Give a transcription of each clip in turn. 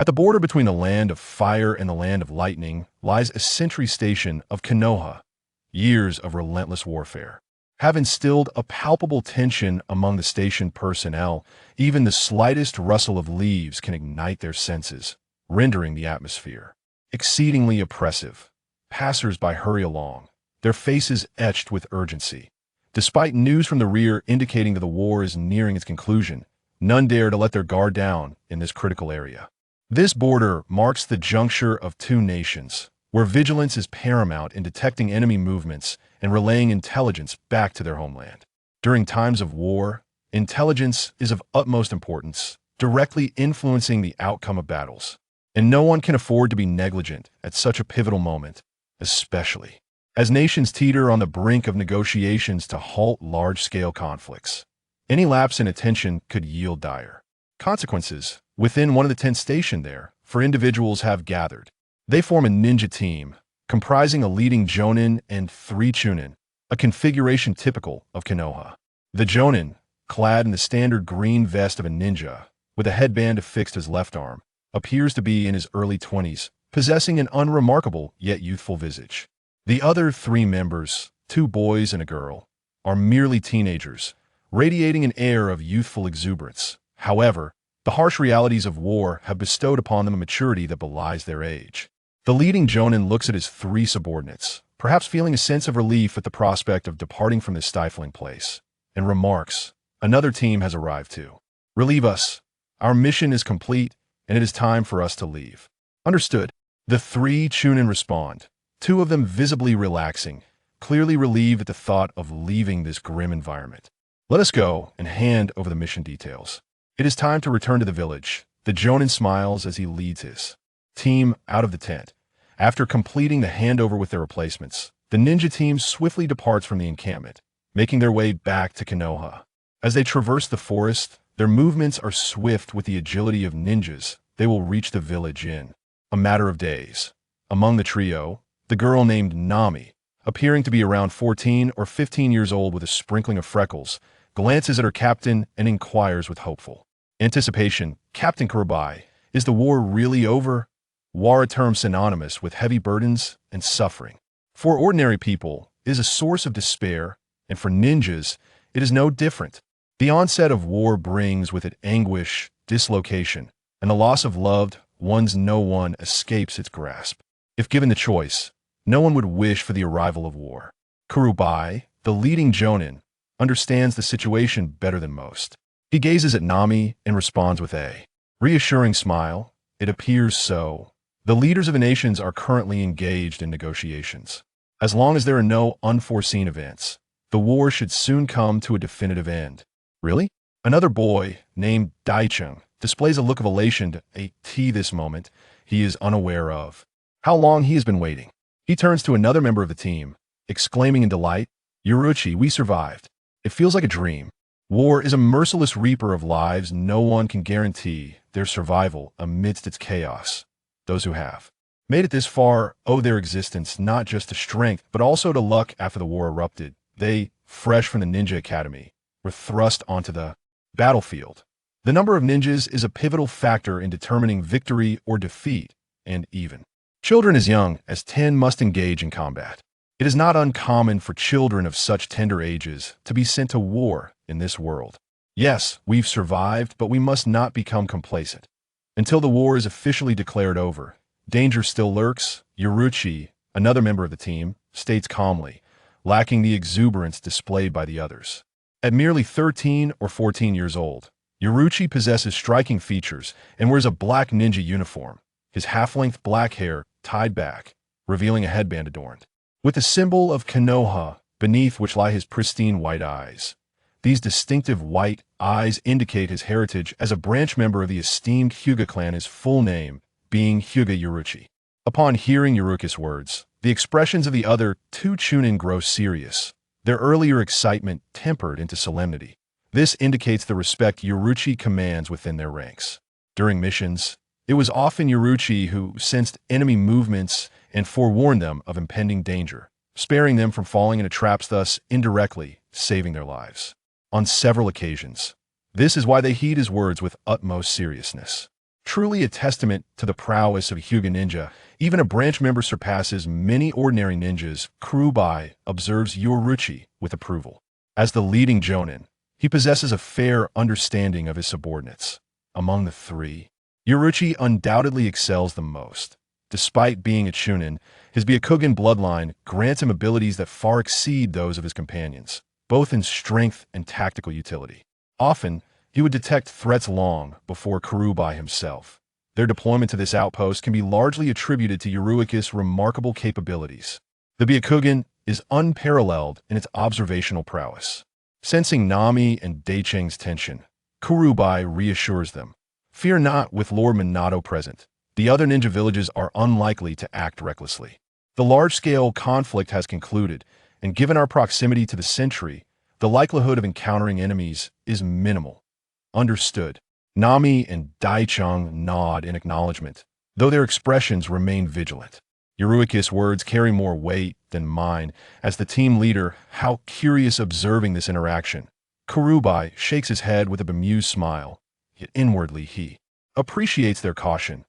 At the border between the land of fire and the land of lightning lies a sentry station of Konoha. Years of relentless warfare have instilled a palpable tension among the station personnel. Even the slightest rustle of leaves can ignite their senses, rendering the atmosphere exceedingly oppressive. Passers-by hurry along, their faces etched with urgency. Despite news from the rear indicating that the war is nearing its conclusion, none dare to let their guard down in this critical area. This border marks the juncture of two nations, where vigilance is paramount in detecting enemy movements and relaying intelligence back to their homeland. During times of war, intelligence is of utmost importance, directly influencing the outcome of battles. And no one can afford to be negligent at such a pivotal moment, especially as nations teeter on the brink of negotiations to halt large-scale conflicts. Any lapse in attention could yield dire consequences. Within one of the tents stationed there, four individuals have gathered. They form a ninja team, comprising a leading jonin and 3 chunin, a configuration typical of Konoha. The jonin, clad in the standard green vest of a ninja, with a headband affixed to his left arm, appears to be in his early 20s, possessing an unremarkable yet youthful visage. The other 3 members, 2 boys and a girl, are merely teenagers, radiating an air of youthful exuberance. However, the harsh realities of war have bestowed upon them a maturity that belies their age. The leading jonin looks at his 3 subordinates, perhaps feeling a sense of relief at the prospect of departing from this stifling place, and remarks, "Another team has arrived too. Relieve us. Our mission is complete, and it is time for us to leave." "Understood." The 3 chunin respond, 2 of them visibly relaxing, clearly relieved at the thought of leaving this grim environment. "Let us go and hand over the mission details. It is time to return to the village." The jonin smiles as he leads his team out of the tent. After completing the handover with their replacements, the ninja team swiftly departs from the encampment, making their way back to Konoha. As they traverse the forest, their movements are swift with the agility of ninjas. They will reach the village in a matter of days. Among the trio, the girl named Nami, appearing to be around 14 or 15 years old with a sprinkling of freckles, glances at her captain and inquires with hopeful anticipation, "Captain Kurubai, is the war really over?" War, a term synonymous with heavy burdens and suffering. For ordinary people, it is a source of despair, and for ninjas, it is no different. The onset of war brings with it anguish, dislocation, and the loss of loved ones. No one escapes its grasp. If given the choice, no one would wish for the arrival of war. Kurubai, the leading jonin, understands the situation better than most. He gazes at Nami and responds with a reassuring smile. "It appears so. The leaders of the nations are currently engaged in negotiations. As long as there are no unforeseen events, the war should soon come to a definitive end." "Really?" Another boy, named Daichung, displays a look of elation at this moment he is unaware of. How long he has been waiting. He turns to another member of the team, exclaiming in delight, "Yuruchi, we survived. It feels like a dream." War is a merciless reaper of lives. No one can guarantee their survival amidst its chaos. Those who have made it this far owe their existence not just to strength, but also to luck. After the war erupted, they, fresh from the ninja academy, were thrust onto the battlefield. The number of ninjas is a pivotal factor in determining victory or defeat, and even children as young as 10 must engage in combat. It is not uncommon for children of such tender ages to be sent to war in this world. Yes, we've survived, but we must not become complacent. Until the war is officially declared over, danger still lurks. Yuruchi, another member of the team, states calmly, lacking the exuberance displayed by the others. At merely 13 or 14 years old, Yuruchi possesses striking features and wears a black ninja uniform, his half-length black hair tied back, revealing a headband adorned with the symbol of Konoha, beneath which lie his pristine white eyes. These distinctive white eyes indicate his heritage as a branch member of the esteemed Hyūga clan, his full name being Hyūga Yaichi. Upon hearing Yuruki's words, the expressions of the other 2 chunin grow serious, their earlier excitement tempered into solemnity. This indicates the respect Yuruchi commands within their ranks. During missions, it was often Yuruchi who sensed enemy movements and forewarned them of impending danger, sparing them from falling into traps, thus indirectly saving their lives. On several occasions, this is why they heed his words with utmost seriousness. Truly a testament to the prowess of a Hyūga ninja, even a branch member surpasses many ordinary ninjas. Kurubai observes Yoruichi with approval. As the leading jonin, he possesses a fair understanding of his subordinates. Among the three, Yoruichi undoubtedly excels the most. Despite being a chunin, his Byakugan bloodline grants him abilities that far exceed those of his companions, both in strength and tactical utility. Often, he would detect threats long before Kurubai himself. Their deployment to this outpost can be largely attributed to Yoruichi's remarkable capabilities. The Byakugan is unparalleled in its observational prowess. Sensing Nami and Daicheng's tension, Kurubai reassures them. Fear not, with Lord Minato present. The other ninja villages are unlikely to act recklessly. The large-scale conflict has concluded, and given our proximity to the sentry, the likelihood of encountering enemies is minimal. Understood. Nami and Daicheng nod in acknowledgement, though their expressions remain vigilant. Yoruichi's words carry more weight than mine. As the team leader, how curious observing this interaction. Kurubai shakes his head with a bemused smile, yet inwardly he appreciates their caution.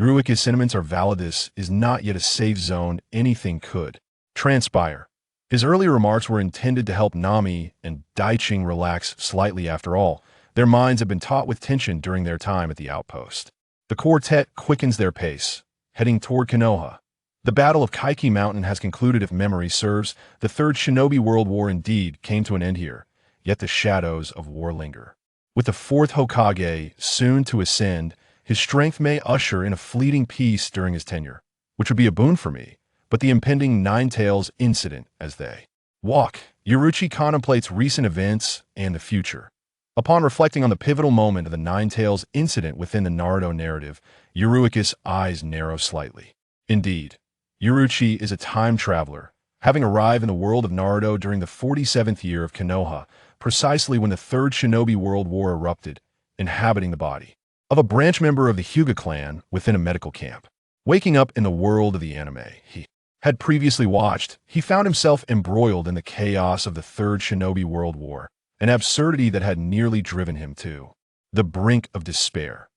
Yoruichi's sentiments are valid. This is not yet a safe zone. Anything could transpire. His earlier remarks were intended to help Nami and Daicheng relax slightly. After all, their minds have been taut with tension during their time at the outpost. The quartet quickens their pace, heading toward Konoha. The Battle of Kaiki Mountain has concluded. If memory serves, the Third Shinobi World War indeed came to an end here, yet the shadows of war linger. With the fourth Hokage soon to ascend, his strength may usher in a fleeting peace during his tenure, which would be a boon for me, but the impending Nine-Tails incident as they walk, Yoruichi contemplates recent events and the future. Upon reflecting on the pivotal moment of the Nine-Tails incident within the Naruto narrative, Yoruichi's eyes narrow slightly. Indeed, Yoruichi is a time traveler, having arrived in the world of Naruto during the 47th year of Konoha, precisely when the Third Shinobi World War erupted, inhabiting the body of a branch member of the Hyūga clan within a medical camp. Waking up in the world of the anime he had previously watched, he found himself embroiled in the chaos of the Third Shinobi World War, an absurdity that had nearly driven him to the brink of despair.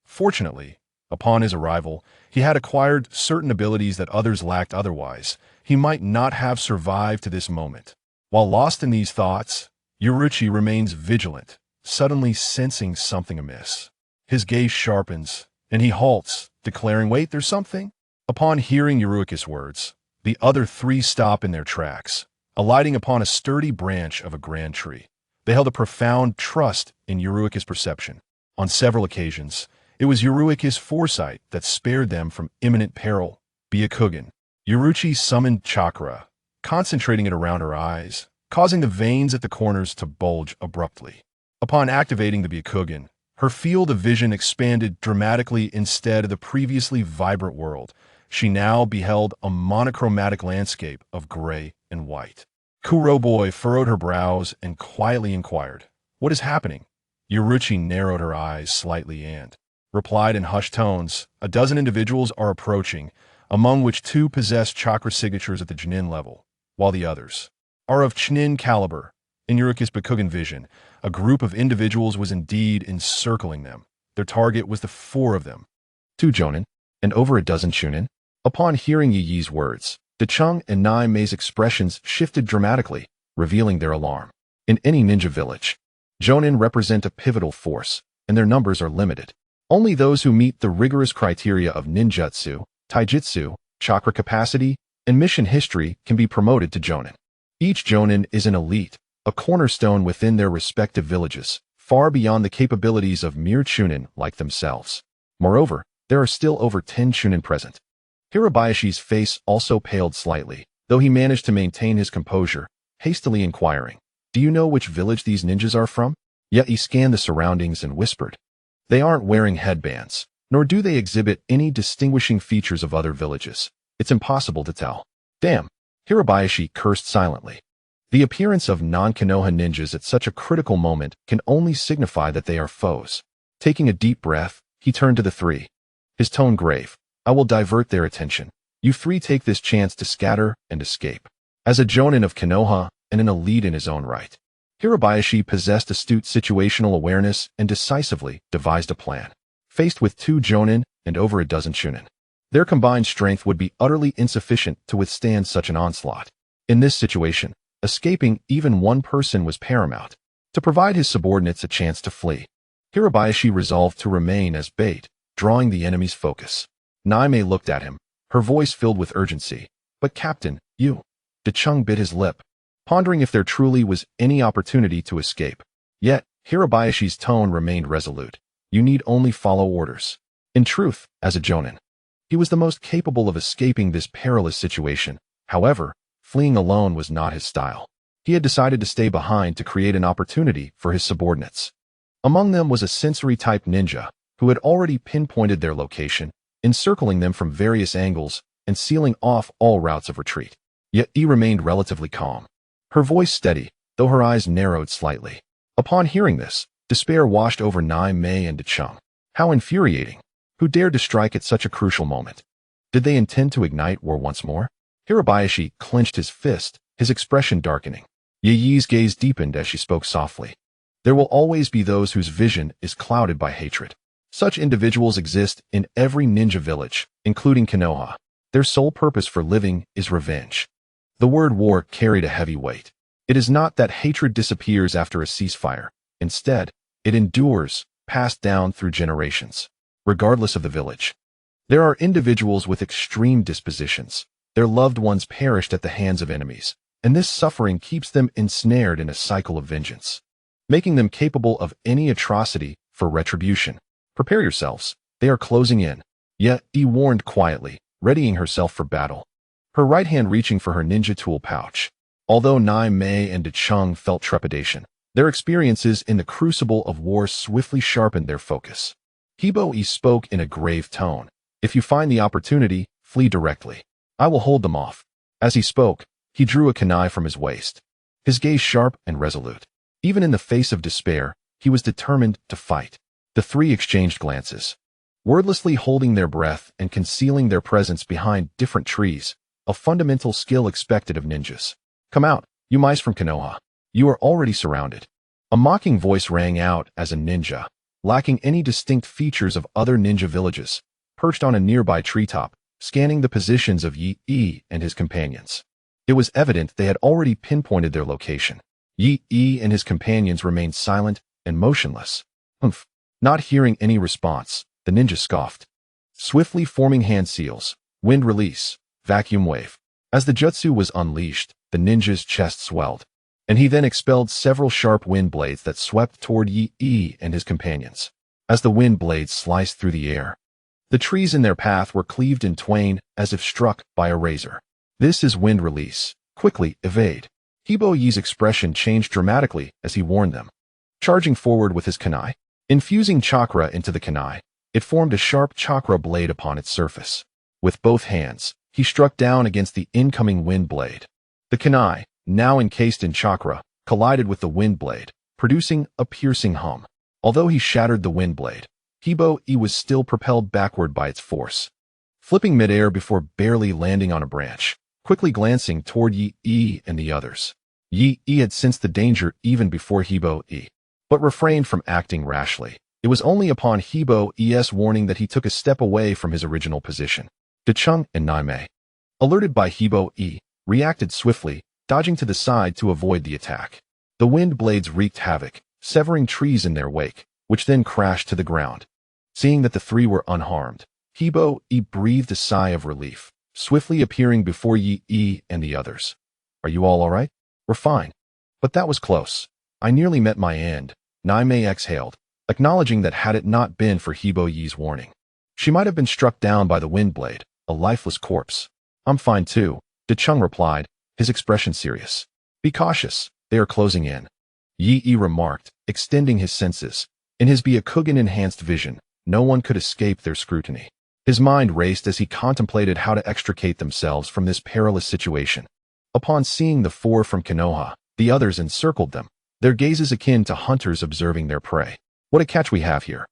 Fortunately, upon his arrival, he had acquired certain abilities that others lacked. Otherwise, he might not have survived to this moment. While lost in these thoughts, Yoruichi remains vigilant, suddenly sensing something amiss. His gaze sharpens, and he halts, declaring, "Wait, there's something?" Upon hearing Yoruichi's words, the other three stop in their tracks, alighting upon a sturdy branch of a grand tree. They held a profound trust in Yoruichi's perception. On several occasions, it was Yoruichi's foresight that spared them from imminent peril. Byakugan. Yoruichi summoned chakra, concentrating it around her eyes, causing the veins at the corners to bulge abruptly. Upon activating the Byakugan, her field of vision expanded dramatically. Instead of the previously vibrant world, she now beheld a monochromatic landscape of gray and white. Kuroboy furrowed her brows and quietly inquired, "What is happening?" Yoruichi narrowed her eyes slightly and replied in hushed tones, "A dozen individuals are approaching, among which two possess chakra signatures at the Chunin level, while the others are of Chunin caliber." In Yoruichi's Byakugan vision, a group of individuals was indeed encircling them. Their target was the four of them. 2 Jonin, and over a dozen Chunin. Upon hearing Yi Yi's words, Daicheng and Nai Mei's expressions shifted dramatically, revealing their alarm. In any ninja village, Jonin represent a pivotal force, and their numbers are limited. Only those who meet the rigorous criteria of ninjutsu, taijutsu, chakra capacity, and mission history can be promoted to Jonin. Each Jonin is an elite, a cornerstone within their respective villages, far beyond the capabilities of mere Chunin like themselves. Moreover, there are still over 10 Chunin present. Hirabayashi's face also paled slightly, though he managed to maintain his composure, hastily inquiring, "Do you know which village these ninjas are from?" Yet he scanned the surroundings and whispered, "They aren't wearing headbands, nor do they exhibit any distinguishing features of other villages. It's impossible to tell." "Damn," Hirabayashi cursed silently. The appearance of non-Konoha ninjas at such a critical moment can only signify that they are foes. Taking a deep breath, he turned to the three, his tone grave. "I will divert their attention. You three take this chance to scatter and escape." As a Jonin of Konoha and an elite in his own right, Hirabayashi possessed astute situational awareness and decisively devised a plan. faced with 2 jonin and over a dozen shunin. Their combined strength would be utterly insufficient to withstand such an onslaught. In this situation, escaping even one person was paramount, to provide his subordinates a chance to flee. Hirabayashi resolved to remain as bait, drawing the enemy's focus. Naime looked at him, her voice filled with urgency. But Captain, you... Dechung bit his lip, pondering if there truly was any opportunity to escape. Yet, Hirabayashi's tone remained resolute. You need only follow orders. In truth, as a jonin, he was the most capable of escaping this perilous situation. However, fleeing alone was not his style. He had decided to stay behind to create an opportunity for his subordinates. Among them was a sensory-type ninja, who had already pinpointed their location, encircling them from various angles and sealing off all routes of retreat. Yet he remained relatively calm, her voice steady, though her eyes narrowed slightly. Upon hearing this, despair washed over Naime and Dechung. How infuriating! Who dared to strike at such a crucial moment? Did they intend to ignite war once more? Hirabayashi clenched his fist, his expression darkening. Yi's gaze deepened as she spoke softly. There will always be those whose vision is clouded by hatred. Such individuals exist in every ninja village, including Konoha. Their sole purpose for living is revenge. The word war carried a heavy weight. It is not that hatred disappears after a ceasefire. Instead, it endures, passed down through generations, regardless of the village. There are individuals with extreme dispositions. Their loved ones perished at the hands of enemies, and this suffering keeps them ensnared in a cycle of vengeance, making them capable of any atrocity for retribution. Prepare yourselves. They are closing in. Yet, Yi warned quietly, readying herself for battle, her right hand reaching for her ninja tool pouch. Although Naime and Dechung felt trepidation, their experiences in the crucible of war swiftly sharpened their focus. Hibo-e spoke in a grave tone. If you find the opportunity, flee directly. I will hold them off. As he spoke, he drew a kunai from his waist, his gaze sharp and resolute. Even in the face of despair, he was determined to fight. The 3 exchanged glances, wordlessly holding their breath and concealing their presence behind different trees, a fundamental skill expected of ninjas. Come out, you mice from Konoha. You are already surrounded. A mocking voice rang out as a ninja, lacking any distinct features of other ninja villages, perched on a nearby treetop, scanning the positions of Yi and his companions. It was evident they had already pinpointed their location. Yi and his companions remained silent and motionless. Humph. Not hearing any response, the ninja scoffed, swiftly forming hand seals, wind release, vacuum wave. As the jutsu was unleashed, the ninja's chest swelled, and he then expelled several sharp wind blades that swept toward Yi and his companions. As the wind blades sliced through the air, the trees in their path were cleaved in twain as if struck by a razor. This is wind release. Quickly evade. Hibo-Yi's expression changed dramatically as he warned them. Charging forward with his kunai, infusing chakra into the kunai, it formed a sharp chakra blade upon its surface. With both hands, he struck down against the incoming wind blade. The kunai, now encased in chakra, collided with the wind blade, producing a piercing hum. Although he shattered the wind blade, Hibo-Yi was still propelled backward by its force, flipping midair before barely landing on a branch, quickly glancing toward Yi and the others. Yi had sensed the danger even before Hibo-Yi, but refrained from acting rashly. It was only upon Hibo-Yi's warning that he took a step away from his original position. Dechung and Naime, alerted by Hibo-Yi, reacted swiftly, dodging to the side to avoid the attack. The wind blades wreaked havoc, severing trees in their wake, which then crashed to the ground. Seeing that the 3 were unharmed, Hibo-Yi breathed a sigh of relief, swiftly appearing before Yi and the others. Are you all right? We're fine. But that was close. I nearly met my end. Naime exhaled, acknowledging that had it not been for Hibo-Yi's warning, she might have been struck down by the wind blade, a lifeless corpse. I'm fine too, Dechung replied, his expression serious. Be cautious, they are closing in. Yi remarked, extending his senses. In his Byakugan-enhanced vision, no one could escape their scrutiny. His mind raced as he contemplated how to extricate themselves from this perilous situation. Upon seeing the 4 from Konoha, the others encircled them, their gazes akin to hunters observing their prey. What a catch we have here.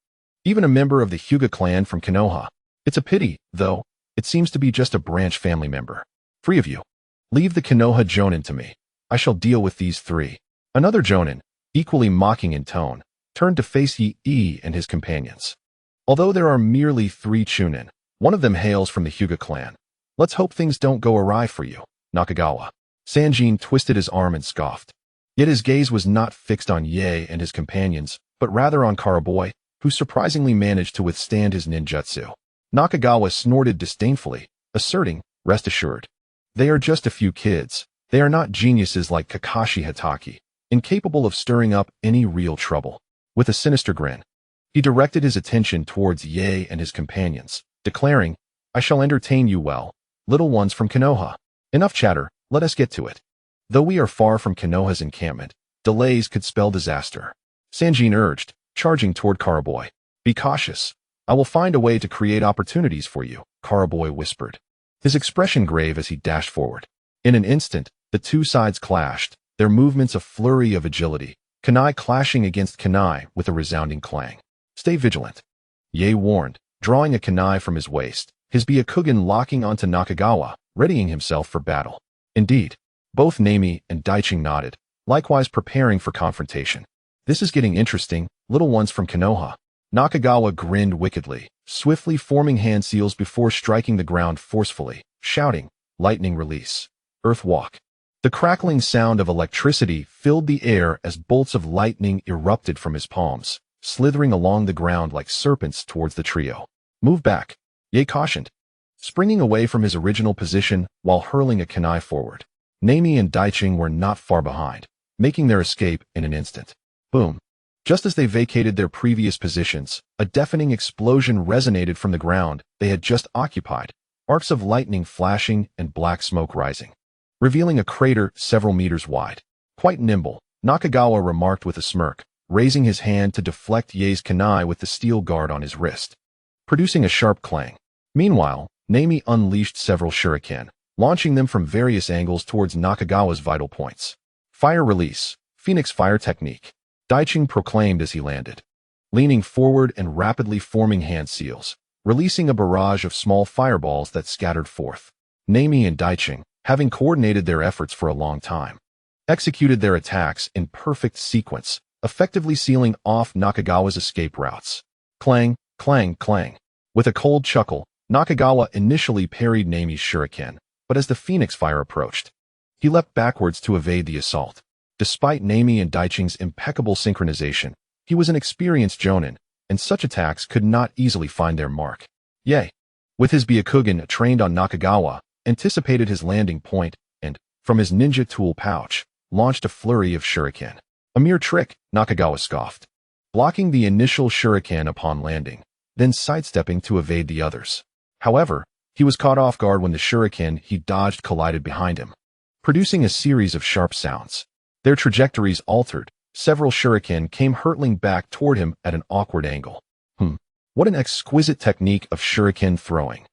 Even a member of the Hyūga clan from Konoha. It's a pity, though, it seems to be just a branch family member. 3 of you. Leave the Konoha jonin to me. I shall deal with these 3. Another jonin, equally mocking in tone, turned to face Yi and his companions. Although there are merely 3 Chunin, one of them hails from the Hyūga clan. Let's hope things don't go awry for you, Nakagawa. Sanjin twisted his arm and scoffed. Yet his gaze was not fixed on Ye and his companions, but rather on Karaboy, who surprisingly managed to withstand his ninjutsu. Nakagawa snorted disdainfully, asserting, "Rest assured. They are just a few kids. They are not geniuses like Kakashi Hatake, incapable of stirring up any real trouble." With a sinister grin, he directed his attention towards Ye and his companions, declaring, "I shall entertain you well, little ones from Konoha. Enough chatter, let us get to it." Though we are far from Konoha's encampment, delays could spell disaster. Sanjin urged, charging toward Karaboy. "Be cautious. I will find a way to create opportunities for you," Karaboy whispered, his expression grave as he dashed forward. In an instant, the two sides clashed, their movements a flurry of agility, kunai clashing against kunai with a resounding clang. "Stay vigilant," Ye warned, drawing a kunai from his waist, his Byakugan locking onto Nakagawa, readying himself for battle. Indeed, both Nami and Daiching nodded, likewise preparing for confrontation. "This is getting interesting, little ones from Konoha." Nakagawa grinned wickedly, swiftly forming hand seals before striking the ground forcefully, shouting, "Lightning release. Earth walk." The crackling sound of electricity filled the air as bolts of lightning erupted from his palms, slithering along the ground like serpents towards the trio. "Move back," Ye cautioned, springing away from his original position while hurling a kunai forward. Nami and Daiching were not far behind, making their escape in an instant. Boom. Just as they vacated their previous positions, a deafening explosion resonated from the ground they had just occupied, arcs of lightning flashing and black smoke rising, revealing a crater several meters wide. Quite nimble, Nakagawa remarked with a smirk, raising his hand to deflect Ye's kunai with the steel guard on his wrist, producing a sharp clang. Meanwhile, Nami unleashed several shuriken, launching them from various angles towards Nakagawa's vital points. "Fire release, Phoenix fire technique," Daiching proclaimed as he landed, leaning forward and rapidly forming hand seals, releasing a barrage of small fireballs that scattered forth. Nami and Daiching, having coordinated their efforts for a long time, executed their attacks in perfect sequence, effectively sealing off Nakagawa's escape routes. Clang, clang, clang. With a cold chuckle, Nakagawa initially parried Nami's shuriken, but as the Phoenix fire approached, he leapt backwards to evade the assault. Despite Nami and Daiching's impeccable synchronization, he was an experienced jonin, and such attacks could not easily find their mark. Ye, with his Byakugan trained on Nakagawa, anticipated his landing point and, from his ninja tool pouch, launched a flurry of shuriken. "A mere trick," Nakagawa scoffed, blocking the initial shuriken upon landing, then sidestepping to evade the others. However, he was caught off guard when the shuriken he dodged collided behind him, producing a series of sharp sounds. Their trajectories altered, several shuriken came hurtling back toward him at an awkward angle. What an exquisite technique of shuriken throwing.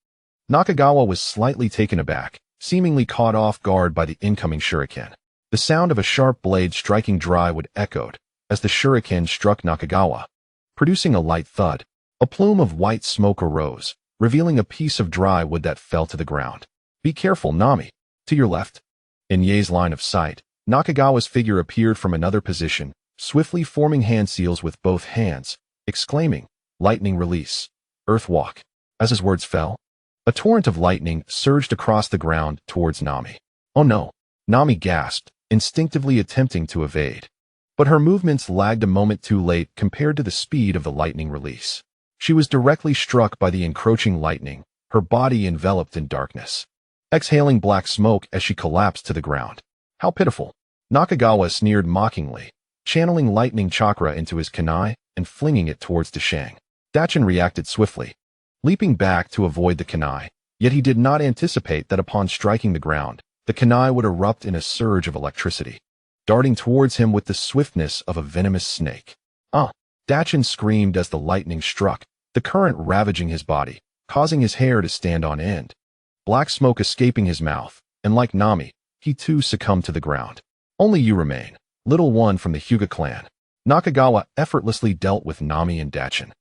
Nakagawa was slightly taken aback, seemingly caught off guard by the incoming shuriken. The sound of a sharp blade striking dry wood echoed as the shuriken struck Nakagawa, producing a light thud. A plume of white smoke arose, revealing a piece of dry wood that fell to the ground. "Be careful, Nami. To your left." In Ye's line of sight, Nakagawa's figure appeared from another position, swiftly forming hand seals with both hands, exclaiming, "Lightning release. Earth walk." As his words fell, a torrent of lightning surged across the ground towards Nami. "Oh no," Nami gasped, instinctively attempting to evade. But her movements lagged a moment too late compared to the speed of the lightning release. She was directly struck by the encroaching lightning, her body enveloped in darkness, exhaling black smoke as she collapsed to the ground. "How pitiful." Nakagawa sneered mockingly, channeling lightning chakra into his kunai and flinging it towards Dashang. Dachin reacted swiftly, leaping back to avoid the kunai, yet he did not anticipate that upon striking the ground, the kunai would erupt in a surge of electricity, darting towards him with the swiftness of a venomous snake. "Ah!" Dachin screamed as the lightning struck, the current ravaging his body, causing his hair to stand on end, black smoke escaping his mouth, and like Nami, he too succumbed to the ground. "Only you remain, little one from the Hyūga clan." Nakagawa effortlessly dealt with Nami and Dachin,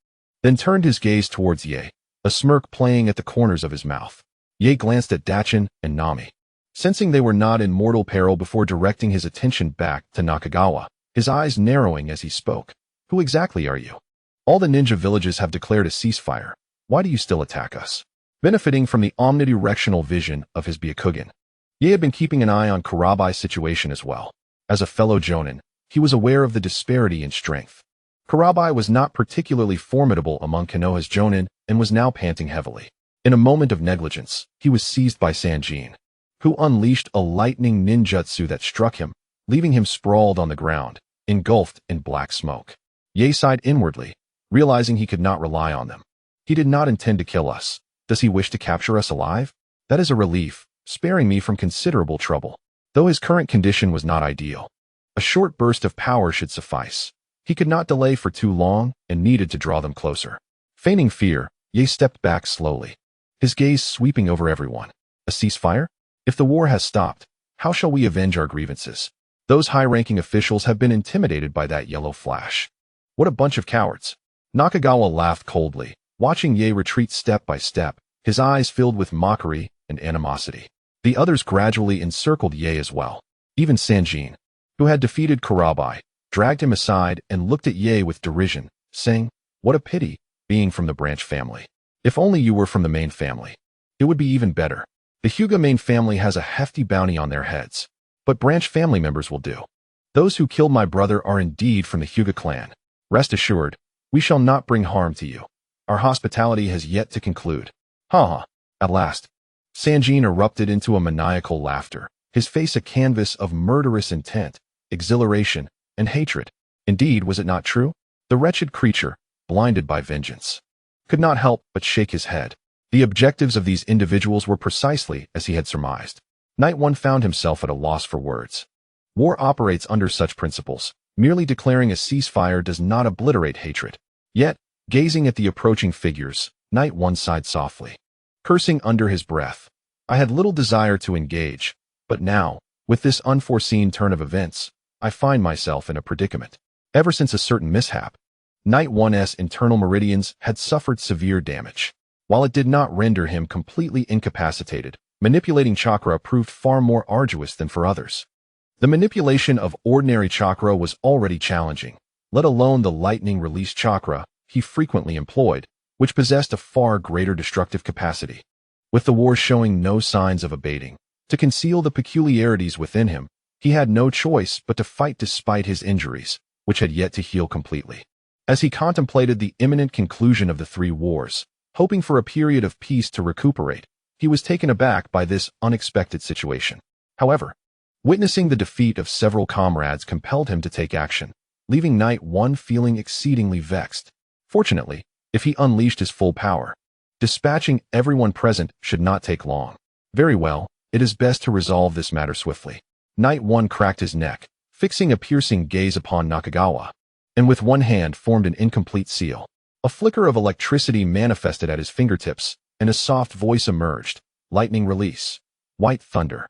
then turned his gaze towards Ye, a smirk playing at the corners of his mouth. Ye glanced at Dachin and Nami, sensing they were not in mortal peril before directing his attention back to Nakagawa, his eyes narrowing as he spoke. "Who exactly are you?" All the ninja villages have declared a ceasefire. Why do you still attack us? Benefiting from the omnidirectional vision of his Byakugan, Ye had been keeping an eye on Kurabai's situation as well. As a fellow Jonin, he was aware of the disparity in strength. Kurabai was not particularly formidable among Konoha's Jonin and was now panting heavily. In a moment of negligence, he was seized by Sanjin, who unleashed a lightning ninjutsu that struck him, leaving him sprawled on the ground, engulfed in black smoke. Ye sighed inwardly, realizing he could not rely on them. He did not intend to kill us. Does he wish to capture us alive? That is a relief, sparing me from considerable trouble. Though his current condition was not ideal, a short burst of power should suffice. He could not delay for too long and needed to draw them closer. Feigning fear, Ye stepped back slowly, his gaze sweeping over everyone. A ceasefire? If the war has stopped, how shall we avenge our grievances? Those high-ranking officials have been intimidated by that yellow flash. What a bunch of cowards. Nakagawa laughed coldly, watching Ye retreat step by step, his eyes filled with mockery and animosity. The others gradually encircled Ye as well. Even Sanjin, who had defeated Kurabai, dragged him aside and looked at Ye with derision, saying, "What a pity, being from the branch family. If only you were from the main family. It would be even better. The Hyūga main family has a hefty bounty on their heads, but branch family members will do. Those who killed my brother are indeed from the Hyūga clan. Rest assured, we shall not bring harm to you. Our hospitality has yet to conclude." Ha ha. At last, Sanjin erupted into a maniacal laughter, his face a canvas of murderous intent, exhilaration, and hatred. Indeed, was it not true? The wretched creature, blinded by vengeance, could not help but shake his head. The objectives of these individuals were precisely as he had surmised. Night One found himself at a loss for words. War operates under such principles. Merely declaring a ceasefire does not obliterate hatred. Yet, gazing at the approaching figures, Night One sighed softly, cursing under his breath. I had little desire to engage, but now, with this unforeseen turn of events, I find myself in a predicament. Ever since a certain mishap, Night One's internal meridians had suffered severe damage. While it did not render him completely incapacitated, manipulating chakra proved far more arduous than for others. The manipulation of ordinary chakra was already challenging, let alone the lightning release chakra he frequently employed, which possessed a far greater destructive capacity. With the war showing no signs of abating, to conceal the peculiarities within him, he had no choice but to fight despite his injuries, which had yet to heal completely. As he contemplated the imminent conclusion of the three wars, hoping for a period of peace to recuperate, he was taken aback by this unexpected situation. However, witnessing the defeat of several comrades compelled him to take action, leaving Night One feeling exceedingly vexed. Fortunately, if he unleashed his full power, dispatching everyone present should not take long. Very well, it is best to resolve this matter swiftly. Night One cracked his neck, fixing a piercing gaze upon Nakagawa, and with one hand formed an incomplete seal. A flicker of electricity manifested at his fingertips, and a soft voice emerged. Lightning release. White thunder.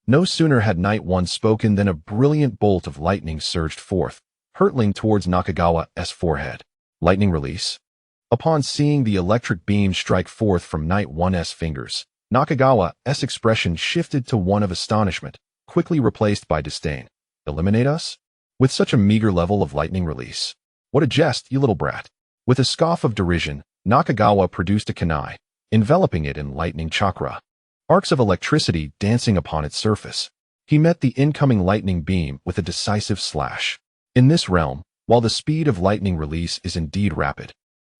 No sooner had Night One spoken than a brilliant bolt of lightning surged forth, hurtling towards Nakagawa's forehead. Lightning release? Upon seeing the electric beam strike forth from Night One's fingers, Nakagawa's expression shifted to one of astonishment, quickly replaced by disdain. Eliminate us? With such a meager level of lightning release? What a jest, you little brat. With a scoff of derision, Nakagawa produced a kunai, enveloping it in lightning chakra, arcs of electricity dancing upon its surface. He met the incoming lightning beam with a decisive slash. In this realm, while the speed of lightning release is indeed rapid,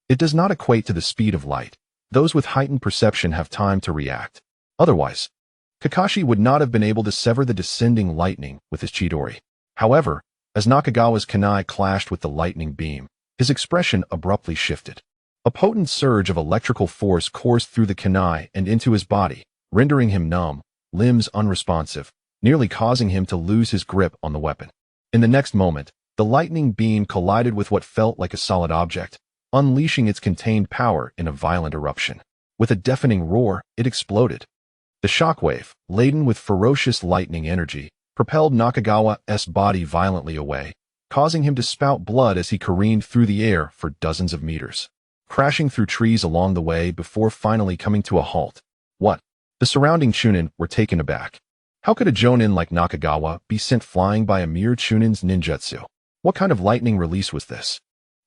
it does not equate to the speed of light. Those with heightened perception have time to react. Otherwise, Kakashi would not have been able to sever the descending lightning with his Chidori. However, as Nakagawa's kunai clashed with the lightning beam, his expression abruptly shifted. A potent surge of electrical force coursed through the kunai and into his body, rendering him numb, limbs unresponsive, nearly causing him to lose his grip on the weapon. In the next moment, the lightning beam collided with what felt like a solid object, unleashing its contained power in a violent eruption. With a deafening roar, it exploded. The shockwave, laden with ferocious lightning energy, propelled Nakagawa's body violently away, causing him to spout blood as he careened through the air for dozens of meters, crashing through trees along the way before finally coming to a halt. What? The surrounding Chunin were taken aback. How could a Jonin like Nakagawa be sent flying by a mere Chunin's ninjutsu? What kind of lightning release was this?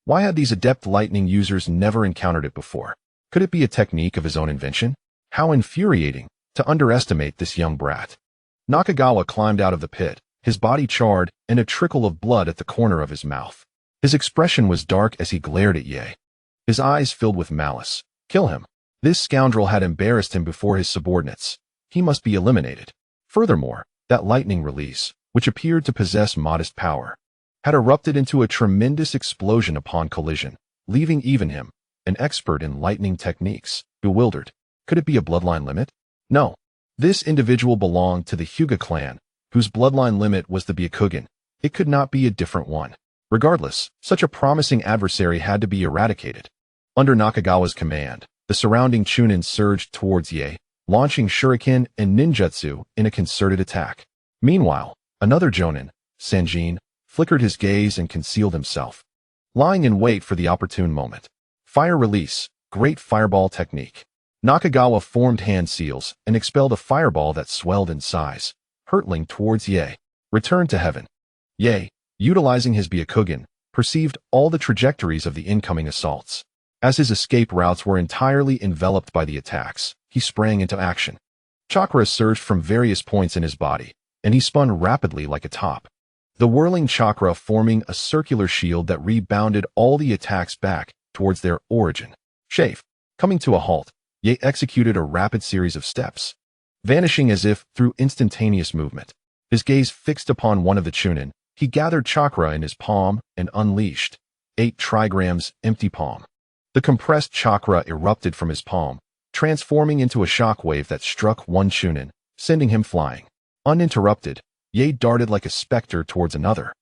Why had these adept lightning users never encountered it before? Could it be a technique of his own invention? How infuriating to underestimate this young brat. Nakagawa climbed out of the pit, his body charred and a trickle of blood at the corner of his mouth. His expression was dark as he glared at Ye. His eyes filled with malice. Kill him. This scoundrel had embarrassed him before his subordinates. He must be eliminated. Furthermore, that lightning release, which appeared to possess modest power, had erupted into a tremendous explosion upon collision, leaving even him, an expert in lightning techniques, bewildered. Could it be a bloodline limit? No. This individual belonged to the Hyūga clan, whose bloodline limit was the Byakugan. It could not be a different one. Regardless, such a promising adversary had to be eradicated. Under Nakagawa's command, the surrounding Chunin surged towards Ye, launching shuriken and ninjutsu in a concerted attack. Meanwhile, another Jonin, Sanjin, flickered his gaze and concealed himself, lying in wait for the opportune moment. Fire release, great fireball technique. Nakagawa formed hand seals and expelled a fireball that swelled in size, hurtling towards Ye. Return to heaven. Ye, utilizing his Byakugan, perceived all the trajectories of the incoming assaults. As his escape routes were entirely enveloped by the attacks, he sprang into action. Chakra surged from various points in his body, and he spun rapidly like a top. The whirling chakra forming a circular shield that rebounded all the attacks back towards their origin. Chafe. Coming to a halt, Ye executed a rapid series of steps, vanishing as if through instantaneous movement. His gaze fixed upon one of the Chunin, he gathered chakra in his palm and unleashed 8 trigrams empty palm. The compressed chakra erupted from his palm, transforming into a shockwave that struck one Chunin, sending him flying. Uninterrupted, Ye darted like a specter towards another,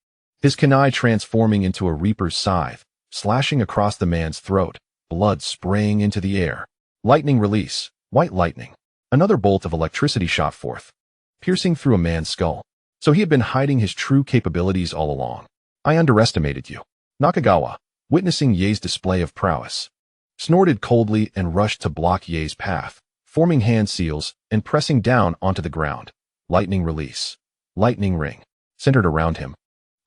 his kunai transforming into a reaper's scythe, slashing across the man's throat, blood spraying into the air. Lightning release, white lightning. Another bolt of electricity shot forth, piercing through a man's skull. So he had been hiding his true capabilities all along. I underestimated you. Nakagawa, witnessing Ye's display of prowess, snorted coldly and rushed to block Ye's path, forming hand seals and pressing down onto the ground. Lightning release. Lightning ring. Centered around him,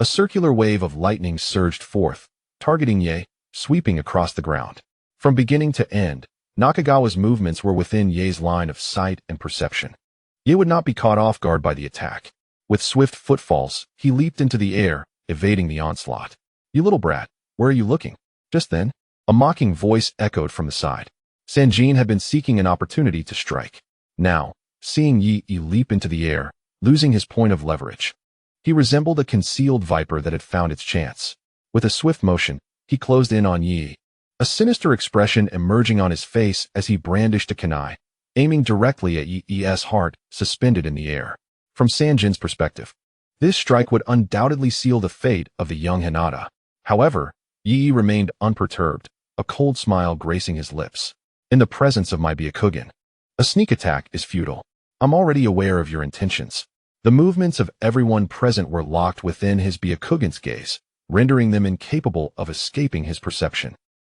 a circular wave of lightning surged forth, targeting Ye, sweeping across the ground. From beginning to end, Nakagawa's movements were within Ye's line of sight and perception. Ye would not be caught off guard by the attack. With swift footfalls, he leaped into the air, evading the onslaught. You little brat, where are you looking? Just then, a mocking voice echoed from the side. Sanjin had been seeking an opportunity to strike. Now, seeing Yi leap into the air, losing his point of leverage, he resembled a concealed viper that had found its chance. With a swift motion, he closed in on Yi, a sinister expression emerging on his face as he brandished a kunai, aiming directly at Yi's heart, suspended in the air. From Sanjin's perspective, this strike would undoubtedly seal the fate of the young Hinata. However, Yi remained unperturbed, a cold smile gracing his lips. In the presence of my Byakugan, a sneak attack is futile. I'm already aware of your intentions. The movements of everyone present were locked within his Byakugan's gaze, rendering them incapable of escaping his perception.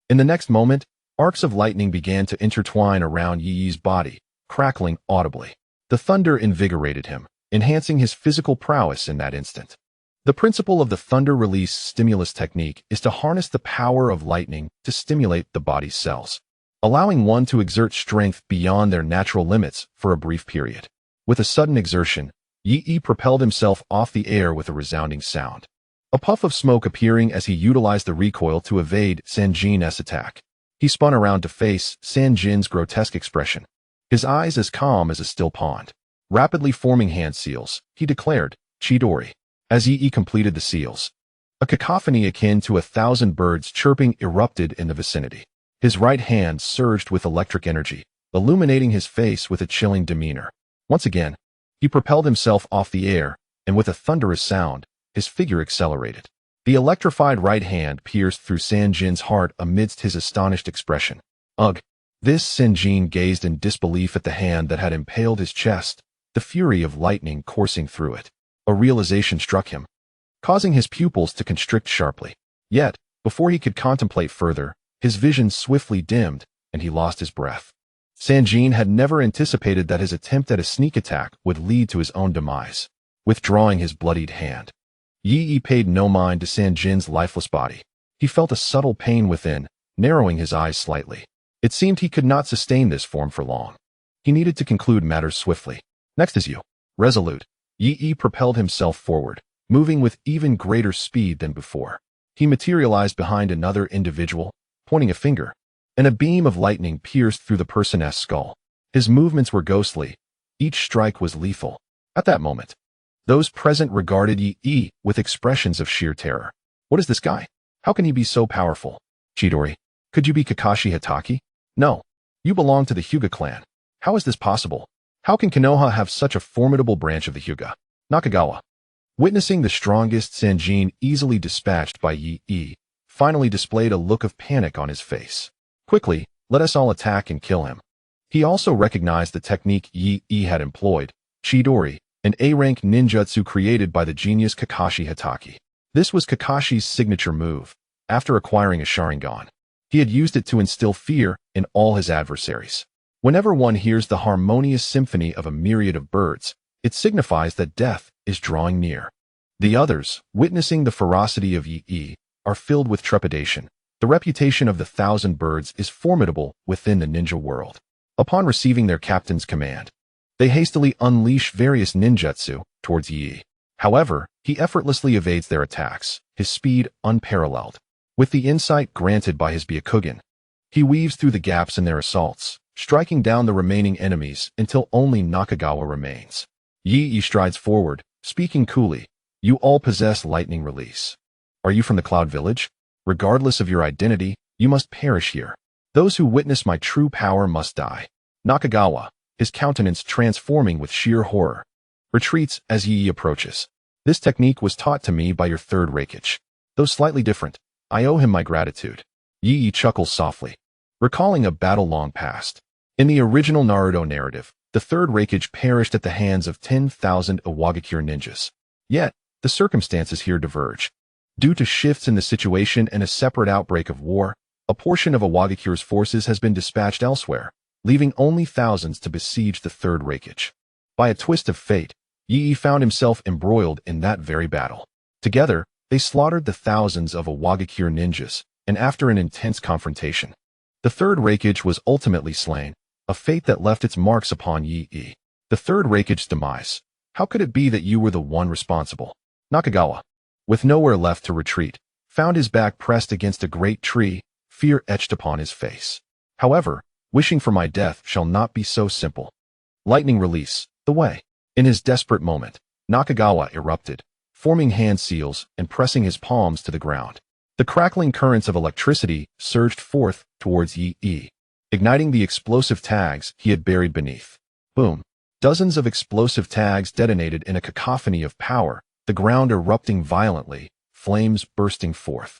In the next moment, arcs of lightning began to intertwine around Yi's body, crackling audibly. The thunder invigorated him, enhancing his physical prowess in that instant. The principle of the thunder release stimulus technique is to harness the power of lightning to stimulate the body's cells, allowing one to exert strength beyond their natural limits for a brief period. With a sudden exertion, Yi propelled himself off the air with a resounding sound, a puff of smoke appearing as he utilized the recoil to evade Sanjin's attack. He spun around to face Sanjin's grotesque expression, his eyes as calm as a still pond. Rapidly forming hand seals, he declared, Chidori. As Yi completed the seals, a cacophony akin to 1,000 birds chirping erupted in the vicinity. His right hand surged with electric energy, illuminating his face with a chilling demeanor. Once again, he propelled himself off the air, and with a thunderous sound, his figure accelerated. The electrified right hand pierced through Sanjin's heart amidst his astonished expression. Ugh! This Sanjin gazed in disbelief at the hand that had impaled his chest, the fury of lightning coursing through it. A realization struck him, causing his pupils to constrict sharply. Yet, before he could contemplate further, his vision swiftly dimmed, and he lost his breath. Sanjin had never anticipated that his attempt at a sneak attack would lead to his own demise. Withdrawing his bloodied hand, Yi paid no mind to Sanjin's lifeless body. He felt a subtle pain within, narrowing his eyes slightly. It seemed he could not sustain this form for long. He needed to conclude matters swiftly. Next is you. Resolute, Yi propelled himself forward, moving with even greater speed than before. He materialized behind another individual, pointing a finger, and a beam of lightning pierced through the person's skull. His movements were ghostly. Each strike was lethal. At that moment, those present regarded Yi with expressions of sheer terror. What is this guy? How can he be so powerful? Chidori, could you be Kakashi Hatake? No. You belong to the Hyūga clan. How is this possible? How can Konoha have such a formidable branch of the Hyūga? Nakagawa, witnessing the strongest Sanjin easily dispatched by Yi, finally displayed a look of panic on his face. Quickly, let us all attack and kill him. He also recognized the technique Yi had employed, Chidori, an A-rank ninjutsu created by the genius Kakashi Hatake. This was Kakashi's signature move. After acquiring a Sharingan, he had used it to instill fear in all his adversaries. Whenever one hears the harmonious symphony of a myriad of birds, it signifies that death is drawing near. The others, witnessing the ferocity of Yi, are filled with trepidation. The reputation of the 1,000 birds is formidable within the ninja world. Upon receiving their captain's command, they hastily unleash various ninjutsu towards Yi. However, he effortlessly evades their attacks, his speed unparalleled. With the insight granted by his Byakugan, he weaves through the gaps in their assaults, striking down the remaining enemies until only Nakagawa remains. Yi strides forward, speaking coolly. You all possess lightning release. Are you from the Cloud Village? Regardless of your identity, you must perish here. Those who witness my true power must die. Nakagawa, his countenance transforming with sheer horror, retreats as Yi approaches. This technique was taught to me by your third Raikage. Though slightly different, I owe him my gratitude. Yi chuckles softly, recalling a battle long past. In the original Naruto narrative, the third Raikage perished at the hands of 10,000 Iwagakure ninjas. Yet, the circumstances here diverge. Due to shifts in the situation and a separate outbreak of war, a portion of Iwagakure's forces has been dispatched elsewhere, leaving only thousands to besiege the third Raikage. By a twist of fate, Yi found himself embroiled in that very battle. Together, they slaughtered the thousands of Iwagakure ninjas, and after an intense confrontation, the third Raikage was ultimately slain, a fate that left its marks upon Yi. The third Raikage's demise. How could it be that you were the one responsible? Nakagawa, with nowhere left to retreat, found his back pressed against a great tree, fear etched upon his face. However, wishing for my death shall not be so simple. Lightning release, the way. In his desperate moment, Nakagawa erupted, forming hand seals and pressing his palms to the ground. The crackling currents of electricity surged forth towards Yi, igniting the explosive tags he had buried beneath. Boom. Dozens of explosive tags detonated in a cacophony of power, the ground erupting violently, flames bursting forth,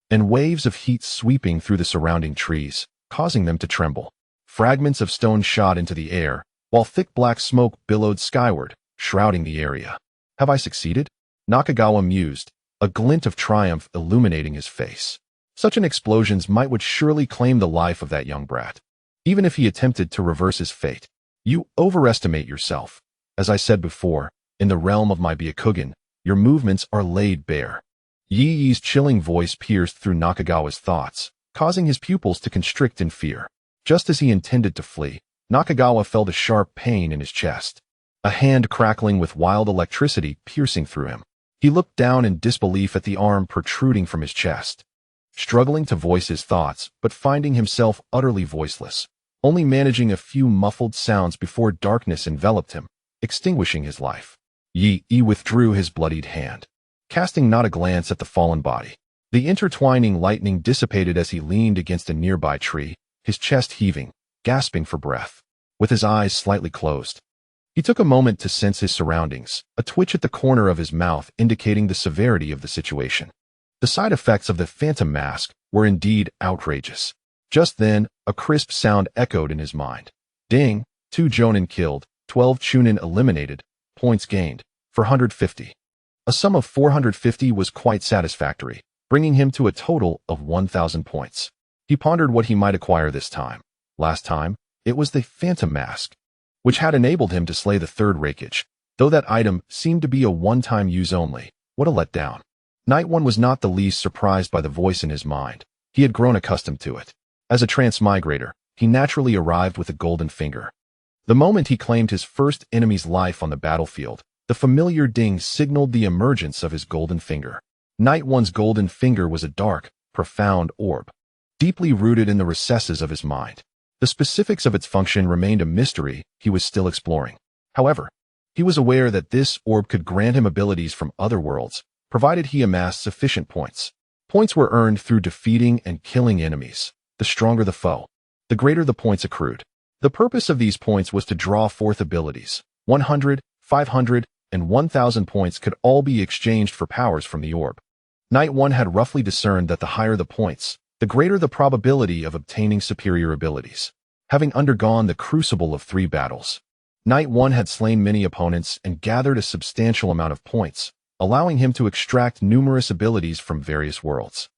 and waves of heat sweeping through the surrounding trees, causing them to tremble. Fragments of stone shot into the air, while thick black smoke billowed skyward, shrouding the area. Have I succeeded? Nakagawa mused, a glint of triumph illuminating his face. Such an explosion would surely claim the life of that young brat. Even if he attempted to reverse his fate. You overestimate yourself. As I said before, in the realm of my Byakugan, your movements are laid bare. Yi's chilling voice pierced through Nakagawa's thoughts, causing his pupils to constrict in fear. Just as he intended to flee, Nakagawa felt a sharp pain in his chest. A hand crackling with wild electricity piercing through him. He looked down in disbelief at the arm protruding from his chest. Struggling to voice his thoughts, but finding himself utterly voiceless, only managing a few muffled sounds before darkness enveloped him, extinguishing his life. Yi withdrew his bloodied hand, casting not a glance at the fallen body. The intertwining lightning dissipated as he leaned against a nearby tree, his chest heaving, gasping for breath. With his eyes slightly closed, he took a moment to sense his surroundings, a twitch at the corner of his mouth indicating the severity of the situation. The side effects of the phantom mask were indeed outrageous. Just then, a crisp sound echoed in his mind. Ding, 2 Jonin killed, 12 Chunin eliminated, points gained, 450. A sum of 450 was quite satisfactory, bringing him to a total of 1,000 points. He pondered what he might acquire this time. Last time, it was the phantom mask, which had enabled him to slay the third Raikage. Though that item seemed to be a one-time use only, what a letdown. Night One was not the least surprised by the voice in his mind. He had grown accustomed to it. As a transmigrator, he naturally arrived with a golden finger. The moment he claimed his first enemy's life on the battlefield, the familiar ding signaled the emergence of his golden finger. Night One's golden finger was a dark, profound orb, deeply rooted in the recesses of his mind. The specifics of its function remained a mystery he was still exploring. However, he was aware that this orb could grant him abilities from other worlds, provided he amassed sufficient points. Points were earned through defeating and killing enemies. The stronger the foe, the greater the points accrued. The purpose of these points was to draw forth abilities. 100, 500, and 1,000 points could all be exchanged for powers from the orb. Night One had roughly discerned that the higher the points, the greater the probability of obtaining superior abilities. Having undergone the crucible of 3 battles, Night One had slain many opponents and gathered a substantial amount of points, allowing him to extract numerous abilities from various worlds.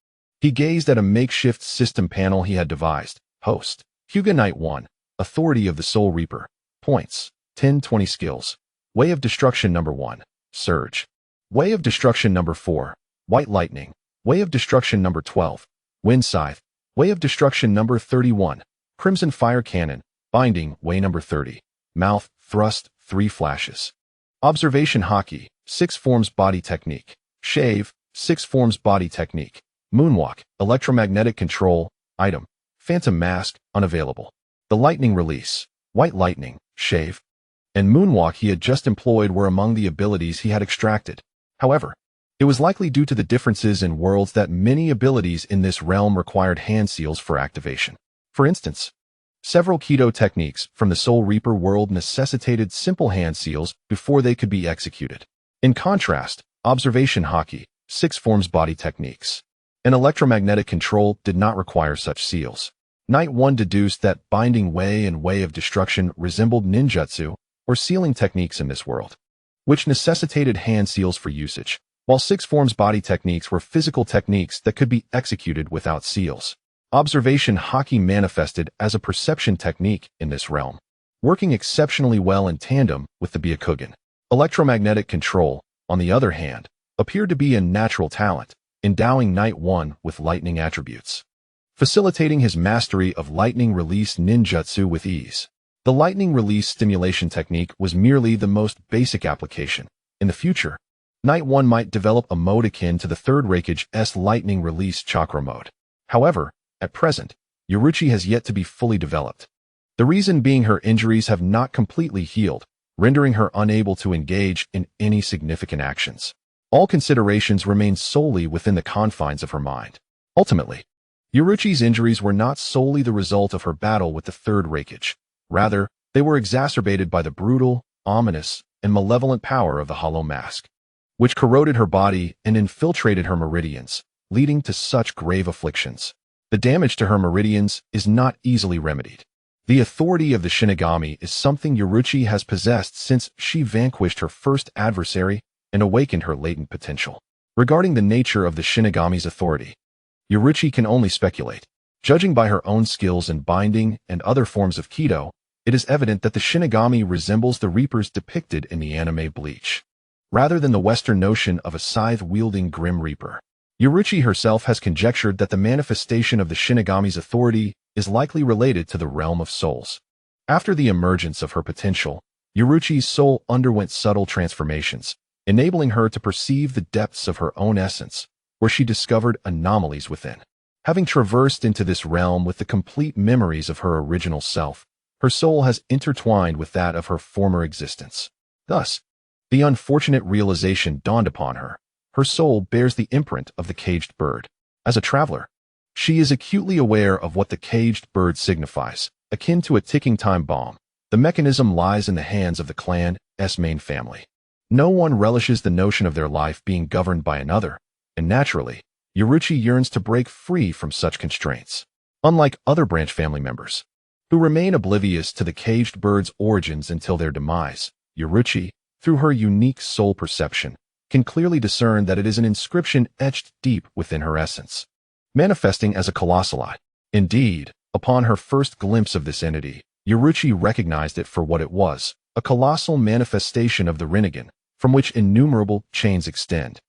He gazed at a makeshift system panel he had devised. Host: Hyūga Night One. Authority of the Soul Reaper. Points: 10-20 skills. Way of Destruction Number 1. Surge. Way of Destruction Number 4. White Lightning. Way of Destruction Number 12. Wind Scythe. Way of Destruction Number 31. Crimson Fire Cannon. Binding. Way Number 30. Mouth Thrust. 3 flashes. Observation Haki. 6 forms body technique. Shave. 6 forms body technique. Moonwalk. Electromagnetic control. Item: Phantom Mask. Unavailable. The lightning release. White Lightning. Shave. And Moonwalk he had just employed were among the abilities he had extracted. However, it was likely due to the differences in worlds that many abilities in this realm required hand seals for activation. For instance, several Keto techniques from the Soul Reaper world necessitated simple hand seals before they could be executed. In contrast, Observation Haki, 6 forms body techniques, and electromagnetic control did not require such seals. Night One deduced that Binding Way and Way of Destruction resembled ninjutsu, or sealing techniques in this world, which necessitated hand seals for usage, while 6 forms body techniques were physical techniques that could be executed without seals. Observation Haki manifested as a perception technique in this realm, working exceptionally well in tandem with the Byakugan. Electromagnetic control, on the other hand, appeared to be a natural talent, endowing Night One with lightning attributes, facilitating his mastery of lightning release ninjutsu with ease. The lightning release stimulation technique was merely the most basic application. In the future, Night One might develop a mode akin to the third Raikage's lightning release chakra mode. However, at present, Yoruichi has yet to be fully developed. The reason being her injuries have not completely healed, rendering her unable to engage in any significant actions. All considerations remain solely within the confines of her mind. Ultimately, Yoruichi's injuries were not solely the result of her battle with the third Raikage. Rather, they were exacerbated by the brutal, ominous, and malevolent power of the Hollow Mask, which corroded her body and infiltrated her meridians, leading to such grave afflictions. The damage to her meridians is not easily remedied. The authority of the Shinigami is something Yoruichi has possessed since she vanquished her first adversary and awakened her latent potential. Regarding the nature of the Shinigami's authority, Yoruichi can only speculate. Judging by her own skills in binding and other forms of Keto, it is evident that the Shinigami resembles the Reapers depicted in the anime Bleach, rather than the Western notion of a scythe-wielding Grim Reaper. Yoruichi herself has conjectured that the manifestation of the Shinigami's authority is likely related to the realm of souls. After the emergence of her potential, Yoruichi's soul underwent subtle transformations, enabling her to perceive the depths of her own essence, where she discovered anomalies within. Having traversed into this realm with the complete memories of her original self, her soul has intertwined with that of her former existence. Thus, the unfortunate realization dawned upon her. Her soul bears the imprint of the caged bird. As a traveler, she is acutely aware of what the caged bird signifies, akin to a ticking time bomb. The mechanism lies in the hands of the clan's main family. No one relishes the notion of their life being governed by another, and naturally, Yoruichi yearns to break free from such constraints. Unlike other branch family members, who remain oblivious to the caged bird's origins until their demise, Yoruichi, through her unique soul perception, can clearly discern that it is an inscription etched deep within her essence, manifesting as a colossal eye. Indeed, upon her first glimpse of this entity, Yoruichi recognized it for what it was, a colossal manifestation of the Rinnegan, from which innumerable chains extend.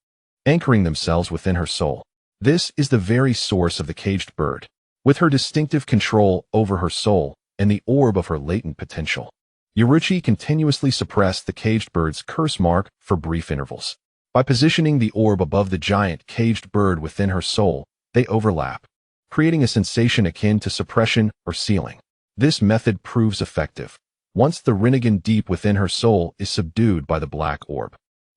anchoring themselves within her soul. This is the very source of the caged bird, with her distinctive control over her soul and the orb of her latent potential. Yaichi continuously suppressed the caged bird's curse mark for brief intervals. By positioning the orb above the giant caged bird within her soul, they overlap, creating a sensation akin to suppression or sealing. This method proves effective once the Rinnegan deep within her soul is subdued by the black orb.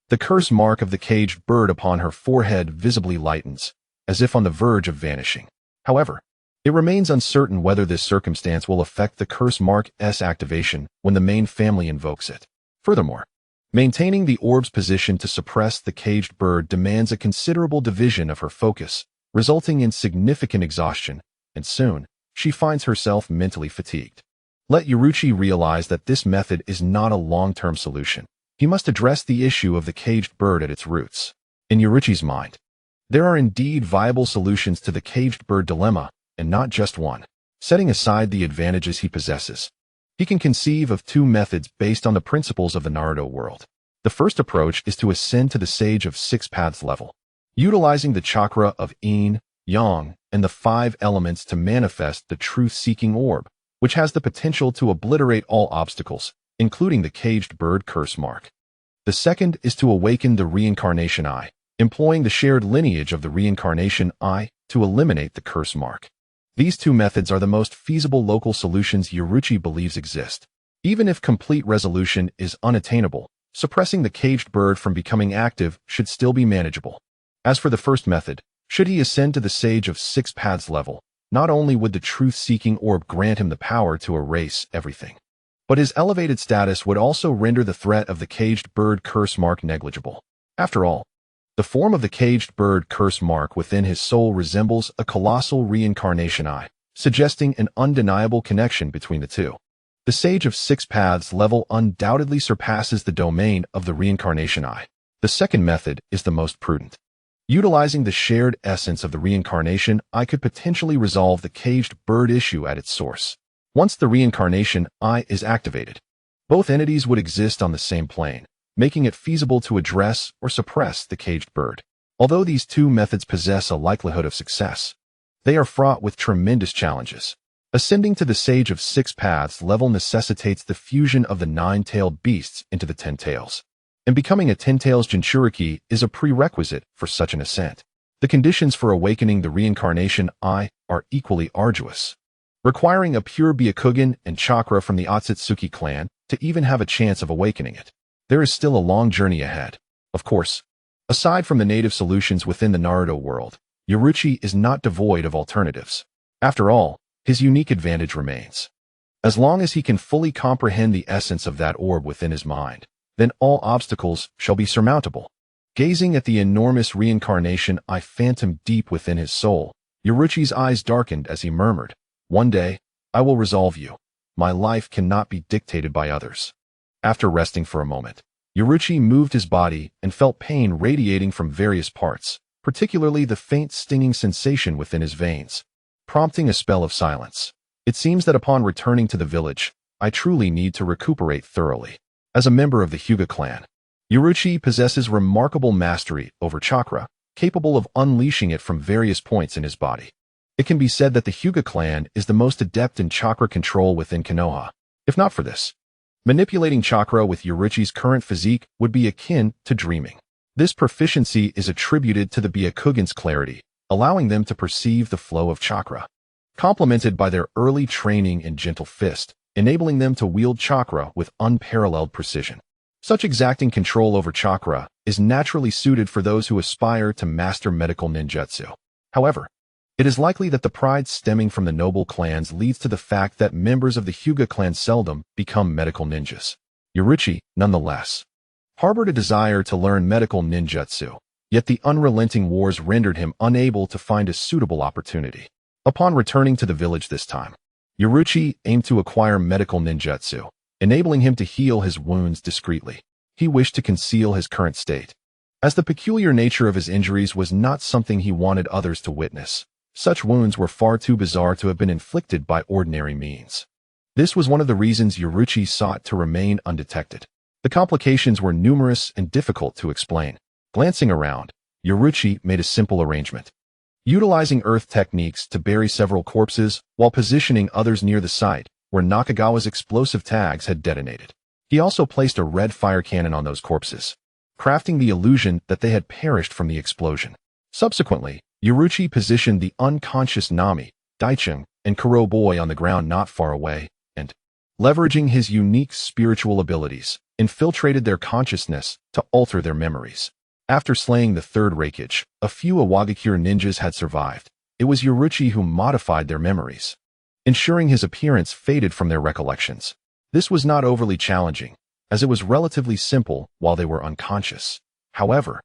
The curse mark of the caged bird upon her forehead visibly lightens, as if on the verge of vanishing. However, it remains uncertain whether this circumstance will affect the curse mark's activation when the main family invokes it. Furthermore, maintaining the orb's position to suppress the caged bird demands a considerable division of her focus, resulting in significant exhaustion, and soon, she finds herself mentally fatigued. Let Yaichi realize that this method is not a long-term solution. He must address the issue of the caged bird at its roots. In Yaichi's mind, there are indeed viable solutions to the caged bird dilemma, and not just one. Setting aside the advantages he possesses, he can conceive of two methods based on the principles of the Naruto world. The first approach is to ascend to the Sage of Six Paths level, utilizing the chakra of yin, yang, and the five elements to manifest the truth-seeking orb, which has the potential to obliterate all obstacles, including the caged bird curse mark. The second is to awaken the reincarnation eye, employing the shared lineage of the reincarnation eye to eliminate the curse mark. These two methods are the most feasible local solutions Yaichi believes exist. Even if complete resolution is unattainable, suppressing the caged bird from becoming active should still be manageable. As for the first method, should he ascend to the Sage of Six Paths level, not only would the truth-seeking orb grant him the power to erase everything, but his elevated status would also render the threat of the caged bird curse mark negligible. After all, the form of the caged bird curse mark within his soul resembles a colossal reincarnation eye, suggesting an undeniable connection between the two. The Sage of Six Paths level undoubtedly surpasses the domain of the reincarnation eye. The second method is the most prudent. Utilizing the shared essence of the reincarnation eye could potentially resolve the caged bird issue at its source. Once the reincarnation eye is activated, both entities would exist on the same plane, making it feasible to address or suppress the caged bird. Although these two methods possess a likelihood of success, they are fraught with tremendous challenges. Ascending to the Sage of Six Paths level necessitates the fusion of the nine-tailed beasts into the 10 tails, and becoming a 10-tails Jinchuriki is a prerequisite for such an ascent. The conditions for awakening the reincarnation eye are equally arduous, requiring a pure Byakugan and chakra from the Otsutsuki clan to even have a chance of awakening it. There is still a long journey ahead. Of course, aside from the native solutions within the Naruto world, Yaichi is not devoid of alternatives. After all, his unique advantage remains. As long as he can fully comprehend the essence of that orb within his mind, then all obstacles shall be surmountable. Gazing at the enormous reincarnation eye phantom deep within his soul, Yaichi's eyes darkened as he murmured, "One day, I will resolve you. My life cannot be dictated by others." After resting for a moment, Yaichi moved his body and felt pain radiating from various parts, particularly the faint stinging sensation within his veins, prompting a spell of silence. It seems that upon returning to the village, I truly need to recuperate thoroughly. As a member of the Hyūga clan, Yaichi possesses remarkable mastery over chakra, capable of unleashing it from various points in his body. It can be said that the Hyūga clan is the most adept in chakra control within Konoha. If not for this, manipulating chakra with Yaichi's current physique would be akin to dreaming. This proficiency is attributed to the Byakugan's clarity, allowing them to perceive the flow of chakra, complemented by their early training in gentle fist, enabling them to wield chakra with unparalleled precision. Such exacting control over chakra is naturally suited for those who aspire to master medical ninjutsu. However, it is likely that the pride stemming from the noble clans leads to the fact that members of the Hyūga clan seldom become medical ninjas. Yaichi, nonetheless, harbored a desire to learn medical ninjutsu, yet the unrelenting wars rendered him unable to find a suitable opportunity. Upon returning to the village this time, Yaichi aimed to acquire medical ninjutsu, enabling him to heal his wounds discreetly. He wished to conceal his current state, as the peculiar nature of his injuries was not something he wanted others to witness. Such wounds were far too bizarre to have been inflicted by ordinary means. This was one of the reasons Yaichi sought to remain undetected. The complications were numerous and difficult to explain. Glancing around, Yaichi made a simple arrangement. Utilizing earth techniques to bury several corpses while positioning others near the site where Nakagawa's explosive tags had detonated. He also placed a red fire cannon on those corpses, crafting the illusion that they had perished from the explosion. Subsequently, Yaichi positioned the unconscious Nami, Daichung, and Kuroboy on the ground not far away, and, leveraging his unique spiritual abilities, infiltrated their consciousness to alter their memories. After slaying the third Reikage, a few Awagakure ninjas had survived. It was Yaichi who modified their memories, ensuring his appearance faded from their recollections. This was not overly challenging, as it was relatively simple while they were unconscious. However,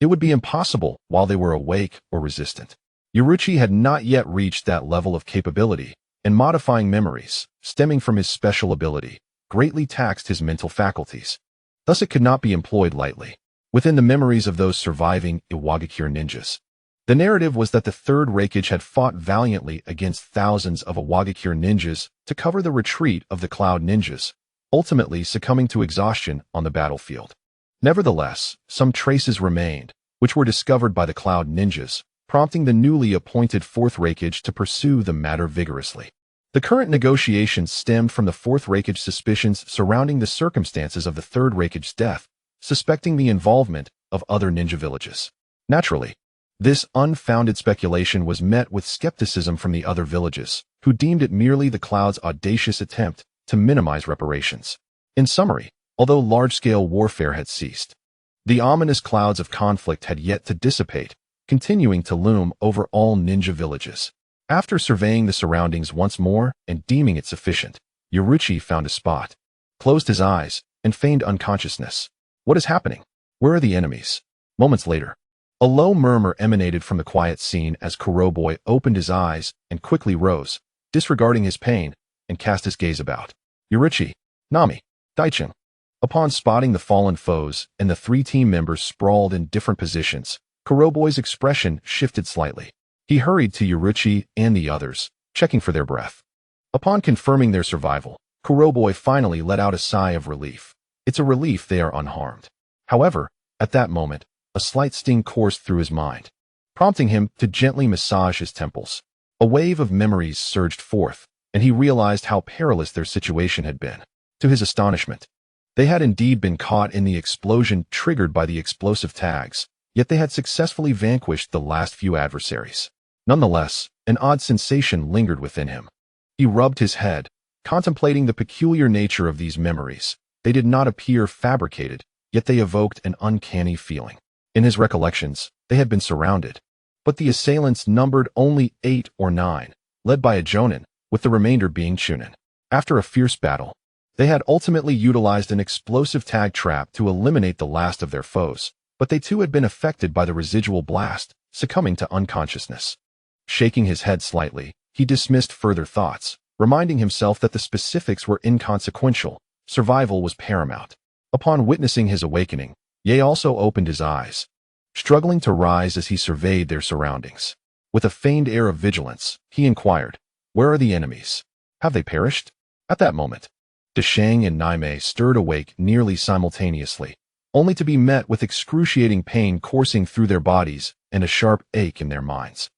it would be impossible while they were awake or resistant. Yaichi had not yet reached that level of capability, and modifying memories, stemming from his special ability, greatly taxed his mental faculties. Thus it could not be employed lightly within the memories of those surviving Iwagakure ninjas. The narrative was that the third Reikage had fought valiantly against thousands of Iwagakure ninjas to cover the retreat of the Cloud ninjas, ultimately succumbing to exhaustion on the battlefield. Nevertheless, some traces remained, which were discovered by the Cloud ninjas, prompting the newly appointed fourth Reikage to pursue the matter vigorously. The current negotiations stemmed from the fourth Reikage's suspicions surrounding the circumstances of the third Reikage's death, suspecting the involvement of other ninja villages. Naturally, this unfounded speculation was met with skepticism from the other villages, who deemed it merely the Cloud's audacious attempt to minimize reparations. In summary, although large-scale warfare had ceased, the ominous clouds of conflict had yet to dissipate, continuing to loom over all ninja villages. After surveying the surroundings once more and deeming it sufficient, Yaichi found a spot, closed his eyes, and feigned unconsciousness. What is happening? Where are the enemies? Moments later, a low murmur emanated from the quiet scene as Kuroboy opened his eyes and quickly rose, disregarding his pain, and cast his gaze about. Yaichi, Nami, Daichung. Upon spotting the fallen foes and the three team members sprawled in different positions, Kuroboy's expression shifted slightly. He hurried to Yaichi and the others, checking for their breath. Upon confirming their survival, Kuroboy finally let out a sigh of relief. It's a relief they are unharmed. However, at that moment, a slight sting coursed through his mind, prompting him to gently massage his temples. A wave of memories surged forth, and he realized how perilous their situation had been. To his astonishment, they had indeed been caught in the explosion triggered by the explosive tags, yet they had successfully vanquished the last few adversaries. Nonetheless, an odd sensation lingered within him. He rubbed his head, contemplating the peculiar nature of these memories. They did not appear fabricated, yet they evoked an uncanny feeling. In his recollections, they had been surrounded, but the assailants numbered only 8 or 9, led by a Jonin, with the remainder being Chunin. After a fierce battle, they had ultimately utilized an explosive tag trap to eliminate the last of their foes, but they too had been affected by the residual blast, succumbing to unconsciousness. Shaking his head slightly, he dismissed further thoughts, reminding himself that the specifics were inconsequential. Survival was paramount. Upon witnessing his awakening, Ye also opened his eyes, struggling to rise as he surveyed their surroundings. With a feigned air of vigilance, he inquired, "Where are the enemies? Have they perished?" At that moment, Deshang and Naimei stirred awake nearly simultaneously, only to be met with excruciating pain coursing through their bodies and a sharp ache in their minds,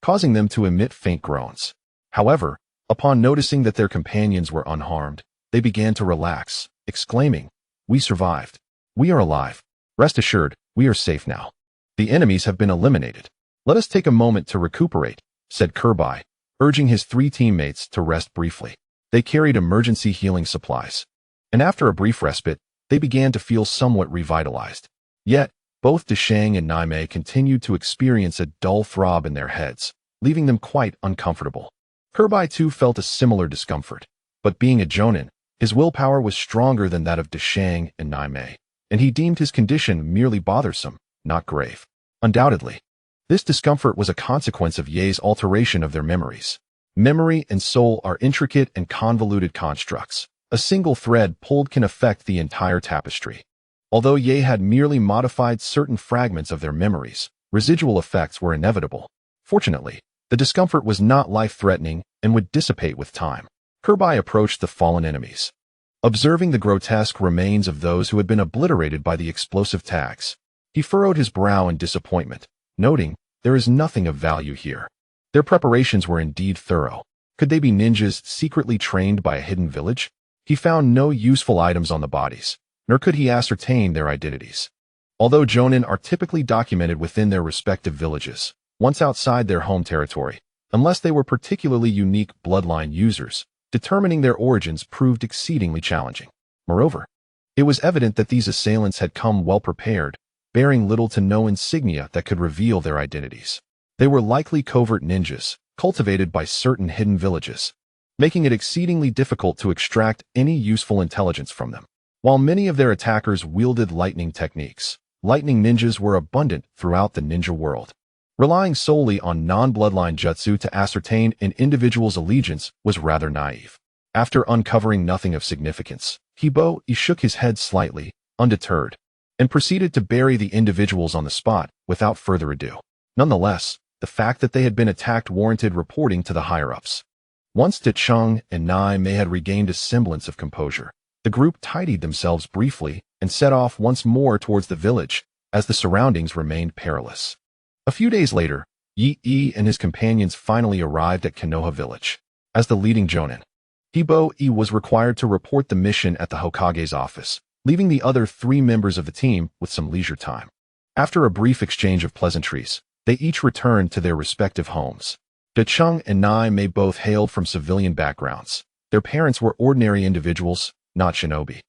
causing them to emit faint groans. However, upon noticing that their companions were unharmed, they began to relax, exclaiming, "We survived. We are alive. Rest assured, we are safe now. The enemies have been eliminated. Let us take a moment to recuperate," said Kuroboy, urging his three teammates to rest briefly. They carried emergency healing supplies, and after a brief respite, they began to feel somewhat revitalized. Yet, both Deshang and Naimei continued to experience a dull throb in their heads, leaving them quite uncomfortable. Kuroboy too felt a similar discomfort, but being a Jonin, his willpower was stronger than that of Deshang and Naimei, and he deemed his condition merely bothersome, not grave. Undoubtedly, this discomfort was a consequence of Ye's alteration of their memories. Memory and soul are intricate and convoluted constructs. A single thread pulled can affect the entire tapestry. Although Ye had merely modified certain fragments of their memories, residual effects were inevitable. Fortunately, the discomfort was not life-threatening and would dissipate with time. Kuroboy approached the fallen enemies, observing the grotesque remains of those who had been obliterated by the explosive tags. He furrowed his brow in disappointment, noting, there is nothing of value here. Their preparations were indeed thorough. Could they be ninjas secretly trained by a hidden village? He found no useful items on the bodies, nor could he ascertain their identities. Although jonin are typically documented within their respective villages, once outside their home territory, unless they were particularly unique bloodline users, determining their origins proved exceedingly challenging. Moreover, it was evident that these assailants had come well prepared, bearing little to no insignia that could reveal their identities. They were likely covert ninjas, cultivated by certain hidden villages, making it exceedingly difficult to extract any useful intelligence from them. While many of their attackers wielded lightning techniques, lightning ninjas were abundant throughout the ninja world. Relying solely on non-bloodline jutsu to ascertain an individual's allegiance was rather naive. After uncovering nothing of significance, Hyūga Yaichi shook his head slightly, undeterred, and proceeded to bury the individuals on the spot without further ado. Nonetheless, the fact that they had been attacked warranted reporting to the higher-ups. Once Tenseigan and Naime had regained a semblance of composure, the group tidied themselves briefly and set off once more towards the village, as the surroundings remained perilous. A few days later, Yi and his companions finally arrived at Konoha village. As the leading jonin, Hyūga Yaichi was required to report the mission at the Hokage's office, leaving the other 3 members of the team with some leisure time. After a brief exchange of pleasantries, they each returned to their respective homes. Tenseigan and Naime both hailed from civilian backgrounds. Their parents were ordinary individuals, not shinobi,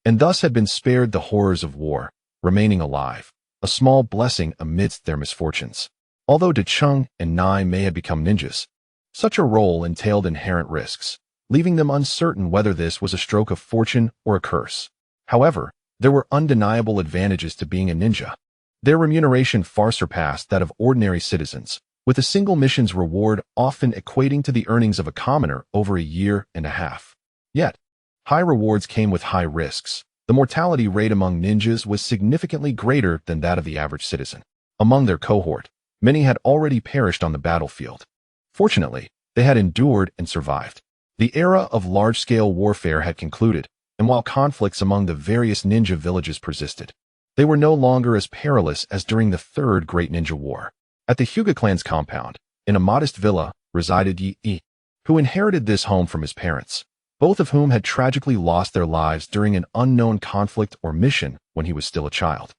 and thus had been spared the horrors of war, remaining alive, a small blessing amidst their misfortunes. Although Tenseigan and Naime had become ninjas, such a role entailed inherent risks, leaving them uncertain whether this was a stroke of fortune or a curse. However, there were undeniable advantages to being a ninja. Their remuneration far surpassed that of ordinary citizens, with a single mission's reward often equating to the earnings of a commoner over a year and a half. Yet, high rewards came with high risks. The mortality rate among ninjas was significantly greater than that of the average citizen. Among their cohort, many had already perished on the battlefield. Fortunately, they had endured and survived. The era of large-scale warfare had concluded, and while conflicts among the various ninja villages persisted, they were no longer as perilous as during the Third Great Ninja War. At the Hyūga clan's compound, in a modest villa, resided Yi, who inherited this home from his parents, both of whom had tragically lost their lives during an unknown conflict or mission when he was still a child.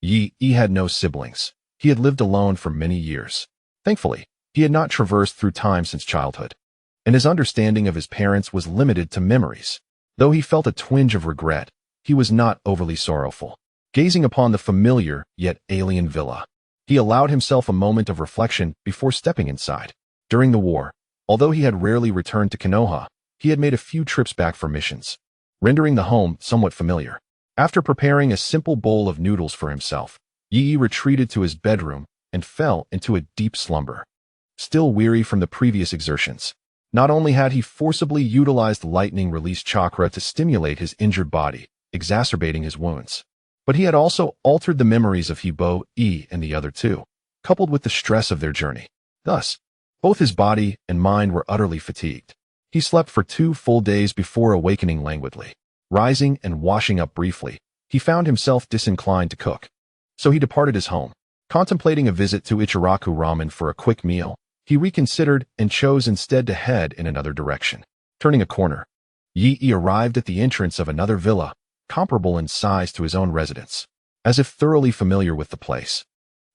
Yi had no siblings. He had lived alone for many years. Thankfully, he had not traversed through time since childhood, and his understanding of his parents was limited to memories. Though he felt a twinge of regret, he was not overly sorrowful. Gazing upon the familiar yet alien villa, he allowed himself a moment of reflection before stepping inside. During the war, although he had rarely returned to Konoha, he had made a few trips back for missions, rendering the home somewhat familiar. After preparing a simple bowl of noodles for himself, Yi retreated to his bedroom and fell into a deep slumber. Still weary from the previous exertions, not only had he forcibly utilized lightning-release chakra to stimulate his injured body, exacerbating his wounds, but he had also altered the memories of Hyūga Yaichi and the other 2, coupled with the stress of their journey. Thus, both his body and mind were utterly fatigued. He slept for 2 full days before awakening languidly. Rising and washing up briefly, he found himself disinclined to cook. So he departed his home. Contemplating a visit to Ichiraku Ramen for a quick meal, he reconsidered and chose instead to head in another direction. Turning a corner, Yi arrived at the entrance of another villa, comparable in size to his own residence. As if thoroughly familiar with the place,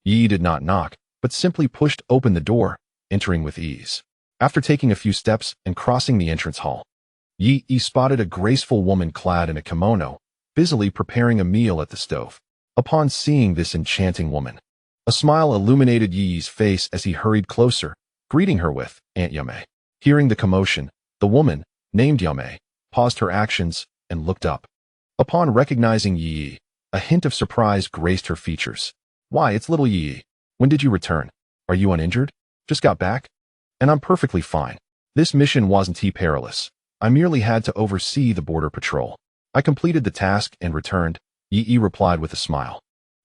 Yi did not knock, but simply pushed open the door, entering with ease. After taking a few steps and crossing the entrance hall, Yi spotted a graceful woman clad in a kimono, busily preparing a meal at the stove. Upon seeing this enchanting woman, a smile illuminated Yi's face as he hurried closer, greeting her with, "Aunt Yame." Hearing the commotion, the woman, named Yame, paused her actions and looked up. Upon recognizing Yi, a hint of surprise graced her features. "Why, it's little Yi. When did you return? Are you uninjured? Just got back?" "And I'm perfectly fine. This mission wasn't too perilous. I merely had to oversee the border patrol. I completed the task and returned," Yi replied with a smile.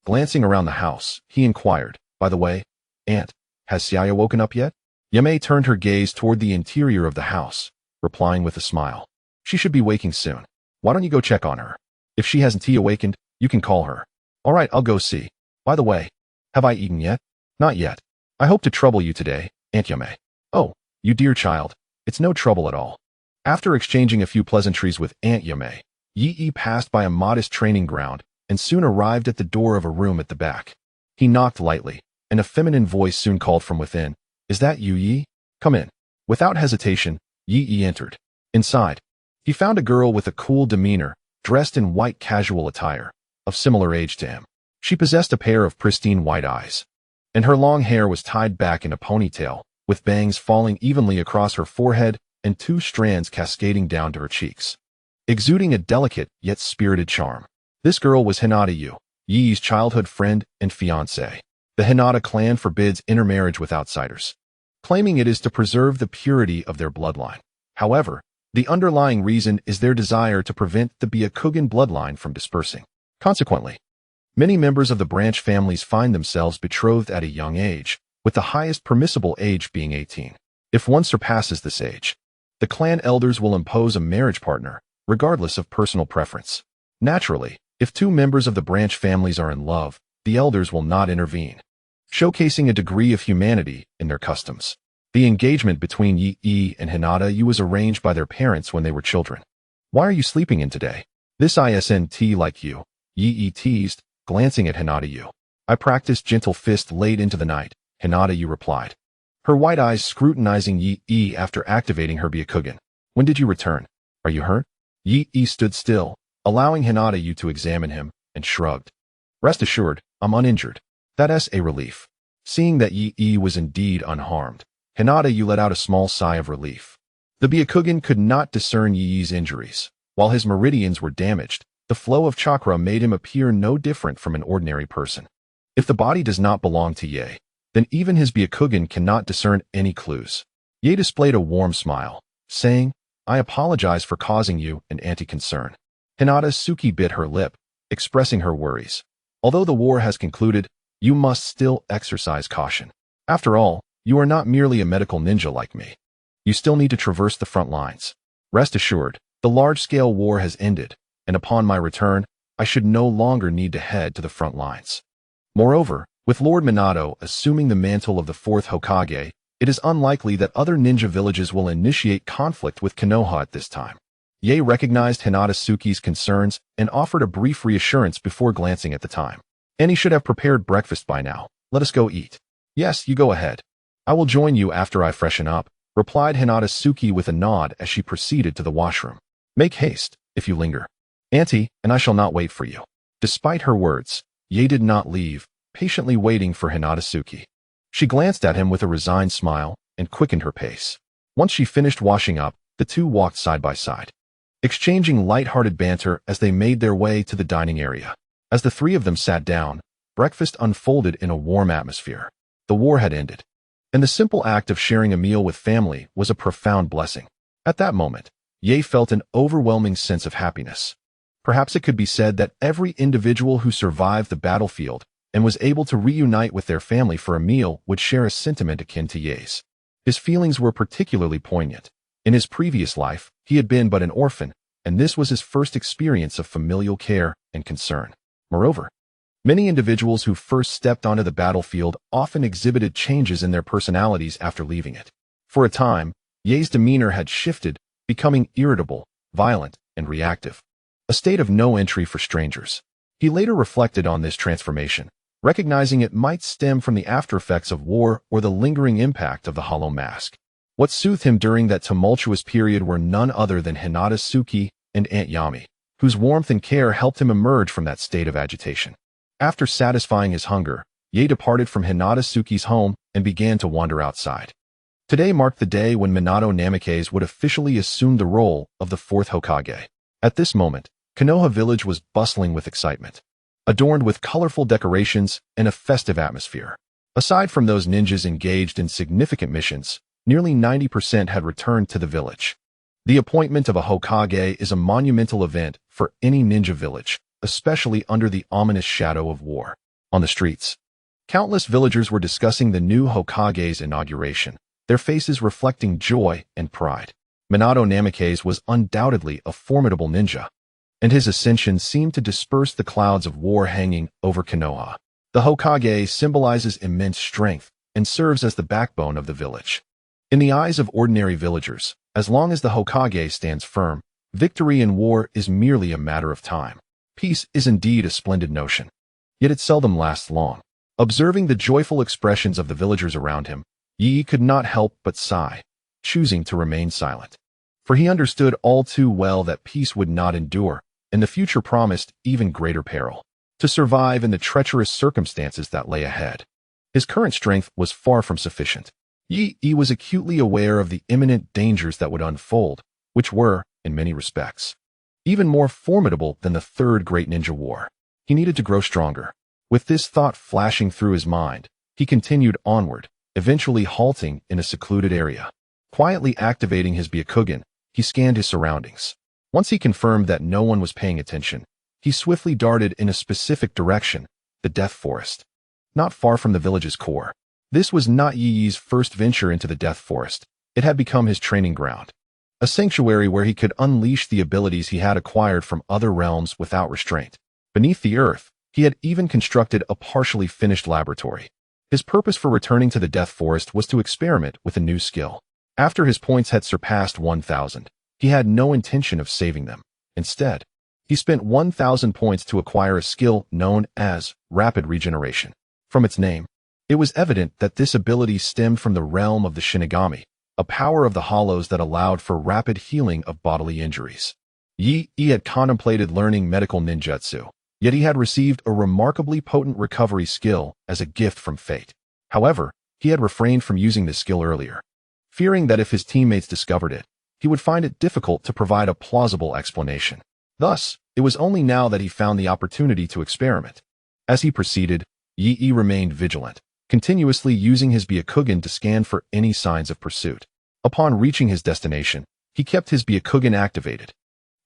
Glancing around the house, he inquired, "By the way, Aunt, has Saya woken up yet?" Yame turned her gaze toward the interior of the house, replying with a smile. "She should be waking soon. Why don't you go check on her? If she hasn't awakened, you can call her." "All right, I'll go see. By the way, have I eaten yet? Not yet. I hope to trouble you today, Aunt Yume. Oh, you dear child, it's no trouble at all. After exchanging a few pleasantries with Aunt Yume, Yi passed by a modest training ground and soon arrived at the door of a room at the back. He knocked lightly, and a feminine voice soon called from within, "Is that you, Yi? Come in." Without hesitation, Yi entered. Inside, he found a girl with a cool demeanor, dressed in white casual attire, of similar age to him. She possessed a pair of pristine white eyes, and her long hair was tied back in a ponytail, with bangs falling evenly across her forehead and 2 strands cascading down to her cheeks, exuding a delicate yet spirited charm. This girl was Hinata Yu, Yi's childhood friend and fiancée. The Hinata clan forbids intermarriage with outsiders, claiming it is to preserve the purity of their bloodline. However, the underlying reason is their desire to prevent the Byakugan bloodline from dispersing. Consequently, many members of the branch families find themselves betrothed at a young age, with the highest permissible age being 18. If one surpasses this age, the clan elders will impose a marriage partner, regardless of personal preference. Naturally, if 2 members of the branch families are in love, the elders will not intervene, showcasing a degree of humanity in their customs. The engagement between Yi and Hinata Yu was arranged by their parents when they were children. "Why are you sleeping in today? This isn't like you," Yi teased, glancing at Hinata Yu. "I practiced gentle fist late into the night," Hinata Yu replied, her white eyes scrutinizing Yi after activating her Byakugan. "When did you return? Are you hurt?" Yi stood still, allowing Hinata Yu to examine him, and shrugged. "Rest assured, I'm uninjured." That's a relief. Seeing that Yi was indeed unharmed, Hinata Yu let out a small sigh of relief. The Byakugan could not discern Yi's injuries. While his meridians were damaged, the flow of chakra made him appear no different from an ordinary person. If the body does not belong to Ye, then even his Byakugan cannot discern any clues. Ye displayed a warm smile, saying, "I apologize for causing you an anti-concern." Hinata Suki bit her lip, expressing her worries. "Although the war has concluded, you must still exercise caution. After all, you are not merely a medical ninja like me. You still need to traverse the front lines. Rest assured, the large-scale war has ended, and upon my return, I should no longer need to head to the front lines. Moreover, with Lord Minato assuming the mantle of the 4th Hokage, it is unlikely that other ninja villages will initiate conflict with Konoha at this time." Ye recognized Hinata Suki's concerns and offered a brief reassurance before glancing at the time. "And he should have prepared breakfast by now. Let us go eat." "Yes, you go ahead. I will join you after I freshen up," replied Hinata Suki with a nod as she proceeded to the washroom. "Make haste, if you linger, Auntie, and I shall not wait for you." Despite her words, Ye did not leave, patiently waiting for Hinata Suki. She glanced at him with a resigned smile and quickened her pace. Once she finished washing up, the two walked side by side, exchanging light-hearted banter as they made their way to the dining area. As the 3 of them sat down, breakfast unfolded in a warm atmosphere. The war had ended, and the simple act of sharing a meal with family was a profound blessing. At that moment, Ye felt an overwhelming sense of happiness. Perhaps it could be said that every individual who survived the battlefield and was able to reunite with their family for a meal would share a sentiment akin to Ye's. His feelings were particularly poignant. In his previous life, he had been but an orphan, and this was his first experience of familial care and concern. Moreover, many individuals who first stepped onto the battlefield often exhibited changes in their personalities after leaving it. For a time, Ye's demeanor had shifted, becoming irritable, violent, and reactive, a state of no entry for strangers. He later reflected on this transformation, recognizing it might stem from the aftereffects of war or the lingering impact of the hollow mask. What soothed him during that tumultuous period were none other than Hinata Suki and Aunt Yami, whose warmth and care helped him emerge from that state of agitation. After satisfying his hunger, Ye departed from Hinata Suki's home and began to wander outside. Today marked the day when Minato Namikaze would officially assume the role of the 4th Hokage. At this moment, Konoha village was bustling with excitement, adorned with colorful decorations and a festive atmosphere. Aside from those ninjas engaged in significant missions, nearly 90% had returned to the village. The appointment of a Hokage is a monumental event for any ninja village, especially under the ominous shadow of war. On the streets, countless villagers were discussing the new Hokage's inauguration, their faces reflecting joy and pride. Minato Namikaze was undoubtedly a formidable ninja, and his ascension seemed to disperse the clouds of war hanging over Konoha. The Hokage symbolizes immense strength and serves as the backbone of the village. In the eyes of ordinary villagers, as long as the Hokage stands firm, victory in war is merely a matter of time. Peace is indeed a splendid notion, yet it seldom lasts long. Observing the joyful expressions of the villagers around him, Yi could not help but sigh, choosing to remain silent. For he understood all too well that peace would not endure, and the future promised even greater peril. To survive in the treacherous circumstances that lay ahead, his current strength was far from sufficient. Yi was acutely aware of the imminent dangers that would unfold, which were, in many respects, even more formidable than the Third Great Ninja War. He needed to grow stronger. With this thought flashing through his mind, he continued onward, eventually halting in a secluded area. Quietly activating his Byakugan, he scanned his surroundings. Once he confirmed that no one was paying attention, he swiftly darted in a specific direction, the Death Forest. Not far from the village's core. This was not Yi's first venture into the Death Forest. It had become his training ground. A sanctuary where he could unleash the abilities he had acquired from other realms without restraint. Beneath the earth, he had even constructed a partially finished laboratory. His purpose for returning to the Death Forest was to experiment with a new skill. After his points had surpassed 1,000, he had no intention of saving them. Instead, he spent 1,000 points to acquire a skill known as Rapid Regeneration. From its name, it was evident that this ability stemmed from the realm of the Shinigami, a power of the hollows that allowed for rapid healing of bodily injuries. Yi had contemplated learning medical ninjutsu, yet he had received a remarkably potent recovery skill as a gift from fate. However, he had refrained from using this skill earlier, fearing that if his teammates discovered it, he would find it difficult to provide a plausible explanation. Thus, it was only now that he found the opportunity to experiment. As he proceeded, Yi remained vigilant, continuously using his Byakugan to scan for any signs of pursuit. Upon reaching his destination, he kept his Byakugan activated.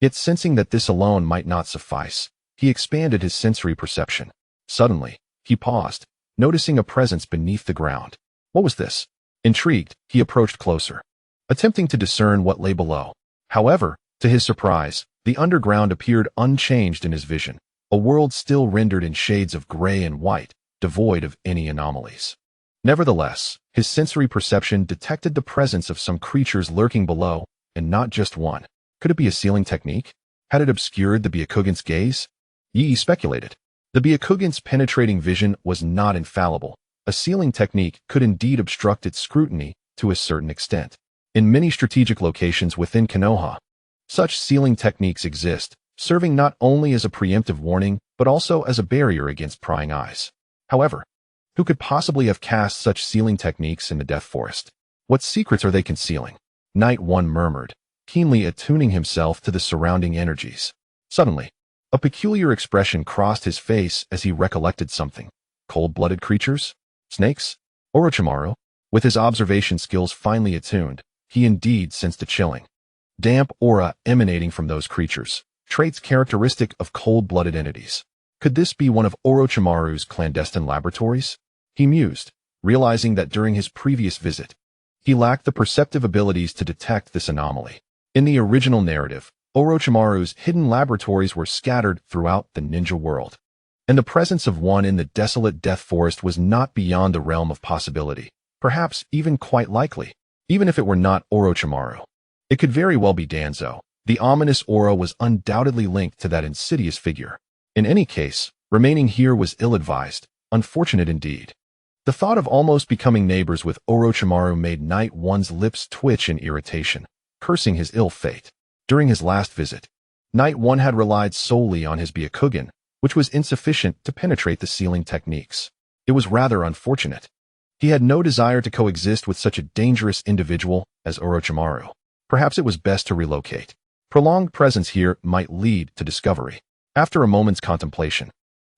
Yet sensing that this alone might not suffice, he expanded his sensory perception. Suddenly, he paused, noticing a presence beneath the ground. What was this? Intrigued, he approached closer, attempting to discern what lay below. However, to his surprise, the underground appeared unchanged in his vision, a world still rendered in shades of gray and white, devoid of any anomalies. Nevertheless, his sensory perception detected the presence of some creatures lurking below, and not just one. Could it be a sealing technique? Had it obscured the Byakugan's gaze? Yi speculated. The Byakugan's penetrating vision was not infallible. A sealing technique could indeed obstruct its scrutiny to a certain extent. In many strategic locations within Konoha, such sealing techniques exist, serving not only as a preemptive warning, but also as a barrier against prying eyes. However, who could possibly have cast such sealing techniques in the Death Forest? What secrets are they concealing? Knight 1 murmured, keenly attuning himself to the surrounding energies. Suddenly, a peculiar expression crossed his face as he recollected something. Cold-blooded creatures? Snakes? Orochimaru? With his observation skills finely attuned, he indeed sensed a chilling, damp aura emanating from those creatures, traits characteristic of cold-blooded entities. Could this be one of Orochimaru's clandestine laboratories? He mused, realizing that during his previous visit, he lacked the perceptive abilities to detect this anomaly. In the original narrative, Orochimaru's hidden laboratories were scattered throughout the ninja world, and the presence of one in the desolate Death Forest was not beyond the realm of possibility, perhaps even quite likely. Even if it were not Orochimaru, it could very well be Danzo. The ominous aura was undoubtedly linked to that insidious figure. In any case, remaining here was ill-advised, unfortunate indeed. The thought of almost becoming neighbors with Orochimaru made Knight 1's lips twitch in irritation, cursing his ill fate. During his last visit, Knight 1 had relied solely on his Byakugan, which was insufficient to penetrate the sealing techniques. It was rather unfortunate. He had no desire to coexist with such a dangerous individual as Orochimaru. Perhaps it was best to relocate. Prolonged presence here might lead to discovery. After a moment's contemplation,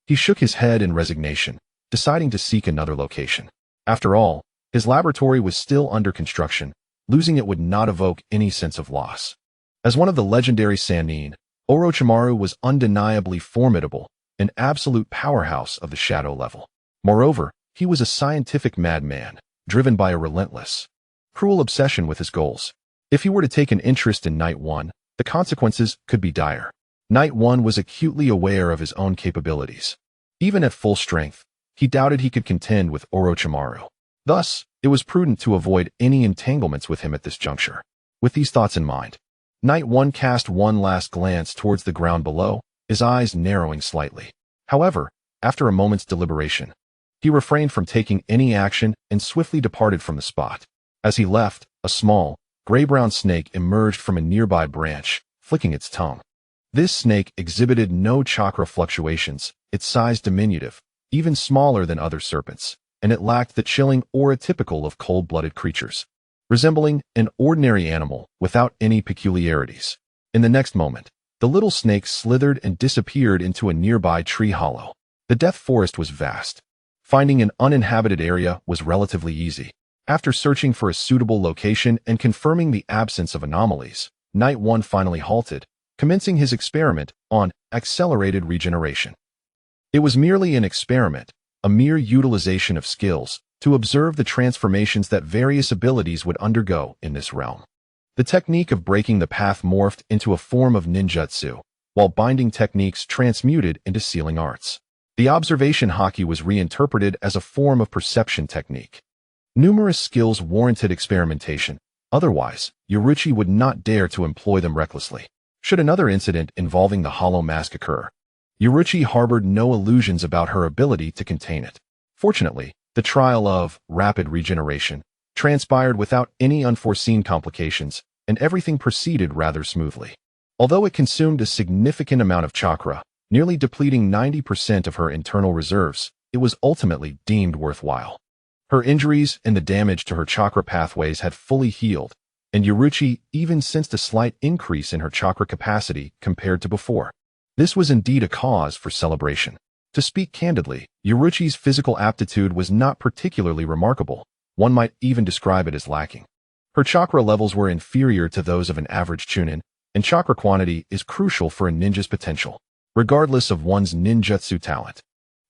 he shook his head in resignation, deciding to seek another location. After all, his laboratory was still under construction. Losing it would not evoke any sense of loss. As one of the legendary Sannin, Orochimaru was undeniably formidable, an absolute powerhouse of the shadow level. Moreover, he was a scientific madman, driven by a relentless, cruel obsession with his goals. If he were to take an interest in Knight 1, the consequences could be dire. Knight 1 was acutely aware of his own capabilities. Even at full strength, he doubted he could contend with Orochimaru. Thus, it was prudent to avoid any entanglements with him at this juncture. With these thoughts in mind, Knight 1 cast one last glance towards the ground below, his eyes narrowing slightly. However, after a moment's deliberation, he refrained from taking any action and swiftly departed from the spot. As he left, a small, gray-brown snake emerged from a nearby branch, flicking its tongue. This snake exhibited no chakra fluctuations, its size diminutive, even smaller than other serpents, and it lacked the chilling aura typical of cold-blooded creatures, resembling an ordinary animal without any peculiarities. In the next moment, the little snake slithered and disappeared into a nearby tree hollow. The Death Forest was vast. Finding an uninhabited area was relatively easy. After searching for a suitable location and confirming the absence of anomalies, Knight 1 finally halted, commencing his experiment on accelerated regeneration. It was merely an experiment, a mere utilization of skills, to observe the transformations that various abilities would undergo in this realm. The technique of breaking the path morphed into a form of ninjutsu, while binding techniques transmuted into sealing arts. The observation haki was reinterpreted as a form of perception technique. Numerous skills warranted experimentation, otherwise, Yaichi would not dare to employ them recklessly. Should another incident involving the hollow mask occur, Yaichi harbored no illusions about her ability to contain it. Fortunately, the trial of rapid regeneration transpired without any unforeseen complications, and everything proceeded rather smoothly. Although it consumed a significant amount of chakra, nearly depleting 90% of her internal reserves, it was ultimately deemed worthwhile. Her injuries and the damage to her chakra pathways had fully healed, and Yaichi even sensed a slight increase in her chakra capacity compared to before. This was indeed a cause for celebration. To speak candidly, Yaichi's physical aptitude was not particularly remarkable. One might even describe it as lacking. Her chakra levels were inferior to those of an average chunin, and chakra quantity is crucial for a ninja's potential, regardless of one's ninjutsu talent.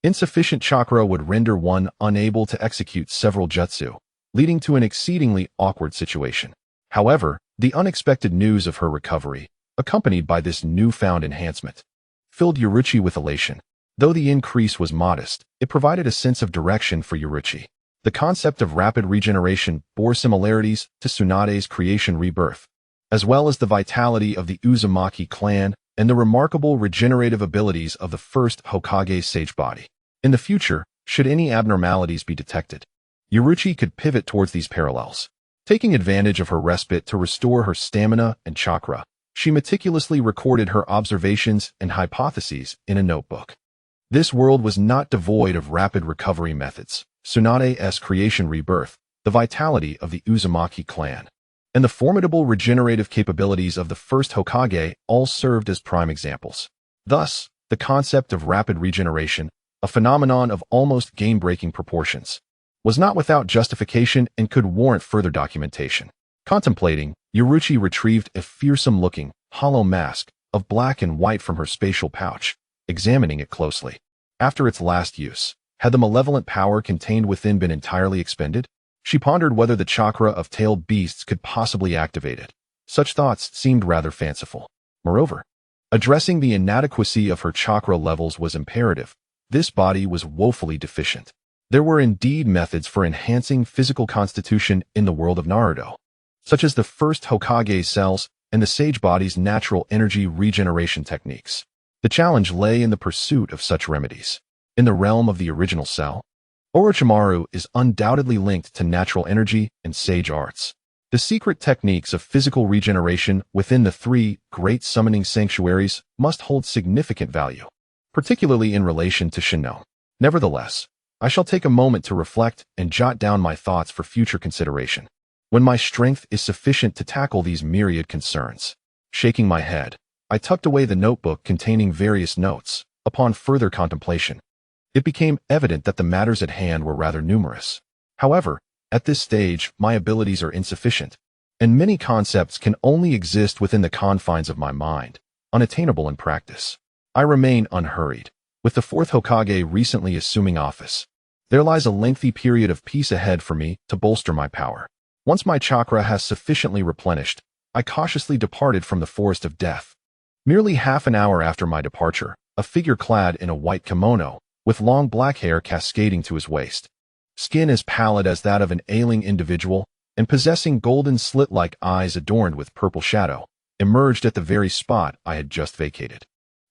Insufficient chakra would render one unable to execute several jutsu, leading to an exceedingly awkward situation. However, the unexpected news of her recovery, accompanied by this newfound enhancement, filled Yaichi with elation. Though the increase was modest, it provided a sense of direction for Yaichi. The concept of rapid regeneration bore similarities to Tsunade's creation rebirth, as well as the vitality of the Uzumaki clan and the remarkable regenerative abilities of the first Hokage's sage body. In the future, should any abnormalities be detected, Yaichi could pivot towards these parallels. Taking advantage of her respite to restore her stamina and chakra, she meticulously recorded her observations and hypotheses in a notebook. This world was not devoid of rapid recovery methods. Tsunade's creation rebirth, the vitality of the Uzumaki clan, and the formidable regenerative capabilities of the first Hokage all served as prime examples. Thus, the concept of rapid regeneration, a phenomenon of almost game-breaking proportions, was not without justification and could warrant further documentation. Contemplating, Yaichi retrieved a fearsome-looking, hollow mask of black and white from her spatial pouch, examining it closely. After its last use, had the malevolent power contained within been entirely expended? She pondered whether the chakra of tailed beasts could possibly activate it. Such thoughts seemed rather fanciful. Moreover, addressing the inadequacy of her chakra levels was imperative. This body was woefully deficient. There were indeed methods for enhancing physical constitution in the world of Naruto, such as the first Hokage's cells and the sage body's natural energy regeneration techniques. The challenge lay in the pursuit of such remedies. In the realm of the original cell, Orochimaru is undoubtedly linked to natural energy and sage arts. The secret techniques of physical regeneration within the three great summoning sanctuaries must hold significant value, particularly in relation to Shino. Nevertheless, I shall take a moment to reflect and jot down my thoughts for future consideration, when my strength is sufficient to tackle these myriad concerns. Shaking my head, I tucked away the notebook containing various notes. Upon further contemplation, it became evident that the matters at hand were rather numerous. However, at this stage, my abilities are insufficient, and many concepts can only exist within the confines of my mind, unattainable in practice. I remain unhurried. With the fourth Hokage recently assuming office, there lies a lengthy period of peace ahead for me to bolster my power. Once my chakra has sufficiently replenished, I cautiously departed from the forest of death. Merely half an hour after my departure, a figure clad in a white kimono with long black hair cascading to his waist. Skin as pallid as that of an ailing individual, and possessing golden slit-like eyes adorned with purple shadow, emerged at the very spot I had just vacated.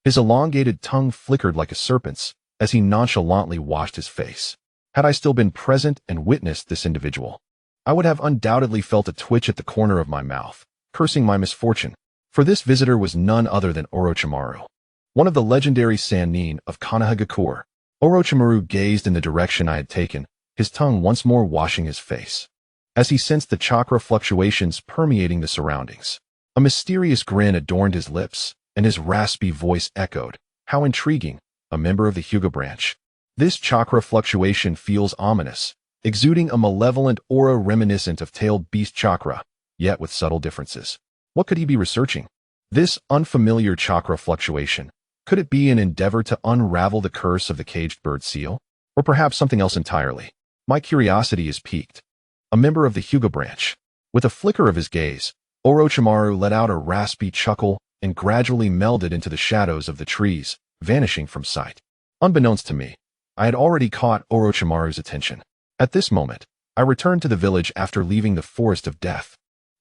His elongated tongue flickered like a serpent's as he nonchalantly washed his face. Had I still been present and witnessed this individual, I would have undoubtedly felt a twitch at the corner of my mouth, cursing my misfortune, for this visitor was none other than Orochimaru, one of the legendary Sannin of Konoha. Orochimaru gazed in the direction I had taken, his tongue once more washing his face. As he sensed the chakra fluctuations permeating the surroundings, a mysterious grin adorned his lips, and his raspy voice echoed, "How intriguing, a member of the Hyūga branch. This chakra fluctuation feels ominous, exuding a malevolent aura reminiscent of tailed beast chakra, yet with subtle differences. What could he be researching? This unfamiliar chakra fluctuation, could it be an endeavor to unravel the curse of the caged bird seal? Or perhaps something else entirely? My curiosity is piqued. A member of the Hyūga branch. With a flicker of his gaze, Orochimaru let out a raspy chuckle and gradually melded into the shadows of the trees, vanishing from sight. Unbeknownst to me, I had already caught Orochimaru's attention. At this moment, I returned to the village after leaving the Forest of Death.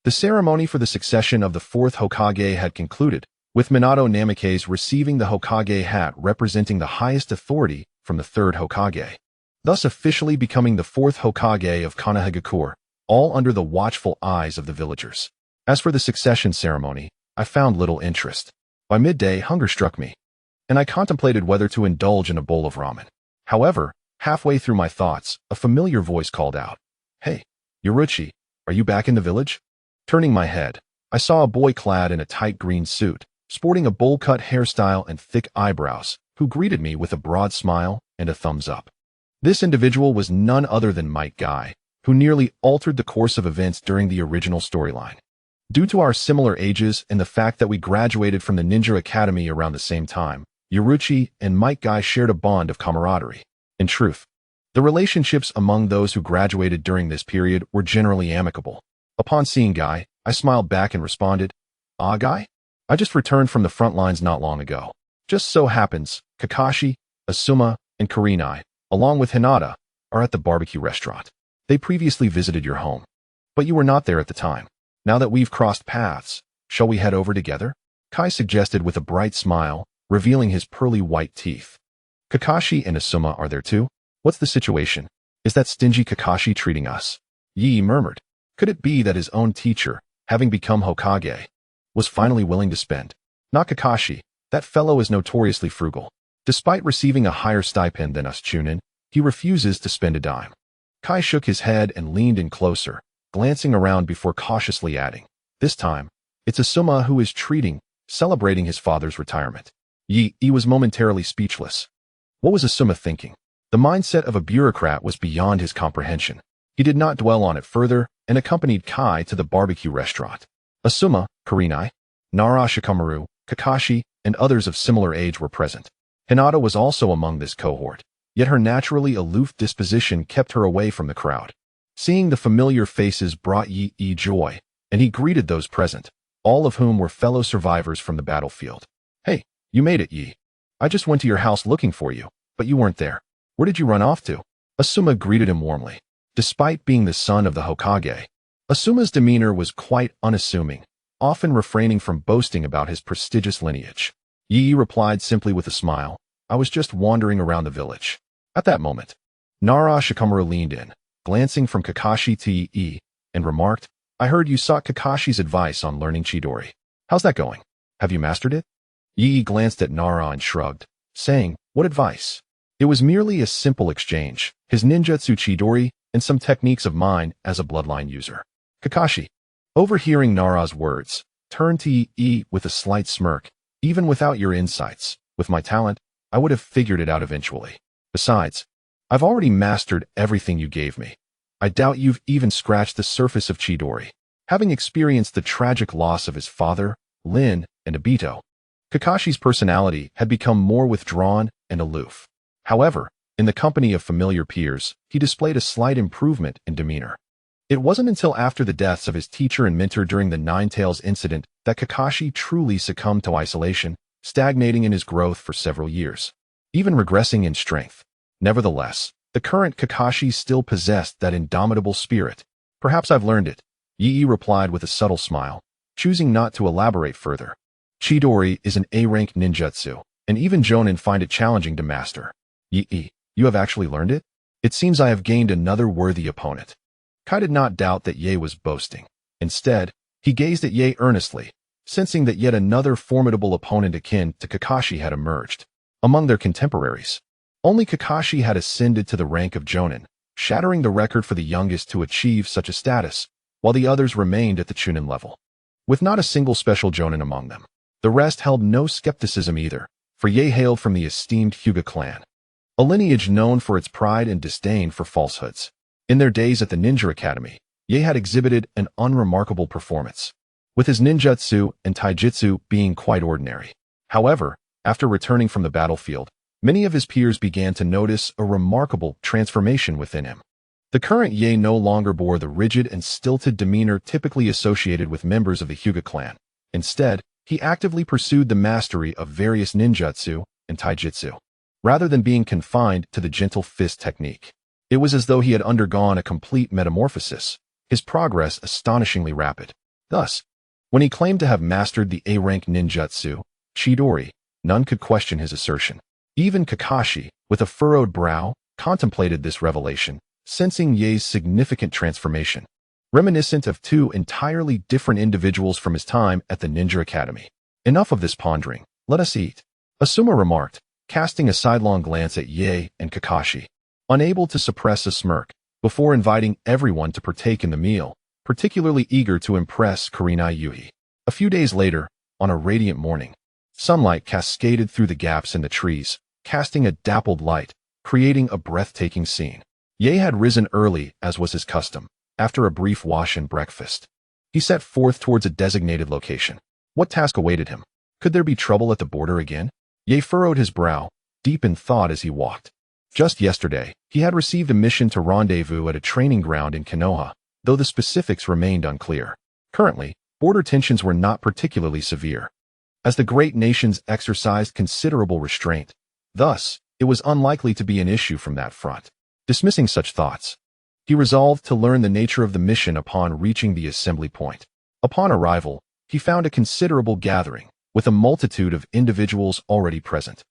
The ceremony for the succession of the fourth Hokage had concluded, with Minato Namikaze receiving the Hokage hat representing the highest authority from the third Hokage, thus officially becoming the fourth Hokage of Konoha, all under the watchful eyes of the villagers. As for the succession ceremony, I found little interest. By midday, hunger struck me, and I contemplated whether to indulge in a bowl of ramen. However, halfway through my thoughts, a familiar voice called out, "Hey, Yaruchi, are you back in the village?" Turning my head, I saw a boy clad in a tight green suit, sporting a bowl-cut hairstyle and thick eyebrows, who greeted me with a broad smile and a thumbs up. This individual was none other than Might Guy, who nearly altered the course of events during the original storyline. Due to our similar ages and the fact that we graduated from the Ninja Academy around the same time, Yaruchi and Might Guy shared a bond of camaraderie. In truth, the relationships among those who graduated during this period were generally amicable. Upon seeing Guy, I smiled back and responded, "Ah, Guy? I just returned from the front lines not long ago. Just so happens, Kakashi, Asuma, and Kurenai, along with Hinata, are at the barbecue restaurant. They previously visited your home, but you were not there at the time. Now that we've crossed paths, shall we head over together?" Kai suggested with a bright smile, revealing his pearly white teeth. "Kakashi and Asuma are there too? What's the situation? Is that stingy Kakashi treating us?" Yi murmured. Could it be that his own teacher, having become Hokage, was finally willing to spend? Not Kakashi, that fellow is notoriously frugal. Despite receiving a higher stipend than us Chunin, he refuses to spend a dime. Kai shook his head and leaned in closer, glancing around before cautiously adding, "This time, it's Asuma who is celebrating his father's retirement." Yi was momentarily speechless. What was Asuma thinking? The mindset of a bureaucrat was beyond his comprehension. He did not dwell on it further and accompanied Kai to the barbecue restaurant. Asuma, Kurenai, Nara Shikamaru, Kakashi, and others of similar age were present. Hinata was also among this cohort, yet her naturally aloof disposition kept her away from the crowd. Seeing the familiar faces brought Yi joy, and he greeted those present, all of whom were fellow survivors from the battlefield. "Hey, you made it, Yi. I just went to your house looking for you, but you weren't there. Where did you run off to?" Asuma greeted him warmly. Despite being the son of the Hokage, Asuma's demeanor was quite unassuming, often refraining from boasting about his prestigious lineage. Yi replied simply with a smile, "I was just wandering around the village." At that moment, Nara Shikamaru leaned in, glancing from Kakashi to Yi, and remarked, "I heard you sought Kakashi's advice on learning Chidori. How's that going? Have you mastered it?" Yi glanced at Nara and shrugged, saying, "What advice?" It was merely a simple exchange, his ninjutsu Chidori and some techniques of mine as a bloodline user. Kakashi, overhearing Nara's words, turned to Yi with a slight smirk. "Even without your insights, with my talent, I would have figured it out eventually. Besides, I've already mastered everything you gave me. I doubt you've even scratched the surface of Chidori." Having experienced the tragic loss of his father, Lin, and Obito, Kakashi's personality had become more withdrawn and aloof. However, in the company of familiar peers, he displayed a slight improvement in demeanor. It wasn't until after the deaths of his teacher and mentor during the Nine Tails incident that Kakashi truly succumbed to isolation, stagnating in his growth for several years. even regressing in strength. Nevertheless, the current Kakashi still possessed that indomitable spirit. Perhaps I've learned it, Yi replied with a subtle smile, choosing not to elaborate further. Chidori is an A-rank ninjutsu, and even Jonin find it challenging to master. Yi, you have actually learned it? It seems I have gained another worthy opponent. Kai did not doubt that Ye was boasting. Instead, he gazed at Ye earnestly, sensing that yet another formidable opponent akin to Kakashi had emerged. Among their contemporaries, only Kakashi had ascended to the rank of Jonin, shattering the record for the youngest to achieve such a status, while the others remained at the Chunin level. With not a single special Jonin among them, the rest held no skepticism either, for Ye hailed from the esteemed Hyūga clan, a lineage known for its pride and disdain for falsehoods. In their days at the Ninja Academy, Ye had exhibited an unremarkable performance, with his ninjutsu and taijutsu being quite ordinary. However, after returning from the battlefield, many of his peers began to notice a remarkable transformation within him. The current Ye no longer bore the rigid and stilted demeanor typically associated with members of the Hyūga clan. Instead, he actively pursued the mastery of various ninjutsu and taijutsu, rather than being confined to the gentle fist technique. It was as though he had undergone a complete metamorphosis, his progress astonishingly rapid. Thus, when he claimed to have mastered the A-rank ninjutsu, Chidori, none could question his assertion. Even Kakashi, with a furrowed brow, contemplated this revelation, sensing Ye's significant transformation, reminiscent of two entirely different individuals from his time at the Ninja Academy. Enough of this pondering, let us eat, Asuma remarked, casting a sidelong glance at Ye and Kakashi, unable to suppress a smirk, before inviting everyone to partake in the meal, particularly eager to impress Kurenai Yuhi. A few days later, on a radiant morning, sunlight cascaded through the gaps in the trees, casting a dappled light, creating a breathtaking scene. Ye had risen early, as was his custom, after a brief wash and breakfast. He set forth towards a designated location. What task awaited him? Could there be trouble at the border again? Ye furrowed his brow, deep in thought as he walked. Just yesterday, he had received a mission to rendezvous at a training ground in Konoha, though the specifics remained unclear. Currently, border tensions were not particularly severe, as the great nations exercised considerable restraint. Thus, it was unlikely to be an issue from that front. Dismissing such thoughts, he resolved to learn the nature of the mission upon reaching the assembly point. Upon arrival, he found a considerable gathering, with a multitude of individuals already present.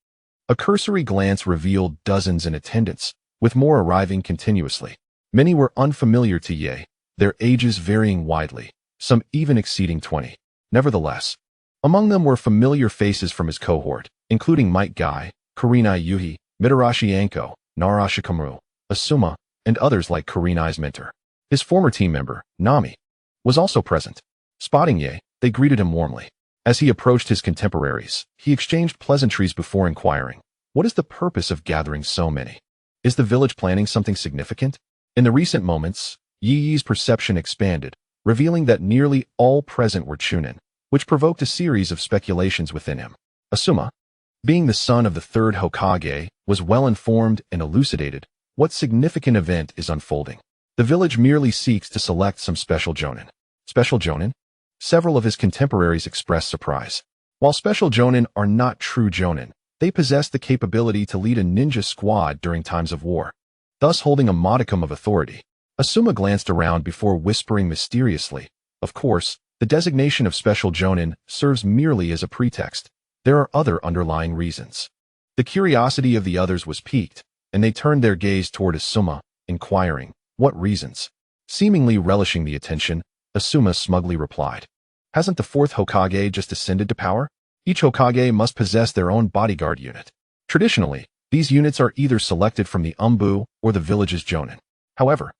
A cursory glance revealed dozens in attendance, with more arriving continuously. Many were unfamiliar to Ye, their ages varying widely, some even exceeding 20. Nevertheless, among them were familiar faces from his cohort, including Might Guy, Kurenai Yuhi, Mitarashi Anko, Narashi Kamuru, Asuma, and others like Kurenai's mentor. His former team member, Nami, was also present. Spotting Ye, they greeted him warmly. As he approached his contemporaries, he exchanged pleasantries before inquiring, "What is the purpose of gathering so many? Is the village planning something significant?" In the recent moments, Yi's perception expanded, revealing that nearly all present were Chunin, which provoked a series of speculations within him. Asuma, being the son of the third Hokage, was well informed and elucidated what significant event is unfolding. The village merely seeks to select some special Jonin. Special Jonin? Several of his contemporaries expressed surprise. While special Jonin are not true Jonin, they possess the capability to lead a ninja squad during times of war, thus holding a modicum of authority. Asuma glanced around before whispering mysteriously, "Of course, the designation of special Jonin serves merely as a pretext. There are other underlying reasons." The curiosity of the others was piqued, and they turned their gaze toward Asuma, inquiring, "What reasons?" Seemingly relishing the attention, Asuma smugly replied, "Hasn't the fourth Hokage just ascended to power? Each Hokage must possess their own bodyguard unit. Traditionally, these units are either selected from the Umbu or the village's Jonin. However,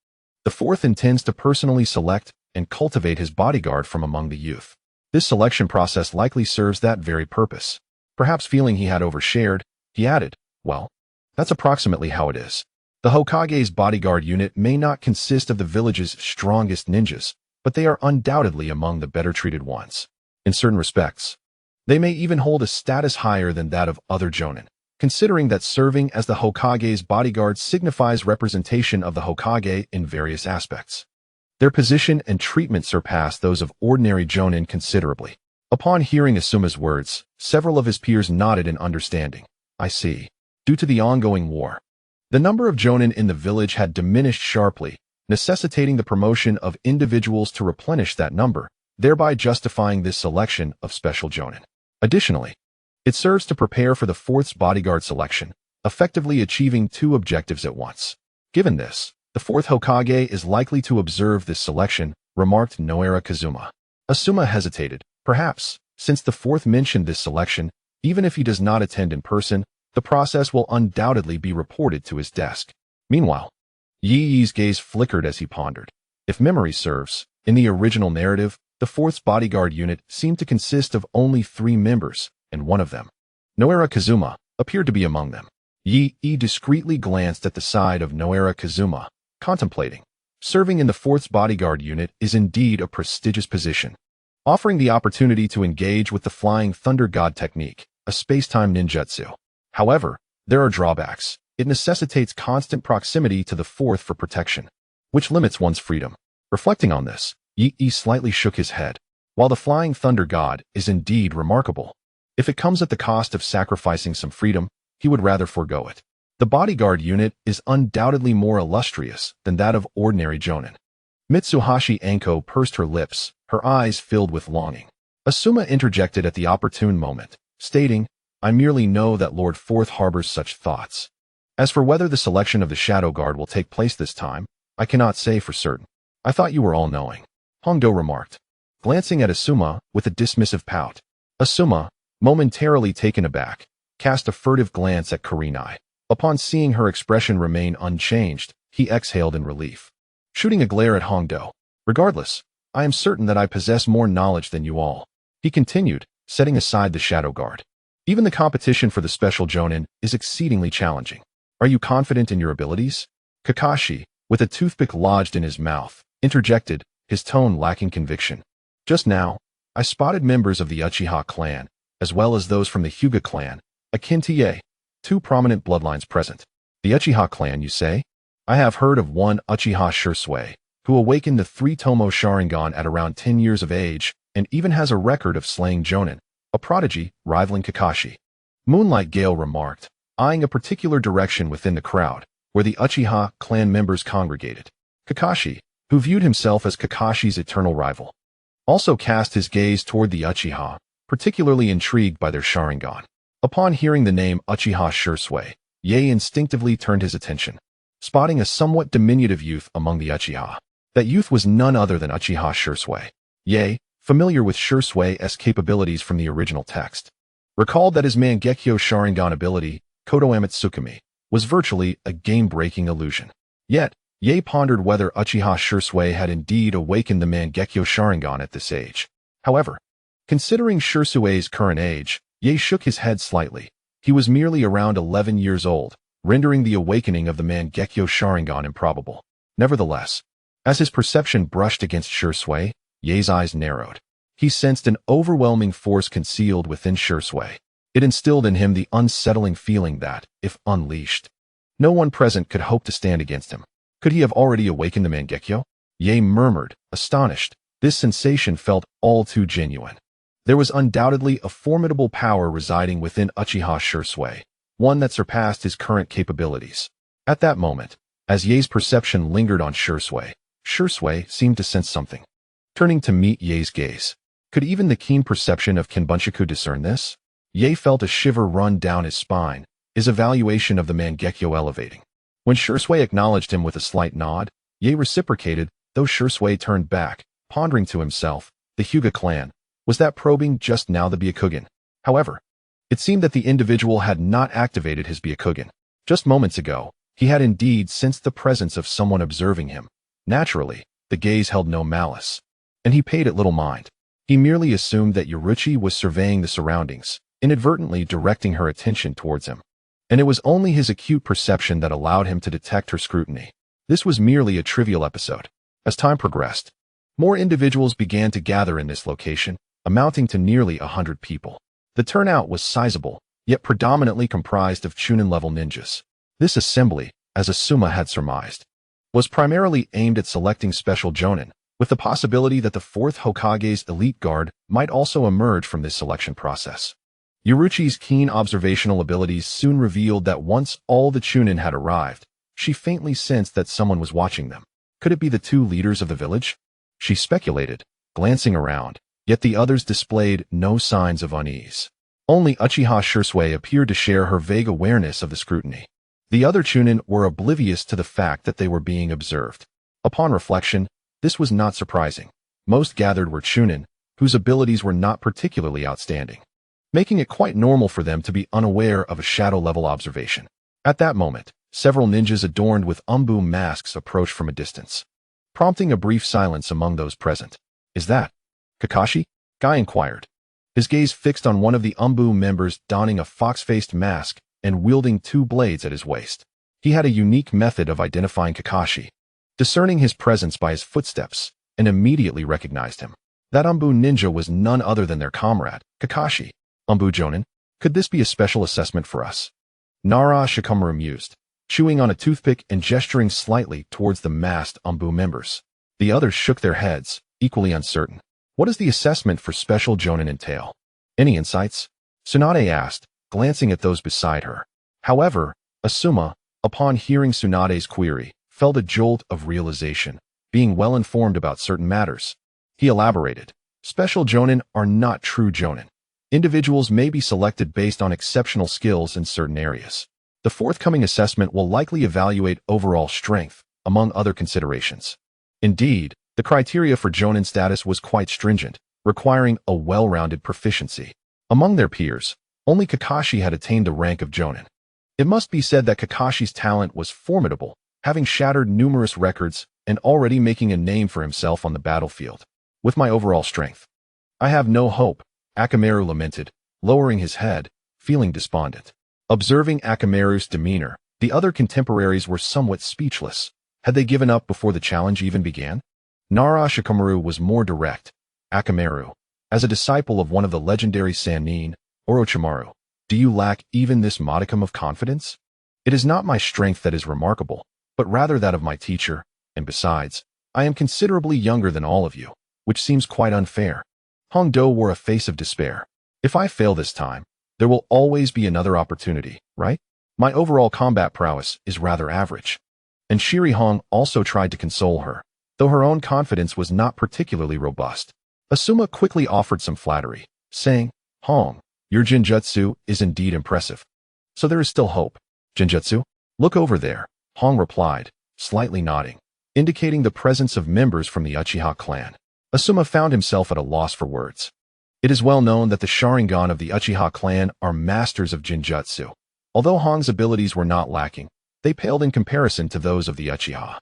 the fourth intends to personally select and cultivate his bodyguard from among the youth. This selection process likely serves that very purpose." Perhaps feeling he had overshared, he added, "Well, that's approximately how it is. The Hokage's bodyguard unit may not consist of the village's strongest ninjas, but they are undoubtedly among the better treated ones. In certain respects, they may even hold a status higher than that of other Jonin, considering that serving as the Hokage's bodyguard signifies representation of the Hokage in various aspects. Their position and treatment surpass those of ordinary Jonin considerably." Upon hearing Asuma's words, several of his peers nodded in understanding. "I see. Due to the ongoing war, the number of jonin in the village had diminished sharply, necessitating the promotion of individuals to replenish that number, thereby justifying this selection of special jonin. Additionally, it serves to prepare for the fourth's bodyguard selection, effectively achieving two objectives at once. Given this, the fourth Hokage is likely to observe this selection, remarked Noera Kazuma. Asuma hesitated. Perhaps, since the fourth mentioned this selection, even if he does not attend in person, the process will undoubtedly be reported to his desk. Meanwhile, Yi Yi's gaze flickered as he pondered. If memory serves, in the original narrative, the fourth's bodyguard unit seemed to consist of only 3 members, and one of them, Noera Kazuma, appeared to be among them. Yi Yi discreetly glanced at the side of Noera Kazuma, contemplating. Serving in the fourth's bodyguard unit is indeed a prestigious position, offering the opportunity to engage with the Flying Thunder God technique, a space-time ninjutsu. However, there are drawbacks. It necessitates constant proximity to the fourth for protection, which limits one's freedom. Reflecting on this, Yi Yi slightly shook his head. While the Flying Thunder God is indeed remarkable, if it comes at the cost of sacrificing some freedom, he would rather forego it. The bodyguard unit is undoubtedly more illustrious than that of ordinary jonin. Mitsuhashi Anko pursed her lips, her eyes filled with longing. Asuma interjected at the opportune moment, stating, I merely know that Lord Fourth harbors such thoughts. As for whether the selection of the Shadow Guard will take place this time, I cannot say for certain. I thought you were all-knowing, Hongdo remarked, glancing at Asuma with a dismissive pout. Asuma, momentarily taken aback, cast a furtive glance at Kurenai. Upon seeing her expression remain unchanged, he exhaled in relief, shooting a glare at Hongdo. Regardless, I am certain that I possess more knowledge than you all, he continued, setting aside the Shadow Guard. Even the competition for the special jonin is exceedingly challenging. Are you confident in your abilities? Kakashi, with a toothpick lodged in his mouth, interjected, his tone lacking conviction. Just now, I spotted members of the Uchiha clan, as well as those from the Hyūga clan, akin to Ye, 2 prominent bloodlines present. The Uchiha clan, you say? I have heard of one Uchiha Shursui, who awakened the 3-tomo Sharingan at around 10 years of age, and even has a record of slaying jonin, a prodigy rivaling Kakashi. Moonlight Gale remarked, eyeing a particular direction within the crowd, where the Uchiha clan members congregated. Kakashi, who viewed himself as Kakashi's eternal rival, also cast his gaze toward the Uchiha, particularly intrigued by their Sharingan. Upon hearing the name Uchiha Shursui, Ye instinctively turned his attention, spotting a somewhat diminutive youth among the Uchiha. That youth was none other than Uchiha Shursui. Ye, familiar with Shursui's capabilities from the original text, recalled that his Mangekyo Sharingan ability, Kodo Amatsukami, was virtually a game-breaking illusion. Yet, Ye pondered whether Uchiha Shursui had indeed awakened the Mangekyo Sharingan at this age. However, considering Shursui's current age, Ye shook his head slightly. He was merely around 11 years old, rendering the awakening of the Mangekyo Sharingan improbable. Nevertheless, as his perception brushed against Shursui, Ye's eyes narrowed. He sensed an overwhelming force concealed within Shursui. It instilled in him the unsettling feeling that, if unleashed, no one present could hope to stand against him. Could he have already awakened the Mangekyo? Ye murmured, astonished. This sensation felt all too genuine. There was undoubtedly a formidable power residing within Uchiha Shursui, one that surpassed his current capabilities. At that moment, as Ye's perception lingered on Shursui, Shursui seemed to sense something. Turning to meet Ye's gaze, could even the keen perception of Kinbunshiku discern this? Ye felt a shiver run down his spine, his evaluation of the Mangekyo elevating. When Shursui acknowledged him with a slight nod, Ye reciprocated, though Shursui turned back, pondering to himself, the Hyūga clan. Was that probing just now the Byakugan? However, it seemed that the individual had not activated his Byakugan. Just moments ago, he had indeed sensed the presence of someone observing him. Naturally, the gaze held no malice, and he paid it little mind. He merely assumed that Yoruichi was surveying the surroundings, inadvertently directing her attention towards him. And it was only his acute perception that allowed him to detect her scrutiny. This was merely a trivial episode. As time progressed, more individuals began to gather in this location, amounting to nearly 100 people. The turnout was sizable, yet predominantly comprised of Chunin-level ninjas. This assembly, as Asuma had surmised, was primarily aimed at selecting special jonin, with the possibility that the 4th Hokage's elite guard might also emerge from this selection process. Yuruchi's keen observational abilities soon revealed that once all the Chunin had arrived, she faintly sensed that someone was watching them. Could it be the two leaders of the village? She speculated, glancing around, yet the others displayed no signs of unease. Only Uchiha Shursui appeared to share her vague awareness of the scrutiny. The other Chunin were oblivious to the fact that they were being observed. Upon reflection, this was not surprising. Most gathered were Chunin, whose abilities were not particularly outstanding, making it quite normal for them to be unaware of a shadow-level observation. At that moment, several ninjas adorned with umbu masks approached from a distance, prompting a brief silence among those present. "Is that Kakashi?" Guy inquired, his gaze fixed on one of the umbu members donning a fox-faced mask and wielding two blades at his waist. He had a unique method of identifying Kakashi, discerning his presence by his footsteps, and immediately recognized him. That umbu ninja was none other than their comrade, Kakashi. "Umbu Jonin, could this be a special assessment for us?" Nara Shikamaru mused, chewing on a toothpick and gesturing slightly towards the masked umbu members. The others shook their heads, equally uncertain. "What does the assessment for special Jonin entail? Any insights?" Tsunade asked, glancing at those beside her. However, Asuma, upon hearing Tsunade's query, felt a jolt of realization, being well informed about certain matters. He elaborated, "Special Jonin are not true Jonin. Individuals may be selected based on exceptional skills in certain areas. The forthcoming assessment will likely evaluate overall strength, among other considerations." Indeed, the criteria for Jonin status was quite stringent, requiring a well-rounded proficiency. Among their peers, only Kakashi had attained the rank of Jonin. It must be said that Kakashi's talent was formidable, having shattered numerous records and already making a name for himself on the battlefield. "With my overall strength, I have no hope," Akamaru lamented, lowering his head, feeling despondent. Observing Akamaru's demeanor, the other contemporaries were somewhat speechless. Had they given up before the challenge even began? Nara Shikamaru was more direct. "Akamaru, as a disciple of one of the legendary Sannin, Orochimaru, do you lack even this modicum of confidence? It is not my strength that is remarkable, but rather that of my teacher, and besides, I am considerably younger than all of you, which seems quite unfair." Hongdo wore a face of despair. "If I fail this time, there will always be another opportunity, right? My overall combat prowess is rather average." And Shiri Hong also tried to console her, though her own confidence was not particularly robust. Asuma quickly offered some flattery, saying, "Hong, your Genjutsu is indeed impressive. So there is still hope." "Genjutsu? Look over there," Hong replied, slightly nodding, indicating the presence of members from the Uchiha clan. Asuma found himself at a loss for words. It is well known that the Sharingan of the Uchiha clan are masters of Genjutsu. Although Hong's abilities were not lacking, they paled in comparison to those of the Uchiha.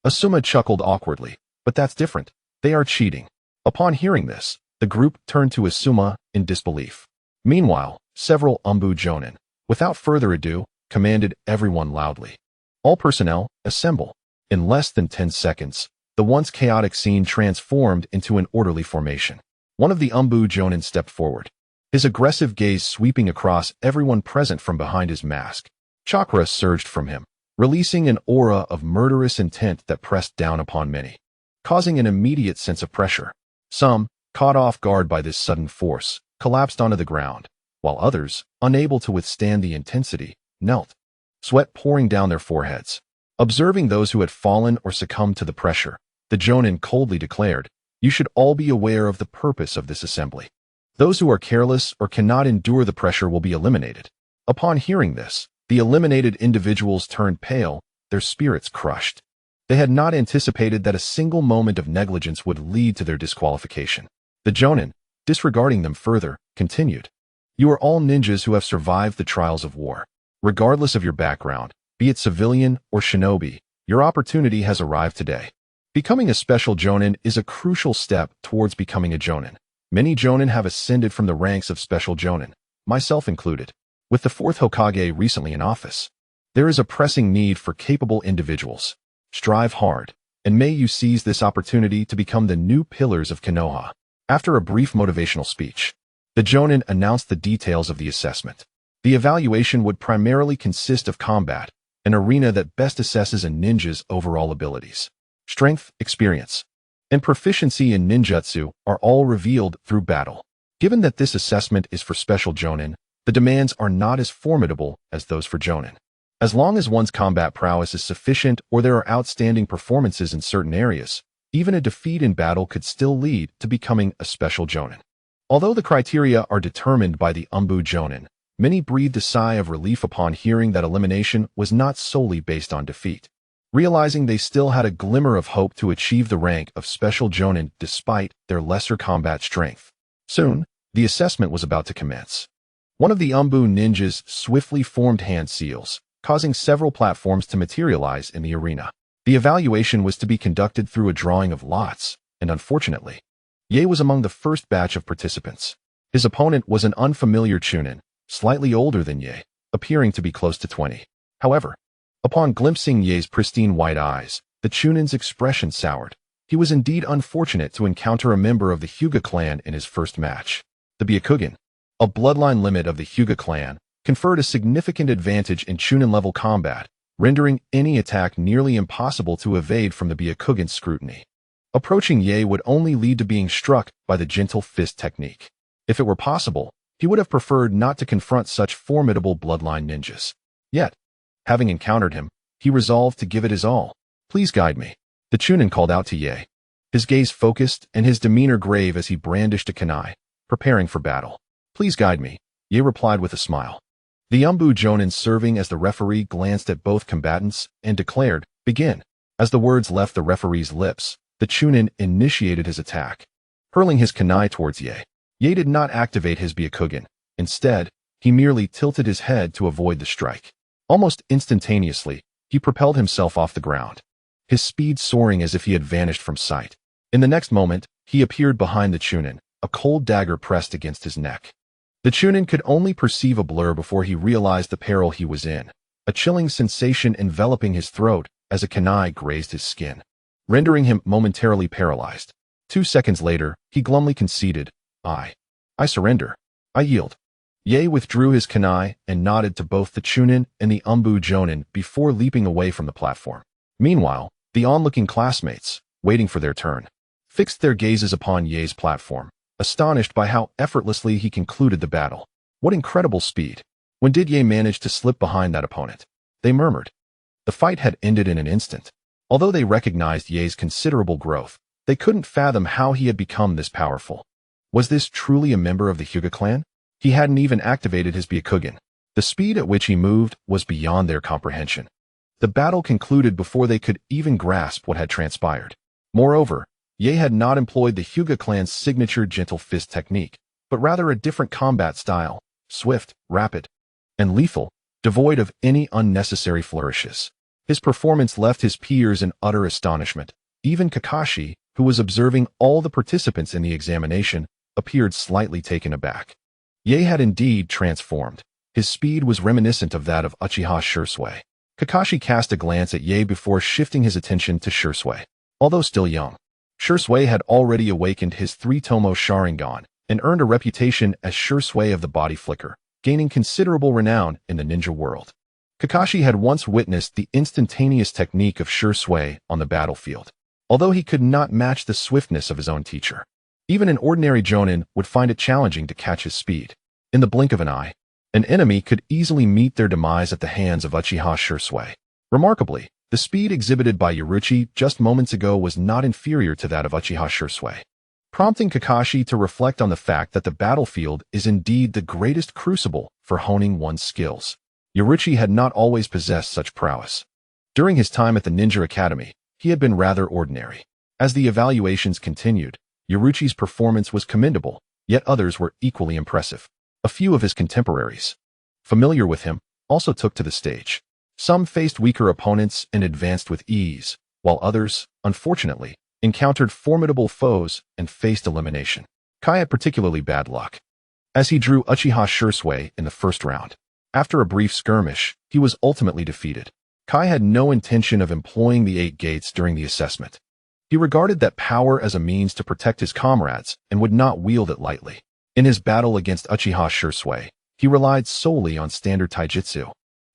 Asuma chuckled awkwardly, "But that's different. They are cheating." Upon hearing this, the group turned to Asuma in disbelief. Meanwhile, several umbu jonin, without further ado, commanded everyone loudly, "All personnel, assemble." In less than 10 seconds, the once chaotic scene transformed into an orderly formation. One of the umbu jonin stepped forward, his aggressive gaze sweeping across everyone present from behind his mask. Chakra surged from him, releasing an aura of murderous intent that pressed down upon many, causing an immediate sense of pressure. Some, caught off guard by this sudden force, collapsed onto the ground, while others, unable to withstand the intensity, knelt, sweat pouring down their foreheads. Observing those who had fallen or succumbed to the pressure, the jonin coldly declared, "You should all be aware of the purpose of this assembly. Those who are careless or cannot endure the pressure will be eliminated." Upon hearing this, the eliminated individuals turned pale, their spirits crushed. They had not anticipated that a single moment of negligence would lead to their disqualification. The jonin, disregarding them further, continued, "You are all ninjas who have survived the trials of war. Regardless of your background, be it civilian or shinobi, your opportunity has arrived today. Becoming a special jonin is a crucial step towards becoming a jonin. Many jonin have ascended from the ranks of special jonin, myself included. With the 4th Hokage recently in office, there is a pressing need for capable individuals. Strive hard, and may you seize this opportunity to become the new pillars of Konoha." After a brief motivational speech, the jonin announced the details of the assessment. The evaluation would primarily consist of combat, an arena that best assesses a ninja's overall abilities. Strength, experience, and proficiency in ninjutsu are all revealed through battle. Given that this assessment is for special jonin, the demands are not as formidable as those for Jonin. As long as one's combat prowess is sufficient or there are outstanding performances in certain areas, even a defeat in battle could still lead to becoming a special Jonin. Although the criteria are determined by the Jonin, many breathed a sigh of relief upon hearing that elimination was not solely based on defeat, realizing they still had a glimmer of hope to achieve the rank of special Jonin despite their lesser combat strength. Soon, the assessment was about to commence. One of the ninjas swiftly formed hand seals, causing several platforms to materialize in the arena. The evaluation was to be conducted through a drawing of lots, and unfortunately, Ye was among the first batch of participants. His opponent was an unfamiliar Chunin, slightly older than Ye, appearing to be close to 20. However, upon glimpsing Ye's pristine white eyes, the Chunin's expression soured. He was indeed unfortunate to encounter a member of the Hyūga clan in his first match. The Byakugan, a bloodline limit of the Hyūga clan, conferred a significant advantage in Chunin-level combat, rendering any attack nearly impossible to evade from the Byakugan's scrutiny. Approaching Ye would only lead to being struck by the gentle fist technique. If it were possible, he would have preferred not to confront such formidable bloodline ninjas. Yet, having encountered him, he resolved to give it his all. "Please guide me," the Chunin called out to Ye, his gaze focused and his demeanor grave as he brandished a kunai, preparing for battle. "Please guide me," Ye replied with a smile. The Jonin serving as the referee glanced at both combatants and declared, "Begin." As the words left the referee's lips, the Chunin initiated his attack. Hurling his kunai towards Ye, Ye did not activate his Byakugan. Instead, he merely tilted his head to avoid the strike. Almost instantaneously, he propelled himself off the ground, his speed soaring as if he had vanished from sight. In the next moment, he appeared behind the Chunin, a cold dagger pressed against his neck. The Chunin could only perceive a blur before he realized the peril he was in, a chilling sensation enveloping his throat as a kunai grazed his skin, rendering him momentarily paralyzed. 2 seconds later, he glumly conceded, I surrender. I yield." Ye withdrew his kunai and nodded to both the Chunin and the Jonin before leaping away from the platform. Meanwhile, the onlooking classmates, waiting for their turn, fixed their gazes upon Ye's platform, astonished by how effortlessly he concluded the battle. What incredible speed! When did Ye manage to slip behind that opponent? They murmured. The fight had ended in an instant. Although they recognized Ye's considerable growth, they couldn't fathom how he had become this powerful. Was this truly a member of the Hyūga clan? He hadn't even activated his Byakugan. The speed at which he moved was beyond their comprehension. The battle concluded before they could even grasp what had transpired. Moreover, Ye had not employed the Hyūga clan's signature gentle fist technique, but rather a different combat style, swift, rapid, and lethal, devoid of any unnecessary flourishes. His performance left his peers in utter astonishment. Even Kakashi, who was observing all the participants in the examination, appeared slightly taken aback. Ye had indeed transformed. His speed was reminiscent of that of Uchiha Shursui. Kakashi cast a glance at Ye before shifting his attention to Shursui. Although still young, Shursui had already awakened his 3-tomo Sharingan and earned a reputation as Shursui of the Body Flicker, gaining considerable renown in the ninja world. Kakashi had once witnessed the instantaneous technique of Shursui on the battlefield, although he could not match the swiftness of his own teacher. Even an ordinary Jonin would find it challenging to catch his speed. In the blink of an eye, an enemy could easily meet their demise at the hands of Uchiha Shursui. Remarkably, the speed exhibited by Yaruchi just moments ago was not inferior to that of Uchiha Shursui, prompting Kakashi to reflect on the fact that the battlefield is indeed the greatest crucible for honing one's skills. Yaruchi had not always possessed such prowess. During his time at the Ninja Academy, he had been rather ordinary. As the evaluations continued, Yaruchi's performance was commendable, yet others were equally impressive. A few of his contemporaries, familiar with him, also took to the stage. Some faced weaker opponents and advanced with ease, while others, unfortunately, encountered formidable foes and faced elimination. Kai had particularly bad luck, as he drew Uchiha Shursui in the first round. After a brief skirmish, he was ultimately defeated. Kai had no intention of employing the 8 gates during the assessment. He regarded that power as a means to protect his comrades and would not wield it lightly. In his battle against Uchiha Shursui, he relied solely on standard taijutsu,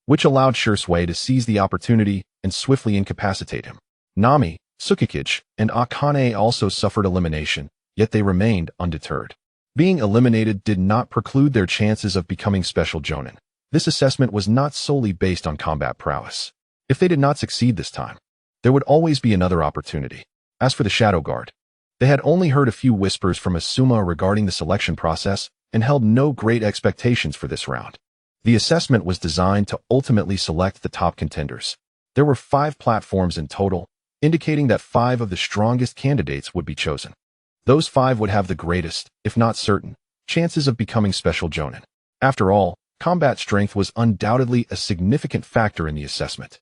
which allowed Shursui to seize the opportunity and swiftly incapacitate him. Nami, Tsukikage, and Akane also suffered elimination, yet they remained undeterred. Being eliminated did not preclude their chances of becoming special Jonin. This assessment was not solely based on combat prowess. If they did not succeed this time, there would always be another opportunity. As for the Shadow Guard, they had only heard a few whispers from Asuma regarding the selection process and held no great expectations for this round. The assessment was designed to ultimately select the top contenders. There were 5 platforms in total, indicating that 5 of the strongest candidates would be chosen. Those 5 would have the greatest, if not certain, chances of becoming special Jonin. After all, combat strength was undoubtedly a significant factor in the assessment.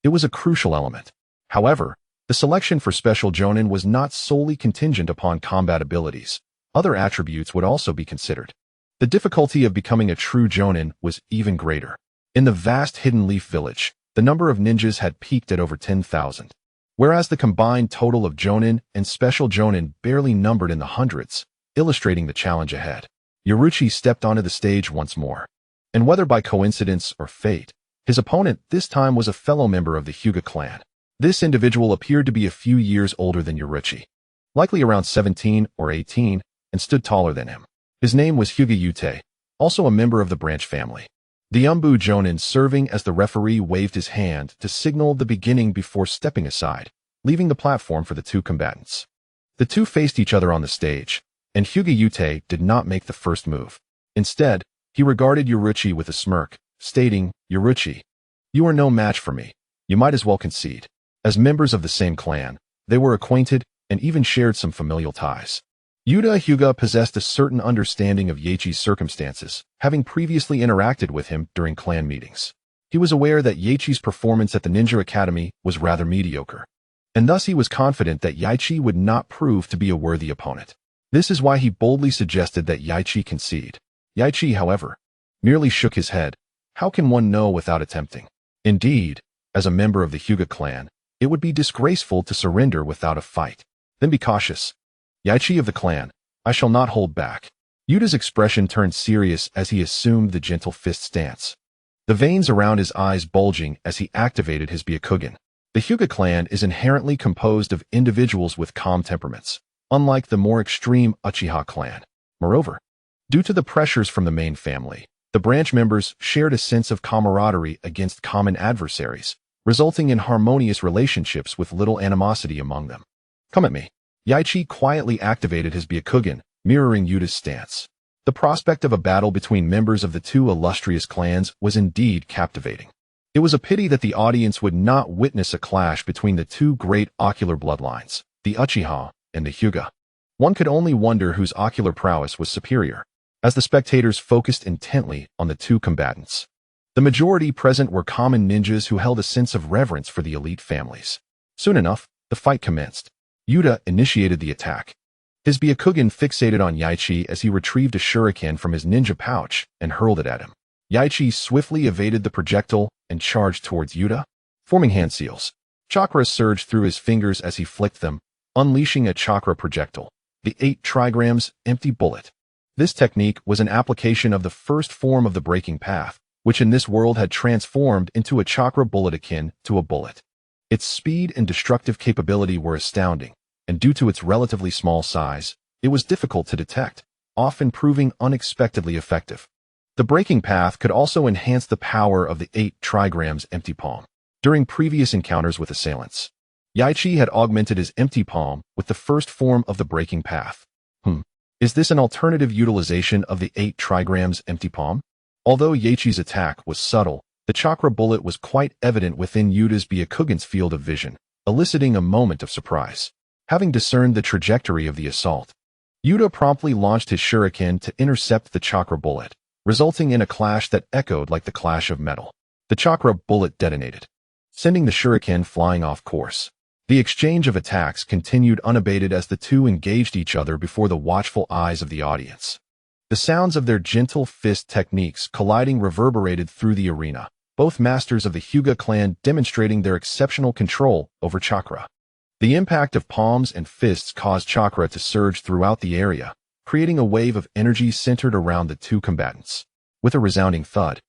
It was a crucial element. However, the selection for special Jonin was not solely contingent upon combat abilities. Other attributes would also be considered. The difficulty of becoming a true Jonin was even greater. In the vast Hidden Leaf Village, the number of ninjas had peaked at over 10,000. Whereas the combined total of Jonin and special Jonin barely numbered in the hundreds, illustrating the challenge ahead. Yoruichi stepped onto the stage once more. And whether by coincidence or fate, his opponent this time was a fellow member of the Hyūga clan. This individual appeared to be a few years older than Yoruichi, likely around 17 or 18, and stood taller than him. His name was Hyūga Yaichi, also a member of the branch family. The Umbu Jonin serving as the referee waved his hand to signal the beginning before stepping aside, leaving the platform for the 2 combatants. The 2 faced each other on the stage, and Hyūga Yaichi did not make the first move. Instead, he regarded Yoruichi with a smirk, stating, "Yoruichi, you are no match for me. You might as well concede." As members of the same clan, they were acquainted and even shared some familial ties. Hyūga possessed a certain understanding of Yaichi's circumstances, having previously interacted with him during clan meetings. He was aware that Yaichi's performance at the Ninja Academy was rather mediocre, and thus he was confident that Yaichi would not prove to be a worthy opponent. This is why he boldly suggested that Yaichi concede. Yaichi, however, merely shook his head. How can one know without attempting? Indeed, as a member of the Hyūga clan, it would be disgraceful to surrender without a fight. Then be cautious. Yaichi of the clan, I shall not hold back. Yuda's expression turned serious as he assumed the gentle fist stance, the veins around his eyes bulging as he activated his Byakugan. The Hyūga clan is inherently composed of individuals with calm temperaments, unlike the more extreme Uchiha clan. Moreover, due to the pressures from the main family, the branch members shared a sense of camaraderie against common adversaries, resulting in harmonious relationships with little animosity among them. Come at me. Yaichi quietly activated his Byakugan, mirroring Yuda's stance. The prospect of a battle between members of the 2 illustrious clans was indeed captivating. It was a pity that the audience would not witness a clash between the 2 great ocular bloodlines, the Uchiha and the Hyūga. One could only wonder whose ocular prowess was superior, as the spectators focused intently on the 2 combatants. The majority present were common ninjas who held a sense of reverence for the elite families. Soon enough, the fight commenced. Yuda initiated the attack. His Byakugan fixated on Yaichi as he retrieved a shuriken from his ninja pouch and hurled it at him. Yaichi swiftly evaded the projectile and charged towards Yuda, forming hand seals. Chakra surged through his fingers as he flicked them, unleashing a chakra projectile, the 8 trigrams empty bullet. This technique was an application of the first form of the breaking path, which in this world had transformed into a chakra bullet akin to a bullet. Its speed and destructive capability were astounding, and due to its relatively small size, it was difficult to detect, often proving unexpectedly effective. The breaking path could also enhance the power of the 8 trigrams empty palm. During previous encounters with assailants, Yaichi had augmented his empty palm with the first form of the breaking path. Is this an alternative utilization of the 8 trigrams empty palm? Although Yaichi's attack was subtle, the chakra bullet was quite evident within Yuda's Byakugan's field of vision, eliciting a moment of surprise. Having discerned the trajectory of the assault, Yuda promptly launched his shuriken to intercept the chakra bullet, resulting in a clash that echoed like the clash of metal. The chakra bullet detonated, sending the shuriken flying off course. The exchange of attacks continued unabated as the 2 engaged each other before the watchful eyes of the audience. The sounds of their gentle fist techniques colliding reverberated through the arena, both masters of the Hyūga clan demonstrating their exceptional control over chakra. The impact of palms and fists caused chakra to surge throughout the area, creating a wave of energy centered around the 2 combatants. With a resounding thud,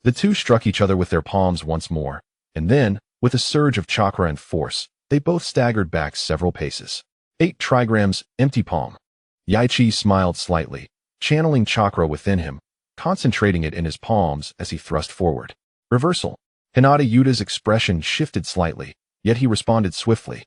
the 2 struck each other with their palms once more, and then, with a surge of chakra and force, they both staggered back several paces. 8 trigrams, empty palm. Yaichi smiled slightly, channeling chakra within him, concentrating it in his palms as he thrust forward. Reversal. Hinata Yuda's expression shifted slightly, yet he responded swiftly,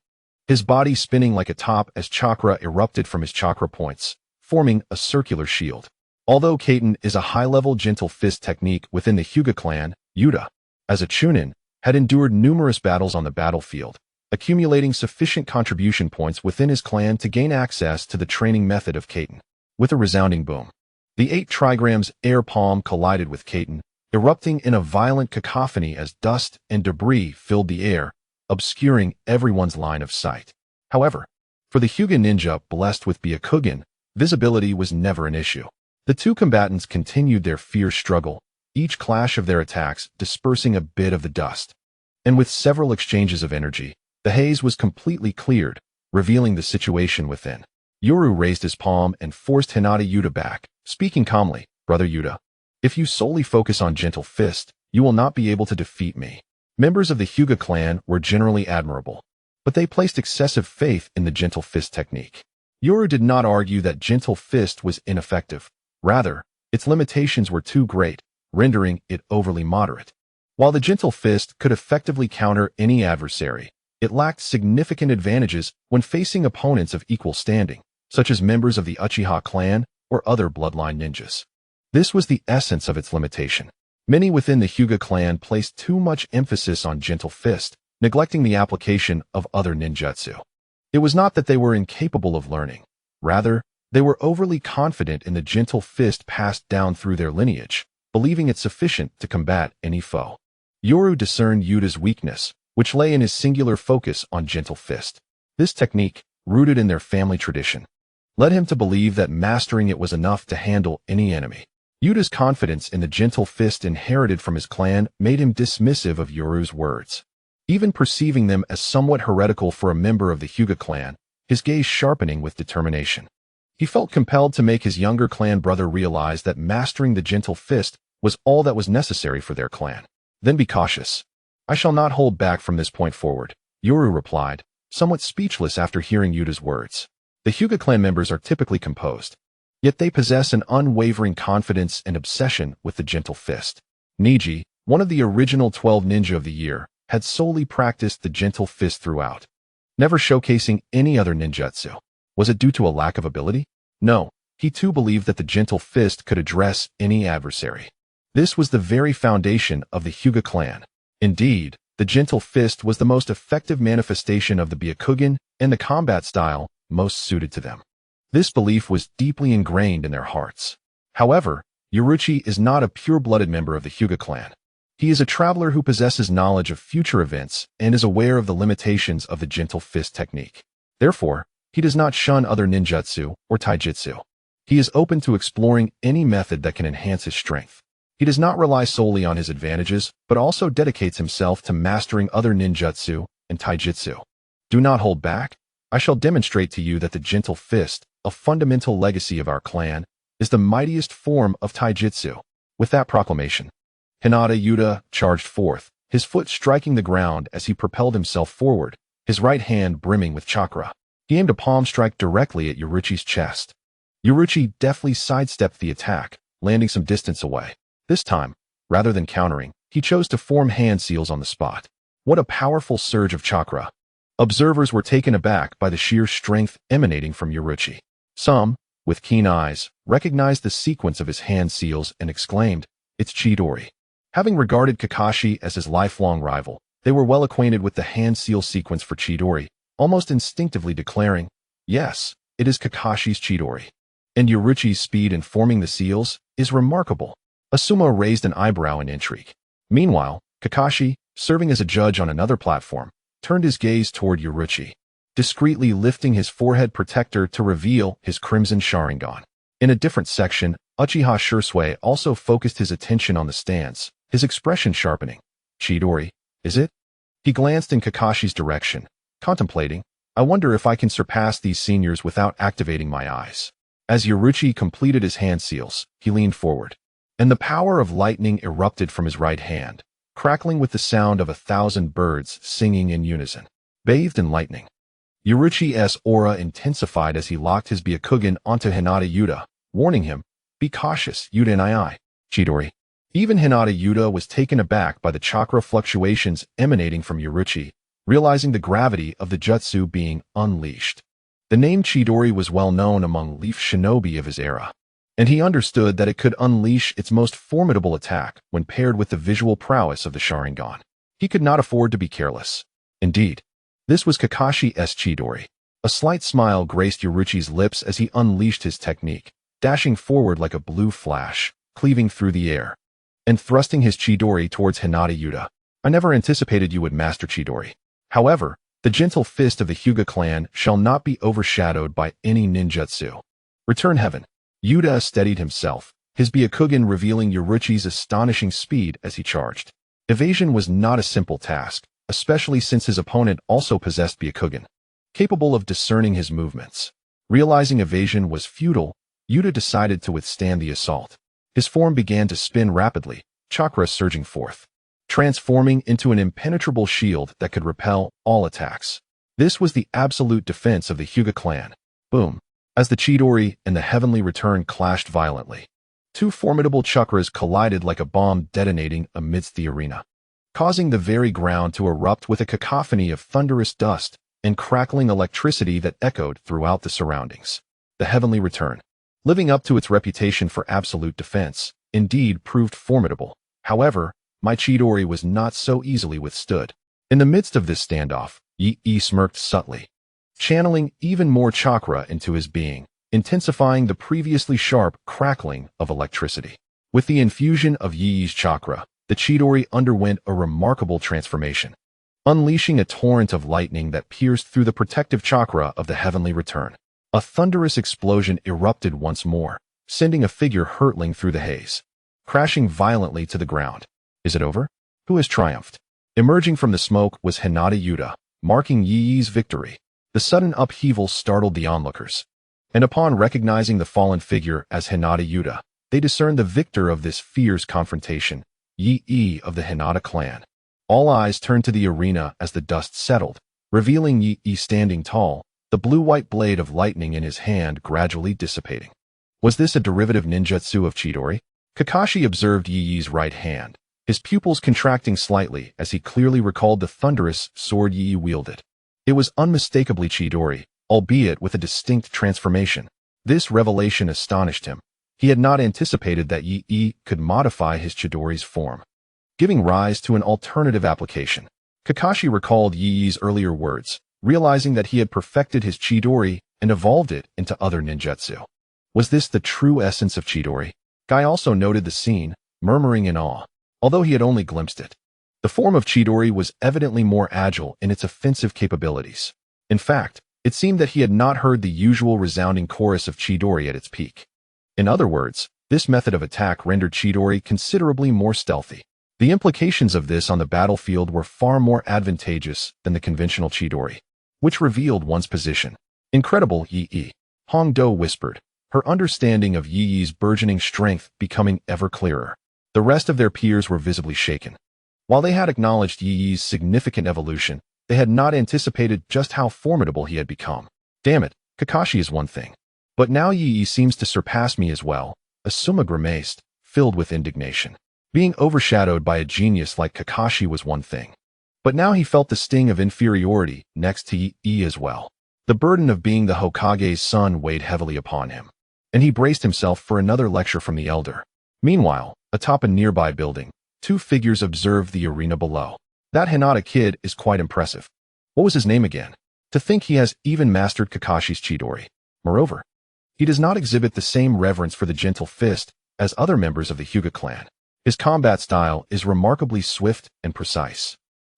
his body spinning like a top as chakra erupted from his chakra points, forming a circular shield. Although Kaiten is a high-level gentle fist technique within the Hyūga clan, Yuda, as a Chunin, had endured numerous battles on the battlefield, accumulating sufficient contribution points within his clan to gain access to the training method of Kaiten. With a resounding boom, the 8 trigrams air palm collided with Kaiten, erupting in a violent cacophony as dust and debris filled the air, obscuring everyone's line of sight. However, for the Hyūga ninja blessed with Byakugan, visibility was never an issue. The two combatants continued their fierce struggle, each clash of their attacks dispersing a bit of the dust. And with several exchanges of energy, the haze was completely cleared, revealing the situation within. Yoru raised his palm and forced Hinata Yuda back, speaking calmly, "Brother Yuda, if you solely focus on gentle fist, you will not be able to defeat me." Members of the Hyūga clan were generally admirable, but they placed excessive faith in the gentle fist technique. Yoru did not argue that gentle fist was ineffective. Rather, its limitations were too great, rendering it overly moderate. While the gentle fist could effectively counter any adversary, it lacked significant advantages when facing opponents of equal standing, such as members of the Uchiha clan or other bloodline ninjas. This was the essence of its limitation. Many within the Hyūga clan placed too much emphasis on gentle fist, neglecting the application of other ninjutsu. It was not that they were incapable of learning. Rather, they were overly confident in the gentle fist passed down through their lineage, believing it sufficient to combat any foe. Yoru discerned Yuda's weakness, which lay in his singular focus on gentle fist. This technique, rooted in their family tradition, led him to believe that mastering it was enough to handle any enemy. Yuda's confidence in the gentle fist inherited from his clan made him dismissive of Yoru's words. Even perceiving them as somewhat heretical for a member of the Hyūga clan, his gaze sharpening with determination. He felt compelled to make his younger clan brother realize that mastering the gentle fist was all that was necessary for their clan. "Then be cautious. I shall not hold back from this point forward," Yoru replied, somewhat speechless after hearing Yuda's words. The Hyūga clan members are typically composed, yet they possess an unwavering confidence and obsession with the gentle fist. Niji, one of the original 12 ninja of the year, had solely practiced the gentle fist throughout, never showcasing any other ninjutsu. Was it due to a lack of ability? No, he too believed that the gentle fist could address any adversary. This was the very foundation of the Hyūga clan. Indeed, the gentle fist was the most effective manifestation of the Byakugan and the combat style most suited to them. This belief was deeply ingrained in their hearts. However, Yoruchi is not a pure-blooded member of the Hyūga clan. He is a traveler who possesses knowledge of future events and is aware of the limitations of the gentle fist technique. Therefore, he does not shun other ninjutsu or taijutsu. He is open to exploring any method that can enhance his strength. He does not rely solely on his advantages, but also dedicates himself to mastering other ninjutsu and taijutsu. Do not hold back. I shall demonstrate to you that the gentle fist, a fundamental legacy of our clan, is the mightiest form of taijutsu. With that proclamation, Hinata Yuda charged forth, his foot striking the ground as he propelled himself forward, his right hand brimming with chakra. He aimed a palm strike directly at Yoruchi's chest. Yoruchi deftly sidestepped the attack, landing some distance away. This time, rather than countering, he chose to form hand seals on the spot. What a powerful surge of chakra! Observers were taken aback by the sheer strength emanating from Yoruchi. Some, with keen eyes, recognized the sequence of his hand seals and exclaimed, "It's Chidori." Having regarded Kakashi as his lifelong rival, they were well acquainted with the hand seal sequence for Chidori, almost instinctively declaring, "Yes, it is Kakashi's Chidori." And Yoruchi's speed in forming the seals is remarkable. Asuma raised an eyebrow in intrigue. Meanwhile, Kakashi, serving as a judge on another platform, turned his gaze toward Yoruchi, discreetly lifting his forehead protector to reveal his crimson Sharingan. In a different section, Uchiha Shursui also focused his attention on the stance, his expression sharpening. "Chidori, is it?" He glanced in Kakashi's direction, contemplating, "I wonder if I can surpass these seniors without activating my eyes." As Yoruchi completed his hand seals, he leaned forward, and the power of lightning erupted from his right hand, crackling with the sound of 1,000 birds singing in unison. Bathed in lightning, Yoruchi's aura intensified as he locked his Byakugan onto Hinata Yuda, warning him, Be cautious, Yuta and I. Chidori. Even Hinata Yuta was taken aback by the chakra fluctuations emanating from Yaruchi, realizing the gravity of the jutsu being unleashed. The name Chidori was well known among leaf shinobi of his era, and he understood that it could unleash its most formidable attack when paired with the visual prowess of the Sharingan. He could not afford to be careless. Indeed, this was Kakashi's Chidori. A slight smile graced Yaruchi's lips as he unleashed his technique, dashing forward like a blue flash, cleaving through the air, and thrusting his Chidori towards Hinata Yuta. I never anticipated you would master Chidori. However, the gentle fist of the Hyūga clan shall not be overshadowed by any ninjutsu. Return heaven. Yuta steadied himself, his Byakugan revealing Yaruchi's astonishing speed as he charged. Evasion was not a simple task, especially since his opponent also possessed Byakugan, capable of discerning his movements. Realizing evasion was futile, Yuta decided to withstand the assault. His form began to spin rapidly, chakra surging forth, transforming into an impenetrable shield that could repel all attacks. This was the absolute defense of the Hyūga clan. Boom! As the Chidori and the Heavenly Return clashed violently, two formidable chakras collided like a bomb detonating amidst the arena, causing the very ground to erupt with a cacophony of thunderous dust and crackling electricity that echoed throughout the surroundings. The Heavenly Return, living up to its reputation for absolute defense, indeed proved formidable. However, my Chidori was not so easily withstood. In the midst of this standoff, Yi smirked subtly, channeling even more chakra into his being, intensifying the previously sharp crackling of electricity. With the infusion of Yi's chakra, the Chidori underwent a remarkable transformation, unleashing a torrent of lightning that pierced through the protective chakra of the Heavenly Return. A thunderous explosion erupted once more, sending a figure hurtling through the haze, crashing violently to the ground. Is it over? Who has triumphed? Emerging from the smoke was Hinata Yuta, marking Yi's victory. The sudden upheaval startled the onlookers, and upon recognizing the fallen figure as Hinata Yuta, they discerned the victor of this fierce confrontation, Yi of the Hinata clan. All eyes turned to the arena as the dust settled, revealing Yi standing tall, the blue-white blade of lightning in his hand gradually dissipating. Was this a derivative ninjutsu of Chidori? Kakashi observed Yi's right hand, his pupils contracting slightly as he clearly recalled the thunderous sword Yi wielded. It was unmistakably Chidori, albeit with a distinct transformation. This revelation astonished him. He had not anticipated that Yi could modify his Chidori's form, giving rise to an alternative application. Kakashi recalled Yi's earlier words, realizing that he had perfected his Chidori and evolved it into other ninjutsu. Was this the true essence of Chidori? Guy also noted the scene, murmuring in awe, although he had only glimpsed it. The form of Chidori was evidently more agile in its offensive capabilities. In fact, it seemed that he had not heard the usual resounding chorus of Chidori at its peak. In other words, this method of attack rendered Chidori considerably more stealthy. The implications of this on the battlefield were far more advantageous than the conventional Chidori, which revealed one's position. Incredible, Yi. Hongdo whispered, her understanding of Yi's burgeoning strength becoming ever clearer. The rest of their peers were visibly shaken. While they had acknowledged Yi's significant evolution, they had not anticipated just how formidable he had become. Damn it, Kakashi is one thing, but now Yi seems to surpass me as well. Asuma grimaced, filled with indignation. Being overshadowed by a genius like Kakashi was one thing, but now he felt the sting of inferiority next to Yi as well. The burden of being the Hokage's son weighed heavily upon him, and he braced himself for another lecture from the elder. Meanwhile, atop a nearby building, two figures observed the arena below. That Hinata kid is quite impressive. What was his name again? To think he has even mastered Kakashi's Chidori. Moreover, he does not exhibit the same reverence for the gentle fist as other members of the Hyūga clan. His combat style is remarkably swift and precise.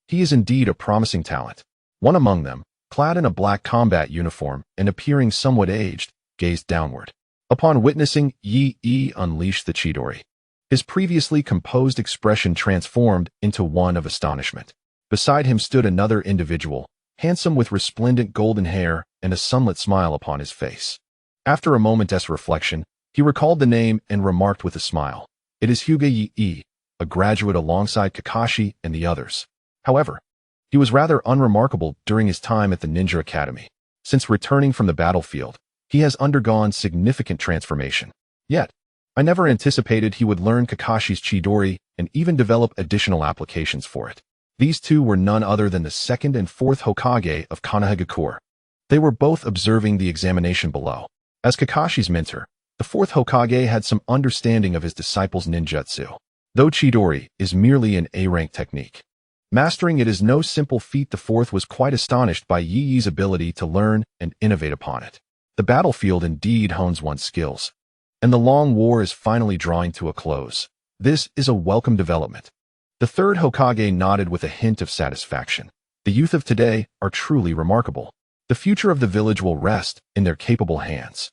He is indeed a promising talent. One among them, clad in a black combat uniform and appearing somewhat aged, gazed downward. Upon witnessing Yi unleash the Chidori, his previously composed expression transformed into one of astonishment. Beside him stood another individual, handsome with resplendent golden hair and a sunlit smile upon his face. After a moment's reflection, he recalled the name and remarked with a smile, "It is Hyūga Yaichi, a graduate alongside Kakashi and the others." However, he was rather unremarkable during his time at the Ninja Academy. Since returning from the battlefield, he has undergone significant transformation. Yet, I never anticipated he would learn Kakashi's Chidori and even develop additional applications for it. These two were none other than the second and fourth Hokage of Konoha. They were both observing the examination below. As Kakashi's mentor, the fourth Hokage had some understanding of his disciple's ninjutsu. Though Chidori is merely an A-rank technique, mastering it is no simple feat. The fourth was quite astonished by Yi Yi's ability to learn and innovate upon it. The battlefield indeed hones one's skills, and the long war is finally drawing to a close. This is a welcome development. The third Hokage nodded with a hint of satisfaction. The youth of today are truly remarkable. The future of the village will rest in their capable hands.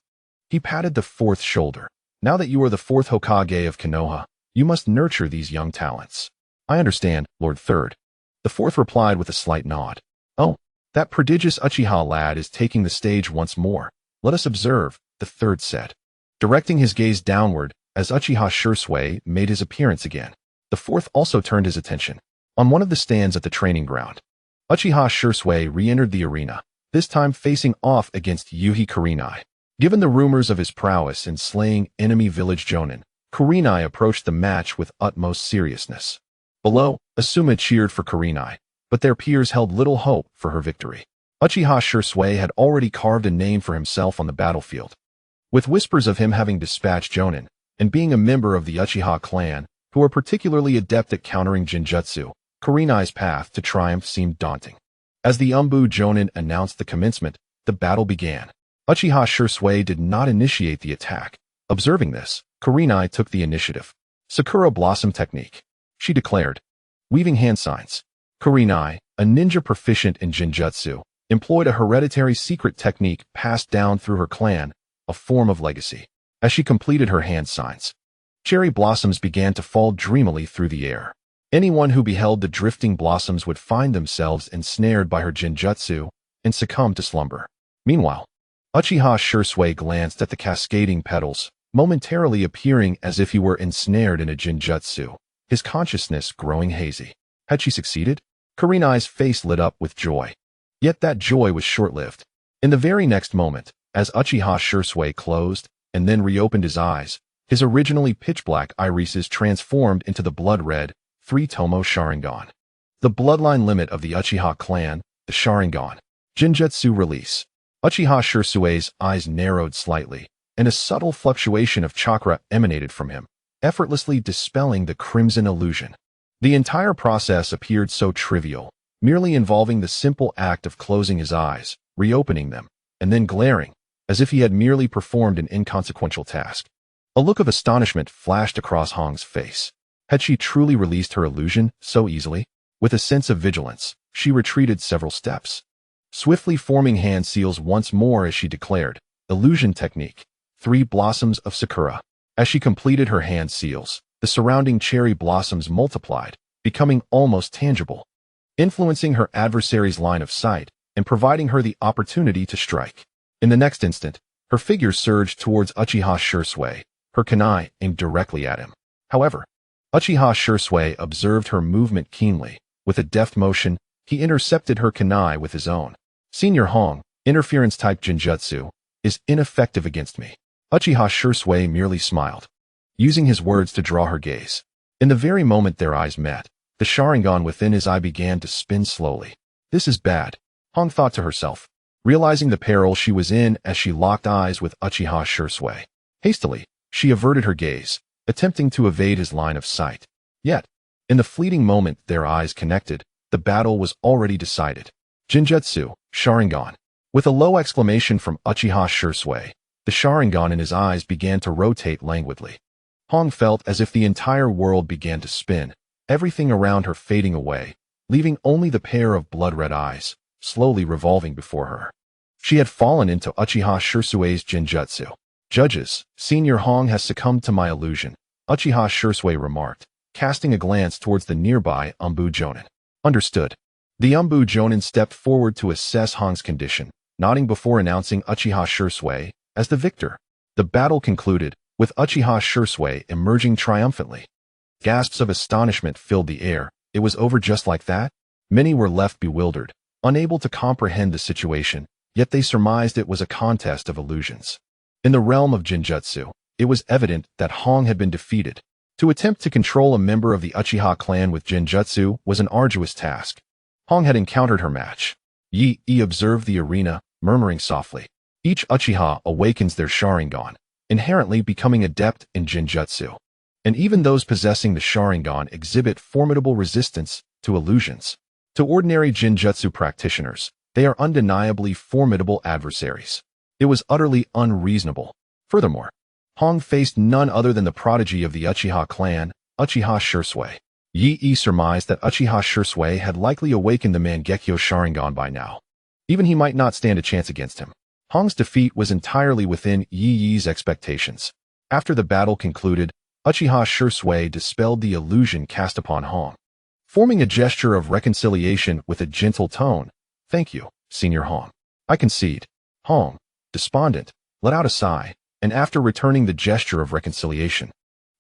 He patted the fourth shoulder. Now that you are the fourth Hokage of Konoha, you must nurture these young talents. I understand, Lord Third. The fourth replied with a slight nod. Oh, that prodigious Uchiha lad is taking the stage once more. Let us observe, the third said, directing his gaze downward as Uchiha Shursui made his appearance again. The fourth also turned his attention. On one of the stands at the training ground, Uchiha Shursui re-entered the arena, this time facing off against Yuhi Kurenai. Given the rumors of his prowess in slaying enemy village jonin, Kurenai approached the match with utmost seriousness. Below, Asuma cheered for Kurenai, but their peers held little hope for her victory. Uchiha Shursui had already carved a name for himself on the battlefield, with whispers of him having dispatched jonin and being a member of the Uchiha clan, who were particularly adept at countering Jinjutsu. Kurenai's path to triumph seemed daunting. As the Umbu jonin announced the commencement, the battle began. Uchiha Shursui did not initiate the attack. Observing this, Kurenai took the initiative. Sakura Blossom Technique, she declared, weaving hand signs. Kurenai, a ninja proficient in Jinjutsu, employed a hereditary secret technique passed down through her clan, a form of legacy. As she completed her hand signs, cherry blossoms began to fall dreamily through the air. Anyone who beheld the drifting blossoms would find themselves ensnared by her Jinjutsu and succumb to slumber. Meanwhile, Uchiha Shursui glanced at the cascading petals, momentarily appearing as if he were ensnared in a Jinjutsu, his consciousness growing hazy. Had she succeeded? Kurenai's face lit up with joy. Yet that joy was short-lived. In the very next moment, as Uchiha Shursui closed and then reopened his eyes, his originally pitch-black irises transformed into the blood-red, three-tomo Sharingan. The bloodline limit of the Uchiha clan, the Sharingan. Jinjutsu release. Uchiha Shursui's eyes narrowed slightly, and a subtle fluctuation of chakra emanated from him, effortlessly dispelling the crimson illusion. The entire process appeared so trivial, merely involving the simple act of closing his eyes, reopening them, and then glaring, as if he had merely performed an inconsequential task. A look of astonishment flashed across Hong's face. Had she truly released her illusion so easily? With a sense of vigilance, she retreated several steps, swiftly forming hand seals once more as she declared, illusion technique, 3 blossoms of Sakura. As she completed her hand seals, the surrounding cherry blossoms multiplied, becoming almost tangible, influencing her adversary's line of sight and providing her the opportunity to strike. In the next instant, her figure surged towards Uchiha Shursui, her kunai aimed directly at him. However, Uchiha Shursui observed her movement keenly. With a deft motion, he intercepted her kunai with his own. Senior Hong, interference-type Jinjutsu, is ineffective against me. Uchiha Shursui merely smiled, using his words to draw her gaze. In the very moment their eyes met, the Sharingan within his eye began to spin slowly. This is bad, Hong thought to herself, realizing the peril she was in as she locked eyes with Uchiha Shursui. Hastily, she averted her gaze, attempting to evade his line of sight. Yet, in the fleeting moment their eyes connected, the battle was already decided. Jinjutsu, Sharingan. With a low exclamation from Uchiha Shursui, the Sharingan in his eyes began to rotate languidly. Hong felt as if the entire world began to spin, everything around her fading away, leaving only the pair of blood-red eyes, slowly revolving before her. She had fallen into Uchiha Shursui's Jinjutsu. Judges, Senior Hong has succumbed to my illusion, Uchiha Shursui remarked, casting a glance towards the nearby Umbu Jonin. Understood. The Umbu Jonin stepped forward to assess Hong's condition, nodding before announcing Uchiha Shursui as the victor. The battle concluded, with Uchiha Shursui emerging triumphantly. Gasps of astonishment filled the air. It was over just like that? Many were left bewildered, unable to comprehend the situation, yet they surmised it was a contest of illusions. In the realm of Jinjutsu, it was evident that Hong had been defeated. To attempt to control a member of the Uchiha clan with Genjutsu was an arduous task. Hong had encountered her match. Yi observed the arena, murmuring softly. Each Uchiha awakens their Sharingan, inherently becoming adept in Genjutsu. And even those possessing the Sharingan exhibit formidable resistance to illusions. To ordinary Genjutsu practitioners, they are undeniably formidable adversaries. It was utterly unreasonable. Furthermore, Hong faced none other than the prodigy of the Uchiha clan, Uchiha Shisui. Yi surmised that Uchiha Shisui had likely awakened the Mangekyo Sharingan by now. Even he might not stand a chance against him. Hong's defeat was entirely within Yi's expectations. After the battle concluded, Uchiha Shisui dispelled the illusion cast upon Hong. Forming a gesture of reconciliation with a gentle tone, "Thank you, Senior Hong. I concede." Hong, despondent, let out a sigh, and after returning the gesture of reconciliation,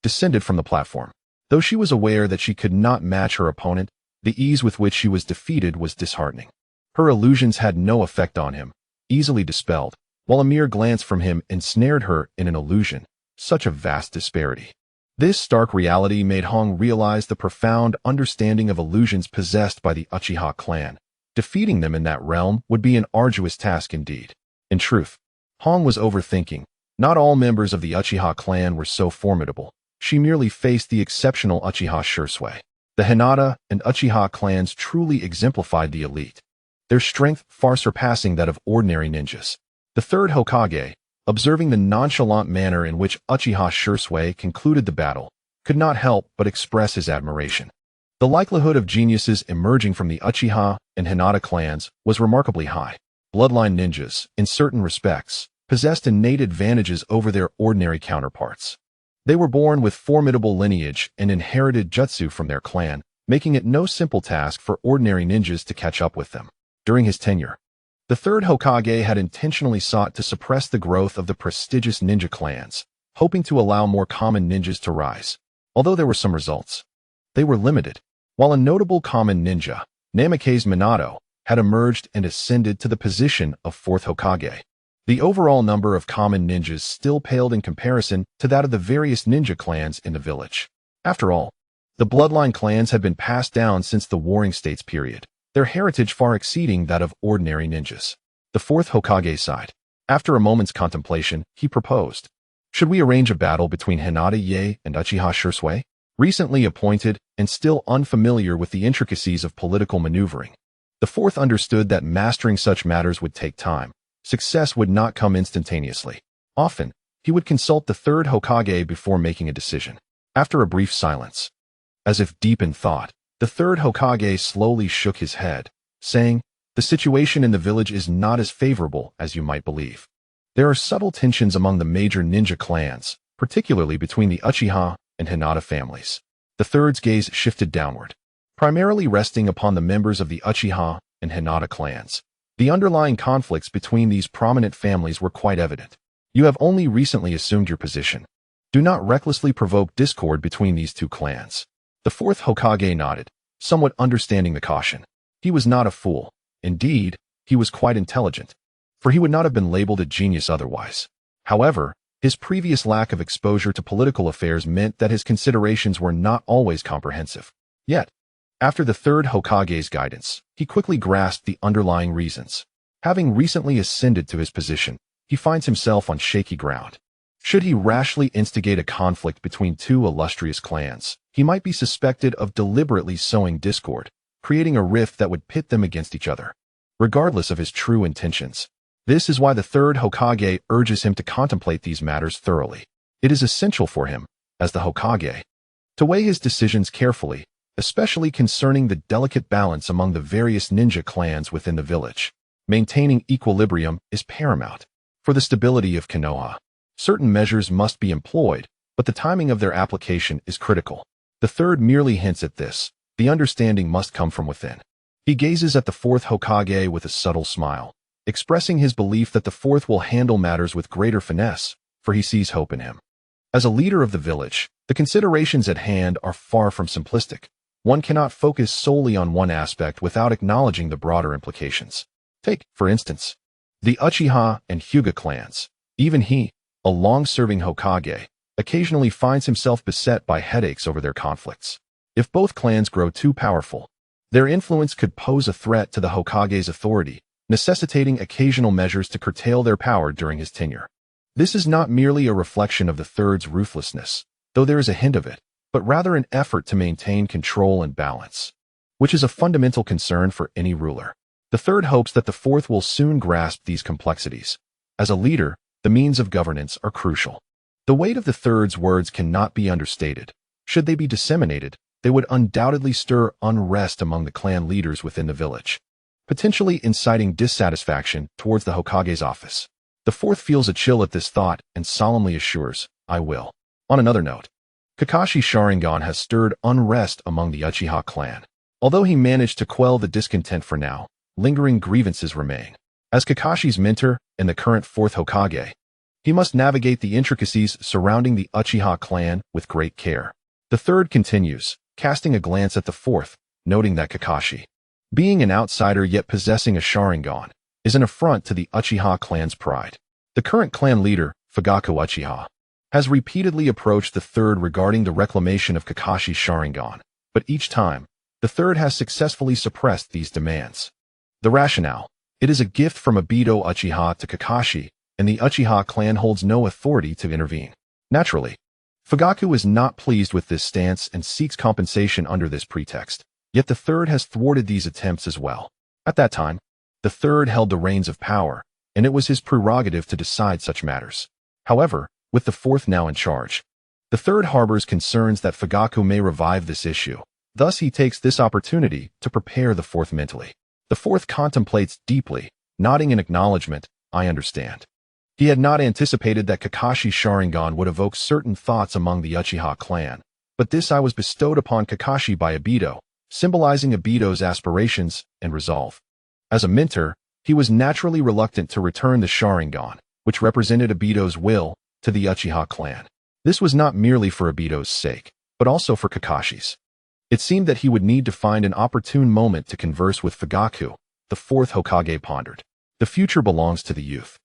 descended from the platform. Though she was aware that she could not match her opponent, the ease with which she was defeated was disheartening. Her illusions had no effect on him, easily dispelled, while a mere glance from him ensnared her in an illusion. Such a vast disparity. This stark reality made Hong realize the profound understanding of illusions possessed by the Uchiha clan. Defeating them in that realm would be an arduous task indeed. In truth, Hong was overthinking. Not all members of the Uchiha clan were so formidable. She merely faced the exceptional Uchiha Shisui. The Hinata and Uchiha clans truly exemplified the elite, their strength far surpassing that of ordinary ninjas. The third Hokage, observing the nonchalant manner in which Uchiha Shisui concluded the battle, could not help but express his admiration. The likelihood of geniuses emerging from the Uchiha and Hinata clans was remarkably high. Bloodline ninjas, in certain respects, possessed innate advantages over their ordinary counterparts. They were born with formidable lineage and inherited jutsu from their clan, making it no simple task for ordinary ninjas to catch up with them. During his tenure, the third Hokage had intentionally sought to suppress the growth of the prestigious ninja clans, hoping to allow more common ninjas to rise. Although there were some results, they were limited. While a notable common ninja, Namikaze Minato, had emerged and ascended to the position of fourth Hokage, the overall number of common ninjas still paled in comparison to that of the various ninja clans in the village. After all, the bloodline clans had been passed down since the Warring States period, their heritage far exceeding that of ordinary ninjas. The fourth Hokage sighed. After a moment's contemplation, he proposed, "Should we arrange a battle between Hinata Ye and Uchiha Shisui?" Recently appointed and still unfamiliar with the intricacies of political maneuvering, the fourth understood that mastering such matters would take time. Success would not come instantaneously. Often, he would consult the third Hokage before making a decision. After a brief silence, as if deep in thought, the third Hokage slowly shook his head, saying, "The situation in the village is not as favorable as you might believe. There are subtle tensions among the major ninja clans, particularly between the Uchiha and Hinata families." The third's gaze shifted downward, primarily resting upon the members of the Uchiha and Hinata clans. The underlying conflicts between these prominent families were quite evident. You have only recently assumed your position. Do not recklessly provoke discord between these two clans. The fourth Hokage nodded, somewhat understanding the caution. He was not a fool. Indeed, he was quite intelligent, for he would not have been labeled a genius otherwise. However, his previous lack of exposure to political affairs meant that his considerations were not always comprehensive. Yet, after the third Hokage's guidance, he quickly grasped the underlying reasons. Having recently ascended to his position, he finds himself on shaky ground. Should he rashly instigate a conflict between two illustrious clans, he might be suspected of deliberately sowing discord, creating a rift that would pit them against each other, regardless of his true intentions. This is why the third Hokage urges him to contemplate these matters thoroughly. It is essential for him, as the Hokage, to weigh his decisions carefully, especially concerning the delicate balance among the various ninja clans within the village. Maintaining equilibrium is paramount. For the stability of Konoha, certain measures must be employed, but the timing of their application is critical. The third merely hints at this. The understanding must come from within. He gazes at the fourth Hokage with a subtle smile, expressing his belief that the fourth will handle matters with greater finesse, for he sees hope in him. As a leader of the village, the considerations at hand are far from simplistic. One cannot focus solely on one aspect without acknowledging the broader implications. Take, for instance, the Uchiha and Hyūga clans. Even he, a long-serving Hokage, occasionally finds himself beset by headaches over their conflicts. If both clans grow too powerful, their influence could pose a threat to the Hokage's authority, necessitating occasional measures to curtail their power during his tenure. This is not merely a reflection of the third's ruthlessness, though there is a hint of it, but rather an effort to maintain control and balance, which is a fundamental concern for any ruler. The third hopes that the fourth will soon grasp these complexities. As a leader, the means of governance are crucial. The weight of the third's words cannot be understated. Should they be disseminated, they would undoubtedly stir unrest among the clan leaders within the village, potentially inciting dissatisfaction towards the Hokage's office. The fourth feels a chill at this thought and solemnly assures, "I will." On another note, Kakashi's Sharingan has stirred unrest among the Uchiha clan. Although he managed to quell the discontent for now, lingering grievances remain. As Kakashi's mentor and the current fourth Hokage, he must navigate the intricacies surrounding the Uchiha clan with great care. The third continues, casting a glance at the fourth, noting that Kakashi, being an outsider yet possessing a Sharingan, is an affront to the Uchiha clan's pride. The current clan leader, Fugaku Uchiha, has repeatedly approached the third regarding the reclamation of Kakashi's Sharingan, but each time, the third has successfully suppressed these demands. The rationale: it is a gift from Obito Uchiha to Kakashi, and the Uchiha clan holds no authority to intervene. Naturally, Fugaku is not pleased with this stance and seeks compensation under this pretext, yet the third has thwarted these attempts as well. At that time, the third held the reins of power, and it was his prerogative to decide such matters. However, with the fourth now in charge, the third harbors concerns that Fugaku may revive this issue. Thus he takes this opportunity to prepare the fourth mentally. The fourth contemplates deeply, nodding in acknowledgement, "I understand." He had not anticipated that Kakashi's Sharingan would evoke certain thoughts among the Uchiha clan, but this was bestowed upon Kakashi by Obito, symbolizing Obito's aspirations and resolve. As a mentor, he was naturally reluctant to return the Sharingan, which represented Obito's will, to the Uchiha clan. This was not merely for Obito's sake, but also for Kakashi's. It seemed that he would need to find an opportune moment to converse with Fugaku. The fourth Hokage pondered. "The future belongs to the youth.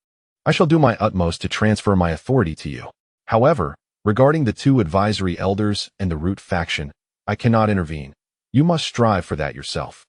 I shall do my utmost to transfer my authority to you. However, regarding the two advisory elders and the root faction, I cannot intervene. You must strive for that yourself."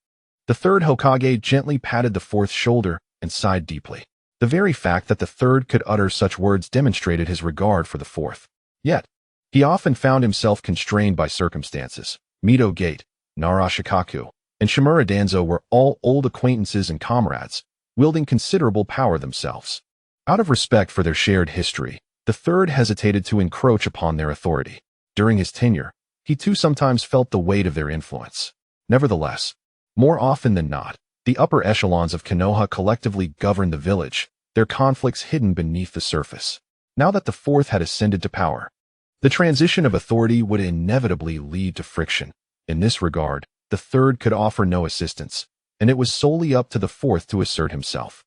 The third Hokage gently patted the fourth's shoulder and sighed deeply. The very fact that the third could utter such words demonstrated his regard for the fourth. Yet, he often found himself constrained by circumstances. Mito Gate, Narashikaku, and Shimura Danzo were all old acquaintances and comrades, wielding considerable power themselves. Out of respect for their shared history, the third hesitated to encroach upon their authority. During his tenure, he too sometimes felt the weight of their influence. Nevertheless, more often than not, the upper echelons of Konoha collectively governed the village, their conflicts hidden beneath the surface. Now that the fourth had ascended to power, the transition of authority would inevitably lead to friction. In this regard, the third could offer no assistance, and it was solely up to the fourth to assert himself.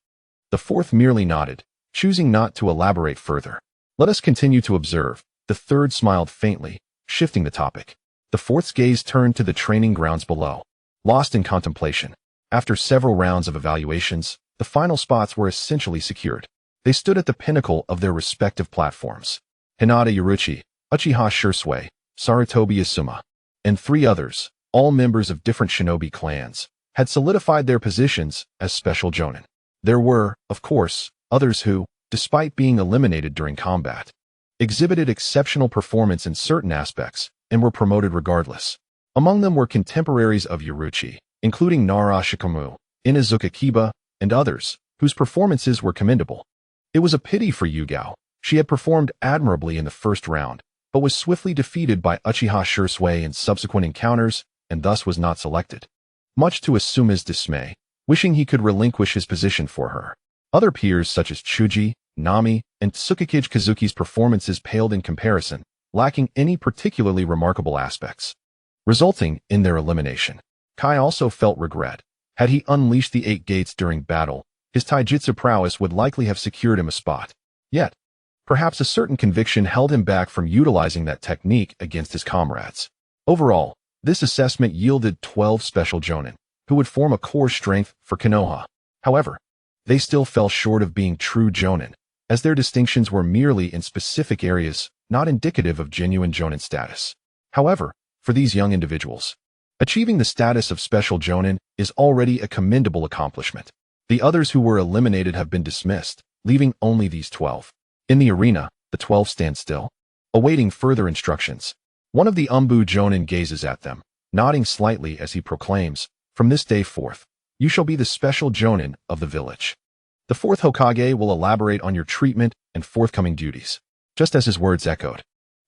The fourth merely nodded, choosing not to elaborate further. "Let us continue to observe." The third smiled faintly, shifting the topic. The fourth's gaze turned to the training grounds below. Lost in contemplation, after several rounds of evaluations, the final spots were essentially secured. They stood at the pinnacle of their respective platforms. Hinata Yoruichi, Uchiha Shursui, Sarutobi Asuma, and three others, all members of different shinobi clans, had solidified their positions as special jonin. There were, of course, others who, despite being eliminated during combat, exhibited exceptional performance in certain aspects and were promoted regardless. Among them were contemporaries of Yoruichi, including Nara Shikamu, Inazuka Kiba, and others, whose performances were commendable. It was a pity for Yugao. She had performed admirably in the first round, but was swiftly defeated by Uchiha Shursui in subsequent encounters, and thus was not selected. Much to Asuma's dismay, wishing he could relinquish his position for her. Other peers such as Chuji, Nami, and Tsukikage Kazuki's performances paled in comparison, lacking any particularly remarkable aspects, resulting in their elimination. Kai also felt regret. Had he unleashed the 8 gates during battle, his taijutsu prowess would likely have secured him a spot. Yet, perhaps a certain conviction held him back from utilizing that technique against his comrades. Overall, this assessment yielded 12 special jonin, who would form a core strength for Konoha. However, they still fell short of being true jonin, as their distinctions were merely in specific areas, not indicative of genuine Jonin status. However, for these young individuals, achieving the status of special Jonin is already a commendable accomplishment. The others who were eliminated have been dismissed, leaving only these 12. In the arena, the 12 stand still, awaiting further instructions. One of the Jonin gazes at them, nodding slightly as he proclaims, "From this day forth, you shall be the special Jonin of the village." The fourth Hokage will elaborate on your treatment and forthcoming duties. Just as his words echoed,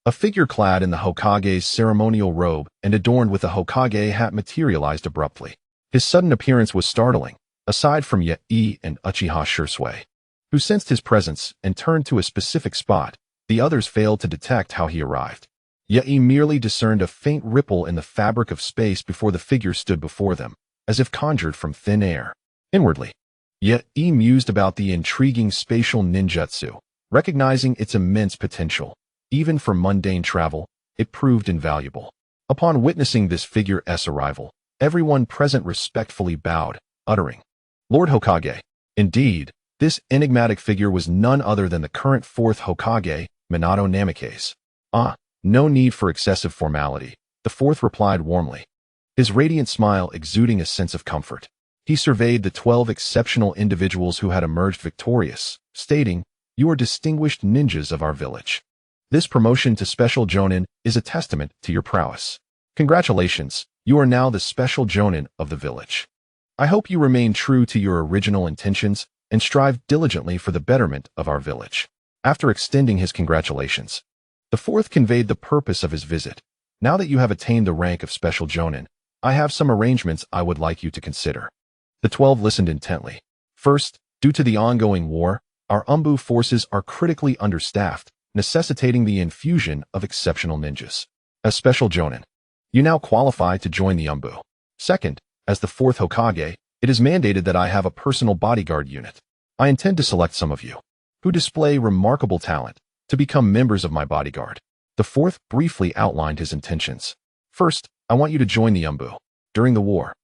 a figure clad in the Hokage's ceremonial robe and adorned with a Hokage hat materialized abruptly. His sudden appearance was startling, aside from Yai and Uchiha Shursui, who sensed his presence and turned to a specific spot. The others failed to detect how he arrived. Yai merely discerned a faint ripple in the fabric of space before the figure stood before them, as if conjured from thin air. Inwardly, Yai mused about the intriguing spatial ninjutsu, recognizing its immense potential. Even for mundane travel, it proved invaluable. Upon witnessing this figure's arrival, everyone present respectfully bowed, uttering, "Lord Hokage." Indeed, this enigmatic figure was none other than the current fourth Hokage, Minato Namikaze. No need for excessive formality, the fourth replied warmly, his radiant smile exuding a sense of comfort. He surveyed the 12 exceptional individuals who had emerged victorious, stating, "You are distinguished ninjas of our village. This promotion to Special Jonin is a testament to your prowess. Congratulations, you are now the Special Jonin of the village. I hope you remain true to your original intentions and strive diligently for the betterment of our village." After extending his congratulations, the fourth conveyed the purpose of his visit. "Now that you have attained the rank of Special Jonin, I have some arrangements I would like you to consider." The 12 listened intently. First, due to the ongoing war, our forces are critically understaffed, necessitating the infusion of exceptional ninjas. As Special Jonin, you now qualify to join the Second, as the fourth Hokage, it is mandated that I have a personal bodyguard unit. I intend to select some of you, who display remarkable talent, to become members of my bodyguard. The fourth briefly outlined his intentions. First, I want you to join the During the war,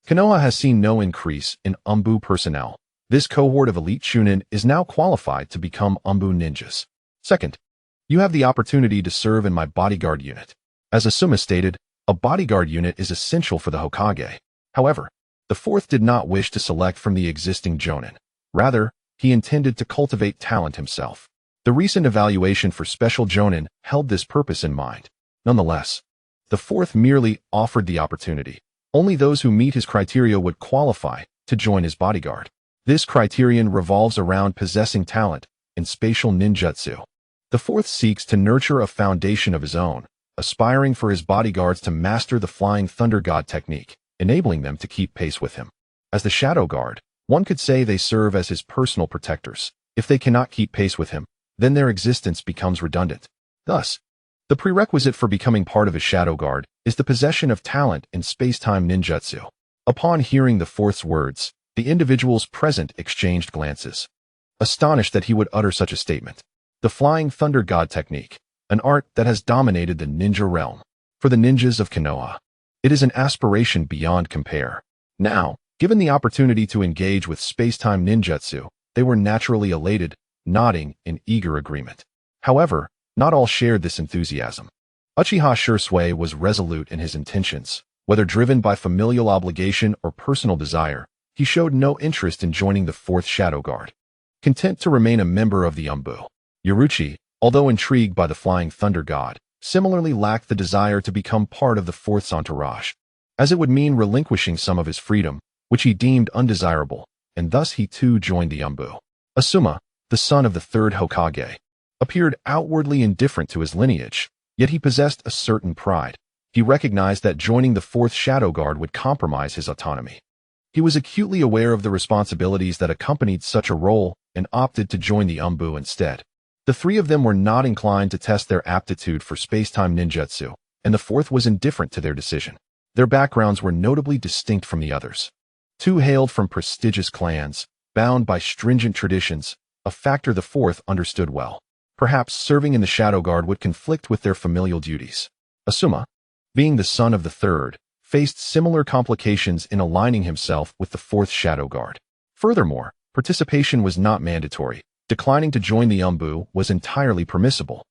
Konoha has seen no increase in personnel. This cohort of elite Chunin is now qualified to become ninjas. Second, you have the opportunity to serve in my bodyguard unit. As Asuma stated, a bodyguard unit is essential for the Hokage. However, the fourth did not wish to select from the existing Jonin. Rather, he intended to cultivate talent himself. The recent evaluation for Special Jonin held this purpose in mind. Nonetheless, the fourth merely offered the opportunity. Only those who meet his criteria would qualify to join his bodyguard. This criterion revolves around possessing talent in spatial ninjutsu. The fourth seeks to nurture a foundation of his own, aspiring for his bodyguards to master the Flying Thunder God technique, enabling them to keep pace with him. As the Shadow Guard, one could say they serve as his personal protectors. If they cannot keep pace with him, then their existence becomes redundant. Thus, the prerequisite for becoming part of a Shadow Guard is the possession of talent in space-time ninjutsu. Upon hearing the fourth's words, the individuals present exchanged glances, astonished that he would utter such a statement. The Flying Thunder God technique, an art that has dominated the ninja realm. For the ninjas of Konoha, it is an aspiration beyond compare. Now, given the opportunity to engage with space-time ninjutsu, they were naturally elated, nodding in eager agreement. However, not all shared this enthusiasm. Uchiha Shursui was resolute in his intentions. Whether driven by familial obligation or personal desire, he showed no interest in joining the fourth Shadow Guard. Content to remain a member of the Yaruchi, although intrigued by the Flying Thunder God, similarly lacked the desire to become part of the fourth's entourage, as it would mean relinquishing some of his freedom, which he deemed undesirable, and thus he too joined the Asuma, the son of the third Hokage, appeared outwardly indifferent to his lineage, yet he possessed a certain pride. He recognized that joining the fourth Shadow Guard would compromise his autonomy. He was acutely aware of the responsibilities that accompanied such a role and opted to join the instead. The three of them were not inclined to test their aptitude for space-time ninjutsu, and the fourth was indifferent to their decision. Their backgrounds were notably distinct from the others. Two hailed from prestigious clans, bound by stringent traditions, a factor the fourth understood well. Perhaps serving in the Shadow Guard would conflict with their familial duties. Asuma, being the son of the third, faced similar complications in aligning himself with the fourth Shadow Guard. Furthermore, participation was not mandatory, Declining to join the was entirely permissible,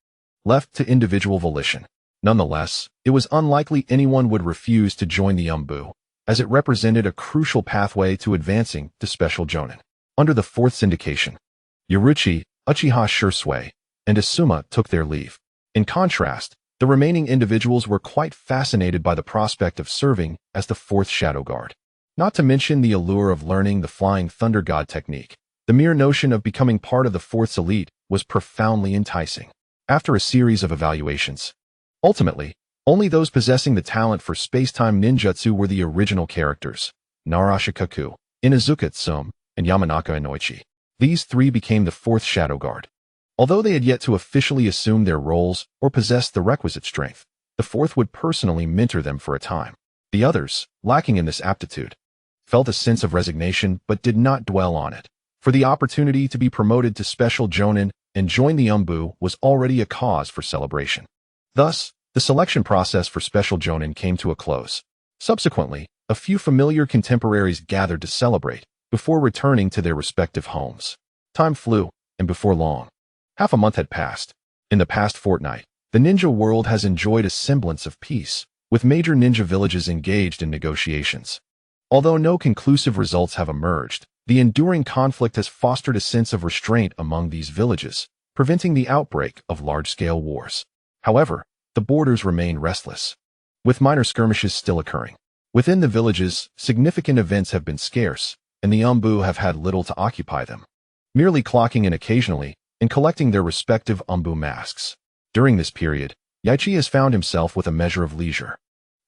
left to individual volition. Nonetheless, it was unlikely anyone would refuse to join the as it represented a crucial pathway to advancing to Special Jonin. Under the fourth syndication, Yaruchi, Uchiha Shursui, and Asuma took their leave. In contrast, the remaining individuals were quite fascinated by the prospect of serving as the fourth Shadow Guard. Not to mention the allure of learning the Flying Thunder God technique, the mere notion of becoming part of the Fourth's elite was profoundly enticing. After a series of evaluations, ultimately, only those possessing the talent for space-time ninjutsu were the original characters, Narashikaku, Inazuka Tsume, and Yamanaka Inoichi. These three became the fourth Shadow Guard. Although they had yet to officially assume their roles or possess the requisite strength, the fourth would personally mentor them for a time. The others, lacking in this aptitude, felt a sense of resignation but did not dwell on it, for the opportunity to be promoted to Special Jonin and join the was already a cause for celebration. Thus, the selection process for Special Jonin came to a close. Subsequently, a few familiar contemporaries gathered to celebrate before returning to their respective homes. Time flew, and before long, half a month had passed. In the past fortnight, the ninja world has enjoyed a semblance of peace, with major ninja villages engaged in negotiations. Although no conclusive results have emerged, the enduring conflict has fostered a sense of restraint among these villages, preventing the outbreak of large-scale wars. However, the borders remain restless, with minor skirmishes still occurring. Within the villages, significant events have been scarce, and the have had little to occupy them, merely clocking in occasionally and collecting their respective masks. During this period, Yaichi has found himself with a measure of leisure.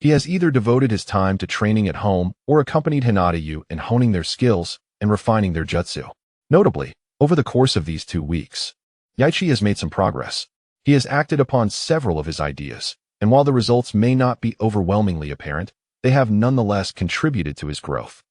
He has either devoted his time to training at home or accompanied Hinata in honing their skills and refining their jutsu. Notably, over the course of these 2 weeks, Yaichi has made some progress. He has acted upon several of his ideas, and while the results may not be overwhelmingly apparent, they have nonetheless contributed to his growth.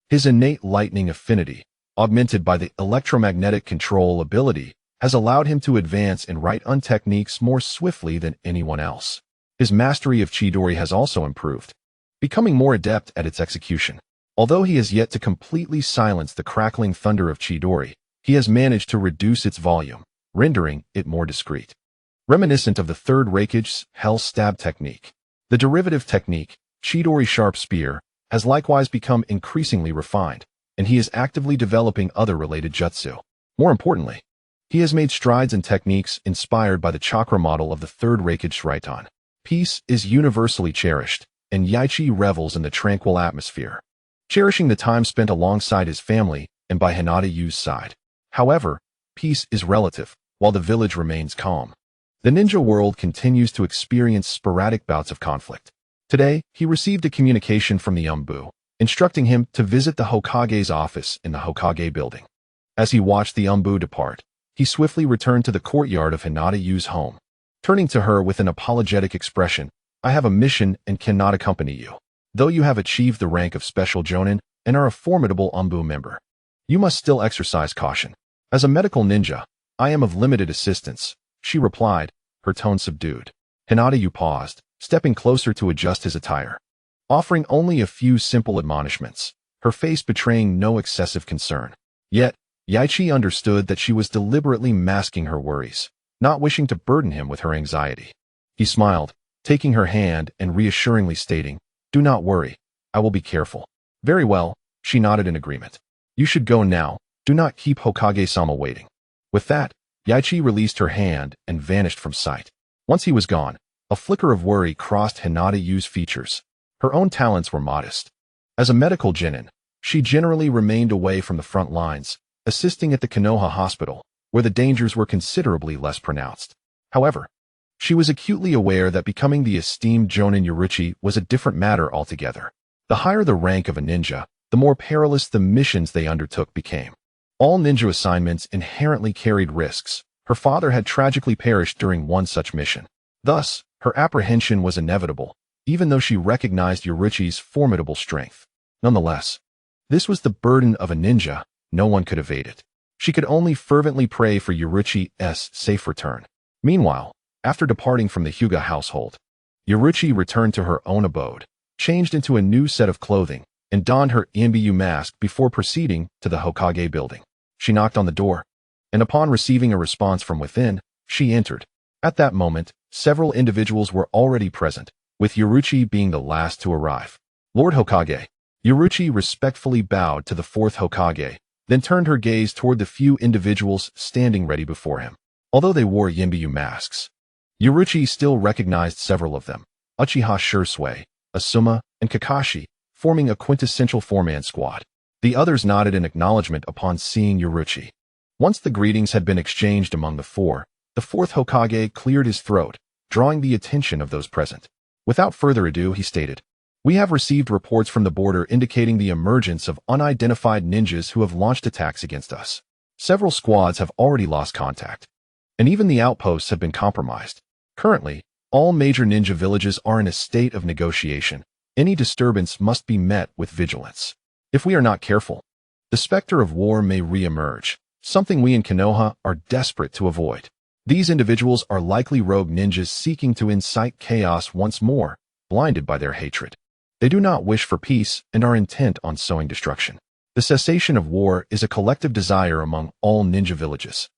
His innate lightning affinity, augmented by the electromagnetic control ability, has allowed him to advance in right-un techniques more swiftly than anyone else. His mastery of Chidori has also improved, becoming more adept at its execution. Although he has yet to completely silence the crackling thunder of Chidori, he has managed to reduce its volume, rendering it more discreet. Reminiscent of the third Raikage's Hell Stab technique, the derivative technique, Chidori Sharp Spear, has likewise become increasingly refined, and he is actively developing other related jutsu. More importantly, he has made strides in techniques inspired by the chakra model of the third Raikage Raiton. Peace is universally cherished, and Yaichi revels in the tranquil atmosphere, cherishing the time spent alongside his family and by Hinata side. However, peace is relative, while the village remains calm. The ninja world continues to experience sporadic bouts of conflict. Today, he received a communication from the instructing him to visit the Hokage's office in the Hokage building. As he watched the depart, he swiftly returned to the courtyard of Hinata home. Turning to her with an apologetic expression, "I have a mission and cannot accompany you. Though you have achieved the rank of Special Jonin and are a formidable member, you must still exercise caution. As a medical ninja, I am of limited assistance," she replied, her tone subdued. Hinata paused, stepping closer to adjust his attire, offering only a few simple admonishments, her face betraying no excessive concern. Yet, Yaichi understood that she was deliberately masking her worries, not wishing to burden him with her anxiety. He smiled, taking her hand and reassuringly stating, "Do not worry, I will be careful." "Very well," she nodded in agreement. "You should go now, do not keep Hokage-sama waiting." With that, Yaichi released her hand and vanished from sight. Once he was gone, a flicker of worry crossed Hinata features. Her own talents were modest. As a medical genin, she generally remained away from the front lines, assisting at the Konoha hospital, where the dangers were considerably less pronounced. However, she was acutely aware that becoming the esteemed Jonin Yaruchi was a different matter altogether. The higher the rank of a ninja, the more perilous the missions they undertook became. All ninja assignments inherently carried risks. Her father had tragically perished during one such mission. Thus, her apprehension was inevitable, even though she recognized Yaruchi's formidable strength. Nonetheless, this was the burden of a ninja, no one could evade it. She could only fervently pray for Yaruchi's safe return. Meanwhile, after departing from the Hyūga household, Yaruchi returned to her own abode, changed into a new set of clothing, and donned her Imbu mask before proceeding to the Hokage building. She knocked on the door. and upon receiving a response from within, she entered. At that moment, several individuals were already present, with Yoruchi being the last to arrive. Lord Hokage. Yoruchi respectfully bowed to the fourth Hokage, then turned her gaze toward the few individuals standing ready before him. Although they wore Yimbiyu masks, Yoruchi still recognized several of them: Uchiha Shursui, Asuma, and Kakashi, forming a quintessential four-man squad. The others nodded in acknowledgement upon seeing Yoruchi. Once the greetings had been exchanged among the four, the fourth Hokage cleared his throat, drawing the attention of those present. Without further ado, he stated, "We have received reports from the border indicating the emergence of unidentified ninjas who have launched attacks against us. Several squads have already lost contact, and even the outposts have been compromised. Currently, all major ninja villages are in a state of negotiation. Any disturbance must be met with vigilance. If we are not careful, the specter of war may re-emerge, something we in Konoha are desperate to avoid. These individuals are likely rogue ninjas seeking to incite chaos once more, blinded by their hatred. They do not wish for peace and are intent on sowing destruction. The cessation of war is a collective desire among all ninja villages.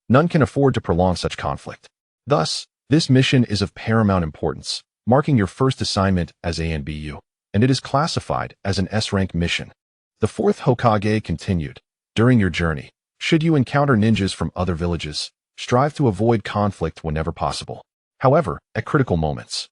None can afford to prolong such conflict. Thus, this mission is of paramount importance, marking your first assignment as ANBU, and it is classified as an S-rank mission." The fourth Hokage continued, "During your journey, should you encounter ninjas from other villages, strive to avoid conflict whenever possible. However, at critical moments,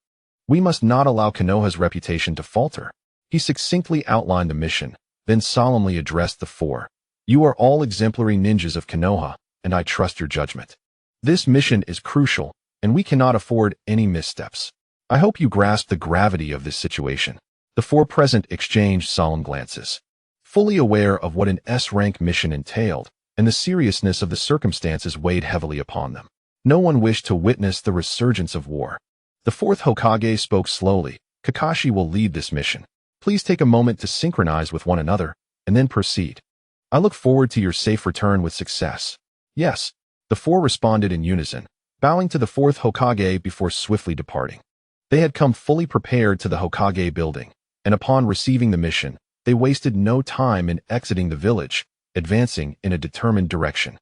we must not allow Konoha's reputation to falter." He succinctly outlined the mission, then solemnly addressed the four. "You are all exemplary ninjas of Konoha, and I trust your judgment. This mission is crucial, and we cannot afford any missteps. I hope you grasp the gravity of this situation." The four present exchanged solemn glances, fully aware of what an S-rank mission entailed, and the seriousness of the circumstances weighed heavily upon them. No one wished to witness the resurgence of war. The fourth Hokage spoke slowly. "Kakashi will lead this mission. Please take a moment to synchronize with one another, and then proceed. I look forward to your safe return with success." "Yes," the four responded in unison, bowing to the fourth Hokage before swiftly departing. They had come fully prepared to the Hokage building, and upon receiving the mission, they wasted no time in exiting the village, advancing in a determined direction.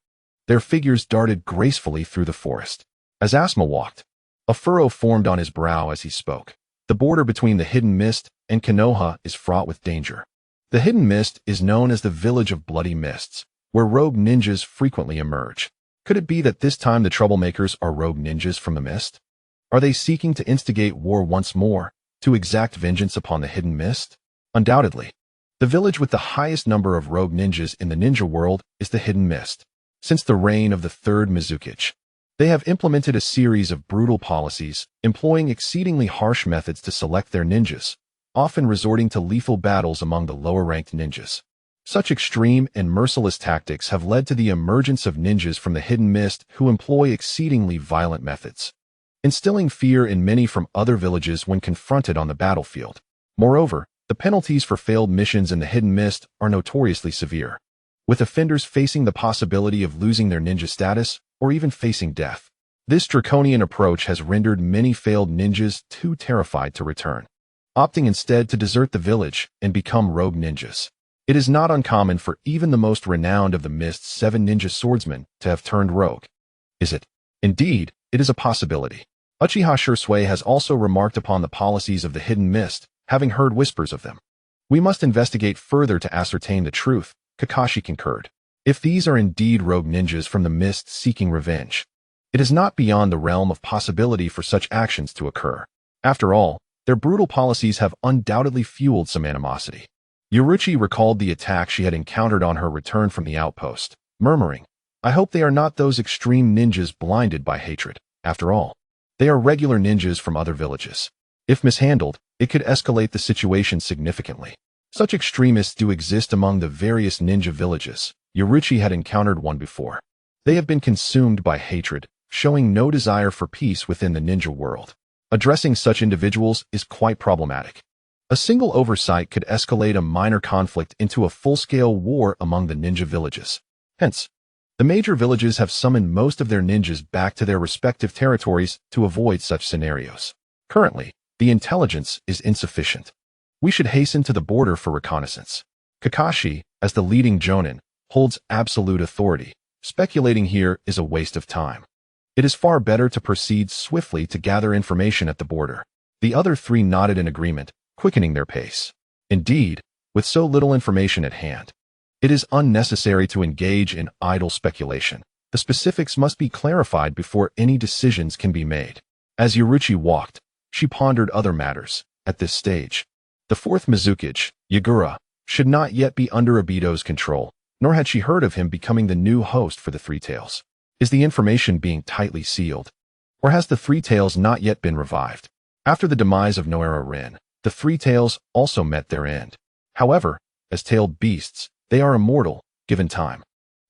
Their figures darted gracefully through the forest. As Asuma walked, a furrow formed on his brow as he spoke. The border between the Hidden Mist and Konoha is fraught with danger. The Hidden Mist is known as the Village of Bloody Mists, where rogue ninjas frequently emerge. Could it be that this time the troublemakers are rogue ninjas from the mist? Are they seeking to instigate war once more, to exact vengeance upon the Hidden Mist? Undoubtedly. The village with the highest number of rogue ninjas in the ninja world is the Hidden Mist. Since the reign of the third Mizukage, they have implemented a series of brutal policies, employing exceedingly harsh methods to select their ninjas, often resorting to lethal battles among the lower-ranked ninjas. Such extreme and merciless tactics have led to the emergence of ninjas from the Hidden Mist who employ exceedingly violent methods, instilling fear in many from other villages when confronted on the battlefield. Moreover, the penalties for failed missions in the Hidden Mist are notoriously severe, with offenders facing the possibility of losing their ninja status or even facing death. This draconian approach has rendered many failed ninjas too terrified to return, opting instead to desert the village and become rogue ninjas. It is not uncommon for even the most renowned of the Mist's 7 ninja swordsmen to have turned rogue. Is it? Indeed, it is a possibility. Uchiha Shursui has also remarked upon the policies of the Hidden Mist, having heard whispers of them. "We must investigate further to ascertain the truth," Kakashi concurred. "If these are indeed rogue ninjas from the Mist seeking revenge, it is not beyond the realm of possibility for such actions to occur. After all, their brutal policies have undoubtedly fueled some animosity." Yoruchi recalled the attack she had encountered on her return from the outpost, murmuring, "I hope they are not those extreme ninjas blinded by hatred. After all, they are regular ninjas from other villages. If mishandled, it could escalate the situation significantly." Such extremists do exist among the various ninja villages. Yoruchi had encountered one before. They have been consumed by hatred, showing no desire for peace within the ninja world. Addressing such individuals is quite problematic. A single oversight could escalate a minor conflict into a full-scale war among the ninja villages. Hence, the major villages have summoned most of their ninjas back to their respective territories to avoid such scenarios. Currently, the intelligence is insufficient. We should hasten to the border for reconnaissance. Kakashi, as the leading jonin, holds absolute authority, Speculating here is a waste of time. It is far better to proceed swiftly to gather information at the border. The other three nodded in agreement, quickening their pace. Indeed, with so little information at hand, it is unnecessary to engage in idle speculation. The specifics must be clarified before any decisions can be made. As Yaichi walked, she pondered other matters. At this stage, the fourth Mizukage, Hyūga, should not yet be under Obito's control, nor had she heard of him becoming the new host for the Three Tails. Is the information being tightly sealed? Or has the Three Tails not yet been revived? After the demise of Noara Rin, the Three Tails also met their end. However, as tailed beasts, they are immortal, given time.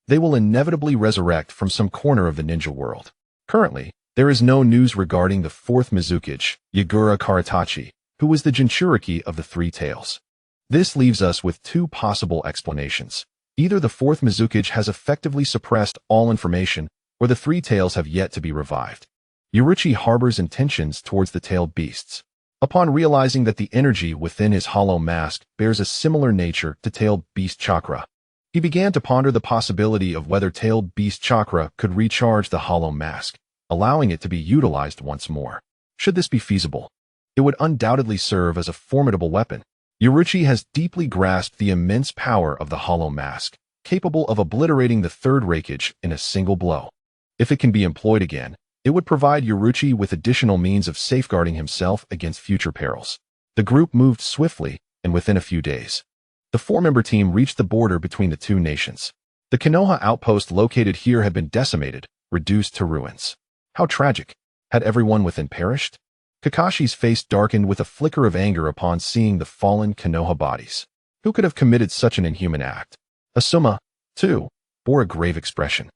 They will inevitably resurrect from some corner of the ninja world. Currently, there is no news regarding the fourth Mizukage, Hyūga Karatachi, who was the Jinchuriki of the Three Tails. This leaves us with two possible explanations. Either the fourth Mizukage has effectively suppressed all information, or the Three Tails have yet to be revived. Yaichi harbors intentions towards the tailed beasts. Upon realizing that the energy within his hollow mask bears a similar nature to tailed beast chakra, he began to ponder the possibility of whether tailed beast chakra could recharge the hollow mask, allowing it to be utilized once more. Should this be feasible, it would undoubtedly serve as a formidable weapon. Yaichi has deeply grasped the immense power of the hollow mask, capable of obliterating the third Raikage in a single blow. If it can be employed again, it would provide Yaichi with additional means of safeguarding himself against future perils. The group moved swiftly, and within a few days, the four-member team reached the border between the two nations. The Konoha outpost located here had been decimated, reduced to ruins. How tragic! Had everyone within perished? Kakashi's face darkened with a flicker of anger upon seeing the fallen Konoha bodies. Who could have committed such an inhuman act? Asuma, too, bore a grave expression.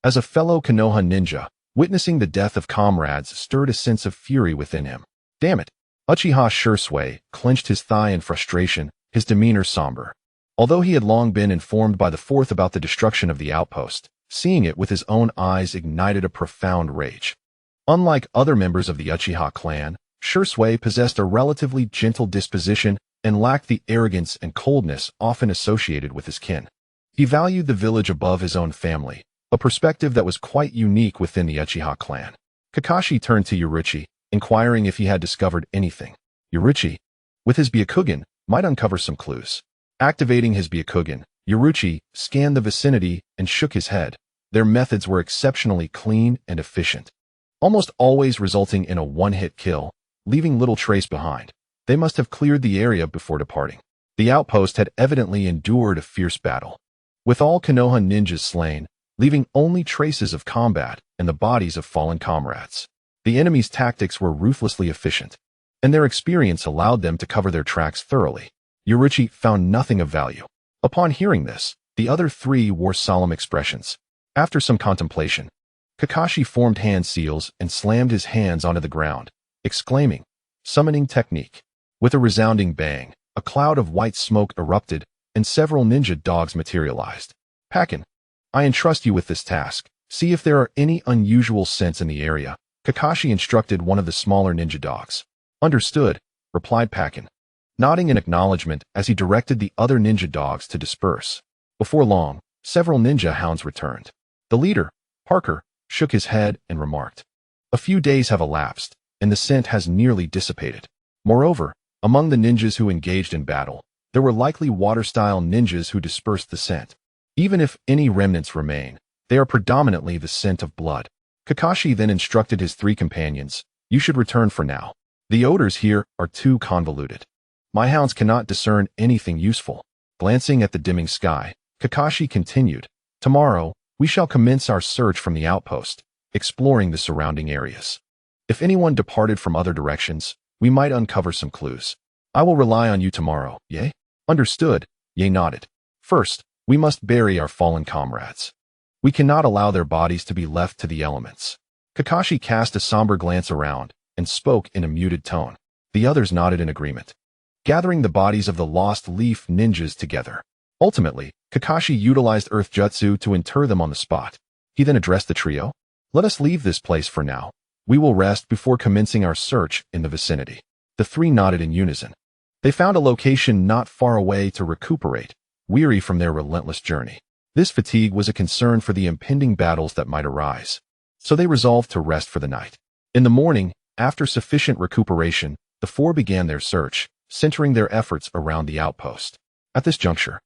As a fellow Konoha ninja, witnessing the death of comrades stirred a sense of fury within him. Damn it! Uchiha Shursui clenched his thigh in frustration, his demeanor somber. Although he had long been informed by the fourth about the destruction of the outpost, seeing it with his own eyes ignited a profound rage. Unlike other members of the Uchiha clan, Shursui possessed a relatively gentle disposition and lacked the arrogance and coldness often associated with his kin. He valued the village above his own family, a perspective that was quite unique within the Uchiha clan. Kakashi turned to Yaichi, inquiring if he had discovered anything. Yaichi, with his Byakugan, might uncover some clues. Activating his Byakugan, Yaichi scanned the vicinity and shook his head. Their methods were exceptionally clean and efficient, almost always resulting in a one-hit kill, leaving little trace behind. They must have cleared the area before departing. The outpost had evidently endured a fierce battle, with all Konoha ninjas slain, leaving only traces of combat and the bodies of fallen comrades. The enemy's tactics were ruthlessly efficient, and their experience allowed them to cover their tracks thoroughly. Yaichi found nothing of value. Upon hearing this, the other three wore solemn expressions. After some contemplation, Kakashi formed hand seals and slammed his hands onto the ground, exclaiming, "Summoning technique." With a resounding bang, a cloud of white smoke erupted, and several ninja dogs materialized. Pakin, I entrust you with this task. See if there are any unusual scents in the area. Kakashi instructed one of the smaller ninja dogs. Understood, replied Pakin, nodding in acknowledgement as he directed the other ninja dogs to disperse. Before long, several ninja hounds returned. The leader, Parker, shook his head and remarked, "A few days have elapsed, and the scent has nearly dissipated. Moreover, among the ninjas who engaged in battle, there were likely water-style ninjas who dispersed the scent. Even if any remnants remain, they are predominantly the scent of blood." Kakashi then instructed his three companions, "You should return for now. The odors here are too convoluted. My hounds cannot discern anything useful." Glancing at the dimming sky, Kakashi continued, "Tomorrow, we shall commence our search from the outpost, exploring the surrounding areas. If anyone departed from other directions, we might uncover some clues. I will rely on you tomorrow, Ye?" Understood, Ye nodded. "First, we must bury our fallen comrades. We cannot allow their bodies to be left to the elements." Kakashi cast a somber glance around and spoke in a muted tone. The others nodded in agreement, gathering the bodies of the lost leaf ninjas together. Ultimately, Kakashi utilized Earth Jutsu to inter them on the spot. He then addressed the trio, "Let us leave this place for now. We will rest before commencing our search in the vicinity." The three nodded in unison. They found a location not far away to recuperate, weary from their relentless journey. This fatigue was a concern for the impending battles that might arise, so they resolved to rest for the night. In the morning, after sufficient recuperation, the four began their search, centering their efforts around the outpost. At this juncture,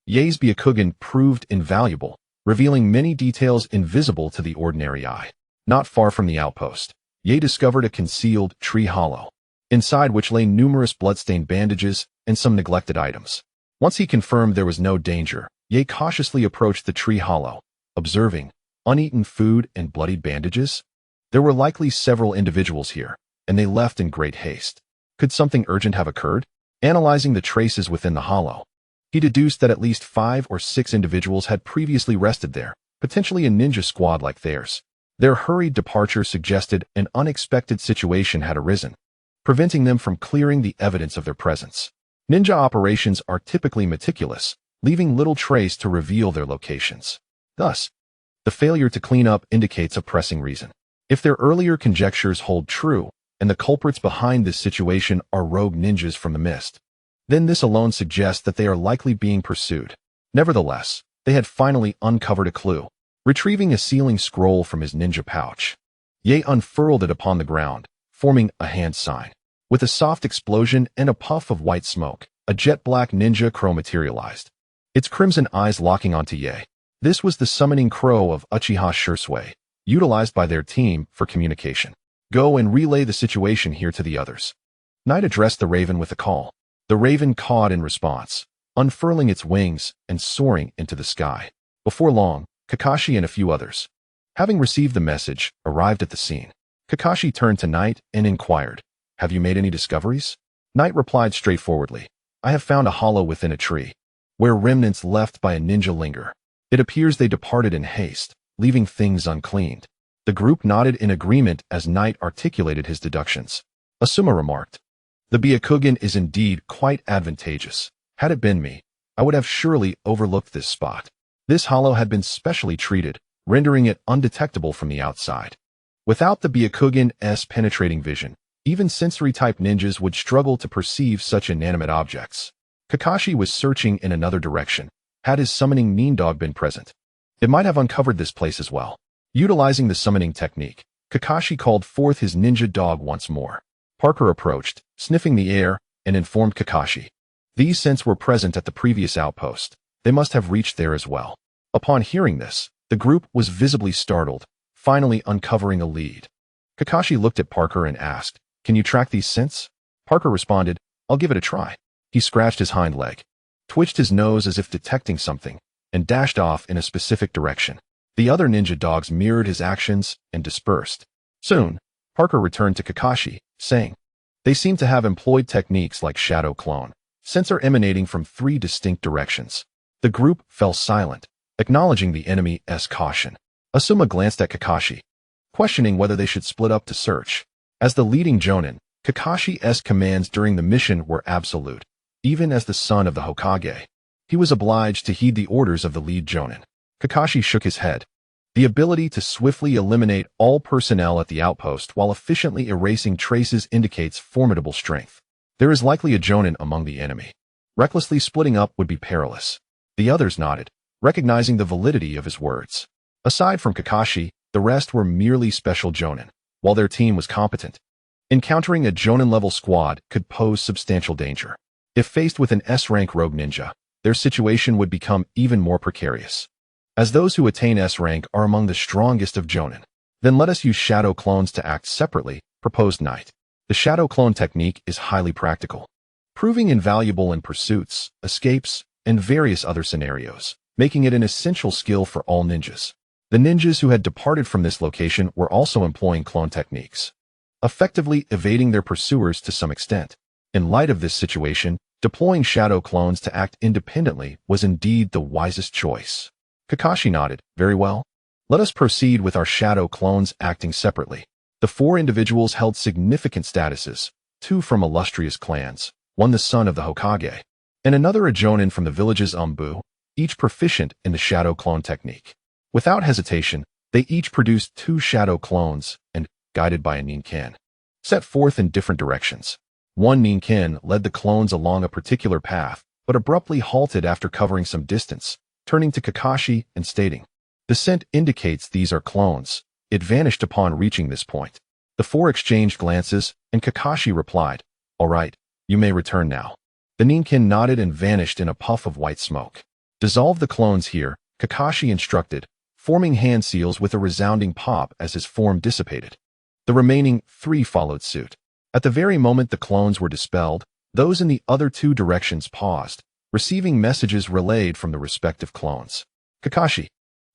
Yae's Byakugan proved invaluable, revealing many details invisible to the ordinary eye. Not far from the outpost, Yae discovered a concealed tree hollow, inside which lay numerous bloodstained bandages and some neglected items. Once he confirmed there was no danger, Yae cautiously approached the tree hollow, observing uneaten food and bloodied bandages. There were likely several individuals here, and they left in great haste. Could something urgent have occurred? Analyzing the traces within the hollow, he deduced that at least 5 or 6 individuals had previously rested there, potentially a ninja squad like theirs. Their hurried departure suggested an unexpected situation had arisen, preventing them from clearing the evidence of their presence. Ninja operations are typically meticulous, leaving little trace to reveal their locations. Thus, the failure to clean up indicates a pressing reason. If their earlier conjectures hold true, and the culprits behind this situation are rogue ninjas from the mist, then this alone suggests that they are likely being pursued. Nevertheless, they had finally uncovered a clue. Retrieving a sealing scroll from his ninja pouch, Yae unfurled it upon the ground, forming a hand sign. With a soft explosion and a puff of white smoke, a jet-black ninja crow materialized, its crimson eyes locking onto Yae. This was the summoning crow of Uchiha Shursui, utilized by their team for communication. Go and relay the situation here to the others. Knight addressed the raven with a call. The raven cawed in response, unfurling its wings and soaring into the sky. Before long, Kakashi and a few others, having received the message, arrived at the scene. Kakashi turned to Knight and inquired, "Have you made any discoveries?" Knight replied straightforwardly, "I have found a hollow within a tree, where remnants left by a ninja linger. It appears they departed in haste, leaving things uncleaned." The group nodded in agreement as Knight articulated his deductions. Asuma remarked, "The Byakugan is indeed quite advantageous. Had it been me, I would have surely overlooked this spot." This hollow had been specially treated, rendering it undetectable from the outside. Without the Byakugan's penetrating vision, even sensory-type ninjas would struggle to perceive such inanimate objects. Kakashi was searching in another direction. Had his summoning Neendog been present, it might have uncovered this place as well. Utilizing the summoning technique, Kakashi called forth his ninja dog once more. Parker approached, sniffing the air, and informed Kakashi. These scents were present at the previous outpost. They must have reached there as well. Upon hearing this, the group was visibly startled, finally uncovering a lead. Kakashi looked at Parker and asked, "Can you track these scents?" Parker responded, "I'll give it a try." He scratched his hind leg, twitched his nose as if detecting something, and dashed off in a specific direction. The other ninja dogs mirrored his actions and dispersed. Soon, Parker returned to Kakashi, saying, "They seem to have employed techniques like shadow clone. Scents are emanating from 3 distinct directions." The group fell silent, acknowledging the enemy's caution. Asuma glanced at Kakashi, questioning whether they should split up to search. As the leading jonin, Kakashi's commands during the mission were absolute. Even as the son of the Hokage, he was obliged to heed the orders of the lead jonin. Kakashi shook his head. The ability to swiftly eliminate all personnel at the outpost while efficiently erasing traces indicates formidable strength. There is likely a jonin among the enemy. Recklessly splitting up would be perilous. The others nodded, recognizing the validity of his words. Aside from Kakashi, the rest were merely special jonin, while their team was competent. Encountering a jonin-level squad could pose substantial danger. If faced with an S-rank rogue ninja, their situation would become even more precarious. As those who attain S-rank are among the strongest of jonin, then let us use shadow clones to act separately, proposed Knight. The shadow clone technique is highly practical, proving invaluable in pursuits, escapes, and various other scenarios, making it an essential skill for all ninjas. The ninjas who had departed from this location were also employing clone techniques, effectively evading their pursuers to some extent. In light of this situation, deploying shadow clones to act independently was indeed the wisest choice. Kakashi nodded, "Very well. Let us proceed with our shadow clones acting separately." The 4 individuals held significant statuses, 2 from illustrious clans, one the son of the Hokage, and another a jonin from the village's Umbu, each proficient in the shadow clone technique. Without hesitation, they each produced 2 shadow clones and, guided by a ninken, set forth in different directions. One ninken led the clones along a particular path, but abruptly halted after covering some distance, turning to Kakashi and stating, "The scent indicates these are clones." It vanished upon reaching this point. The four exchanged glances, and Kakashi replied, "All right, you may return now." The Ninkin nodded and vanished in a puff of white smoke. "Dissolve the clones here," Kakashi instructed, forming hand seals with a resounding pop as his form dissipated. The remaining three followed suit. At the very moment the clones were dispelled, those in the other two directions paused, receiving messages relayed from the respective clones. Kakashi,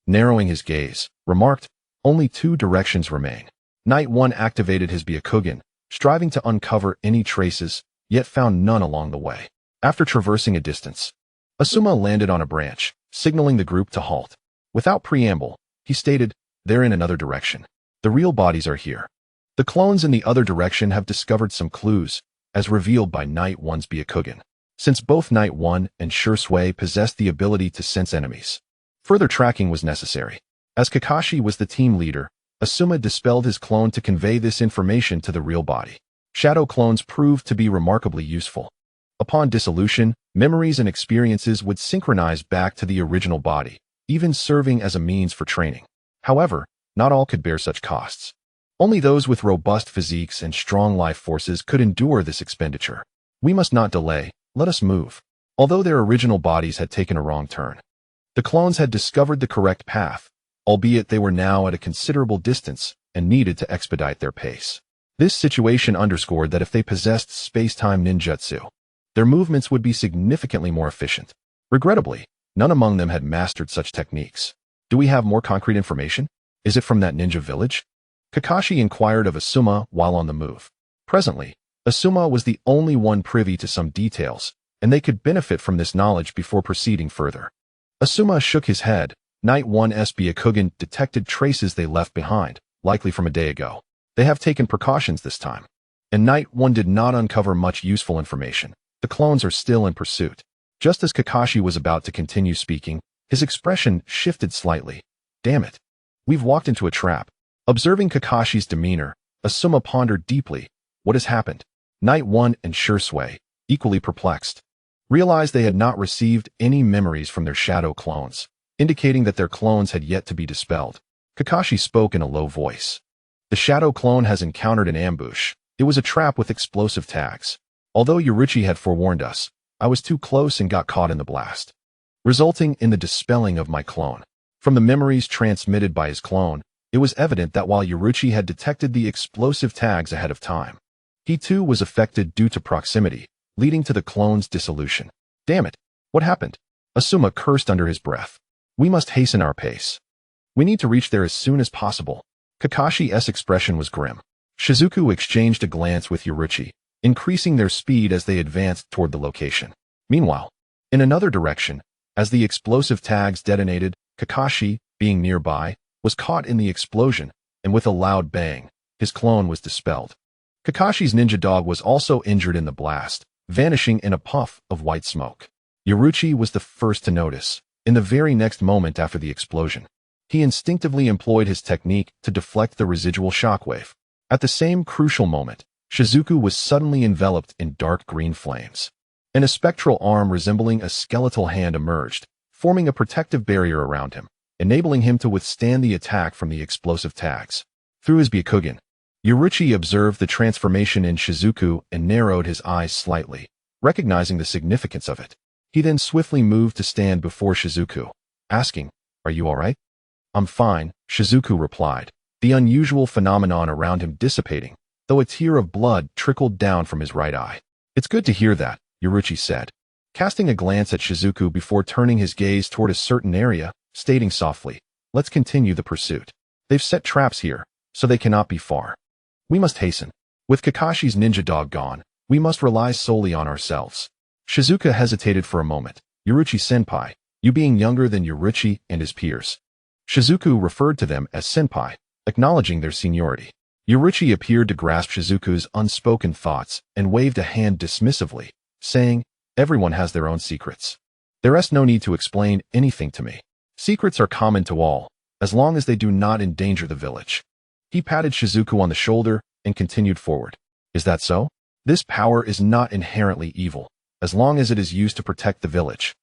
narrowing his gaze, remarked, "Only two directions remain." Knight 1 activated his Byakugan, striving to uncover any traces, yet found none along the way. After traversing a distance, Asuma landed on a branch, signaling the group to halt. Without preamble, he stated, "They're in another direction. The real bodies are here. The clones in the other direction have discovered some clues, as revealed by Knight 1's Byakugan. Since both Knight 1 and Shursui possessed the ability to sense enemies, further tracking was necessary. As Kakashi was the team leader, Asuma dispelled his clone to convey this information to the real body. Shadow clones proved to be remarkably useful. Upon dissolution, memories and experiences would synchronize back to the original body, even serving as a means for training. However, not all could bear such costs. Only those with robust physiques and strong life forces could endure this expenditure. "We must not delay, let us move." Although their original bodies had taken a wrong turn, the clones had discovered the correct path, albeit they were now at a considerable distance and needed to expedite their pace. This situation underscored that if they possessed space-time ninjutsu, their movements would be significantly more efficient. Regrettably, none among them had mastered such techniques. "Do we have more concrete information? Is it from that ninja village?" Kakashi inquired of Asuma while on the move. Presently, Asuma was the only one privy to some details, and they could benefit from this knowledge before proceeding further. Asuma shook his head. Knight 1's Byakugan detected traces they left behind, likely from a day ago. They have taken precautions this time. And Knight 1 did not uncover much useful information. The clones are still in pursuit. Just as Kakashi was about to continue speaking, his expression shifted slightly. "Damn it. We've walked into a trap." Observing Kakashi's demeanor, Asuma pondered deeply. What has happened? Knight 1 and Shursui, equally perplexed, realized they had not received any memories from their shadow clones, indicating that their clones had yet to be dispelled. Kakashi spoke in a low voice. "The shadow clone has encountered an ambush. It was a trap with explosive tags. Although Yaichi had forewarned us, I was too close and got caught in the blast, resulting in the dispelling of my clone." From the memories transmitted by his clone, it was evident that while Yaichi had detected the explosive tags ahead of time, he too was affected due to proximity, leading to the clone's dissolution. "Damn it! What happened?" Asuma cursed under his breath. "We must hasten our pace. We need to reach there as soon as possible." Kakashi's expression was grim. Shizuku exchanged a glance with Yaichi, increasing their speed as they advanced toward the location. Meanwhile, in another direction, as the explosive tags detonated, Kakashi, being nearby, was caught in the explosion, and with a loud bang, his clone was dispelled. Kakashi's ninja dog was also injured in the blast, vanishing in a puff of white smoke. Yaichi was the first to notice. In the very next moment after the explosion, he instinctively employed his technique to deflect the residual shockwave. At the same crucial moment, Shizuku was suddenly enveloped in dark green flames, and a spectral arm resembling a skeletal hand emerged, forming a protective barrier around him, enabling him to withstand the attack from the explosive tags. Through his Byakugan, Yaichi observed the transformation in Shizuku and narrowed his eyes slightly, recognizing the significance of it. He then swiftly moved to stand before Shizuku, asking, "Are you all right?" "I'm fine," Shizuku replied, the unusual phenomenon around him dissipating, though a tear of blood trickled down from his right eye. "It's good to hear that," Yaichi said, casting a glance at Shizuku before turning his gaze toward a certain area, stating softly, "Let's continue the pursuit. They've set traps here, so they cannot be far. We must hasten. With Kakashi's ninja dog gone, we must rely solely on ourselves." Shizuka hesitated for a moment. "Yaichi-senpai, you being younger than Yaichi and his peers." Shizuku referred to them as senpai, acknowledging their seniority. Yaichi appeared to grasp Shizuku's unspoken thoughts and waved a hand dismissively, saying, "Everyone has their own secrets. There is no need to explain anything to me. Secrets are common to all, as long as they do not endanger the village." He patted Shizuku on the shoulder and continued forward. "Is that so? This power is not inherently evil, as long as it is used to protect the village.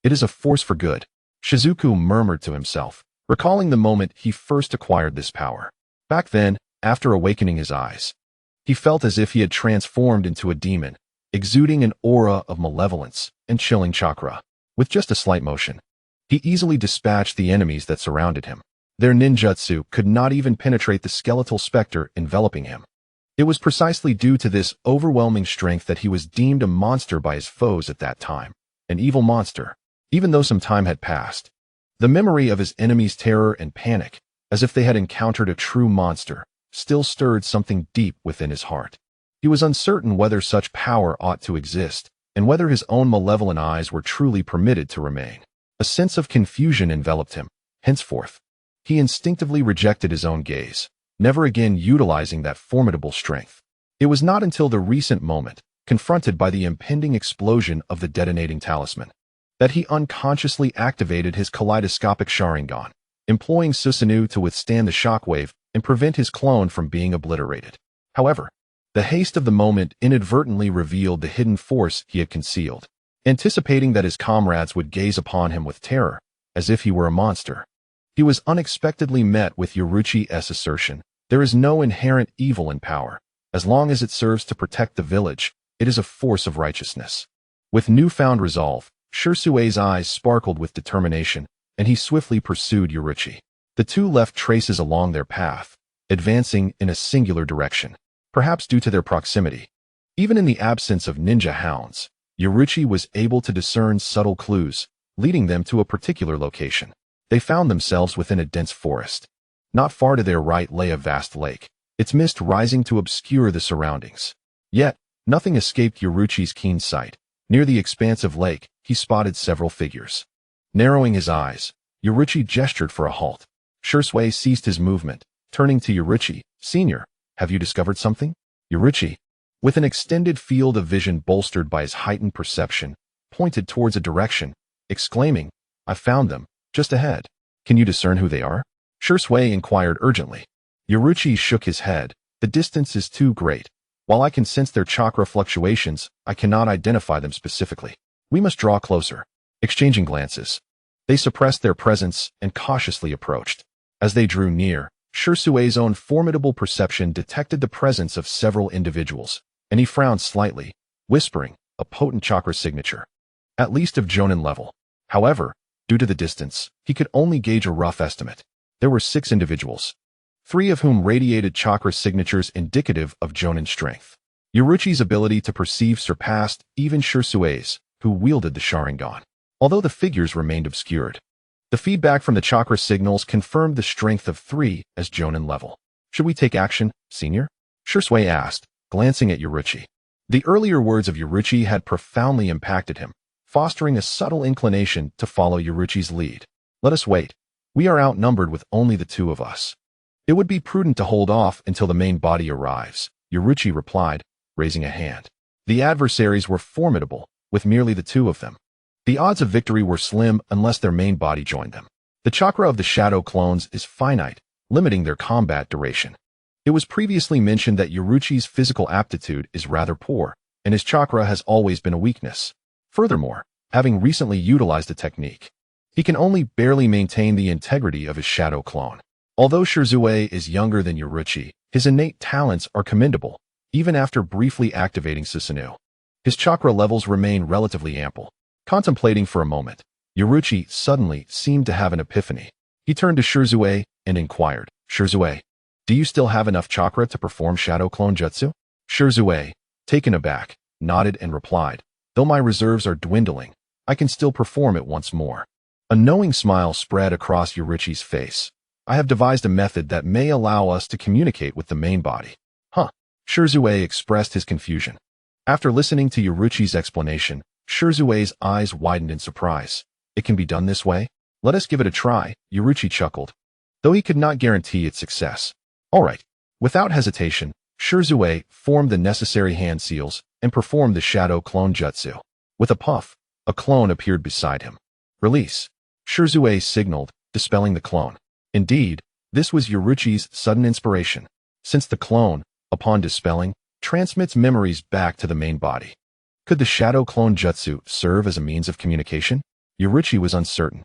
It is a force for good. Shizuku murmured to himself, recalling the moment he first acquired this power. Back then, after awakening his eyes, he felt as if he had transformed into a demon, exuding an aura of malevolence and chilling chakra. With just a slight motion, he easily dispatched the enemies that surrounded him. Their ninjutsu could not even penetrate the skeletal specter enveloping him. It was precisely due to this overwhelming strength that he was deemed a monster by his foes at that time, an evil monster. Even though some time had passed, the memory of his enemies' terror and panic, as if they had encountered a true monster, still stirred something deep within his heart. He was uncertain whether such power ought to exist, and whether his own malevolent eyes were truly permitted to remain. A sense of confusion enveloped him. Henceforth, he instinctively rejected his own gaze, never again utilizing that formidable strength. It was not until the recent moment, confronted by the impending explosion of the detonating talisman, that he unconsciously activated his kaleidoscopic Sharingan, employing Susanoo to withstand the shockwave and prevent his clone from being obliterated. However, the haste of the moment inadvertently revealed the hidden force he had concealed. Anticipating that his comrades would gaze upon him with terror, as if he were a monster, he was unexpectedly met with Yaruchi's assertion, "There is no inherent evil in power. As long as it serves to protect the village, it is a force of righteousness." With newfound resolve, Shirsue's eyes sparkled with determination, and he swiftly pursued Yaruchi. The two left traces along their path, advancing in a singular direction, perhaps due to their proximity. Even in the absence of ninja hounds, Yaruchi was able to discern subtle clues, leading them to a particular location. They found themselves within a dense forest. Not far to their right lay a vast lake, its mist rising to obscure the surroundings. Yet, nothing escaped Yaruchi's keen sight. Near the expansive lake, he spotted several figures. Narrowing his eyes, Yaruchi gestured for a halt. Shirsue ceased his movement, turning to Yaruchi. "Senior, have you discovered something?" Yaruchi, with an extended field of vision bolstered by his heightened perception, pointed towards a direction, exclaiming, "I found them, just ahead. Can you discern who they are?" Shirsue inquired urgently. Yaruchi shook his head. "The distance is too great. While I can sense their chakra fluctuations, I cannot identify them specifically. We must draw closer." Exchanging glances, they suppressed their presence and cautiously approached. As they drew near, Shirsue's own formidable perception detected the presence of several individuals, and he frowned slightly, whispering, "A potent chakra signature. At least of Jonin level." However, due to the distance, he could only gauge a rough estimate. There were 6 individuals, 3 of whom radiated chakra signatures indicative of Jonin strength. Yaruchi's ability to perceive surpassed even Shirsue's, who wielded the Sharingan. Although the figures remained obscured, the feedback from the chakra signals confirmed the strength of 3 as Jonin level. "Should we take action, Senior?" Shirsue asked, glancing at Yaruchi. The earlier words of Yaruchi had profoundly impacted him, fostering a subtle inclination to follow Yaruchi's lead. "Let us wait. We are outnumbered with only the 2 of us. It would be prudent to hold off until the main body arrives," Yaruchi replied, raising a hand. The adversaries were formidable, with merely the 2 of them. The odds of victory were slim unless their main body joined them. The chakra of the shadow clones is finite, limiting their combat duration. It was previously mentioned that Yaruchi's physical aptitude is rather poor, and his chakra has always been a weakness. Furthermore, having recently utilized the technique, he can only barely maintain the integrity of his shadow clone. Although Shirsue is younger than Yaruchi, his innate talents are commendable, even after briefly activating Susanoo. His chakra levels remain relatively ample. Contemplating for a moment, Yaruchi suddenly seemed to have an epiphany. He turned to Shirsue and inquired, "Shirsue, do you still have enough chakra to perform shadow clone jutsu?" Shirsue, taken aback, nodded and replied, "Though my reserves are dwindling, I can still perform it once more." A knowing smile spread across Yaruchi's face. "I have devised a method that may allow us to communicate with the main body." "Huh?" Shirsue expressed his confusion. After listening to Yaruchi's explanation, Shirsue's eyes widened in surprise. "It can be done this way? Let us give it a try," Yaruchi chuckled, though he could not guarantee its success. "All right." Without hesitation, Shirsue formed the necessary hand seals and performed the shadow clone jutsu. With a puff, a clone appeared beside him. "Release," Shirsue signaled, dispelling the clone. Indeed, this was Yaruchi's sudden inspiration, since the clone, upon dispelling, transmits memories back to the main body. Could the shadow clone jutsu serve as a means of communication? Yaruchi was uncertain.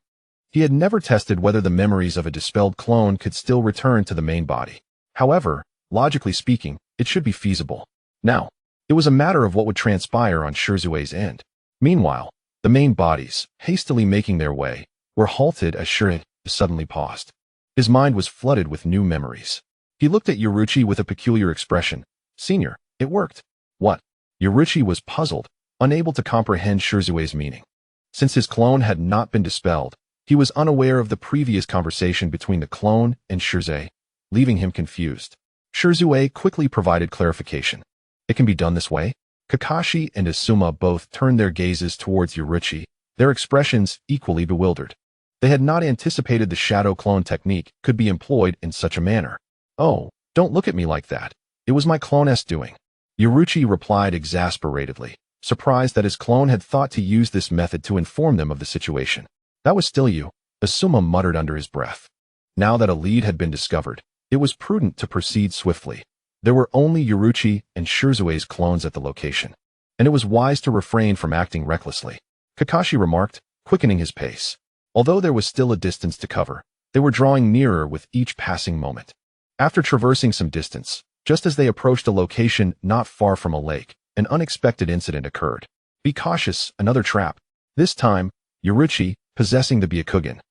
He had never tested whether the memories of a dispelled clone could still return to the main body. However, logically speaking, it should be feasible. Now, it was a matter of what would transpire on Shizue's end. Meanwhile, the main bodies, hastily making their way, were halted as Shirei suddenly paused. His mind was flooded with new memories. He looked at Yoruichi with a peculiar expression. "Senior, it worked." "What?" Yoruichi was puzzled, unable to comprehend Shizue's meaning. Since his clone had not been dispelled, he was unaware of the previous conversation between the clone and Shizue, leaving him confused. Shizue quickly provided clarification. "It can be done this way?" Kakashi and Asuma both turned their gazes towards Yoruichi, their expressions equally bewildered. They had not anticipated the shadow clone technique could be employed in such a manner. "Oh, don't look at me like that. It was my clone's doing." Yoruichi replied exasperatedly, surprised that his clone had thought to use this method to inform them of the situation. "That was still you," Asuma muttered under his breath. Now that a lead had been discovered, it was prudent to proceed swiftly. There were only Yoruichi and Shizue's clones at the location, and it was wise to refrain from acting recklessly. Kakashi remarked, quickening his pace. Although there was still a distance to cover, they were drawing nearer with each passing moment. After traversing some distance, just as they approached a location not far from a lake, an unexpected incident occurred. "Be cautious, another trap." This time, Yoruichi, possessing the Byakugan,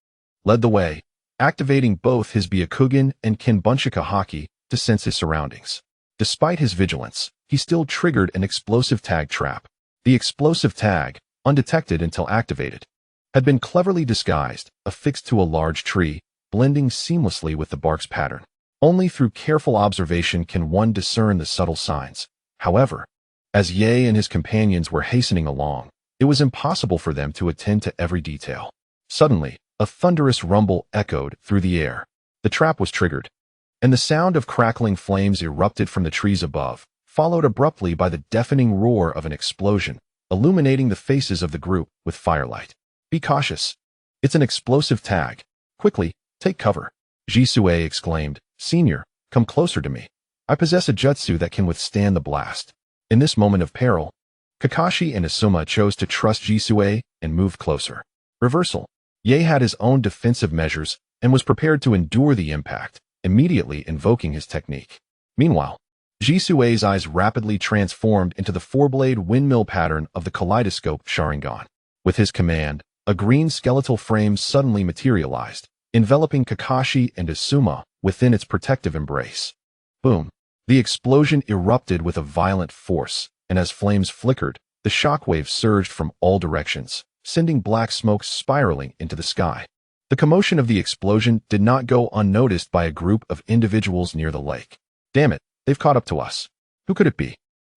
led the way, activating both his Byakugan and Kinbunchika Haki to sense his surroundings. Despite his vigilance, he still triggered an explosive tag trap. The explosive tag, undetected until activated, had been cleverly disguised, affixed to a large tree, blending seamlessly with the bark's pattern. Only through careful observation can one discern the subtle signs. However, as Ye and his companions were hastening along, it was impossible for them to attend to every detail. Suddenly, a thunderous rumble echoed through the air. The trap was triggered, and the sound of crackling flames erupted from the trees above, followed abruptly by the deafening roar of an explosion, illuminating the faces of the group with firelight. "Be cautious. It's an explosive tag. Quickly, take cover," Jisue exclaimed. "Senior, come closer to me. I possess a jutsu that can withstand the blast." In this moment of peril, Kakashi and Asuma chose to trust Jisue and moved closer. Reversal. Ye had his own defensive measures and was prepared to endure the impact, immediately invoking his technique. Meanwhile, Jisue's eyes rapidly transformed into the four-blade windmill pattern of the kaleidoscope Sharingan. With his command, a green skeletal frame suddenly materialized, enveloping Kakashi and Asuma within its protective embrace. Boom! The explosion erupted with a violent force, and as flames flickered, the shockwaves surged from all directions, sending black smoke spiraling into the sky. The commotion of the explosion did not go unnoticed by a group of individuals near the lake. "Damn it, they've caught up to us. Who could it be?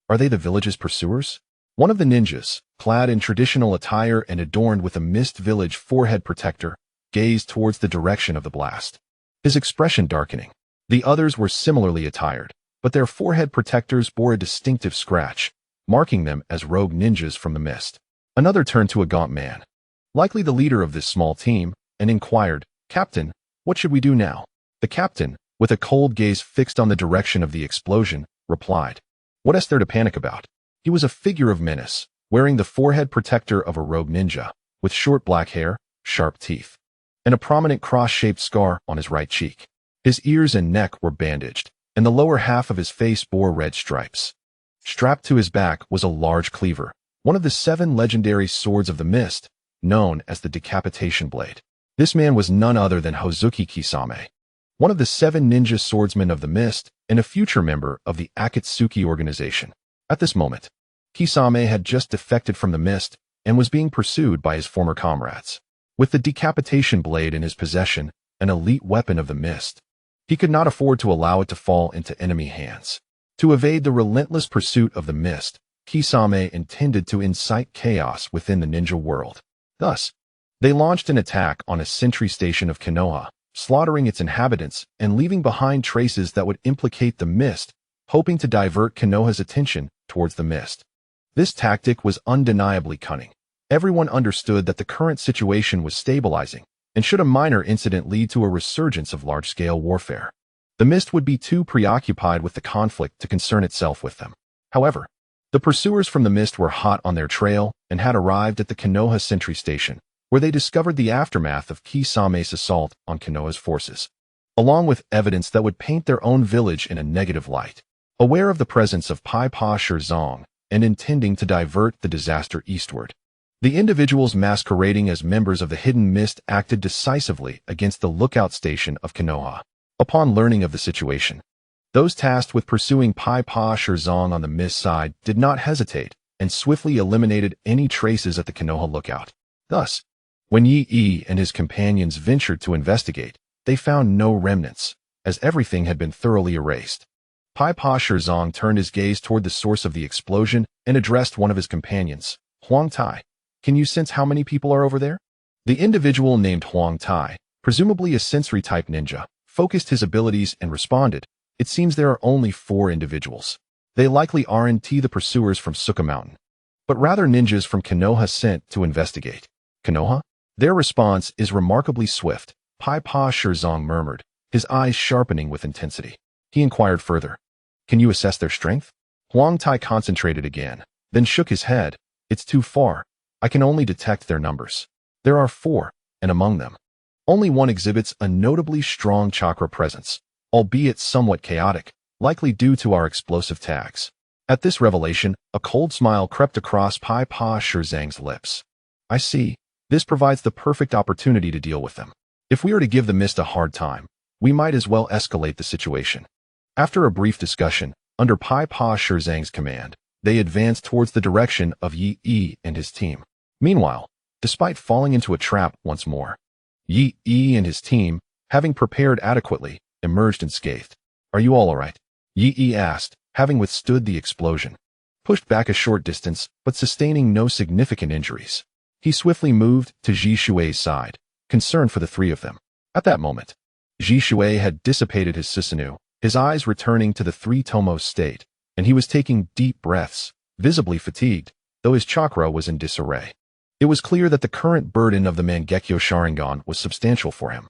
Are they the village's pursuers?" One of the ninjas, clad in traditional attire and adorned with a mist village forehead protector, gazed towards the direction of the blast, his expression darkening. The others were similarly attired, but their forehead protectors bore a distinctive scratch, marking them as rogue ninjas from the mist. Another turned to a gaunt man, likely the leader of this small team, and inquired, "Captain, what should we do now?" The captain, with a cold gaze fixed on the direction of the explosion, replied, "What is there to panic about?" He was a figure of menace, wearing the forehead protector of a rogue ninja, with short black hair, sharp teeth, and a prominent cross-shaped scar on his right cheek. His ears and neck were bandaged, and the lower half of his face bore red stripes. Strapped to his back was a large cleaver, one of the 7 legendary swords of the mist, known as the Decapitation Blade. This man was none other than Hozuki Kisame, one of the 7 ninja swordsmen of the mist and a future member of the Akatsuki organization. At this moment, Kisame had just defected from the mist and was being pursued by his former comrades. With the Decapitation Blade in his possession, an elite weapon of the mist, he could not afford to allow it to fall into enemy hands. To evade the relentless pursuit of the mist, Kisame intended to incite chaos within the ninja world. Thus, they launched an attack on a sentry station of Konoha, slaughtering its inhabitants and leaving behind traces that would implicate the mist, hoping to divert Konoha's attention towards the mist. This tactic was undeniably cunning. Everyone understood that the current situation was stabilizing, and should a minor incident lead to a resurgence of large-scale warfare, the mist would be too preoccupied with the conflict to concern itself with them. However, the pursuers from the mist were hot on their trail and had arrived at the Konoha sentry station, where they discovered the aftermath of Kisame's assault on Konoha's forces, along with evidence that would paint their own village in a negative light. Aware of the presence of Pai Pa Shirzong and intending to divert the disaster eastward, the individuals masquerading as members of the Hidden Mist acted decisively against the lookout station of Konoha. Upon learning of the situation, those tasked with pursuing Pai Pa Shirzong on the Mist side did not hesitate and swiftly eliminated any traces at the Konoha lookout. Thus, when Yi and his companions ventured to investigate, they found no remnants, as everything had been thoroughly erased. Pai Pa Shirzong turned his gaze toward the source of the explosion and addressed one of his companions, Huang Tai. Can you sense how many people are over there? The individual named Huang Tai, presumably a sensory-type ninja, focused his abilities and responded, "It seems there are only 4 individuals. They likely aren't the pursuers from Suka Mountain, but rather ninjas from Konoha sent to investigate." Konoha? Their response is remarkably swift, Pai Pa Shirzong murmured, his eyes sharpening with intensity. He inquired further, "Can you assess their strength?" Huang Tai concentrated again, then shook his head. "It's too far. I can only detect their numbers. There are 4, and among them, only one exhibits a notably strong chakra presence, albeit somewhat chaotic, likely due to our explosive tags." At this revelation, a cold smile crept across Pai Pa Shirzong's lips. "I see. This provides the perfect opportunity to deal with them. If we are to give the Mist a hard time, we might as well escalate the situation." After a brief discussion, under Pai Pa Shirzong's command, they advanced towards the direction of Yi and his team. Meanwhile, despite falling into a trap once more, Yi and his team, having prepared adequately, emerged unscathed. "Are you all right?" Yi asked, having withstood the explosion. Pushed back a short distance, but sustaining no significant injuries, he swiftly moved to Ji Shui's side, concerned for the 3 of them. At that moment, Ji Shui had dissipated his Susanoo, his eyes returning to the 3 Tomos state, and he was taking deep breaths, visibly fatigued, though his chakra was in disarray. It was clear that the current burden of the Mangekyo Sharingan was substantial for him,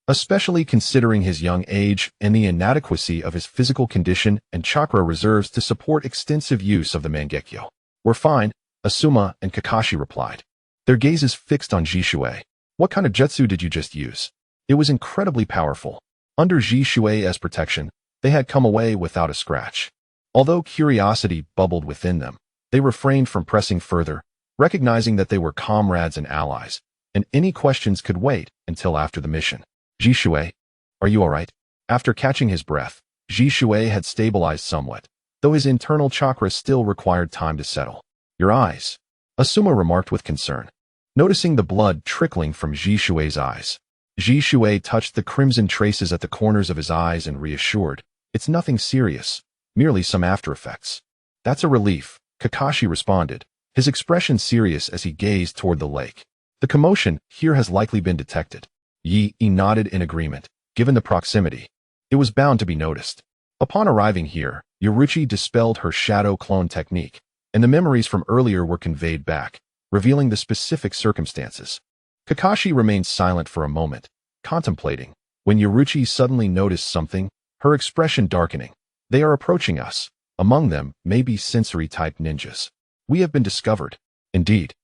especially considering his young age and the inadequacy of his physical condition and chakra reserves to support extensive use of the Mangekyo. "We're fine," Asuma and Kakashi replied, their gazes fixed on Ji Shui. "What kind of jutsu did you just use?" It was incredibly powerful. Under Ji Shui's protection, they had come away without a scratch. Although curiosity bubbled within them, they refrained from pressing further, recognizing that they were comrades and allies, and any questions could wait until after the mission. "Ji Shui, are you all right?" After catching his breath, Ji Shui had stabilized somewhat, though his internal chakra still required time to settle. "Your eyes," Asuma remarked with concern, noticing the blood trickling from Ji Shui's eyes. Ji Shui touched the crimson traces at the corners of his eyes and reassured, "It's nothing serious, merely some after effects." "That's a relief," Kakashi responded, his expression serious as he gazed toward the lake. "The commotion here has likely been detected." Yi nodded in agreement, given the proximity. It was bound to be noticed. Upon arriving here, Yoruichi dispelled her shadow clone technique, and the memories from earlier were conveyed back, revealing the specific circumstances. Kakashi remained silent for a moment, contemplating, when Yoruichi suddenly noticed something, her expression darkening. "They are approaching us. Among them may be sensory-type ninjas. We have been discovered." Indeed,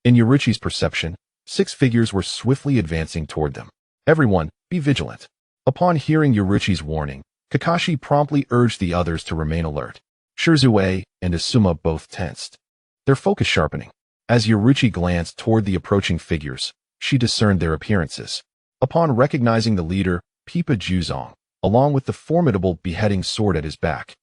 in Yoruichi's perception, 6 figures were swiftly advancing toward them. "Everyone, be vigilant." Upon hearing Yoruichi's warning, Kakashi promptly urged the others to remain alert. Shirzue and Asuma both tensed, their focus sharpening. As Yoruichi glanced toward the approaching figures, she discerned their appearances. Upon recognizing the leader, Pipa Juzong, along with the formidable beheading sword at his back,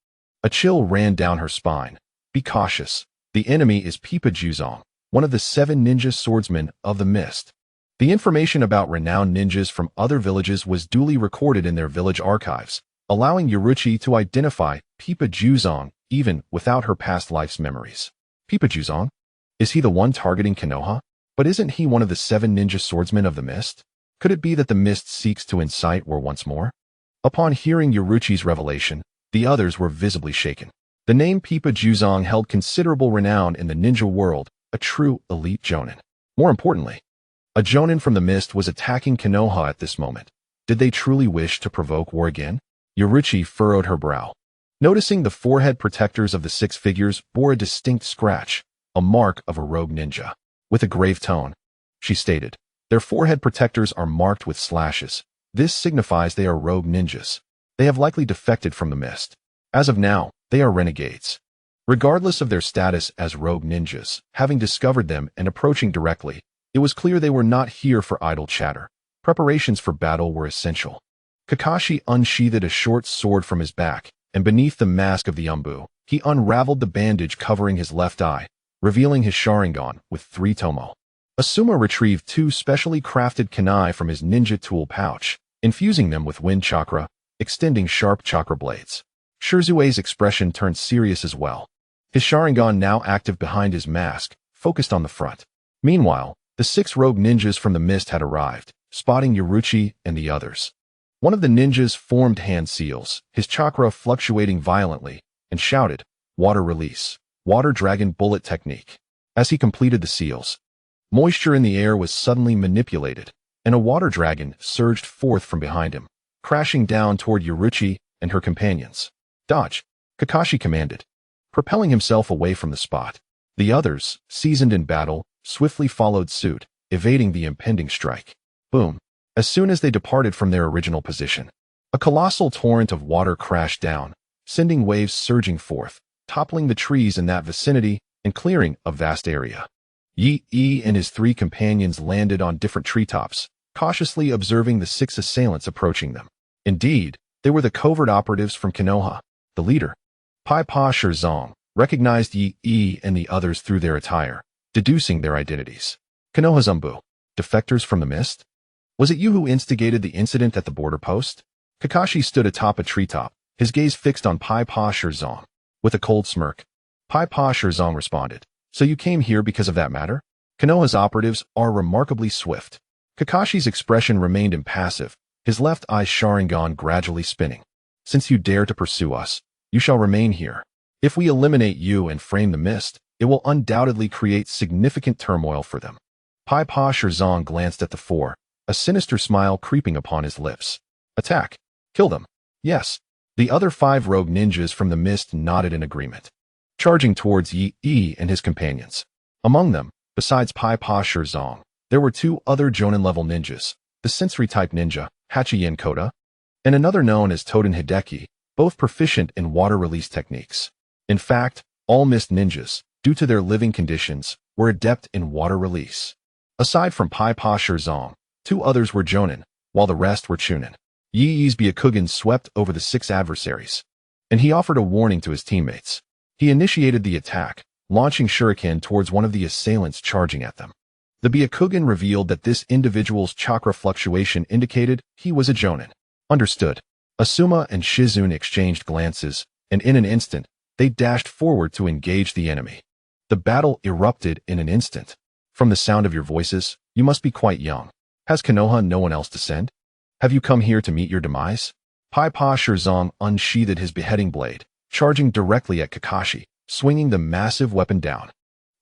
a chill ran down her spine. "Be cautious. The enemy is Pipa Juzong, one of the 7 ninja swordsmen of the Mist." The information about renowned ninjas from other villages was duly recorded in their village archives, allowing Yoruichi to identify Pipa Juzong even without her past life's memories. "Pipa Juzong? Is he the one targeting Konoha? But isn't he one of the 7 ninja swordsmen of the Mist? Could it be that the Mist seeks to incite war once more?" Upon hearing Yoruichi's revelation, the others were visibly shaken. The name Pipa Juzong held considerable renown in the ninja world, a true elite jonin. More importantly, a jonin from the Mist was attacking Konoha at this moment. Did they truly wish to provoke war again? Yoruichi furrowed her brow, noticing the forehead protectors of the 6 figures bore a distinct scratch, a mark of a rogue ninja. With a grave tone, she stated. Their forehead protectors are marked with slashes. This signifies they are rogue ninjas. They have likely defected from the mist. As of now, they are renegades. Regardless of their status as rogue ninjas, having discovered them and approaching directly, it was clear they were not here for idle chatter. Preparations for battle were essential. Kakashi unsheathed a short sword from his back, and beneath the mask of the umbu, he unraveled the bandage covering his left eye, revealing his Sharingan with 3 tomo. Asuma retrieved 2 specially crafted kunai from his ninja tool pouch, infusing them with wind chakra, extending sharp chakra blades. Shirzue's expression turned serious as well. His Sharingan, now active behind his mask, focused on the front. Meanwhile, the 6 rogue ninjas from the mist had arrived, spotting Yaruchi and the others. One of the ninjas formed hand seals, his chakra fluctuating violently, and shouted, "Water release, water dragon bullet technique." As he completed the seals, moisture in the air was suddenly manipulated, and a water dragon surged forth from behind him, crashing down toward Yaruchi and her companions. "Dodge," Kakashi commanded, propelling himself away from the spot. The others, seasoned in battle, swiftly followed suit, evading the impending strike. Boom. As soon as they departed from their original position, a colossal torrent of water crashed down, sending waves surging forth, toppling the trees in that vicinity and clearing a vast area. Yi and his 3 companions landed on different treetops, cautiously observing the 6 assailants approaching them. Indeed, they were the covert operatives from Konoha. The leader, Pai-Pa Shirzong, recognized Yi and the others through their attire, deducing their identities. Konoha Zumbu, defectors from the mist? Was it you who instigated the incident at the border post? Kakashi stood atop a treetop, his gaze fixed on Pai-Pa Shirzong. With a cold smirk, Pai-Pa Shirzong responded, "So you came here because of that matter?" Konoha's operatives are remarkably swift. Kakashi's expression remained impassive, his left eye Sharingan gradually spinning. "Since you dare to pursue us, you shall remain here. If we eliminate you and frame the mist, it will undoubtedly create significant turmoil for them." Pai-Pa Shirzong glanced at the 4, a sinister smile creeping upon his lips. "Attack. Kill them." "Yes." The other 5 rogue ninjas from the mist nodded in agreement, charging towards Yi and his companions. Among them, besides Pai-Pa Shirzong, there were 2 other Jonin-level ninjas, the sensory-type ninja, Hachiyen Koda, and another known as Toden Hideki, both proficient in water release techniques. In fact, all mist ninjas, due to their living conditions, were adept in water release. Aside from Pai-Pa Shirzong, 2 others were Jonin, while the rest were Chunin. Yi's Byakugan swept over the 6 adversaries, and he offered a warning to his teammates. He initiated the attack, launching shuriken towards one of the assailants charging at them. The Byakugan revealed that this individual's chakra fluctuation indicated he was a Jonin. Understood. Asuma and Shizune exchanged glances, and in an instant, they dashed forward to engage the enemy. The battle erupted in an instant. "From the sound of your voices, you must be quite young. Has Konoha no one else to send? Have you come here to meet your demise?" Pai-Pa Shirzong unsheathed his beheading blade, charging directly at Kakashi, swinging the massive weapon down.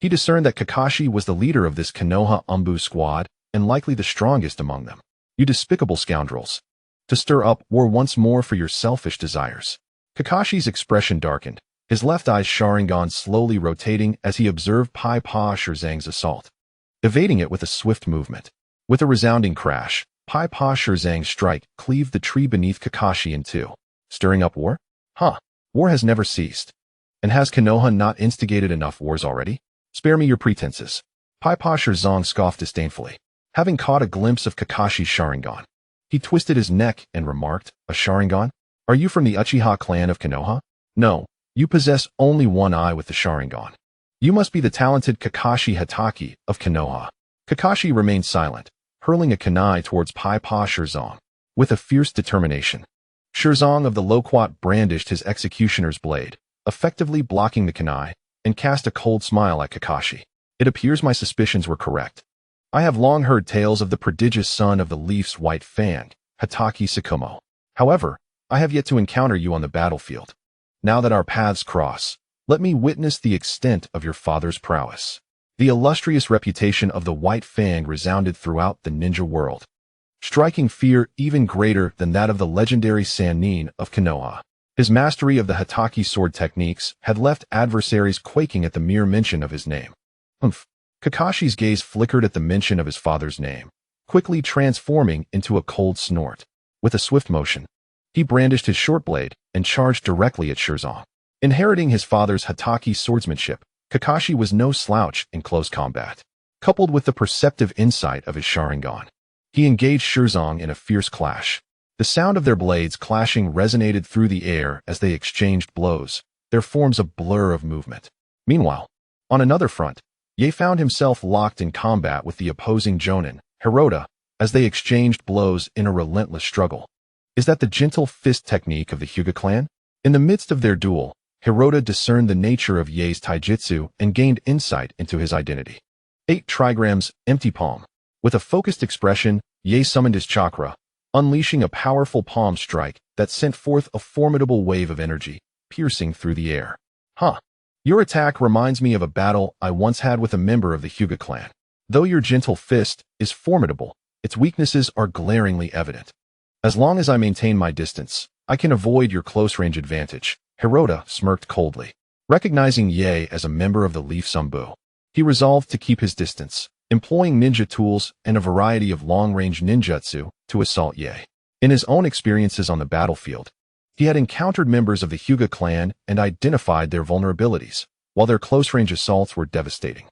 He discerned that Kakashi was the leader of this Konoha Umbu squad, and likely the strongest among them. "You despicable scoundrels. To stir up war once more for your selfish desires." Kakashi's expression darkened, his left eye's Sharingan slowly rotating as he observed Pai-Pa Shirzong's assault, evading it with a swift movement. With a resounding crash, Pai-Pa Shirzong's strike cleaved the tree beneath Kakashi in 2. Stirring up war? War has never ceased. And has Konoha not instigated enough wars already? Spare me your pretenses. Pai-Pa Shirzong scoffed disdainfully, having caught a glimpse of Kakashi's Sharingan. He twisted his neck and remarked, "A Sharingan? Are you from the Uchiha clan of Konoha? No, you possess only one eye with the Sharingan. You must be the talented Kakashi Hatake of Konoha." Kakashi remained silent, hurling a kunai towards Pai-Pa Shirzong with a fierce determination. Shirzong of the Loquat brandished his executioner's blade, effectively blocking the kunai, and cast a cold smile at Kakashi. "It appears my suspicions were correct. I have long heard tales of the prodigious son of the Leaf's white fang, Hatake Tsukumo. However, I have yet to encounter you on the battlefield. Now that our paths cross, let me witness the extent of your father's prowess." The illustrious reputation of the White Fang resounded throughout the ninja world, striking fear even greater than that of the legendary Sannin of Konoha. His mastery of the Hatake sword techniques had left adversaries quaking at the mere mention of his name. Kakashi's gaze flickered at the mention of his father's name, quickly transforming into a cold snort. With a swift motion, he brandished his short blade and charged directly at Shirzong. Inheriting his father's Hatake swordsmanship, Kakashi was no slouch in close combat. Coupled with the perceptive insight of his Sharingan, he engaged Shirzong in a fierce clash. The sound of their blades clashing resonated through the air as they exchanged blows, their forms a blur of movement. Meanwhile, on another front, Ye found himself locked in combat with the opposing Jonin, Hirota, as they exchanged blows in a relentless struggle. Is that the gentle fist technique of the Hyūga clan? In the midst of their duel, Hirota discerned the nature of Ye's taijutsu and gained insight into his identity. 8 trigrams, empty palm. With a focused expression, Ye summoned his chakra, unleashing a powerful palm strike that sent forth a formidable wave of energy, piercing through the air. Your attack reminds me of a battle I once had with a member of the Hyūga clan. Though your gentle fist is formidable, its weaknesses are glaringly evident. As long as I maintain my distance, I can avoid your close-range advantage. Hirota smirked coldly. Recognizing Ye as a member of the Leaf Sambu, he resolved to keep his distance, employing ninja tools and a variety of long-range ninjutsu to assault Ye. In his own experiences on the battlefield, he had encountered members of the Hyūga clan and identified their vulnerabilities, while their close-range assaults were devastating.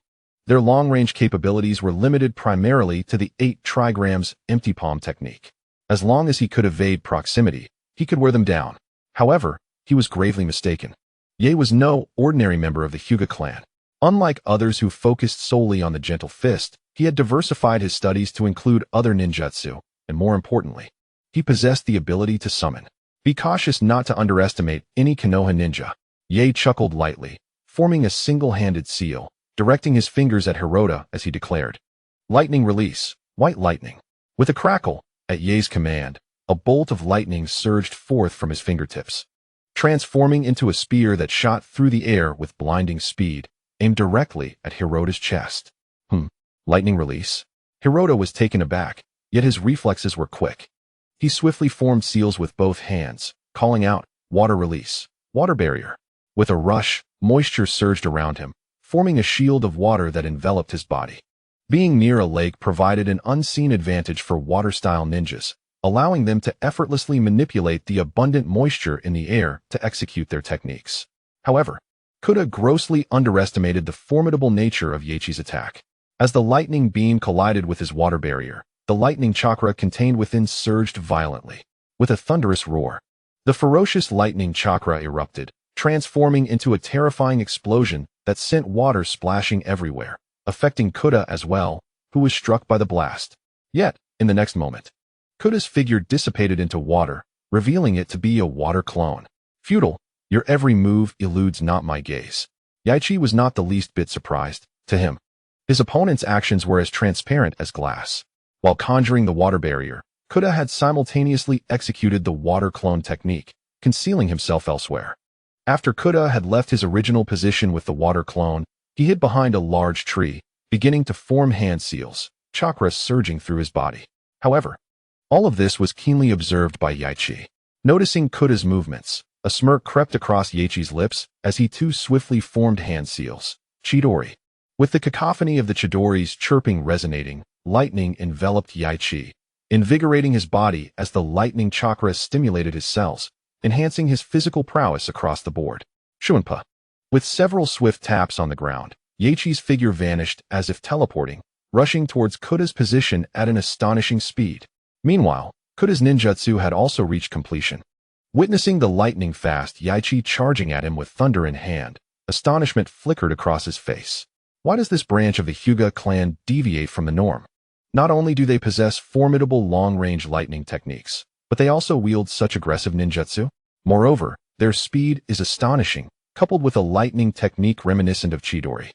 Their long-range capabilities were limited primarily to the 8 trigrams empty palm technique. As long as he could evade proximity, he could wear them down. However, he was gravely mistaken. Ye was no ordinary member of the Hyūga clan. Unlike others who focused solely on the gentle fist, he had diversified his studies to include other ninjutsu, and more importantly, he possessed the ability to summon. Be cautious not to underestimate any Konoha ninja. Ye chuckled lightly, forming a single-handed seal, directing his fingers at Hirota as he declared, "Lightning release, white lightning." With a crackle, at Ye's command, a bolt of lightning surged forth from his fingertips, transforming into a spear that shot through the air with blinding speed, aimed directly at Hirota's chest. Lightning release? Hirota was taken aback, yet his reflexes were quick. He swiftly formed seals with both hands, calling out, "Water release, water barrier." With a rush, moisture surged around him, forming a shield of water that enveloped his body. Being near a lake provided an unseen advantage for water-style ninjas, allowing them to effortlessly manipulate the abundant moisture in the air to execute their techniques. However, Kuda grossly underestimated the formidable nature of Yaichi's attack. As the lightning beam collided with his water barrier, the lightning chakra contained within surged violently. With a thunderous roar, the ferocious lightning chakra erupted, transforming into a terrifying explosion that sent water splashing everywhere, affecting Kuda as well, who was struck by the blast. Yet, in the next moment, Kuda's figure dissipated into water, revealing it to be a water clone. Futile, your every move eludes not my gaze. Yaichi was not the least bit surprised. To him, his opponent's actions were as transparent as glass. While conjuring the water barrier, Kuda had simultaneously executed the water clone technique, concealing himself elsewhere. After Kuda had left his original position with the water clone, he hid behind a large tree, beginning to form hand seals, chakra surging through his body. However, all of this was keenly observed by Yaichi. Noticing Kuda's movements, a smirk crept across Yaichi's lips as he too swiftly formed hand seals. Chidori. With the cacophony of the Chidori's chirping resonating, lightning enveloped Yaichi, invigorating his body as the lightning chakra stimulated his cells, enhancing his physical prowess across the board. Shuanpa. With several swift taps on the ground, Yaichi's figure vanished as if teleporting, rushing towards Kuda's position at an astonishing speed. Meanwhile, Kuda's ninjutsu had also reached completion. Witnessing the lightning-fast Yaichi charging at him with thunder in hand, astonishment flickered across his face. Why does this branch of the Hyūga clan deviate from the norm? Not only do they possess formidable long-range lightning techniques, but they also wield such aggressive ninjutsu. Moreover, their speed is astonishing, coupled with a lightning technique reminiscent of Chidori.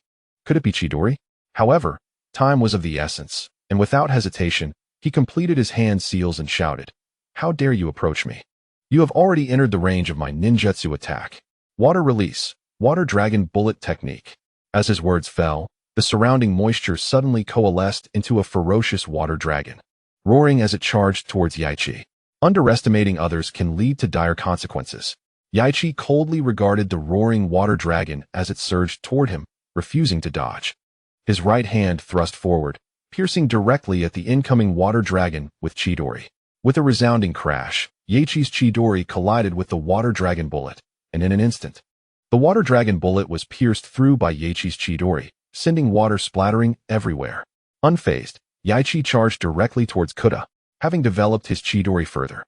Could it be Chidori? However, time was of the essence, and without hesitation, he completed his hand seals and shouted, "How dare you approach me? You have already entered the range of my ninjutsu attack. Water release, water dragon bullet technique." As his words fell, the surrounding moisture suddenly coalesced into a ferocious water dragon, roaring as it charged towards Yaichi. Underestimating others can lead to dire consequences. Yaichi coldly regarded the roaring water dragon as it surged toward him, refusing to dodge. his right hand thrust forward, piercing directly at the incoming water dragon with Chidori. With a resounding crash, Yaichi's Chidori collided with the water dragon bullet, and in an instant, the water dragon bullet was pierced through by Yaichi's Chidori, sending water splattering everywhere. Unfazed, Yaichi charged directly towards Kuta, having developed his Chidori further.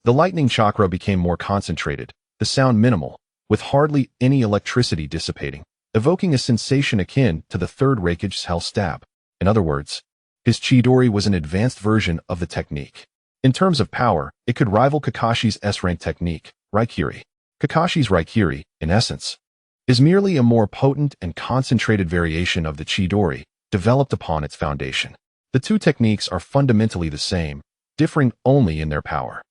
The lightning chakra became more concentrated, the sound minimal, with hardly any electricity dissipating, evoking a sensation akin to the third Raikage's Hell Stab. In other words, his Chidori was an advanced version of the technique. In terms of power, it could rival Kakashi's S-rank technique, Raikiri. Kakashi's Raikiri, in essence, is merely a more potent and concentrated variation of the Chidori, developed upon its foundation. The two techniques are fundamentally the same, differing only in their power.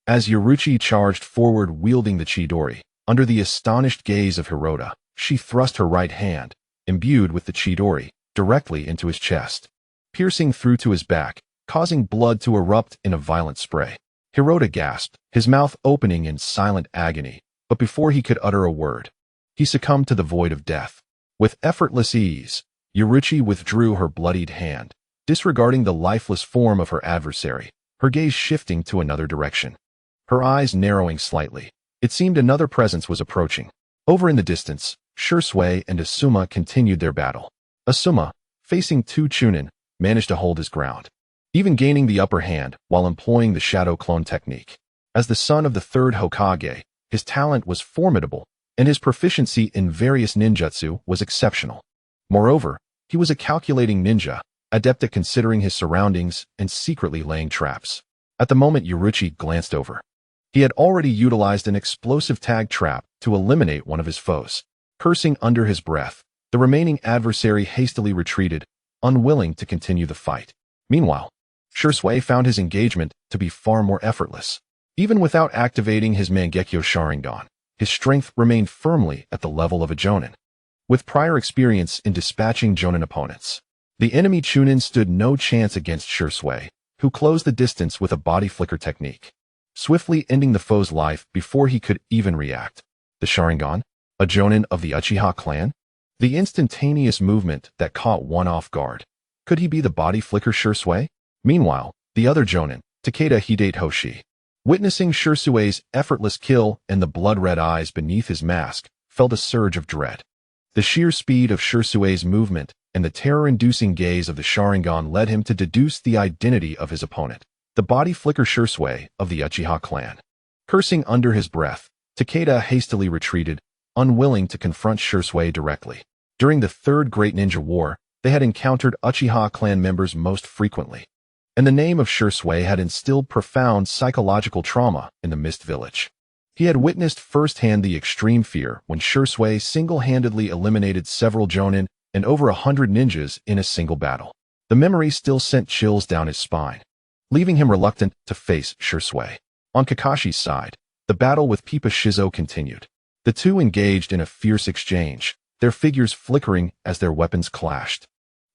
As Yoruchi charged forward wielding the Chidori, under the astonished gaze of Hirota, she thrust her right hand, imbued with the Chidori, directly into his chest, piercing through to his back, causing blood to erupt in a violent spray. Hirota gasped, his mouth opening in silent agony, but before he could utter a word, he succumbed to the void of death. With effortless ease, Yoruchi withdrew her bloodied hand, disregarding the lifeless form of her adversary, her gaze shifting to another direction. Her eyes narrowing slightly, it seemed another presence was approaching. Over in the distance, Shursui and Asuma continued their battle. Asuma, facing two Chunin, managed to hold his ground, even gaining the upper hand while employing the shadow clone technique. As the son of the third Hokage, his talent was formidable, and his proficiency in various ninjutsu was exceptional. Moreover, he was a calculating ninja, adept at considering his surroundings and secretly laying traps. At the moment Yoruchi glanced over, he had already utilized an explosive tag trap to eliminate one of his foes. Cursing under his breath, the remaining adversary hastily retreated, unwilling to continue the fight. Meanwhile, Shursui found his engagement to be far more effortless. Even without activating his Mangekyo Sharingan, his strength remained firmly at the level of a Jonin. With prior experience in dispatching Jonin opponents, the enemy Chunin stood no chance against Shursui, who closed the distance with a body flicker technique, swiftly ending the foe's life before he could even react. The Sharingan, a Jonin of the Uchiha clan? The instantaneous movement that caught one off guard. Could he be the body flicker Shursui? Meanwhile, the other Jonin, Takeda Hideyoshi, witnessing Shursui's effortless kill and the blood-red eyes beneath his mask, felt a surge of dread. The sheer speed of Shursui's movement and the terror-inducing gaze of the Sharingan led him to deduce the identity of his opponent, the body flicker Shursui of the Uchiha clan. Cursing under his breath, Takeda hastily retreated, unwilling to confront Shursui directly. During the Third Great Ninja War, they had encountered Uchiha clan members most frequently, and the name of Shursui had instilled profound psychological trauma in the Mist Village. He had witnessed firsthand the extreme fear when Shursui single-handedly eliminated several Jonin and over 100 ninjas in a single battle. The memory still sent chills down his spine, leaving him reluctant to face Shursui. On Kakashi's side, the battle with Pipa Shizo continued. The two engaged in a fierce exchange, their figures flickering as their weapons clashed.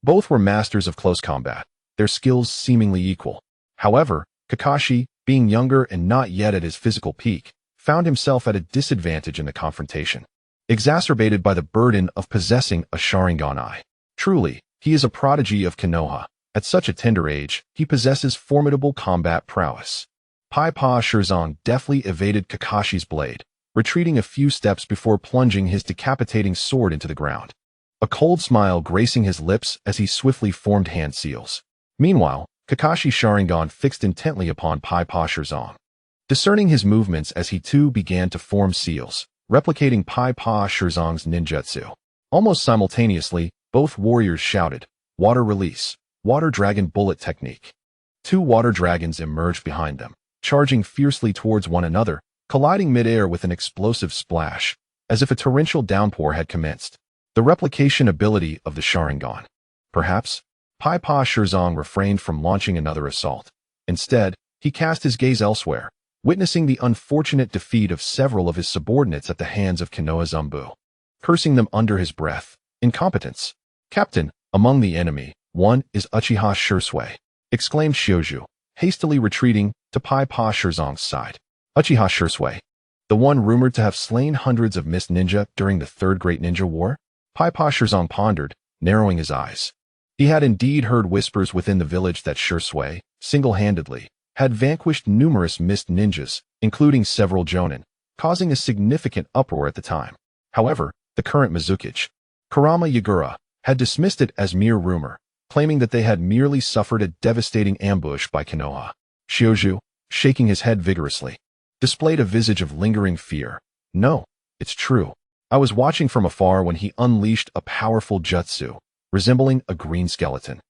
Both were masters of close combat, their skills seemingly equal. However, Kakashi, being younger and not yet at his physical peak, found himself at a disadvantage in the confrontation, exacerbated by the burden of possessing a Sharingan eye. Truly, he is a prodigy of Konoha. At such a tender age, he possesses formidable combat prowess. Pai-Pa Shirzong deftly evaded Kakashi's blade, retreating a few steps before plunging his decapitating sword into the ground, a cold smile gracing his lips as he swiftly formed hand seals. Meanwhile, Kakashi's Sharingan fixed intently upon Pai-Pa Shirzong, discerning his movements as he too began to form seals, replicating Pai-Pa Shirzong's ninjutsu. Almost simultaneously, both warriors shouted, "Water release, water dragon bullet technique." Two water dragons emerged behind them, charging fiercely towards one another, colliding midair with an explosive splash, as if a torrential downpour had commenced. The replication ability of the Sharingan. Perhaps, Pai-Pa Shirzong refrained from launching another assault. Instead, he cast his gaze elsewhere, witnessing the unfortunate defeat of several of his subordinates at the hands of Konoha Zumbu. Cursing them under his breath, "Incompetence! Captain, among the enemy, one is Uchiha Shursui," exclaimed Shioju, hastily retreating to Pai-Pa Shirzong's side. Uchiha Shursui, the one rumored to have slain hundreds of mist ninja during the Third Great Ninja War? Pai-Pa Shirzong pondered, narrowing his eyes. He had indeed heard whispers within the village that Shursui, single-handedly, had vanquished numerous mist ninjas, including several jonin, causing a significant uproar at the time. However, the current Mizukage, Kurama Yagura, had dismissed it as mere rumor, claiming that they had merely suffered a devastating ambush by Konoha. Shioju, shaking his head vigorously, displayed a visage of lingering fear. No, it's true. I was watching from afar when he unleashed a powerful jutsu, resembling a green skeleton,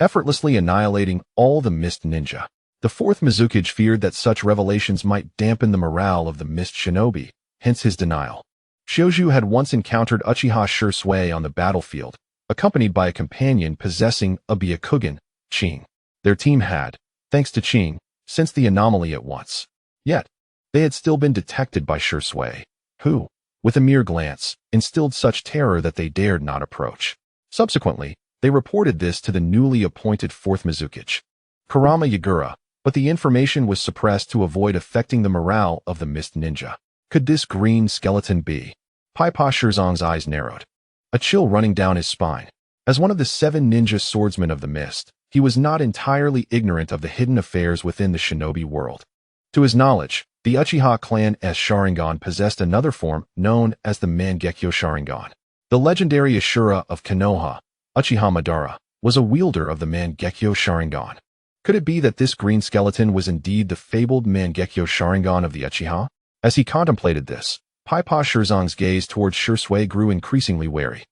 effortlessly annihilating all the mist ninja. The fourth Mizukage feared that such revelations might dampen the morale of the mist shinobi, hence his denial. Shioju had once encountered Uchiha Shursui on the battlefield, accompanied by a companion possessing a Byakugan, Ching. Their team had, thanks to Ching, sensed the anomaly at once. Yet, they had still been detected by Shursui, who, with a mere glance, instilled such terror that they dared not approach. Subsequently, they reported this to the newly appointed fourth Mizukage, Kurama Yagura, but the information was suppressed to avoid affecting the morale of the mist ninja. Could this green skeleton be? Paipa Shirzong's eyes narrowed, a chill running down his spine. As one of the 7 ninja swordsmen of the mist, he was not entirely ignorant of the hidden affairs within the shinobi world. To his knowledge, the Uchiha clan's Sharingan possessed another form known as the Mangekyo Sharingan. The legendary Ashura of Konoha, Uchiha Madara, was a wielder of the Mangekyo Sharingan. Could it be that this green skeleton was indeed the fabled Mangekyo Sharingan of the Uchiha? As he contemplated this, Paipa Shirzong's gaze towards Shursui grew increasingly wary.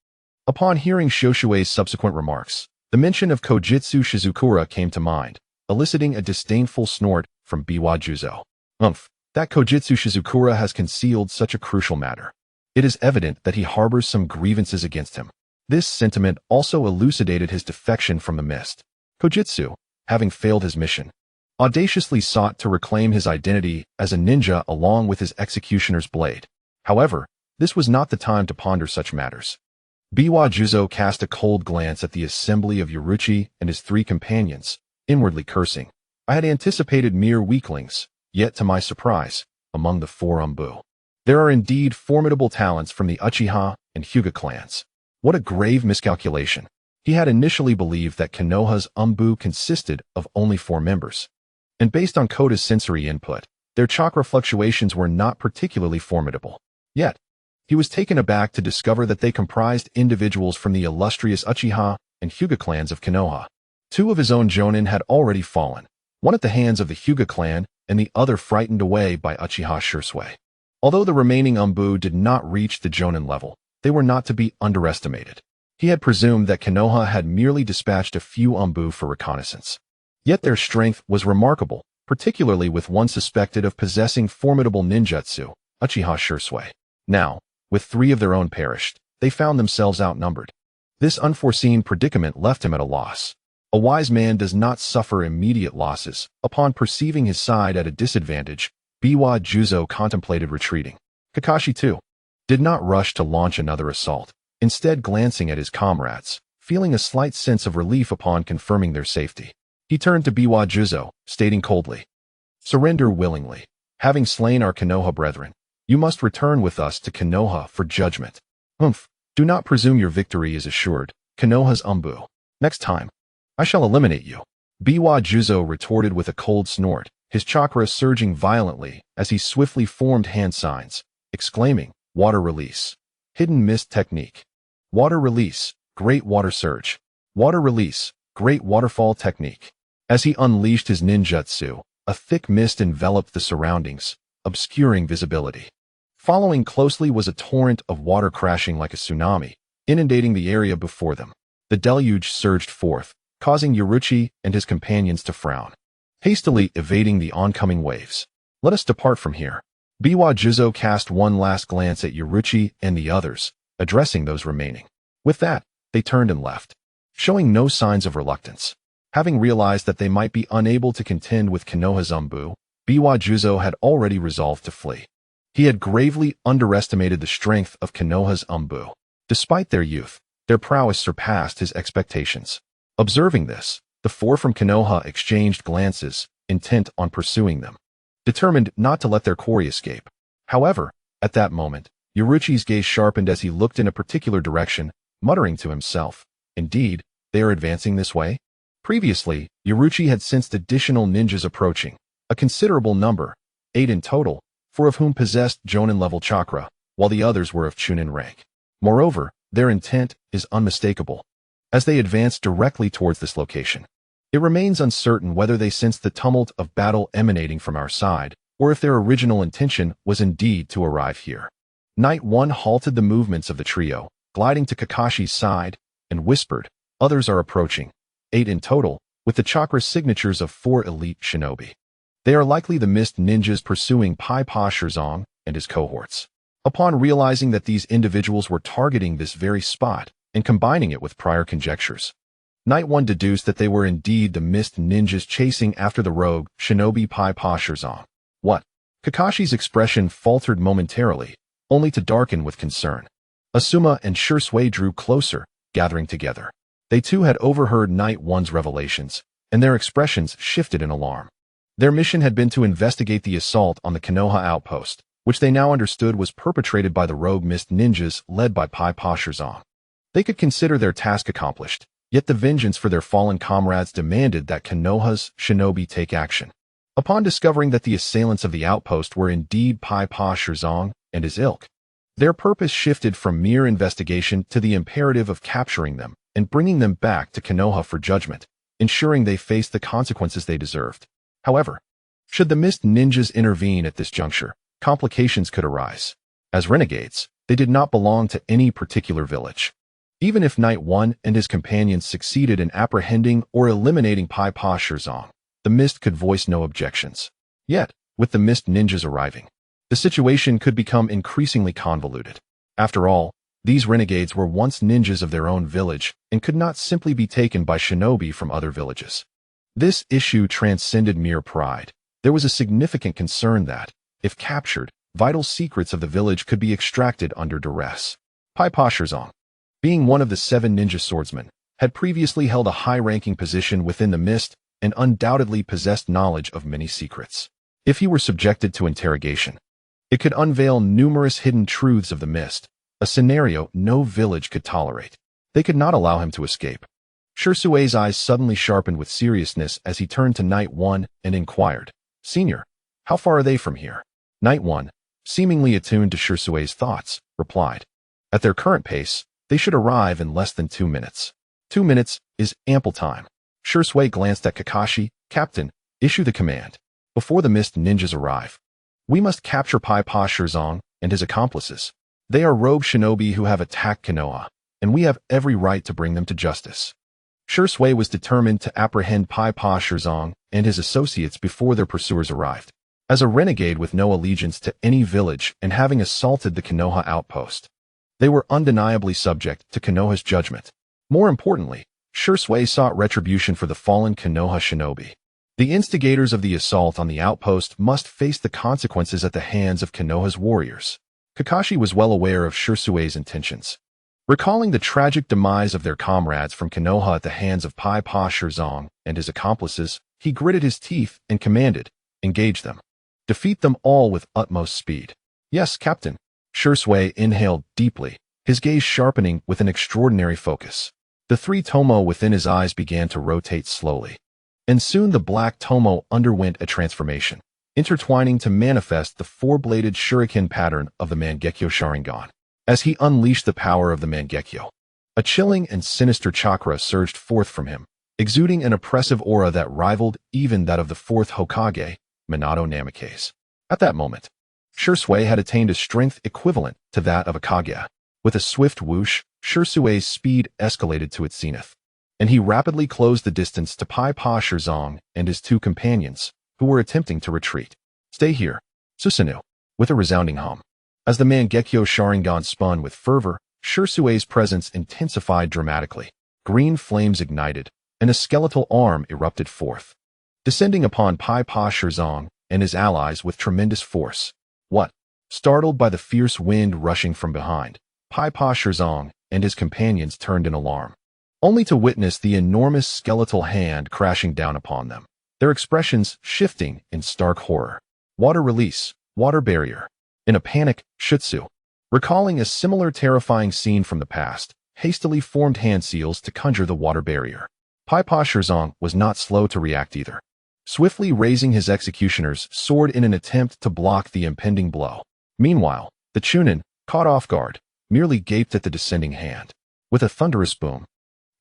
Upon hearing Shoshue's subsequent remarks, the mention of Kojutsu Shizukura came to mind, eliciting a disdainful snort from Biwa Juzo. That Kojutsu Shizukura has concealed such a crucial matter. It is evident that he harbors some grievances against him. This sentiment also elucidated his defection from the mist. Kojutsu, having failed his mission, audaciously sought to reclaim his identity as a ninja along with his executioner's blade. However, this was not the time to ponder such matters. Biwa Juzo cast a cold glance at the assembly of Yoruchi and his 3 companions, inwardly cursing. I had anticipated mere weaklings, yet to my surprise, among the 4 Umbu, there are indeed formidable talents from the Uchiha and Hyūga clans. What a grave miscalculation. He had initially believed that Konoha's Umbu consisted of only 4 members. And based on Koda's sensory input, their chakra fluctuations were not particularly formidable. Yet, he was taken aback to discover that they comprised individuals from the illustrious Uchiha and Hyūga clans of Konoha. 2 of his own jonin had already fallen, one at the hands of the Hyūga clan and the other frightened away by Uchiha Shursui. Although the remaining Umbu did not reach the jonin level, they were not to be underestimated. He had presumed that Konoha had merely dispatched a few Umbu for reconnaissance. Yet their strength was remarkable, particularly with one suspected of possessing formidable ninjutsu, Uchiha Shursui. Now, with 3 of their own perished, they found themselves outnumbered. This unforeseen predicament left him at a loss. A wise man does not suffer immediate losses. Upon perceiving his side at a disadvantage, Biwa Juzo contemplated retreating. Kakashi, too, did not rush to launch another assault, instead glancing at his comrades, feeling a slight sense of relief upon confirming their safety. He turned to Biwa Juzo, stating coldly, "Surrender willingly. Having slain our Konoha brethren, you must return with us to Konoha for judgment. Do not presume your victory is assured, Konoha's Umbu. Next time, I shall eliminate you." Biwa Juzo retorted with a cold snort, his chakra surging violently as he swiftly formed hand signs, exclaiming, "Water release. Hidden mist technique. Water release, great water surge. Water release, great waterfall technique." As he unleashed his ninjutsu, a thick mist enveloped the surroundings, obscuring visibility. Following closely was a torrent of water crashing like a tsunami, inundating the area before them. The deluge surged forth, causing Yoruchi and his companions to frown, hastily evading the oncoming waves. "Let us depart from here." Biwa Juzo cast one last glance at Yoruchi and the others, addressing those remaining. With that, they turned and left, showing no signs of reluctance. Having realized that they might be unable to contend with Konoha's Umbu, Biwa Juzo had already resolved to flee. He had gravely underestimated the strength of Konoha's Umbu. Despite their youth, their prowess surpassed his expectations. Observing this, the 4 from Konoha exchanged glances, intent on pursuing them, determined not to let their quarry escape. However, at that moment, Yoruchi's gaze sharpened as he looked in a particular direction, muttering to himself, "Indeed, They are advancing this way? Previously, Yaruchi had sensed additional ninjas approaching, a considerable number, 8 in total, 4 of whom possessed Jonin-level chakra, while the others were of Chunin rank. Moreover, their intent is unmistakable. As they advance directly towards this location, it remains uncertain whether they sensed the tumult of battle emanating from our side, or if their original intention was indeed to arrive here. Knight 1 halted the movements of the trio, gliding to Kakashi's side, and whispered, "Others are approaching, 8 in total, with the chakra signatures of 4 elite shinobi. They are likely the mist ninjas pursuing Pai Pa Shirzong and his cohorts." Upon realizing that these individuals were targeting this very spot and combining it with prior conjectures, Knight 1 deduced that they were indeed the mist ninjas chasing after the rogue shinobi Pai Pa Shirzong. What? Kakashi's expression faltered momentarily, only to darken with concern. Asuma and Shursui drew closer, gathering together. They too had overheard Knight 1's revelations, and their expressions shifted in alarm. Their mission had been to investigate the assault on the Konoha outpost, which they now understood was perpetrated by the rogue mist ninjas led by Pai Pa Shirzong. They could consider their task accomplished, yet the vengeance for their fallen comrades demanded that Konoha's shinobi take action. Upon discovering that the assailants of the outpost were indeed Pai Pa Shirzong and his ilk, their purpose shifted from mere investigation to the imperative of capturing them and bringing them back to Konoha for judgment, ensuring they faced the consequences they deserved. However, should the mist ninjas intervene at this juncture, complications could arise. As renegades, they did not belong to any particular village. Even if Knight 1 and his companions succeeded in apprehending or eliminating Pai Pa Shirzong, the mist could voice no objections. Yet, with the mist ninjas arriving, the situation could become increasingly convoluted. After all, these renegades were once ninjas of their own village and could not simply be taken by shinobi from other villages. This issue transcended mere pride. There was a significant concern that, if captured, vital secrets of the village could be extracted under duress. Pai Pa Shirzong, being one of the 7 ninja swordsmen, had previously held a high-ranking position within the mist and undoubtedly possessed knowledge of many secrets. If he were subjected to interrogation, it could unveil numerous hidden truths of the mist, a scenario no village could tolerate. They could not allow him to escape. Shursui's eyes suddenly sharpened with seriousness as he turned to Knight 1 and inquired, "Senior, how far are they from here?" Knight 1, seemingly attuned to Shursui's thoughts, replied, "At their current pace, they should arrive in less than 2 minutes. 2 minutes is ample time." Shursui glanced at Kakashi. "Captain, issue the command. Before the mist ninjas arrive, we must capture Pai Pa Shirzong and his accomplices. They are rogue shinobi who have attacked Konoha, and we have every right to bring them to justice." Shursui was determined to apprehend Pai Pa Shirzong and his associates before their pursuers arrived. As a renegade with no allegiance to any village and having assaulted the Konoha outpost, they were undeniably subject to Konoha's judgment. More importantly, Shursui sought retribution for the fallen Konoha shinobi. The instigators of the assault on the outpost must face the consequences at the hands of Konoha's warriors. Kakashi was well aware of Shursui's intentions. Recalling the tragic demise of their comrades from Konoha at the hands of Pai Pa Shirzong and his accomplices, he gritted his teeth and commanded, "Engage them. Defeat them all with utmost speed." "Yes, Captain." Shursui inhaled deeply, his gaze sharpening with an extraordinary focus. The 3 tomo within his eyes began to rotate slowly, and soon the black tomo underwent a transformation, intertwining to manifest the 4-bladed shuriken pattern of the Mangekyo Sharingan. As he unleashed the power of the Mangekyo, a chilling and sinister chakra surged forth from him, exuding an oppressive aura that rivaled even that of the 4th Hokage, Minato Namikaze. At that moment, Shursui had attained a strength equivalent to that of a Kage. With a swift whoosh, Shursui's speed escalated to its zenith, and he rapidly closed the distance to Pai Pa Shirzong and his 2 companions, who were attempting to retreat. "Stay here, Susanoo," with a resounding hum. As the Mangekyo Sharingan spun with fervor, Shursui's presence intensified dramatically. Green flames ignited, and a skeletal arm erupted forth, descending upon Pai Pa Shirzong and his allies with tremendous force. What? Startled by the fierce wind rushing from behind, Pai Pa Shirzong and his companions turned in alarm, only to witness the enormous skeletal hand crashing down upon them, their expressions shifting in stark horror. Water release, water barrier. In a panic, Shutsu, recalling a similar terrifying scene from the past, hastily formed hand seals to conjure the water barrier. Paipa Shirzong was not slow to react either, swiftly raising his executioner's sword in an attempt to block the impending blow. Meanwhile, the Chunin, caught off guard, merely gaped at the descending hand. With a thunderous boom,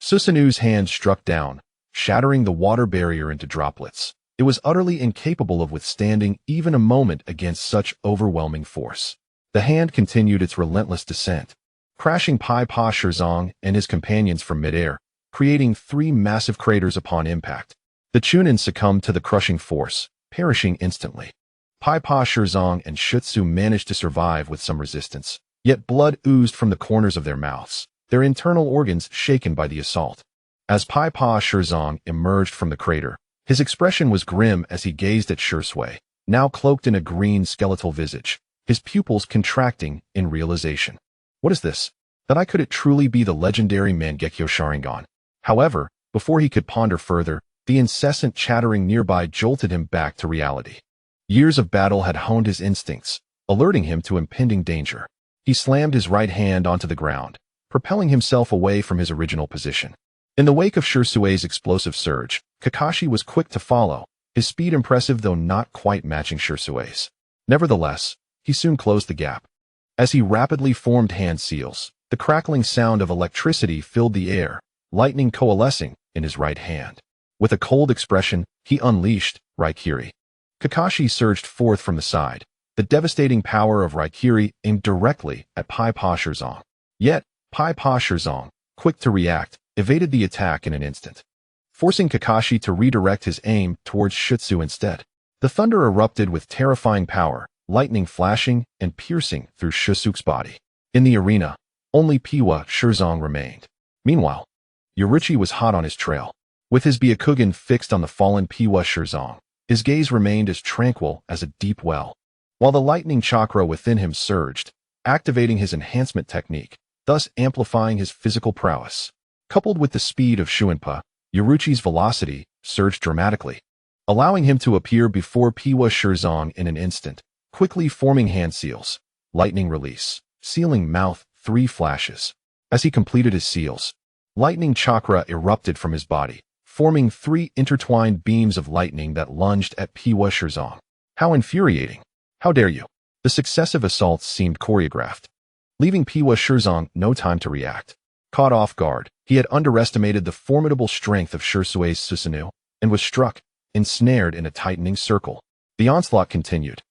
Susanu's hand struck down, shattering the water barrier into droplets. It was utterly incapable of withstanding even a moment against such overwhelming force. The hand continued its relentless descent, crashing Paipa Shirzong and his companions from midair, creating 3 massive craters upon impact. The Chunin succumbed to the crushing force, perishing instantly. Paipa Shirzong and Shutsu managed to survive with some resistance, yet blood oozed from the corners of their mouths, their internal organs shaken by the assault. As Paipa Shirzong emerged from the crater, his expression was grim as he gazed at Shui, now cloaked in a green skeletal visage, his pupils contracting in realization. What is this? That could it truly be the legendary Mangekyo Sharingan? However, before he could ponder further, the incessant chattering nearby jolted him back to reality. Years of battle had honed his instincts, alerting him to impending danger. He slammed his right hand onto the ground, propelling himself away from his original position. In the wake of Shirsue's explosive surge, Kakashi was quick to follow, his speed impressive though not quite matching Shirsue's. Nevertheless, he soon closed the gap. As he rapidly formed hand seals, the crackling sound of electricity filled the air, lightning coalescing in his right hand. With a cold expression, he unleashed Raikiri. Kakashi surged forth from the side, the devastating power of Raikiri aimed directly at Paipa Shirzong. Yet, Paipa Shirzong, quick to react, evaded the attack in an instant, forcing Kakashi to redirect his aim towards Shutsu instead. The thunder erupted with terrifying power, lightning flashing and piercing through Shutsu's body. In the arena, only Paipa Shirzong remained. Meanwhile, Yorichi was hot on his trail. With his Byakugan fixed on the fallen Paipa Shirzong, his gaze remained as tranquil as a deep well, while the lightning chakra within him surged, activating his enhancement technique, thus amplifying his physical prowess. Coupled with the speed of Shuinpa, Yorichi's velocity surged dramatically, allowing him to appear before Paipa Shirzong in an instant, quickly forming hand seals, lightning release, sealing mouth, 3 flashes. As he completed his seals, lightning chakra erupted from his body, forming 3 intertwined beams of lightning that lunged at Paipa Shirzong. How infuriating! How dare you! The successive assaults seemed choreographed, leaving Paipa Shirzong no time to react. Caught off guard, he had underestimated the formidable strength of Shirsue's Susanoo, and was struck, ensnared in a tightening circle. The onslaught continued,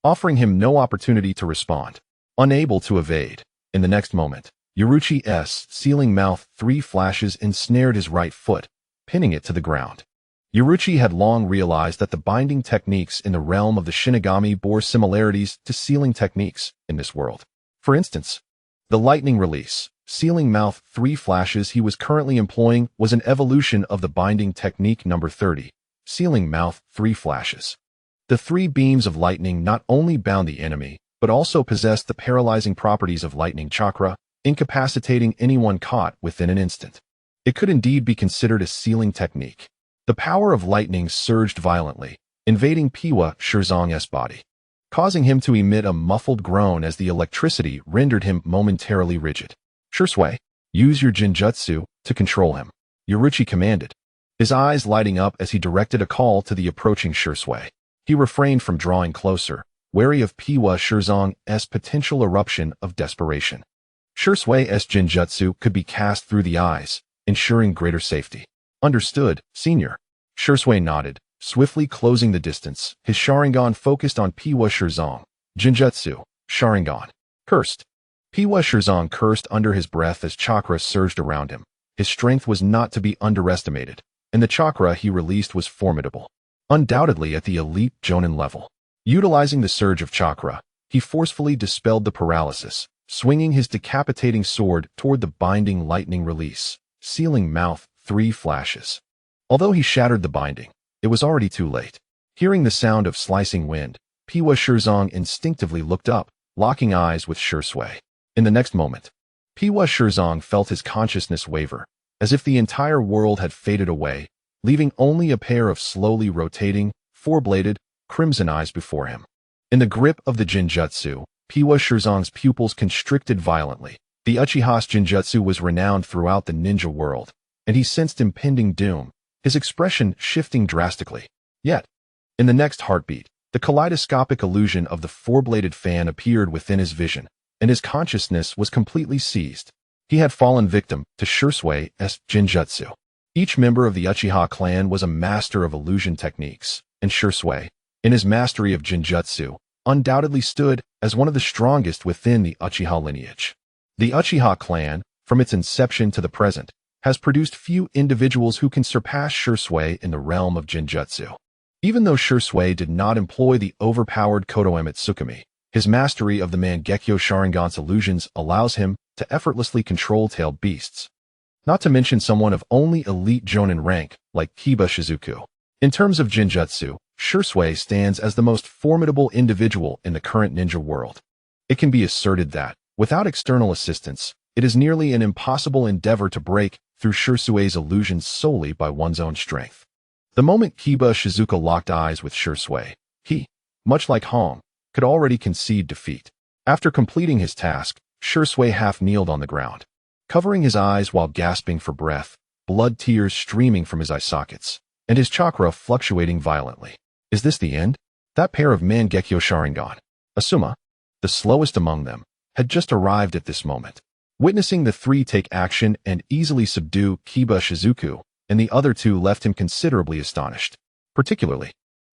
offering him no opportunity to respond. Unable to evade, in the next moment, Yorichi's sealing mouth, 3 flashes ensnared his right foot, pinning it to the ground. Yorichi had long realized that the binding techniques in the realm of the Shinigami bore similarities to sealing techniques in this world. For instance, the lightning release, sealing mouth, 3 flashes he was currently employing was an evolution of the binding technique number 30, sealing mouth, 3 flashes. The 3 beams of lightning not only bound the enemy, but also possessed the paralyzing properties of lightning chakra, incapacitating anyone caught within an instant. It could indeed be considered a sealing technique. The power of lightning surged violently, invading Paipa Shirzong's body, causing him to emit a muffled groan as the electricity rendered him momentarily rigid. Shui, use your Jinjutsu to control him, Yorichi commanded, his eyes lighting up as he directed a call to the approaching Shui. He refrained from drawing closer, wary of Paipa Shirzong's potential eruption of desperation. Shui's Jinjutsu could be cast through the eyes, ensuring greater safety. Understood, senior. Shui nodded, swiftly closing the distance, his Sharingan focused on Paipa Shirzong. Jinjutsu, Sharingan. Cursed. Paipa Shirzong cursed under his breath as chakra surged around him. His strength was not to be underestimated, and the chakra he released was formidable, undoubtedly at the elite Jonin level. Utilizing the surge of chakra, he forcefully dispelled the paralysis, swinging his decapitating sword toward the binding lightning release, sealing mouth, 3 flashes. Although he shattered the binding, it was already too late. Hearing the sound of slicing wind, Paipa Shirzong instinctively looked up, locking eyes with Shui. In the next moment, Paipa Shirzong felt his consciousness waver, as if the entire world had faded away, leaving only a pair of slowly rotating, 4-bladed, crimson eyes before him. In the grip of the Jinjutsu, Paipa Shirzong's pupils constricted violently, The Uchiha's Genjutsu was renowned throughout the ninja world, and he sensed impending doom, his expression shifting drastically. Yet, in the next heartbeat, the kaleidoscopic illusion of the four-bladed fan appeared within his vision, and his consciousness was completely seized. He had fallen victim to Shursui's Genjutsu. Each member of the Uchiha clan was a master of illusion techniques, and Shursuai, in his mastery of Genjutsu, undoubtedly stood as one of the strongest within the Uchiha lineage. The Uchiha clan, from its inception to the present, has produced few individuals who can surpass Shursuai in the realm of Genjutsu. Even though Shursuai did not employ the overpowered Kodoeme Tsukumi, his mastery of the Mangekyo Sharingan's illusions allows him to effortlessly control tailed beasts. Not to mention someone of only elite Jonin rank, like Kiba Shizuku. In terms of Genjutsu, Shursuai stands as the most formidable individual in the current ninja world. It can be asserted that, without external assistance, it is nearly an impossible endeavor to break through Shursui's illusions solely by one's own strength. The moment Kiba Shizuka locked eyes with Shursuai, he, much like Hong, could already concede defeat. After completing his task, Shursuai half-kneeled on the ground, covering his eyes while gasping for breath, blood tears streaming from his eye sockets, and his chakra fluctuating violently. Is this the end? That pair of Mangekyo Sharingan, Asuma, the slowest among them, had just arrived at this moment. Witnessing the three take action and easily subdue Kiba Shizuku, and the other two left him considerably astonished. Particularly,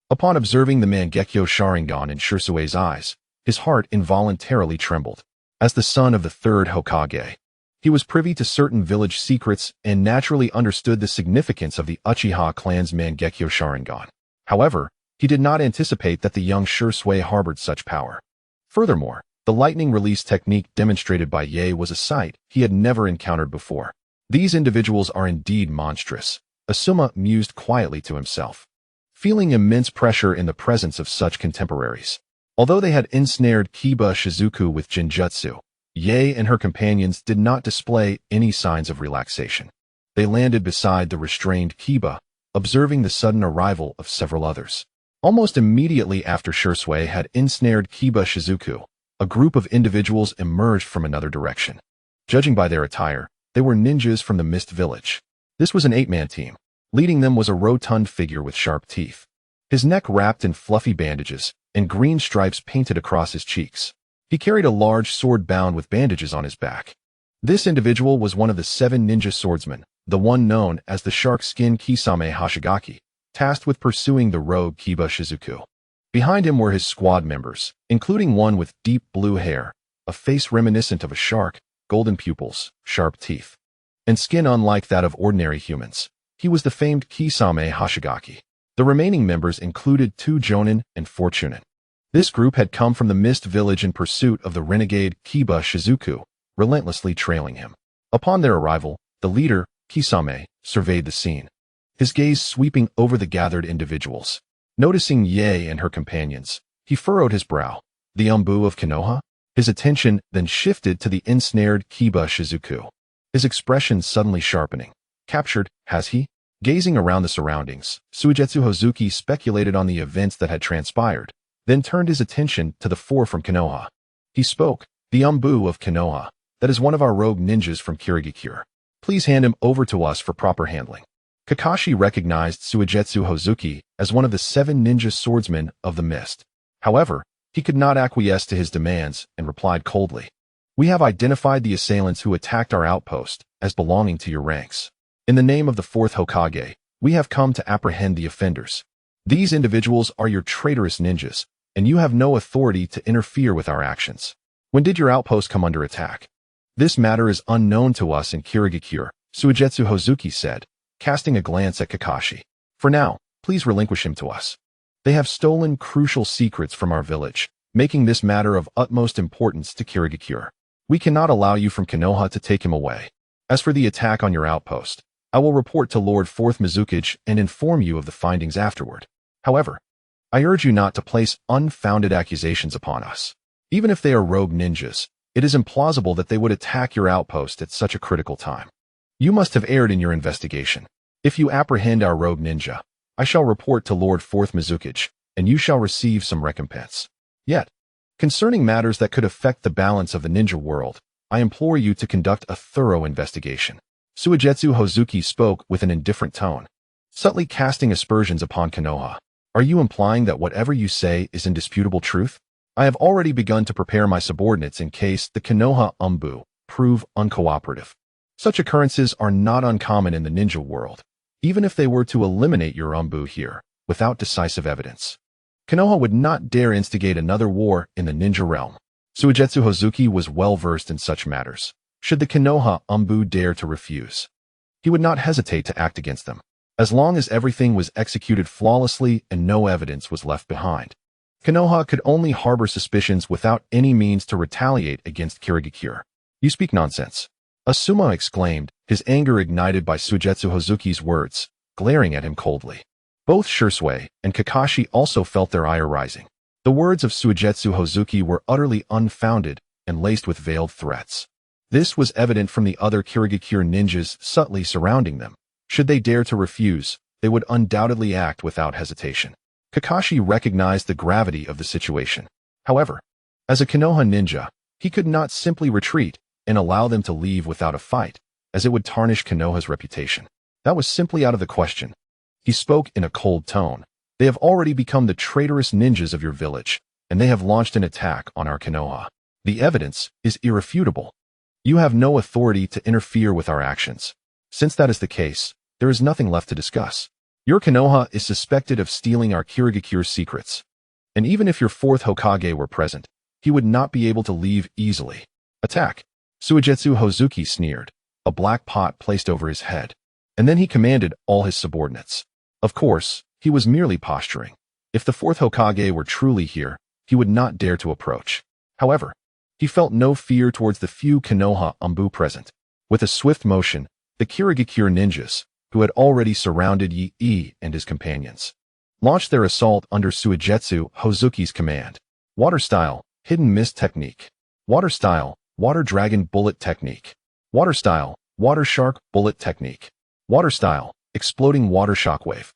upon observing the Mangekyo Sharingan in Shursui's eyes, his heart involuntarily trembled. As the son of the third Hokage, he was privy to certain village secrets and naturally understood the significance of the Uchiha clan's Mangekyo Sharingan. However, he did not anticipate that the young Shursuai harbored such power. Furthermore, the lightning release technique demonstrated by Ye was a sight he had never encountered before. These individuals are indeed monstrous, Asuma mused quietly to himself, feeling immense pressure in the presence of such contemporaries. Although they had ensnared Kiba Shizuku with Genjutsu, Ye and her companions did not display any signs of relaxation. They landed beside the restrained Kiba, observing the sudden arrival of several others. Almost immediately after Shursuai had ensnared Kiba Shizuku, a group of individuals emerged from another direction. Judging by their attire, they were ninjas from the Mist Village. This was an 8-man team. Leading them was a rotund figure with sharp teeth. His neck wrapped in fluffy bandages, and green stripes painted across his cheeks. He carried a large sword bound with bandages on his back. This individual was one of the 7 ninja swordsmen, the one known as the Shark Skin Kisame Hashigaki, tasked with pursuing the rogue Kiba Shizuku. Behind him were his squad members, including one with deep blue hair, a face reminiscent of a shark, golden pupils, sharp teeth, and skin unlike that of ordinary humans. He was the famed Kisame Hashigaki. The remaining members included 2 Jonin and 4 Chunin. This group had come from the Mist Village in pursuit of the renegade Kiba Shizuku, relentlessly trailing him. Upon their arrival, the leader, Kisame, surveyed the scene, his gaze sweeping over the gathered individuals. Noticing Ye and her companions, he furrowed his brow. The Umbu of Konoha? His attention then shifted to the ensnared Kiba Shizuku, his expression suddenly sharpening. Captured, has he? Gazing around the surroundings, Suigetsu Hozuki speculated on the events that had transpired, then turned his attention to the 4 from Konoha. He spoke, the Umbu of Konoha, that is one of our rogue ninjas from Kirigikure. Please hand him over to us for proper handling. Kakashi recognized Suigetsu Hozuki as one of the 7 ninja swordsmen of the Mist. However, he could not acquiesce to his demands and replied coldly. We have identified the assailants who attacked our outpost as belonging to your ranks. In the name of the 4th Hokage, we have come to apprehend the offenders. These individuals are your traitorous ninjas, and you have no authority to interfere with our actions. When did your outpost come under attack? This matter is unknown to us in Kirigikure, Suigetsu Hozuki said, casting a glance at Kakashi. For now, please relinquish him to us. They have stolen crucial secrets from our village, making this matter of utmost importance to Kirigikure. We cannot allow you from Konoha to take him away. As for the attack on your outpost, I will report to Lord 4th Mizukage and inform you of the findings afterward. However, I urge you not to place unfounded accusations upon us. Even if they are rogue ninjas, it is implausible that they would attack your outpost at such a critical time. You must have erred in your investigation. If you apprehend our rogue ninja, I shall report to Lord 4th Mizukage, and you shall receive some recompense. Yet, concerning matters that could affect the balance of the ninja world, I implore you to conduct a thorough investigation. Suigetsu Hozuki spoke with an indifferent tone, subtly casting aspersions upon Konoha. Are you implying that whatever you say is indisputable truth? I have already begun to prepare my subordinates in case the Konoha Umbu prove uncooperative. Such occurrences are not uncommon in the ninja world, even if they were to eliminate your Umbu here without decisive evidence. Konoha would not dare instigate another war in the ninja realm. Suigetsu Hozuki was well versed in such matters. Should the Konoha Umbu dare to refuse, he would not hesitate to act against them, as long as everything was executed flawlessly and no evidence was left behind. Konoha could only harbor suspicions without any means to retaliate against Kirigakure. You speak nonsense. Asuma exclaimed, his anger ignited by Suigetsu Hozuki's words, glaring at him coldly. Both Shursui and Kakashi also felt their ire rising. The words of Suigetsu Hozuki were utterly unfounded and laced with veiled threats. This was evident from the other Kirigakure ninjas subtly surrounding them. Should they dare to refuse, they would undoubtedly act without hesitation. Kakashi recognized the gravity of the situation. However, as a Konoha ninja, he could not simply retreat and allow them to leave without a fight, as it would tarnish Konoha's reputation. That was simply out of the question. He spoke in a cold tone. They have already become the traitorous ninjas of your village, and they have launched an attack on our Konoha. The evidence is irrefutable. You have no authority to interfere with our actions. Since that is the case, there is nothing left to discuss. Your Konoha is suspected of stealing our Kirigakure's secrets. And even if your fourth Hokage were present, he would not be able to leave easily. Attack! Suigetsu Hozuki sneered, a black pot placed over his head. And then he commanded all his subordinates. Of course, he was merely posturing. If the fourth Hokage were truly here, he would not dare to approach. However, he felt no fear towards the few Konoha Umbu present. With a swift motion, the Kirigakure ninjas, who had already surrounded Yi and his companions, launched their assault under Suigetsu Hozuki's command. Water style, hidden mist technique. Water style, water dragon bullet technique. Water style, water shark bullet technique. Water style, exploding water shockwave.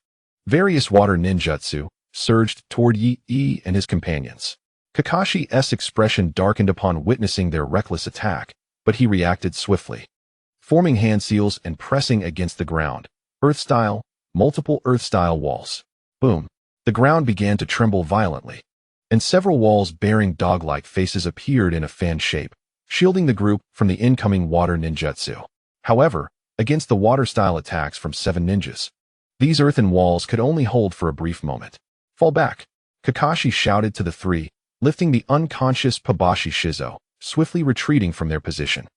Various water ninjutsu surged toward Yi and his companions. Kakashi's expression darkened upon witnessing their reckless attack, but he reacted swiftly. Forming hand seals and pressing against the ground. Earth-style, multiple earth-style walls. Boom. The ground began to tremble violently, and several walls bearing dog-like faces appeared in a fan shape, shielding the group from the incoming water ninjutsu. However, against the water-style attacks from 7 ninjas, these earthen walls could only hold for a brief moment. Fall back! Kakashi shouted to the 3, lifting the unconscious Pabashi Shizo, swiftly retreating from their position.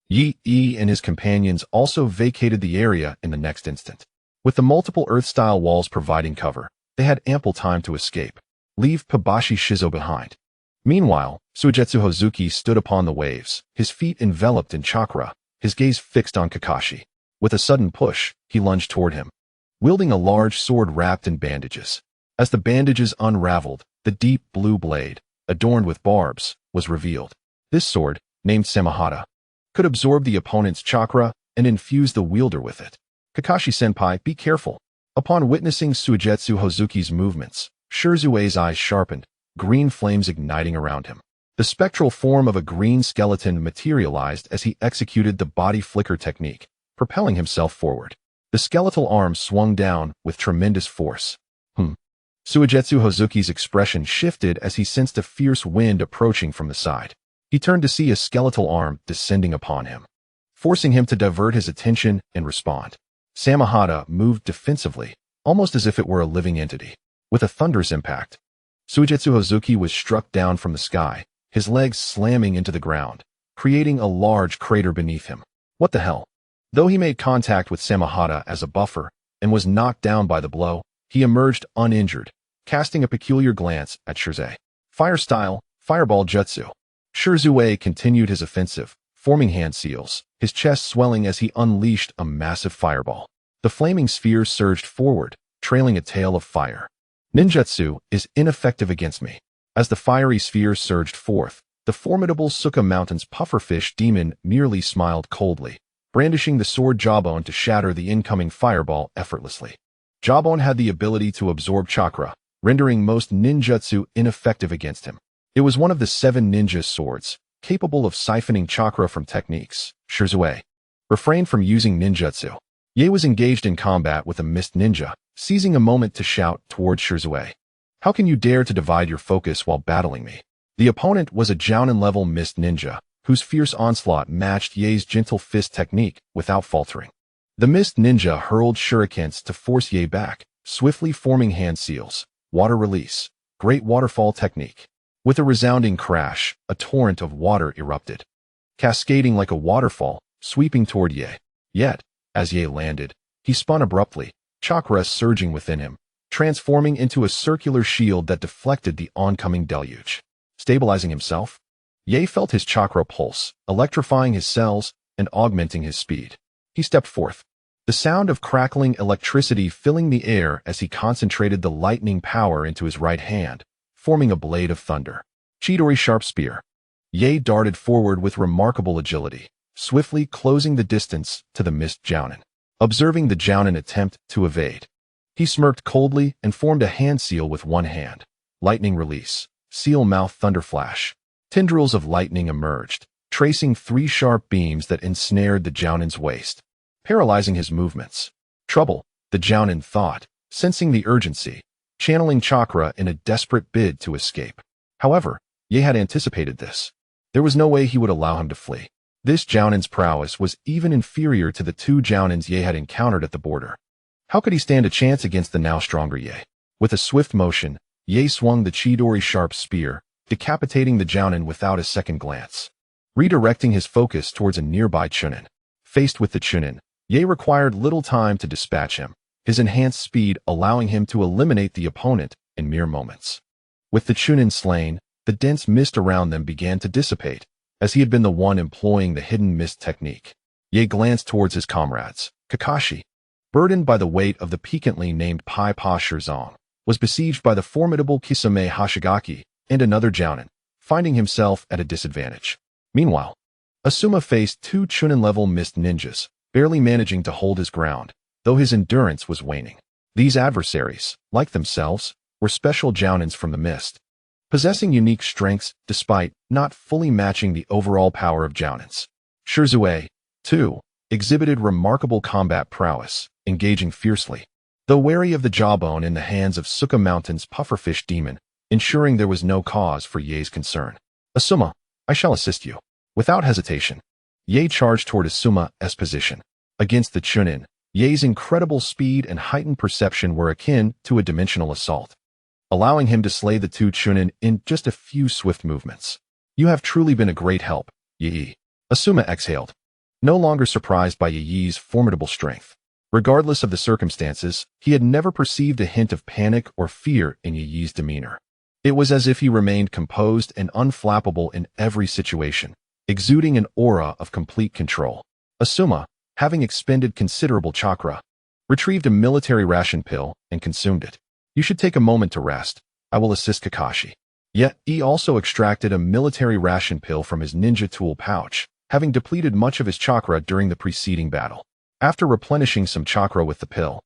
Yi and his companions also vacated the area in the next instant. With the multiple earth-style walls providing cover, they had ample time to escape. Leave Pabashi Shizo behind. Meanwhile, Suigetsu Hozuki stood upon the waves, his feet enveloped in chakra, his gaze fixed on Kakashi. With a sudden push, he lunged toward him, wielding a large sword wrapped in bandages. As the bandages unraveled, the deep blue blade, adorned with barbs, was revealed. This sword, named Samahata, could absorb the opponent's chakra and infuse the wielder with it. Kakashi-senpai, be careful. Upon witnessing Suigetsu Hozuki's movements, Shurzue's eyes sharpened, green flames igniting around him. The spectral form of a green skeleton materialized as he executed the body flicker technique, propelling himself forward. The skeletal arm swung down with tremendous force. Suigetsu Hozuki's expression shifted as he sensed a fierce wind approaching from the side. He turned to see a skeletal arm descending upon him, forcing him to divert his attention and respond. Samahata moved defensively, almost as if it were a living entity. With a thunderous impact, Suigetsu Hozuki was struck down from the sky, his legs slamming into the ground, creating a large crater beneath him. What the hell? Though he made contact with Samahata as a buffer and was knocked down by the blow, he emerged uninjured, casting a peculiar glance at Shirzue. Fire style, fireball jutsu. Shirzue continued his offensive, forming hand seals, his chest swelling as he unleashed a massive fireball. The flaming sphere surged forward, trailing a tail of fire. Ninjutsu is ineffective against me. As the fiery sphere surged forth, the formidable Suka Mountain's pufferfish demon merely smiled coldly, brandishing the sword Jawbone to shatter the incoming fireball effortlessly. Jawbone had the ability to absorb chakra, rendering most ninjutsu ineffective against him. It was one of the 7 ninja swords, capable of siphoning chakra from techniques. Shirzue. Refrain from using ninjutsu. Ye was engaged in combat with a mist ninja, seizing a moment to shout towards Shirzue. How can you dare to divide your focus while battling me? The opponent was a Jounin-level mist ninja, whose fierce onslaught matched Ye's gentle fist technique without faltering. The mist ninja hurled shurikens to force Ye back, swiftly forming hand seals. Water release. Great waterfall technique. With a resounding crash, a torrent of water erupted, cascading like a waterfall, sweeping toward Ye. Yet, as Ye landed, he spun abruptly, chakra surging within him, transforming into a circular shield that deflected the oncoming deluge. Stabilizing himself, Ye felt his chakra pulse, electrifying his cells and augmenting his speed. He stepped forth, the sound of crackling electricity filling the air as he concentrated the lightning power into his right hand, forming a blade of thunder. Chidori sharp spear. Ye darted forward with remarkable agility, swiftly closing the distance to the mist Jounin. Observing the Jounin attempt to evade, he smirked coldly and formed a hand seal with one hand. Lightning release. Seal mouth thunder flash. Tendrils of lightning emerged, tracing 3 sharp beams that ensnared the Jounin's waist, paralyzing his movements. Trouble, the Jounin thought, sensing the urgency, channeling chakra in a desperate bid to escape. However, Ye had anticipated this. There was no way he would allow him to flee. This Jounin's prowess was even inferior to the 2 Jounins Ye had encountered at the border. How could he stand a chance against the now stronger Ye? With a swift motion, Ye swung the Chidori sharp spear, decapitating the Jounin without a second glance. Redirecting his focus towards a nearby Chunin. Faced with the Chunin, Ye required little time to dispatch him, his enhanced speed allowing him to eliminate the opponent in mere moments. With the Chunin slain, the dense mist around them began to dissipate, as he had been the one employing the hidden mist technique. Ye glanced towards his comrades. Kakashi, burdened by the weight of the piquantly named Pai Pa Shirzong, was besieged by the formidable Kisame Hashigaki and another Jounin, finding himself at a disadvantage. Meanwhile, Asuma faced 2 Chunin-level mist ninjas, barely managing to hold his ground, though his endurance was waning. These adversaries, like themselves, were special Jounins from the mist, possessing unique strengths despite not fully matching the overall power of Jounins. Shirzue, too, exhibited remarkable combat prowess, engaging fiercely, though wary of the jawbone in the hands of Suka Mountain's pufferfish demon, ensuring there was no cause for Ye's concern. Asuma, I shall assist you. Without hesitation, Ye charged toward Asuma's position. Against the Chunin, Ye's incredible speed and heightened perception were akin to a dimensional assault, allowing him to slay the 2 Chunin in just a few swift movements. You have truly been a great help, Yi. Asuma exhaled, no longer surprised by Yi's formidable strength. Regardless of the circumstances, he had never perceived a hint of panic or fear in Yi's demeanor. It was as if he remained composed and unflappable in every situation, exuding an aura of complete control. Asuma, having expended considerable chakra, retrieved a military ration pill and consumed it. You should take a moment to rest. I will assist Kakashi. Yet, he also extracted a military ration pill from his ninja tool pouch, having depleted much of his chakra during the preceding battle. After replenishing some chakra with the pill,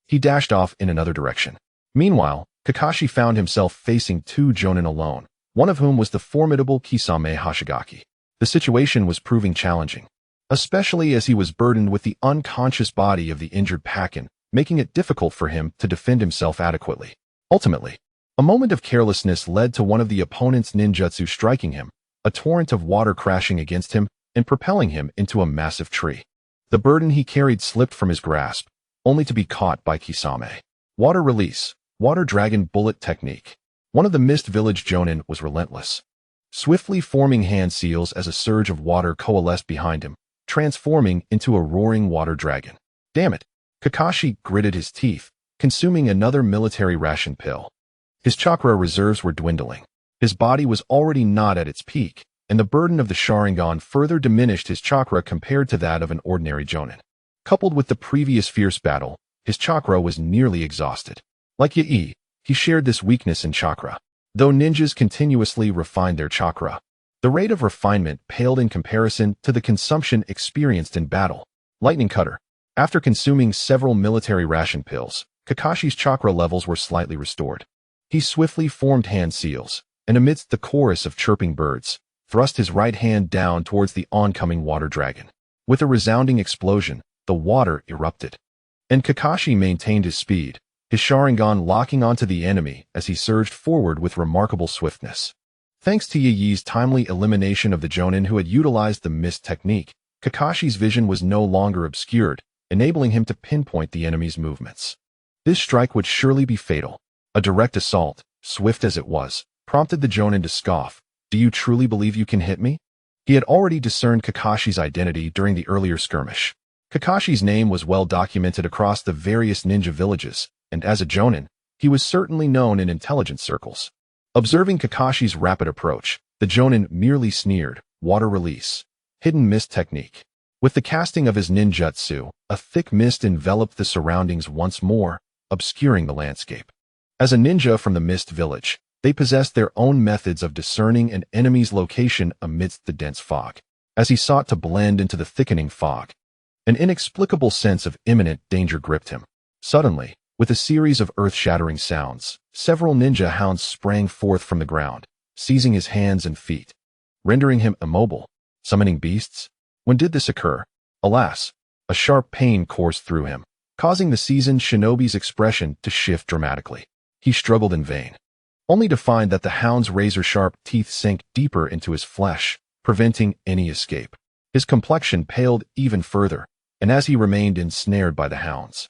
he dashed off in another direction. Meanwhile, Kakashi found himself facing 2 Jounin alone, one of whom was the formidable Kisame Hashigaki. The situation was proving challenging, especially as he was burdened with the unconscious body of the injured Pakin, making it difficult for him to defend himself adequately. Ultimately, a moment of carelessness led to one of the opponent's ninjutsu striking him, a torrent of water crashing against him and propelling him into a massive tree. The burden he carried slipped from his grasp, only to be caught by Kisame. Water release. Water Dragon Bullet Technique. One of the Mist Village Jounin was relentless, swiftly forming hand seals as a surge of water coalesced behind him, transforming into a roaring water dragon. Damn it! Kakashi gritted his teeth, consuming another military ration pill. His chakra reserves were dwindling. His body was already not at its peak, and the burden of the Sharingan further diminished his chakra compared to that of an ordinary Jounin. Coupled with the previous fierce battle, his chakra was nearly exhausted. Like Yi, he shared this weakness in chakra. Though ninjas continuously refined their chakra, the rate of refinement paled in comparison to the consumption experienced in battle. Lightning Cutter. After consuming several military ration pills, Kakashi's chakra levels were slightly restored. He swiftly formed hand seals, and amidst the chorus of chirping birds, thrust his right hand down towards the oncoming water dragon. With a resounding explosion, the water erupted. And Kakashi maintained his speed, his Sharingan locking onto the enemy as he surged forward with remarkable swiftness. Thanks to Yi's timely elimination of the Jonin who had utilized the mist technique, Kakashi's vision was no longer obscured, enabling him to pinpoint the enemy's movements. This strike would surely be fatal. A direct assault, swift as it was, prompted the Jonin to scoff. "Do you truly believe you can hit me?" He had already discerned Kakashi's identity during the earlier skirmish. Kakashi's name was well documented across the various ninja villages, and as a Jonin, he was certainly known in intelligence circles. Observing Kakashi's rapid approach, the Jonin merely sneered. Water release. Hidden mist technique. With the casting of his ninjutsu, a thick mist enveloped the surroundings once more, obscuring the landscape. As a ninja from the mist village, they possessed their own methods of discerning an enemy's location amidst the dense fog. As he sought to blend into the thickening fog, an inexplicable sense of imminent danger gripped him. Suddenly, with a series of earth-shattering sounds, several ninja hounds sprang forth from the ground, seizing his hands and feet, rendering him immobile. Summoning beasts? When did this occur? Alas, a sharp pain coursed through him, causing the seasoned shinobi's expression to shift dramatically. He struggled in vain, only to find that the hound's razor-sharp teeth sank deeper into his flesh, preventing any escape. His complexion paled even further, and as he remained ensnared by the hounds,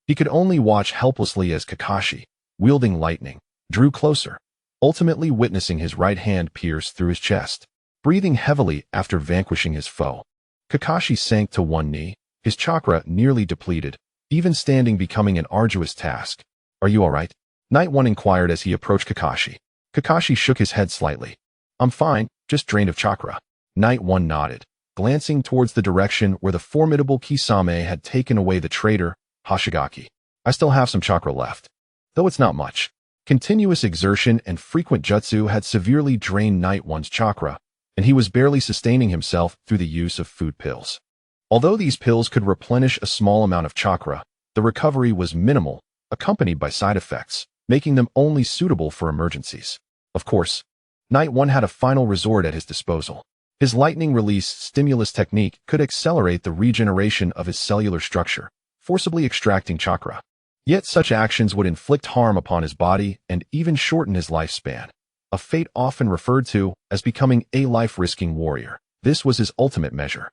he could only watch helplessly as Kakashi, wielding lightning, drew closer, ultimately witnessing his right hand pierce through his chest. Breathing heavily after vanquishing his foe, Kakashi sank to one knee, his chakra nearly depleted, even standing becoming an arduous task. "Are you all right?" Knight One inquired as he approached Kakashi. Kakashi shook his head slightly. "I'm fine, just drained of chakra." Knight One nodded, glancing towards the direction where the formidable Kisame had taken away the traitor, Hoshigaki. "I still have some chakra left, though it's not much." Continuous exertion and frequent jutsu had severely drained Knight One's chakra, and he was barely sustaining himself through the use of food pills. Although these pills could replenish a small amount of chakra, the recovery was minimal, accompanied by side effects, making them only suitable for emergencies. Of course, Knight One had a final resort at his disposal. His lightning release stimulus technique could accelerate the regeneration of his cellular structure, forcibly extracting chakra. Yet such actions would inflict harm upon his body and even shorten his lifespan, a fate often referred to as becoming a life-risking warrior. This was his ultimate measure,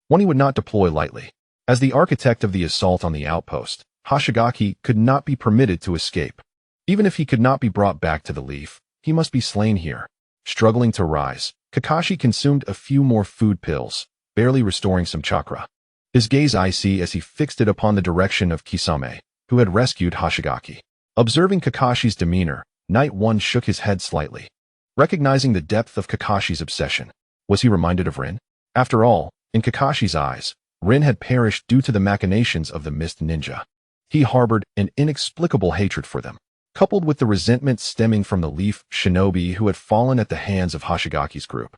one he would not deploy lightly. As the architect of the assault on the outpost, Hoshigaki could not be permitted to escape. Even if he could not be brought back to the leaf, he must be slain here. Struggling to rise, Kakashi consumed a few more food pills, barely restoring some chakra. His gaze icy as he fixed it upon the direction of Kisame, who had rescued Hoshigaki. Observing Kakashi's demeanor, Knight One shook his head slightly. Recognizing the depth of Kakashi's obsession, was he reminded of Rin? After all, in Kakashi's eyes, Rin had perished due to the machinations of the Mist Ninja. He harbored an inexplicable hatred for them, coupled with the resentment stemming from the Leaf Shinobi who had fallen at the hands of Hoshigaki's group.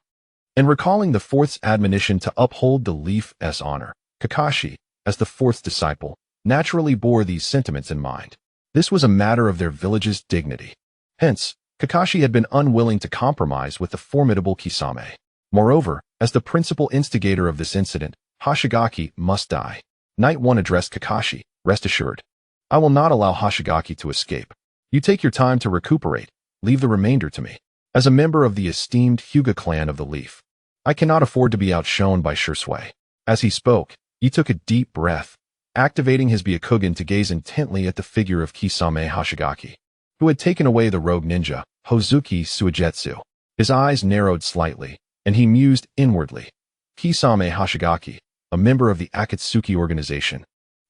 And recalling the Fourth's admonition to uphold the Leaf's honor, Kakashi, as the Fourth's disciple, naturally bore these sentiments in mind. This was a matter of their village's dignity. Hence, Kakashi had been unwilling to compromise with the formidable Kisame. Moreover, as the principal instigator of this incident, Hoshigaki must die. Knight One addressed Kakashi. "Rest assured, I will not allow Hoshigaki to escape. You take your time to recuperate, leave the remainder to me. As a member of the esteemed Hyūga clan of the Leaf, I cannot afford to be outshone by Shursui." As he spoke, he took a deep breath, activating his Byakugan to gaze intently at the figure of Kisame Hoshigaki, who had taken away the rogue ninja, Hozuki Suigetsu. His eyes narrowed slightly, and he mused inwardly. Kisame Hoshigaki, a member of the Akatsuki organization,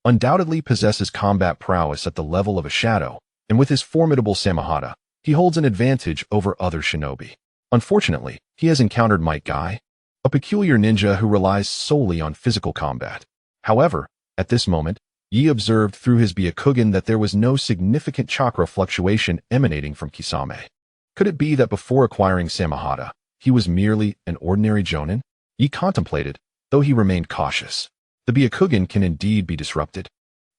undoubtedly possesses combat prowess at the level of a shadow, and with his formidable Samahata, he holds an advantage over other shinobi. Unfortunately, he has encountered Might Guy, a peculiar ninja who relies solely on physical combat. However, at this moment, Yi observed through his Byakugan that there was no significant chakra fluctuation emanating from Kisame. Could it be that before acquiring Samahata, he was merely an ordinary jonin? Yi contemplated, though he remained cautious. The Byakugan can indeed be disrupted,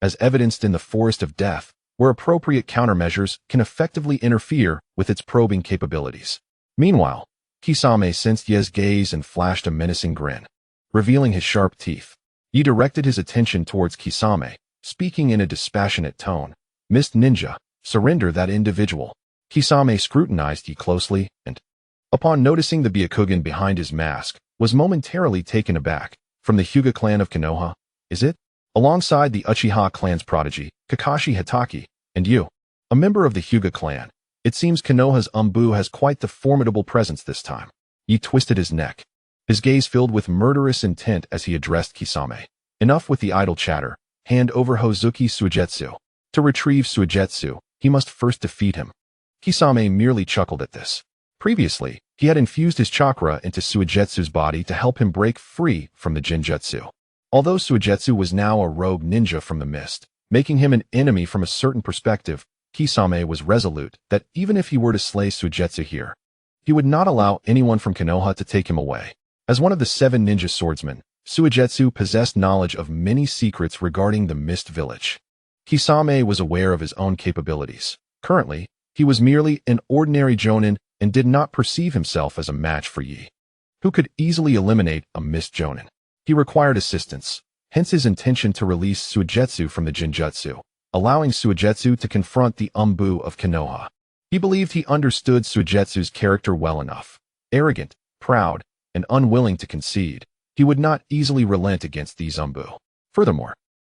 as evidenced in the Forest of Death, where appropriate countermeasures can effectively interfere with its probing capabilities. Meanwhile, Kisame sensed Ye's gaze and flashed a menacing grin, revealing his sharp teeth. Ye directed his attention towards Kisame, speaking in a dispassionate tone. Mist Ninja, surrender that individual. Kisame scrutinized Ye closely and, upon noticing the Byakugan behind his mask, was momentarily taken aback. From the Hyūga clan of Konoha, is it? Alongside the Uchiha clan's prodigy, Kakashi Hatake, and you, a member of the Hyūga clan. It seems Konoha's Umbu has quite the formidable presence this time. Ye twisted his neck, his gaze filled with murderous intent as he addressed Kisame. Enough with the idle chatter. Hand over Hozuki Suigetsu. To retrieve Suigetsu, he must first defeat him. Kisame merely chuckled at this. Previously, he had infused his chakra into Suigetsu's body to help him break free from the Jinjutsu. Although Suigetsu was now a rogue ninja from the mist, making him an enemy from a certain perspective, Kisame was resolute that even if he were to slay Suigetsu here, he would not allow anyone from Konoha to take him away. As one of the 7 ninja swordsmen, Suigetsu possessed knowledge of many secrets regarding the Mist Village. Kisame was aware of his own capabilities. Currently, he was merely an ordinary jonin and did not perceive himself as a match for Yi, who could easily eliminate a Mist Jonin. He required assistance, hence his intention to release Suigetsu from the Jinjutsu, allowing Suigetsu to confront the Umbu of Konoha. He believed he understood Suigetsu's character well enough. Arrogant, proud, and unwilling to concede, he would not easily relent against these Umbu. Furthermore,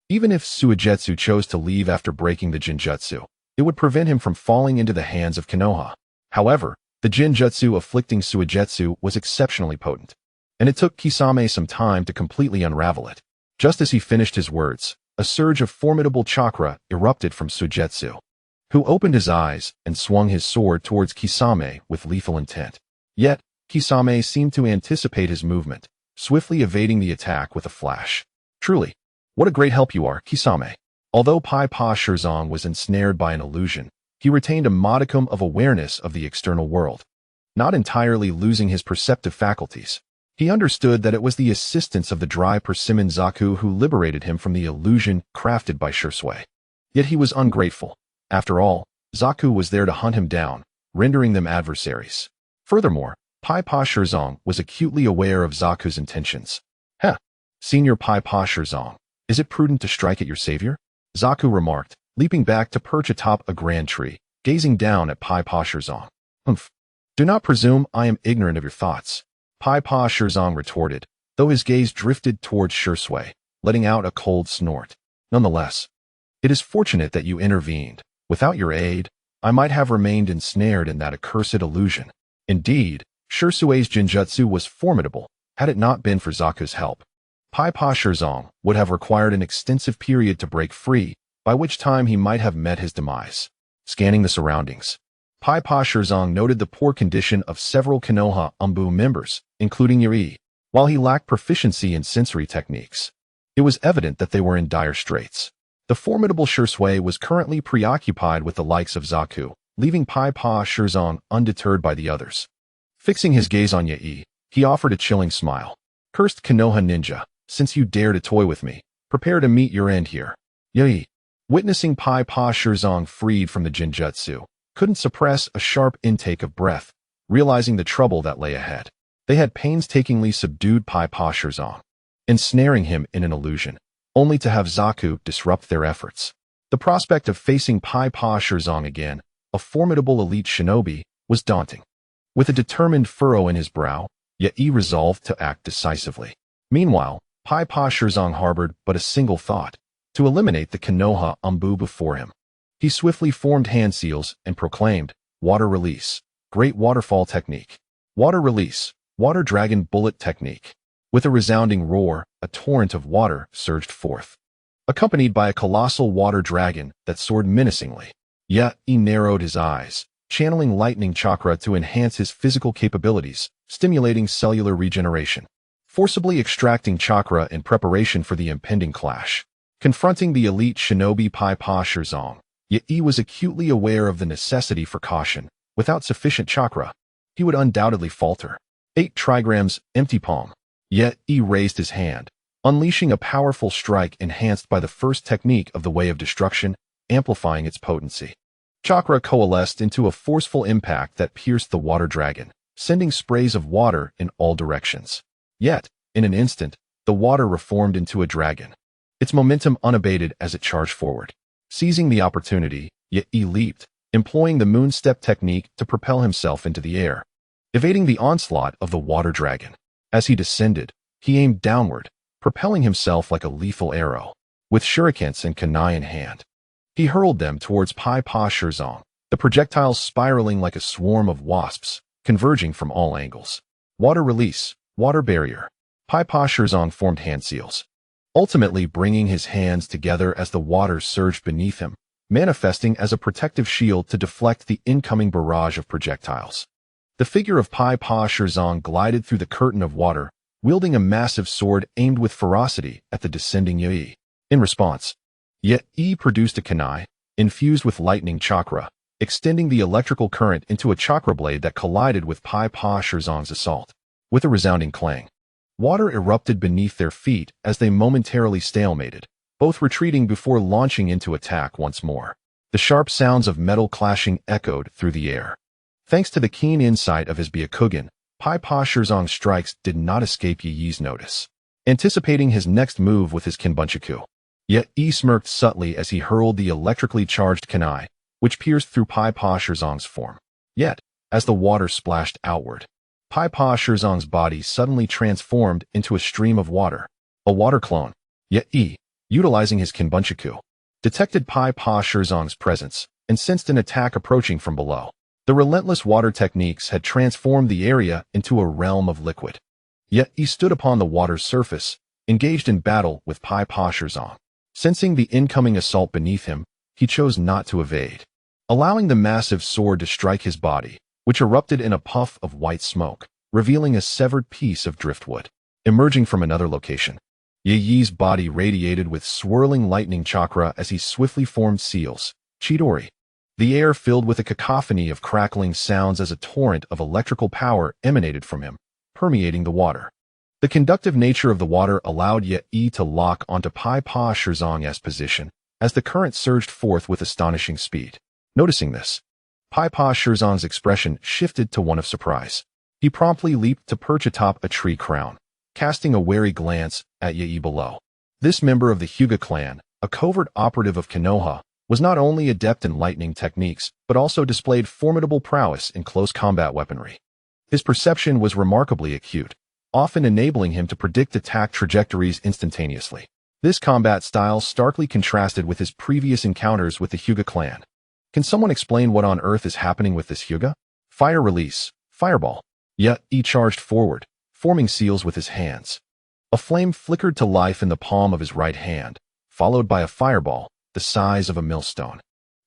even if Suigetsu chose to leave after breaking the Jinjutsu, it would prevent him from falling into the hands of Konoha. However, the Jinjutsu afflicting Suigetsu was exceptionally potent, and it took Kisame some time to completely unravel it. Just as he finished his words, a surge of formidable chakra erupted from Suigetsu, who opened his eyes and swung his sword towards Kisame with lethal intent. Yet, Kisame seemed to anticipate his movement, swiftly evading the attack with a flash. Truly, what a great help you are, Kisame. Although Pai Pa Shirzong was ensnared by an illusion, he retained a modicum of awareness of the external world. Not entirely losing his perceptive faculties, he understood that it was the assistance of the dry persimmon Zaku who liberated him from the illusion crafted by Shirsui. Yet he was ungrateful. After all, Zaku was there to hunt him down, rendering them adversaries. Furthermore, Pai Pa Shirzong was acutely aware of Zaku's intentions. Senior Pai Pa Shirzong, is it prudent to strike at your savior? Zaku remarked, leaping back to perch atop a grand tree, gazing down at Pai Pa Shirzong. Do not presume I am ignorant of your thoughts. Pai Pa Shirzong retorted, though his gaze drifted towards Shirsui, letting out a cold snort. Nonetheless, it is fortunate that you intervened. Without your aid, I might have remained ensnared in that accursed illusion. Indeed, Shirsui's Jinjutsu was formidable, had it not been for Zaku's help. Pai Pa Shirzong would have required an extensive period to break free, by which time he might have met his demise. Scanning the surroundings, Pai Pa Shirzong noted the poor condition of several Konoha Umbu members, including Yuri. While he lacked proficiency in sensory techniques, it was evident that they were in dire straits. The formidable Shirsui was currently preoccupied with the likes of Zaku, leaving Pai Pa Shirzong undeterred by the others. Fixing his gaze on Yai, he offered a chilling smile. Cursed Konoha ninja, since you dare to toy with me, prepare to meet your end here. Yai, witnessing Pai Pa Shirzong freed from the Jinjutsu, couldn't suppress a sharp intake of breath, realizing the trouble that lay ahead. They had painstakingly subdued Pai Pa Shirzong, ensnaring him in an illusion, only to have Zaku disrupt their efforts. The prospect of facing Pai Pa Shirzong again, a formidable elite shinobi, was daunting. With a determined furrow in his brow, Yai resolved to act decisively. Meanwhile, Pai Pa Shirzong harbored but a single thought: to eliminate the Konoha Umbu before him. He swiftly formed hand seals and proclaimed, Water Release, Great Waterfall Technique. Water Release, Water Dragon Bullet Technique. With a resounding roar, a torrent of water surged forth, accompanied by a colossal water dragon that soared menacingly. Yai narrowed his eyes, channeling lightning chakra to enhance his physical capabilities, stimulating cellular regeneration, forcibly extracting chakra in preparation for the impending clash. Confronting the elite shinobi Pai Pa Shirzong, Yai was acutely aware of the necessity for caution. Without sufficient chakra, he would undoubtedly falter. 8 trigrams, empty palm. Yai raised his hand, unleashing a powerful strike enhanced by the first technique of the Way of Destruction, amplifying its potency. Chakra coalesced into a forceful impact that pierced the water dragon, sending sprays of water in all directions. Yet, in an instant, the water reformed into a dragon, its momentum unabated as it charged forward. Seizing the opportunity, Yi leaped, employing the moon step technique to propel himself into the air, evading the onslaught of the water dragon. As he descended, he aimed downward, propelling himself like a lethal arrow. With shurikens and kunai in hand, he hurled them towards Pai Pa Shirzong, the projectiles spiraling like a swarm of wasps, converging from all angles. Water release, water barrier. Pai Pa Shirzong formed hand seals, ultimately bringing his hands together as the water surged beneath him, manifesting as a protective shield to deflect the incoming barrage of projectiles. The figure of Pai Pa Shirzong glided through the curtain of water, wielding a massive sword aimed with ferocity at the descending Yi. In response, Yi produced a kunai, infused with lightning chakra, extending the electrical current into a chakra blade that collided with Pai Pa Shirzong's assault. With a resounding clang, water erupted beneath their feet as they momentarily stalemated, both retreating before launching into attack once more. The sharp sounds of metal clashing echoed through the air. Thanks to the keen insight of his Byakugan, Pai Pa Shirzong's strikes did not escape Yi's notice. Anticipating his next move with his Kinbunchaku, Yi smirked subtly as he hurled the electrically charged kunai, which pierced through Pai Pa Shirzong's form. Yet, as the water splashed outward, Pai Pa Shirzong's body suddenly transformed into a stream of water, a water clone. Yi, utilizing his Kinbunchaku, detected Pai Pa Shirzong's presence and sensed an attack approaching from below. The relentless water techniques had transformed the area into a realm of liquid. Yet he stood upon the water's surface, engaged in battle with Pai Pa Shirzong. Sensing the incoming assault beneath him, he chose not to evade, allowing the massive sword to strike his body, which erupted in a puff of white smoke, revealing a severed piece of driftwood. Emerging from another location, Yi's body radiated with swirling lightning chakra as he swiftly formed seals, Chidori. The air filled with a cacophony of crackling sounds as a torrent of electrical power emanated from him, permeating the water. The conductive nature of the water allowed Yi to lock onto Pai Pa Shirzong's position as the current surged forth with astonishing speed. Noticing this, Pai Pa Shirzong's expression shifted to one of surprise. He promptly leaped to perch atop a tree crown, casting a wary glance at Yi below. This member of the Hyūga clan, a covert operative of Konoha, was not only adept in lightning techniques, but also displayed formidable prowess in close combat weaponry. His perception was remarkably acute, often enabling him to predict attack trajectories instantaneously. This combat style starkly contrasted with his previous encounters with the Hyūga clan. Can someone explain what on earth is happening with this Hyūga? Fire release, fireball. Yi charged forward, forming seals with his hands. A flame flickered to life in the palm of his right hand, followed by a fireball, the size of a millstone,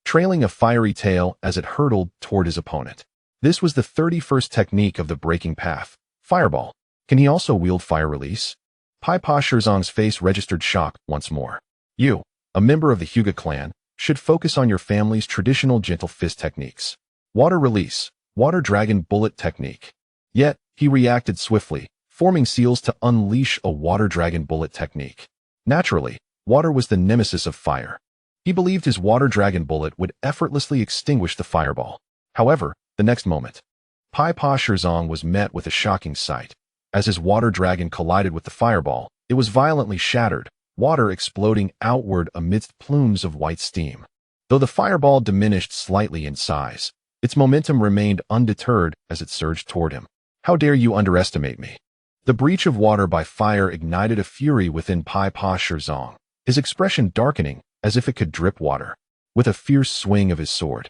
trailing a fiery tail as it hurtled toward his opponent. This was the 31st technique of the breaking path, fireball. Can he also wield fire release? Pai Pa Shirzong's face registered shock once more. You, a member of the Hyūga clan, should focus on your family's traditional gentle fist techniques. Water release, water dragon bullet technique. Yet, he reacted swiftly, forming seals to unleash a water dragon bullet technique. Naturally, water was the nemesis of fire. He believed his water dragon bullet would effortlessly extinguish the fireball. However, the next moment, Pai Pa Shirzong was met with a shocking sight. As his water dragon collided with the fireball, it was violently shattered, water exploding outward amidst plumes of white steam. Though the fireball diminished slightly in size, its momentum remained undeterred as it surged toward him. How dare you underestimate me? The breach of water by fire ignited a fury within Pai Pa Shirzong, his expression darkening as if it could drip water. With a fierce swing of his sword,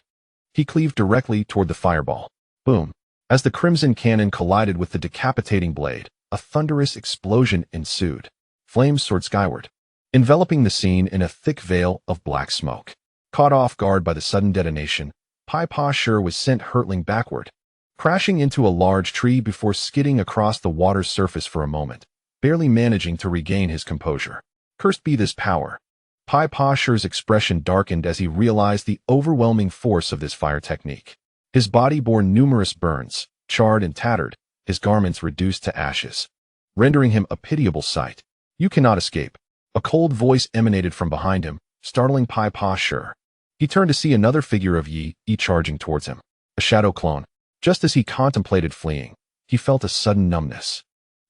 he cleaved directly toward the fireball. Boom! As the crimson cannon collided with the decapitating blade, a thunderous explosion ensued. Flames soared skyward, enveloping the scene in a thick veil of black smoke. Caught off guard by the sudden detonation, Pai Pa Shir was sent hurtling backward, crashing into a large tree before skidding across the water's surface for a moment, barely managing to regain his composure. Cursed be this power. Pai Pa Shir's expression darkened as he realized the overwhelming force of this fire technique. His body bore numerous burns, charred and tattered, his garments reduced to ashes, rendering him a pitiable sight. You cannot escape. A cold voice emanated from behind him, startling Pai Pa Shir. He turned to see another figure of Yi charging towards him. A shadow clone. Just as he contemplated fleeing, he felt a sudden numbness.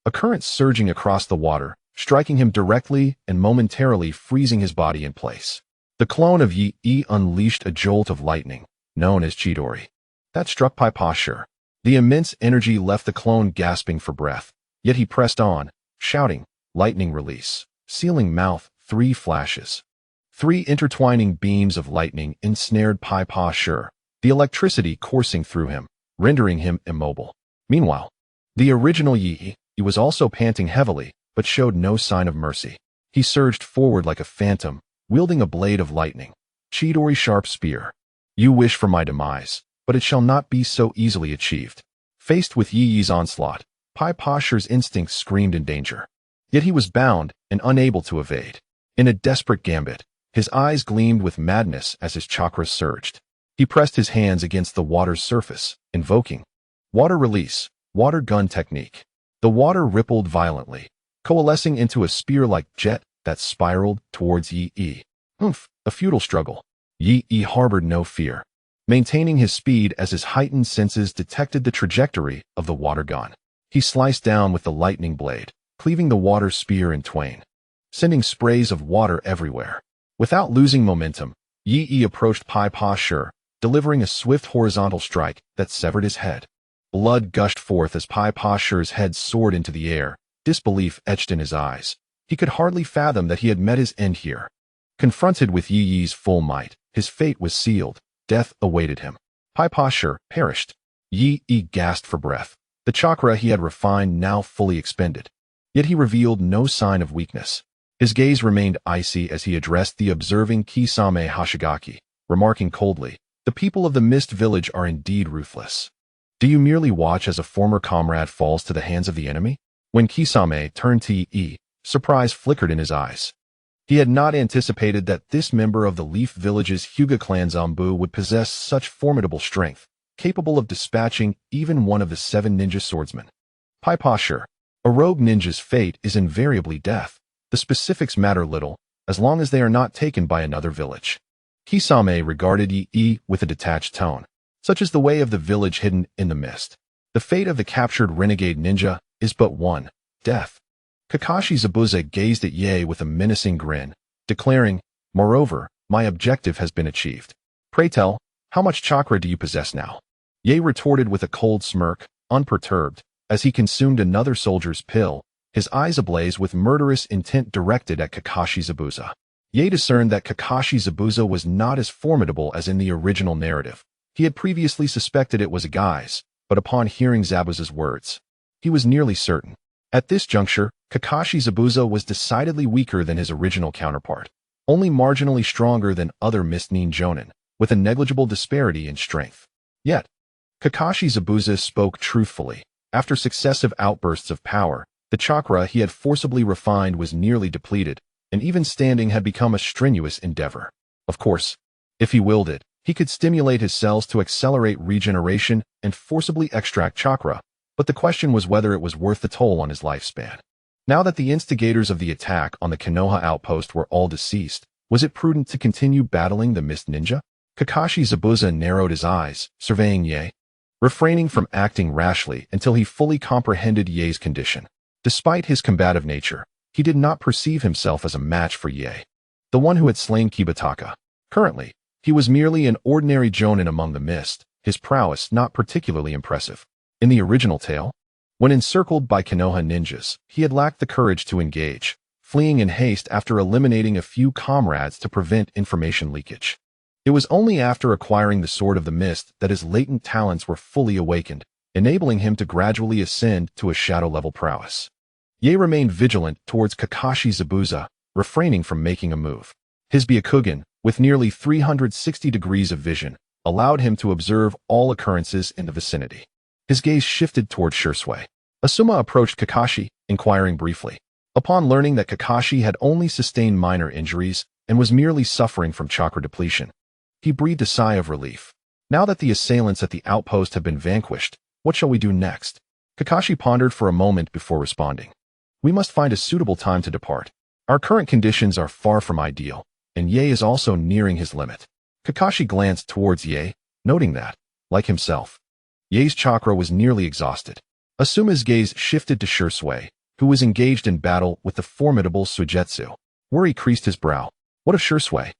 A current surging across the water, striking him directly and momentarily freezing his body in place. The clone of Yi unleashed a jolt of lightning, known as Chidori. That struck Pai Pa sure. The immense energy left the clone gasping for breath, yet he pressed on, shouting, "Lightning release!" Sealing mouth, 3 flashes. 3 intertwining beams of lightning ensnared Pai Pa sure, the electricity coursing through him, rendering him immobile. Meanwhile, the original Yi was also panting heavily, but showed no sign of mercy. He surged forward like a phantom, wielding a blade of lightning. Chidori sharp spear. You wish for my demise, but it shall not be so easily achieved. Faced with Yi's onslaught, Pai Pa sure's instincts screamed in danger. Yet he was bound and unable to evade. In a desperate gambit, his eyes gleamed with madness as his chakras surged. He pressed his hands against the water's surface, invoking water release, water gun technique. The water rippled violently, coalescing into a spear-like jet that spiraled towards Yi. A futile struggle. Yi harbored no fear, maintaining his speed as his heightened senses detected the trajectory of the water gun. He sliced down with the lightning blade, cleaving the water spear in twain, sending sprays of water everywhere. Without losing momentum, Yi approached Pai Pa sure, delivering a swift horizontal strike that severed his head. Blood gushed forth as Pai Pa sure's head soared into the air, disbelief etched in his eyes. He could hardly fathom that he had met his end here. Confronted with Yi's full might, his fate was sealed. Death awaited him. Pai Pa sure perished. Yi gasped for breath. The chakra he had refined now fully expended. Yet he revealed no sign of weakness. His gaze remained icy as he addressed the observing Kisame Hashigaki, remarking coldly, "The people of the Mist Village are indeed ruthless. Do you merely watch as a former comrade falls to the hands of the enemy?" When Kisame turned to Yi, surprise flickered in his eyes. He had not anticipated that this member of the Leaf Village's Hyūga clan Zanbu would possess such formidable strength, capable of dispatching even one of the 7 ninja swordsmen. Pai Pa sure, a rogue ninja's fate is invariably death. The specifics matter little, as long as they are not taken by another village. Kisame regarded Yi with a detached tone, such as the way of the village hidden in the mist. The fate of the captured renegade ninja is but one, death. Kakashi Zabuza gazed at Ye with a menacing grin, declaring, "Moreover, my objective has been achieved. Pray tell, how much chakra do you possess now?" Ye retorted with a cold smirk, unperturbed, as he consumed another soldier's pill, his eyes ablaze with murderous intent directed at Kakashi Zabuza. Ye discerned that Kakashi Zabuza was not as formidable as in the original narrative. He had previously suspected it was a guise, but upon hearing Zabuza's words, he was nearly certain. At this juncture, Kakashi Zabuza was decidedly weaker than his original counterpart, only marginally stronger than other Mist Jonin, with a negligible disparity in strength. Yet, Kakashi Zabuza spoke truthfully. After successive outbursts of power, the chakra he had forcibly refined was nearly depleted, and even standing had become a strenuous endeavor. Of course, if he willed it, he could stimulate his cells to accelerate regeneration and forcibly extract chakra, but the question was whether it was worth the toll on his lifespan. Now that the instigators of the attack on the Konoha outpost were all deceased, was it prudent to continue battling the Mist Ninja? Kakashi Zabuza narrowed his eyes, surveying Ye, refraining from acting rashly until he fully comprehended Ye's condition. Despite his combative nature, he did not perceive himself as a match for Ye, the one who had slain Kibataka. Currently, he was merely an ordinary jonin among the mist, his prowess not particularly impressive. In the original tale, when encircled by Konoha ninjas, he had lacked the courage to engage, fleeing in haste after eliminating a few comrades to prevent information leakage. It was only after acquiring the Sword of the Mist that his latent talents were fully awakened, enabling him to gradually ascend to a shadow-level prowess. Ye remained vigilant towards Kakashi Zabuza, refraining from making a move. His Byakugan, with nearly 360 degrees of vision, allowed him to observe all occurrences in the vicinity. His gaze shifted toward Shursui. Asuma approached Kakashi, inquiring briefly. Upon learning that Kakashi had only sustained minor injuries and was merely suffering from chakra depletion, he breathed a sigh of relief. Now that the assailants at the outpost have been vanquished, what shall we do next? Kakashi pondered for a moment before responding. We must find a suitable time to depart. Our current conditions are far from ideal, and Ye is also nearing his limit. Kakashi glanced towards Ye, noting that, like himself, Ye's chakra was nearly exhausted. Asuma's gaze shifted to Shursui, who was engaged in battle with the formidable Suigetsu. Worry creased his brow. What of Shursui?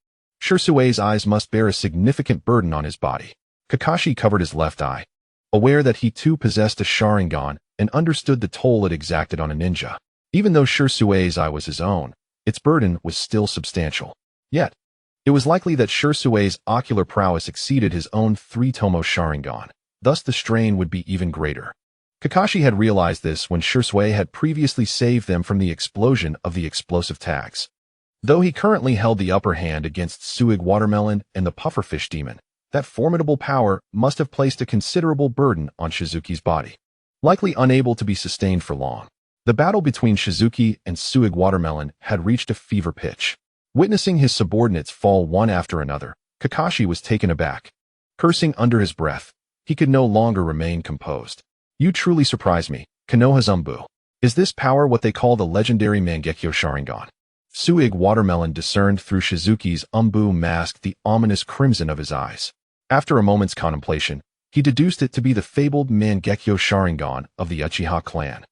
Shursui's eyes must bear a significant burden on his body. Kakashi covered his left eye, aware that he too possessed a Sharingan and understood the toll it exacted on a ninja. Even though Shursui's eye was his own, its burden was still substantial. Yet, it was likely that Shursui's ocular prowess exceeded his own 3-tomo Sharingan. Thus the strain would be even greater. Kakashi had realized this when Shursui had previously saved them from the explosion of the explosive tags. Though he currently held the upper hand against Suig Watermelon and the Pufferfish Demon, that formidable power must have placed a considerable burden on Shizuki's body, likely unable to be sustained for long. The battle between Shizuki and Suig Watermelon had reached a fever pitch. Witnessing his subordinates fall one after another, Kakashi was taken aback. Cursing under his breath, he could no longer remain composed. You truly surprise me, Konoha Zumbu. Is this power what they call the legendary Mangekyo Sharingan? Suig Watermelon discerned through Shizuki's umbu mask the ominous crimson of his eyes. After a moment's contemplation, he deduced it to be the fabled Mangekyo Sharingan of the Uchiha clan.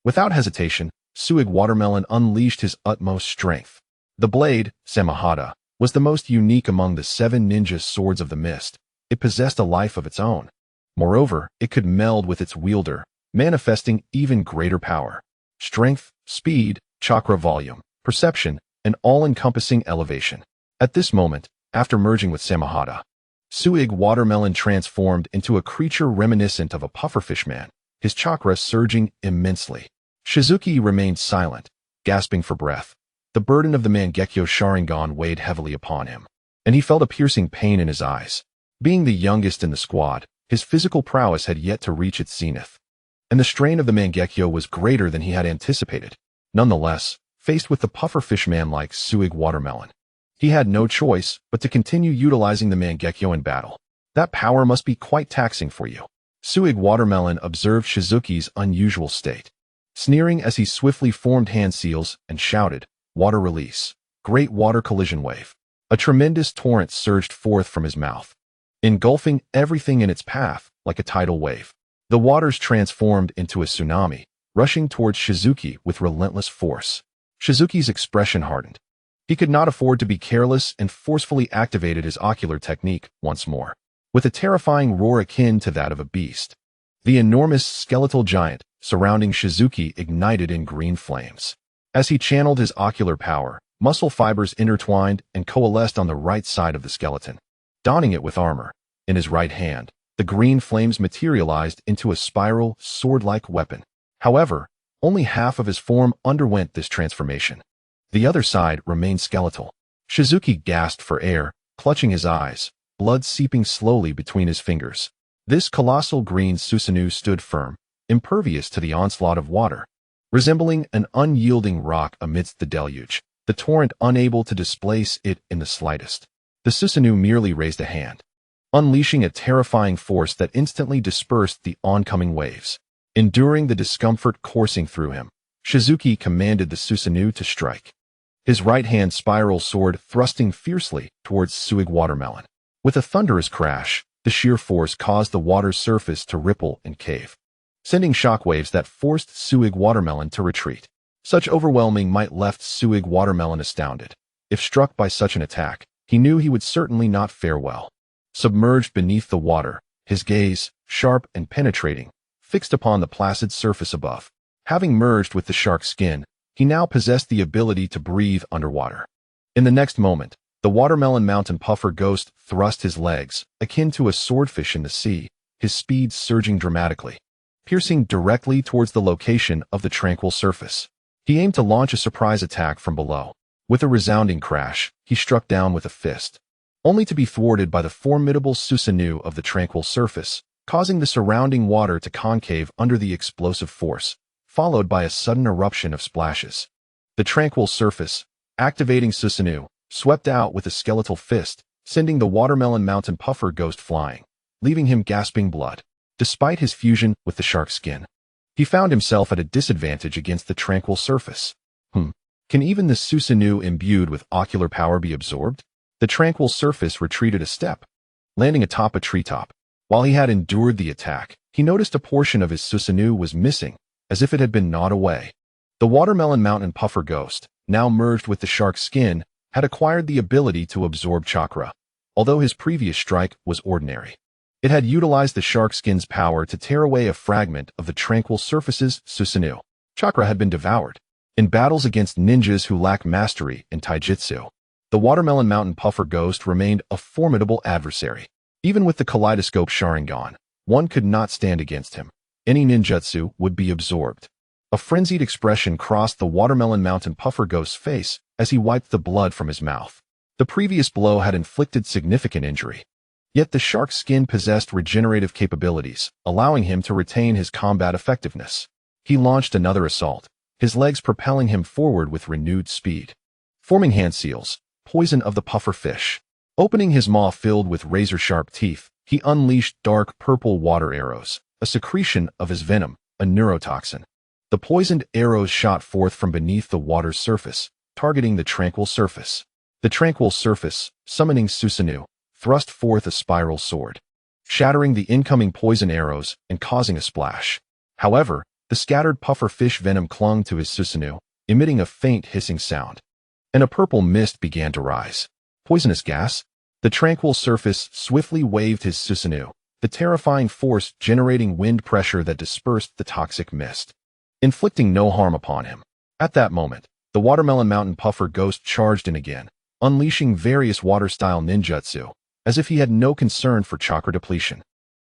Without hesitation, Suig Watermelon unleashed his utmost strength. The blade, Samahata, was the most unique among the 7 ninja swords of the mist. It possessed a life of its own. Moreover, it could meld with its wielder, manifesting even greater power. Strength, speed, chakra volume, perception, and all-encompassing elevation. At this moment, after merging with Samahata, Suig Watermelon transformed into a creature reminiscent of a pufferfish man, his chakra surging immensely. Shizuki remained silent, gasping for breath. The burden of the Mangekyo Sharingan weighed heavily upon him, and he felt a piercing pain in his eyes. Being the youngest in the squad, his physical prowess had yet to reach its zenith, and the strain of the Mangekyo was greater than he had anticipated. Nonetheless, faced with the pufferfish man like Suig Watermelon, he had no choice but to continue utilizing the Mangekyo in battle. That power must be quite taxing for you. Suig Watermelon observed Shizuki's unusual state, sneering as he swiftly formed hand seals and shouted, "Water release! Great water collision wave!" A tremendous torrent surged forth from his mouth, engulfing everything in its path like a tidal wave. The waters transformed into a tsunami, rushing towards Shizuki with relentless force. Shizuki's expression hardened. He could not afford to be careless and forcefully activated his ocular technique once more. With a terrifying roar akin to that of a beast, the enormous skeletal giant surrounding Shizuki ignited in green flames. As he channeled his ocular power, muscle fibers intertwined and coalesced on the right side of the skeleton. Donning it with armor, in his right hand, the green flames materialized into a spiral, sword-like weapon. However, only half of his form underwent this transformation. The other side remained skeletal. Shizuki gasped for air, clutching his eyes, blood seeping slowly between his fingers. This colossal green Susanoo stood firm, impervious to the onslaught of water. Resembling an unyielding rock amidst the deluge, the torrent unable to displace it in the slightest. The Susanoo merely raised a hand, unleashing a terrifying force that instantly dispersed the oncoming waves. Enduring the discomfort coursing through him, Shizuki commanded the Susanoo to strike, his right-hand spiral sword thrusting fiercely towards Suig Watermelon. With a thunderous crash, the sheer force caused the water's surface to ripple and cave, sending shockwaves that forced Suig Watermelon to retreat. Such overwhelming might left Suig Watermelon astounded. If struck by such an attack, he knew he would certainly not fare well. Submerged beneath the water, his gaze, sharp and penetrating, fixed upon the placid surface above. Having merged with the shark's skin, he now possessed the ability to breathe underwater. In the next moment, the Watermelon Mountain Puffer Ghost thrust his legs, akin to a swordfish in the sea, his speed surging dramatically, piercing directly towards the location of the tranquil surface. He aimed to launch a surprise attack from below. With a resounding crash, he struck down with a fist, only to be thwarted by the formidable Susanoo of the tranquil surface, causing the surrounding water to concave under the explosive force, followed by a sudden eruption of splashes. The tranquil surface, activating Susanoo, swept out with a skeletal fist, sending the Watermelon Mountain Puffer Ghost flying, leaving him gasping blood. Despite his fusion with the shark skin, he found himself at a disadvantage against the tranquil surface. Can even the Susanoo imbued with ocular power be absorbed? The tranquil surface retreated a step, landing atop a treetop. While he had endured the attack, he noticed a portion of his Susanoo was missing, as if it had been gnawed away. The Watermelon Mountain Puffer Ghost, now merged with the shark's skin, had acquired the ability to absorb chakra, although his previous strike was ordinary. It had utilized the shark skin's power to tear away a fragment of the tranquil surface's Susanoo. Chakra had been devoured. In battles against ninjas who lack mastery in taijutsu, the Watermelon Mountain Puffer Ghost remained a formidable adversary. Even with the Kaleidoscope Sharingan, one could not stand against him. Any ninjutsu would be absorbed. A frenzied expression crossed the Watermelon Mountain Puffer Ghost's face as he wiped the blood from his mouth. The previous blow had inflicted significant injury. Yet the shark's skin possessed regenerative capabilities, allowing him to retain his combat effectiveness. He launched another assault, his legs propelling him forward with renewed speed. Forming hand seals, poison of the puffer fish. Opening his maw filled with razor-sharp teeth, he unleashed dark purple water arrows, a secretion of his venom, a neurotoxin. The poisoned arrows shot forth from beneath the water's surface, targeting the tranquil surface. The tranquil surface, summoning Susanoo, thrust forth a spiral sword, shattering the incoming poison arrows and causing a splash. However, the scattered puffer fish venom clung to his Susanoo, emitting a faint hissing sound. And a purple mist began to rise. Poisonous gas? The tranquil surface swiftly waved his Susanoo, the terrifying force generating wind pressure that dispersed the toxic mist, inflicting no harm upon him. At that moment, the Watermelon Mountain Puffer Ghost charged in again, unleashing various water-style ninjutsu, as if he had no concern for chakra depletion.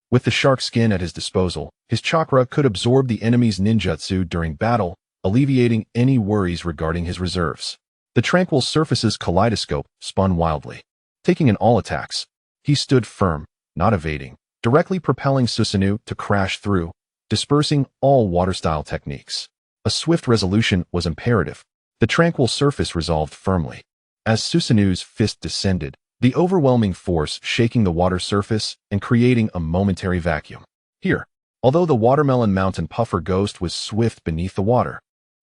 With the shark skin at his disposal, his chakra could absorb the enemy's ninjutsu during battle, alleviating any worries regarding his reserves. The tranquil surface's kaleidoscope spun wildly. Taking in all attacks, he stood firm, not evading, directly propelling Susanoo to crash through, dispersing all water-style techniques. A swift resolution was imperative. The tranquil surface resolved firmly. As Susanoo's fist descended, the overwhelming force shaking the water surface and creating a momentary vacuum. Here, although the Watermelon Mountain Puffer Ghost was swift beneath the water,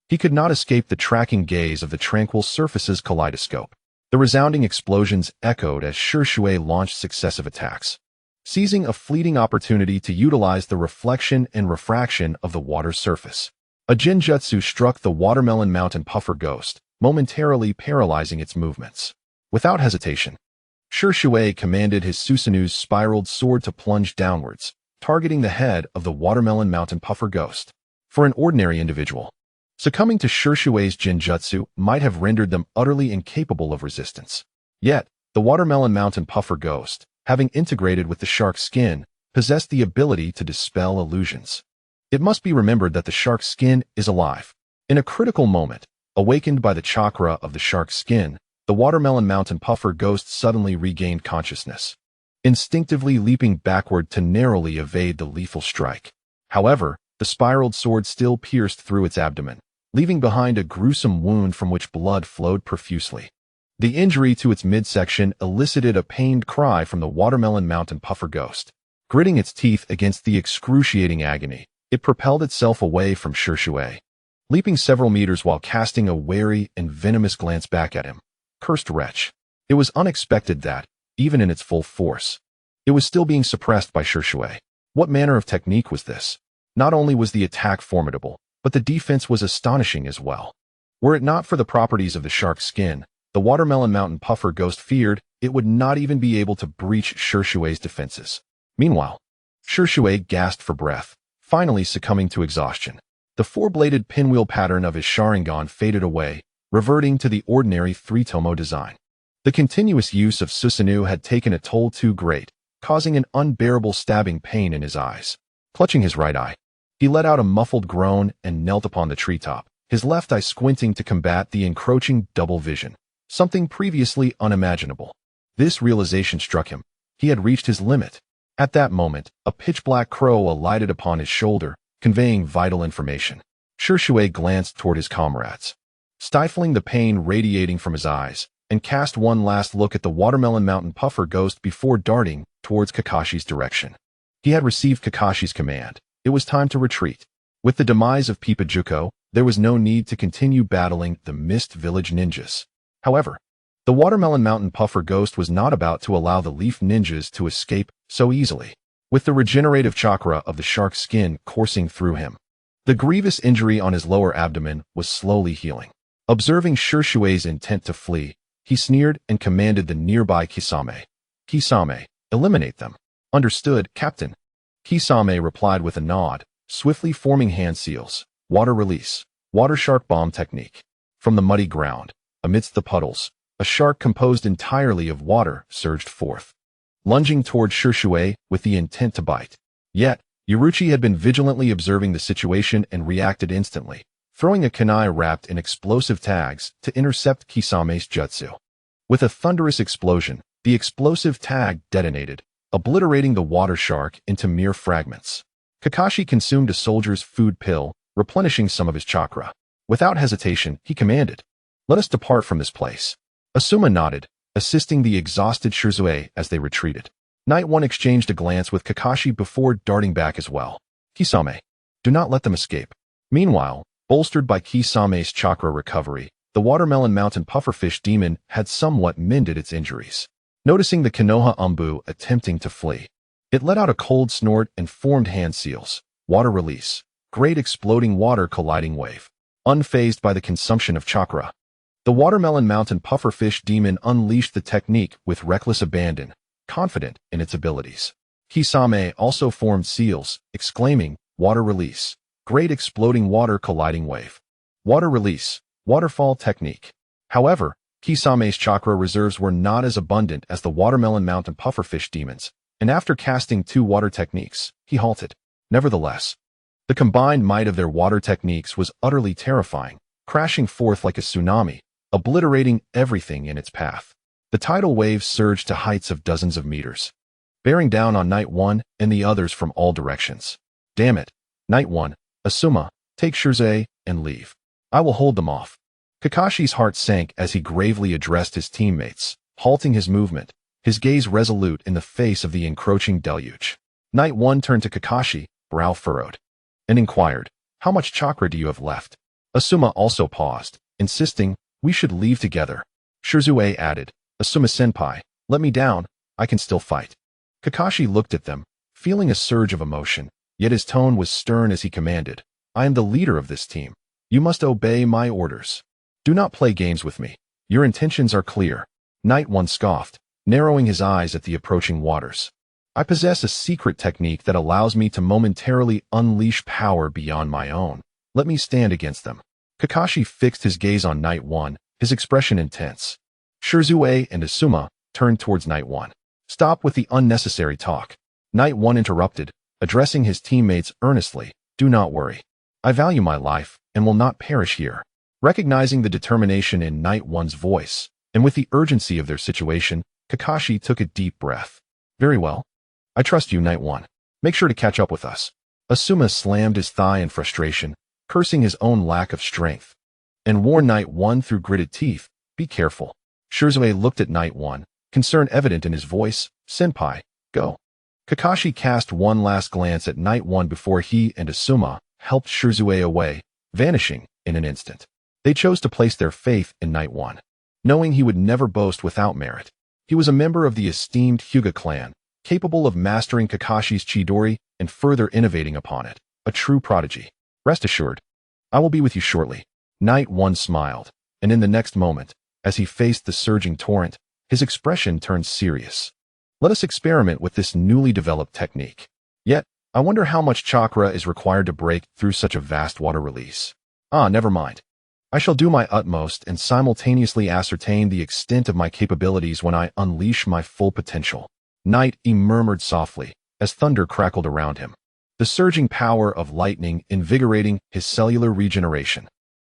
he could not escape the tracking gaze of the tranquil surface's kaleidoscope. The resounding explosions echoed as Shurshui launched successive attacks, seizing a fleeting opportunity to utilize the reflection and refraction of the water's surface. A genjutsu struck the Watermelon Mountain Puffer Ghost, momentarily paralyzing its movements. Without hesitation, Shurshui commanded his Susanoo's spiraled sword to plunge downwards, targeting the head of the Watermelon Mountain Puffer Ghost. For an ordinary individual, succumbing to Shurshui's genjutsu might have rendered them utterly incapable of resistance. Yet, the Watermelon Mountain Puffer Ghost, having integrated with the shark's skin, possessed the ability to dispel illusions. It must be remembered that the shark's skin is alive. In a critical moment, awakened by the chakra of the shark's skin, the Watermelon Mountain Puffer Ghost suddenly regained consciousness, instinctively leaping backward to narrowly evade the lethal strike. However, the spiraled sword still pierced through its abdomen, leaving behind a gruesome wound from which blood flowed profusely. The injury to its midsection elicited a pained cry from the Watermelon Mountain Puffer Ghost. Gritting its teeth against the excruciating agony, it propelled itself away from Shurshui, leaping several meters while casting a wary and venomous glance back at him. Cursed wretch. It was unexpected that, even in its full force, it was still being suppressed by Shurshui. What manner of technique was this? Not only was the attack formidable, but the defense was astonishing as well. Were it not for the properties of the shark's skin, the Watermelon Mountain Puffer Ghost feared it would not even be able to breach Shurshui's defenses. Meanwhile, Shurshui gasped for breath, finally succumbing to exhaustion. The four-bladed pinwheel pattern of his Sharingan faded away, reverting to the ordinary three-tomo design. The continuous use of Susanoo had taken a toll too great, causing an unbearable stabbing pain in his eyes. Clutching his right eye, he let out a muffled groan and knelt upon the treetop, his left eye squinting to combat the encroaching double vision, something previously unimaginable. This realization struck him. He had reached his limit. At that moment, a pitch-black crow alighted upon his shoulder, conveying vital information. Shurshui glanced toward his comrades, stifling the pain radiating from his eyes, and cast one last look at the Watermelon Mountain Puffer Ghost before darting towards Kakashi's direction. He had received Kakashi's command. It was time to retreat. With the demise of Pipajuko, there was no need to continue battling the Mist Village ninjas. However, the Watermelon Mountain Puffer Ghost was not about to allow the Leaf ninjas to escape so easily. with the regenerative chakra of the shark's skin coursing through him. The grievous injury on his lower abdomen was slowly healing. Observing Shishue's intent to flee, he sneered and commanded the nearby Kisame. Kisame, eliminate them. Understood, Captain. Kisame replied with a nod, swiftly forming hand seals. Water release. Water shark bomb technique. From the muddy ground, amidst the puddles, a shark composed entirely of water surged forth, lunging toward Shishue with the intent to bite. Yet, Uruchi had been vigilantly observing the situation and reacted instantly, throwing a kunai wrapped in explosive tags to intercept Kisame's jutsu. With a thunderous explosion, the explosive tag detonated, obliterating the water shark into mere fragments. Kakashi consumed a soldier's food pill, replenishing some of his chakra. Without hesitation, he commanded, "Let us depart from this place." Asuma nodded, assisting the exhausted Shizue as they retreated. Night One exchanged a glance with Kakashi before darting back as well. Kisame, do not let them escape. Meanwhile, bolstered by Kisame's chakra recovery, the watermelon mountain pufferfish demon had somewhat mended its injuries. Noticing the Konoha Umbu attempting to flee, it let out a cold snort and formed hand seals. Water release. Great exploding water colliding wave. Unfazed by the consumption of chakra, the watermelon mountain pufferfish demon unleashed the technique with reckless abandon, confident in its abilities. Kisame also formed seals, exclaiming, "Water release. Great exploding water colliding wave. Water release. Waterfall technique." However, Kisame's chakra reserves were not as abundant as the watermelon mountain pufferfish demons, and after casting 2 water techniques, he halted. Nevertheless, the combined might of their water techniques was utterly terrifying, crashing forth like a tsunami, obliterating everything in its path. The tidal waves surged to heights of dozens of meters, bearing down on Night One and the others from all directions. Damn it, Night One, Asuma, take Shizue and leave. I will hold them off. Kakashi's heart sank as he gravely addressed his teammates, halting his movement, his gaze resolute in the face of the encroaching deluge. Night One turned to Kakashi, brow furrowed, and inquired, "How much chakra do you have left?" Asuma also paused, insisting, "We should leave together." Shizue added, "Asuma-senpai, let me down, I can still fight." Kakashi looked at them, feeling a surge of emotion, yet his tone was stern as he commanded, "I am the leader of this team. You must obey my orders. Do not play games with me. Your intentions are clear." Night One scoffed, narrowing his eyes at the approaching waters. "I possess a secret technique that allows me to momentarily unleash power beyond my own. Let me stand against them." Kakashi fixed his gaze on Night One, his expression intense. Shizue and Asuma turned towards Night One. "Stop with the unnecessary talk." Night One interrupted, addressing his teammates earnestly, "Do not worry. I value my life and will not perish here." Recognizing the determination in Night One's voice, and with the urgency of their situation, Kakashi took a deep breath. "Very well. I trust you, Night One. Make sure to catch up with us." Asuma slammed his thigh in frustration, cursing his own lack of strength, and warned Night One through gritted teeth, "Be careful." Shizue looked at Night One, concern evident in his voice, "Senpai, go." Kakashi cast one last glance at Night One before he and Asuma helped Shizue away, vanishing in an instant. They chose to place their faith in Night One, knowing he would never boast without merit. He was a member of the esteemed Hyūga clan, capable of mastering Kakashi's Chidori and further innovating upon it. A true prodigy. "Rest assured, I will be with you shortly." Night One smiled, and in the next moment, as he faced the surging torrent, his expression turned serious. "Let us experiment with this newly developed technique. Yet, I wonder how much chakra is required to break through such a vast water release. Never mind. I shall do my utmost and simultaneously ascertain the extent of my capabilities when I unleash my full potential." Night E murmured softly, as thunder crackled around him, the surging power of lightning invigorating his cellular regeneration.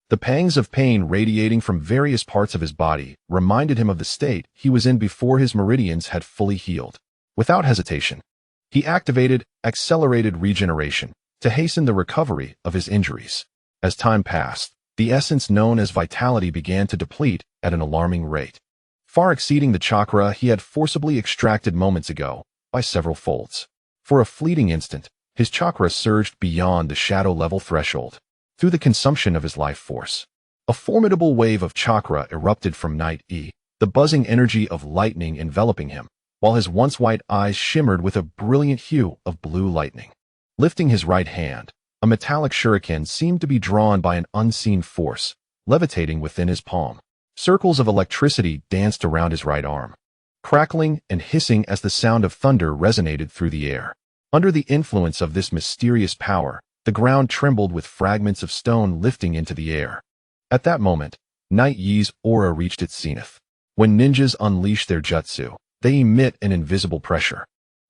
The pangs of pain radiating from various parts of his body reminded him of the state he was in before his meridians had fully healed. Without hesitation, he activated accelerated regeneration to hasten the recovery of his injuries. As time passed, the essence known as vitality began to deplete at an alarming rate, far exceeding the chakra he had forcibly extracted moments ago by several folds. For a fleeting instant, his chakra surged beyond the shadow-level threshold. Through the consumption of his life force, a formidable wave of chakra erupted from Night E, the buzzing energy of lightning enveloping him, while his once white eyes shimmered with a brilliant hue of blue lightning. Lifting his right hand, a metallic shuriken seemed to be drawn by an unseen force, levitating within his palm. Circles of electricity danced around his right arm, crackling and hissing as the sound of thunder resonated through the air. Under the influence of this mysterious power, the ground trembled with fragments of stone lifting into the air. At that moment, Night Yi's aura reached its zenith. When ninjas unleash their jutsu, they emit an invisible pressure.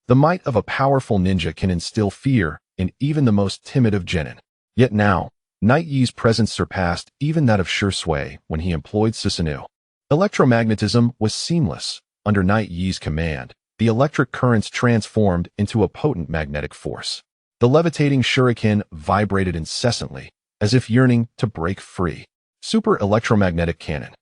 The might of a powerful ninja can instill fear in even the most timid of genin. Yet now, Night Yi's presence surpassed even that of Shui when he employed Susanoo. Electromagnetism was seamless. Under Night Yi's command, the electric currents transformed into a potent magnetic force. The levitating shuriken vibrated incessantly, as if yearning to break free. Super electromagnetic cannon.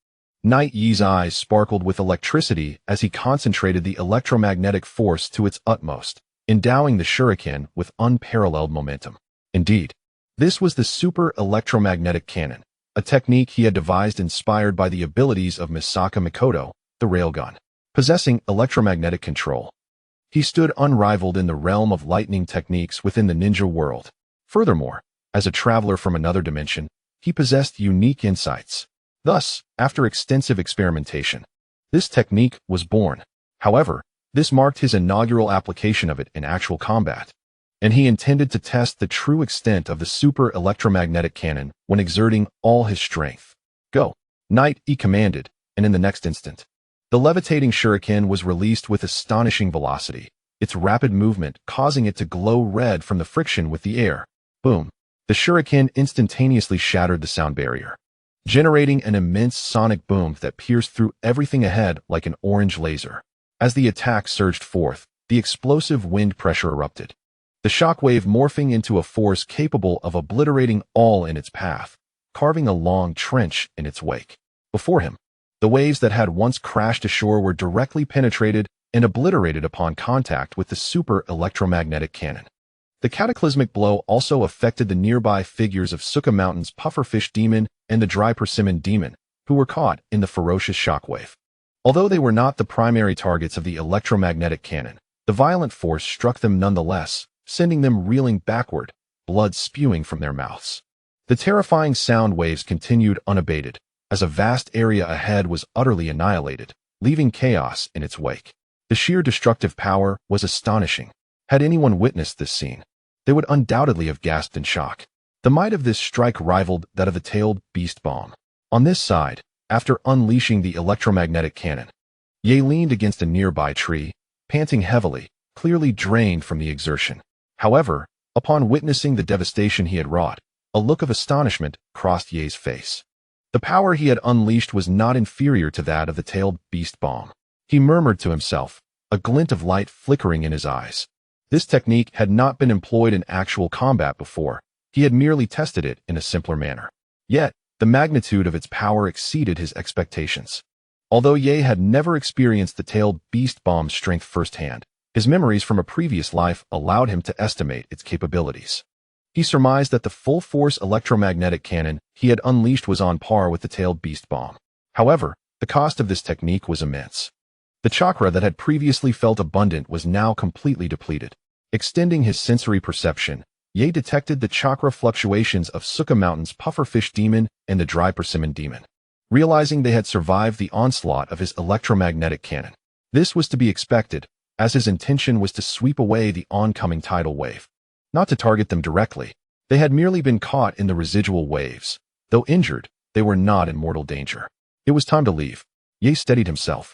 Night Yi's eyes sparkled with electricity as he concentrated the electromagnetic force to its utmost, endowing the shuriken with unparalleled momentum. Indeed, this was the super electromagnetic cannon, a technique he had devised inspired by the abilities of Misaka Mikoto, the railgun. Possessing electromagnetic control, he stood unrivaled in the realm of lightning techniques within the ninja world. Furthermore, as a traveler from another dimension, he possessed unique insights. Thus, after extensive experimentation, this technique was born. However, this marked his inaugural application of it in actual combat, and he intended to test the true extent of the super electromagnetic cannon when exerting all his strength. Go! Night Yi commanded, and in the next instant, the levitating shuriken was released with astonishing velocity, its rapid movement causing it to glow red from the friction with the air. Boom! The shuriken instantaneously shattered the sound barrier, generating an immense sonic boom that pierced through everything ahead like an orange laser. As the attack surged forth, the explosive wind pressure erupted, the shockwave morphing into a force capable of obliterating all in its path, carving a long trench in its wake. Before him, the waves that had once crashed ashore were directly penetrated and obliterated upon contact with the super electromagnetic cannon. The cataclysmic blow also affected the nearby figures of Suka Mountain's pufferfish demon and the dry persimmon demon, who were caught in the ferocious shockwave. Although they were not the primary targets of the electromagnetic cannon, the violent force struck them nonetheless, sending them reeling backward, blood spewing from their mouths. The terrifying sound waves continued unabated, as a vast area ahead was utterly annihilated, leaving chaos in its wake. The sheer destructive power was astonishing. Had anyone witnessed this scene, they would undoubtedly have gasped in shock. The might of this strike rivaled that of the tailed beast bomb. On this side, after unleashing the electromagnetic cannon, Ye leaned against a nearby tree, panting heavily, clearly drained from the exertion. However, upon witnessing the devastation he had wrought, a look of astonishment crossed Ye's face. The power he had unleashed was not inferior to that of the tailed beast bomb. He murmured to himself, a glint of light flickering in his eyes. This technique had not been employed in actual combat before. He had merely tested it in a simpler manner. Yet, the magnitude of its power exceeded his expectations. Although Ye had never experienced the tailed beast bomb's strength firsthand, his memories from a previous life allowed him to estimate its capabilities. He surmised that the full-force electromagnetic cannon he had unleashed was on par with the tailed beast bomb. However, the cost of this technique was immense. The chakra that had previously felt abundant was now completely depleted. Extending his sensory perception, Ye detected the chakra fluctuations of Suka Mountain's pufferfish demon and the dry persimmon demon. Realizing they had survived the onslaught of his electromagnetic cannon, this was to be expected, as his intention was to sweep away the oncoming tidal wave. Not to target them directly, they had merely been caught in the residual waves. Though injured, they were not in mortal danger. It was time to leave. Ye steadied himself.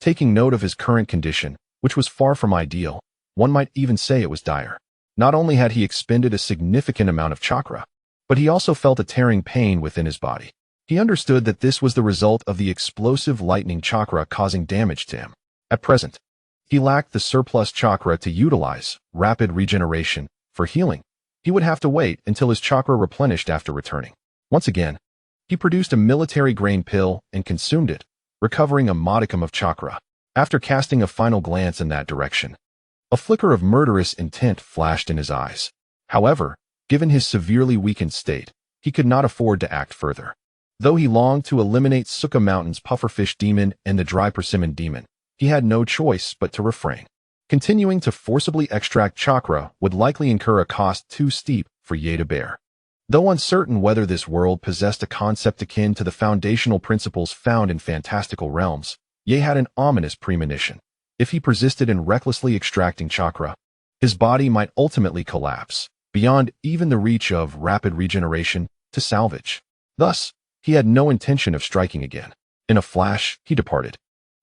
Taking note of his current condition, which was far from ideal, one might even say it was dire. Not only had he expended a significant amount of chakra, but he also felt a tearing pain within his body. He understood that this was the result of the explosive lightning chakra causing damage to him. At present, he lacked the surplus chakra to utilize rapid regeneration. For healing, he would have to wait until his chakra replenished after returning. Once again, he produced a military grain pill and consumed it, recovering a modicum of chakra. After casting a final glance in that direction, a flicker of murderous intent flashed in his eyes. However, given his severely weakened state, he could not afford to act further. Though he longed to eliminate Suka Mountain's pufferfish demon and the dry persimmon demon, He had no choice but to refrain. Continuing to forcibly extract chakra would likely incur a cost too steep for Ye to bear. Though uncertain whether this world possessed a concept akin to the foundational principles found in fantastical realms, Ye had an ominous premonition. If he persisted in recklessly extracting chakra, his body might ultimately collapse, beyond even the reach of rapid regeneration to salvage. Thus, he had no intention of striking again. In a flash, he departed,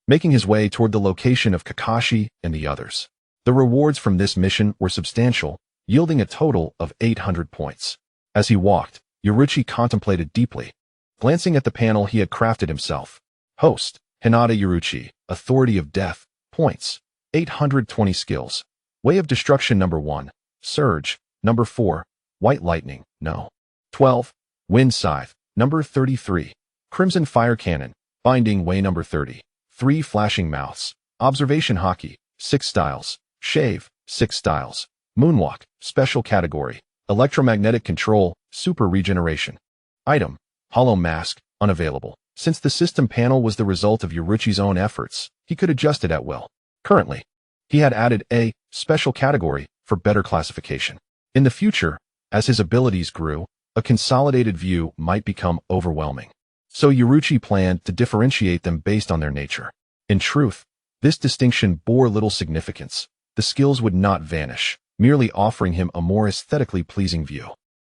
making his way toward the location of Kakashi and the others. The rewards from this mission were substantial, yielding a total of 800 points. As he walked, Yaruchi contemplated deeply, glancing at the panel he had crafted himself. Host, Hinata Yaruchi, Authority of Death, points, 820 skills. Way of Destruction number 1, Surge, number 4, White Lightning, no. 12, Wind Scythe, number 33, Crimson Fire Cannon, Binding Way number 30, 3 Flashing Mouths, Observation Hockey, 6 styles, Shave, 6 styles, Moonwalk, Special Category, Electromagnetic Control, Super Regeneration. Item, Hollow Mask, unavailable. Since the system panel was the result of Yaruchi's own efforts, he could adjust it at will. Currently, he had added a Special Category for better classification. In the future, as his abilities grew, a consolidated view might become overwhelming. So Yaruchi planned to differentiate them based on their nature. In truth, this distinction bore little significance. The skills would not vanish, merely offering him a more aesthetically pleasing view.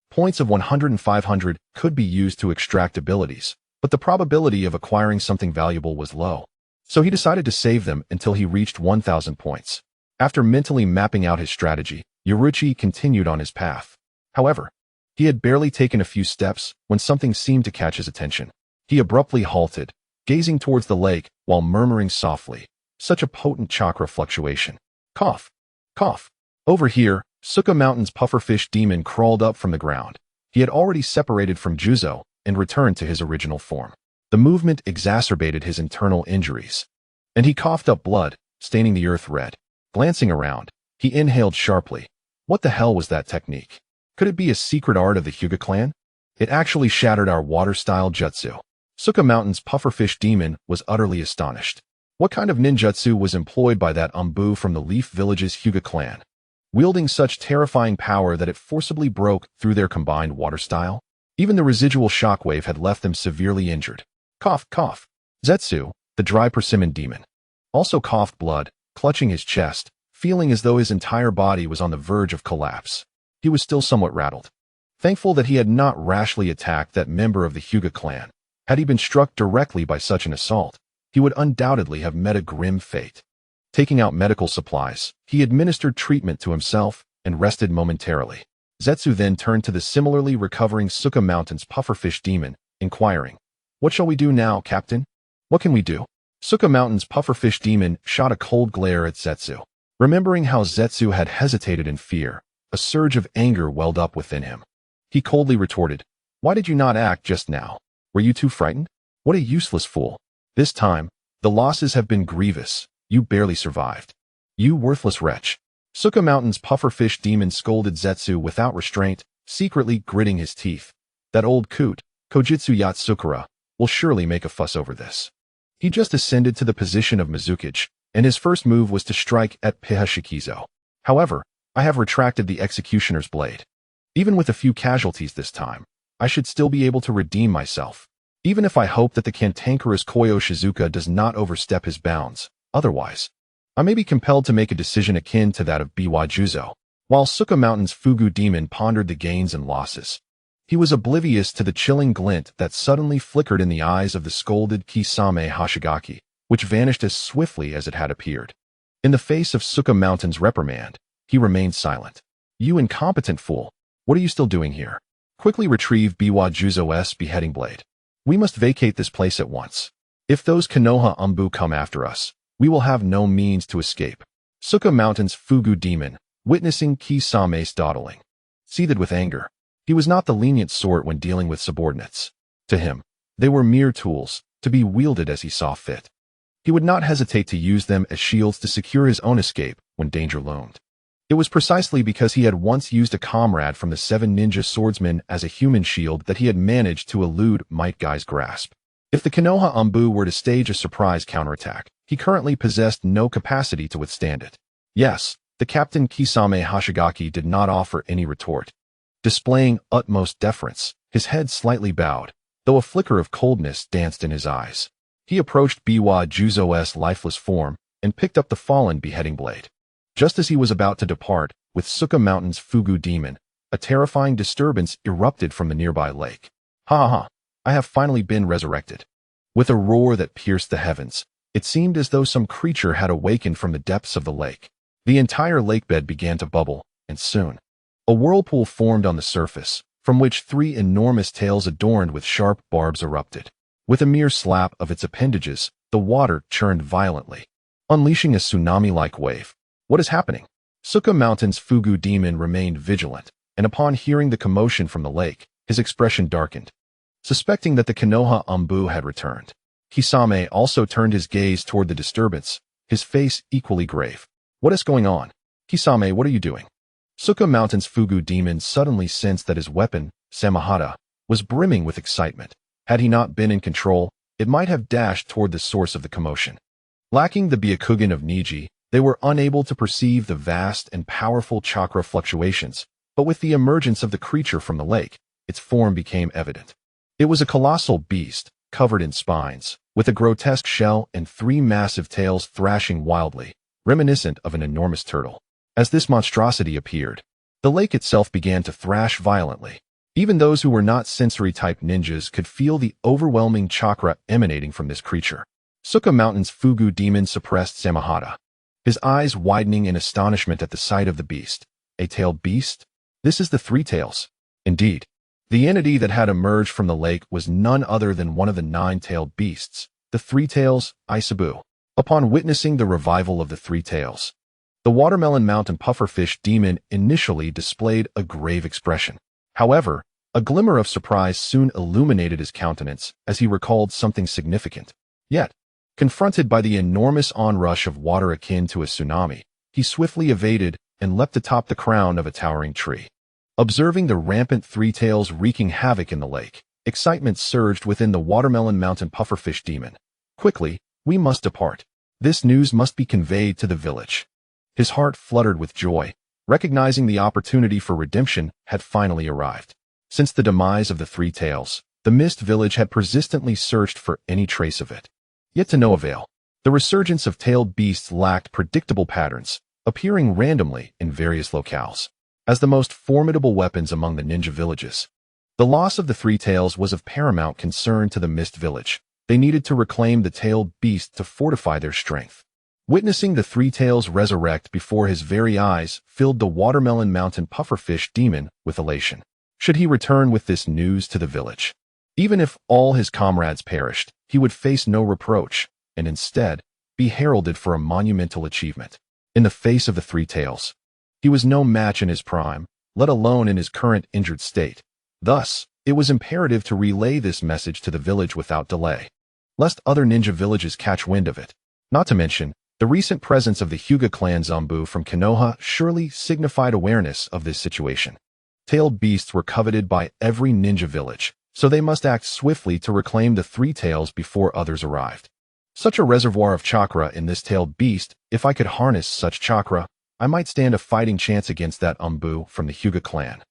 Points of 100 and 500 could be used to extract abilities, but the probability of acquiring something valuable was low. So he decided to save them until he reached 1,000 points. After mentally mapping out his strategy, Yaruchi continued on his path. However, he had barely taken a few steps when something seemed to catch his attention. He abruptly halted, gazing towards the lake while murmuring softly, such a potent chakra fluctuation. Cough. Cough. Over here, Suka Mountain's pufferfish demon crawled up from the ground. He had already separated from Juzo and returned to his original form. The movement exacerbated his internal injuries, and he coughed up blood, staining the earth red. Glancing around, he inhaled sharply. What the hell was that technique? Could it be a secret art of the Hyūga clan? It actually shattered our water-style jutsu. Suka Mountain's pufferfish demon was utterly astonished. What kind of ninjutsu was employed by that umbu from the Leaf Village's Hyūga clan, wielding such terrifying power that it forcibly broke through their combined water style? Even the residual shockwave had left them severely injured. Cough, cough. Zetsu, the dry persimmon demon, also coughed blood, clutching his chest, feeling as though his entire body was on the verge of collapse. He was still somewhat rattled, thankful that he had not rashly attacked that member of the Hyūga clan. Had he been struck directly by such an assault, he would undoubtedly have met a grim fate. Taking out medical supplies, he administered treatment to himself and rested momentarily. Zetsu then turned to the similarly recovering Suka Mountain's pufferfish demon, inquiring, "What shall we do now, Captain? What can we do?" Suka Mountain's pufferfish demon shot a cold glare at Zetsu. Remembering how Zetsu had hesitated in fear, a surge of anger welled up within him. He coldly retorted, "Why did you not act just now? Were you too frightened? What a useless fool. This time, the losses have been grievous. You barely survived. You worthless wretch." Suka Mountain's pufferfish demon scolded Zetsu without restraint, secretly gritting his teeth. That old coot, Kojutsu Yatsukura, will surely make a fuss over this. He just ascended to the position of Mizukage, and his first move was to strike at Piha Shikizo. However, I have retracted the executioner's blade. Even with a few casualties this time, I should still be able to redeem myself. Even if I hope that the cantankerous Koyo Shizuka does not overstep his bounds, otherwise, I may be compelled to make a decision akin to that of Biwa Juzo. While Suka Mountain's Fugu demon pondered the gains and losses, he was oblivious to the chilling glint that suddenly flickered in the eyes of the scolded Kisame Hashigaki, which vanished as swiftly as it had appeared. In the face of Suka Mountain's reprimand, he remained silent. "You incompetent fool, what are you still doing here? Quickly retrieve Biwa Juzo's beheading blade. We must vacate this place at once. If those Konoha umbu come after us, we will have no means to escape." Suka Mountain's Fugu demon, witnessing Kisame's dawdling, seethed with anger. He was not the lenient sort when dealing with subordinates. To him, they were mere tools, to be wielded as he saw fit. He would not hesitate to use them as shields to secure his own escape when danger loomed. It was precisely because he had once used a comrade from the 7 ninja swordsmen as a human shield that he had managed to elude Might Guy's grasp. If the Konoha Anbu were to stage a surprise counterattack, he currently possessed no capacity to withstand it. Yes, the Captain Kisame Hashigaki did not offer any retort. Displaying utmost deference, his head slightly bowed, though a flicker of coldness danced in his eyes. He approached Biwa Juzo's lifeless form and picked up the fallen beheading blade. Just as he was about to depart, with Suka Mountain's Fugu demon, a terrifying disturbance erupted from the nearby lake. Ha ha ha, I have finally been resurrected. With a roar that pierced the heavens, it seemed as though some creature had awakened from the depths of the lake. The entire lakebed began to bubble, and soon, a whirlpool formed on the surface, from which 3 enormous tails adorned with sharp barbs erupted. With a mere slap of its appendages, the water churned violently, unleashing a tsunami-like wave. What is happening? Suka Mountain's Fugu demon remained vigilant, and upon hearing the commotion from the lake, his expression darkened. Suspecting that the Konoha Anbu had returned, Kisame also turned his gaze toward the disturbance, his face equally grave. What is going on? Kisame, what are you doing? Suka Mountain's Fugu demon suddenly sensed that his weapon, Samahata, was brimming with excitement. Had he not been in control, it might have dashed toward the source of the commotion. Lacking the Byakugan of Niji, they were unable to perceive the vast and powerful chakra fluctuations, but with the emergence of the creature from the lake, its form became evident. It was a colossal beast, covered in spines, with a grotesque shell and 3 massive tails thrashing wildly, reminiscent of an enormous turtle. As this monstrosity appeared, the lake itself began to thrash violently. Even those who were not sensory-type ninjas could feel the overwhelming chakra emanating from this creature. Suka Mountain's Fugu demon suppressed Samahata, his eyes widening in astonishment at the sight of the beast. A tailed beast? This is the 3 tails. Indeed, the entity that had emerged from the lake was none other than one of the 9-tailed beasts, the 3 tails, Isabu. Upon witnessing the revival of the 3 tails, the watermelon mountain pufferfish demon initially displayed a grave expression. However, a glimmer of surprise soon illuminated his countenance as he recalled something significant. Yet, confronted by the enormous onrush of water akin to a tsunami, he swiftly evaded and leapt atop the crown of a towering tree. Observing the rampant 3 tails wreaking havoc in the lake, excitement surged within the watermelon mountain pufferfish demon. Quickly, we must depart. This news must be conveyed to the village. His heart fluttered with joy, recognizing the opportunity for redemption had finally arrived. Since the demise of the 3 tails, the Mist Village had persistently searched for any trace of it. Yet to no avail. The resurgence of tailed beasts lacked predictable patterns, appearing randomly in various locales. As the most formidable weapons among the ninja villages, the loss of the 3 tails was of paramount concern to the Mist Village. They needed to reclaim the tailed beast to fortify their strength. Witnessing the 3 tails resurrect before his very eyes filled the watermelon mountain pufferfish demon with elation. Should he return with this news to the village? Even if all his comrades perished, he would face no reproach, and instead be heralded for a monumental achievement. In the face of the 3 tails, he was no match in his prime, let alone in his current injured state. Thus, it was imperative to relay this message to the village without delay, lest other ninja villages catch wind of it. Not to mention, the recent presence of the Hyūga clan Zanbu from Konoha surely signified awareness of this situation. Tailed beasts were coveted by every ninja village, so they must act swiftly to reclaim the 3 tails before others arrived. Such a reservoir of chakra in this tailed beast, if I could harness such chakra, I might stand a fighting chance against that Anbu from the Hyūga clan.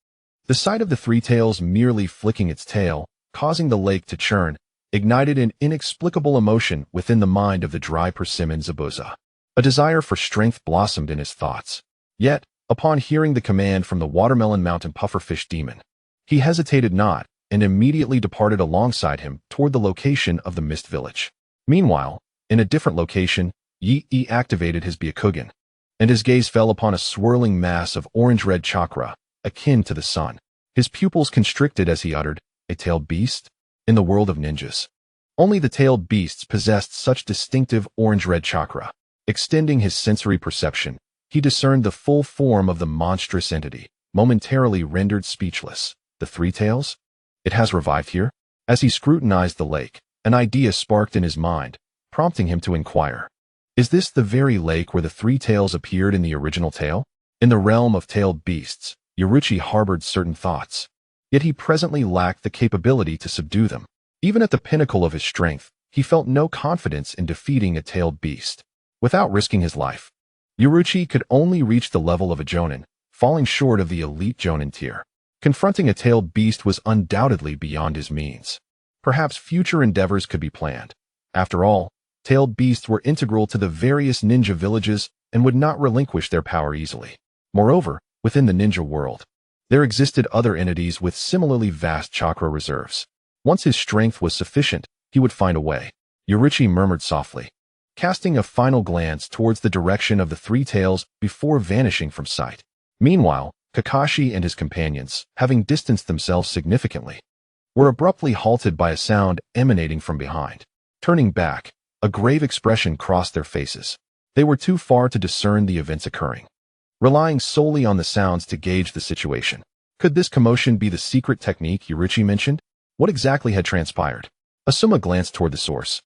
The sight of the 3 tails merely flicking its tail, causing the lake to churn, ignited an inexplicable emotion within the mind of the dry persimmon Zabuza. A desire for strength blossomed in his thoughts. Yet, upon hearing the command from the watermelon mountain pufferfish demon, he hesitated not and immediately departed alongside him toward the location of the Mist Village. Meanwhile, in a different location, Yi activated his Byakugan, and his gaze fell upon a swirling mass of orange-red chakra, akin to the sun. His pupils constricted as he uttered, "A tailed beast?" In the world of ninjas, only the tailed beasts possessed such distinctive orange-red chakra. Extending his sensory perception, he discerned the full form of the monstrous entity, momentarily rendered speechless. The 3 tails? It has revived here? As he scrutinized the lake, an idea sparked in his mind, prompting him to inquire. Is this the very lake where the 3 tails appeared in the original tale? In the realm of tailed beasts, Yaruchi harbored certain thoughts, yet he presently lacked the capability to subdue them. Even at the pinnacle of his strength, he felt no confidence in defeating a tailed beast. Without risking his life, Yaichi could only reach the level of a Jonin, falling short of the elite Jonin tier. Confronting a tailed beast was undoubtedly beyond his means. Perhaps future endeavors could be planned. After all, tailed beasts were integral to the various ninja villages and would not relinquish their power easily. Moreover, within the ninja world, there existed other entities with similarly vast chakra reserves. Once his strength was sufficient, he would find a way. Yaichi murmured softly, casting a final glance towards the direction of the three tails before vanishing from sight. Meanwhile, Kakashi and his companions, having distanced themselves significantly, were abruptly halted by a sound emanating from behind. Turning back, a grave expression crossed their faces. They were too far to discern the events occurring, relying solely on the sounds to gauge the situation. Could this commotion be the secret technique Yaichi mentioned? What exactly had transpired? Asuma glanced toward the source,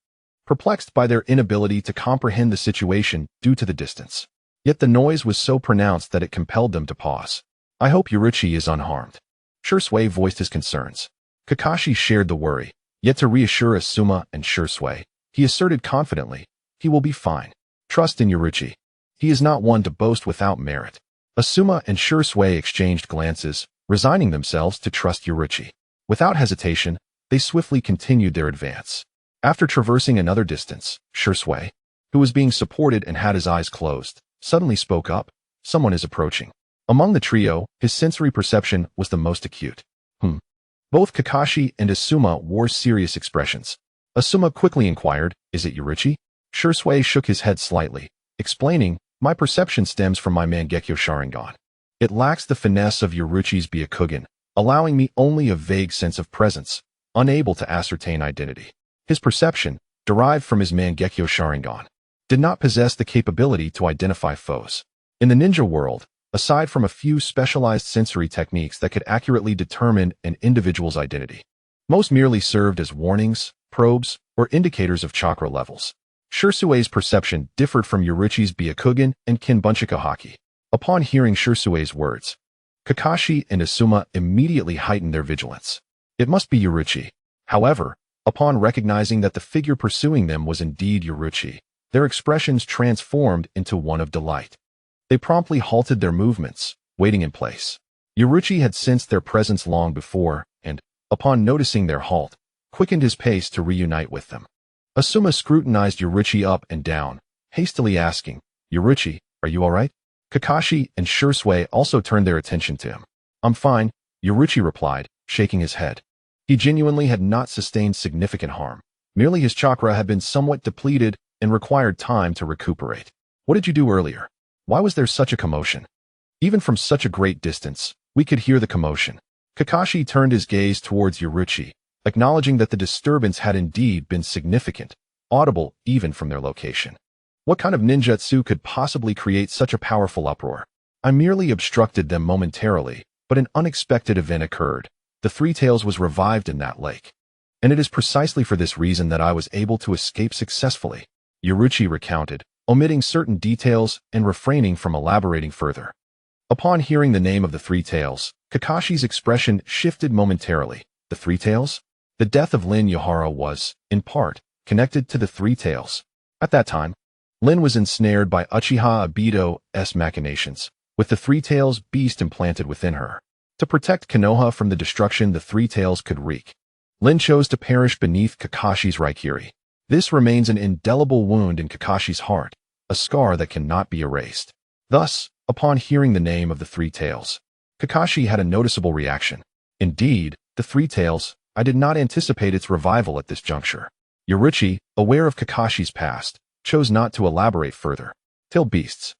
perplexed by their inability to comprehend the situation due to the distance. Yet the noise was so pronounced that it compelled them to pause. I hope Yaichi is unharmed. Shursui voiced his concerns. Kakashi shared the worry, yet to reassure Asuma and Shursui, he asserted confidently, he will be fine. Trust in Yaichi. He is not one to boast without merit. Asuma and Shursui exchanged glances, resigning themselves to trust Yaichi. Without hesitation, they swiftly continued their advance. After traversing another distance, Shursui, who was being supported and had his eyes closed, suddenly spoke up. Someone is approaching. Among the trio, his sensory perception was the most acute. Both Kakashi and Asuma wore serious expressions. Asuma quickly inquired, is it Yaichi? Shursui shook his head slightly, explaining, my perception stems from my Mangekyo Sharingan. It lacks the finesse of Yaichi's Byakugan, allowing me only a vague sense of presence, unable to ascertain identity. His perception, derived from his Mangekyo Sharingan, did not possess the capability to identify foes. In the ninja world, aside from a few specialized sensory techniques that could accurately determine an individual's identity, most merely served as warnings, probes, or indicators of chakra levels. Shursui's perception differed from Yaichi's Byakugan and Kinbunchika Haki. Upon hearing Shursui's words, Kakashi and Asuma immediately heightened their vigilance. It must be Yaichi. However, upon recognizing that the figure pursuing them was indeed Yaichi, their expressions transformed into one of delight. They promptly halted their movements, waiting in place. Yaichi had sensed their presence long before, and, upon noticing their halt, quickened his pace to reunite with them. Asuma scrutinized Yaichi up and down, hastily asking, Yaichi, are you all right? Kakashi and Shursui also turned their attention to him. I'm fine, Yaichi replied, shaking his head. He genuinely had not sustained significant harm. Merely his chakra had been somewhat depleted and required time to recuperate. What did you do earlier? Why was there such a commotion? Even from such a great distance, we could hear the commotion. Kakashi turned his gaze towards Yaichi, acknowledging that the disturbance had indeed been significant, audible even from their location. What kind of ninjutsu could possibly create such a powerful uproar? I merely obstructed them momentarily, but an unexpected event occurred. The Three Tails was revived in that lake. And it is precisely for this reason that I was able to escape successfully, Yaichi recounted, omitting certain details and refraining from elaborating further. Upon hearing the name of the Three Tails, Kakashi's expression shifted momentarily. The Three Tails? The death of Lin Yahara was, in part, connected to the Three Tails. At that time, Lin was ensnared by Uchiha Obito's machinations, with the Three Tails beast implanted within her. To protect Konoha from the destruction the Three Tails could wreak, Lin chose to perish beneath Kakashi's Raikiri. This remains an indelible wound in Kakashi's heart, a scar that cannot be erased. Thus, upon hearing the name of the Three Tails, Kakashi had a noticeable reaction. Indeed, the Three Tails, I did not anticipate its revival at this juncture. Yaichi, aware of Kakashi's past, chose not to elaborate further. Tailed beasts,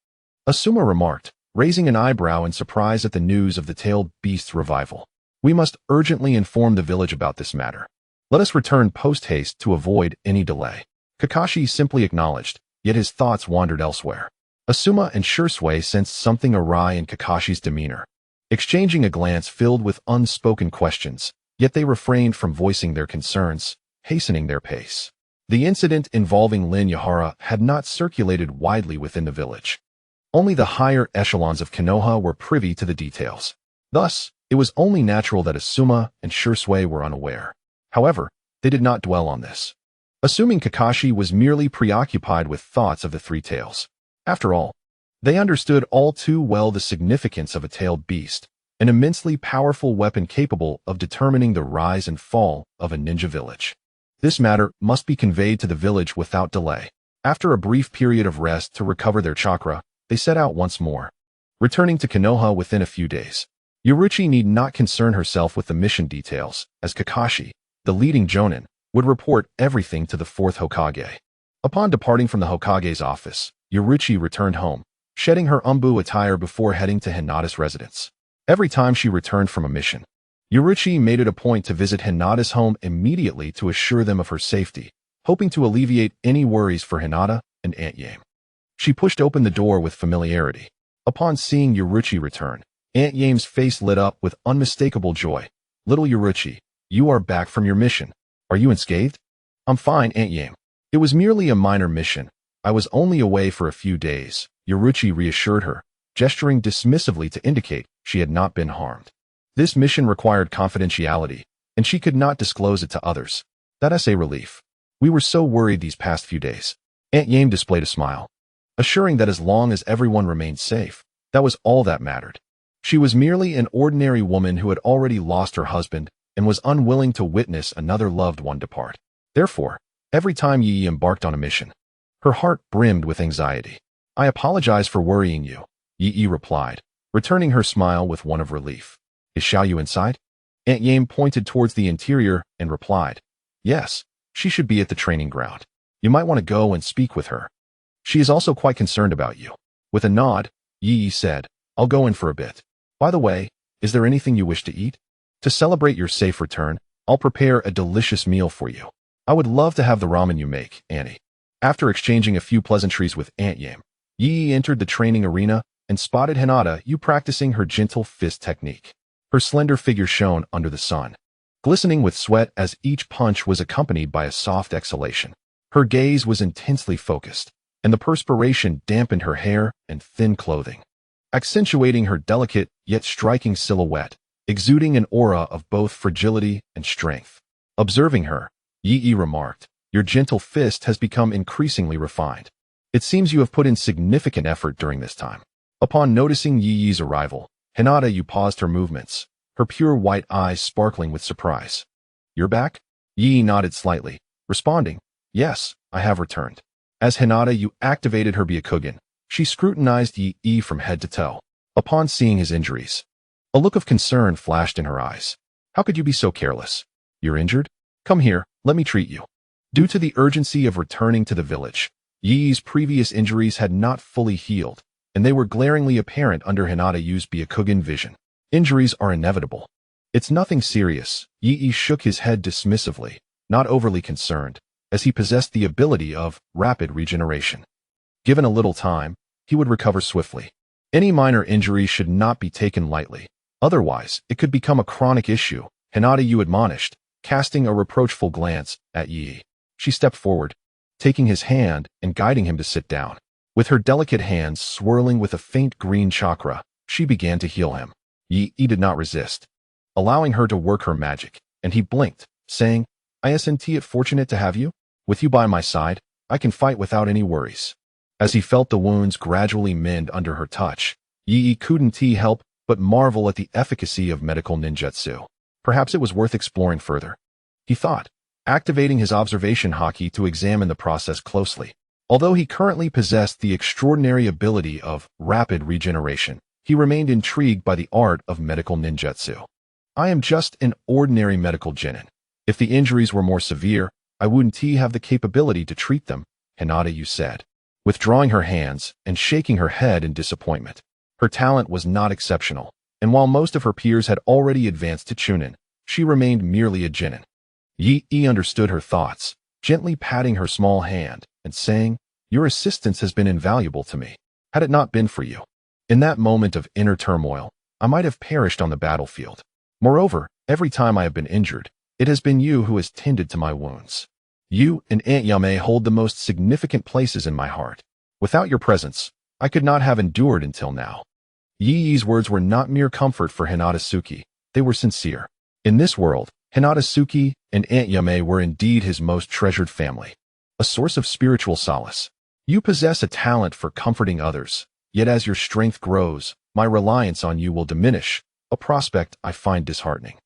Asuma remarked, raising an eyebrow in surprise at the news of the tailed beast's revival. We must urgently inform the village about this matter. Let us return post-haste to avoid any delay. Kakashi simply acknowledged, yet his thoughts wandered elsewhere. Asuma and Shursui sensed something awry in Kakashi's demeanor, exchanging a glance filled with unspoken questions, yet they refrained from voicing their concerns, hastening their pace. The incident involving Lin Yahara had not circulated widely within the village. Only the higher echelons of Konoha were privy to the details. Thus, it was only natural that Asuma and Shursui were unaware. However, they did not dwell on this, assuming Kakashi was merely preoccupied with thoughts of the three tails. After all, they understood all too well the significance of a tailed beast, an immensely powerful weapon capable of determining the rise and fall of a ninja village. This matter must be conveyed to the village without delay. After a brief period of rest to recover their chakra, they set out once more, returning to Konoha within a few days. Yoruichi need not concern herself with the mission details, as Kakashi, the leading jonin, would report everything to the fourth Hokage. Upon departing from the Hokage's office, Yoruichi returned home, shedding her umbu attire before heading to Hinata's residence. Every time she returned from a mission, Yoruichi made it a point to visit Hinata's home immediately to assure them of her safety, hoping to alleviate any worries for Hinata and Aunt Yame. She pushed open the door with familiarity. Upon seeing Yoruichi return, Aunt Yame's face lit up with unmistakable joy. "Little Yoruichi, you are back from your mission. Are you unscathed?" "I'm fine, Aunt Yame. It was merely a minor mission. I was only away for a few days," Yoruichi reassured her, gesturing dismissively to indicate she had not been harmed. This mission required confidentiality, and she could not disclose it to others. That's a relief. "We were so worried these past few days." Aunt Yame displayed a smile, assuring that as long as everyone remained safe, that was all that mattered. She was merely an ordinary woman who had already lost her husband and was unwilling to witness another loved one depart. Therefore, every time Yi embarked on a mission, her heart brimmed with anxiety. "I apologize for worrying you," Yi replied, returning her smile with one of relief. "Is Xiaoyu inside?" Aunt Yame pointed towards the interior and replied, "Yes, she should be at the training ground. You might want to go and speak with her. She is also quite concerned about you." With a nod, Yi said, "I'll go in for a bit. By the way, is there anything you wish to eat? To celebrate your safe return, I'll prepare a delicious meal for you. I would love to have the ramen you make, Annie." After exchanging a few pleasantries with Aunt Yame, Yi entered the training arena and spotted Hinata practicing her gentle fist technique. Her slender figure shone under the sun, glistening with sweat as each punch was accompanied by a soft exhalation. Her gaze was intensely focused, and the perspiration dampened her hair and thin clothing, accentuating her delicate yet striking silhouette, exuding an aura of both fragility and strength. Observing her, Yi remarked, "Your gentle fist has become increasingly refined. It seems you have put in significant effort during this time." Upon noticing Yi's arrival, Hinata paused her movements, her pure white eyes sparkling with surprise. "You're back?" Yi nodded slightly, responding, "Yes, I have returned." As Hinata activated her Byakugan, she scrutinized Yi from head to toe. Upon seeing his injuries, a look of concern flashed in her eyes. "How could you be so careless? You're injured? Come here, let me treat you." Due to the urgency of returning to the village, Yi's previous injuries had not fully healed, and they were glaringly apparent under Hinata's Byakugan vision. "Injuries are inevitable. It's nothing serious." Yi shook his head dismissively, not overly concerned, as he possessed the ability of rapid regeneration. Given a little time, he would recover swiftly. Any minor injury should not be taken lightly, otherwise it could become a chronic issue, Hinata admonished, casting a reproachful glance at Yi. She stepped forward, taking his hand and guiding him to sit down. With her delicate hands swirling with a faint green chakra, she began to heal him. Yi did not resist, allowing her to work her magic, and he blinked, saying, "Isn't it fortunate to have you? With you by my side, I can fight without any worries." As he felt the wounds gradually mend under her touch, Yi couldn't help but marvel at the efficacy of medical ninjutsu. Perhaps it was worth exploring further, he thought, activating his observation haki to examine the process closely. Although he currently possessed the extraordinary ability of rapid regeneration, he remained intrigued by the art of medical ninjutsu. "I am just an ordinary medical genin. If the injuries were more severe, I wouldn't have the capability to treat them," Hinata said, withdrawing her hands and shaking her head in disappointment. Her talent was not exceptional, and while most of her peers had already advanced to Chunin, she remained merely a genin. Yi understood her thoughts, gently patting her small hand and saying, "Your assistance has been invaluable to me. Had it not been for you, in that moment of inner turmoil, I might have perished on the battlefield. Moreover, every time I have been injured, it has been you who has tended to my wounds. You and Aunt Yame hold the most significant places in my heart. Without your presence, I could not have endured until now." Yi's words were not mere comfort for Hinata Suki, they were sincere. In this world, Hinata Suki and Aunt Yame were indeed his most treasured family, a source of spiritual solace. You possess a talent for comforting others, yet as your strength grows, my reliance on you will diminish, a prospect I find disheartening.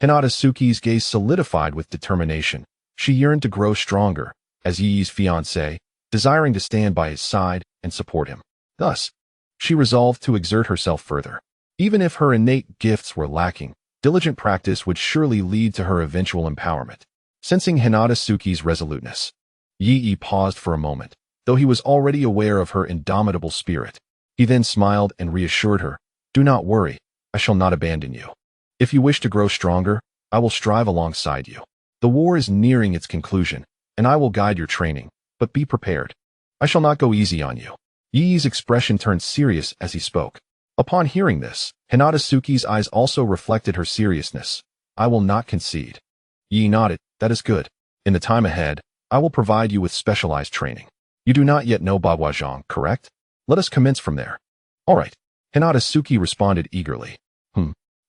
Hinata Suki's gaze solidified with determination. She yearned to grow stronger, as Yi's fiancé, desiring to stand by his side and support him. Thus, she resolved to exert herself further. Even if her innate gifts were lacking, diligent practice would surely lead to her eventual empowerment. Sensing Hinata Suki's resoluteness, Yi paused for a moment, though he was already aware of her indomitable spirit. He then smiled and reassured her, "Do not worry, I shall not abandon you. If you wish to grow stronger, I will strive alongside you. The war is nearing its conclusion, and I will guide your training, but be prepared. I shall not go easy on you." Yi's expression turned serious as he spoke. Upon hearing this, Hinata Suki's eyes also reflected her seriousness. "I will not concede." Yi nodded. "That is good. In the time ahead, I will provide you with specialized training. You do not yet know Baguazhang, correct? Let us commence from there." "All right." Hinata Suki responded eagerly.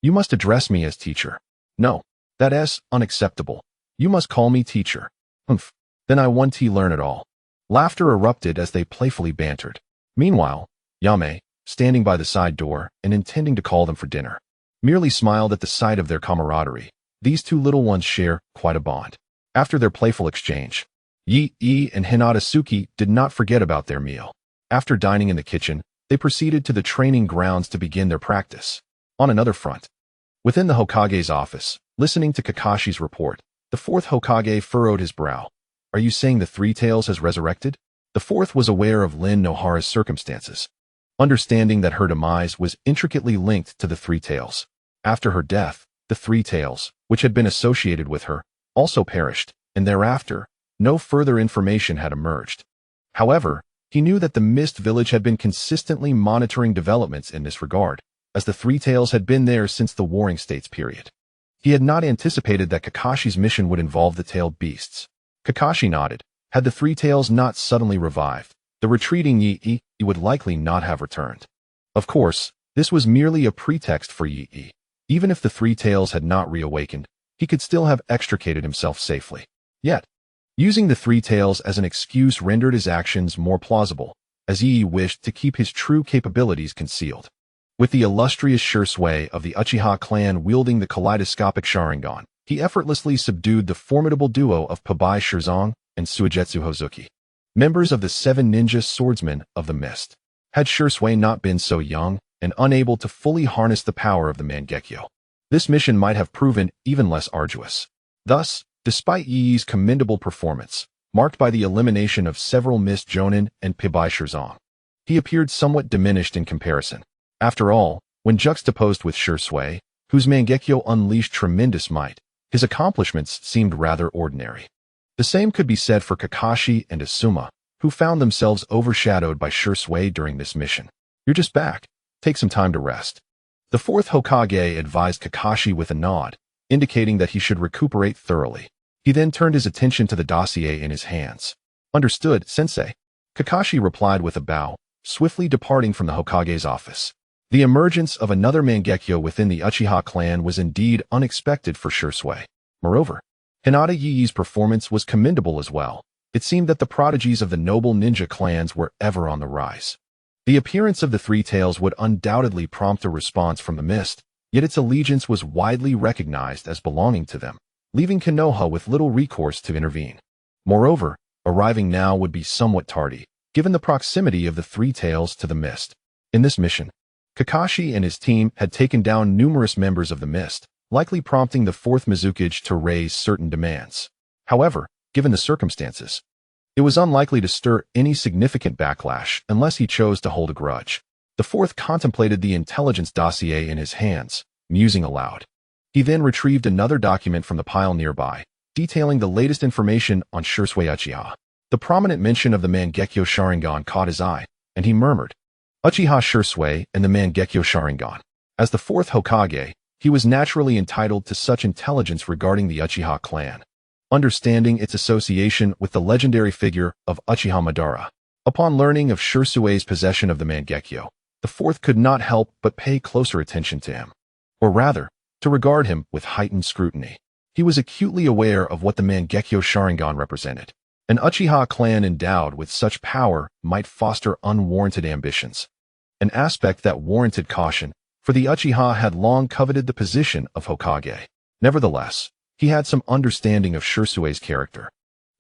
You must address me as teacher." "No, that is unacceptable. You must call me teacher." "Humph. Then I want to learn it all." Laughter erupted as they playfully bantered. Meanwhile, Yame, standing by the side door and intending to call them for dinner, merely smiled at the sight of their camaraderie. These two little ones share quite a bond. After their playful exchange, Yi and Hinata Suki did not forget about their meal. After dining in the kitchen, they proceeded to the training grounds to begin their practice. On another front, within the Hokage's office, listening to Kakashi's report, the fourth Hokage furrowed his brow. "Are you saying the Three Tails has resurrected?" The fourth was aware of Lin Nohara's circumstances, understanding that her demise was intricately linked to the Three Tails. After her death, the Three Tails, which had been associated with her, also perished, and thereafter, no further information had emerged. However, he knew that the Mist Village had been consistently monitoring developments in this regard, as the Three Tails had been there since the Warring States period. He had not anticipated that Kakashi's mission would involve the tailed beasts. Kakashi nodded. Had the Three Tails not suddenly revived, the retreating Yi would likely not have returned. Of course, this was merely a pretext for Yi. Even if the Three Tails had not reawakened, he could still have extricated himself safely. Yet, using the Three Tails as an excuse rendered his actions more plausible, as Yi wished to keep his true capabilities concealed. With the illustrious Shursui of the Uchiha clan wielding the kaleidoscopic Sharingan, he effortlessly subdued the formidable duo of Pabai Shirzong and Suigetsu Hozuki, members of the 7 ninja swordsmen of the Mist. Had Shursui not been so young and unable to fully harness the power of the Mangekyo, this mission might have proven even less arduous. Thus, despite Yi's commendable performance, marked by the elimination of several Mist Jonin and Pabai Shirzong, he appeared somewhat diminished in comparison. After all, when juxtaposed with Shursui, whose Mangekyo unleashed tremendous might, his accomplishments seemed rather ordinary. The same could be said for Kakashi and Asuma, who found themselves overshadowed by Shursui during this mission. "You're just back. Take some time to rest." The fourth Hokage advised Kakashi with a nod, indicating that he should recuperate thoroughly. He then turned his attention to the dossier in his hands. "Understood, Sensei." Kakashi replied with a bow, swiftly departing from the Hokage's office. The emergence of another Mangekyo within the Uchiha clan was indeed unexpected for Shursui. Moreover, Hinata Yi's performance was commendable as well. It seemed that the prodigies of the noble ninja clans were ever on the rise. The appearance of the Three Tails would undoubtedly prompt a response from the Mist, yet its allegiance was widely recognized as belonging to them, leaving Konoha with little recourse to intervene. Moreover, arriving now would be somewhat tardy, given the proximity of the Three Tails to the Mist. In this mission, Kakashi and his team had taken down numerous members of the Mist, likely prompting the fourth Mizukage to raise certain demands. However, given the circumstances, it was unlikely to stir any significant backlash unless he chose to hold a grudge. The fourth contemplated the intelligence dossier in his hands, musing aloud. He then retrieved another document from the pile nearby, detailing the latest information on Shursui Uchiha. The prominent mention of the Mangekyo Sharingan caught his eye, and he murmured, "Uchiha Shursui and the Mangekyo Sharingan." As the fourth Hokage, he was naturally entitled to such intelligence regarding the Uchiha clan, understanding its association with the legendary figure of Uchiha Madara. Upon learning of Shursui's possession of the Mangekyo, the fourth could not help but pay closer attention to him, or rather, to regard him with heightened scrutiny. He was acutely aware of what the Mangekyo Sharingan represented. An Uchiha clan endowed with such power might foster unwarranted ambitions, an aspect that warranted caution, for the Uchiha had long coveted the position of Hokage. Nevertheless, he had some understanding of Shirsue's character.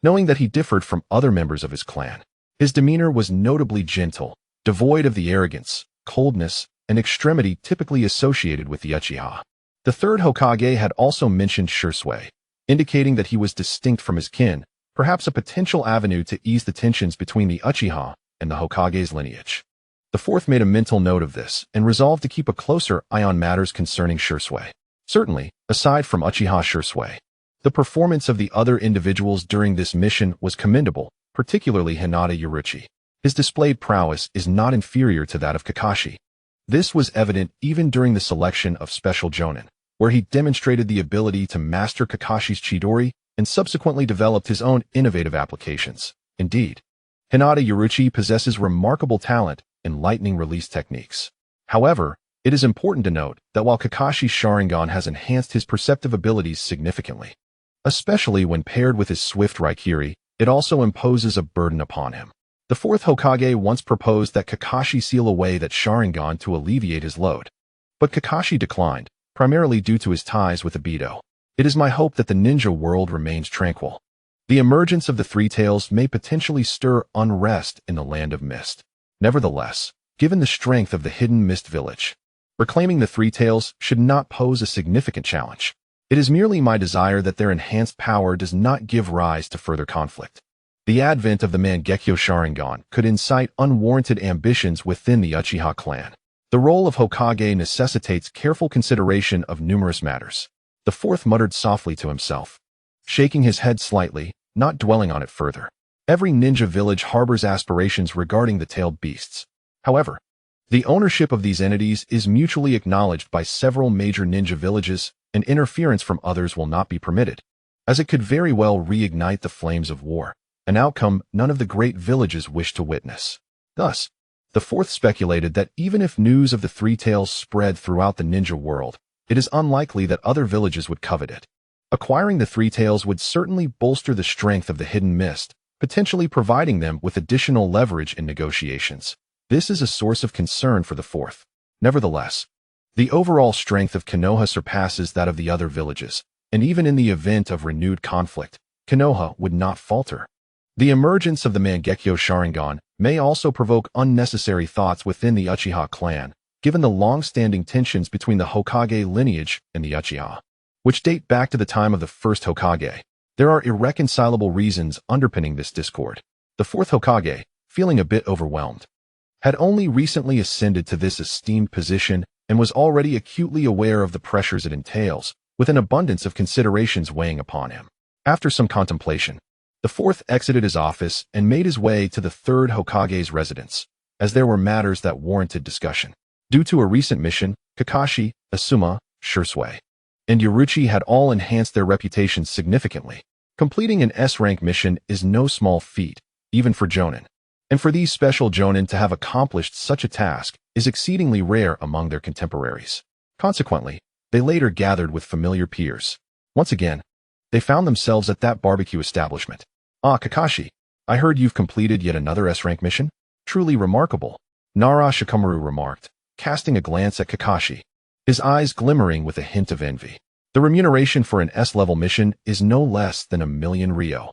Knowing that he differed from other members of his clan, his demeanor was notably gentle, devoid of the arrogance, coldness, and extremity typically associated with the Uchiha. The third Hokage had also mentioned Shirsue, indicating that he was distinct from his kin, perhaps a potential avenue to ease the tensions between the Uchiha and the Hokage's lineage. The fourth made a mental note of this and resolved to keep a closer eye on matters concerning Shirsue. Certainly, aside from Uchiha Shirsue, the performance of the other individuals during this mission was commendable, particularly Hinata Yaichi. His displayed prowess is not inferior to that of Kakashi. This was evident even during the selection of Special Jonin, where he demonstrated the ability to master Kakashi's Chidori and subsequently developed his own innovative applications. Indeed, Hinata Yaichi possesses remarkable talent in lightning release techniques. However, it is important to note that while Kakashi's Sharingan has enhanced his perceptive abilities significantly, especially when paired with his swift Raikiri, it also imposes a burden upon him. The fourth Hokage once proposed that Kakashi seal away that Sharingan to alleviate his load, but Kakashi declined, primarily due to his ties with Obito. It is my hope that the ninja world remains tranquil. The emergence of the Three Tails may potentially stir unrest in the Land of Mist. Nevertheless, given the strength of the hidden Mist Village, reclaiming the Three Tails should not pose a significant challenge. It is merely my desire that their enhanced power does not give rise to further conflict. The advent of the Mangekyo Sharingan could incite unwarranted ambitions within the Uchiha clan. The role of Hokage necessitates careful consideration of numerous matters. The fourth muttered softly to himself, shaking his head slightly, not dwelling on it further. Every ninja village harbors aspirations regarding the tailed beasts. However, the ownership of these entities is mutually acknowledged by several major ninja villages, and interference from others will not be permitted, as it could very well reignite the flames of war, an outcome none of the great villages wish to witness. Thus, the fourth speculated that even if news of the Three Tails spread throughout the ninja world, it is unlikely that other villages would covet it. Acquiring the Three Tails would certainly bolster the strength of the hidden mist, potentially providing them with additional leverage in negotiations. This is a source of concern for the fourth. Nevertheless, the overall strength of Konoha surpasses that of the other villages, and even in the event of renewed conflict, Konoha would not falter. The emergence of the Mangekyo Sharingan may also provoke unnecessary thoughts within the Uchiha clan, given the long-standing tensions between the Hokage lineage and the Uchiha, which date back to the time of the first Hokage. There are irreconcilable reasons underpinning this discord. The fourth Hokage, feeling a bit overwhelmed, had only recently ascended to this esteemed position and was already acutely aware of the pressures it entails, with an abundance of considerations weighing upon him. After some contemplation, the fourth exited his office and made his way to the third Hokage's residence, as there were matters that warranted discussion. Due to a recent mission, Kakashi, Asuma, Shirsue, and Yaichi had all enhanced their reputations significantly. Completing an S-rank mission is no small feat, even for Jonin. And for these special Jonin to have accomplished such a task is exceedingly rare among their contemporaries. Consequently, they later gathered with familiar peers. Once again, they found themselves at that barbecue establishment. "Ah, Kakashi, I heard you've completed yet another S-rank mission? Truly remarkable," Nara Shikamaru remarked, casting a glance at Kakashi, his eyes glimmering with a hint of envy. The remuneration for an S-level mission is no less than 1,000,000 ryo,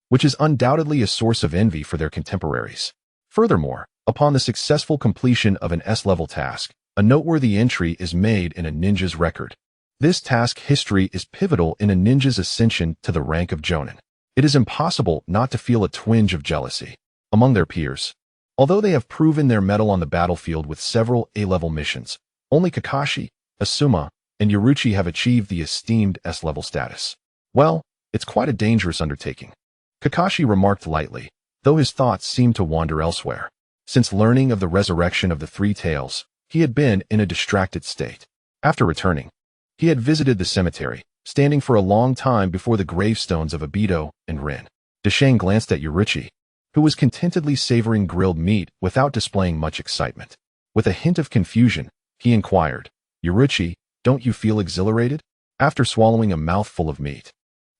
which is undoubtedly a source of envy for their contemporaries. Furthermore, upon the successful completion of an S-level task, a noteworthy entry is made in a ninja's record. This task history is pivotal in a ninja's ascension to the rank of Jonin. It is impossible not to feel a twinge of jealousy among their peers. Although they have proven their mettle on the battlefield with several A-level missions, only Kakashi, Asuma, and Yaichi have achieved the esteemed S-level status. Well, it's quite a dangerous undertaking, Kakashi remarked lightly, though his thoughts seemed to wander elsewhere. Since learning of the resurrection of the Three Tails, he had been in a distracted state. After returning, he had visited the cemetery, standing for a long time before the gravestones of Obito and Rin. Deshang glanced at Yaichi, who was contentedly savoring grilled meat without displaying much excitement. With a hint of confusion, he inquired, "Yaichi, don't you feel exhilarated?" after swallowing a mouthful of meat.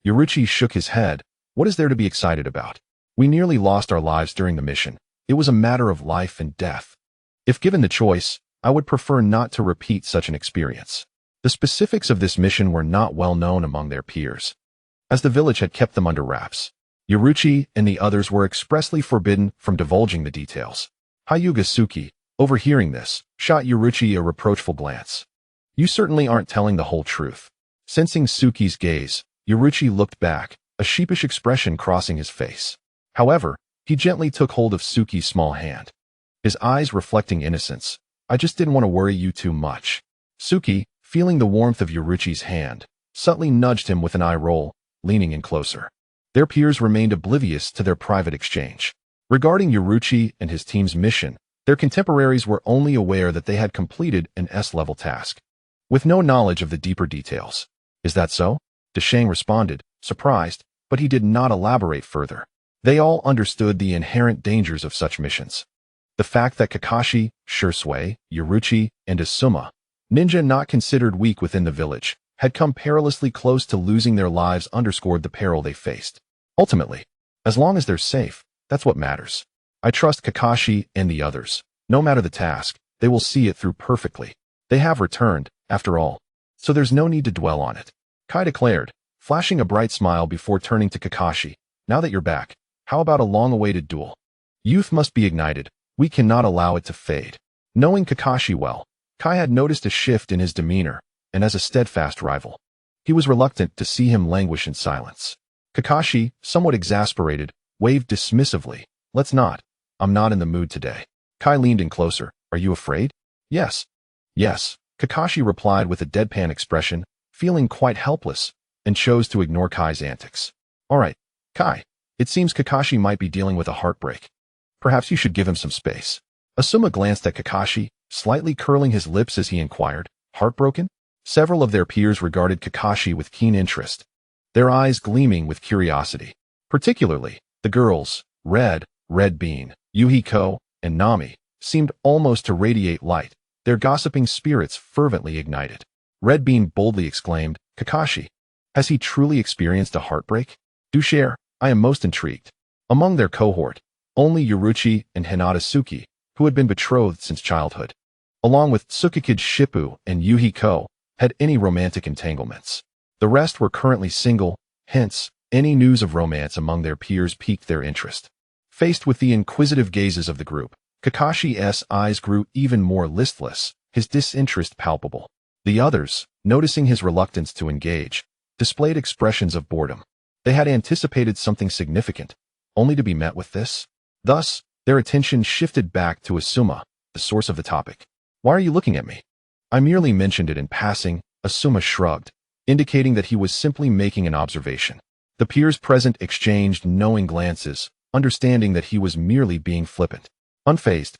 Yaichi shook his head. What is there to be excited about? We nearly lost our lives during the mission. It was a matter of life and death. If given the choice, I would prefer not to repeat such an experience. The specifics of this mission were not well known among their peers, as the village had kept them under wraps. Yaichi and the others were expressly forbidden from divulging the details. Hyūga Yaichi, overhearing this, shot Yaichi a reproachful glance. You certainly aren't telling the whole truth. Sensing Suki's gaze, Yaichi looked back, a sheepish expression crossing his face. However, he gently took hold of Suki's small hand, his eyes reflecting innocence. I just didn't want to worry you too much. Suki, feeling the warmth of Yaichi's hand, subtly nudged him with an eye roll, leaning in closer. Their peers remained oblivious to their private exchange. Regarding Yaichi and his team's mission, their contemporaries were only aware that they had completed an S-level task, with no knowledge of the deeper details. Is that so? Deshang responded, surprised, but he did not elaborate further. They all understood the inherent dangers of such missions. The fact that Kakashi, Shursui, Yaichi, and Asuma, ninja not considered weak within the village, had come perilously close to losing their lives underscored the peril they faced. Ultimately, as long as they're safe, that's what matters. I trust Kakashi and the others. No matter the task, they will see it through perfectly. They have returned, after all, so there's no need to dwell on it. Kai declared, flashing a bright smile before turning to Kakashi. Now that you're back, how about a long-awaited duel? Youth must be ignited. We cannot allow it to fade. Knowing Kakashi well, Kai had noticed a shift in his demeanor, and as a steadfast rival, he was reluctant to see him languish in silence. Kakashi, somewhat exasperated, waved dismissively. Let's not. I'm not in the mood today. Kai leaned in closer. Are you afraid? Yes. Yes, Kakashi replied with a deadpan expression, feeling quite helpless, and chose to ignore Kai's antics. All right, Kai. It seems Kakashi might be dealing with a heartbreak. Perhaps you should give him some space. Asuma glanced at Kakashi, slightly curling his lips as he inquired, heartbroken? Several of their peers regarded Kakashi with keen interest, their eyes gleaming with curiosity. Particularly, the girls, Red Bean, Yuhiko, and Nami, seemed almost to radiate light, their gossiping spirits fervently ignited. Red Bean boldly exclaimed, Kakashi, has he truly experienced a heartbreak? Do share, I am most intrigued. Among their cohort, only Yaichi and Hinata Suki, who had been betrothed since childhood, along with Tsukikid Shippu and Yuhiko, had any romantic entanglements. The rest were currently single, hence, any news of romance among their peers piqued their interest. Faced with the inquisitive gazes of the group, Kakashi's eyes grew even more listless, his disinterest palpable. The others, noticing his reluctance to engage, displayed expressions of boredom. They had anticipated something significant, only to be met with this. Thus, their attention shifted back to Asuma, the source of the topic. Why are you looking at me? I merely mentioned it in passing, Asuma shrugged, indicating that he was simply making an observation. The peers present exchanged knowing glances, understanding that he was merely being flippant. Unfazed,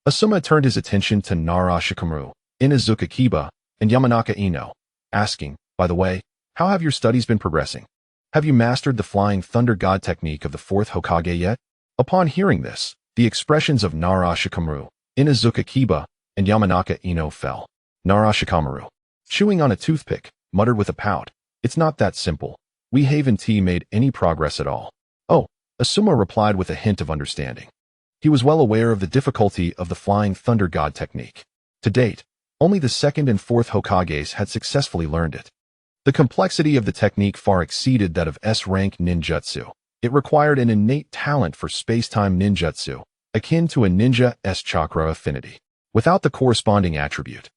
Asuma turned his attention to Nara Shikamaru, Inazuka Kiba, and Yamanaka Ino, asking, by the way, how have your studies been progressing? Have you mastered the Flying Thunder God technique of the 4th Hokage yet? Upon hearing this, the expressions of Nara Shikamaru, Inazuka Kiba, and Yamanaka Ino fell. Nara Shikamaru, chewing on a toothpick, muttered with a pout, it's not that simple. We haven't made any progress at all. Oh, Asuma replied with a hint of understanding. He was well aware of the difficulty of the Flying Thunder God technique. To date, only the 2nd and 4th Hokages had successfully learned it. The complexity of the technique far exceeded that of S-rank ninjutsu. It required an innate talent for space-time ninjutsu, akin to a ninja's chakra affinity. Without the corresponding attribute,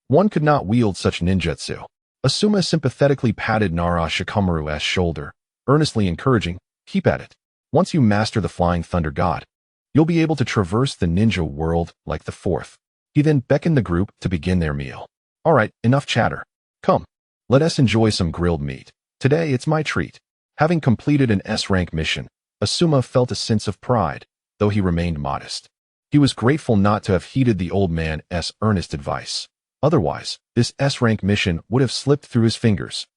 one could not wield such ninjutsu. Asuma sympathetically patted Nara Shikamaru's shoulder, earnestly encouraging, keep at it. Once you master the Flying Thunder God, you'll be able to traverse the ninja world like the 4th. He then beckoned the group to begin their meal. All right, enough chatter. Come, let us enjoy some grilled meat. Today it's my treat. Having completed an S-rank mission, Asuma felt a sense of pride, though he remained modest. He was grateful not to have heeded the old man's earnest advice. Otherwise, this S-rank mission would have slipped through his fingers.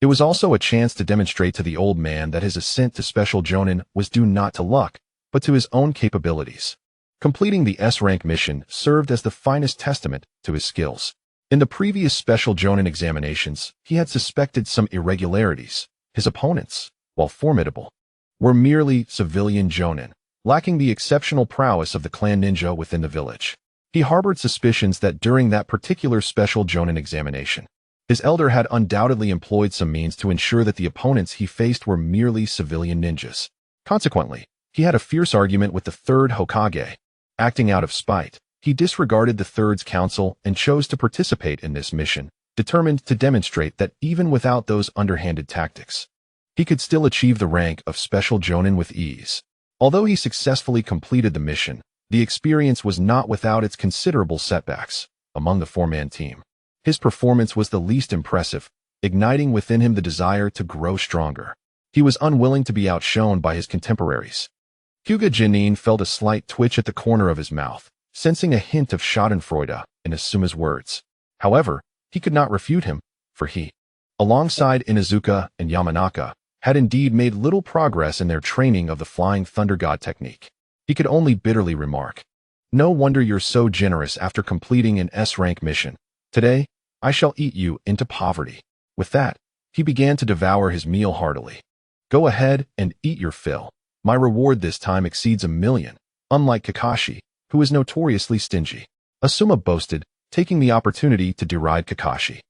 It was also a chance to demonstrate to the old man that his ascent to Special Jonin was due not to luck, but to his own capabilities. Completing the S-rank mission served as the finest testament to his skills. In the previous special Jonin examinations, he had suspected some irregularities. His opponents, while formidable, were merely civilian Jonin, lacking the exceptional prowess of the clan ninja within the village. He harbored suspicions that during that particular special Jonin examination, his elder had undoubtedly employed some means to ensure that the opponents he faced were merely civilian ninjas. Consequently, he had a fierce argument with the third Hokage. Acting out of spite, he disregarded the third's counsel and chose to participate in this mission, determined to demonstrate that even without those underhanded tactics, he could still achieve the rank of special Jonin with ease. Although he successfully completed the mission, the experience was not without its considerable setbacks. Among the four-man team, his performance was the least impressive, igniting within him the desire to grow stronger. He was unwilling to be outshone by his contemporaries. Hyūga Yaichi felt a slight twitch at the corner of his mouth, sensing a hint of schadenfreude in Asuma's words. However, he could not refute him, for he, alongside Inuzuka and Yamanaka, had indeed made little progress in their training of the Flying Thunder God technique. He could only bitterly remark, "No wonder you're so generous after completing an S-rank mission. Today, I shall eat you into poverty." With that, he began to devour his meal heartily. "Go ahead and eat your fill. My reward this time exceeds 1,000,000, unlike Kakashi, who is notoriously stingy." Asuma boasted, taking the opportunity to deride Kakashi.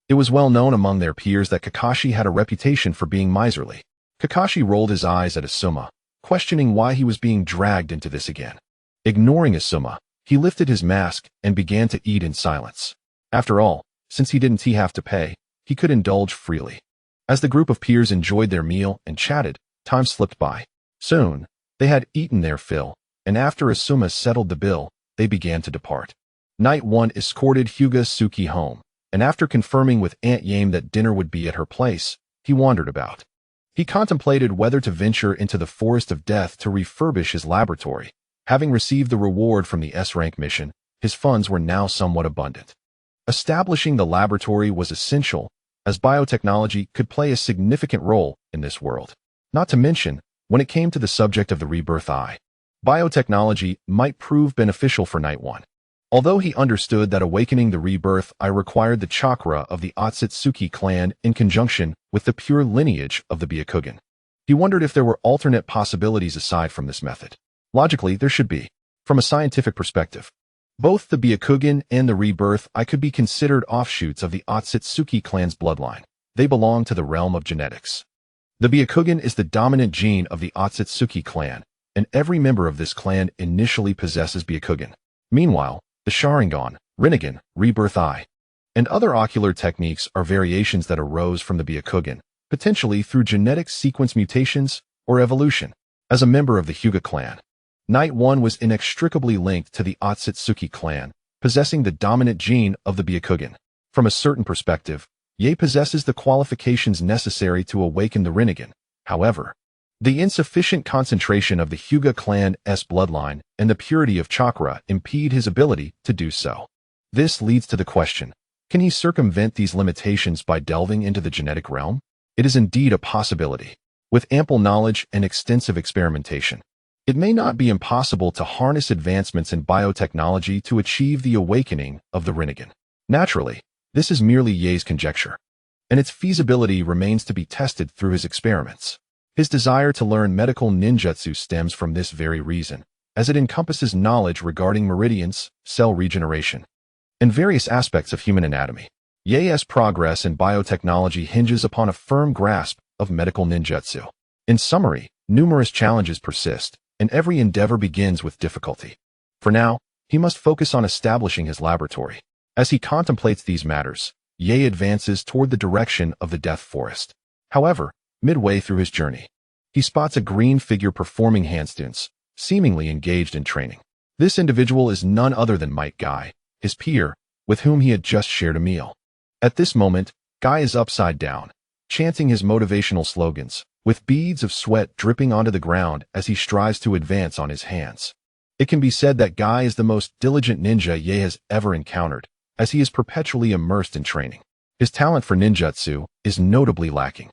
It was well known among their peers that Kakashi had a reputation for being miserly. Kakashi rolled his eyes at Asuma, questioning why he was being dragged into this again. Ignoring Asuma, he lifted his mask and began to eat in silence. After all, since he didn't have to pay, he could indulge freely. As the group of peers enjoyed their meal and chatted, time slipped by. Soon, they had eaten their fill, and after Asuma settled the bill, they began to depart. Night 1 escorted Hyūga Suki home, and after confirming with Aunt Yame that dinner would be at her place, he wandered about. He contemplated whether to venture into the Forest of Death to refurbish his laboratory. Having received the reward from the S-rank mission, his funds were now somewhat abundant. Establishing the laboratory was essential, as biotechnology could play a significant role in this world. Not to mention, when it came to the subject of the rebirth eye, biotechnology might prove beneficial for Night 1. Although he understood that awakening the rebirth eye required the chakra of the Otsutsuki clan in conjunction with the pure lineage of the Byakugan, he wondered if there were alternate possibilities aside from this method. Logically, there should be. From a scientific perspective, both the Byakugan and the rebirth eye could be considered offshoots of the Otsutsuki clan's bloodline. They belong to the realm of genetics. The Byakugan is the dominant gene of the Otsutsuki clan, and every member of this clan initially possesses Byakugan. Meanwhile, the Sharingan, Rinnegan, Rebirth Eye, and other ocular techniques are variations that arose from the Byakugan, potentially through genetic sequence mutations or evolution. As a member of the Hyūga clan, Night 1 was inextricably linked to the Otsutsuki clan, possessing the dominant gene of the Byakugan. From a certain perspective, Ye possesses the qualifications necessary to awaken the Rinnegan. However, the insufficient concentration of the Hyūga clan's bloodline and the purity of chakra impede his ability to do so. This leads to the question, can he circumvent these limitations by delving into the genetic realm? It is indeed a possibility. With ample knowledge and extensive experimentation, it may not be impossible to harness advancements in biotechnology to achieve the awakening of the Rinnegan. Naturally, this is merely Ye's conjecture, and its feasibility remains to be tested through his experiments. His desire to learn medical ninjutsu stems from this very reason, as it encompasses knowledge regarding meridians, cell regeneration, and various aspects of human anatomy. Ye's progress in biotechnology hinges upon a firm grasp of medical ninjutsu. In summary, numerous challenges persist, and every endeavor begins with difficulty. For now, he must focus on establishing his laboratory. As he contemplates these matters, Ye advances toward the direction of the Death Forest. However, midway through his journey, he spots a green figure performing handstands, seemingly engaged in training. This individual is none other than Might Guy, his peer, with whom he had just shared a meal. At this moment, Guy is upside down, chanting his motivational slogans, with beads of sweat dripping onto the ground as he strives to advance on his hands. It can be said that Guy is the most diligent ninja Ye has ever encountered, as he is perpetually immersed in training. His talent for ninjutsu is notably lacking.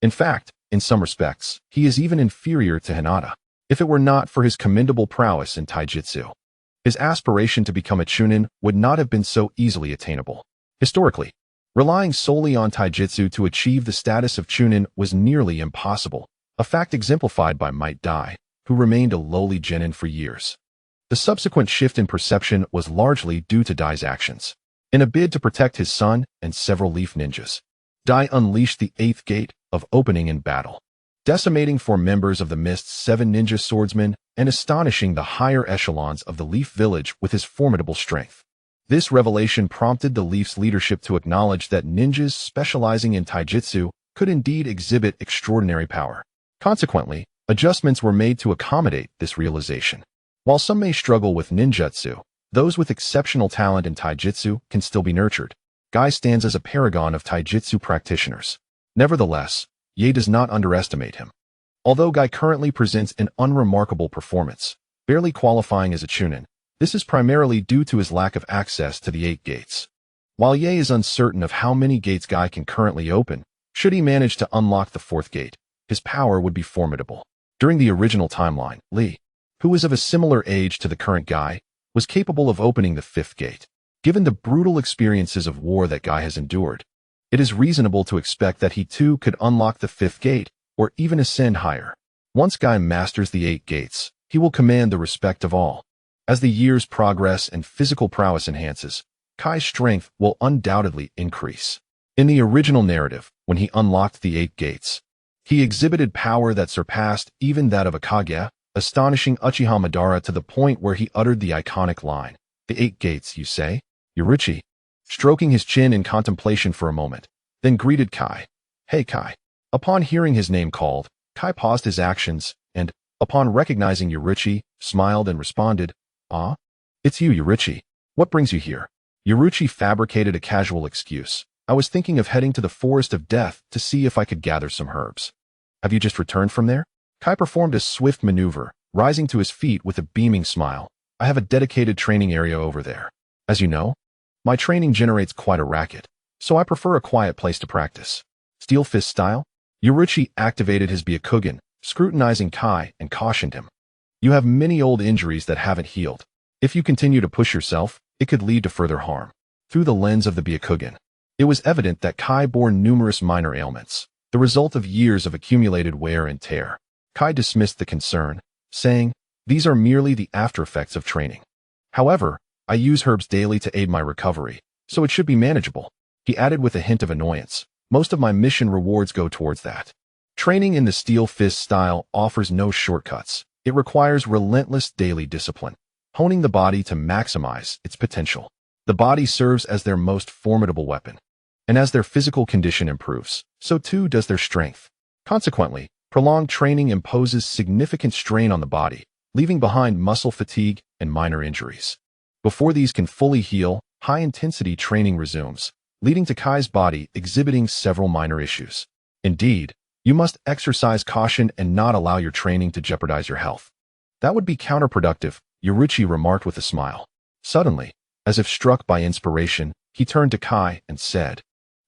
In fact, in some respects, he is even inferior to Hinata, if it were not for his commendable prowess in taijutsu. His aspiration to become a chunin would not have been so easily attainable. Historically, relying solely on taijutsu to achieve the status of chunin was nearly impossible, a fact exemplified by Might Dai, who remained a lowly genin for years. The subsequent shift in perception was largely due to Dai's actions. In a bid to protect his son and several leaf ninjas, Dai unleashed the 8th gate of opening in battle, decimating 4 members of the Mist's 7 ninja swordsmen and astonishing the higher echelons of the Leaf Village with his formidable strength. This revelation prompted the Leaf's leadership to acknowledge that ninjas specializing in taijutsu could indeed exhibit extraordinary power. Consequently, adjustments were made to accommodate this realization. While some may struggle with ninjutsu, those with exceptional talent in taijutsu can still be nurtured. Guy stands as a paragon of taijutsu practitioners. Nevertheless, Ye does not underestimate him. Although Guy currently presents an unremarkable performance, barely qualifying as a chunin, this is primarily due to his lack of access to the 8 gates. While Ye is uncertain of how many gates Guy can currently open, should he manage to unlock the 4th gate, his power would be formidable. During the original timeline, Li, who was of a similar age to the current Guy, was capable of opening the 5th gate. Given the brutal experiences of war that Guy has endured, it is reasonable to expect that he too could unlock the 5th gate, or even ascend higher. Once Guy masters the 8 gates, he will command the respect of all. As the years progress and physical prowess enhances, Kai's strength will undoubtedly increase. In the original narrative, when he unlocked the 8 gates, he exhibited power that surpassed even that of a Kage, astonishing Uchiha Madara to the point where he uttered the iconic line, "The 8 gates, you say? Yorichi?" Stroking his chin in contemplation for a moment, then greeted Kai. "Hey, Kai." Upon hearing his name called, Kai paused his actions and, upon recognizing Yorichi, smiled and responded, "Ah? It's you, Yorichi. What brings you here?" Yorichi fabricated a casual excuse. "I was thinking of heading to the Forest of Death to see if I could gather some herbs." "Have you just returned from there?" Kai performed a swift maneuver, rising to his feet with a beaming smile. "I have a dedicated training area over there. As you know, my training generates quite a racket, so I prefer a quiet place to practice." Steel fist style? Yorichi activated his Byakugan, scrutinizing Kai, and cautioned him. "You have many old injuries that haven't healed. If you continue to push yourself, it could lead to further harm." Through the lens of the Byakugan, it was evident that Kai bore numerous minor ailments, the result of years of accumulated wear and tear. Kai dismissed the concern, saying, "These are merely the after-effects of training. However, I use herbs daily to aid my recovery, so it should be manageable." He added with a hint of annoyance, "Most of my mission rewards go towards that." Training in the steel fist style offers no shortcuts. It requires relentless daily discipline, honing the body to maximize its potential. The body serves as their most formidable weapon, and as their physical condition improves, so too does their strength. Consequently, prolonged training imposes significant strain on the body, leaving behind muscle fatigue and minor injuries. Before these can fully heal, high-intensity training resumes, leading to Kai's body exhibiting several minor issues. Indeed, you must exercise caution and not allow your training to jeopardize your health. "That would be counterproductive," Yorichi remarked with a smile. Suddenly, as if struck by inspiration, he turned to Kai and said,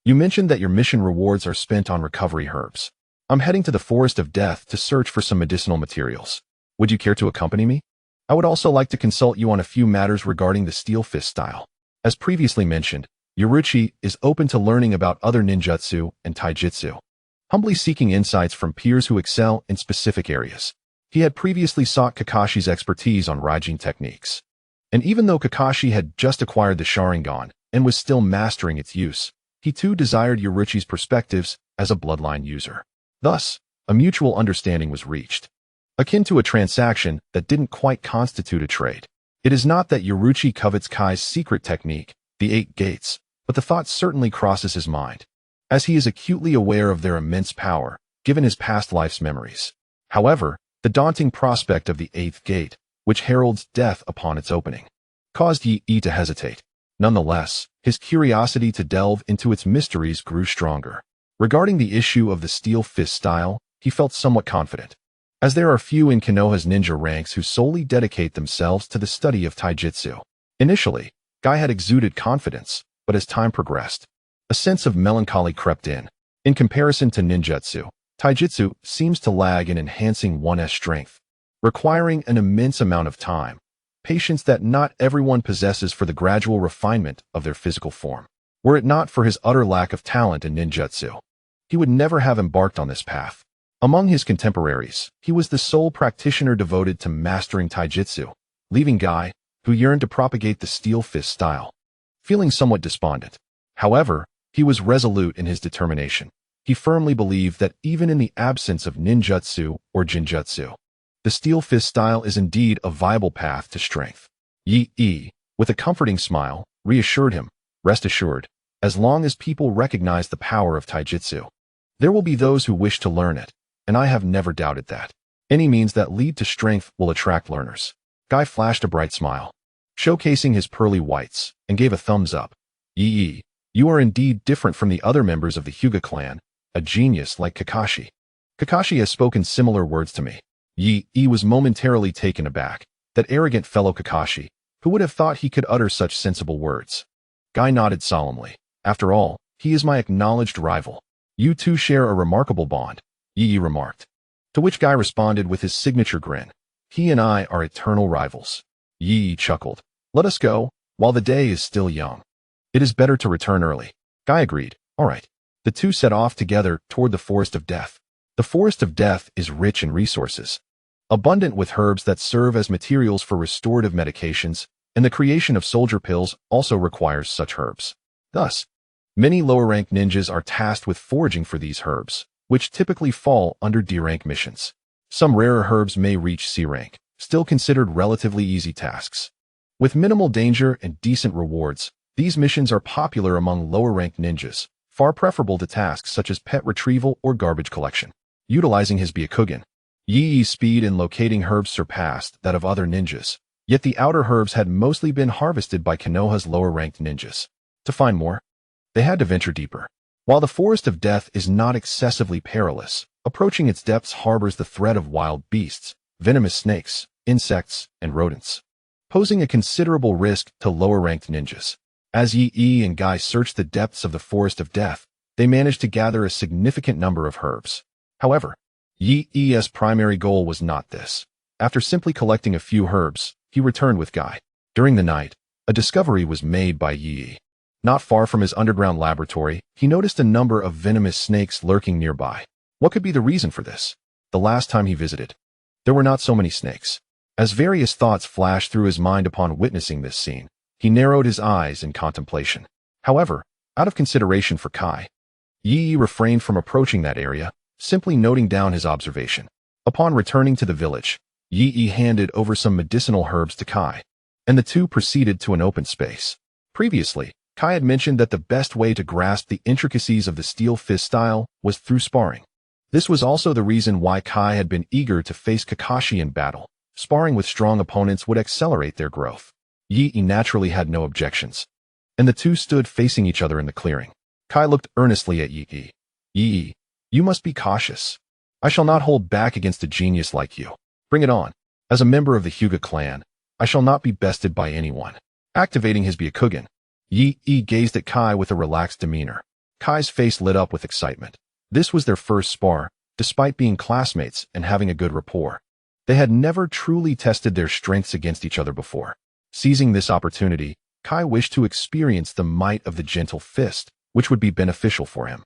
"You mentioned that your mission rewards are spent on recovery herbs. I'm heading to the Forest of Death to search for some medicinal materials. Would you care to accompany me? I would also like to consult you on a few matters regarding the steel fist style." As previously mentioned, Yorichi is open to learning about other ninjutsu and taijutsu, humbly seeking insights from peers who excel in specific areas. He had previously sought Kakashi's expertise on Raijin techniques. And even though Kakashi had just acquired the Sharingan and was still mastering its use, he too desired Yorichi's perspectives as a bloodline user. Thus, a mutual understanding was reached, akin to a transaction that didn't quite constitute a trade. It is not that Yorichi covets Kai's secret technique, the 8 gates, but the thought certainly crosses his mind, as he is acutely aware of their immense power, given his past life's memories. However, the daunting prospect of the 8th gate, which heralds death upon its opening, caused Yi to hesitate. Nonetheless, his curiosity to delve into its mysteries grew stronger. Regarding the issue of the steel fist style, he felt somewhat confident, as there are few in Konoha's ninja ranks who solely dedicate themselves to the study of taijutsu. Initially, Guy had exuded confidence, but as time progressed, a sense of melancholy crept in. In comparison to ninjutsu, taijutsu seems to lag in enhancing one's strength, requiring an immense amount of time, patience that not everyone possesses for the gradual refinement of their physical form. Were it not for his utter lack of talent in ninjutsu, he would never have embarked on this path. Among his contemporaries, he was the sole practitioner devoted to mastering taijutsu, leaving Guy, who yearned to propagate the steel fist style, feeling somewhat despondent. However, he was resolute in his determination. He firmly believed that even in the absence of ninjutsu or jinjutsu, the steel fist style is indeed a viable path to strength. Yi, with a comforting smile, reassured him, "Rest assured, as long as people recognize the power of taijutsu, there will be those who wish to learn it, and I have never doubted that. Any means that lead to strength will attract learners." Guy flashed a bright smile, showcasing his pearly whites, and gave a thumbs up. "Yi, you are indeed different from the other members of the Hyūga clan, a genius like Kakashi. Kakashi has spoken similar words to me." Yi was momentarily taken aback. That arrogant fellow Kakashi, who would have thought he could utter such sensible words? Guy nodded solemnly. "After all, he is my acknowledged rival. You two share a remarkable bond," Yi remarked. To which Guy responded with his signature grin. "He and I are eternal rivals." Yi chuckled. "Let us go, while the day is still young. It is better to return early." Guy agreed. "All right." The two set off together toward the Forest of Death. The Forest of Death is rich in resources, abundant with herbs that serve as materials for restorative medications, and the creation of soldier pills also requires such herbs. Thus, many lower-rank ninjas are tasked with foraging for these herbs, which typically fall under D-rank missions. Some rarer herbs may reach C-rank, still considered relatively easy tasks. With minimal danger and decent rewards, these missions are popular among lower-ranked ninjas, far preferable to tasks such as pet retrieval or garbage collection. Utilizing his Byakugan, Yi's speed in locating herbs surpassed that of other ninjas, yet the outer herbs had mostly been harvested by Konoha's lower-ranked ninjas. To find more, they had to venture deeper. While the Forest of Death is not excessively perilous, approaching its depths harbors the threat of wild beasts, venomous snakes, insects, and rodents, posing a considerable risk to lower-ranked ninjas. As Yi and Guy searched the depths of the Forest of Death, they managed to gather a significant number of herbs. However, Yi's primary goal was not this. After simply collecting a few herbs, he returned with Guy. During the night, a discovery was made by Yi. Not far from his underground laboratory, he noticed a number of venomous snakes lurking nearby. What could be the reason for this? The last time he visited, there were not so many snakes. As various thoughts flashed through his mind upon witnessing this scene, he narrowed his eyes in contemplation. However, out of consideration for Kai, Yi refrained from approaching that area, simply noting down his observation. Upon returning to the village, Yi handed over some medicinal herbs to Kai, and the two proceeded to an open space. Previously, Kai had mentioned that the best way to grasp the intricacies of the steel fist style was through sparring. This was also the reason why Kai had been eager to face Kakashi in battle. Sparring with strong opponents would accelerate their growth. Yi naturally had no objections, and the two stood facing each other in the clearing. Kai looked earnestly at Yi. "Yi, you must be cautious. I shall not hold back against a genius like you. Bring it on. As a member of the Hyūga clan, I shall not be bested by anyone." Activating his Byakugan, Yi gazed at Kai with a relaxed demeanor. Kai's face lit up with excitement. This was their first spar, despite being classmates and having a good rapport. They had never truly tested their strengths against each other before. Seizing this opportunity, Kai wished to experience the might of the gentle fist, which would be beneficial for him.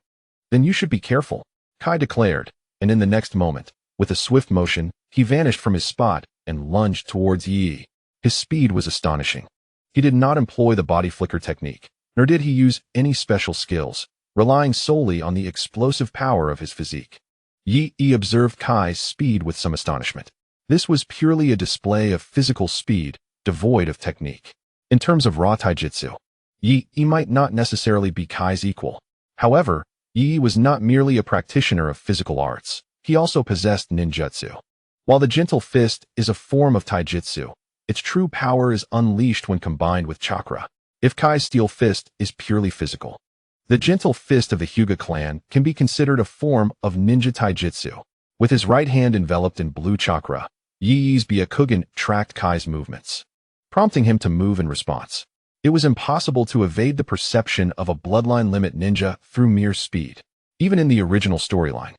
"Then you should be careful," Kai declared, and in the next moment, with a swift motion, he vanished from his spot and lunged towards Yi. His speed was astonishing. He did not employ the body flicker technique, nor did he use any special skills, relying solely on the explosive power of his physique. Yi observed Kai's speed with some astonishment. This was purely a display of physical speed, devoid of technique. In terms of raw taijutsu, Yi might not necessarily be Kai's equal. However, Yi was not merely a practitioner of physical arts. He also possessed ninjutsu. While the gentle fist is a form of taijutsu, its true power is unleashed when combined with chakra. If Kai's steel fist is purely physical, the gentle fist of the Hyūga clan can be considered a form of ninja taijutsu. With his right hand enveloped in blue chakra, Yi's Byakugan tracked Kai's movements, prompting him to move in response. It was impossible to evade the perception of a bloodline limit ninja through mere speed. Even in the original storyline,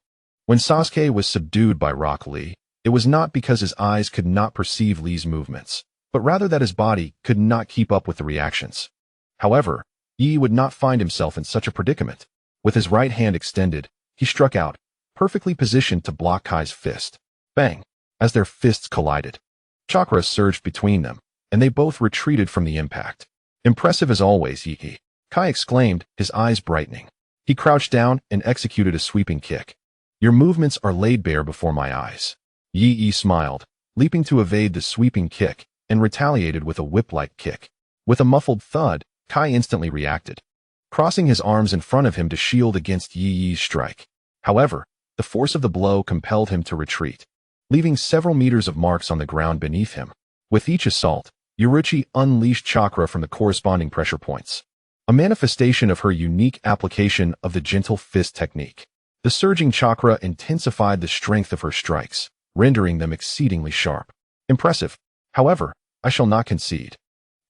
when Sasuke was subdued by Rock Lee, it was not because his eyes could not perceive Lee's movements, but rather that his body could not keep up with the reactions. However, Yi would not find himself in such a predicament. With his right hand extended, he struck out, perfectly positioned to block Kai's fist. Bang! As their fists collided, chakra surged between them, and they both retreated from the impact. Impressive as always, Yi, Kai exclaimed, his eyes brightening. He crouched down and executed a sweeping kick. Your movements are laid bare before my eyes. Yi smiled, leaping to evade the sweeping kick, and retaliated with a whip-like kick. With a muffled thud, Kai instantly reacted, crossing his arms in front of him to shield against Yi's strike. However, the force of the blow compelled him to retreat, leaving several meters of marks on the ground beneath him. With each assault, Uruchi unleashed chakra from the corresponding pressure points, a manifestation of her unique application of the gentle fist technique. The surging chakra intensified the strength of her strikes, rendering them exceedingly sharp. Impressive. However, I shall not concede.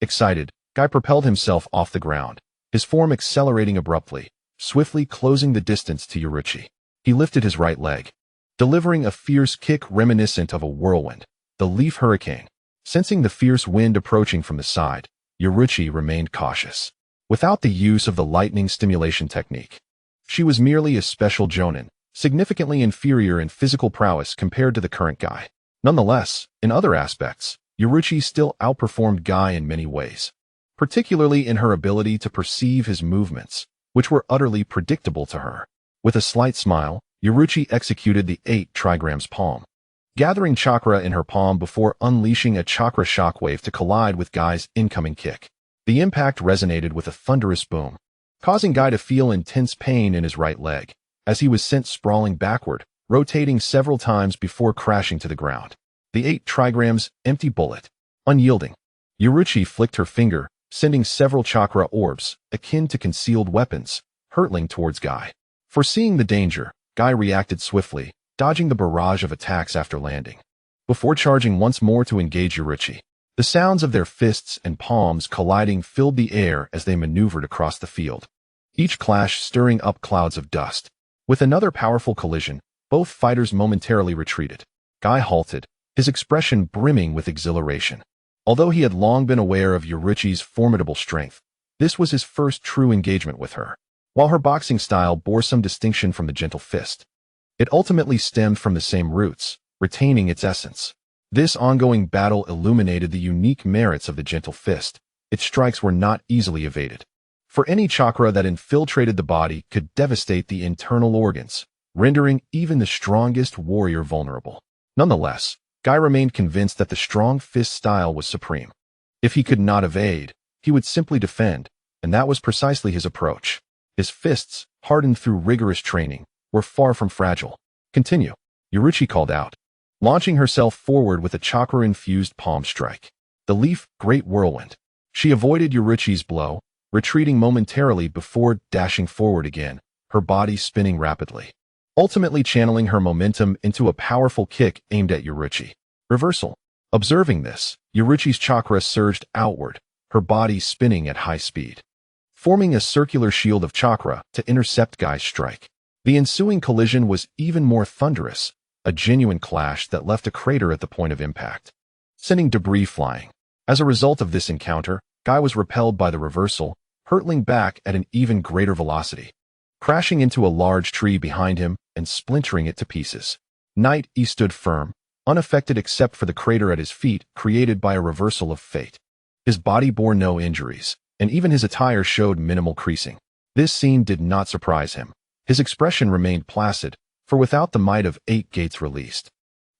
Excited, Guy propelled himself off the ground, his form accelerating abruptly, swiftly closing the distance to Uruchi. He lifted his right leg, delivering a fierce kick reminiscent of a whirlwind, the leaf hurricane. Sensing the fierce wind approaching from the side, Uruchi remained cautious. Without the use of the lightning stimulation technique, she was merely a special jonin, significantly inferior in physical prowess compared to the current Guy. Nonetheless, in other aspects, Uruchi still outperformed Guy in many ways, particularly in her ability to perceive his movements, which were utterly predictable to her. With a slight smile, Uruchi executed the 8 trigrams palm, gathering chakra in her palm before unleashing a chakra shockwave to collide with Guy's incoming kick. The impact resonated with a thunderous boom, causing Guy to feel intense pain in his right leg, as he was sent sprawling backward, rotating several times before crashing to the ground. The 8 trigrams empty bullet, unyielding. Uruchi flicked her finger, sending several chakra orbs, akin to concealed weapons, hurtling towards Guy. Foreseeing the danger, Guy reacted swiftly, dodging the barrage of attacks after landing. Before charging once more to engage Uruchi, the sounds of their fists and palms colliding filled the air as they maneuvered across the field, each clash stirring up clouds of dust. With another powerful collision, both fighters momentarily retreated. Guy halted, his expression brimming with exhilaration. Although he had long been aware of Uruchi's formidable strength, this was his first true engagement with her. While her boxing style bore some distinction from the gentle fist, it ultimately stemmed from the same roots, retaining its essence. This ongoing battle illuminated the unique merits of the gentle fist. Its strikes were not easily evaded, for any chakra that infiltrated the body could devastate the internal organs, rendering even the strongest warrior vulnerable. Nonetheless, Guy remained convinced that the strong fist style was supreme. If he could not evade, he would simply defend, and that was precisely his approach. His fists, hardened through rigorous training, were far from fragile. Continue, Uruchi called out, launching herself forward with a chakra-infused palm strike. The leaf, great whirlwind. She avoided Uruchi's blow, retreating momentarily before dashing forward again, her body spinning rapidly, ultimately channeling her momentum into a powerful kick aimed at Uruchi. Reversal. Observing this, Uruchi's chakra surged outward, her body spinning at high speed, forming a circular shield of chakra to intercept Guy's strike. The ensuing collision was even more thunderous, a genuine clash that left a crater at the point of impact, sending debris flying. As a result of this encounter, Guy was repelled by the reversal, hurtling back at an even greater velocity, crashing into a large tree behind him and splintering it to pieces. Knight E stood firm, unaffected except for the crater at his feet created by a reversal of fate. His body bore no injuries, and even his attire showed minimal creasing. This scene did not surprise him. His expression remained placid, for without the might of 8 gates released,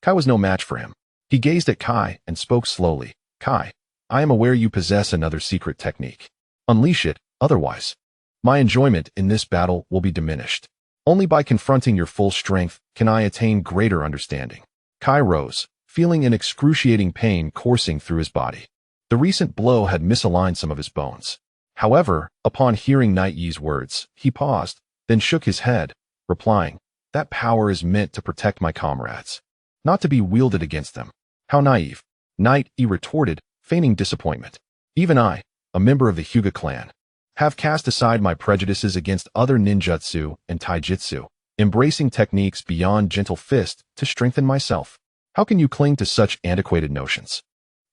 Kai was no match for him. He gazed at Kai and spoke slowly. Kai, I am aware you possess another secret technique. Unleash it, otherwise my enjoyment in this battle will be diminished. Only by confronting your full strength can I attain greater understanding. Kai rose, feeling an excruciating pain coursing through his body. The recent blow had misaligned some of his bones. However, upon hearing Night Yi's words, he paused, then shook his head, replying, that power is meant to protect my comrades, not to be wielded against them. How naive. Night Yi retorted, feigning disappointment. Even I, a member of the Hyūga clan, have cast aside my prejudices against other ninjutsu and taijutsu, embracing techniques beyond gentle fist to strengthen myself. How can you cling to such antiquated notions?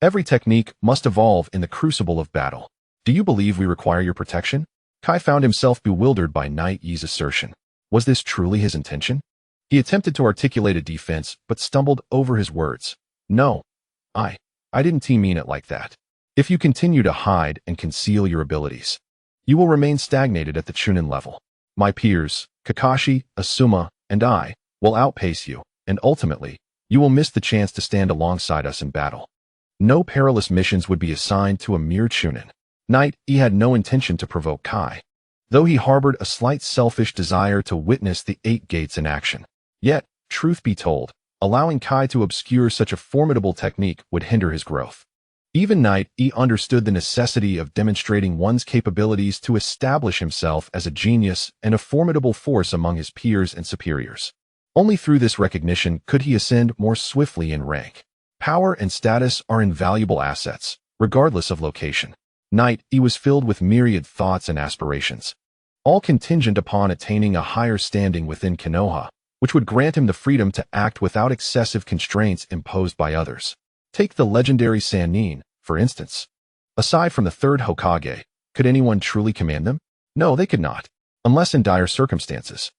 Every technique must evolve in the crucible of battle. Do you believe we require your protection? Kai found himself bewildered by Knight Yi's assertion. Was this truly his intention? He attempted to articulate a defense, but stumbled over his words. No, I didn't mean it like that. If you continue to hide and conceal your abilities, you will remain stagnated at the Chunin level. My peers, Kakashi, Asuma, and I, will outpace you, and ultimately, you will miss the chance to stand alongside us in battle. No perilous missions would be assigned to a mere Chunin. Knight Yi had no intention to provoke Kai, though he harbored a slight selfish desire to witness the 8 gates in action. Yet, truth be told, allowing Kai to obscure such a formidable technique would hinder his growth. Even Knight Yi understood the necessity of demonstrating one's capabilities to establish himself as a genius and a formidable force among his peers and superiors. Only through this recognition could he ascend more swiftly in rank. Power and status are invaluable assets, regardless of location. Knight Yi was filled with myriad thoughts and aspirations, all contingent upon attaining a higher standing within Konoha, which would grant him the freedom to act without excessive constraints imposed by others. Take the legendary Sannin, for instance. Aside from the 3rd Hokage, could anyone truly command them? No, they could not, unless in dire circumstances.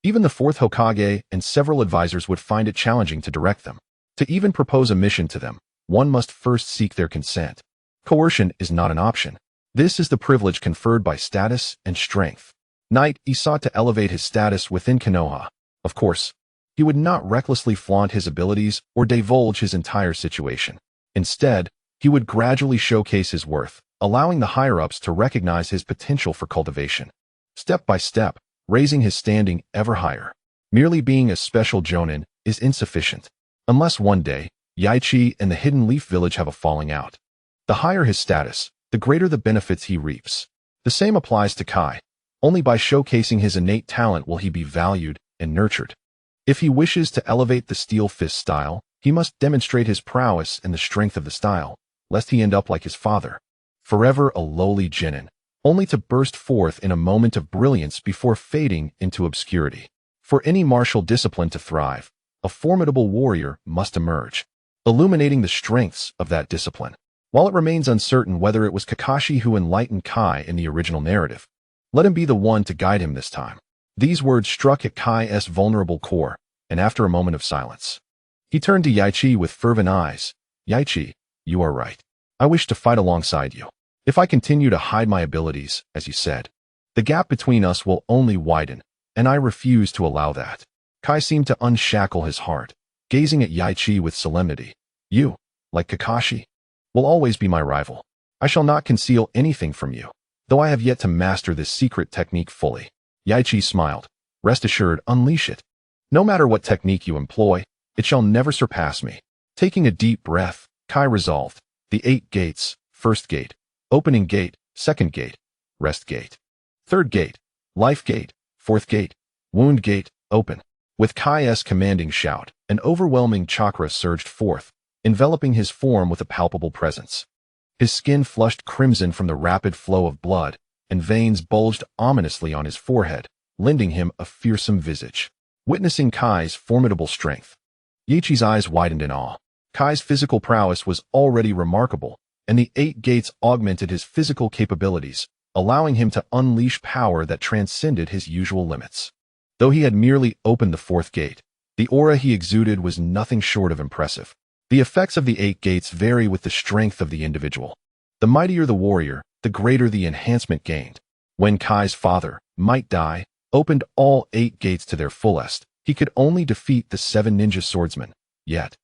Even the 4th Hokage and several advisors would find it challenging to direct them. To even propose a mission to them, one must first seek their consent. Coercion is not an option. This is the privilege conferred by status and strength. Knight Yi sought to elevate his status within Konoha. Of course, he would not recklessly flaunt his abilities or divulge his entire situation. Instead, he would gradually showcase his worth, allowing the higher-ups to recognize his potential for cultivation. Step by step, raising his standing ever higher. Merely being a special Jonin is insufficient, unless one day, Yaichi and the Hidden Leaf Village have a falling out. The higher his status, the greater the benefits he reaps. The same applies to Kai. Only by showcasing his innate talent will he be valued and nurtured. If he wishes to elevate the Steel Fist style, he must demonstrate his prowess and the strength of the style, lest he end up like his father, forever a lowly genin, only to burst forth in a moment of brilliance before fading into obscurity. For any martial discipline to thrive, a formidable warrior must emerge, illuminating the strengths of that discipline. While it remains uncertain whether it was Kakashi who enlightened Kai in the original narrative, let him be the one to guide him this time. These words struck at Kai's vulnerable core, and after a moment of silence, he turned to Yaichi with fervent eyes. Yaichi, you are right. I wish to fight alongside you. If I continue to hide my abilities, as you said, the gap between us will only widen, and I refuse to allow that. Kai seemed to unshackle his heart, gazing at Yaichi with solemnity. You, like Kakashi, will always be my rival. I shall not conceal anything from you, though I have yet to master this secret technique fully. Yaichi smiled. Rest assured, unleash it. No matter what technique you employ, it shall never surpass me. Taking a deep breath, Kai resolved. The 8 gates, 1st gate, opening gate, 2nd gate, rest gate, 3rd gate, life gate, 4th gate, wound gate, open. With Kai's commanding shout, an overwhelming chakra surged forth, enveloping his form with a palpable presence. His skin flushed crimson from the rapid flow of blood, and veins bulged ominously on his forehead, lending him a fearsome visage. Witnessing Kai's formidable strength, Yaichi's eyes widened in awe. Kai's physical prowess was already remarkable, and the 8 gates augmented his physical capabilities, allowing him to unleash power that transcended his usual limits. Though he had merely opened the 4th gate, the aura he exuded was nothing short of impressive. The effects of the 8 gates vary with the strength of the individual. The mightier the warrior, the greater the enhancement gained. When Kai's father, Might Dai, opened all 8 gates to their fullest, he could only defeat the 7 ninja swordsmen. Yet,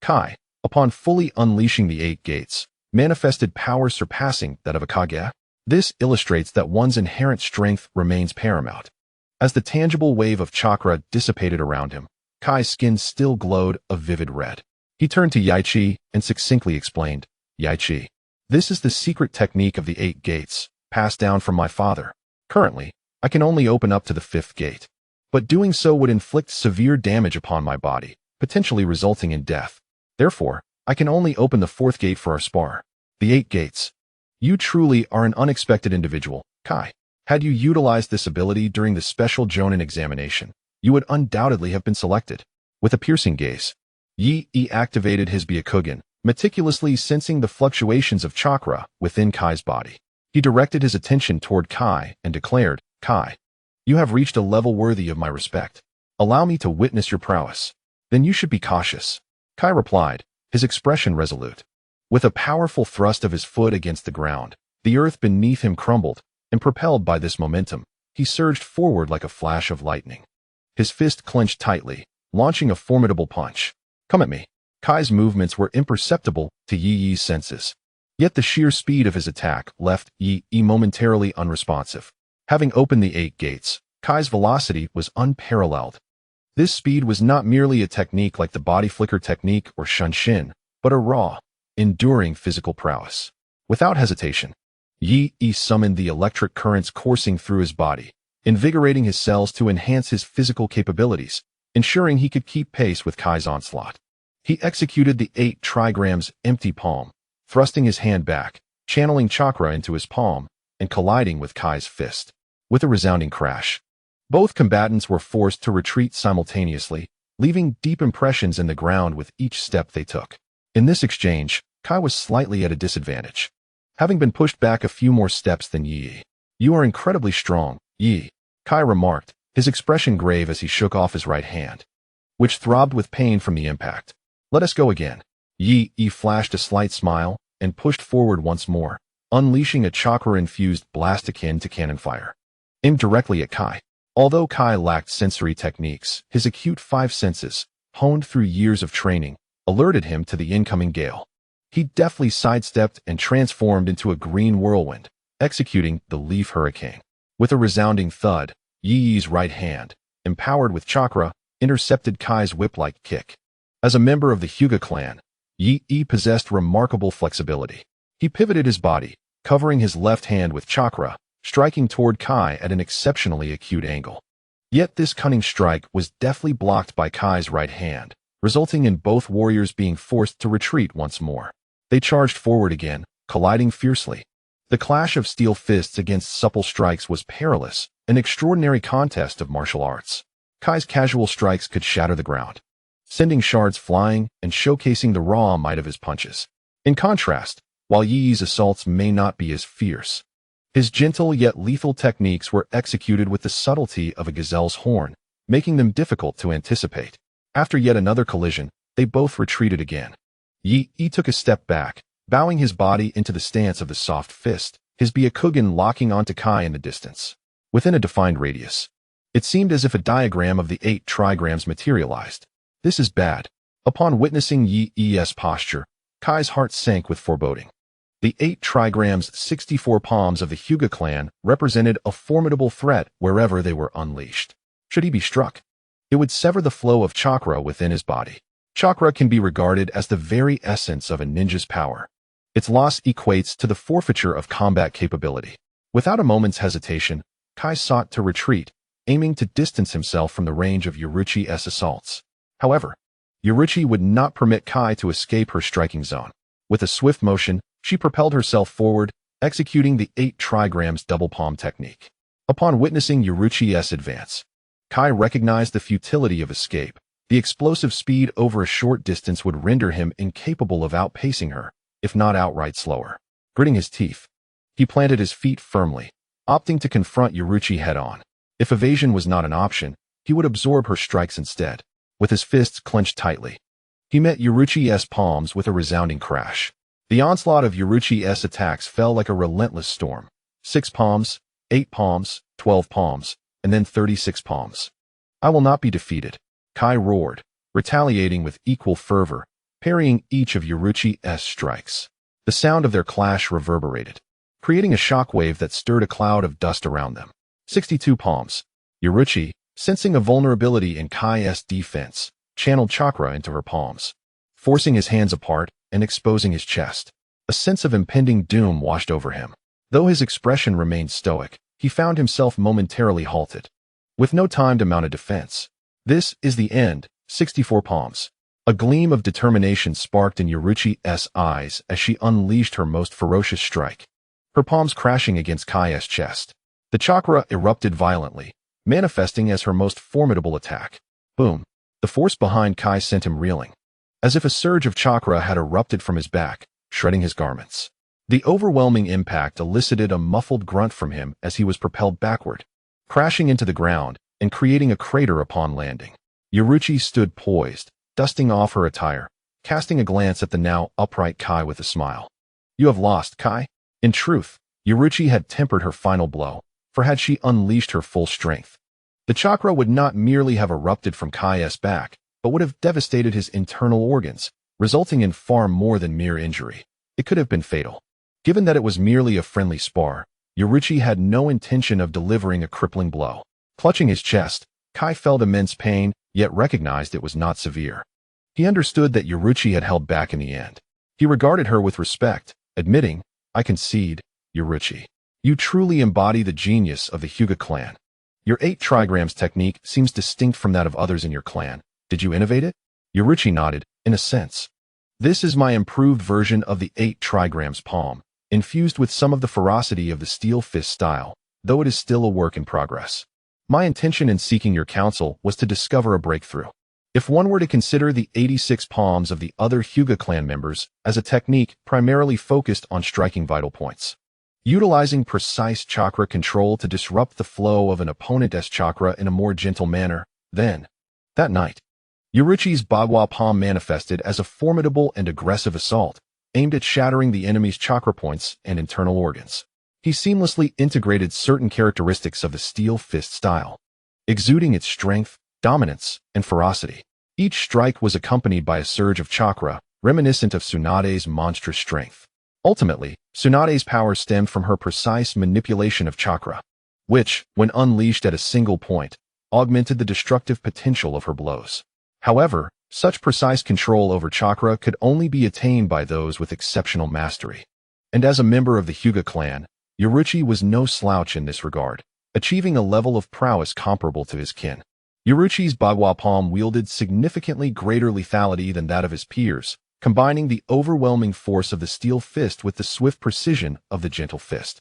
Kai, upon fully unleashing the 8 gates, manifested power surpassing that of a Kage. This illustrates that one's inherent strength remains paramount. As the tangible wave of chakra dissipated around him, Kai's skin still glowed a vivid red. He turned to Yaichi and succinctly explained, Yaichi, this is the secret technique of the 8 gates, passed down from my father. Currently, I can only open up to the 5th gate, but doing so would inflict severe damage upon my body, potentially resulting in death. Therefore, I can only open the 4th gate for our spar. The 8 gates. You truly are an unexpected individual, Kai. Had you utilized this ability during the special Jonin examination, you would undoubtedly have been selected. With a piercing gaze, Yi activated his Byakugan, meticulously sensing the fluctuations of chakra within Kai's body. He directed his attention toward Kai and declared, "Kai, you have reached a level worthy of my respect. Allow me to witness your prowess. Then you should be cautious." Kai replied, his expression resolute. With a powerful thrust of his foot against the ground, the earth beneath him crumbled, and propelled by this momentum, he surged forward like a flash of lightning. His fist clenched tightly, launching a formidable punch. "Come at me." Kai's movements were imperceptible to Yi-Yi's senses. Yet the sheer speed of his attack left Yi-Yi momentarily unresponsive. Having opened the 8 gates, Kai's velocity was unparalleled. This speed was not merely a technique like the body flicker technique or shunshin, but a raw, enduring physical prowess. Without hesitation, Yi-Yi summoned the electric currents coursing through his body, invigorating his cells to enhance his physical capabilities, ensuring he could keep pace with Kai's onslaught. He executed the 8 trigrams empty palm, thrusting his hand back, channeling chakra into his palm, and colliding with Kai's fist. With a resounding crash, both combatants were forced to retreat simultaneously, leaving deep impressions in the ground with each step they took. In this exchange, Kai was slightly at a disadvantage, having been pushed back a few more steps than Yi. "You are incredibly strong, Yi," Kai remarked, his expression grave as he shook off his right hand, which throbbed with pain from the impact. "Let us go again." Yi flashed a slight smile and pushed forward once more, unleashing a chakra-infused blast akin to cannon fire, aimed directly at Kai. Although Kai lacked sensory techniques, his acute 5 senses, honed through years of training, alerted him to the incoming gale. He deftly sidestepped and transformed into a green whirlwind, executing the leaf hurricane. With a resounding thud, Yi-Yi's right hand, empowered with chakra, intercepted Kai's whip-like kick. As a member of the Hyūga clan, Yi possessed remarkable flexibility. He pivoted his body, covering his left hand with chakra, striking toward Kai at an exceptionally acute angle. Yet this cunning strike was deftly blocked by Kai's right hand, resulting in both warriors being forced to retreat once more. They charged forward again, colliding fiercely. The clash of steel fists against supple strikes was perilous, an extraordinary contest of martial arts. Kai's casual strikes could shatter the ground, sending shards flying and showcasing the raw might of his punches. In contrast, while Yi's assaults may not be as fierce, his gentle yet lethal techniques were executed with the subtlety of a gazelle's horn, making them difficult to anticipate. After yet another collision, they both retreated again. Yi took a step back, bowing his body into the stance of the soft fist, his Byakugan locking onto Kai in the distance. Within a defined radius, it seemed as if a diagram of the 8 trigrams materialized. "This is bad." Upon witnessing Yi's posture, Kai's heart sank with foreboding. The 8 trigrams 64 palms of the Hyūga clan represented a formidable threat wherever they were unleashed. Should he be struck, it would sever the flow of chakra within his body. Chakra can be regarded as the very essence of a ninja's power. Its loss equates to the forfeiture of combat capability. Without a moment's hesitation, Kai sought to retreat, aiming to distance himself from the range of Yaruchi's assaults. However, Yaruchi would not permit Kai to escape her striking zone. With a swift motion, she propelled herself forward, executing the 8 trigrams double palm technique. Upon witnessing Yaruchi's advance, Kai recognized the futility of escape. The explosive speed over a short distance would render him incapable of outpacing her, if not outright slower. Gritting his teeth, he planted his feet firmly, opting to confront Yaruchi head-on. If evasion was not an option, he would absorb her strikes instead. With his fists clenched tightly, he met Yaruchi's palms with a resounding crash. The onslaught of Yaruchi's attacks fell like a relentless storm. 6 palms, 8 palms, 12 palms, and then 36 palms. "I will not be defeated," Kai roared, retaliating with equal fervor, parrying each of Yaruchi's strikes. The sound of their clash reverberated, creating a shockwave that stirred a cloud of dust around them. 62 palms. Yaruchi, sensing a vulnerability in Kai's defense, channeled chakra into her palms, forcing his hands apart and exposing his chest. A sense of impending doom washed over him. Though his expression remained stoic, he found himself momentarily halted, with no time to mount a defense. "This is the end." 64 palms. A gleam of determination sparked in Yaruchi's eyes as she unleashed her most ferocious strike, her palms crashing against Kai's chest. The chakra erupted violently, manifesting as her most formidable attack. Boom! The force behind Kai sent him reeling, as if a surge of chakra had erupted from his back, shredding his garments. The overwhelming impact elicited a muffled grunt from him as he was propelled backward, crashing into the ground and creating a crater upon landing. Yaichi stood poised, dusting off her attire, casting a glance at the now upright Kai with a smile. "You have lost, Kai." In truth, Yaichi had tempered her final blow, for had she unleashed her full strength, the chakra would not merely have erupted from Kai's back, but would have devastated his internal organs, resulting in far more than mere injury. It could have been fatal. Given that it was merely a friendly spar, Yaichi had no intention of delivering a crippling blow. Clutching his chest, Kai felt immense pain, yet recognized it was not severe. He understood that Yaichi had held back in the end. He regarded her with respect, admitting, "I concede, Yaichi. You truly embody the genius of the Hyūga clan. Your 8 trigrams technique seems distinct from that of others in your clan. Did you innovate it?" Yaichi nodded, in a sense. "This is my improved version of the 8 trigrams palm, infused with some of the ferocity of the steel fist style, though it is still a work in progress. My intention in seeking your counsel was to discover a breakthrough. If one were to consider the 86 palms of the other Hyūga clan members as a technique primarily focused on striking vital points, utilizing precise chakra control to disrupt the flow of an opponent's chakra in a more gentle manner, then, that night, Yaichi's Bagua palm manifested as a formidable and aggressive assault, aimed at shattering the enemy's chakra points and internal organs. He seamlessly integrated certain characteristics of the steel fist style, exuding its strength, dominance, and ferocity. Each strike was accompanied by a surge of chakra, reminiscent of Tsunade's monstrous strength. Ultimately, Tsunade's power stemmed from her precise manipulation of chakra, which, when unleashed at a single point, augmented the destructive potential of her blows. However, such precise control over chakra could only be attained by those with exceptional mastery. And as a member of the Hyūga clan, Yaichi was no slouch in this regard, achieving a level of prowess comparable to his kin. Yaichi's Bagua palm wielded significantly greater lethality than that of his peers, combining the overwhelming force of the steel fist with the swift precision of the gentle fist,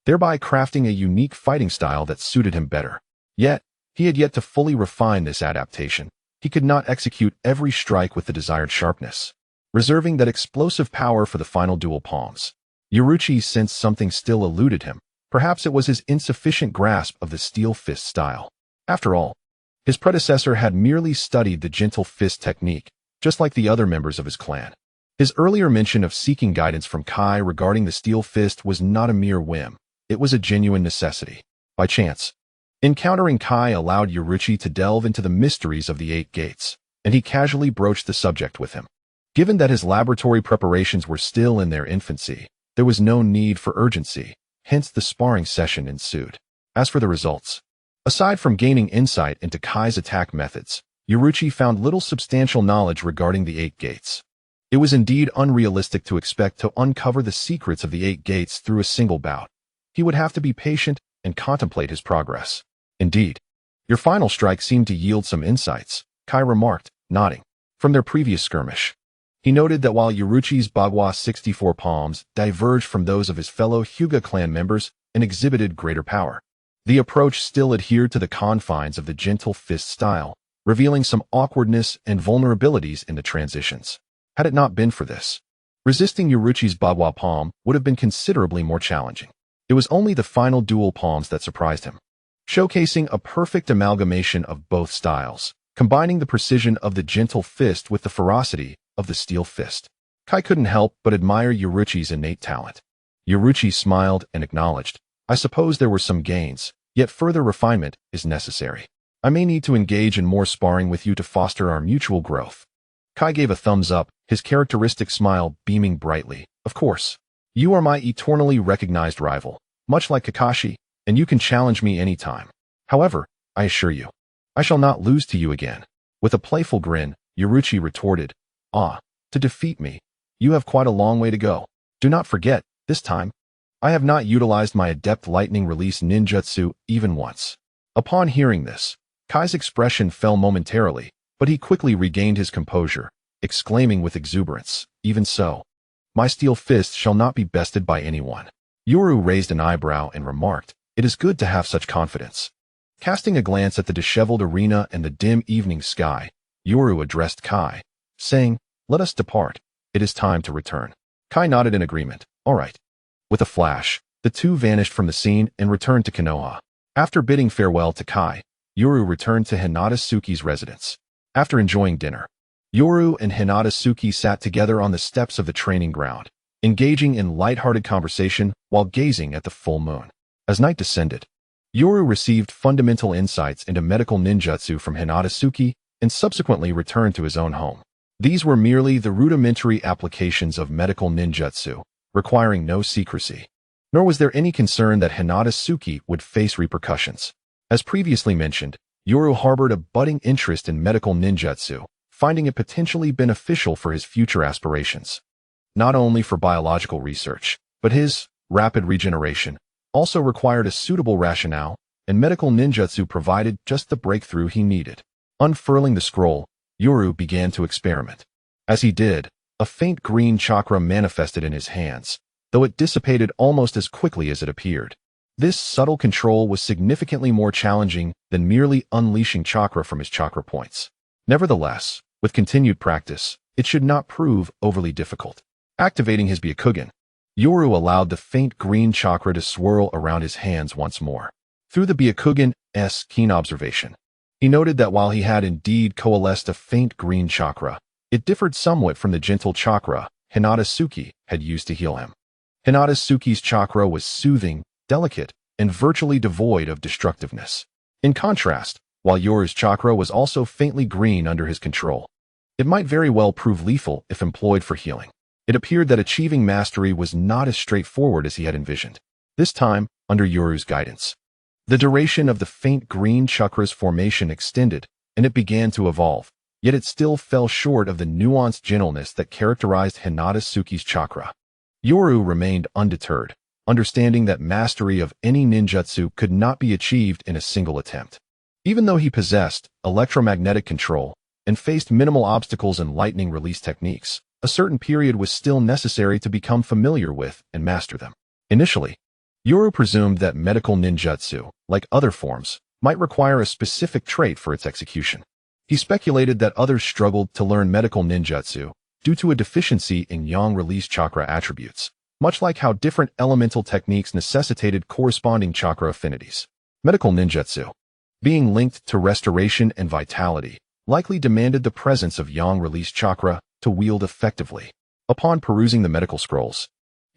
thereby crafting a unique fighting style that suited him better. Yet, he had yet to fully refine this adaptation. He could not execute every strike with the desired sharpness, reserving that explosive power for the final dual palms. Yaichi sensed something still eluded him. Perhaps it was his insufficient grasp of the steel fist style. After all, his predecessor had merely studied the gentle fist technique, just like the other members of his clan. His earlier mention of seeking guidance from Kai regarding the steel fist was not a mere whim. It was a genuine necessity. By chance, encountering Kai allowed Yaichi to delve into the mysteries of the 8 gates, and he casually broached the subject with him. Given that his laboratory preparations were still in their infancy, there was no need for urgency, hence the sparring session ensued. As for the results, aside from gaining insight into Kai's attack methods, Yaichi found little substantial knowledge regarding the 8 gates. It was indeed unrealistic to expect to uncover the secrets of the 8 gates through a single bout. He would have to be patient and contemplate his progress. Indeed, your final strike seemed to yield some insights, Kai remarked, nodding. From their previous skirmish, he noted that while Yaichi's Bagua 64 palms diverged from those of his fellow Hyūga clan members and exhibited greater power, the approach still adhered to the confines of the gentle fist style, revealing some awkwardness and vulnerabilities in the transitions. Had it not been for this, resisting Yaichi's Bagua palm would have been considerably more challenging. It was only the final dual palms that surprised him, showcasing a perfect amalgamation of both styles, combining the precision of the gentle fist with the ferocity of the steel fist. Kai couldn't help but admire Yaichi's innate talent. Yaichi smiled and acknowledged, "I suppose there were some gains, yet further refinement is necessary. I may need to engage in more sparring with you to foster our mutual growth." Kai gave a thumbs up, his characteristic smile beaming brightly. "Of course. You are my eternally recognized rival, much like Kakashi, and you can challenge me any time. However, I assure you, I shall not lose to you again." With a playful grin, Yaichi retorted, "To defeat me, you have quite a long way to go. Do not forget, this time, I have not utilized my adept lightning release ninjutsu even once." Upon hearing this, Kai's expression fell momentarily, but he quickly regained his composure, exclaiming with exuberance, "Even so, my steel fist shall not be bested by anyone." Yoru raised an eyebrow and remarked, "It is good to have such confidence." Casting a glance at the disheveled arena and the dim evening sky, Yoru addressed Kai, saying, "Let us depart. It is time to return." Kai nodded in agreement. "All right." With a flash, the two vanished from the scene and returned to Konoha. After bidding farewell to Kai, Yoru returned to Hinata Suki's residence. After enjoying dinner, Yoru and Hinata Suki sat together on the steps of the training ground, engaging in light-hearted conversation while gazing at the full moon. As night descended, Yoru received fundamental insights into medical ninjutsu from Hinata Suki and subsequently returned to his own home. These were merely the rudimentary applications of medical ninjutsu, requiring no secrecy. Nor was there any concern that Hinata Suki would face repercussions. As previously mentioned, Yoru harbored a budding interest in medical ninjutsu, finding it potentially beneficial for his future aspirations. Not only for biological research, but his rapid regeneration also required a suitable rationale, and medical ninjutsu provided just the breakthrough he needed. Unfurling the scroll, Yoru began to experiment. As he did, a faint green chakra manifested in his hands, though it dissipated almost as quickly as it appeared. This subtle control was significantly more challenging than merely unleashing chakra from his chakra points. Nevertheless, with continued practice, it should not prove overly difficult. Activating his Byakugan, Yoru allowed the faint green chakra to swirl around his hands once more. Through the Byakugan's keen observation, he noted that while he had indeed coalesced a faint green chakra, it differed somewhat from the gentle chakra Hinata Suki had used to heal him. Hinata Suki's chakra was soothing, delicate, and virtually devoid of destructiveness. In contrast, while Yoru's chakra was also faintly green under his control, it might very well prove lethal if employed for healing. It appeared that achieving mastery was not as straightforward as he had envisioned. This time, under Yoru's guidance, the duration of the faint green chakra's formation extended, and it began to evolve, yet it still fell short of the nuanced gentleness that characterized Hinata Suki's chakra. Yoru remained undeterred, understanding that mastery of any ninjutsu could not be achieved in a single attempt. Even though he possessed electromagnetic control and faced minimal obstacles in lightning release techniques, a certain period was still necessary to become familiar with and master them. Initially, Yoru presumed that medical ninjutsu, like other forms, might require a specific trait for its execution. He speculated that others struggled to learn medical ninjutsu due to a deficiency in yang release chakra attributes, much like how different elemental techniques necessitated corresponding chakra affinities. Medical ninjutsu, being linked to restoration and vitality, likely demanded the presence of yang release chakra to wield effectively. Upon perusing the medical scrolls,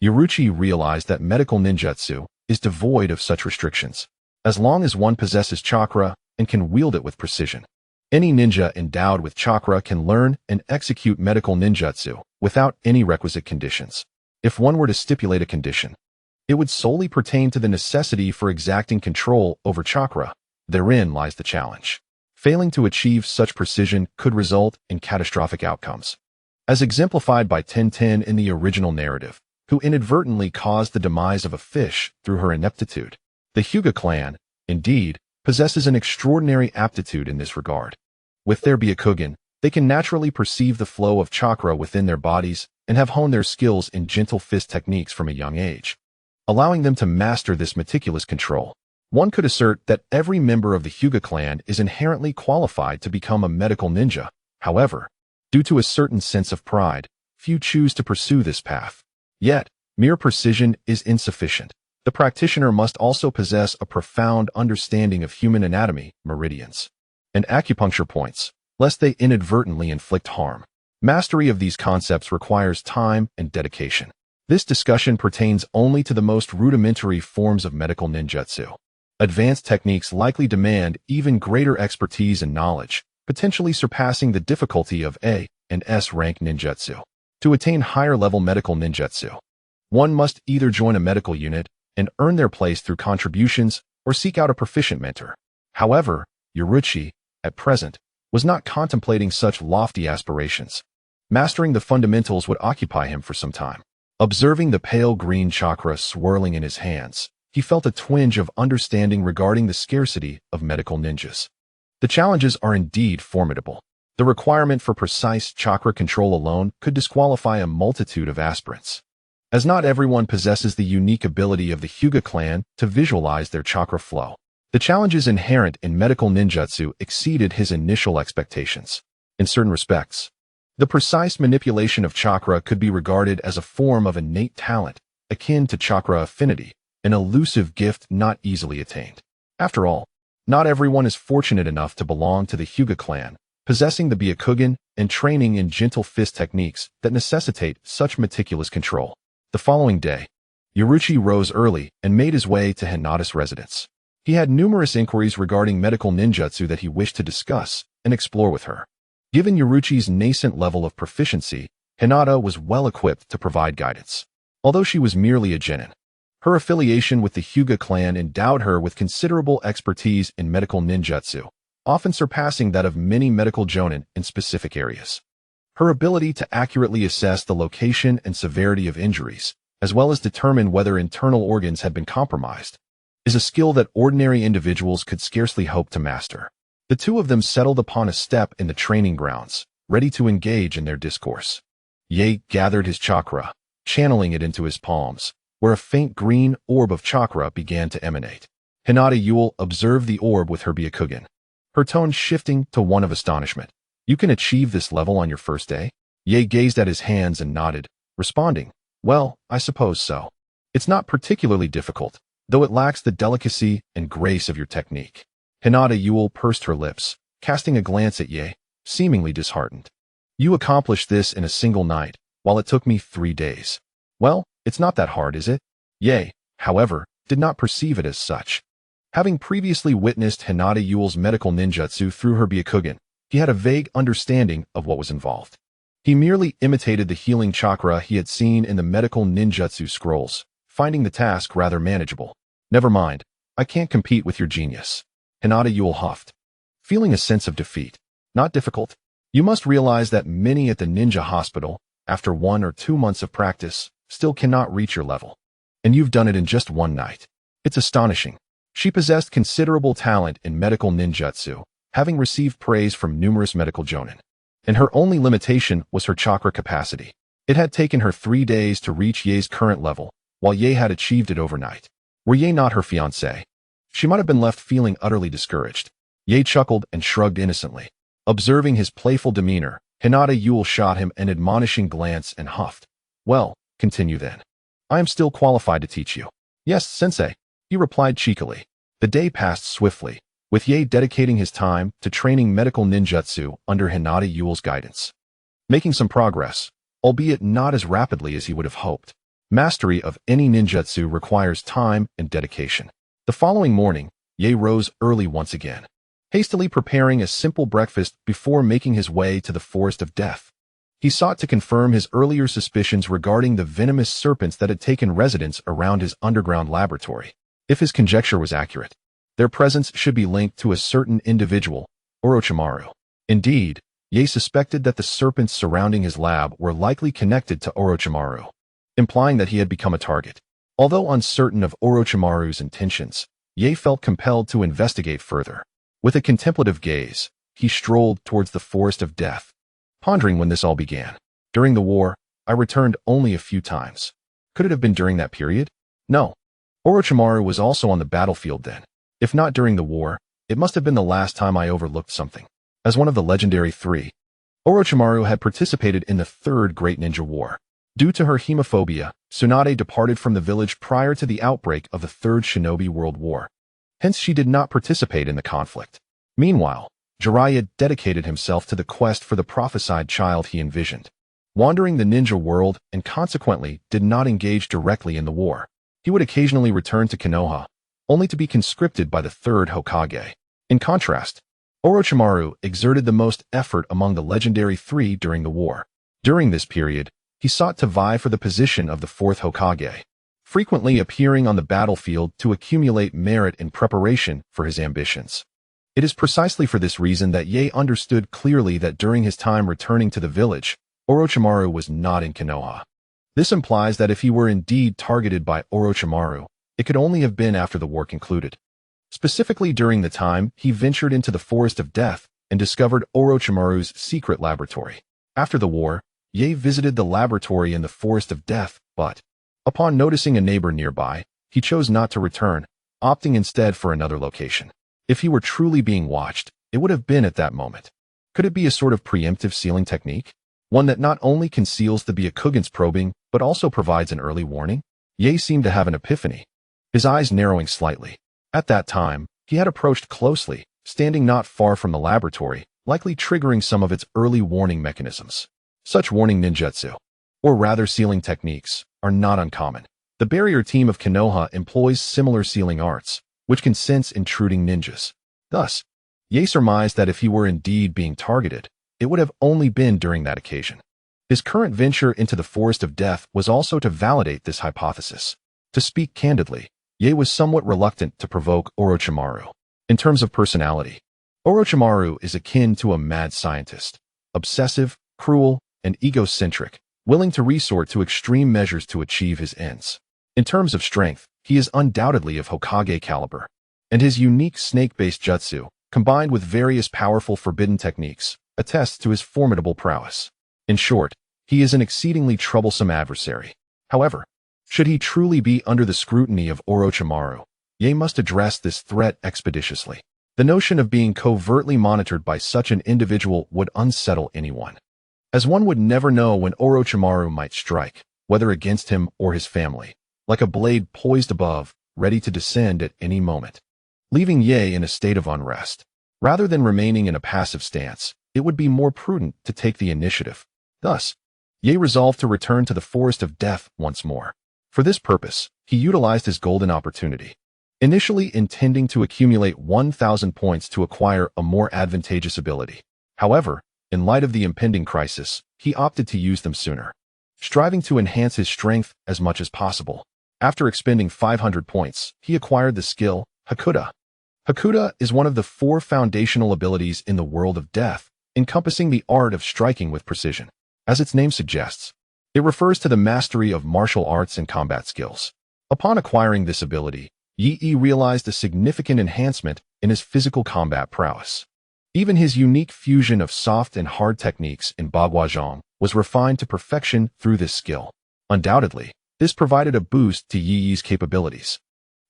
Yoruchi realized that medical ninjutsu is devoid of such restrictions. As long as one possesses chakra and can wield it with precision, any ninja endowed with chakra can learn and execute medical ninjutsu without any requisite conditions. If one were to stipulate a condition, it would solely pertain to the necessity for exacting control over chakra. Therein lies the challenge. Failing to achieve such precision could result in catastrophic outcomes. As exemplified by Tenten in the original narrative, who inadvertently caused the demise of a fish through her ineptitude, the Hyūga clan, indeed, possesses an extraordinary aptitude in this regard. With their Byakugan, they can naturally perceive the flow of chakra within their bodies and have honed their skills in gentle fist techniques from a young age, allowing them to master this meticulous control. One could assert that every member of the Hyūga clan is inherently qualified to become a medical ninja. However, due to a certain sense of pride, few choose to pursue this path. Yet, mere precision is insufficient. The practitioner must also possess a profound understanding of human anatomy, meridians, and acupuncture points, lest they inadvertently inflict harm. Mastery of these concepts requires time and dedication. This discussion pertains only to the most rudimentary forms of medical ninjutsu. Advanced techniques likely demand even greater expertise and knowledge, potentially surpassing the difficulty of A and S rank ninjutsu. To attain higher-level medical ninjutsu, one must either join a medical unit and earn their place through contributions or seek out a proficient mentor. However, Yoruchi, at present, was not contemplating such lofty aspirations. Mastering the fundamentals would occupy him for some time. Observing the pale green chakra swirling in his hands, he felt a twinge of understanding regarding the scarcity of medical ninjas. The challenges are indeed formidable. The requirement for precise chakra control alone could disqualify a multitude of aspirants, as not everyone possesses the unique ability of the Hyūga clan to visualize their chakra flow. The challenges inherent in medical ninjutsu exceeded his initial expectations. In certain respects, the precise manipulation of chakra could be regarded as a form of innate talent, akin to chakra affinity, an elusive gift not easily attained. After all, not everyone is fortunate enough to belong to the Hyūga clan, possessing the Byakugan and training in gentle fist techniques that necessitate such meticulous control. The following day, Yaruchi rose early and made his way to Hinata's residence. He had numerous inquiries regarding medical ninjutsu that he wished to discuss and explore with her. Given Yaruchi's nascent level of proficiency, Hinata was well equipped to provide guidance. Although she was merely a genin, her affiliation with the Hyūga clan endowed her with considerable expertise in medical ninjutsu, often surpassing that of many medical jonin in specific areas. Her ability to accurately assess the location and severity of injuries, as well as determine whether internal organs had been compromised, is a skill that ordinary individuals could scarcely hope to master. The two of them settled upon a step in the training grounds, ready to engage in their discourse. Yae gathered his chakra, channeling it into his palms, where a faint green orb of chakra began to emanate. Hinata Yule observed the orb with her Byakugan, her tone shifting to one of astonishment. "You can achieve this level on your first day?" Yae gazed at his hands and nodded, responding, "Well, I suppose so. It's not particularly difficult, though it lacks the delicacy and grace of your technique." Hinata Yule pursed her lips, casting a glance at Yae, seemingly disheartened. "You accomplished this in a single night, while it took me 3 days. Well, it's not that hard, is it?" Yae, however, did not perceive it as such. Having previously witnessed Hinata Yule's medical ninjutsu through her Byakugan, he had a vague understanding of what was involved. He merely imitated the healing chakra he had seen in the medical ninjutsu scrolls, finding the task rather manageable. "Never mind, I can't compete with your genius," Hinata Yule huffed, feeling a sense of defeat. "Not difficult. You must realize that many at the ninja hospital, after 1 or 2 months of practice, still cannot reach your level. And you've done it in just 1 night. It's astonishing." She possessed considerable talent in medical ninjutsu, having received praise from numerous medical jonin. And her only limitation was her chakra capacity. It had taken her 3 days to reach Yae's current level, while Yae had achieved it overnight. Were Yae not her fiancé, she might have been left feeling utterly discouraged. Yae chuckled and shrugged innocently. Observing his playful demeanor, Hinata Yule shot him an admonishing glance and huffed. "Well, continue then. I am still qualified to teach you." "Yes, sensei," he replied cheekily. The day passed swiftly, with Yae dedicating his time to training medical ninjutsu under Hinata Yule's guidance. Making some progress, albeit not as rapidly as he would have hoped. Mastery of any ninjutsu requires time and dedication. The following morning, Yae rose early once again, hastily preparing a simple breakfast before making his way to the Forest of Death. He sought to confirm his earlier suspicions regarding the venomous serpents that had taken residence around his underground laboratory. If his conjecture was accurate, their presence should be linked to a certain individual, Orochimaru. Indeed, Yae suspected that the serpents surrounding his lab were likely connected to Orochimaru, implying that he had become a target. Although uncertain of Orochimaru's intentions, Yae felt compelled to investigate further. With a contemplative gaze, he strolled towards the Forest of Death, pondering when this all began. "During the war, I returned only a few times. Could it have been during that period? No. Orochimaru was also on the battlefield then. If not during the war, it must have been the last time I overlooked something." As one of the legendary 3, Orochimaru had participated in the Third Great Ninja War. Due to her hemophobia, Tsunade departed from the village prior to the outbreak of the Third Shinobi World War. Hence she did not participate in the conflict. Meanwhile, Jiraiya dedicated himself to the quest for the prophesied child he envisioned, wandering the ninja world and consequently did not engage directly in the war. He would occasionally return to Konoha, only to be conscripted by the third Hokage. In contrast, Orochimaru exerted the most effort among the legendary 3 during the war. During this period, he sought to vie for the position of the fourth Hokage, frequently appearing on the battlefield to accumulate merit in preparation for his ambitions. It is precisely for this reason that Yae understood clearly that during his time returning to the village, Orochimaru was not in Konoha. This implies that if he were indeed targeted by Orochimaru, it could only have been after the war concluded. Specifically during the time he ventured into the Forest of Death and discovered Orochimaru's secret laboratory. After the war, Yae visited the laboratory in the Forest of Death, but, upon noticing a neighbor nearby, he chose not to return, opting instead for another location. If he were truly being watched, it would have been at that moment. Could it be a sort of preemptive sealing technique? One that not only conceals the Byakugan's probing, but also provides an early warning? Ye seemed to have an epiphany, his eyes narrowing slightly. At that time, he had approached closely, standing not far from the laboratory, likely triggering some of its early warning mechanisms. Such warning ninjutsu, or rather sealing techniques, are not uncommon. The barrier team of Konoha employs similar sealing arts, which can sense intruding ninjas. Thus, Ye surmised that if he were indeed being targeted, it would have only been during that occasion. His current venture into the Forest of Death was also to validate this hypothesis. To speak candidly, Ye was somewhat reluctant to provoke Orochimaru. In terms of personality, Orochimaru is akin to a mad scientist, obsessive, cruel, and egocentric, willing to resort to extreme measures to achieve his ends. In terms of strength, he is undoubtedly of Hokage caliber, and his unique snake-based jutsu, combined with various powerful forbidden techniques, attests to his formidable prowess. In short, he is an exceedingly troublesome adversary. However, should he truly be under the scrutiny of Orochimaru, Ye must address this threat expeditiously. The notion of being covertly monitored by such an individual would unsettle anyone, as one would never know when Orochimaru might strike, whether against him or his family, like a blade poised above, ready to descend at any moment, leaving Ye in a state of unrest. Rather than remaining in a passive stance, it would be more prudent to take the initiative. Thus, Ye resolved to return to the Forest of Death once more. For this purpose, he utilized his golden opportunity, initially intending to accumulate 1,000 points to acquire a more advantageous ability. However, in light of the impending crisis, he opted to use them sooner, striving to enhance his strength as much as possible. After expending 500 points, he acquired the skill, Hakuda. Hakuda is one of the 4 foundational abilities in the world of death, encompassing the art of striking with precision. As its name suggests, it refers to the mastery of martial arts and combat skills. Upon acquiring this ability, Yi realized a significant enhancement in his physical combat prowess. Even his unique fusion of soft and hard techniques in Bagwajong was refined to perfection through this skill. Undoubtedly, this provided a boost to Yi's capabilities.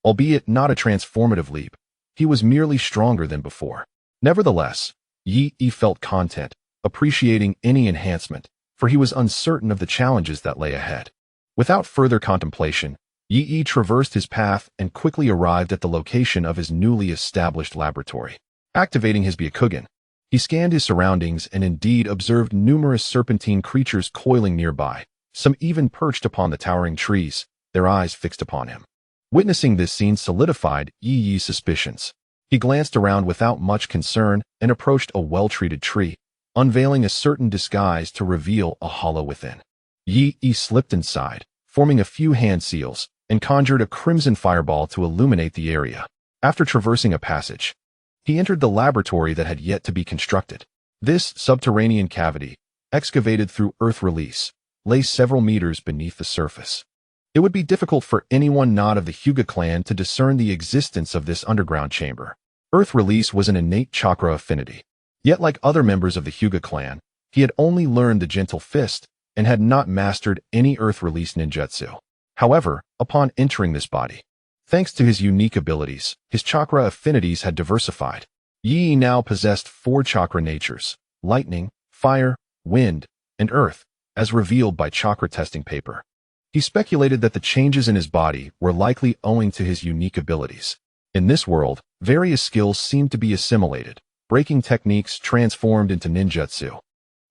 Albeit not a transformative leap, he was merely stronger than before. Nevertheless, Yi felt content, appreciating any enhancement, for he was uncertain of the challenges that lay ahead. Without further contemplation, Yi traversed his path and quickly arrived at the location of his newly established laboratory. Activating his Byakugan, he scanned his surroundings and indeed observed numerous serpentine creatures coiling nearby, some even perched upon the towering trees, their eyes fixed upon him. Witnessing this scene solidified Yi's suspicions. He glanced around without much concern and approached a well-treated tree, unveiling a certain disguise to reveal a hollow within. Yi slipped inside, forming a few hand seals, and conjured a crimson fireball to illuminate the area. After traversing a passage, he entered the laboratory that had yet to be constructed. This subterranean cavity, excavated through earth release, lay several meters beneath the surface. It would be difficult for anyone not of the Hyūga clan to discern the existence of this underground chamber. Earth release was an innate chakra affinity. Yet like other members of the Hyūga clan, he had only learned the gentle fist and had not mastered any earth release ninjutsu. However, upon entering this body, thanks to his unique abilities, his chakra affinities had diversified. Yi now possessed 4 chakra natures: lightning, fire, wind, and earth, as revealed by chakra testing paper. He speculated that the changes in his body were likely owing to his unique abilities. In this world, various skills seemed to be assimilated, breaking techniques transformed into ninjutsu,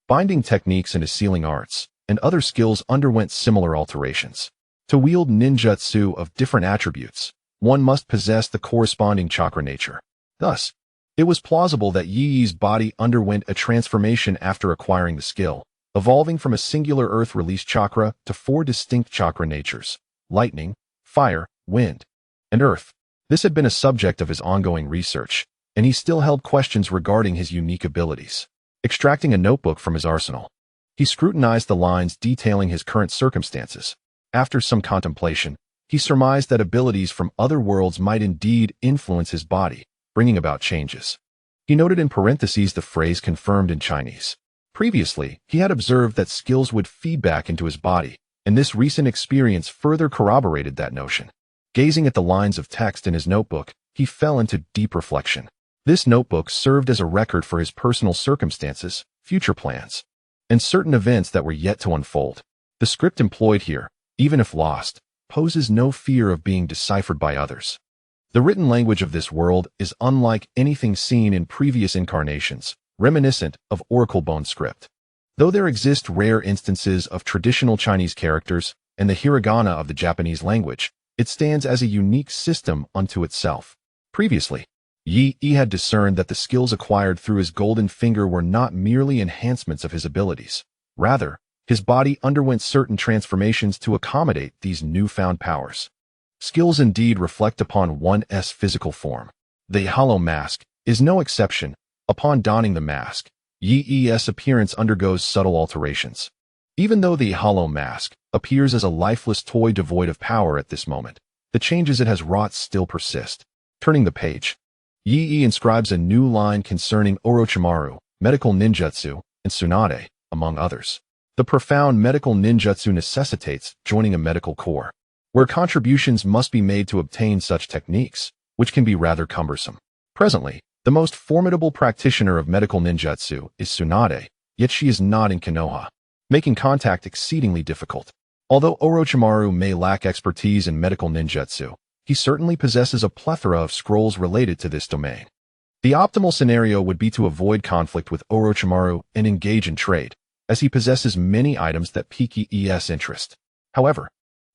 binding techniques into sealing arts, and other skills underwent similar alterations. To wield ninjutsu of different attributes, one must possess the corresponding chakra nature. Thus, it was plausible that Yi's body underwent a transformation after acquiring the skill, evolving from a singular earth release chakra to 4 distinct chakra natures: lightning, fire, wind, and earth. This had been a subject of his ongoing research, and he still held questions regarding his unique abilities. Extracting a notebook from his arsenal, he scrutinized the lines detailing his current circumstances. After some contemplation, he surmised that abilities from other worlds might indeed influence his body, bringing about changes. He noted in parentheses the phrase confirmed in Chinese. Previously, he had observed that skills would feed back into his body, and this recent experience further corroborated that notion. Gazing at the lines of text in his notebook, he fell into deep reflection. This notebook served as a record for his personal circumstances, future plans, and certain events that were yet to unfold. The script employed here, even if lost, poses no fear of being deciphered by others. The written language of this world is unlike anything seen in previous incarnations, reminiscent of oracle bone script. Though there exist rare instances of traditional Chinese characters and the hiragana of the Japanese language, it stands as a unique system unto itself. Previously, Yi had discerned that the skills acquired through his golden finger were not merely enhancements of his abilities. Rather, his body underwent certain transformations to accommodate these newfound powers. Skills indeed reflect upon one's physical form. The hollow mask is no exception. Upon donning the mask, Yi's appearance undergoes subtle alterations. Even though the hollow mask appears as a lifeless toy devoid of power at this moment, the changes it has wrought still persist. Turning the page, Yi inscribes a new line concerning Orochimaru, medical ninjutsu, and Tsunade, among others. The profound medical ninjutsu necessitates joining a medical corps, where contributions must be made to obtain such techniques, which can be rather cumbersome. Presently, the most formidable practitioner of medical ninjutsu is Tsunade, yet she is not in Konoha, making contact exceedingly difficult. Although Orochimaru may lack expertise in medical ninjutsu, he certainly possesses a plethora of scrolls related to this domain. The optimal scenario would be to avoid conflict with Orochimaru and engage in trade, as he possesses many items that pique his interest. However,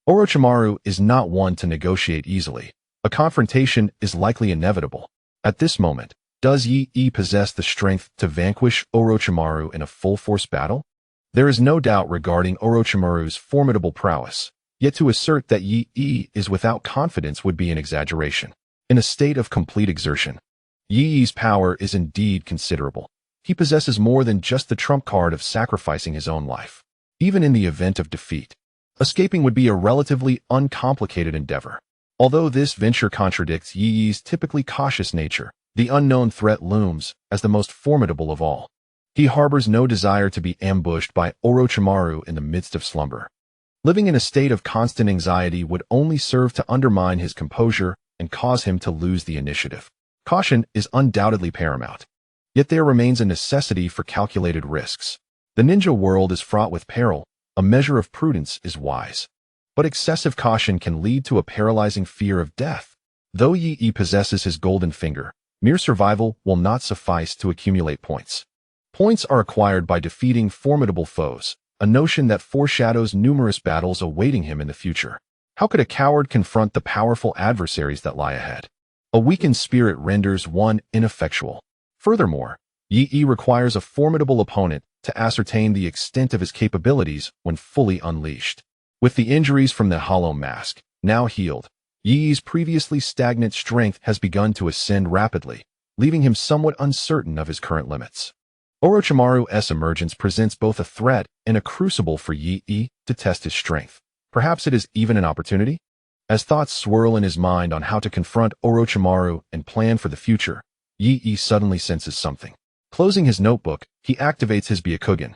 Orochimaru is not one to negotiate easily. A confrontation is likely inevitable. At this moment, does Yi possess the strength to vanquish Orochimaru in a full-force battle? There is no doubt regarding Orochimaru's formidable prowess, yet to assert that Yi is without confidence would be an exaggeration. In a state of complete exertion, Yi's power is indeed considerable. He possesses more than just the trump card of sacrificing his own life. Even in the event of defeat, escaping would be a relatively uncomplicated endeavor. Although this venture contradicts Yi's typically cautious nature, the unknown threat looms as the most formidable of all. He harbors no desire to be ambushed by Orochimaru in the midst of slumber. Living in a state of constant anxiety would only serve to undermine his composure and cause him to lose the initiative. Caution is undoubtedly paramount. Yet there remains a necessity for calculated risks. The ninja world is fraught with peril. A measure of prudence is wise. But excessive caution can lead to a paralyzing fear of death. Though Yi possesses his golden finger, mere survival will not suffice to accumulate points. Points are acquired by defeating formidable foes, a notion that foreshadows numerous battles awaiting him in the future. How could a coward confront the powerful adversaries that lie ahead? A weakened spirit renders one ineffectual. Furthermore, Yi requires a formidable opponent to ascertain the extent of his capabilities when fully unleashed. With the injuries from the hollow mask now healed, Yi's previously stagnant strength has begun to ascend rapidly, leaving him somewhat uncertain of his current limits. Orochimaru's emergence presents both a threat and a crucible for Yi to test his strength. Perhaps it is even an opportunity? As thoughts swirl in his mind on how to confront Orochimaru and plan for the future, Yi suddenly senses something. Closing his notebook, he activates his Byakugan.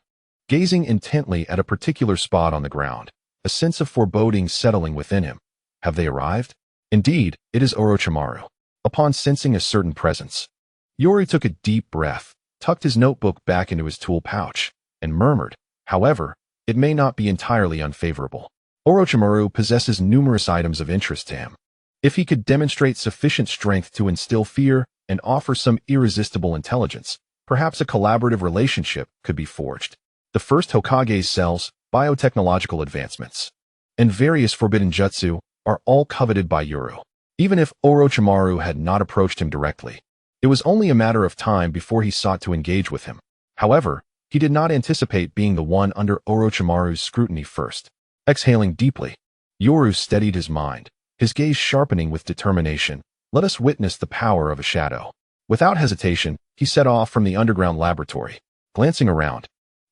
Gazing intently at a particular spot on the ground, a sense of foreboding settling within him. Have they arrived? Indeed, it is Orochimaru. Upon sensing a certain presence, Yori took a deep breath, tucked his notebook back into his tool pouch, and murmured, "However, it may not be entirely unfavorable. Orochimaru possesses numerous items of interest to him. If he could demonstrate sufficient strength to instill fear and offer some irresistible intelligence, perhaps a collaborative relationship could be forged. The first Hokage's cells, biotechnological advancements, and various forbidden jutsu are all coveted by Yuru. Even if Orochimaru had not approached him directly, it was only a matter of time before he sought to engage with him. However, he did not anticipate being the one under Orochimaru's scrutiny first. Exhaling deeply, Yoru steadied his mind, his gaze sharpening with determination. Let us witness the power of a shadow. Without hesitation, he set off from the underground laboratory. Glancing around,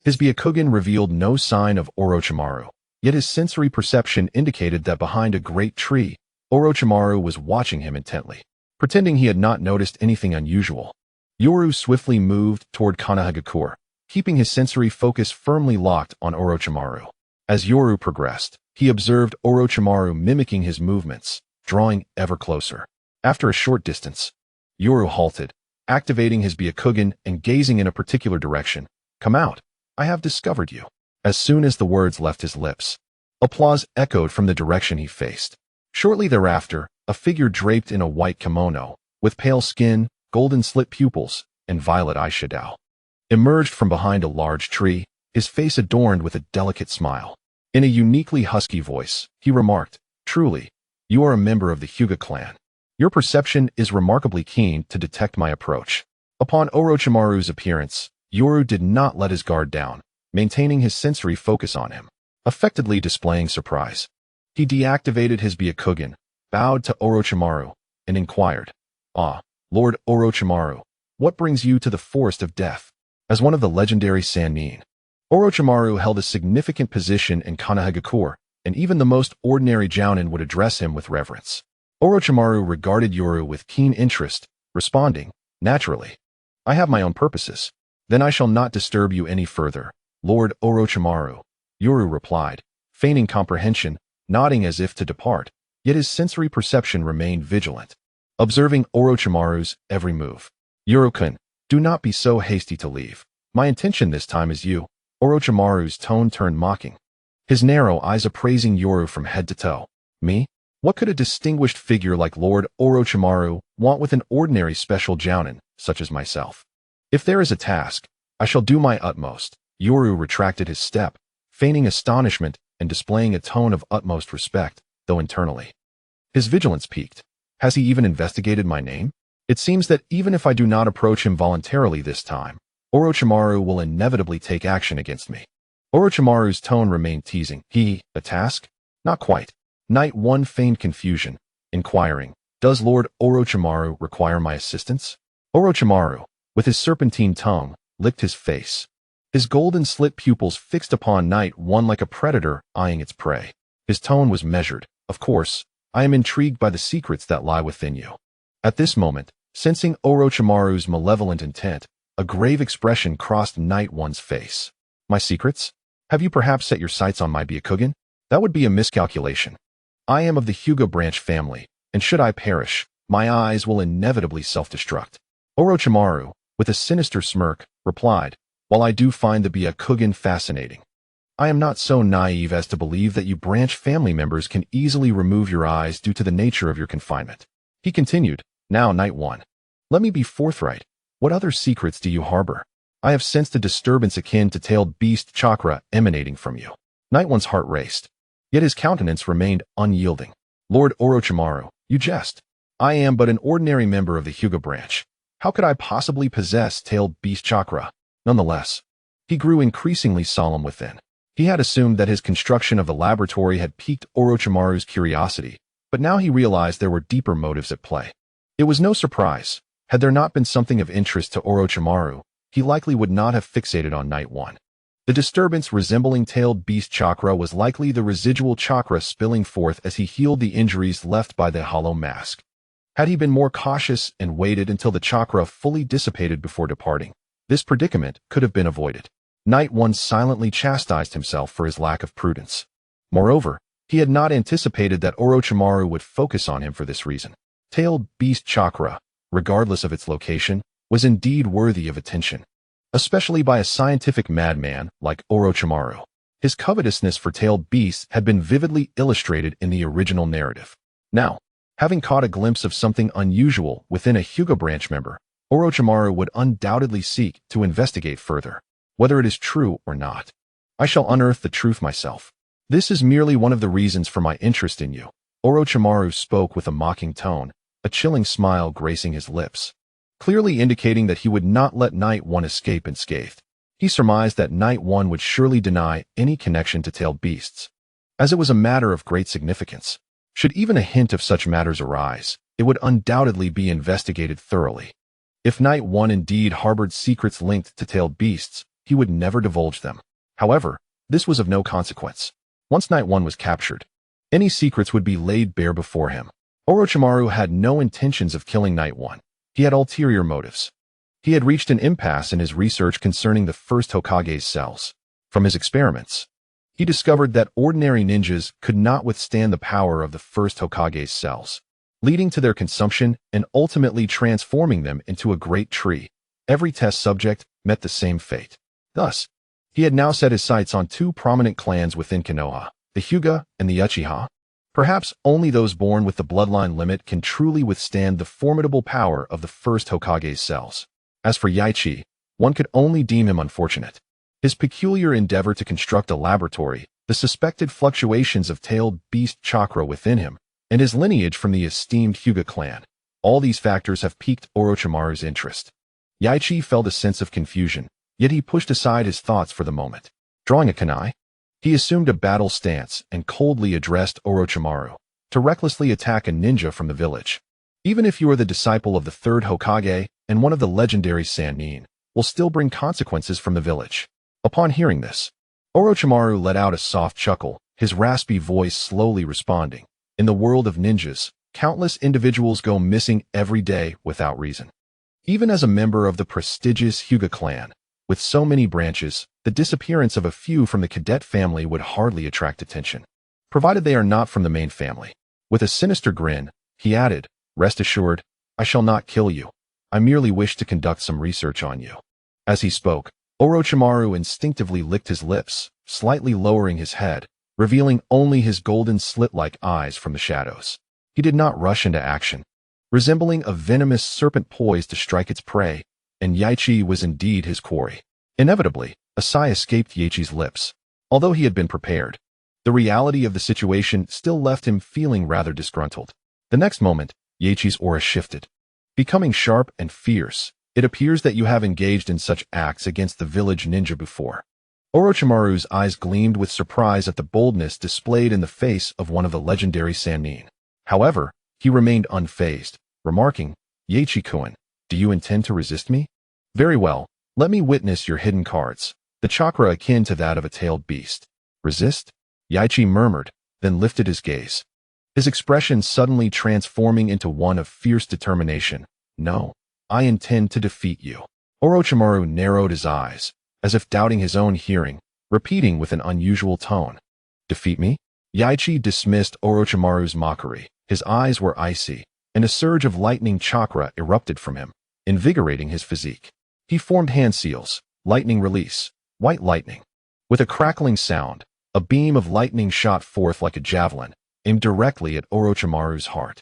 his Byakugan revealed no sign of Orochimaru, yet his sensory perception indicated that behind a great tree, Orochimaru was watching him intently. Pretending he had not noticed anything unusual, Yoru swiftly moved toward Konoha, keeping his sensory focus firmly locked on Orochimaru. As Yoru progressed, he observed Orochimaru mimicking his movements, drawing ever closer. After a short distance, Yoru halted, activating his Byakugan and gazing in a particular direction. "Come out. I have discovered you." As soon as the words left his lips, Applause echoed from the direction he faced. Shortly thereafter, a figure draped in a white kimono, with pale skin, golden slit pupils, and violet eyeshadow, emerged from behind a large tree, his face adorned with a delicate smile. In a uniquely husky voice, he remarked, "Truly, you are a member of the Hyūga clan. Your perception is remarkably keen to detect my approach." Upon Orochimaru's appearance, Yoru did not let his guard down, maintaining his sensory focus on him, effectively displaying surprise. He deactivated his Byakugan, bowed to Orochimaru, and inquired, "Ah, Lord Orochimaru, what brings you to the Forest of Death?" As one of the legendary Sannin, Orochimaru held a significant position in Konoha, and even the most ordinary Jounin would address him with reverence. Orochimaru regarded Yoru with keen interest, responding, "Naturally. I have my own purposes. Then I shall not disturb you any further, Lord Orochimaru," Yoru replied, feigning comprehension, nodding as if to depart, yet his sensory perception remained vigilant, observing Orochimaru's every move. "Yoru-kun, do not be so hasty to leave. My intention this time is you." Orochimaru's tone turned mocking, his narrow eyes appraising Yoru from head to toe. "Me? What could a distinguished figure like Lord Orochimaru want with an ordinary special Jounin, such as myself? If there is a task, I shall do my utmost." Yoru retracted his step, feigning astonishment and displaying a tone of utmost respect, though internally his vigilance peaked. Has he even investigated my name? It seems that even if I do not approach him voluntarily this time, Orochimaru will inevitably take action against me. Orochimaru's tone remained teasing. A task? Not quite. Knight 1 feigned confusion, inquiring, "Does Lord Orochimaru require my assistance?" Orochimaru, with his serpentine tongue, licked his face, his golden slit pupils fixed upon Knight 1 like a predator eyeing its prey. His tone was measured. "Of course, I am intrigued by the secrets that lie within you." At this moment, sensing Orochimaru's malevolent intent, a grave expression crossed Knight 1's face. "My secrets? Have you perhaps set your sights on my Byakugan? That would be a miscalculation. I am of the Hyūga branch family, and should I perish, my eyes will inevitably self-destruct." Orochimaru, with a sinister smirk, replied, "While I do find the Byakugan fascinating, I am not so naive as to believe that you branch family members can easily remove your eyes due to the nature of your confinement." He continued, "Now, Knight 1, let me be forthright. What other secrets do you harbor? I have sensed a disturbance akin to tailed beast chakra emanating from you." Knight 1's heart raced, yet his countenance remained unyielding. "Lord Orochimaru, you jest. I am but an ordinary member of the Hyūga branch. How could I possibly possess tailed beast chakra?" Nonetheless, he grew increasingly solemn within. He had assumed that his construction of the laboratory had piqued Orochimaru's curiosity, but now he realized there were deeper motives at play. It was no surprise. Had there not been something of interest to Orochimaru, he likely would not have fixated on Knight 1. The disturbance resembling tailed beast chakra was likely the residual chakra spilling forth as he healed the injuries left by the hollow mask. Had he been more cautious and waited until the chakra fully dissipated before departing, this predicament could have been avoided. Knight 1 silently chastised himself for his lack of prudence. Moreover, he had not anticipated that Orochimaru would focus on him for this reason. Tailed beast chakra, regardless of its location, was indeed worthy of attention, especially by a scientific madman like Orochimaru. His covetousness for tailed beasts had been vividly illustrated in the original narrative. Now, having caught a glimpse of something unusual within a Hyūga branch member, Orochimaru would undoubtedly seek to investigate further, whether it is true or not. "I shall unearth the truth myself. This is merely one of the reasons for my interest in you." Orochimaru spoke with a mocking tone, a chilling smile gracing his lips, clearly indicating that he would not let Knight 1 escape unscathed. He surmised that Knight 1 would surely deny any connection to tailed beasts, as it was a matter of great significance. Should even a hint of such matters arise, it would undoubtedly be investigated thoroughly. If Knight 1 indeed harbored secrets linked to tailed beasts, he would never divulge them. However, this was of no consequence. Once Knight 1 was captured, any secrets would be laid bare before him. Orochimaru had no intentions of killing Knight 1. He had ulterior motives. He had reached an impasse in his research concerning the first Hokage's cells. From his experiments, he discovered that ordinary ninjas could not withstand the power of the first Hokage's cells, leading to their consumption and ultimately transforming them into a great tree. Every test subject met the same fate. Thus, he had now set his sights on two prominent clans within Konoha, the Hyūga and the Uchiha. Perhaps only those born with the bloodline limit can truly withstand the formidable power of the first Hokage's cells. As for Yaichi, one could only deem him unfortunate. His peculiar endeavor to construct a laboratory, the suspected fluctuations of tailed beast chakra within him, and his lineage from the esteemed Hyūga clan, all these factors have piqued Orochimaru's interest. Yaichi felt a sense of confusion, yet he pushed aside his thoughts for the moment. Drawing a kunai, he assumed a battle stance and coldly addressed Orochimaru, to recklessly attack a ninja from the village. Even if you are the disciple of the third Hokage and one of the legendary Sannin, will still bring consequences from the village. Upon hearing this, Orochimaru let out a soft chuckle, his raspy voice slowly responding. In the world of ninjas, countless individuals go missing every day without reason. Even as a member of the prestigious Hyūga clan, with so many branches, the disappearance of a few from the cadet family would hardly attract attention, provided they are not from the main family. With a sinister grin, he added, "Rest assured, I shall not kill you. I merely wish to conduct some research on you." As he spoke, Orochimaru instinctively licked his lips, slightly lowering his head, revealing only his golden slit-like eyes from the shadows. He did not rush into action, resembling a venomous serpent poised to strike its prey, and Yaichi was indeed his quarry. Inevitably, a sigh escaped Yaichi's lips. Although he had been prepared, the reality of the situation still left him feeling rather disgruntled. The next moment, Yaichi's aura shifted. Becoming sharp and fierce, it appears that you have engaged in such acts against the village ninja before. Orochimaru's eyes gleamed with surprise at the boldness displayed in the face of one of the legendary Sannin. However, he remained unfazed, remarking, "Yaichi-kun, do you intend to resist me? Very well, let me witness your hidden cards, the chakra akin to that of a tailed beast." "Resist?" Yaichi murmured, then lifted his gaze, his expression suddenly transforming into one of fierce determination. "No, I intend to defeat you." Orochimaru narrowed his eyes, as if doubting his own hearing, repeating with an unusual tone, "Defeat me?" Yaichi dismissed Orochimaru's mockery. His eyes were icy, and a surge of lightning chakra erupted from him, invigorating his physique. He formed hand seals, lightning release, white lightning. With a crackling sound, a beam of lightning shot forth like a javelin, aimed directly at Orochimaru's heart.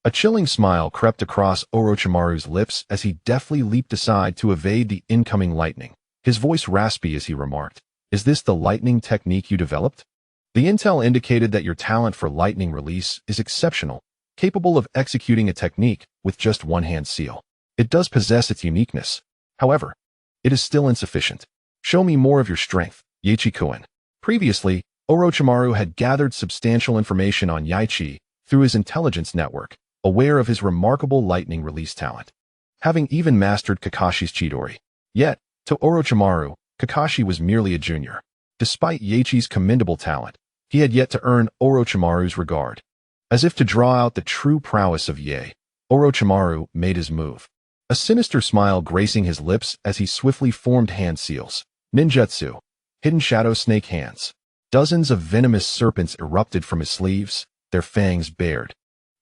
A chilling smile crept across Orochimaru's lips as he deftly leaped aside to evade the incoming lightning, his voice raspy as he remarked, "Is this the lightning technique you developed? The intel indicated that your talent for lightning release is exceptional, capable of executing a technique with just one hand seal. It does possess its uniqueness. However, it is still insufficient. Show me more of your strength, Yaichi-kun." Previously, Orochimaru had gathered substantial information on Yaichi through his intelligence network, aware of his remarkable lightning release talent, having even mastered Kakashi's Chidori. Yet, to Orochimaru, Kakashi was merely a junior. Despite Yaichi's commendable talent, he had yet to earn Orochimaru's regard. As if to draw out the true prowess of Yae, Orochimaru made his move. A sinister smile gracing his lips as he swiftly formed hand seals, ninjutsu, hidden shadow snake hands. Dozens of venomous serpents erupted from his sleeves, their fangs bared,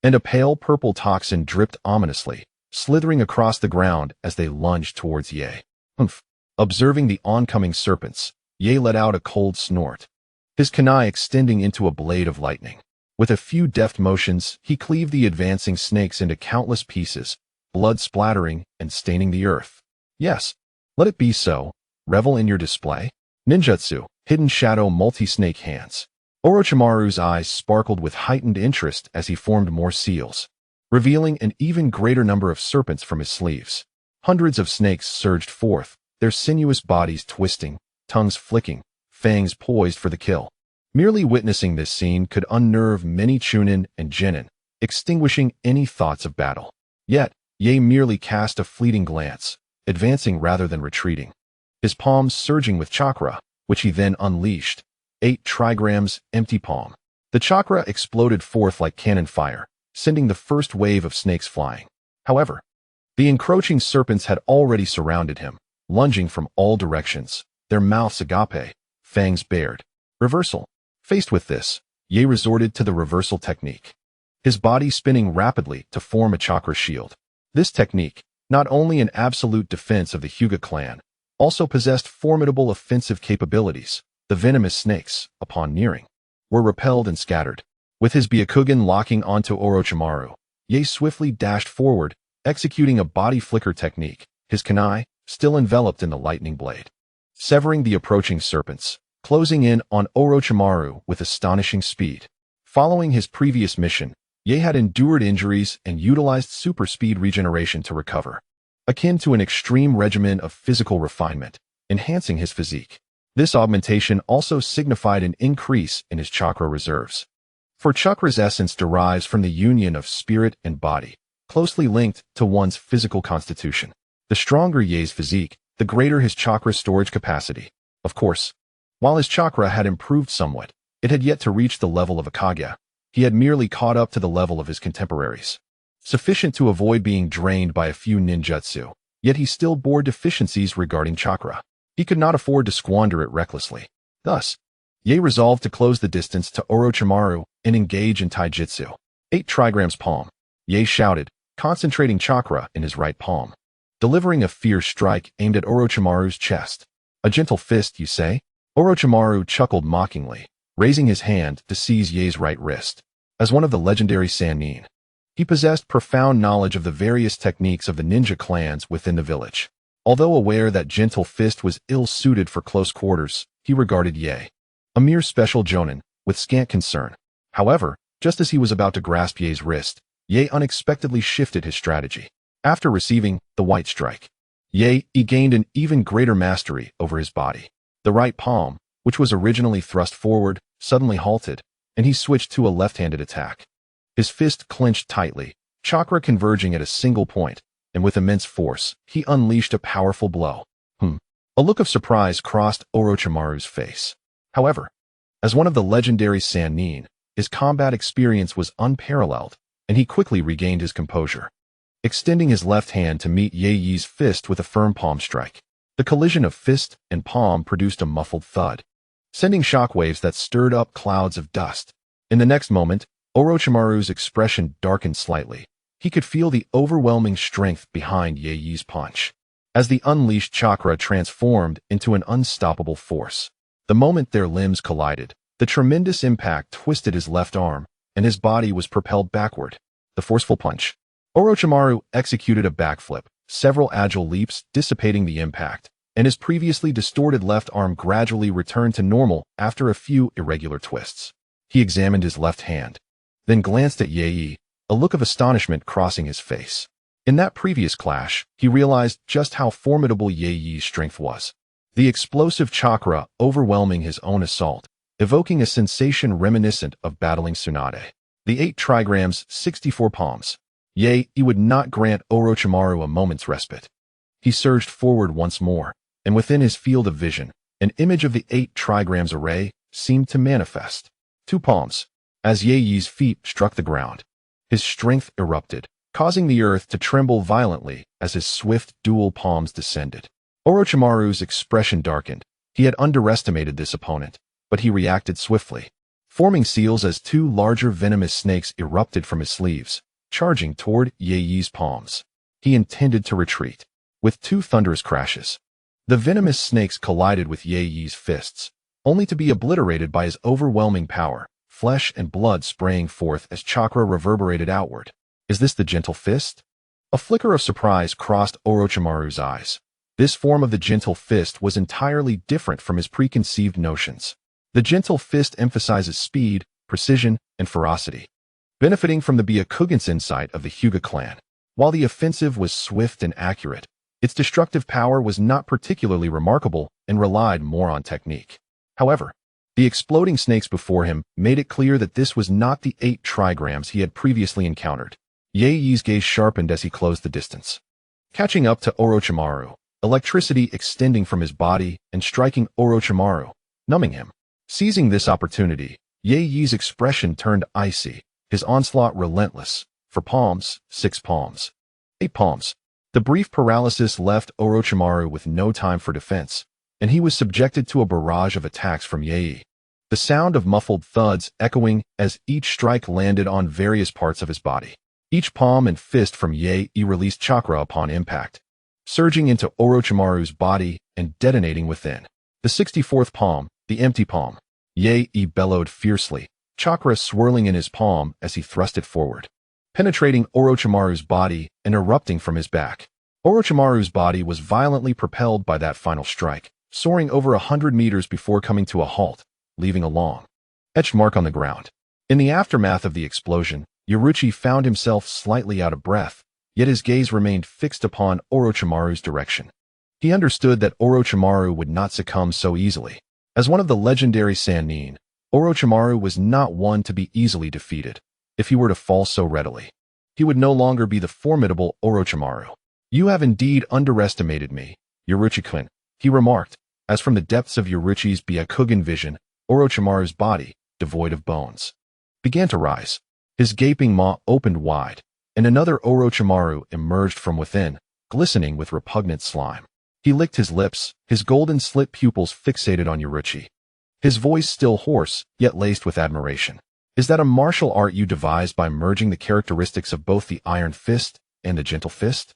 and a pale purple toxin dripped ominously, slithering across the ground as they lunged towards Yae. "Humph!" Observing the oncoming serpents, Yae let out a cold snort, his kunai extending into a blade of lightning. With a few deft motions, he cleaved the advancing snakes into countless pieces, blood splattering and staining the earth. "Yes, let it be so. Revel in your display." Ninjutsu, hidden shadow multi-snake hands. Orochimaru's eyes sparkled with heightened interest as he formed more seals, revealing an even greater number of serpents from his sleeves. Hundreds of snakes surged forth, their sinuous bodies twisting, tongues flicking, fangs poised for the kill. Merely witnessing this scene could unnerve many Chunin and Genin, extinguishing any thoughts of battle. Yet, Yae merely cast a fleeting glance, advancing rather than retreating, his palms surging with chakra, which he then unleashed. 8 trigrams, empty palm. The chakra exploded forth like cannon fire, sending the first wave of snakes flying. However, the encroaching serpents had already surrounded him, lunging from all directions, their mouths agape, fangs bared. Reversal. Faced with this, Yae resorted to the reversal technique, his body spinning rapidly to form a chakra shield. This technique, not only an absolute defense of the Hyūga clan, also possessed formidable offensive capabilities. The venomous snakes, upon nearing, were repelled and scattered. With his Byakugan locking onto Orochimaru, Yae swiftly dashed forward, executing a body flicker technique, his kunai still enveloped in the lightning blade, severing the approaching serpents, closing in on Orochimaru with astonishing speed. Following his previous mission, Yae had endured injuries and utilized super speed regeneration to recover, akin to an extreme regimen of physical refinement, enhancing his physique. This augmentation also signified an increase in his chakra reserves. For chakra's essence derives from the union of spirit and body, closely linked to one's physical constitution. The stronger Yae's physique, the greater his chakra storage capacity. Of course, while his chakra had improved somewhat, it had yet to reach the level of a Kage. He had merely caught up to the level of his contemporaries, sufficient to avoid being drained by a few ninjutsu, yet he still bore deficiencies regarding chakra. He could not afford to squander it recklessly. Thus, Yae resolved to close the distance to Orochimaru and engage in taijutsu. 8 trigrams palm, Yae shouted, concentrating chakra in his right palm, delivering a fierce strike aimed at Orochimaru's chest. A gentle fist, you say? Orochimaru chuckled mockingly, raising his hand to seize Yae's right wrist. As one of the legendary Sannin, he possessed profound knowledge of the various techniques of the ninja clans within the village. Although aware that gentle fist was ill-suited for close quarters, he regarded Yae, a mere special jonin, with scant concern. However, just as he was about to grasp Yae's wrist, Yae unexpectedly shifted his strategy. After receiving the white strike, Yae gained an even greater mastery over his body. The right palm, which was originally thrust forward, suddenly halted, and he switched to a left-handed attack. His fist clenched tightly, chakra converging at a single point, and with immense force, he unleashed a powerful blow. A look of surprise crossed Orochimaru's face. However, as one of the legendary Sannin, his combat experience was unparalleled, and he quickly regained his composure, extending his left hand to meet Yae's fist with a firm palm strike. The collision of fist and palm produced a muffled thud, sending shockwaves that stirred up clouds of dust. In the next moment, Orochimaru's expression darkened slightly. He could feel the overwhelming strength behind Yae's punch, as the unleashed chakra transformed into an unstoppable force. The moment their limbs collided, the tremendous impact twisted his left arm, and his body was propelled backward. The forceful punch. Orochimaru executed a backflip, several agile leaps dissipating the impact, and his previously distorted left arm gradually returned to normal after a few irregular twists. He examined his left hand, then glanced at Yae, a look of astonishment crossing his face. In that previous clash, he realized just how formidable Yae's strength was. The explosive chakra overwhelming his own assault, evoking a sensation reminiscent of battling Tsunade. The 8 trigrams, 64 palms. Yae would not grant Orochimaru a moment's respite. He surged forward once more, and within his field of vision, an image of the 8 trigrams array seemed to manifest. 2 palms. As Yae's feet struck the ground, his strength erupted, causing the earth to tremble violently as his swift dual palms descended. Orochimaru's expression darkened. He had underestimated this opponent, but he reacted swiftly, forming seals as 2 larger venomous snakes erupted from his sleeves, charging toward Yae's palms. He intended to retreat. With 2 thunderous crashes, the venomous snakes collided with Yae's fists, only to be obliterated by his overwhelming power, flesh and blood spraying forth as chakra reverberated outward. Is this the gentle fist? A flicker of surprise crossed Orochimaru's eyes. This form of the gentle fist was entirely different from his preconceived notions. The gentle fist emphasizes speed, precision, and ferocity, benefiting from the Byakugan's insight of the Hyūga clan. While the offensive was swift and accurate, its destructive power was not particularly remarkable and relied more on technique. However, the exploding snakes before him made it clear that this was not the 8 trigrams he had previously encountered. Yae's gaze sharpened as he closed the distance, catching up to Orochimaru, electricity extending from his body and striking Orochimaru, numbing him. Seizing this opportunity, Yae's expression turned icy, his onslaught relentless. For palms, 6 palms. 8 palms. The brief paralysis left Orochimaru with no time for defense, and he was subjected to a barrage of attacks from Yae. The sound of muffled thuds echoing as each strike landed on various parts of his body. Each palm and fist from Yae released chakra upon impact, surging into Orochimaru's body and detonating within. The 64th palm, the empty palm. Yai bellowed fiercely, chakra swirling in his palm as he thrust it forward, penetrating Orochimaru's body and erupting from his back. Orochimaru's body was violently propelled by that final strike, soaring over 100 meters before coming to a halt, leaving a long, etched mark on the ground. In the aftermath of the explosion, Yaruchi found himself slightly out of breath, yet his gaze remained fixed upon Orochimaru's direction. He understood that Orochimaru would not succumb so easily. As one of the legendary Sannin, Orochimaru was not one to be easily defeated. If he were to fall so readily, he would no longer be the formidable Orochimaru. "You have indeed underestimated me, Yaruchi-kun," he remarked, as from the depths of Yaruchi's Byakugan vision, Orochimaru's body, devoid of bones, began to rise. His gaping maw opened wide, and another Orochimaru emerged from within, glistening with repugnant slime. He licked his lips, his golden slit pupils fixated on Yaruchi. His voice still hoarse, yet laced with admiration. "Is that a martial art you devised by merging the characteristics of both the Iron Fist and the Gentle Fist?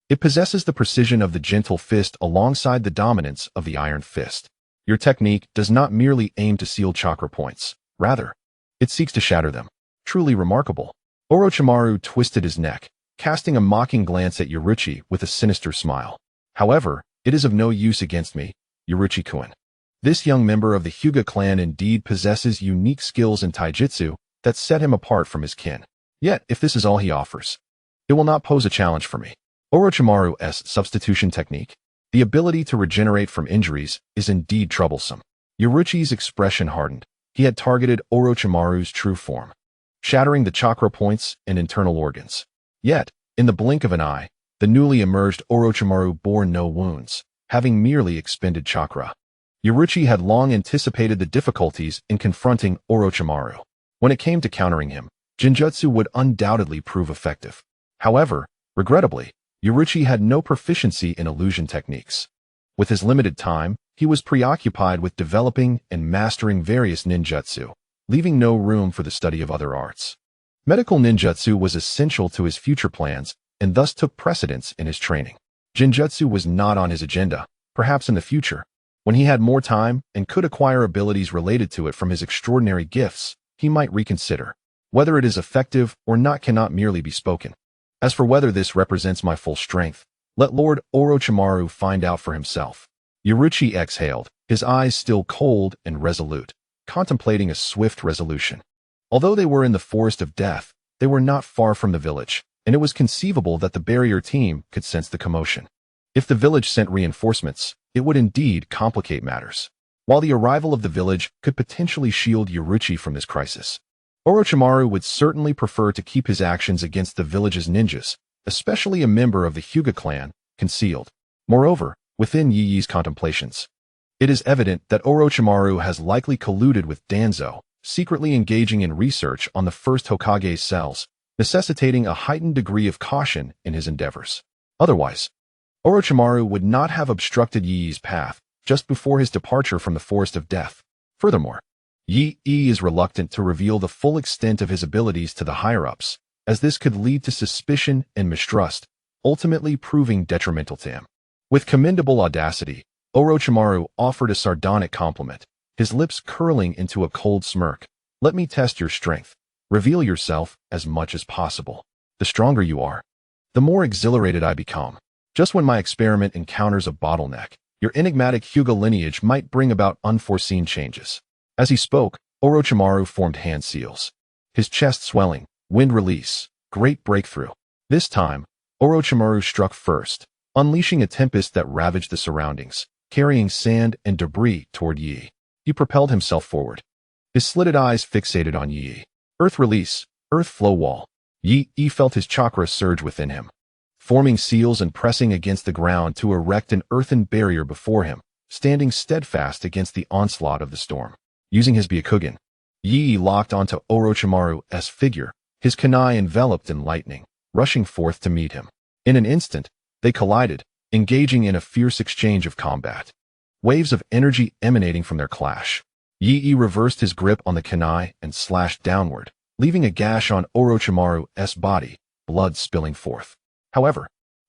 It possesses the precision of the Gentle Fist alongside the dominance of the Iron Fist. Your technique does not merely aim to seal chakra points. Rather, it seeks to shatter them. Truly remarkable." Orochimaru twisted his neck, casting a mocking glance at Yaruchi with a sinister smile. "However, it is of no use against me, Yaruchi-kun. This young member of the Hyūga clan indeed possesses unique skills in taijutsu that set him apart from his kin. Yet, if this is all he offers, it will not pose a challenge for me." Orochimaru's substitution technique, the ability to regenerate from injuries, is indeed troublesome. Yaruchi's expression hardened. He had targeted Orochimaru's true form, shattering the chakra points and internal organs. Yet, in the blink of an eye, the newly emerged Orochimaru bore no wounds, having merely expended chakra. Yaruchi had long anticipated the difficulties in confronting Orochimaru. When it came to countering him, Genjutsu would undoubtedly prove effective. However, regrettably, Yaruchi had no proficiency in illusion techniques. With his limited time, he was preoccupied with developing and mastering various ninjutsu, leaving no room for the study of other arts. Medical ninjutsu was essential to his future plans and thus took precedence in his training. Genjutsu was not on his agenda, perhaps in the future. When he had more time and could acquire abilities related to it from his extraordinary gifts, he might reconsider. Whether it is effective or not cannot merely be spoken. As for whether this represents my full strength, let Lord Orochimaru find out for himself. Yaruchi exhaled, his eyes still cold and resolute, contemplating a swift resolution. Although they were in the Forest of Death, they were not far from the village, and it was conceivable that the barrier team could sense the commotion. If the village sent reinforcements, it would indeed complicate matters. While the arrival of the village could potentially shield Yaruchi from this crisis, Orochimaru would certainly prefer to keep his actions against the village's ninjas, especially a member of the Hyūga clan, concealed. Moreover, within Yi's contemplations, it is evident that Orochimaru has likely colluded with Danzo, secretly engaging in research on the first Hokage's cells, necessitating a heightened degree of caution in his endeavors. Otherwise, Orochimaru would not have obstructed Yi's path just before his departure from the Forest of Death. Furthermore, Yi is reluctant to reveal the full extent of his abilities to the higher-ups, as this could lead to suspicion and mistrust, ultimately proving detrimental to him. With commendable audacity, Orochimaru offered a sardonic compliment, his lips curling into a cold smirk. "Let me test your strength. Reveal yourself as much as possible. The stronger you are, the more exhilarated I become. Just when my experiment encounters a bottleneck, your enigmatic Hyūga lineage might bring about unforeseen changes." As he spoke, Orochimaru formed hand seals. His chest swelling, wind release, great breakthrough. This time, Orochimaru struck first, unleashing a tempest that ravaged the surroundings, carrying sand and debris toward Yi. He propelled himself forward, his slitted eyes fixated on Yi. Earth release, earth flow wall. Yi felt his chakra surge within him, forming seals and pressing against the ground to erect an earthen barrier before him, standing steadfast against the onslaught of the storm. Using his Byakugan, Yi locked onto Orochimaru's figure, his kunai enveloped in lightning, rushing forth to meet him. In an instant, they collided, engaging in a fierce exchange of combat. Waves of energy emanating from their clash. Yi reversed his grip on the kunai and slashed downward, leaving a gash on Orochimaru's body, blood spilling forth. However,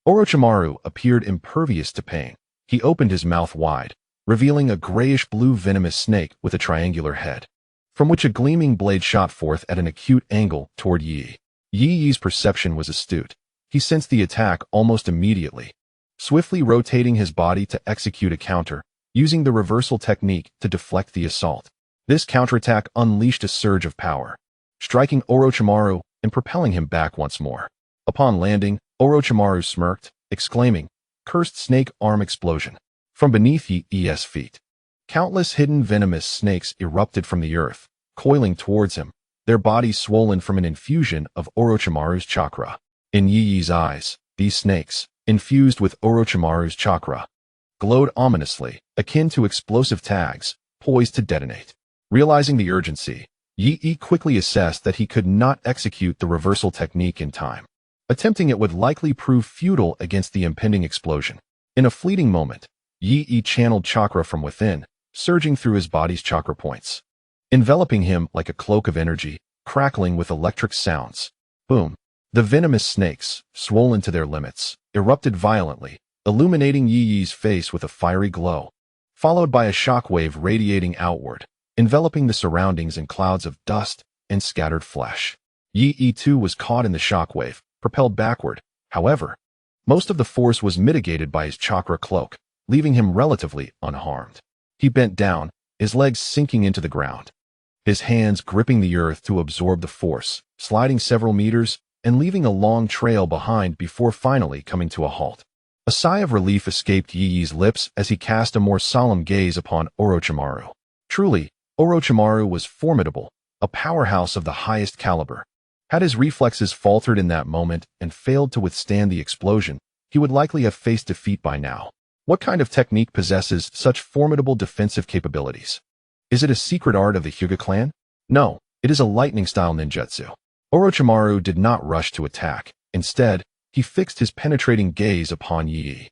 Orochimaru appeared impervious to pain. He opened his mouth wide, revealing a grayish-blue venomous snake with a triangular head, from which a gleaming blade shot forth at an acute angle toward Yi. Yi's perception was astute. He sensed the attack almost immediately, swiftly rotating his body to execute a counter, using the reversal technique to deflect the assault. This counterattack unleashed a surge of power, striking Orochimaru and propelling him back once more. Upon landing, Orochimaru smirked, exclaiming, "Cursed snake arm explosion." From beneath Yi's feet, countless hidden venomous snakes erupted from the earth, coiling towards him, their bodies swollen from an infusion of Orochimaru's chakra. In Yi's eyes, these snakes, infused with Orochimaru's chakra, glowed ominously, akin to explosive tags, poised to detonate. Realizing the urgency, Yi quickly assessed that he could not execute the reversal technique in time. Attempting it would likely prove futile against the impending explosion. In a fleeting moment, Yi channeled chakra from within, surging through his body's chakra points, enveloping him like a cloak of energy, crackling with electric sounds. Boom! The venomous snakes, swollen to their limits, erupted violently, illuminating Yi's face with a fiery glow, followed by a shockwave radiating outward, enveloping the surroundings in clouds of dust and scattered flesh. Yi too was caught in the shockwave, propelled backward. However, most of the force was mitigated by his chakra cloak, leaving him relatively unharmed. He bent down, his legs sinking into the ground, his hands gripping the earth to absorb the force, sliding several meters and leaving a long trail behind before finally coming to a halt. A sigh of relief escaped Yi's lips as he cast a more solemn gaze upon Orochimaru. Truly, Orochimaru was formidable, a powerhouse of the highest caliber. Had his reflexes faltered in that moment and failed to withstand the explosion, he would likely have faced defeat by now. What kind of technique possesses such formidable defensive capabilities? Is it a secret art of the Hyūga clan? No, it is a lightning-style ninjutsu. Orochimaru did not rush to attack. Instead, he fixed his penetrating gaze upon Yi.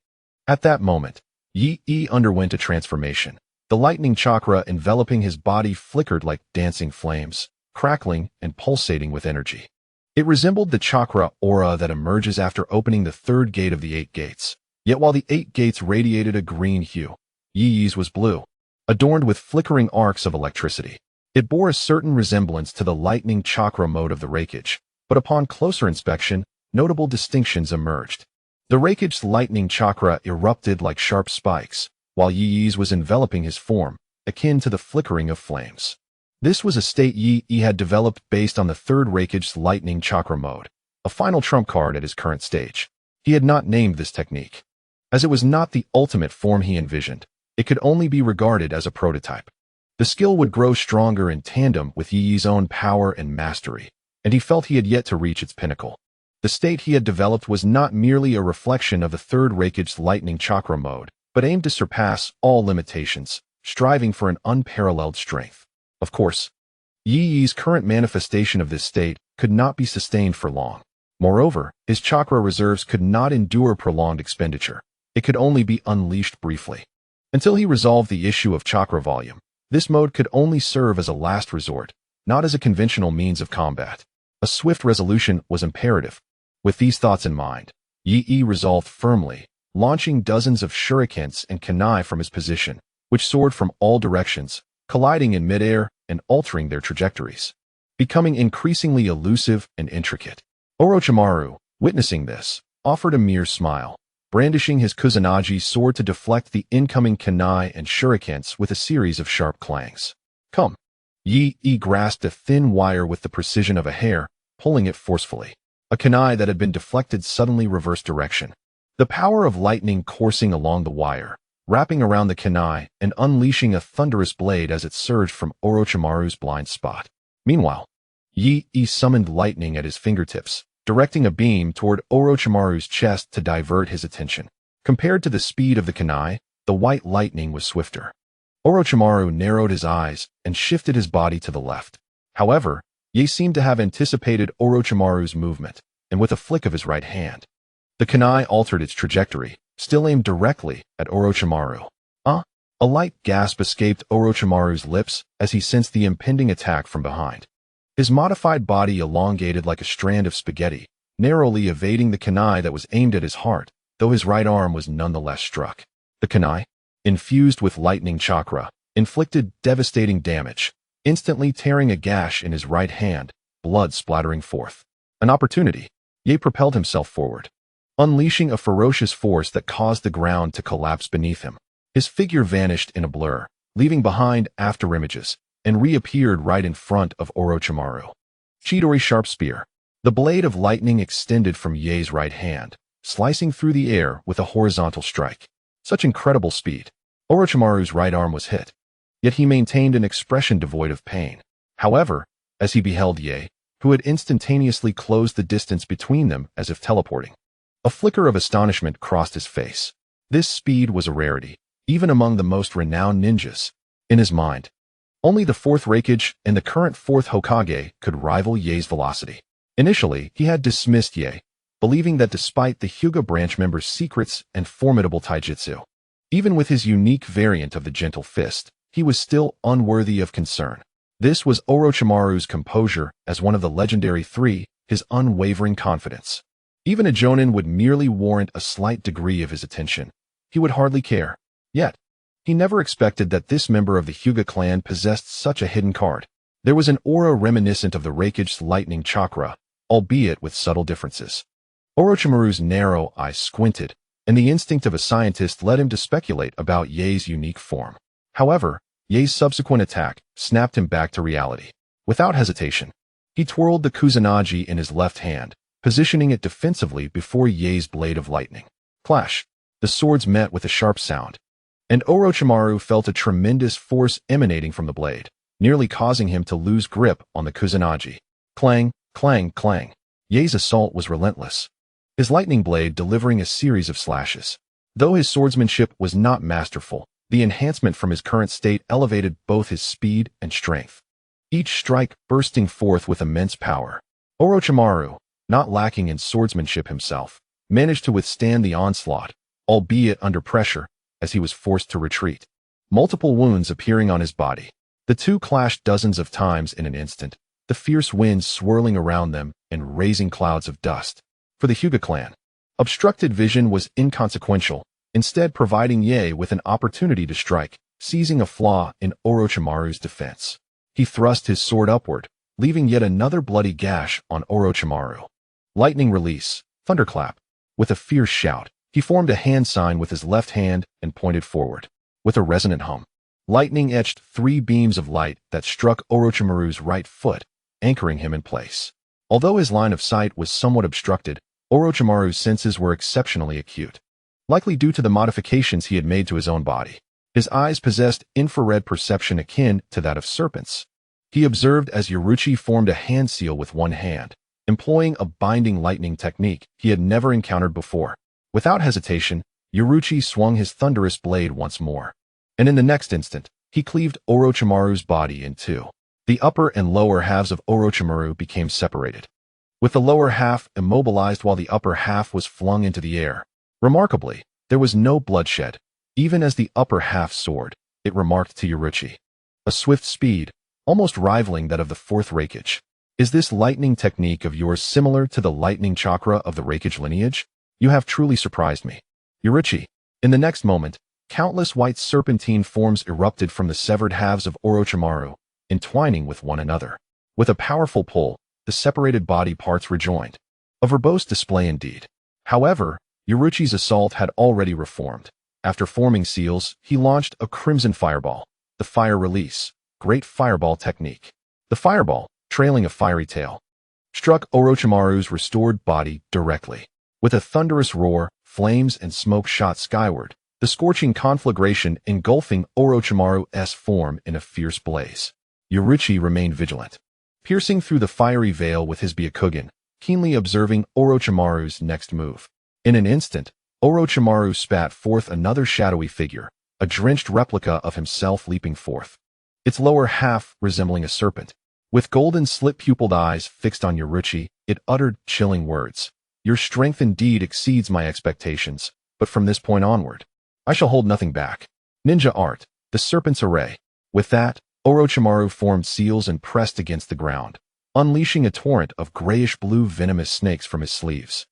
At that moment, Yi underwent a transformation. The lightning chakra enveloping his body flickered like dancing flames, crackling and pulsating with energy. It resembled the chakra aura that emerges after opening the third gate of the 8 gates. Yet while the 8 gates radiated a green hue, Yi's was blue, adorned with flickering arcs of electricity. It bore a certain resemblance to the lightning chakra mode of the Raikage, but upon closer inspection, notable distinctions emerged. The Raikage's lightning chakra erupted like sharp spikes, while Yi's was enveloping his form, akin to the flickering of flames. This was a state Yi had developed based on the third Raikage's lightning chakra mode, a final trump card at his current stage. He had not named this technique, as it was not the ultimate form he envisioned. It could only be regarded as a prototype. The skill would grow stronger in tandem with Yi's own power and mastery, and he felt he had yet to reach its pinnacle. The state he had developed was not merely a reflection of the third Raikage's lightning chakra mode, but aimed to surpass all limitations, striving for an unparalleled strength. Of course, Yi's current manifestation of this state could not be sustained for long. Moreover, his chakra reserves could not endure prolonged expenditure. It could only be unleashed briefly. Until he resolved the issue of chakra volume, this mode could only serve as a last resort, not as a conventional means of combat. A swift resolution was imperative. With these thoughts in mind, Yi resolved firmly, launching dozens of shurikens and kunai from his position, which soared from all directions, colliding in midair and altering their trajectories, becoming increasingly elusive and intricate. Orochimaru, witnessing this, offered a mere smile, brandishing his Kusanagi sword to deflect the incoming kunai and shurikens with a series of sharp clangs. Come! Yi grasped a thin wire with the precision of a hair, pulling it forcefully. A kunai that had been deflected suddenly reversed direction. The power of lightning coursing along the wire, wrapping around the kunai and unleashing a thunderous blade as it surged from Orochimaru's blind spot. Meanwhile, Yi summoned lightning at his fingertips, directing a beam toward Orochimaru's chest to divert his attention. Compared to the speed of the kunai, the white lightning was swifter. Orochimaru narrowed his eyes and shifted his body to the left. However, Yi seemed to have anticipated Orochimaru's movement, and with a flick of his right hand, the kunai altered its trajectory, still aimed directly at Orochimaru. A light gasp escaped Orochimaru's lips as he sensed the impending attack from behind. His modified body elongated like a strand of spaghetti, narrowly evading the kunai that was aimed at his heart, though his right arm was nonetheless struck. The kunai, infused with lightning chakra, inflicted devastating damage, instantly tearing a gash in his right hand, blood splattering forth. An opportunity. Ye propelled himself forward, unleashing a ferocious force that caused the ground to collapse beneath him. His figure vanished in a blur, leaving behind afterimages, and reappeared right in front of Orochimaru. Chidori sharp spear. The blade of lightning extended from Ye's right hand, slicing through the air with a horizontal strike. Such incredible speed. Orochimaru's right arm was hit, yet he maintained an expression devoid of pain. However, as he beheld Ye, who had instantaneously closed the distance between them as if teleporting, a flicker of astonishment crossed his face. This speed was a rarity, even among the most renowned ninjas. In his mind, only the fourth Raikage and the current fourth Hokage could rival Ye's velocity. Initially, he had dismissed Ye, believing that despite the Hyūga branch member's secrets and formidable taijutsu, even with his unique variant of the gentle fist, he was still unworthy of concern. This was Orochimaru's composure as one of the legendary three, his unwavering confidence. Even a Jonin would merely warrant a slight degree of his attention. He would hardly care. Yet, he never expected that this member of the Hyūga clan possessed such a hidden card. There was an aura reminiscent of the Raikage's lightning chakra, albeit with subtle differences. Orochimaru's narrow eyes squinted, and the instinct of a scientist led him to speculate about Ye's unique form. However, Ye's subsequent attack snapped him back to reality. Without hesitation, he twirled the Kusanagi in his left hand, positioning it defensively before Ye's blade of lightning. Clash! The swords met with a sharp sound, and Orochimaru felt a tremendous force emanating from the blade, nearly causing him to lose grip on the Kusanagi. Clang, clang, clang. Ye's assault was relentless, his lightning blade delivering a series of slashes. Though his swordsmanship was not masterful, the enhancement from his current state elevated both his speed and strength, each strike bursting forth with immense power. Orochimaru, not lacking in swordsmanship himself, managed to withstand the onslaught, albeit under pressure, as he was forced to retreat, multiple wounds appearing on his body. The two clashed dozens of times in an instant, the fierce winds swirling around them and raising clouds of dust. For the Hyūga clan, obstructed vision was inconsequential, instead providing Ye with an opportunity to strike, seizing a flaw in Orochimaru's defense. He thrust his sword upward, leaving yet another bloody gash on Orochimaru. Lightning release, thunderclap. With a fierce shout, he formed a hand sign with his left hand and pointed forward. With a resonant hum, lightning etched 3 beams of light that struck Orochimaru's right foot, anchoring him in place. Although his line of sight was somewhat obstructed, Orochimaru's senses were exceptionally acute, likely due to the modifications he had made to his own body. His eyes possessed infrared perception akin to that of serpents. He observed as Yaruchi formed a hand seal with one hand, employing a binding lightning technique he had never encountered before. Without hesitation, Yaruchi swung his thunderous blade once more, and in the next instant, he cleaved Orochimaru's body in two. The upper and lower halves of Orochimaru became separated, with the lower half immobilized while the upper half was flung into the air. Remarkably, there was no bloodshed. Even as the upper half soared, it remarked to Yaruchi, a swift speed, almost rivaling that of the fourth Raikage. Is this lightning technique of yours similar to the lightning chakra of the Raikage lineage? You have truly surprised me. Yaruchi. In the next moment, countless white serpentine forms erupted from the severed halves of Orochimaru, entwining with one another. With a powerful pull, the separated body parts rejoined. A verbose display indeed. However, Yaruchi's assault had already reformed. After forming seals, he launched a crimson fireball, the fire release, great fireball technique. The fireball, trailing a fiery tail, struck Orochimaru's restored body directly. With a thunderous roar, flames and smoke shot skyward, the scorching conflagration engulfing Orochimaru's form in a fierce blaze. Yaruchi remained vigilant, piercing through the fiery veil with his Byakugan, keenly observing Orochimaru's next move. In an instant, Orochimaru spat forth another shadowy figure, a drenched replica of himself leaping forth, its lower half resembling a serpent. With golden slit-pupiled eyes fixed on Yaruchi, it uttered chilling words. Your strength indeed exceeds my expectations, but from this point onward, I shall hold nothing back. Ninja art, the serpent's array. With that, Orochimaru formed seals and pressed against the ground, unleashing a torrent of grayish-blue venomous snakes from his sleeves.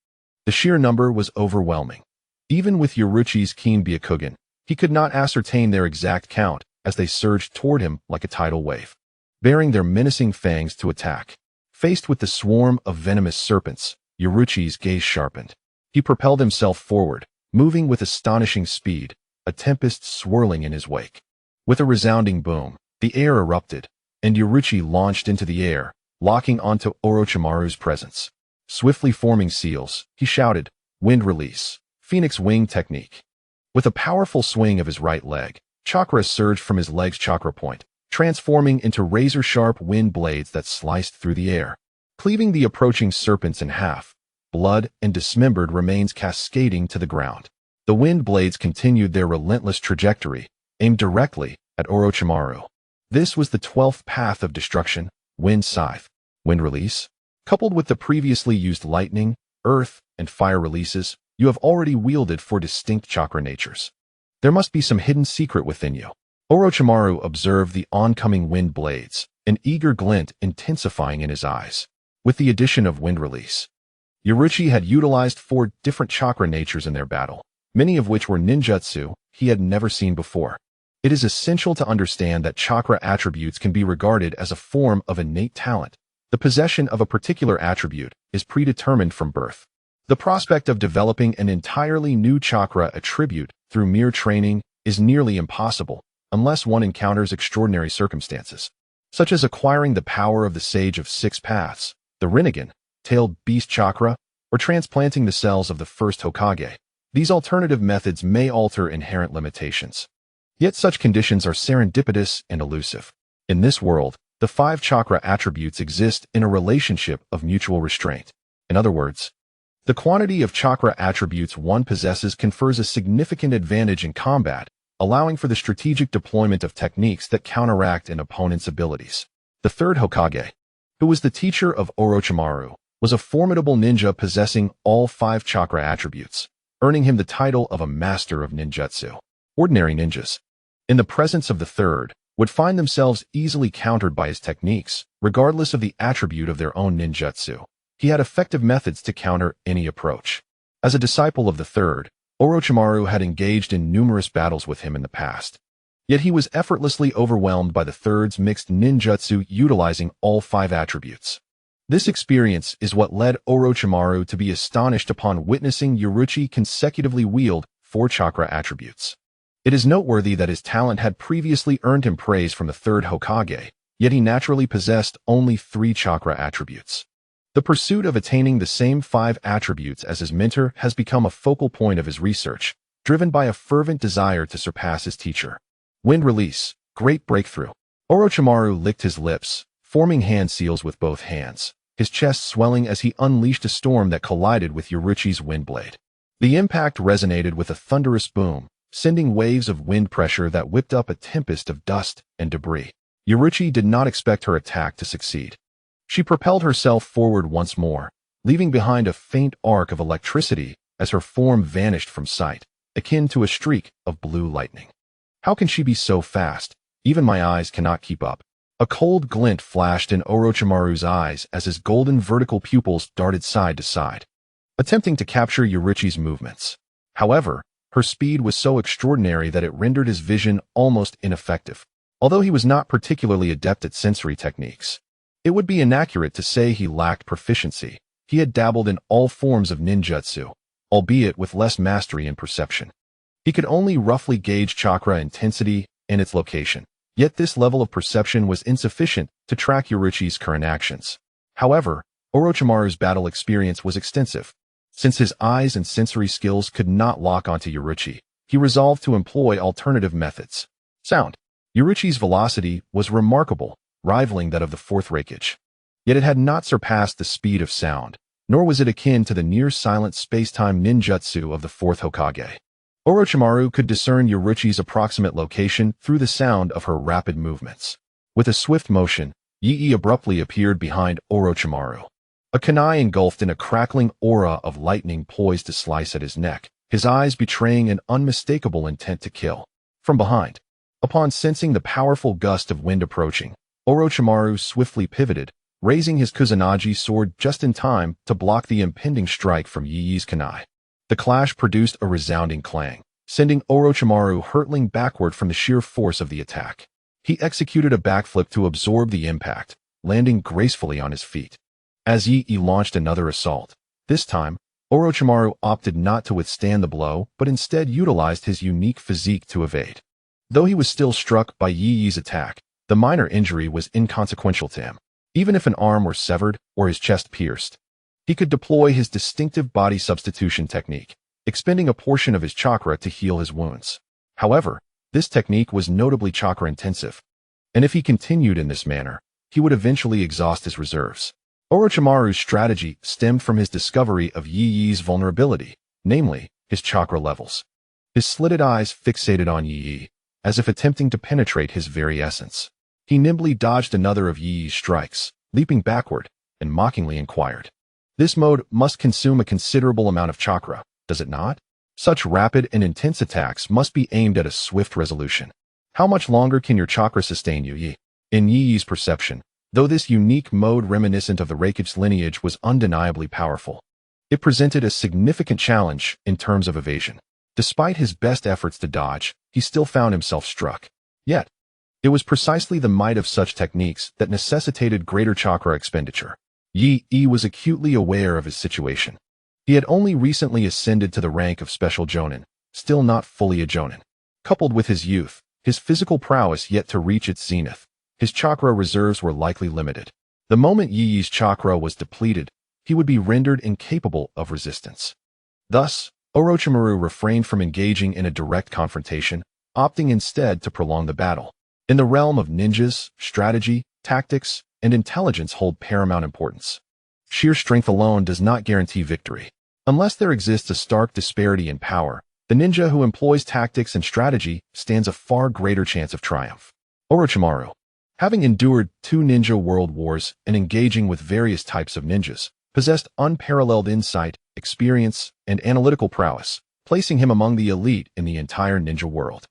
The sheer number was overwhelming. Even with Yaruchi's keen Byakugan, He could not ascertain their exact count as they surged toward him like a tidal wave, baring their menacing fangs to attack. Faced with the swarm of venomous serpents, Yaichi's gaze sharpened. He propelled himself forward, moving with astonishing speed, a tempest swirling in his wake. With a resounding boom, the air erupted, and Yaichi launched into the air, locking onto Orochimaru's presence. Swiftly forming seals, he shouted, "Wind release, Phoenix wing technique." With a powerful swing of his right leg, chakra surged from his leg's chakra point, transforming into razor-sharp wind blades that sliced through the air, cleaving the approaching serpents in half. Blood and dismembered remains cascading to the ground. The wind blades continued their relentless trajectory, aimed directly at Orochimaru. This was the 12th path of destruction, Wind Scythe. Wind release? Coupled with the previously used lightning, earth, and fire releases, you have already wielded 4 distinct chakra natures. There must be some hidden secret within you. Orochimaru observed the oncoming wind blades, an eager glint intensifying in his eyes. With the addition of wind release, Yaichi had utilized 4 different chakra natures in their battle, many of which were ninjutsu he had never seen before. It is essential to understand that chakra attributes can be regarded as a form of innate talent. The possession of a particular attribute is predetermined from birth. The prospect of developing an entirely new chakra attribute through mere training is nearly impossible unless one encounters extraordinary circumstances, such as acquiring the power of the Sage of 6 Paths, the Rinnegan, tailed beast chakra, or transplanting the cells of the first Hokage. These alternative methods may alter inherent limitations. Yet such conditions are serendipitous and elusive. In this world, the 5 chakra attributes exist in a relationship of mutual restraint. In other words, the quantity of chakra attributes one possesses confers a significant advantage in combat, allowing for the strategic deployment of techniques that counteract an opponent's abilities. The third Hokage, who was the teacher of Orochimaru, was a formidable ninja possessing all 5 chakra attributes, earning him the title of a master of ninjutsu. Ordinary ninjas, in the presence of the third, would find themselves easily countered by his techniques, regardless of the attribute of their own ninjutsu. He had effective methods to counter any approach. As a disciple of the third, Orochimaru had engaged in numerous battles with him in the past. Yet he was effortlessly overwhelmed by the third's mixed ninjutsu utilizing all 5 attributes. This experience is what led Orochimaru to be astonished upon witnessing Yaichi consecutively wield 4 chakra attributes. It is noteworthy that his talent had previously earned him praise from the third Hokage, yet he naturally possessed only 3 chakra attributes. The pursuit of attaining the same 5 attributes as his mentor has become a focal point of his research, driven by a fervent desire to surpass his teacher. Wind release, great breakthrough. Orochimaru licked his lips, forming hand seals with both hands, his chest swelling as he unleashed a storm that collided with Yaichi's wind blade. The impact resonated with a thunderous boom, sending waves of wind pressure that whipped up a tempest of dust and debris. Yaichi did not expect her attack to succeed. She propelled herself forward once more, leaving behind a faint arc of electricity as her form vanished from sight, akin to a streak of blue lightning. How can she be so fast? Even my eyes cannot keep up. A cold glint flashed in Orochimaru's eyes as his golden vertical pupils darted side to side, attempting to capture Yaichi's movements. However, her speed was so extraordinary that it rendered his vision almost ineffective. Although he was not particularly adept at sensory techniques, it would be inaccurate to say he lacked proficiency. He had dabbled in all forms of ninjutsu, albeit with less mastery and perception. He could only roughly gauge chakra intensity and its location, yet this level of perception was insufficient to track Yaichi's current actions. However, Orochimaru's battle experience was extensive. Since his eyes and sensory skills could not lock onto Yaichi, he resolved to employ alternative methods. Sound. Yaichi's velocity was remarkable, rivaling that of the fourth Raikage. Yet it had not surpassed the speed of sound, nor was it akin to the near-silent space-time ninjutsu of the fourth Hokage. Orochimaru could discern Yaichi's approximate location through the sound of her rapid movements. With a swift motion, Yi abruptly appeared behind Orochimaru. A kunai engulfed in a crackling aura of lightning poised to slice at his neck, his eyes betraying an unmistakable intent to kill. From behind, upon sensing the powerful gust of wind approaching, Orochimaru swiftly pivoted, raising his Kusanagi sword just in time to block the impending strike from Yi's kunai. The clash produced a resounding clang, sending Orochimaru hurtling backward from the sheer force of the attack. He executed a backflip to absorb the impact, landing gracefully on his feet. As Yi launched another assault, this time, Orochimaru opted not to withstand the blow, but instead utilized his unique physique to evade. Though he was still struck by Yi's attack, the minor injury was inconsequential to him. Even if an arm were severed or his chest pierced, he could deploy his distinctive body substitution technique, expending a portion of his chakra to heal his wounds. However, this technique was notably chakra-intensive, and if he continued in this manner, he would eventually exhaust his reserves. Orochimaru's strategy stemmed from his discovery of Yi's vulnerability, namely, his chakra levels. His slitted eyes fixated on Yi, as if attempting to penetrate his very essence. He nimbly dodged another of Yi's strikes, leaping backward, and mockingly inquired, "This mode must consume a considerable amount of chakra, does it not? Such rapid and intense attacks must be aimed at a swift resolution. How much longer can your chakra sustain you, Yi?" In Yi's perception, though this unique mode reminiscent of the Raikage lineage was undeniably powerful, it presented a significant challenge in terms of evasion. Despite his best efforts to dodge, he still found himself struck. Yet, it was precisely the might of such techniques that necessitated greater chakra expenditure. Yi was acutely aware of his situation. He had only recently ascended to the rank of Special Jonin, still not fully a Jonin. Coupled with his youth, his physical prowess yet to reach its zenith, his chakra reserves were likely limited. The moment Yi's chakra was depleted, he would be rendered incapable of resistance. Thus, Orochimaru refrained from engaging in a direct confrontation, opting instead to prolong the battle. In the realm of ninjas, strategy, tactics, and intelligence hold paramount importance. Sheer strength alone does not guarantee victory. Unless there exists a stark disparity in power, the ninja who employs tactics and strategy stands a far greater chance of triumph. Orochimaru, having endured 2 ninja world wars and engaging with various types of ninjas, possessed unparalleled insight, experience, and analytical prowess, placing him among the elite in the entire ninja world.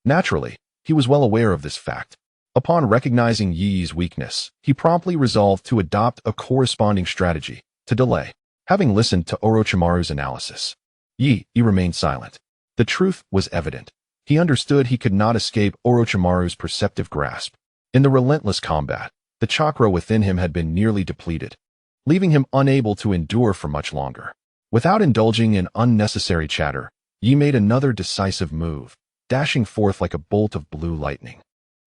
Naturally, he was well aware of this fact. Upon recognizing Yi's weakness, he promptly resolved to adopt a corresponding strategy, to delay. Having listened to Orochimaru's analysis, Yi remained silent. The truth was evident. He understood he could not escape Orochimaru's perceptive grasp. In the relentless combat, the chakra within him had been nearly depleted, leaving him unable to endure for much longer. Without indulging in unnecessary chatter, Yi made another decisive move, dashing forth like a bolt of blue lightning.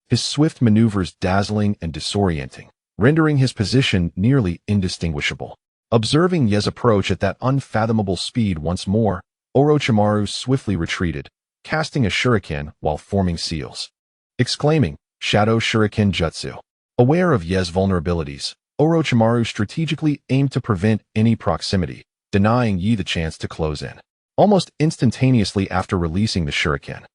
His swift maneuvers dazzling and disorienting, rendering his position nearly indistinguishable. Observing Yi's approach at that unfathomable speed once more, Orochimaru swiftly retreated, casting a shuriken while forming seals. Exclaiming, "Shadow Shuriken Jutsu." Aware of Yi's vulnerabilities, Orochimaru strategically aimed to prevent any proximity, denying Yi the chance to close in. Almost instantaneously after releasing the shuriken,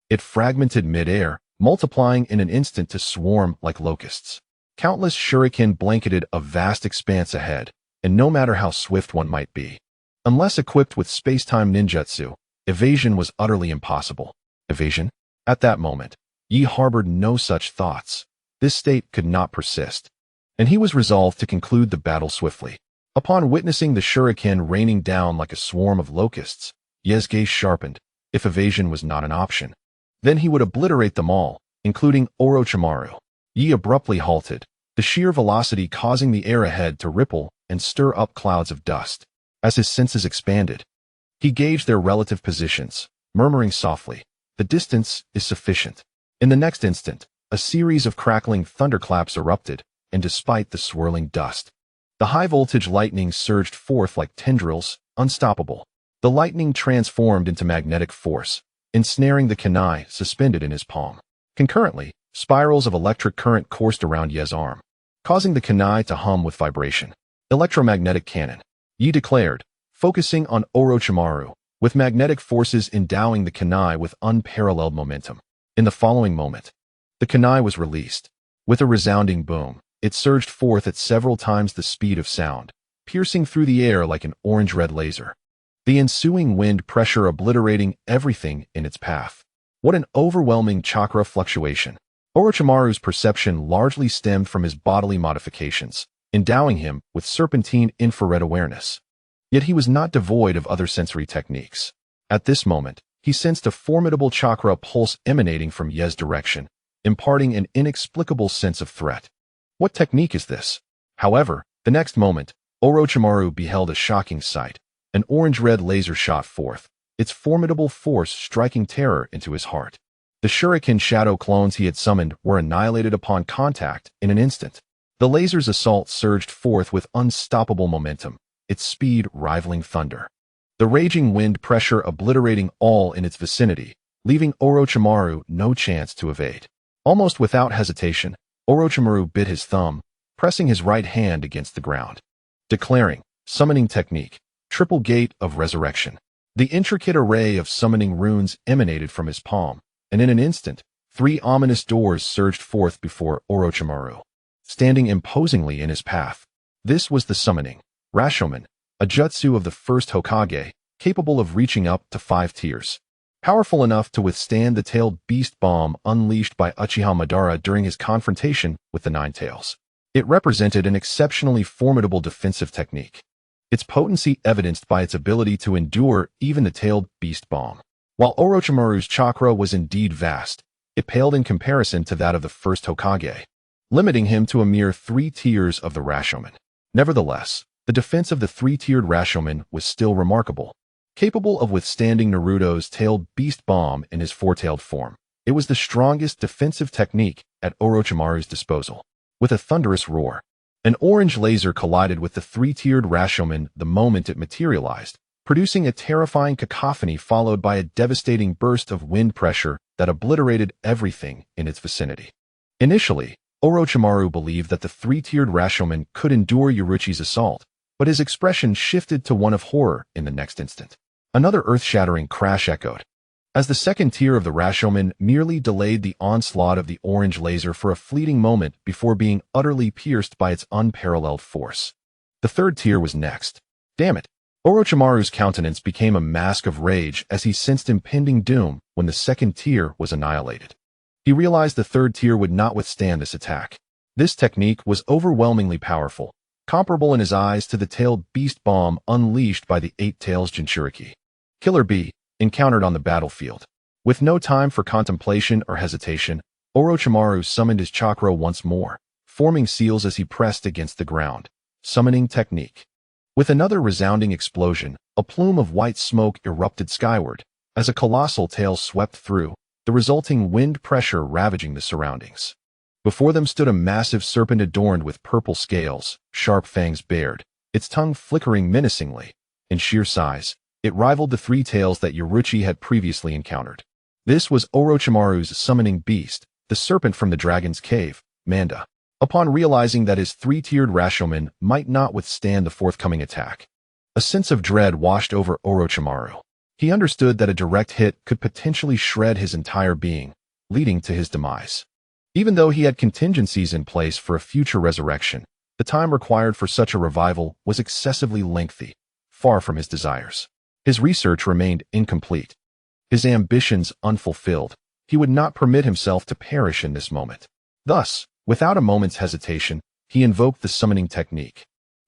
it fragmented mid-air, multiplying in an instant to swarm like locusts. Countless shuriken blanketed a vast expanse ahead, and no matter how swift one might be, unless equipped with space-time ninjutsu, evasion was utterly impossible. Evasion? At that moment, Yi harbored no such thoughts. This state could not persist, and he was resolved to conclude the battle swiftly. Upon witnessing the shuriken raining down like a swarm of locusts, Yi's gaze sharpened. If evasion was not an option, then he would obliterate them all, including Orochimaru. Yi abruptly halted, the sheer velocity causing the air ahead to ripple and stir up clouds of dust. As his senses expanded, he gauged their relative positions, murmuring softly, "The distance is sufficient." In the next instant, a series of crackling thunderclaps erupted, and despite the swirling dust, the high-voltage lightning surged forth like tendrils, unstoppable. The lightning transformed into magnetic force, ensnaring the kunai suspended in his palm. Concurrently, spirals of electric current coursed around Yi's arm, causing the kunai to hum with vibration. "Electromagnetic cannon," Yi declared, focusing on Orochimaru, with magnetic forces endowing the kunai with unparalleled momentum. In the following moment, the kunai was released. With a resounding boom, it surged forth at several times the speed of sound, piercing through the air like an orange-red laser, the ensuing wind pressure obliterating everything in its path. What an overwhelming chakra fluctuation! Orochimaru's perception largely stemmed from his bodily modifications, endowing him with serpentine infrared awareness. Yet he was not devoid of other sensory techniques. At this moment, he sensed a formidable chakra pulse emanating from Ye's direction, imparting an inexplicable sense of threat. What technique is this? However, the next moment, Orochimaru beheld a shocking sight. An orange-red laser shot forth, its formidable force striking terror into his heart. The shuriken shadow clones he had summoned were annihilated upon contact in an instant. The laser's assault surged forth with unstoppable momentum, its speed rivaling thunder. The raging wind pressure obliterating all in its vicinity, leaving Orochimaru no chance to evade. Almost without hesitation, Orochimaru bit his thumb, pressing his right hand against the ground. Declaring, summoning technique, triple gate of resurrection. The intricate array of summoning runes emanated from his palm, and in an instant, 3 ominous doors surged forth before Orochimaru, standing imposingly in his path. This was the summoning Rashomon, a jutsu of the first Hokage, capable of reaching up to 5 tiers. Powerful enough to withstand the tailed beast bomb unleashed by Uchiha Madara during his confrontation with the Nine Tails. It represented an exceptionally formidable defensive technique, its potency evidenced by its ability to endure even the tailed beast bomb. While Orochimaru's chakra was indeed vast, it paled in comparison to that of the first Hokage, limiting him to a mere 3 tiers of the Rashomon. Nevertheless, the defense of the 3-tiered Rashomon was still remarkable. Capable of withstanding Naruto's tailed beast bomb in his 4-tailed form, it was the strongest defensive technique at Orochimaru's disposal. With a thunderous roar, an orange laser collided with the 3-tiered Rashomon the moment it materialized, producing a terrifying cacophony followed by a devastating burst of wind pressure that obliterated everything in its vicinity. Initially, Orochimaru believed that the 3-tiered Rashomon could endure Yaruchi's assault, but his expression shifted to one of horror in the next instant. Another earth-shattering crash echoed, as the 2nd tier of the Rashomon merely delayed the onslaught of the orange laser for a fleeting moment before being utterly pierced by its unparalleled force. The 3rd tier was next. Damn it! Orochimaru's countenance became a mask of rage as he sensed impending doom when the 2nd tier was annihilated. He realized the 3rd tier would not withstand this attack. This technique was overwhelmingly powerful, comparable in his eyes to the tailed beast bomb unleashed by the 8 Tails Jinchuriki. Killer Bee, encountered on the battlefield. With no time for contemplation or hesitation, Orochimaru summoned his chakra once more, forming seals as he pressed against the ground. Summoning technique. With another resounding explosion, a plume of white smoke erupted skyward, as a colossal tail swept through, the resulting wind pressure ravaging the surroundings. Before them stood a massive serpent adorned with purple scales, sharp fangs bared, its tongue flickering menacingly. In sheer size, it rivaled the 3 tails that Yaruchi had previously encountered. This was Orochimaru's summoning beast, the serpent from the dragon's cave, Manda. Upon realizing that his 3-tiered Rashomon might not withstand the forthcoming attack, a sense of dread washed over Orochimaru. He understood that a direct hit could potentially shred his entire being, leading to his demise. Even though he had contingencies in place for a future resurrection, the time required for such a revival was excessively lengthy, far from his desires. His research remained incomplete, his ambitions unfulfilled. He would not permit himself to perish in this moment. Thus, without a moment's hesitation, he invoked the summoning technique,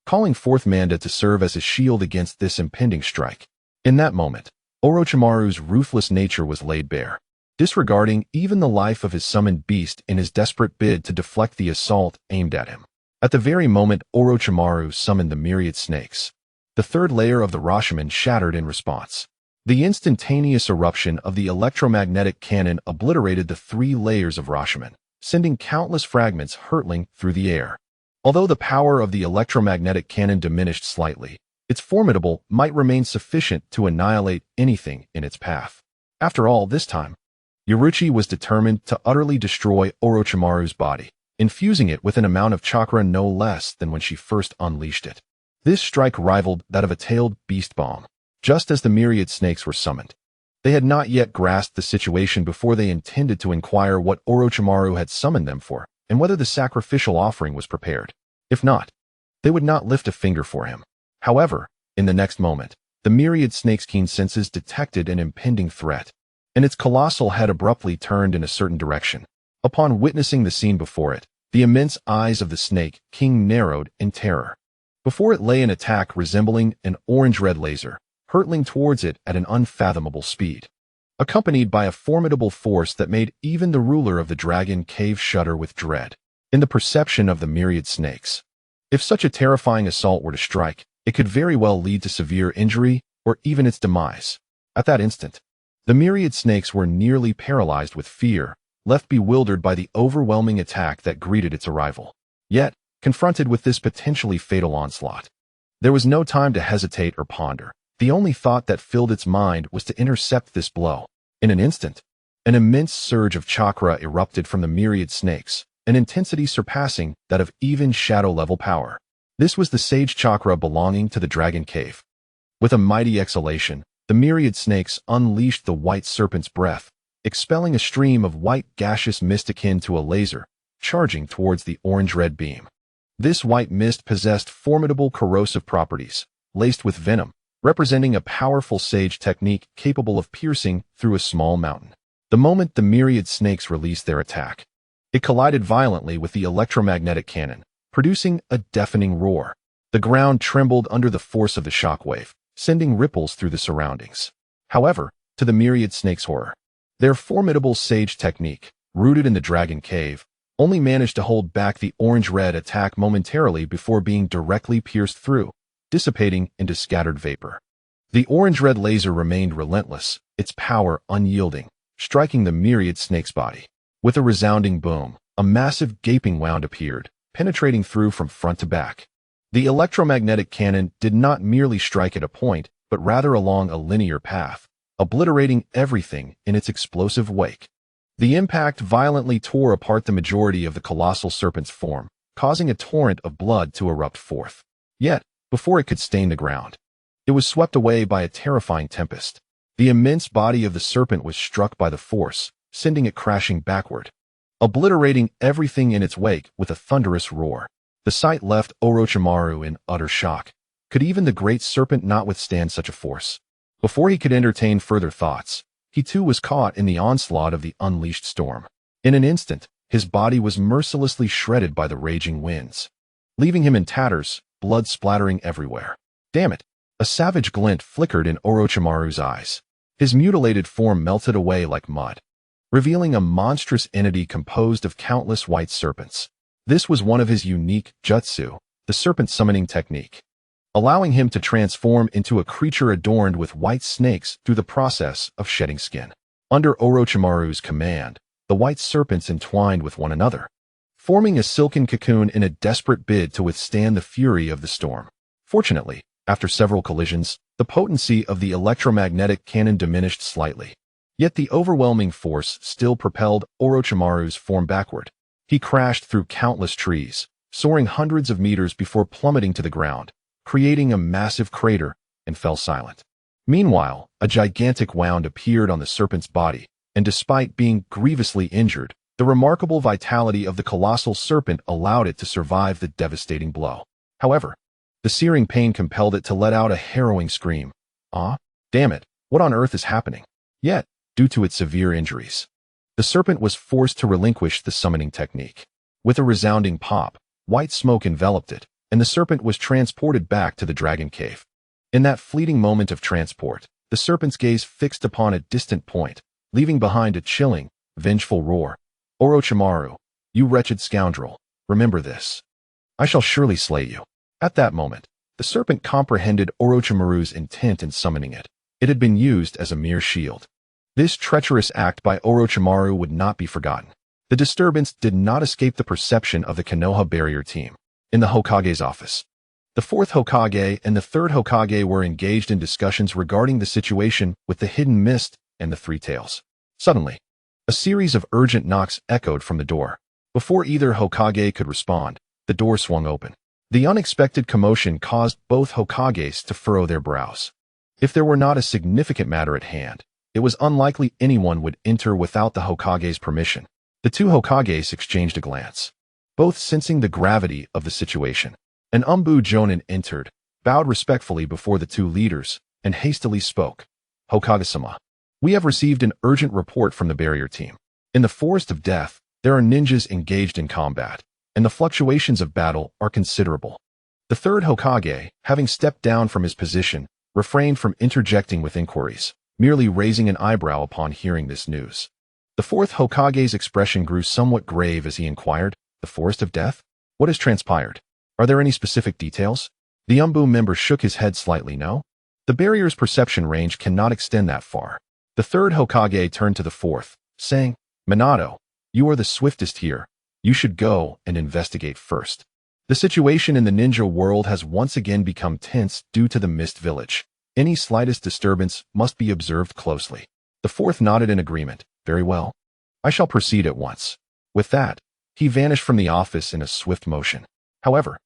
calling forth Manda to serve as a shield against this impending strike. In that moment, Orochimaru's ruthless nature was laid bare, disregarding even the life of his summoned beast in his desperate bid to deflect the assault aimed at him. At the very moment Orochimaru summoned the myriad snakes, the 3rd layer of the Rashomon shattered in response. The instantaneous eruption of the electromagnetic cannon obliterated the 3 layers of Rashomon, sending countless fragments hurtling through the air. Although the power of the electromagnetic cannon diminished slightly, its formidable might remain sufficient to annihilate anything in its path. After all, this time, Yaruchi was determined to utterly destroy Orochimaru's body, infusing it with an amount of chakra no less than when she first unleashed it. This strike rivaled that of a tailed beast bomb. Just as the myriad snakes were summoned, they had not yet grasped the situation before they intended to inquire what Orochimaru had summoned them for, and whether the sacrificial offering was prepared. If not, they would not lift a finger for him. However, in the next moment, the myriad snake's keen senses detected an impending threat, and its colossal head abruptly turned in a certain direction. Upon witnessing the scene before it, the immense eyes of the snake king narrowed in terror. Before it lay an attack resembling an orange-red laser, hurtling towards it at an unfathomable speed. accompanied by a formidable force that made even the ruler of the dragon cave shudder with dread in the perception of the myriad snakes. If such a terrifying assault were to strike, it could very well lead to severe injury or even its demise. At that instant, the myriad snakes were nearly paralyzed with fear, left bewildered by the overwhelming attack that greeted its arrival. Yet, confronted with this potentially fatal onslaught, there was no time to hesitate or ponder. The only thought that filled its mind was to intercept this blow. In an instant, an immense surge of chakra erupted from the myriad snakes, an intensity surpassing that of even shadow-level power. This was the sage chakra belonging to the dragon cave. With a mighty exhalation, the myriad snakes unleashed the white serpent's breath, expelling a stream of white gaseous mist akin to a laser, charging towards the orange-red beam. This white mist possessed formidable corrosive properties, laced with venom, representing a powerful sage technique capable of piercing through a small mountain. The moment the myriad snakes released their attack, it collided violently with the electromagnetic cannon, producing a deafening roar. The ground trembled under the force of the shockwave, sending ripples through the surroundings. However, to the myriad snakes' horror, their formidable sage technique, rooted in the dragon cave, only managed to hold back the orange-red attack momentarily before being directly pierced through, dissipating into scattered vapor. The orange-red laser remained relentless, its power unyielding, striking the myriad snake's body. With a resounding boom, a massive gaping wound appeared, penetrating through from front to back. The electromagnetic cannon did not merely strike at a point, but rather along a linear path, obliterating everything in its explosive wake. The impact violently tore apart the majority of the colossal serpent's form, causing a torrent of blood to erupt forth. Yet, before it could stain the ground, it was swept away by a terrifying tempest. The immense body of the serpent was struck by the force, sending it crashing backward, obliterating everything in its wake with a thunderous roar. The sight left Orochimaru in utter shock. Could even the great serpent not withstand such a force? Before he could entertain further thoughts, he too was caught in the onslaught of the unleashed storm. In an instant, his body was mercilessly shredded by the raging winds, leaving him in tatters, blood splattering everywhere. Damn it! A savage glint flickered in Orochimaru's eyes. His mutilated form melted away like mud, revealing a monstrous entity composed of countless white serpents. This was one of his unique jutsu, the serpent summoning technique, allowing him to transform into a creature adorned with white snakes through the process of shedding skin. Under Orochimaru's command, the white serpents entwined with one another, forming a silken cocoon in a desperate bid to withstand the fury of the storm. Fortunately, after several collisions, the potency of the electromagnetic cannon diminished slightly. Yet the overwhelming force still propelled Orochimaru's form backward. He crashed through countless trees, soaring hundreds of meters before plummeting to the ground, creating a massive crater, and fell silent. Meanwhile, a gigantic wound appeared on the serpent's body, and despite being grievously injured, the remarkable vitality of the colossal serpent allowed it to survive the devastating blow. However, the searing pain compelled it to let out a harrowing scream. "Ah, damn it, what on earth is happening?" Yet, due to its severe injuries, the serpent was forced to relinquish the summoning technique. With a resounding pop, white smoke enveloped it, and the serpent was transported back to the dragon cave. In that fleeting moment of transport, the serpent's gaze fixed upon a distant point, leaving behind a chilling, vengeful roar. "Orochimaru, you wretched scoundrel, remember this. I shall surely slay you." At that moment, the serpent comprehended Orochimaru's intent in summoning it. It had been used as a mere shield. This treacherous act by Orochimaru would not be forgotten. The disturbance did not escape the perception of the Konoha barrier team. In the Hokage's office, the fourth Hokage and the third Hokage were engaged in discussions regarding the situation with the hidden mist and the three tails. Suddenly, a series of urgent knocks echoed from the door. Before either Hokage could respond, the door swung open. The unexpected commotion caused both Hokages to furrow their brows. If there were not a significant matter at hand, it was unlikely anyone would enter without the Hokage's permission. The two Hokages exchanged a glance, both sensing the gravity of the situation. An Umbu Jonin entered, bowed respectfully before the two leaders, and hastily spoke. "Hokage-sama, we have received an urgent report from the barrier team. In the Forest of Death, there are ninjas engaged in combat, and the fluctuations of battle are considerable." The third Hokage, having stepped down from his position, refrained from interjecting with inquiries. merely raising an eyebrow upon hearing this news. The fourth Hokage's expression grew somewhat grave as he inquired, "The Forest of Death? What has transpired? Are there any specific details?" The member shook his head slightly. "No. The barrier's perception range cannot extend that far." The third Hokage turned to the fourth, saying, "Minato, you are the swiftest here. You should go and investigate first." The situation in the ninja world has once again become tense due to the Mist Village. Any slightest disturbance must be observed closely. The fourth nodded in agreement. "Very well. I shall proceed at once." With that, he vanished from the office in a swift motion. However,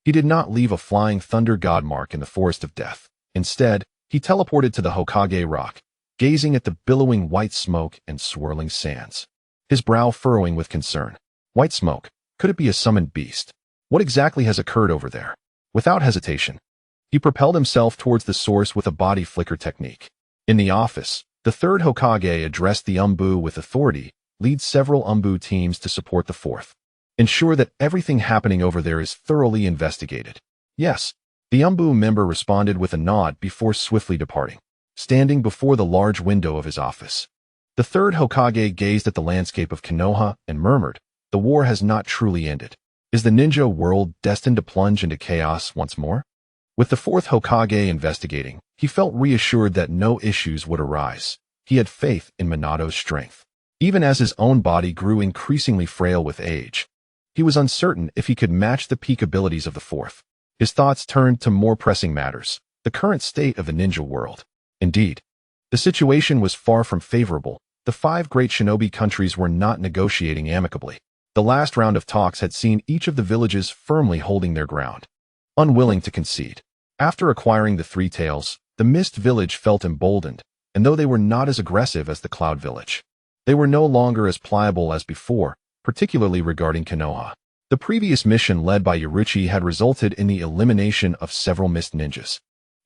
he did not leave a flying thunder god mark in the Forest of Death. Instead, he teleported to the Hokage Rock, gazing at the billowing white smoke and swirling sands, his brow furrowing with concern. White smoke? Could it be a summoned beast? What exactly has occurred over there? Without hesitation, he propelled himself towards the source with a body flicker technique. In the office, the third Hokage addressed the with authority, lead several teams to support the fourth. Ensure that everything happening over there is thoroughly investigated. Yes, the member responded with a nod before swiftly departing, standing before the large window of his office. The third Hokage gazed at the landscape of Konoha and murmured, "The war has not truly ended. Is the ninja world destined to plunge into chaos once more?" With the fourth Hokage investigating, he felt reassured that no issues would arise. He had faith in Minato's strength. Even as his own body grew increasingly frail with age, he was uncertain if he could match the peak abilities of the fourth. His thoughts turned to more pressing matters, the current state of the ninja world. Indeed, the situation was far from favorable. The 5 great shinobi countries were not negotiating amicably. The last round of talks had seen each of the villages firmly holding their ground, unwilling to concede. After acquiring the 3 tails, the Mist Village felt emboldened, and though they were not as aggressive as the Cloud Village, they were no longer as pliable as before, particularly regarding Konoha. The previous mission led by Yaichi had resulted in the elimination of several Mist ninjas,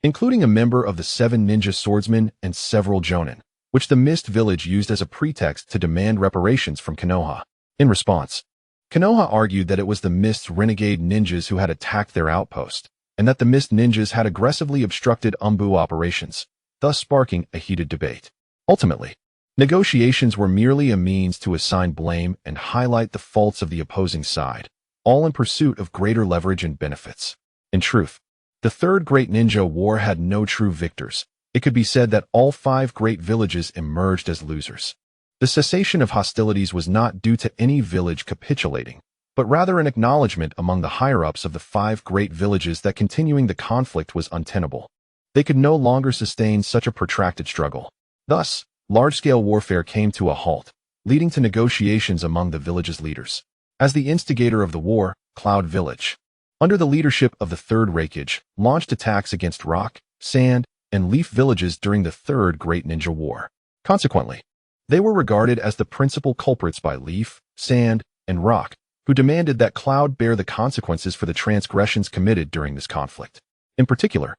including a member of the 7 ninja swordsmen and several jonin, which the Mist Village used as a pretext to demand reparations from Konoha. In response, Konoha argued that it was the Mist's renegade ninjas who had attacked their outpost, and that the Mist ninjas had aggressively obstructed operations, thus sparking a heated debate. Ultimately, negotiations were merely a means to assign blame and highlight the faults of the opposing side, all in pursuit of greater leverage and benefits. In truth, the Third Great Ninja War had no true victors. It could be said that all 5 great villages emerged as losers. The cessation of hostilities was not due to any village capitulating, but rather an acknowledgement among the higher-ups of the 5 great villages that continuing the conflict was untenable. They could no longer sustain such a protracted struggle. Thus, large-scale warfare came to a halt, leading to negotiations among the village's leaders. As the instigator of the war, Cloud Village, under the leadership of the Third Raikage, launched attacks against rock, sand, and leaf villages during the Third Great Ninja War. Consequently, they were regarded as the principal culprits by Leaf, Sand, and Rock, who demanded that Cloud bear the consequences for the transgressions committed during this conflict. In particular,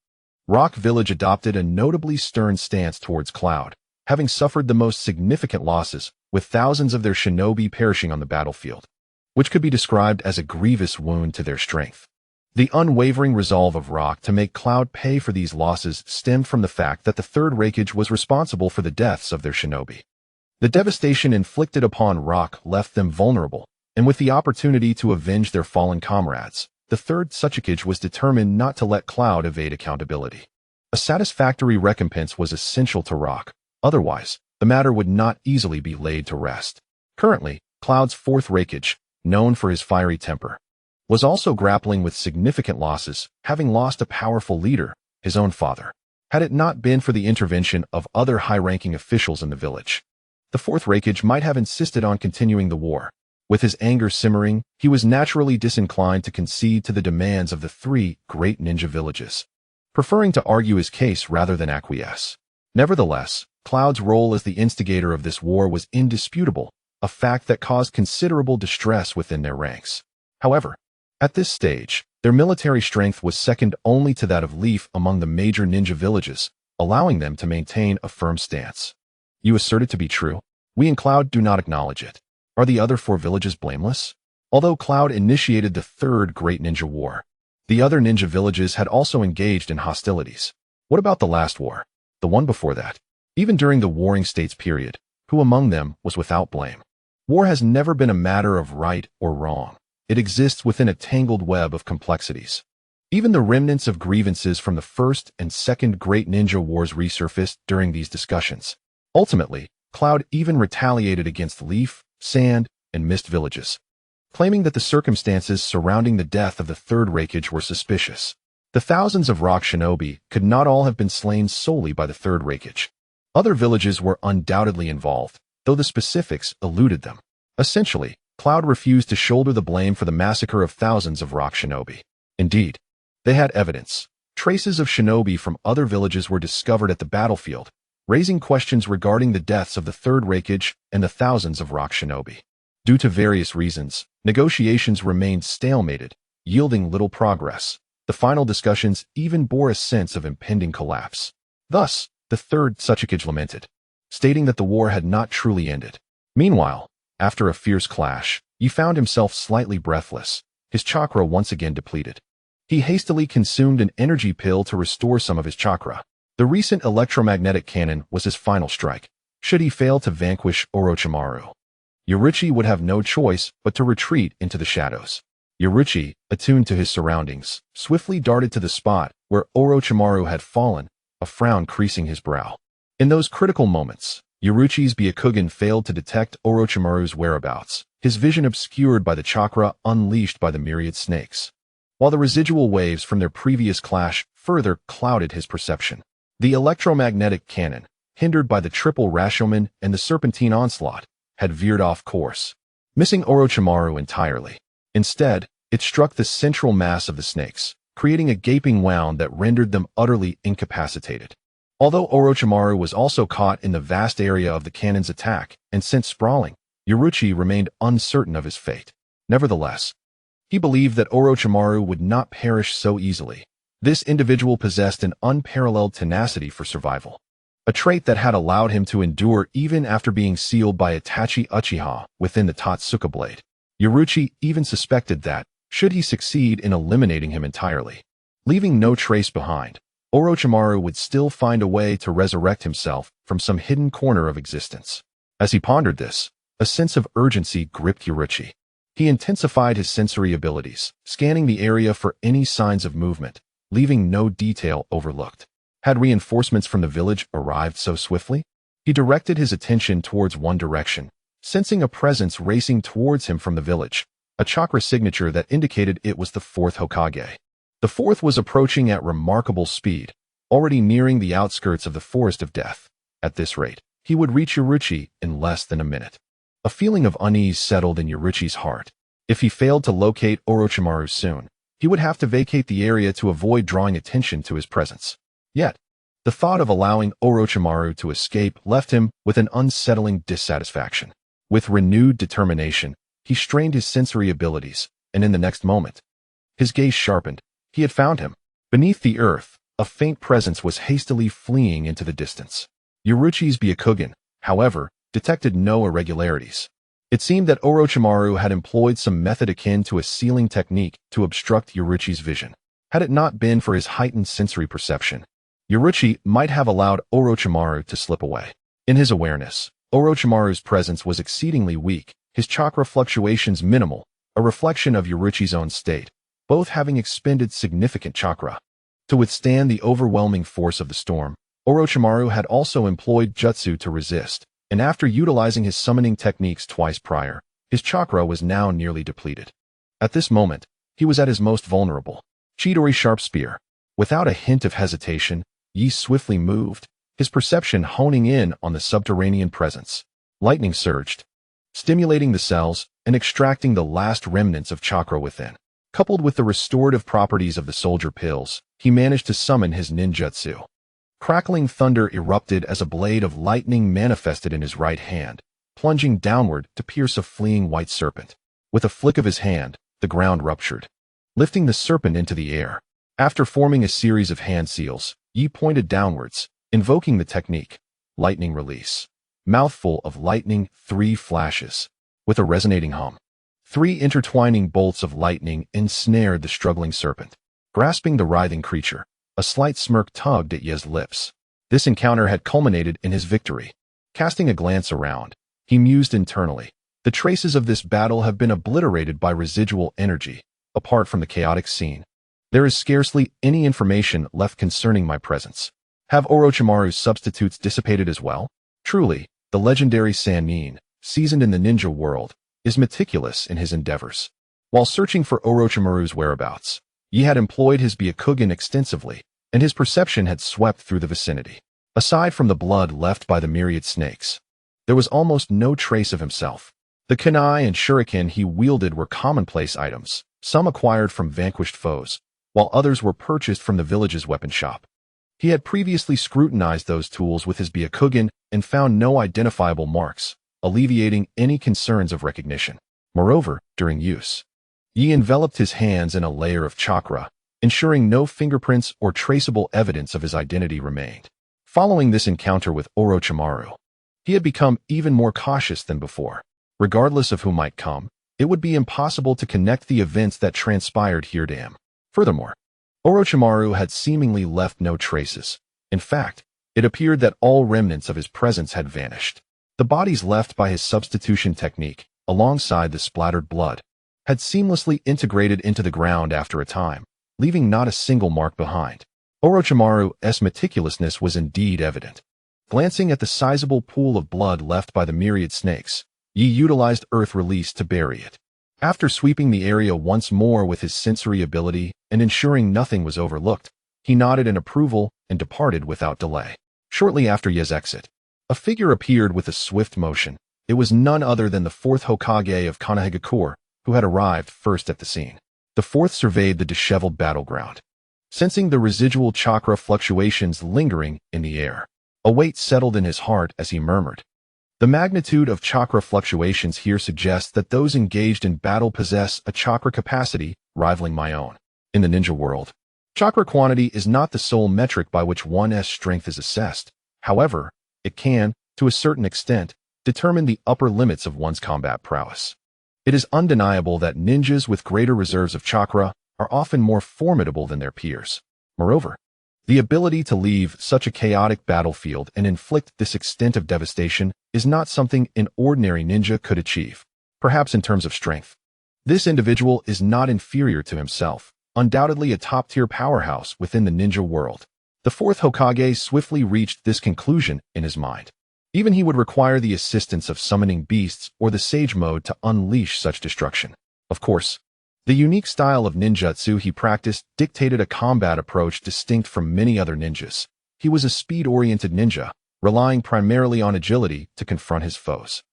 Rock Village adopted a notably stern stance towards Cloud, having suffered the most significant losses, with thousands of their shinobi perishing on the battlefield, which could be described as a grievous wound to their strength. The unwavering resolve of Rock to make Cloud pay for these losses stemmed from the fact that the Third Raikage was responsible for the deaths of their shinobi. The devastation inflicted upon Rock left them vulnerable, and with the opportunity to avenge their fallen comrades, the Third Tsuchikage was determined not to let Cloud evade accountability. A satisfactory recompense was essential to Rock, otherwise, the matter would not easily be laid to rest. Currently, Cloud's 4th Raikage, known for his fiery temper, was also grappling with significant losses, having lost a powerful leader, his own father. Had it not been for the intervention of other high-ranking officials in the village, the 4th Raikage might have insisted on continuing the war. With his anger simmering, he was naturally disinclined to concede to the demands of the 3 great ninja villages, preferring to argue his case rather than acquiesce. Nevertheless, Cloud's role as the instigator of this war was indisputable, a fact that caused considerable distress within their ranks. However, at this stage, their military strength was second only to that of Leaf among the major ninja villages, allowing them to maintain a firm stance. You assert it to be true. We in Cloud do not acknowledge it. Are the other 4 villages blameless? Although Cloud initiated the Third Great Ninja War, the other ninja villages had also engaged in hostilities. What about the last war? The one before that? Even during the Warring States period, who among them was without blame? War has never been a matter of right or wrong. It exists within a tangled web of complexities. Even the remnants of grievances from the First and Second Great Ninja Wars resurfaced during these discussions. Ultimately, Cloud even retaliated against Leaf, Sand, and Mist villages, claiming that the circumstances surrounding the death of the Third Raikage were suspicious. The thousands of rock shinobi could not all have been slain solely by the Third Raikage. Other villages were undoubtedly involved, though the specifics eluded them. Essentially, Cloud refused to shoulder the blame for the massacre of thousands of rock shinobi. Indeed, they had evidence. Traces of shinobi from other villages were discovered at the battlefield, raising questions regarding the deaths of the Third Raikage and the thousands of rock shinobi. Due to various reasons, negotiations remained stalemated, yielding little progress. The final discussions even bore a sense of impending collapse. Thus, the Third Tsuchikage lamented, stating that the war had not truly ended. Meanwhile, after a fierce clash, Yi found himself slightly breathless, his chakra once again depleted. He hastily consumed an energy pill to restore some of his chakra. The recent electromagnetic cannon was his final strike, should he fail to vanquish Orochimaru. Yorichi would have no choice but to retreat into the shadows. Yorichi, attuned to his surroundings, swiftly darted to the spot where Orochimaru had fallen, a frown creasing his brow. In those critical moments, Yorichi's Byakugan failed to detect Orochimaru's whereabouts, his vision obscured by the chakra unleashed by the myriad snakes, while the residual waves from their previous clash further clouded his perception. The electromagnetic cannon, hindered by the triple Rashomon and the serpentine onslaught, had veered off course, missing Orochimaru entirely. Instead, it struck the central mass of the snakes, creating a gaping wound that rendered them utterly incapacitated. Although Orochimaru was also caught in the vast area of the cannon's attack and sent sprawling, Yorichi remained uncertain of his fate. Nevertheless, he believed that Orochimaru would not perish so easily. This individual possessed an unparalleled tenacity for survival, a trait that had allowed him to endure even after being sealed by Itachi Uchiha within the Totsuka blade. Yorichi even suspected that, should he succeed in eliminating him entirely, leaving no trace behind, Orochimaru would still find a way to resurrect himself from some hidden corner of existence. As he pondered this, a sense of urgency gripped Yorichi. He intensified his sensory abilities, scanning the area for any signs of movement, leaving no detail overlooked. Had reinforcements from the village arrived so swiftly? He directed his attention towards one direction, sensing a presence racing towards him from the village, a chakra signature that indicated it was the fourth Hokage. The fourth was approaching at remarkable speed, already nearing the outskirts of the Forest of Death. At this rate, he would reach Yorichi in less than a minute. A feeling of unease settled in Yorichi's heart. If he failed to locate Orochimaru soon, he would have to vacate the area to avoid drawing attention to his presence. Yet, the thought of allowing Orochimaru to escape left him with an unsettling dissatisfaction. With renewed determination, he strained his sensory abilities, and in the next moment, his gaze sharpened. He had found him. Beneath the earth, a faint presence was hastily fleeing into the distance. Yorichi's Byakugan, however, detected no irregularities. It seemed that Orochimaru had employed some method akin to a sealing technique to obstruct Yorichi's vision. Had it not been for his heightened sensory perception, Yorichi might have allowed Orochimaru to slip away. In his awareness, Orochimaru's presence was exceedingly weak, his chakra fluctuations minimal, a reflection of Yorichi's own state, both having expended significant chakra. To withstand the overwhelming force of the storm, Orochimaru had also employed jutsu to resist, and after utilizing his summoning techniques twice prior, his chakra was now nearly depleted. At this moment, he was at his most vulnerable. Chidori Sharp Spear. Without a hint of hesitation, Yi swiftly moved, his perception honing in on the subterranean presence. Lightning surged, stimulating the cells and extracting the last remnants of chakra within. Coupled with the restorative properties of the soldier pills, he managed to summon his ninjutsu. Crackling thunder erupted as a blade of lightning manifested in his right hand, plunging downward to pierce a fleeing white serpent. With a flick of his hand, the ground ruptured, lifting the serpent into the air. After forming a series of hand seals, Yi pointed downwards, invoking the technique, lightning release. Mouthful of lightning, 3 flashes. With a resonating hum, 3 intertwining bolts of lightning ensnared the struggling serpent. Grasping the writhing creature, a slight smirk tugged at Ye's lips. This encounter had culminated in his victory. Casting a glance around, he mused internally. The traces of this battle have been obliterated by residual energy, apart from the chaotic scene. There is scarcely any information left concerning my presence. Have Orochimaru's substitutes dissipated as well? Truly, the legendary Sannin, seasoned in the ninja world, is meticulous in his endeavors. While searching for Orochimaru's whereabouts, Yi had employed his Byakugan extensively, and his perception had swept through the vicinity. Aside from the blood left by the myriad snakes, there was almost no trace of himself. The kunai and shuriken he wielded were commonplace items, some acquired from vanquished foes, while others were purchased from the village's weapon shop. He had previously scrutinized those tools with his Byakugan and found no identifiable marks, alleviating any concerns of recognition. Moreover, during use, Yi enveloped his hands in a layer of chakra, ensuring no fingerprints or traceable evidence of his identity remained. Following this encounter with Orochimaru, he had become even more cautious than before. Regardless of who might come, it would be impossible to connect the events that transpired here to him. Furthermore, Orochimaru had seemingly left no traces. In fact, it appeared that all remnants of his presence had vanished. The bodies left by his substitution technique, alongside the splattered blood, had seamlessly integrated into the ground after a time, leaving not a single mark behind. Orochimaru's meticulousness was indeed evident. Glancing at the sizable pool of blood left by the myriad snakes, Yi utilized Earth Release to bury it. After sweeping the area once more with his sensory ability and ensuring nothing was overlooked, he nodded in approval and departed without delay. Shortly after Yi's exit, a figure appeared with a swift motion. It was none other than the fourth Hokage of Konoha, who had arrived first at the scene. The fourth surveyed the disheveled battleground. Sensing the residual chakra fluctuations lingering in the air, a weight settled in his heart as he murmured, "The magnitude of chakra fluctuations here suggests that those engaged in battle possess a chakra capacity rivaling my own. In the ninja world, chakra quantity is not the sole metric by which one's strength is assessed. However, it can, to a certain extent, determine the upper limits of one's combat prowess. It is undeniable that ninjas with greater reserves of chakra are often more formidable than their peers. Moreover, the ability to leave such a chaotic battlefield and inflict this extent of devastation is not something an ordinary ninja could achieve. Perhaps in terms of strength, this individual is not inferior to himself, undoubtedly a top-tier powerhouse within the ninja world." The fourth Hokage swiftly reached this conclusion in his mind. Even he would require the assistance of summoning beasts or the sage mode to unleash such destruction. Of course, the unique style of ninjutsu he practiced dictated a combat approach distinct from many other ninjas. He was a speed-oriented ninja, relying primarily on agility to confront his foes.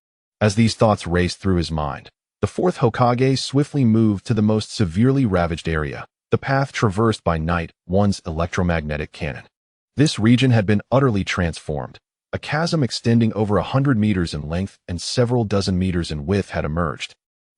As these thoughts raced through his mind, the fourth Hokage swiftly moved to the most severely ravaged area, the path traversed by Night One's electromagnetic cannon. This region had been utterly transformed. A chasm extending over 100 meters in length and several dozen meters in width had emerged,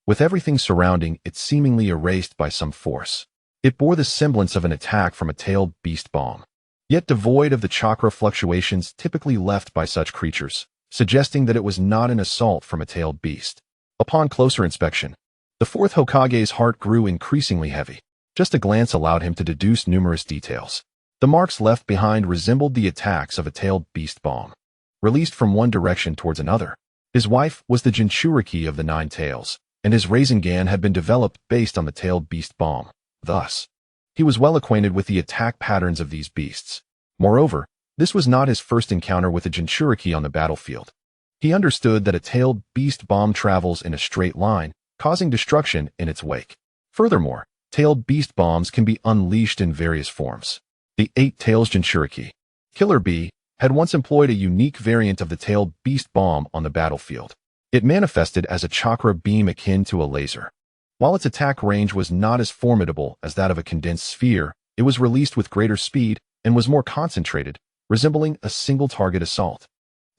with everything surrounding it seemingly erased by some force. It bore the semblance of an attack from a tailed beast bomb, yet devoid of the chakra fluctuations typically left by such creatures, suggesting that it was not an assault from a tailed beast. Upon closer inspection, the fourth Hokage's heart grew increasingly heavy. Just a glance allowed him to deduce numerous details. The marks left behind resembled the attacks of a tailed beast bomb, released from one direction towards another. His wife was the Jinchuriki of the Nine Tails, and his Rasengan had been developed based on the tailed beast bomb. Thus, he was well acquainted with the attack patterns of these beasts. Moreover, this was not his first encounter with a Jinchuriki on the battlefield. He understood that a tailed beast bomb travels in a straight line, causing destruction in its wake. Furthermore, tailed beast bombs can be unleashed in various forms. The Eight Tails Jinchuriki, Killer Bee, had once employed a unique variant of the tailed beast bomb on the battlefield. It manifested as a chakra beam akin to a laser. While its attack range was not as formidable as that of a condensed sphere, it was released with greater speed and was more concentrated, resembling a single-target assault.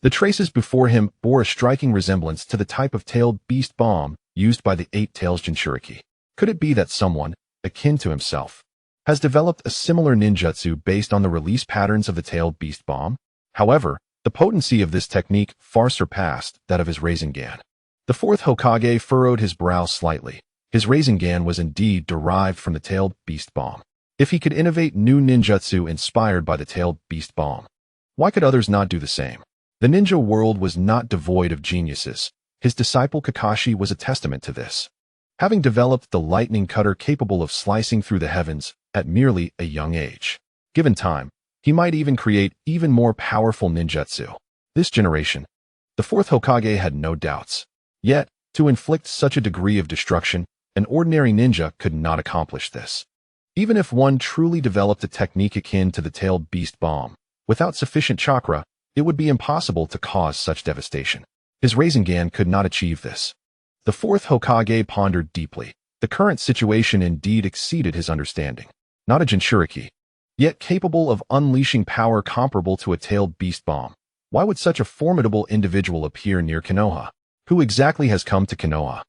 The traces before him bore a striking resemblance to the type of tailed beast bomb used by the Eight Tails Jinchuriki. Could it be that someone, akin to himself, has developed a similar ninjutsu based on the release patterns of the tailed beast bomb? However, the potency of this technique far surpassed that of his Rasengan. The fourth Hokage furrowed his brow slightly. His Rasengan was indeed derived from the tailed beast bomb. If he could innovate new ninjutsu inspired by the tailed beast bomb, Why could others not do the same? The ninja world was not devoid of geniuses. His disciple Kakashi was a testament to this. Having developed the lightning cutter capable of slicing through the heavens at merely a young age. Given time, he might even create even more powerful ninjutsu. This generation, the fourth Hokage had no doubts. Yet, to inflict such a degree of destruction, an ordinary ninja could not accomplish this. Even if one truly developed a technique akin to the tailed beast bomb, without sufficient chakra, it would be impossible to cause such devastation. His Rasengan could not achieve this. The fourth Hokage pondered deeply. The current situation indeed exceeded his understanding. Not a Jinchuriki, yet capable of unleashing power comparable to a tailed beast bomb. Why would such a formidable individual appear near Konoha? Who exactly has come to Konoha?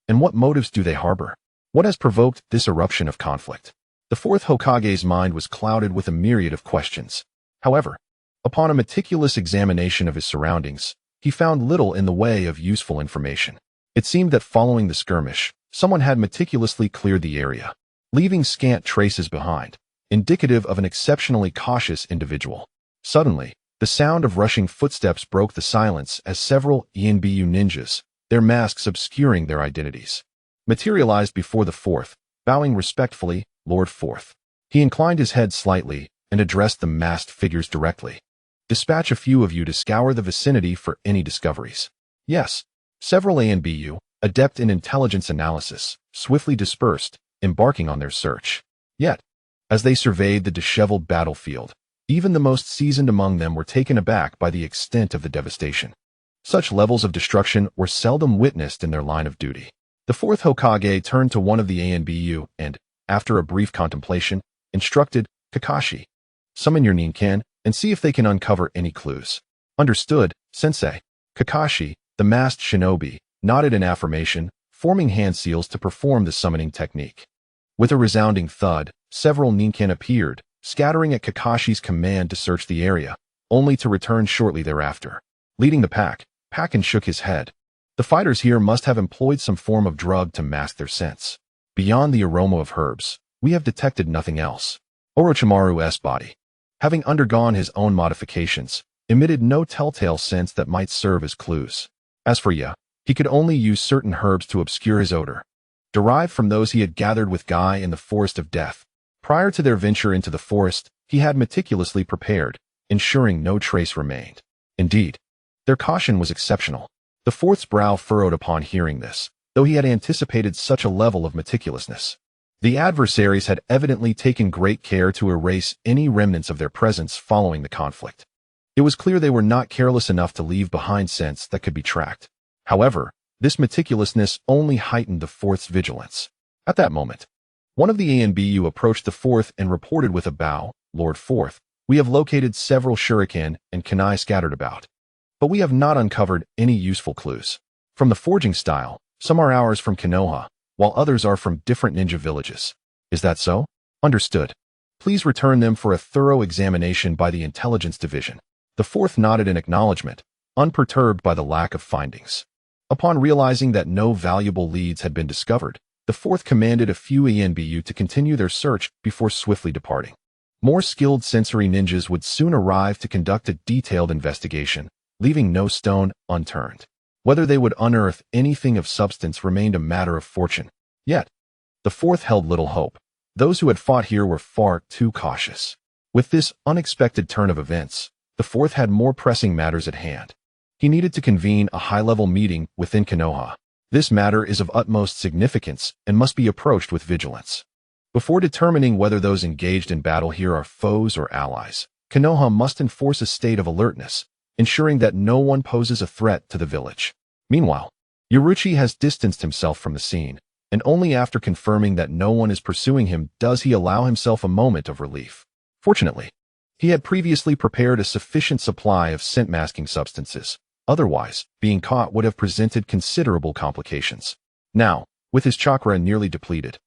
And what motives do they harbor? What has provoked this eruption of conflict? The fourth Hokage's mind was clouded with a myriad of questions. However, upon a meticulous examination of his surroundings, he found little in the way of useful information. It seemed that following the skirmish, someone had meticulously cleared the area, leaving scant traces behind, indicative of an exceptionally cautious individual. Suddenly, the sound of rushing footsteps broke the silence as several ENBU ninjas, their masks obscuring their identities, materialized before the fourth, bowing respectfully, Lord Fourth. He inclined his head slightly and addressed the masked figures directly. Dispatch a few of you to scour the vicinity for any discoveries. Yes. Several ANBU, adept in intelligence analysis, swiftly dispersed, embarking on their search. Yet, as they surveyed the disheveled battlefield, even the most seasoned among them were taken aback by the extent of the devastation. Such levels of destruction were seldom witnessed in their line of duty. The fourth Hokage turned to one of the ANBU and, after a brief contemplation, instructed, Kakashi, summon your Ninkan and see if they can uncover any clues. Understood, Sensei. Kakashi, the masked shinobi, nodded in affirmation, forming hand seals to perform the summoning technique. With a resounding thud, several Ninkan appeared, scattering at Kakashi's command to search the area, only to return shortly thereafter. Leading the pack, Pakken shook his head. The fighters here must have employed some form of drug to mask their scents. Beyond the aroma of herbs, we have detected nothing else. Orochimaru's body, having undergone his own modifications, emitted no telltale scents that might serve as clues. As for Ya, he could only use certain herbs to obscure his odor, derived from those he had gathered with Guy in the Forest of Death. Prior to their venture into the forest, he had meticulously prepared, ensuring no trace remained. Indeed, their caution was exceptional. The fourth's brow furrowed upon hearing this, though he had anticipated such a level of meticulousness. The adversaries had evidently taken great care to erase any remnants of their presence following the conflict. It was clear they were not careless enough to leave behind scents that could be tracked. However, this meticulousness only heightened the fourth's vigilance. At that moment, one of the ANBU approached the fourth and reported with a bow, Lord Fourth, we have located several shuriken and kunai scattered about, but we have not uncovered any useful clues. From the forging style, some are ours from Konoha, while others are from different ninja villages. Is that so? Understood. Please return them for a thorough examination by the intelligence division. The fourth nodded in acknowledgement, unperturbed by the lack of findings. Upon realizing that no valuable leads had been discovered, the fourth commanded a few ENBU to continue their search before swiftly departing. More skilled sensory ninjas would soon arrive to conduct a detailed investigation, leaving no stone unturned. Whether they would unearth anything of substance remained a matter of fortune. Yet, the fourth held little hope. Those who had fought here were far too cautious. With this unexpected turn of events, the fourth had more pressing matters at hand. He needed to convene a high-level meeting within Konoha. This matter is of utmost significance and must be approached with vigilance. Before determining whether those engaged in battle here are foes or allies, Konoha must enforce a state of alertness, ensuring that no one poses a threat to the village. Meanwhile, Yaruchi has distanced himself from the scene, and only after confirming that no one is pursuing him does he allow himself a moment of relief. Fortunately, he had previously prepared a sufficient supply of scent-masking substances. Otherwise, being caught would have presented considerable complications. Now, with his chakra nearly depleted,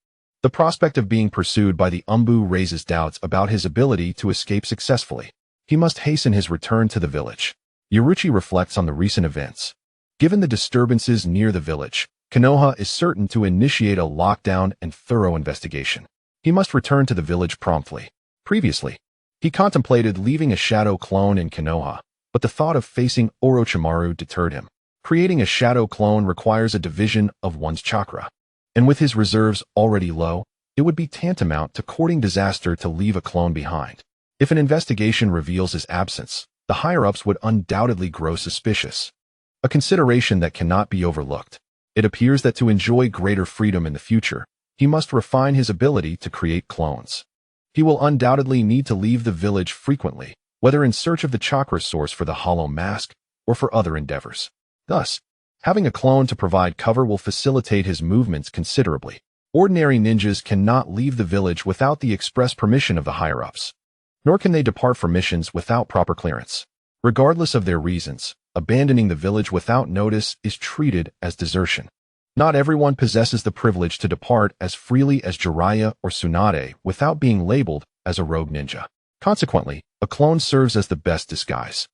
the prospect of being pursued by the Umbu raises doubts about his ability to escape successfully. He must hasten his return to the village. Yaruchi reflects on the recent events. Given the disturbances near the village, Konoha is certain to initiate a lockdown and thorough investigation. He must return to the village promptly. Previously, He contemplated leaving a shadow clone in Konoha, but the thought of facing Orochimaru deterred him. Creating a shadow clone requires a division of one's chakra, and with his reserves already low, it would be tantamount to courting disaster to leave a clone behind. If an investigation reveals his absence, the higher-ups would undoubtedly grow suspicious, a consideration that cannot be overlooked. It appears that to enjoy greater freedom in the future, he must refine his ability to create clones. He will undoubtedly need to leave the village frequently, whether in search of the chakra source for the hollow mask or for other endeavors. Thus, having a clone to provide cover will facilitate his movements considerably. Ordinary ninjas cannot leave the village without the express permission of the higher-ups, nor can they depart for missions without proper clearance. Regardless of their reasons, abandoning the village without notice is treated as desertion. Not everyone possesses the privilege to depart as freely as Jiraiya or Tsunade without being labeled as a rogue ninja. Consequently, a clone serves as the best disguise.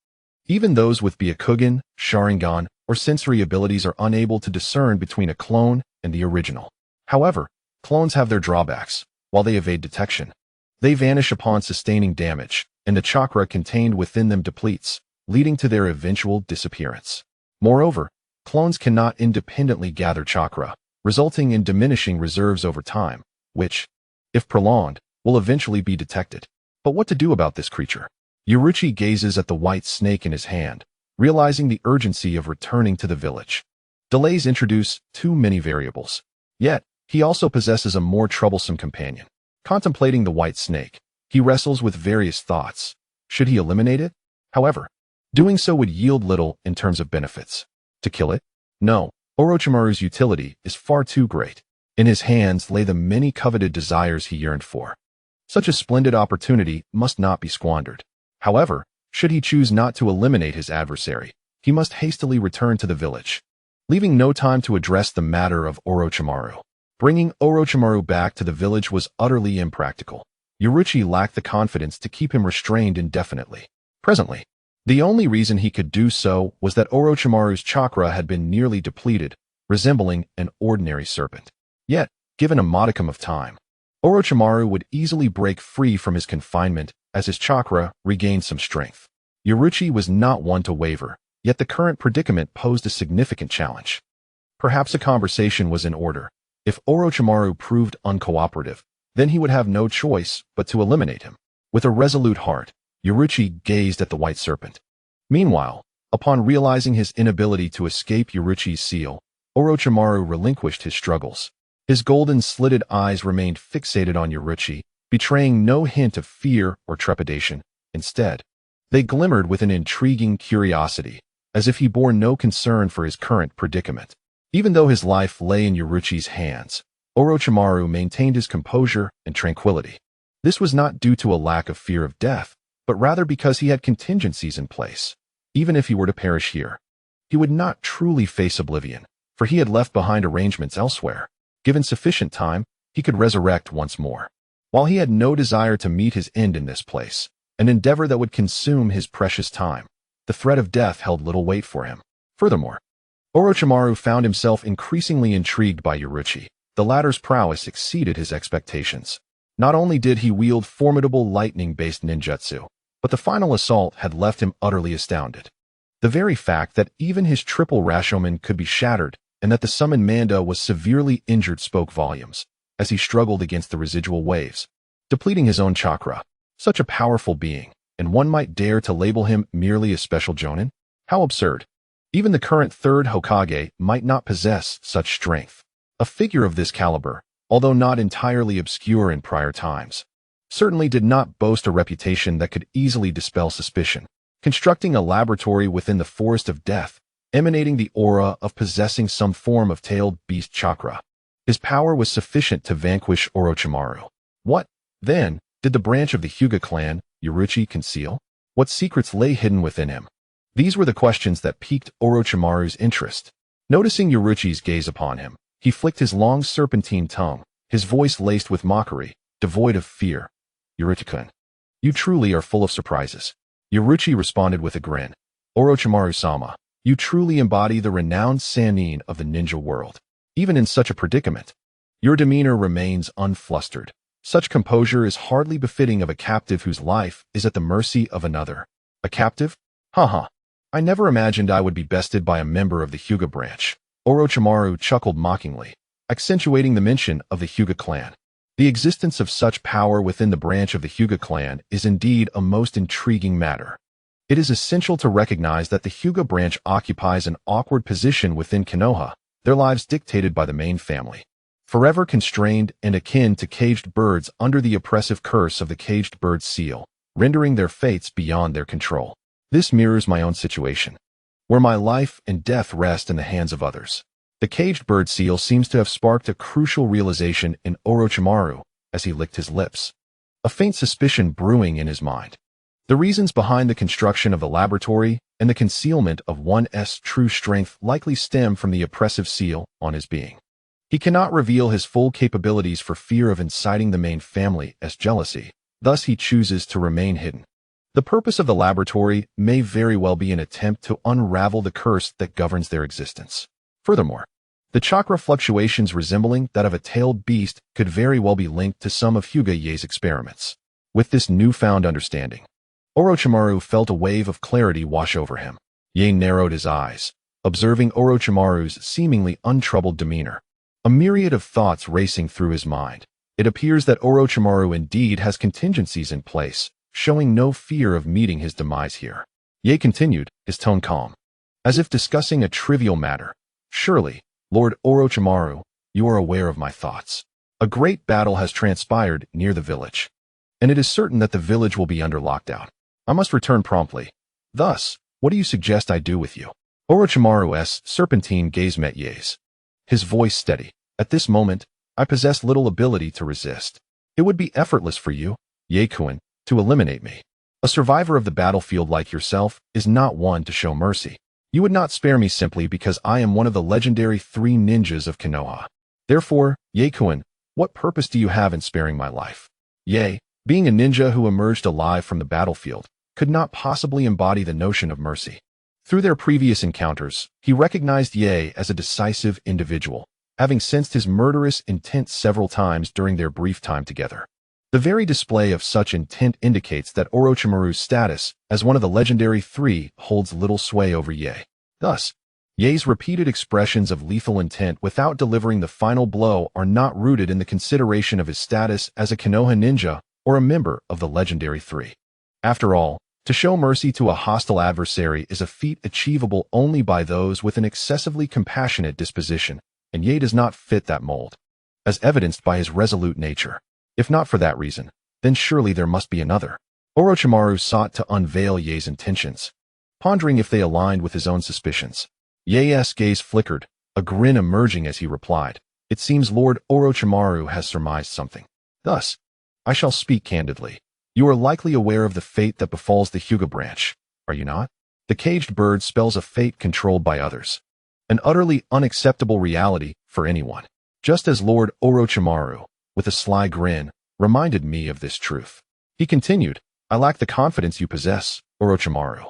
Even those with Byakugan, Sharingan, or sensory abilities are unable to discern between a clone and the original. However, clones have their drawbacks. While they evade detection, they vanish upon sustaining damage, and the chakra contained within them depletes, leading to their eventual disappearance. Moreover, clones cannot independently gather chakra, resulting in diminishing reserves over time, which, if prolonged, will eventually be detected. But what to do about this creature? Yaichi gazes at the white snake in his hand, realizing the urgency of returning to the village. Delays introduce too many variables. Yet, he also possesses a more troublesome companion. Contemplating the white snake, he wrestles with various thoughts. Should he eliminate it? However, doing so would yield little in terms of benefits. To kill it? No, Orochimaru's utility is far too great. In his hands lay the many coveted desires he yearned for. Such a splendid opportunity must not be squandered. However, should he choose not to eliminate his adversary, he must hastily return to the village, leaving no time to address the matter of Orochimaru. Bringing Orochimaru back to the village was utterly impractical. Yaichi lacked the confidence to keep him restrained indefinitely. Presently, the only reason he could do so was that Orochimaru's chakra had been nearly depleted, resembling an ordinary serpent. Yet, given a modicum of time, Orochimaru would easily break free from his confinement as his chakra regained some strength. Yaichi was not one to waver, yet the current predicament posed a significant challenge. Perhaps a conversation was in order. If Orochimaru proved uncooperative, then he would have no choice but to eliminate him. With a resolute heart, Yaichi gazed at the white serpent. Meanwhile, upon realizing his inability to escape Yaichi's seal, Orochimaru relinquished his struggles. His golden slitted eyes remained fixated on Yaichi, betraying no hint of fear or trepidation. Instead, they glimmered with an intriguing curiosity, as if he bore no concern for his current predicament. Even though his life lay in Yaichi's hands, Orochimaru maintained his composure and tranquility. This was not due to a lack of fear of death, but rather because he had contingencies in place. Even if he were to perish here, he would not truly face oblivion, for he had left behind arrangements elsewhere. Given sufficient time, he could resurrect once more. While he had no desire to meet his end in this place, an endeavor that would consume his precious time, the threat of death held little weight for him. Furthermore, Orochimaru found himself increasingly intrigued by Yaichi. The latter's prowess exceeded his expectations. Not only did he wield formidable lightning-based ninjutsu, but the final assault had left him utterly astounded. The very fact that even his triple Rashomon could be shattered and that the summoned Manda was severely injured spoke volumes, as he struggled against the residual waves, depleting his own chakra. Such a powerful being, and one might dare to label him merely a special jonin? How absurd. Even the current third Hokage might not possess such strength. A figure of this caliber, although not entirely obscure in prior times, certainly did not boast a reputation that could easily dispel suspicion. Constructing a laboratory within the forest of death, emanating the aura of possessing some form of tailed beast chakra, his power was sufficient to vanquish Orochimaru. What, then, did the branch of the Hyūga clan, Yaichi, conceal? What secrets lay hidden within him? These were the questions that piqued Orochimaru's interest. Noticing Yaichi's gaze upon him, he flicked his long serpentine tongue, his voice laced with mockery, devoid of fear. Yaichi-kun, you truly are full of surprises. Yaichi responded with a grin. Orochimaru-sama, you truly embody the renowned Sannin of the ninja world. Even in such a predicament, your demeanor remains unflustered. Such composure is hardly befitting of a captive whose life is at the mercy of another. A captive? Haha. I never imagined I would be bested by a member of the Hyūga branch. Orochimaru chuckled mockingly, accentuating the mention of the Hyūga clan. The existence of such power within the branch of the Hyūga clan is indeed a most intriguing matter. It is essential to recognize that the Hyūga branch occupies an awkward position within Konoha, their lives dictated by the main family. Forever constrained and akin to caged birds under the oppressive curse of the caged bird seal, rendering their fates beyond their control. This mirrors my own situation, where my life and death rest in the hands of others. The caged bird seal seems to have sparked a crucial realization in Orochimaru as he licked his lips, a faint suspicion brewing in his mind. The reasons behind the construction of the laboratory and the concealment of one's true strength likely stem from the oppressive seal on his being. He cannot reveal his full capabilities for fear of inciting the main family as jealousy, thus he chooses to remain hidden. The purpose of the laboratory may very well be an attempt to unravel the curse that governs their existence. Furthermore, the chakra fluctuations resembling that of a tailed beast could very well be linked to some of Hyūga Yaichi's experiments. With this newfound understanding, Orochimaru felt a wave of clarity wash over him. Yae narrowed his eyes, observing Orochimaru's seemingly untroubled demeanor. A myriad of thoughts racing through his mind. It appears that Orochimaru indeed has contingencies in place, showing no fear of meeting his demise here. Yae continued, his tone calm, as if discussing a trivial matter. Surely, Lord Orochimaru, you are aware of my thoughts. A great battle has transpired near the village, and it is certain that the village will be under lockdown. I must return promptly. Thus, what do you suggest I do with you? Orochimaru's serpentine gaze met Yae's, his voice steady. At this moment, I possess little ability to resist. It would be effortless for you, Yae-kun, to eliminate me. A survivor of the battlefield like yourself is not one to show mercy. You would not spare me simply because I am one of the legendary 3 ninjas of Konoha. Therefore, Yae-kun, what purpose do you have in sparing my life? Yae, being a ninja who emerged alive from the battlefield, could not possibly embody the notion of mercy. Through their previous encounters, he recognized Yae as a decisive individual, having sensed his murderous intent several times during their brief time together. The very display of such intent indicates that Orochimaru's status as one of the legendary 3 holds little sway over Yae. Thus, Yae's repeated expressions of lethal intent without delivering the final blow are not rooted in the consideration of his status as a Konoha ninja or a member of the legendary 3. After all, to show mercy to a hostile adversary is a feat achievable only by those with an excessively compassionate disposition, and Yae does not fit that mold, as evidenced by his resolute nature. If not for that reason, then surely there must be another. Orochimaru sought to unveil Yae's intentions, pondering if they aligned with his own suspicions. Yae's gaze flickered, a grin emerging as he replied, "It seems Lord Orochimaru has surmised something. Thus, I shall speak candidly. You are likely aware of the fate that befalls the Hyūga branch, are you not? The caged bird spells a fate controlled by others. An utterly unacceptable reality for anyone. Just as Lord Orochimaru, with a sly grin, reminded me of this truth. He continued, I lack the confidence you possess, Orochimaru.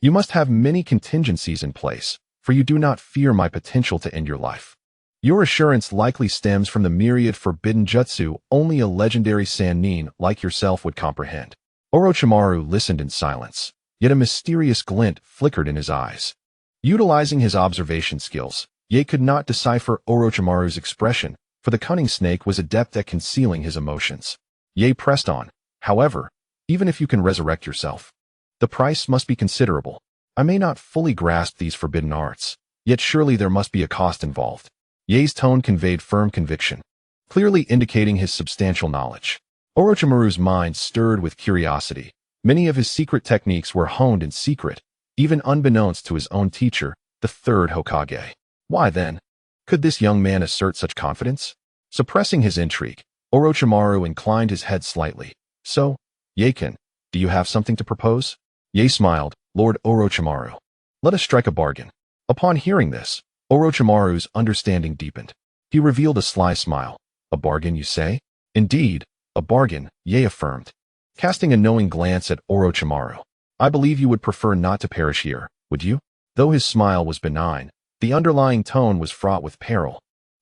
You must have many contingencies in place, for you do not fear my potential to end your life. Your assurance likely stems from the myriad forbidden jutsu only a legendary Sannin like yourself would comprehend. Orochimaru listened in silence, yet a mysterious glint flickered in his eyes. Utilizing his observation skills, Yae could not decipher Orochimaru's expression, for the cunning snake was adept at concealing his emotions. Yae pressed on, however, even if you can resurrect yourself, the price must be considerable. I may not fully grasp these forbidden arts, yet surely there must be a cost involved. Yae's tone conveyed firm conviction, clearly indicating his substantial knowledge. Orochimaru's mind stirred with curiosity. Many of his secret techniques were honed in secret, even unbeknownst to his own teacher, the 3rd Hokage. Why then could this young man assert such confidence? Suppressing his intrigue, Orochimaru inclined his head slightly. So, Yae-kun, do you have something to propose? Yae smiled, Lord Orochimaru. Let us strike a bargain. Upon hearing this, Orochimaru's understanding deepened. He revealed a sly smile. A bargain, you say? Indeed, a bargain, Yae affirmed, casting a knowing glance at Orochimaru. I believe you would prefer not to perish here, would you? Though his smile was benign, the underlying tone was fraught with peril.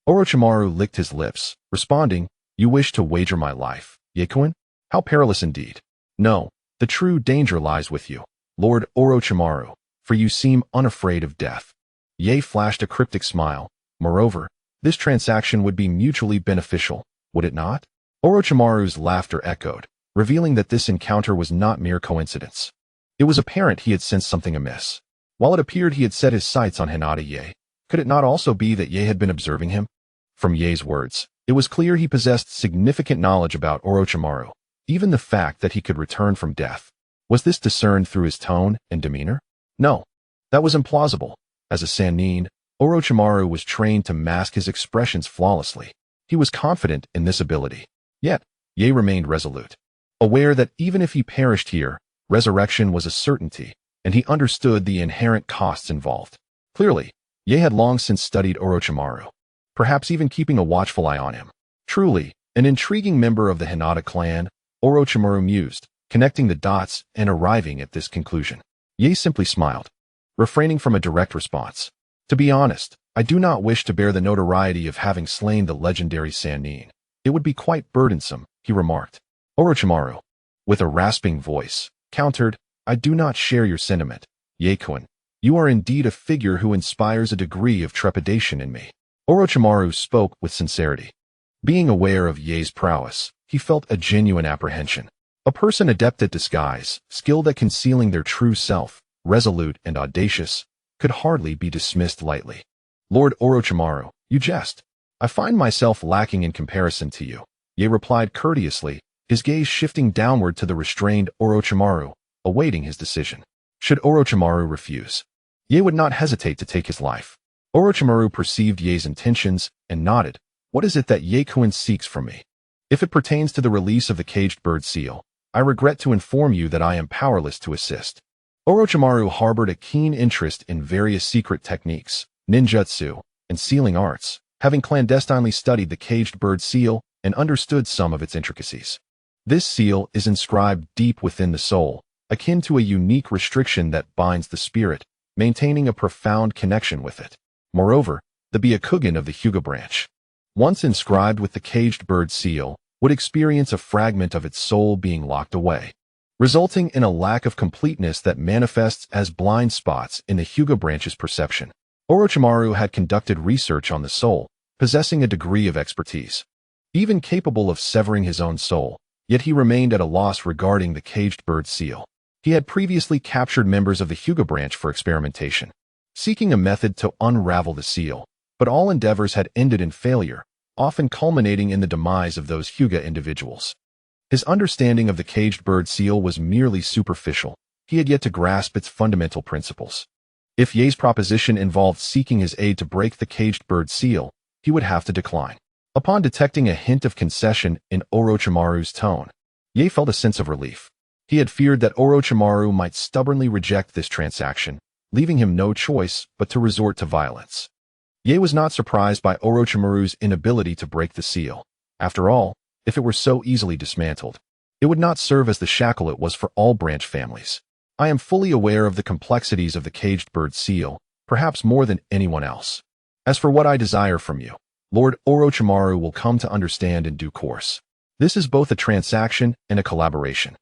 Orochimaru licked his lips, responding, You wish to wager my life, Yakuin? How perilous indeed. No, the true danger lies with you, Lord Orochimaru, for you seem unafraid of death. Ye flashed a cryptic smile. Moreover, this transaction would be mutually beneficial, would it not? Orochimaru's laughter echoed, revealing that this encounter was not mere coincidence. It was apparent he had sensed something amiss. While it appeared he had set his sights on Hinata Ye, could it not also be that Ye had been observing him? From Ye's words, it was clear he possessed significant knowledge about Orochimaru, even the fact that he could return from death. Was this discerned through his tone and demeanor? No, that was implausible. As a Sannin, Orochimaru was trained to mask his expressions flawlessly. He was confident in this ability. Yet, Ye remained resolute, aware that even if he perished here, resurrection was a certainty, and he understood the inherent costs involved. Clearly, Ye had long since studied Orochimaru, perhaps even keeping a watchful eye on him. Truly, an intriguing member of the Hinata clan, Orochimaru mused, connecting the dots and arriving at this conclusion. Ye simply smiled, refraining from a direct response. To be honest, I do not wish to bear the notoriety of having slain the legendary Sannin. It would be quite burdensome, he remarked. Orochimaru, with a rasping voice, countered, I do not share your sentiment, Yakuin. You are indeed a figure who inspires a degree of trepidation in me. Orochimaru spoke with sincerity. Being aware of Ye's prowess, he felt a genuine apprehension. A person adept at disguise, skilled at concealing their true self, resolute and audacious, could hardly be dismissed lightly. Lord Orochimaru, you jest. I find myself lacking in comparison to you, Ye replied courteously, his gaze shifting downward to the restrained Orochimaru, awaiting his decision. Should Orochimaru refuse, Ye would not hesitate to take his life. Orochimaru perceived Ye's intentions and nodded. What is it that Yakuin seeks from me? If it pertains to the release of the caged bird seal, I regret to inform you that I am powerless to assist. Orochimaru harbored a keen interest in various secret techniques, ninjutsu, and sealing arts, having clandestinely studied the caged bird seal and understood some of its intricacies. This seal is inscribed deep within the soul, akin to a unique restriction that binds the spirit, maintaining a profound connection with it. Moreover, the Byakugan of the Hyūga branch, once inscribed with the caged bird seal, would experience a fragment of its soul being locked away, resulting in a lack of completeness that manifests as blind spots in the Hyūga branch's perception. Orochimaru had conducted research on the soul, possessing a degree of expertise. Even capable of severing his own soul, yet he remained at a loss regarding the caged bird seal. He had previously captured members of the Hyūga branch for experimentation, seeking a method to unravel the seal, but all endeavors had ended in failure, often culminating in the demise of those Hyūga individuals. His understanding of the caged bird seal was merely superficial. He had yet to grasp its fundamental principles. If Ye's proposition involved seeking his aid to break the caged bird seal, he would have to decline. Upon detecting a hint of concession in Orochimaru's tone, Ye felt a sense of relief. He had feared that Orochimaru might stubbornly reject this transaction, leaving him no choice but to resort to violence. Ye was not surprised by Orochimaru's inability to break the seal. After all, if it were so easily dismantled, it would not serve as the shackle it was for all branch families. I am fully aware of the complexities of the caged bird seal, perhaps more than anyone else. As for what I desire from you, Lord Orochimaru will come to understand in due course. This is both a transaction and a collaboration.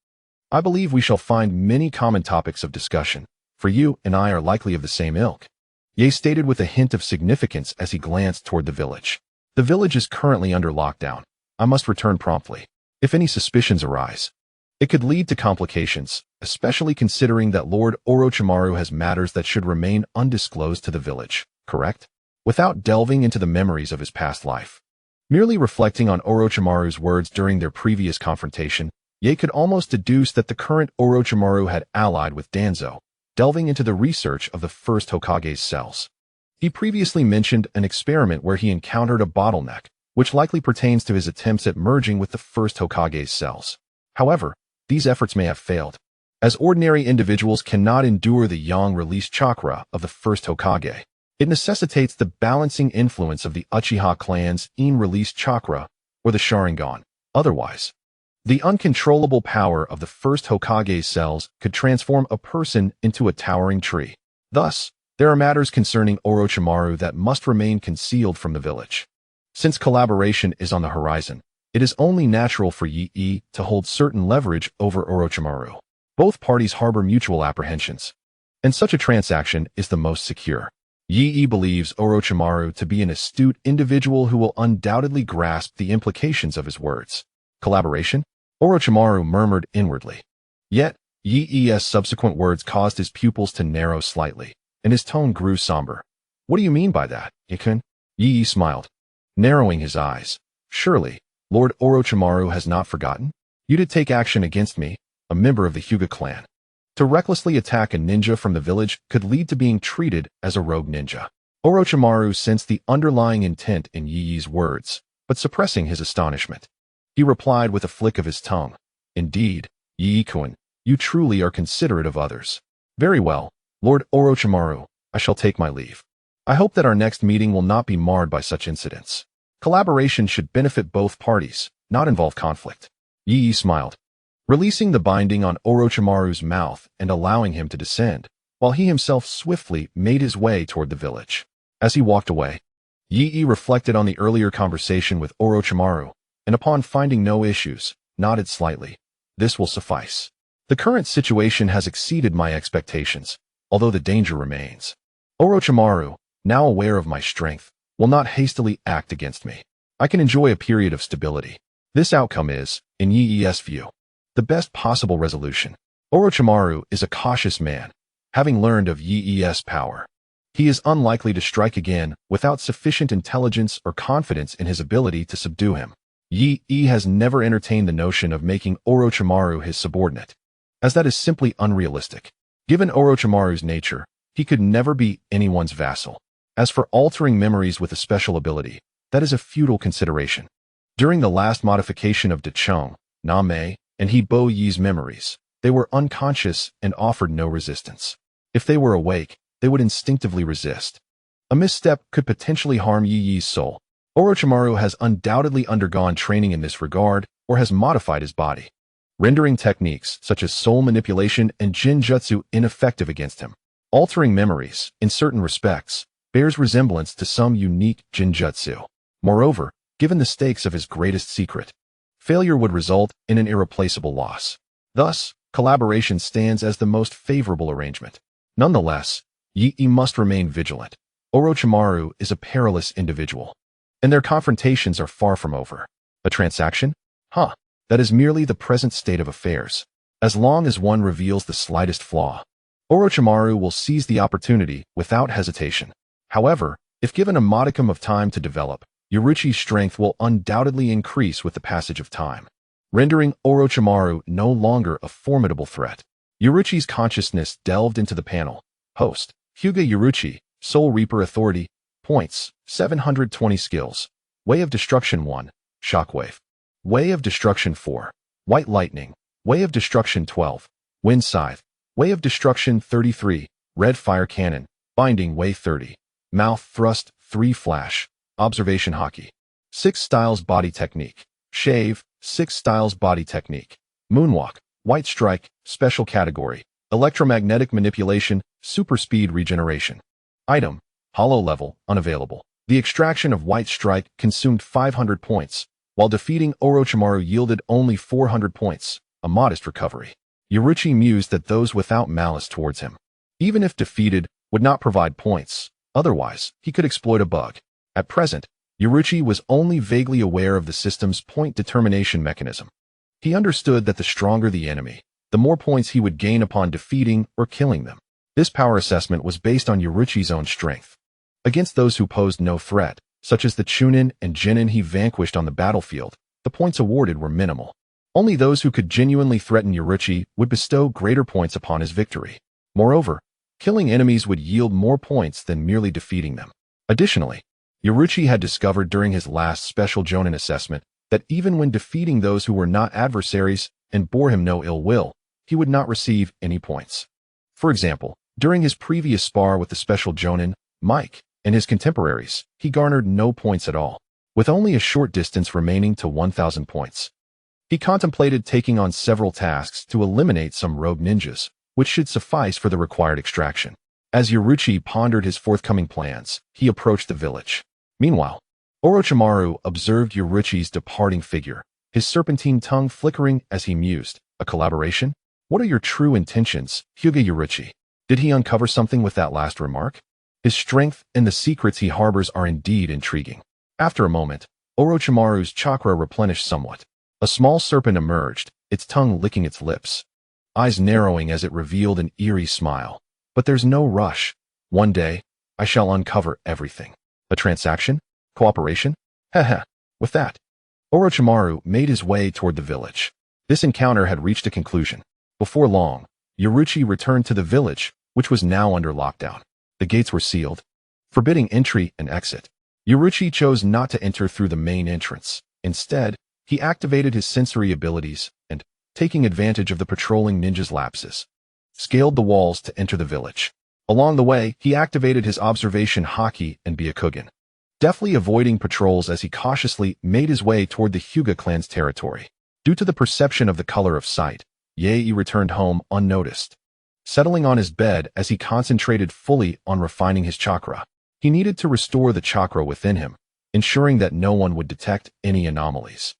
I believe we shall find many common topics of discussion, for you and I are likely of the same ilk. Ye stated with a hint of significance as he glanced toward the village. The village is currently under lockdown. I must return promptly. If any suspicions arise, it could lead to complications, especially considering that Lord Orochimaru has matters that should remain undisclosed to the village, correct? Without delving into the memories of his past life. Merely reflecting on Orochimaru's words during their previous confrontation, Ye could almost deduce that the current Orochimaru had allied with Danzo, delving into the research of the first Hokage's cells. He previously mentioned an experiment where he encountered a bottleneck, which likely pertains to his attempts at merging with the first Hokage's cells. However, these efforts may have failed, as ordinary individuals cannot endure the yang-released chakra of the first Hokage. It necessitates the balancing influence of the Uchiha clan's in-released chakra, or the Sharingan. Otherwise, the uncontrollable power of the first Hokage's cells could transform a person into a towering tree. Thus, there are matters concerning Orochimaru that must remain concealed from the village. Since collaboration is on the horizon, It is only natural for Yi to hold certain leverage over Orochimaru. Both parties harbor mutual apprehensions, and such a transaction is the most secure. Yi believes Orochimaru to be an astute individual who will undoubtedly grasp the implications of his words. Collaboration? Orochimaru murmured inwardly. Yet, Yi's subsequent words caused his pupils to narrow slightly, and his tone grew somber. What do you mean by that, Ikun? Yi smiled, narrowing his eyes. Surely, Lord Orochimaru has not forgotten? You did take action against me, a member of the Hyūga clan. To recklessly attack a ninja from the village could lead to being treated as a rogue ninja. Orochimaru sensed the underlying intent in Yi's words, but suppressing his astonishment. He replied with a flick of his tongue. Indeed, Yi-kun, you truly are considerate of others. Very well, Lord Orochimaru, I shall take my leave. I hope that our next meeting will not be marred by such incidents. Collaboration should benefit both parties, not involve conflict. Yi smiled, releasing the binding on Orochimaru's mouth and allowing him to descend, while he himself swiftly made his way toward the village. As he walked away, Yi reflected on the earlier conversation with Orochimaru, and upon finding no issues, nodded slightly. This will suffice. The current situation has exceeded my expectations, although the danger remains. Orochimaru, now aware of my strength, will not hastily act against me. I can enjoy a period of stability. This outcome is, in Yi's view, the best possible resolution. Orochimaru is a cautious man, having learned of Yi's power. He is unlikely to strike again without sufficient intelligence or confidence in his ability to subdue him. Yi has never entertained the notion of making Orochimaru his subordinate, as that is simply unrealistic. Given Orochimaru's nature, he could never be anyone's vassal. As for altering memories with a special ability, that is a futile consideration. During the last modification of Dechong, Name, and Bo Yi's memories, they were unconscious and offered no resistance. If they were awake, they would instinctively resist. A misstep could potentially harm Yi's soul. Orochimaru has undoubtedly undergone training in this regard or has modified his body, rendering techniques such as soul manipulation and Jinjutsu ineffective against him. Altering memories, in certain respects, bears resemblance to some unique Jinjutsu. Moreover, given the stakes of his greatest secret, failure would result in an irreplaceable loss. Thus, collaboration stands as the most favorable arrangement. Nonetheless, Yi must remain vigilant. Orochimaru is a perilous individual, and their confrontations are far from over. A transaction? That is merely the present state of affairs. As long as one reveals the slightest flaw, Orochimaru will seize the opportunity without hesitation. However, if given a modicum of time to develop, Yaruchi's strength will undoubtedly increase with the passage of time, rendering Orochimaru no longer a formidable threat. Yaruchi's consciousness delved into the panel. Host, Hyūga Yaichi, Soul Reaper Authority, Points, 720 Skills. Way of Destruction 1, Shockwave. Way of Destruction 4, White Lightning. Way of Destruction 12, Wind Scythe. Way of Destruction 33, Red Fire Cannon. Binding Way 30, Mouth Thrust 3 Flash. Observation Haki. 6 Styles Body Technique. Shave, 6 Styles Body Technique. Moonwalk, White Strike, Special Category. Electromagnetic Manipulation, Super Speed Regeneration. Item, Hollow Level, Unavailable. The extraction of White Strike consumed 500 points, while defeating Orochimaru yielded only 400 points, a modest recovery. Yaruchi mused that those without malice towards him, even if defeated, would not provide points. Otherwise, he could exploit a bug. At present, Yaruchi was only vaguely aware of the system's point determination mechanism. He understood that the stronger the enemy, the more points he would gain upon defeating or killing them. This power assessment was based on Yaruchi's own strength. Against those who posed no threat, such as the Chunin and Genin he vanquished on the battlefield, the points awarded were minimal. Only those who could genuinely threaten Yaruchi would bestow greater points upon his victory. Moreover, killing enemies would yield more points than merely defeating them. Additionally, Yaruchi had discovered during his last special Jonin assessment that even when defeating those who were not adversaries and bore him no ill will, he would not receive any points. For example, during his previous spar with the special Jonin, Mike, and his contemporaries, he garnered no points at all, with only a short distance remaining to 1,000 points. He contemplated taking on several tasks to eliminate some rogue ninjas, which should suffice for the required extraction. As Yaruchi pondered his forthcoming plans, he approached the village. Meanwhile, Orochimaru observed Yaichi's departing figure, his serpentine tongue flickering as he mused. A collaboration? What are your true intentions, Hyūga Yaichi? Did he uncover something with that last remark? His strength and the secrets he harbors are indeed intriguing. After a moment, Orochimaru's chakra replenished somewhat. A small serpent emerged, its tongue licking its lips, eyes narrowing as it revealed an eerie smile. But there's no rush. One day, I shall uncover everything. A transaction? Cooperation? Heh. With that, Orochimaru made his way toward the village. This encounter had reached a conclusion. Before long, Yaichi returned to the village, which was now under lockdown. The gates were sealed, forbidding entry and exit. Yaichi chose not to enter through the main entrance. Instead, he activated his sensory abilities and, taking advantage of the patrolling ninjas' lapses, scaled the walls to enter the village. Along the way, he activated his observation haki and Byakugan, deftly avoiding patrols as he cautiously made his way toward the Hyūga clan's territory. Due to the perception of the color of sight, Yaichi returned home unnoticed, settling on his bed as he concentrated fully on refining his chakra. He needed to restore the chakra within him, ensuring that no one would detect any anomalies.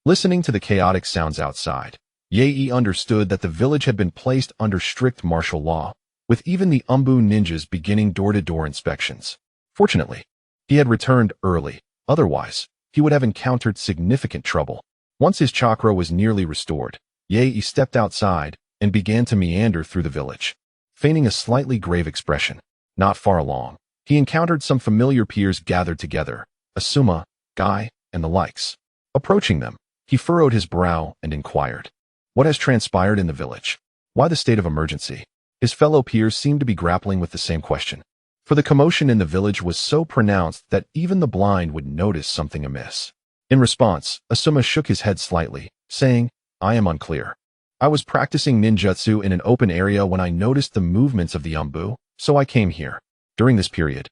Listening to the chaotic sounds outside, Yaichi understood that the village had been placed under strict martial law, with even the Umbu ninjas beginning door-to-door inspections. Fortunately, he had returned early, otherwise, he would have encountered significant trouble. Once his chakra was nearly restored, Yaichi stepped outside and began to meander through the village, feigning a slightly grave expression. Not far along, he encountered some familiar peers gathered together, Asuma, Guy, and the likes. Approaching them, he furrowed his brow and inquired, "What has transpired in the village? Why the state of emergency?" His fellow peers seemed to be grappling with the same question, for the commotion in the village was so pronounced that even the blind would notice something amiss. In response, Asuma shook his head slightly, saying, "I am unclear. I was practicing ninjutsu in an open area when I noticed the movements of the Umbu, so I came here." During this period,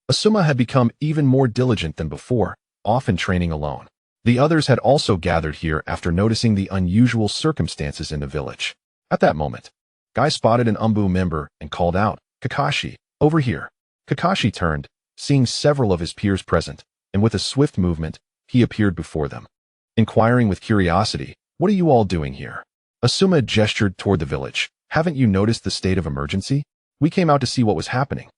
Asuma had become even more diligent than before, often training alone. The others had also gathered here after noticing the unusual circumstances in the village. At that moment, Guy spotted an Umbu member and called out, "Kakashi, over here." Kakashi turned, seeing several of his peers present, and with a swift movement, he appeared before them. Inquiring with curiosity, "What are you all doing here?" Asuma gestured toward the village. "Haven't you noticed the state of emergency? We came out to see what was happening."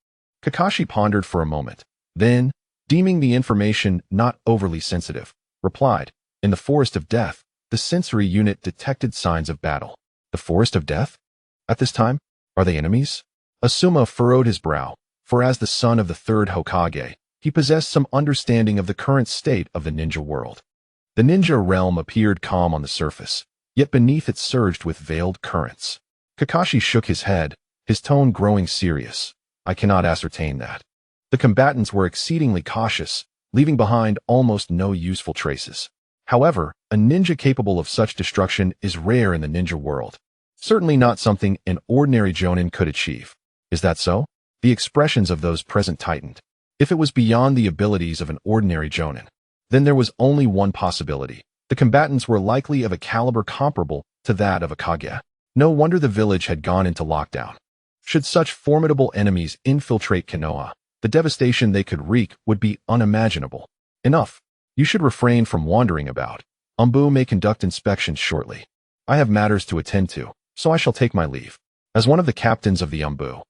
Kakashi pondered for a moment, then, deeming the information not overly sensitive, replied, "In the Forest of Death, the sensory unit detected signs of battle." The Forest of Death? At this time, are they enemies? Asuma furrowed his brow, for as the son of the third Hokage, he possessed some understanding of the current state of the ninja world. The ninja realm appeared calm on the surface, yet beneath it surged with veiled currents. Kakashi shook his head, his tone growing serious. "I cannot ascertain that." The combatants were exceedingly cautious, leaving behind almost no useful traces. However, a ninja capable of such destruction is rare in the ninja world. Certainly not something an ordinary jonin could achieve. Is that so? The expressions of those present tightened. If it was beyond the abilities of an ordinary jonin, then there was only one possibility. The combatants were likely of a caliber comparable to that of a Kage. No wonder the village had gone into lockdown. Should such formidable enemies infiltrate Konoha, the devastation they could wreak would be unimaginable. Enough. You should refrain from wandering about. Umbu may conduct inspections shortly. I have matters to attend to, so I shall take my leave. As one of the captains of the Umbu,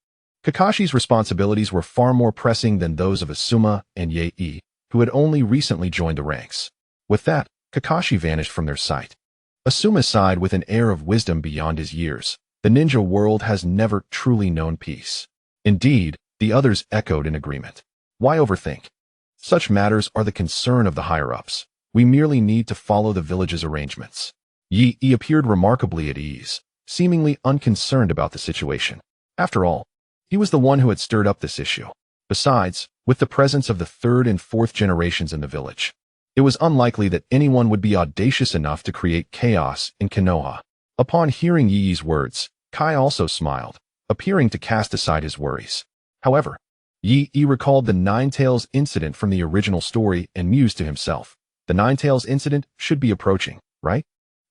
Kakashi's responsibilities were far more pressing than those of Asuma and Yaichi, who had only recently joined the ranks. With that, Kakashi vanished from their sight. Asuma sighed with an air of wisdom beyond his years. The ninja world has never truly known peace. Indeed, the others echoed in agreement. Why overthink? Such matters are the concern of the higher-ups. We merely need to follow the village's arrangements. Yi appeared remarkably at ease, seemingly unconcerned about the situation. After all, he was the one who had stirred up this issue. Besides, with the presence of the third and fourth generations in the village, it was unlikely that anyone would be audacious enough to create chaos in Konoha. Upon hearing Yi's words, Kai also smiled, appearing to cast aside his worries. However, Yi recalled the Nine-Tails incident from the original story and mused to himself. The Nine-Tails incident should be approaching, right?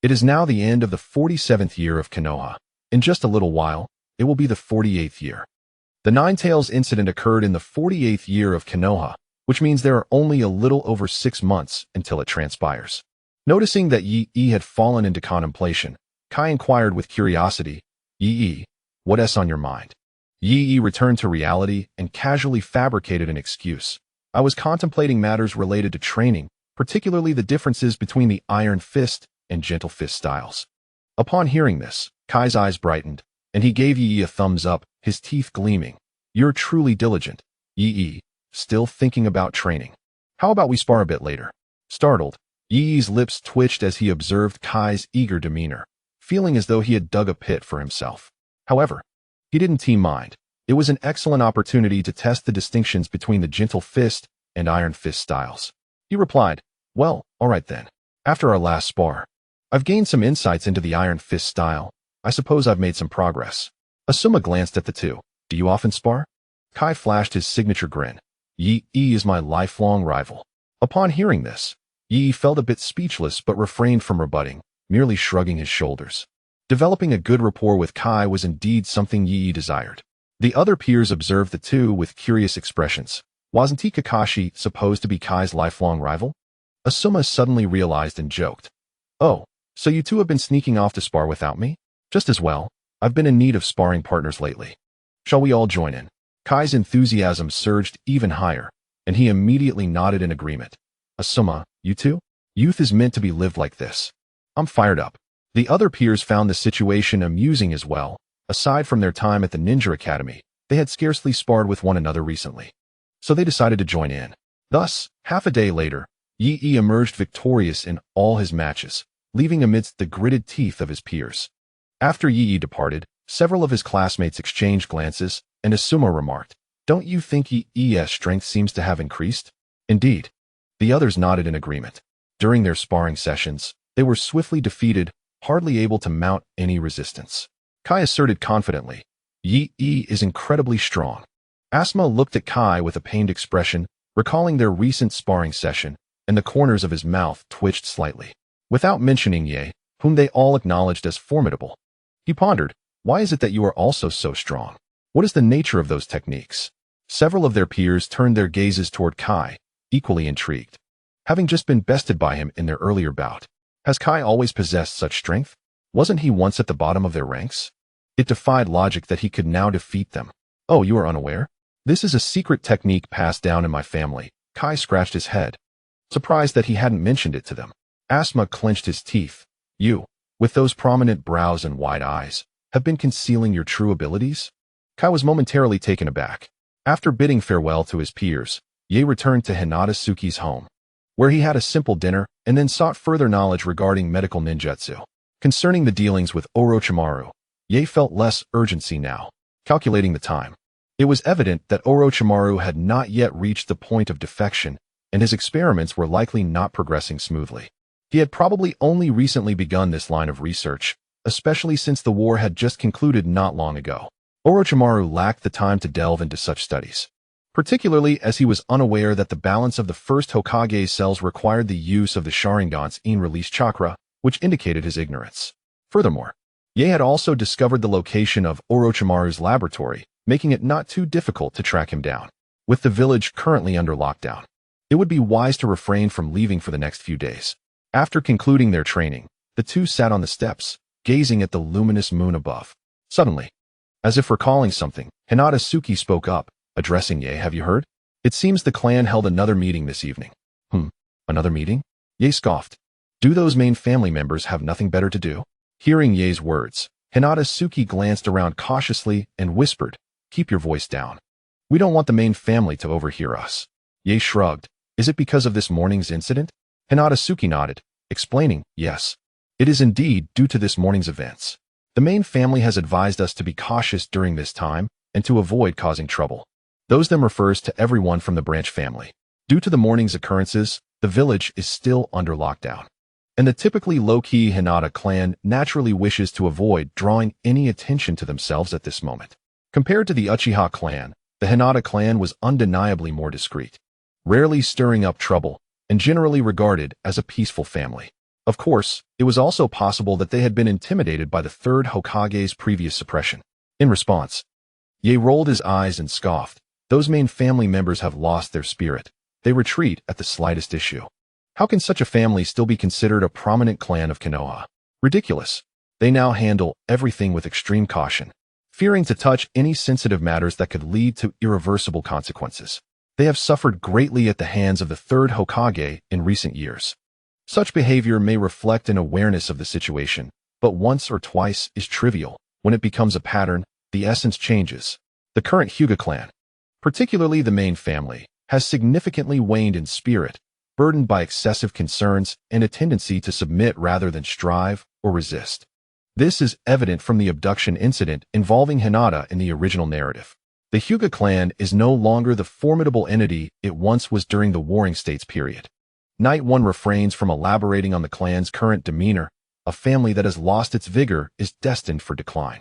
It is now the end of the 47th year of Konoha. In just a little while, it will be the 48th year. The Nine-Tails incident occurred in the 48th year of Konoha, which means there are only a little over 6 months until it transpires. Noticing that Yi had fallen into contemplation, Kai inquired with curiosity, Yi, what's on your mind? Yi returned to reality and casually fabricated an excuse. I was contemplating matters related to training, particularly the differences between the iron fist and gentle fist styles. Upon hearing this, Kai's eyes brightened, and he gave Yi a thumbs up, his teeth gleaming. You're truly diligent, Yi, still thinking about training. How about we spar a bit later? Startled, Yi's lips twitched as he observed Kai's eager demeanor, feeling as though he had dug a pit for himself. However, he didn't mind. It was an excellent opportunity to test the distinctions between the gentle fist and iron fist styles. He replied, well, all right then. After our last spar, I've gained some insights into the iron fist style. I suppose I've made some progress. Asuma glanced at the two. Do you often spar? Kai flashed his signature grin. Yi is my lifelong rival. Upon hearing this, Yi felt a bit speechless but refrained from rebutting, merely shrugging his shoulders. Developing a good rapport with Kai was indeed something Yi desired. The other peers observed the two with curious expressions. Wasn't Kakashi supposed to be Kai's lifelong rival? Asuma suddenly realized and joked. Oh, so you two have been sneaking off to spar without me? Just as well. I've been in need of sparring partners lately. Shall we all join in? Kai's enthusiasm surged even higher, and he immediately nodded in agreement. Asuma, you too? Youth is meant to be lived like this. I'm fired up. The other peers found the situation amusing as well. Aside from their time at the Ninja Academy, they had scarcely sparred with one another recently. So they decided to join in. Thus, half a day later, Yi emerged victorious in all his matches, leaving amidst the gritted teeth of his peers. After Yi departed, several of his classmates exchanged glances, and Asuma remarked, don't you think Yi's strength seems to have increased? Indeed. The others nodded in agreement. During their sparring sessions, they were swiftly defeated, hardly able to mount any resistance. Kai asserted confidently, Yi is incredibly strong. Asuma looked at Kai with a pained expression, recalling their recent sparring session, and the corners of his mouth twitched slightly. Without mentioning Ye, whom they all acknowledged as formidable, he pondered, why is it that you are also so strong? What is the nature of those techniques? Several of their peers turned their gazes toward Kai, equally intrigued. Having just been bested by him in their earlier bout, has Kai always possessed such strength? Wasn't he once at the bottom of their ranks? It defied logic that he could now defeat them. Oh, you are unaware? This is a secret technique passed down in my family. Kai scratched his head, surprised that he hadn't mentioned it to them. Asuma clenched his teeth. You, with those prominent brows and wide eyes, have been concealing your true abilities? Kai was momentarily taken aback. After bidding farewell to his peers, Ye returned to Hinata Suki's home, where he had a simple dinner and then sought further knowledge regarding medical ninjutsu. Concerning the dealings with Orochimaru, Ye felt less urgency now. Calculating the time, it was evident that Orochimaru had not yet reached the point of defection, and his experiments were likely not progressing smoothly. He had probably only recently begun this line of research, especially since the war had just concluded not long ago. Orochimaru lacked the time to delve into such studies, particularly as he was unaware that the balance of the first Hokage's cells required the use of the Sharingan's in-release chakra, which indicated his ignorance. Furthermore, Ye had also discovered the location of Orochimaru's laboratory, making it not too difficult to track him down. With the village currently under lockdown, it would be wise to refrain from leaving for the next few days. After concluding their training, the two sat on the steps, gazing at the luminous moon above. Suddenly, as if recalling something, Hinata Suki spoke up, addressing Ye. Have you heard? It seems the clan held another meeting this evening. Another meeting? Ye scoffed. Do those main family members have nothing better to do? Hearing Ye's words, Hinata Suki glanced around cautiously and whispered, keep your voice down. We don't want the main family to overhear us. Ye shrugged. Is it because of this morning's incident? Hinata Suki nodded, explaining, yes. It is indeed due to this morning's events. The main family has advised us to be cautious during this time and to avoid causing trouble. Those them refers to everyone from the branch family. Due to the morning's occurrences, the village is still under lockdown, and the typically low-key Hinata clan naturally wishes to avoid drawing any attention to themselves at this moment. Compared to the Uchiha clan, the Hinata clan was undeniably more discreet, rarely stirring up trouble, and generally regarded as a peaceful family. Of course, it was also possible that they had been intimidated by the third Hokage's previous suppression. In response, Ye rolled his eyes and scoffed. Those main family members have lost their spirit. They retreat at the slightest issue. How can such a family still be considered a prominent clan of Konoha? Ridiculous. They now handle everything with extreme caution, fearing to touch any sensitive matters that could lead to irreversible consequences. They have suffered greatly at the hands of the third Hokage in recent years. Such behavior may reflect an awareness of the situation, but once or twice is trivial. When it becomes a pattern, the essence changes. The current Hyūga clan, particularly the main family, has significantly waned in spirit, burdened by excessive concerns and a tendency to submit rather than strive or resist. This is evident from the abduction incident involving Hinata in the original narrative. The Hyūga clan is no longer the formidable entity it once was during the Warring States period. Night 1 refrains from elaborating on the clan's current demeanor. A family that has lost its vigor is destined for decline.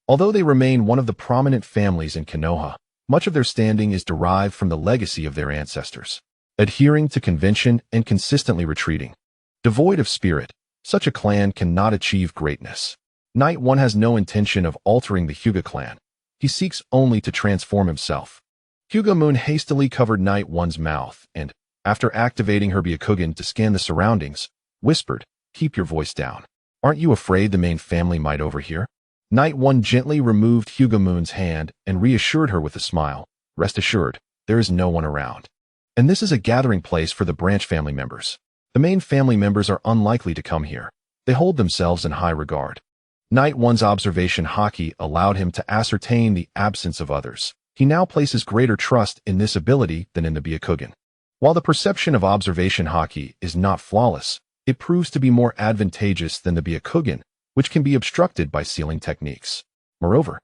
Although they remain one of the prominent families in Konoha, much of their standing is derived from the legacy of their ancestors. Adhering to convention and consistently retreating. Devoid of spirit, such a clan cannot achieve greatness. Night 1 has no intention of altering the Hyūga clan. He seeks only to transform himself. Hyūga Moon hastily covered Night 1's mouth and, after activating her Byakugan to scan the surroundings, whispered, "Keep your voice down. Aren't you afraid the main family might overhear?" Night 1 gently removed Hyūga Moon's hand and reassured her with a smile. "Rest assured, there is no one around. And this is a gathering place for the branch family members. The main family members are unlikely to come here. They hold themselves in high regard." Night 1's observation haki allowed him to ascertain the absence of others. He now places greater trust in this ability than in the Byakugan. While the perception of observation haki is not flawless, it proves to be more advantageous than the Byakugan, which can be obstructed by sealing techniques. Moreover,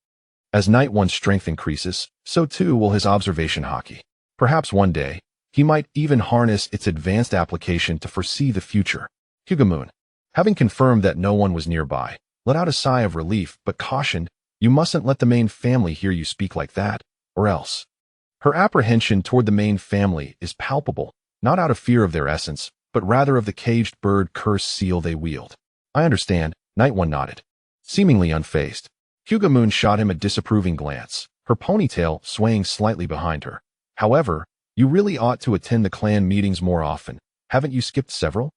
as Night 1's strength increases, so too will his observation haki. Perhaps one day, he might even harness its advanced application to foresee the future. Hyūga Moon, having confirmed that no one was nearby, let out a sigh of relief but cautioned, "You mustn't let the main family hear you speak like that, or else." Her apprehension toward the main family is palpable, not out of fear of their essence, but rather of the caged bird curse seal they wield. "I understand," Night 1 nodded. Seemingly unfazed, Hyūga Moon shot him a disapproving glance, her ponytail swaying slightly behind her. "However, you really ought to attend the clan meetings more often. Haven't you skipped several?"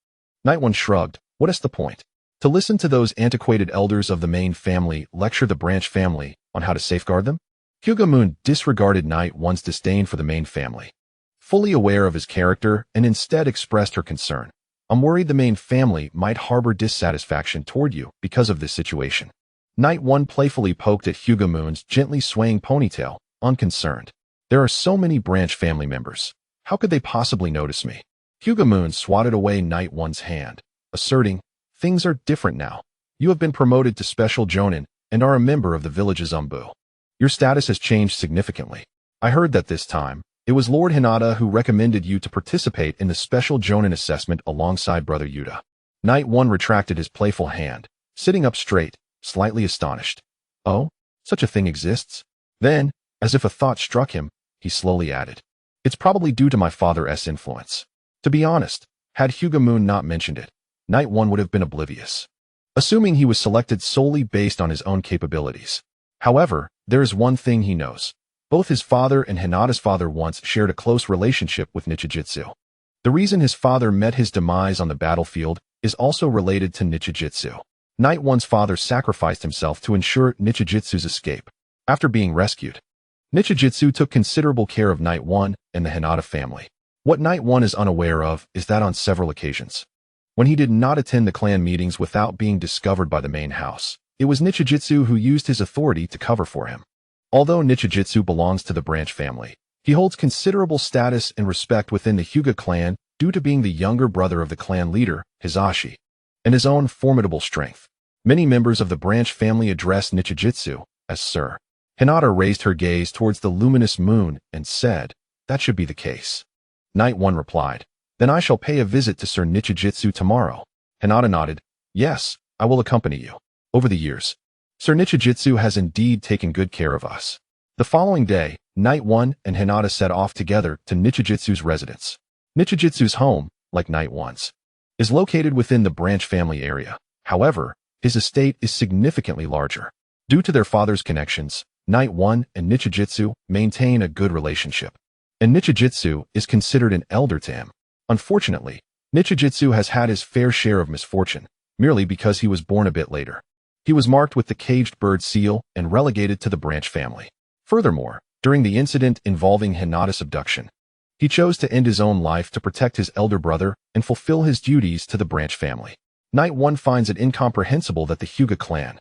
Night 1 shrugged. "What is the point? To listen to those antiquated elders of the main family lecture the branch family on how to safeguard them?" Hyūga Moon disregarded Night 1's disdain for the main family. Fully aware of his character and instead expressed her concern. "I'm worried the main family might harbor dissatisfaction toward you because of this situation." Night 1 playfully poked at Hyūga Moon's gently swaying ponytail, unconcerned. "There are so many branch family members. How could they possibly notice me?" Hyūga Moon swatted away Night 1's hand, asserting, "Things are different now. You have been promoted to Special Jonin and are a member of the village's Umbu. Your status has changed significantly. I heard that this time, it was Lord Hinata who recommended you to participate in the Special Jonin assessment alongside Brother Yuta." Night 1 retracted his playful hand, sitting up straight, slightly astonished. "Oh, such a thing exists?" Then, as if a thought struck him, he slowly added, "It's probably due to my father's influence." To be honest, had Hyūga Moon not mentioned it, Night 1 would have been oblivious, assuming he was selected solely based on his own capabilities. However, there is one thing he knows. Both his father and Hinata's father once shared a close relationship with Nichijitsu. The reason his father met his demise on the battlefield is also related to Nichijitsu. Night 1's father sacrificed himself to ensure Nichijitsu's escape. After being rescued, Nichijitsu took considerable care of Night 1 and the Hinata family. What Night 1 is unaware of is that on several occasions, when he did not attend the clan meetings without being discovered by the main house, it was Nichijitsu who used his authority to cover for him. Although Nichijitsu belongs to the branch family, he holds considerable status and respect within the Hyūga clan due to being the younger brother of the clan leader, Hisashi, and his own formidable strength. Many members of the branch family address Nichijitsu as Sir. Hinata raised her gaze towards the luminous moon and said, "That should be the case." Night 1 replied, "Then I shall pay a visit to Sir Nichijitsu tomorrow." Hinata nodded, "Yes, I will accompany you." Over the years, Sir Nichijitsu has indeed taken good care of us. The following day, Night 1 and Hinata set off together to Nichijitsu's residence. Nichijitsu's home, like Night 1's, is located within the branch family area. However, his estate is significantly larger. Due to their father's connections, Night 1 and Nichijitsu maintain a good relationship. and Nichijitsu is considered an elder to him. Unfortunately, Nichijitsu has had his fair share of misfortune, merely because he was born a bit later. He was marked with the caged bird seal and relegated to the branch family. Furthermore, during the incident involving Hinata's abduction, he chose to end his own life to protect his elder brother and fulfill his duties to the branch family. Knight 1 finds it incomprehensible that the Hyūga clan,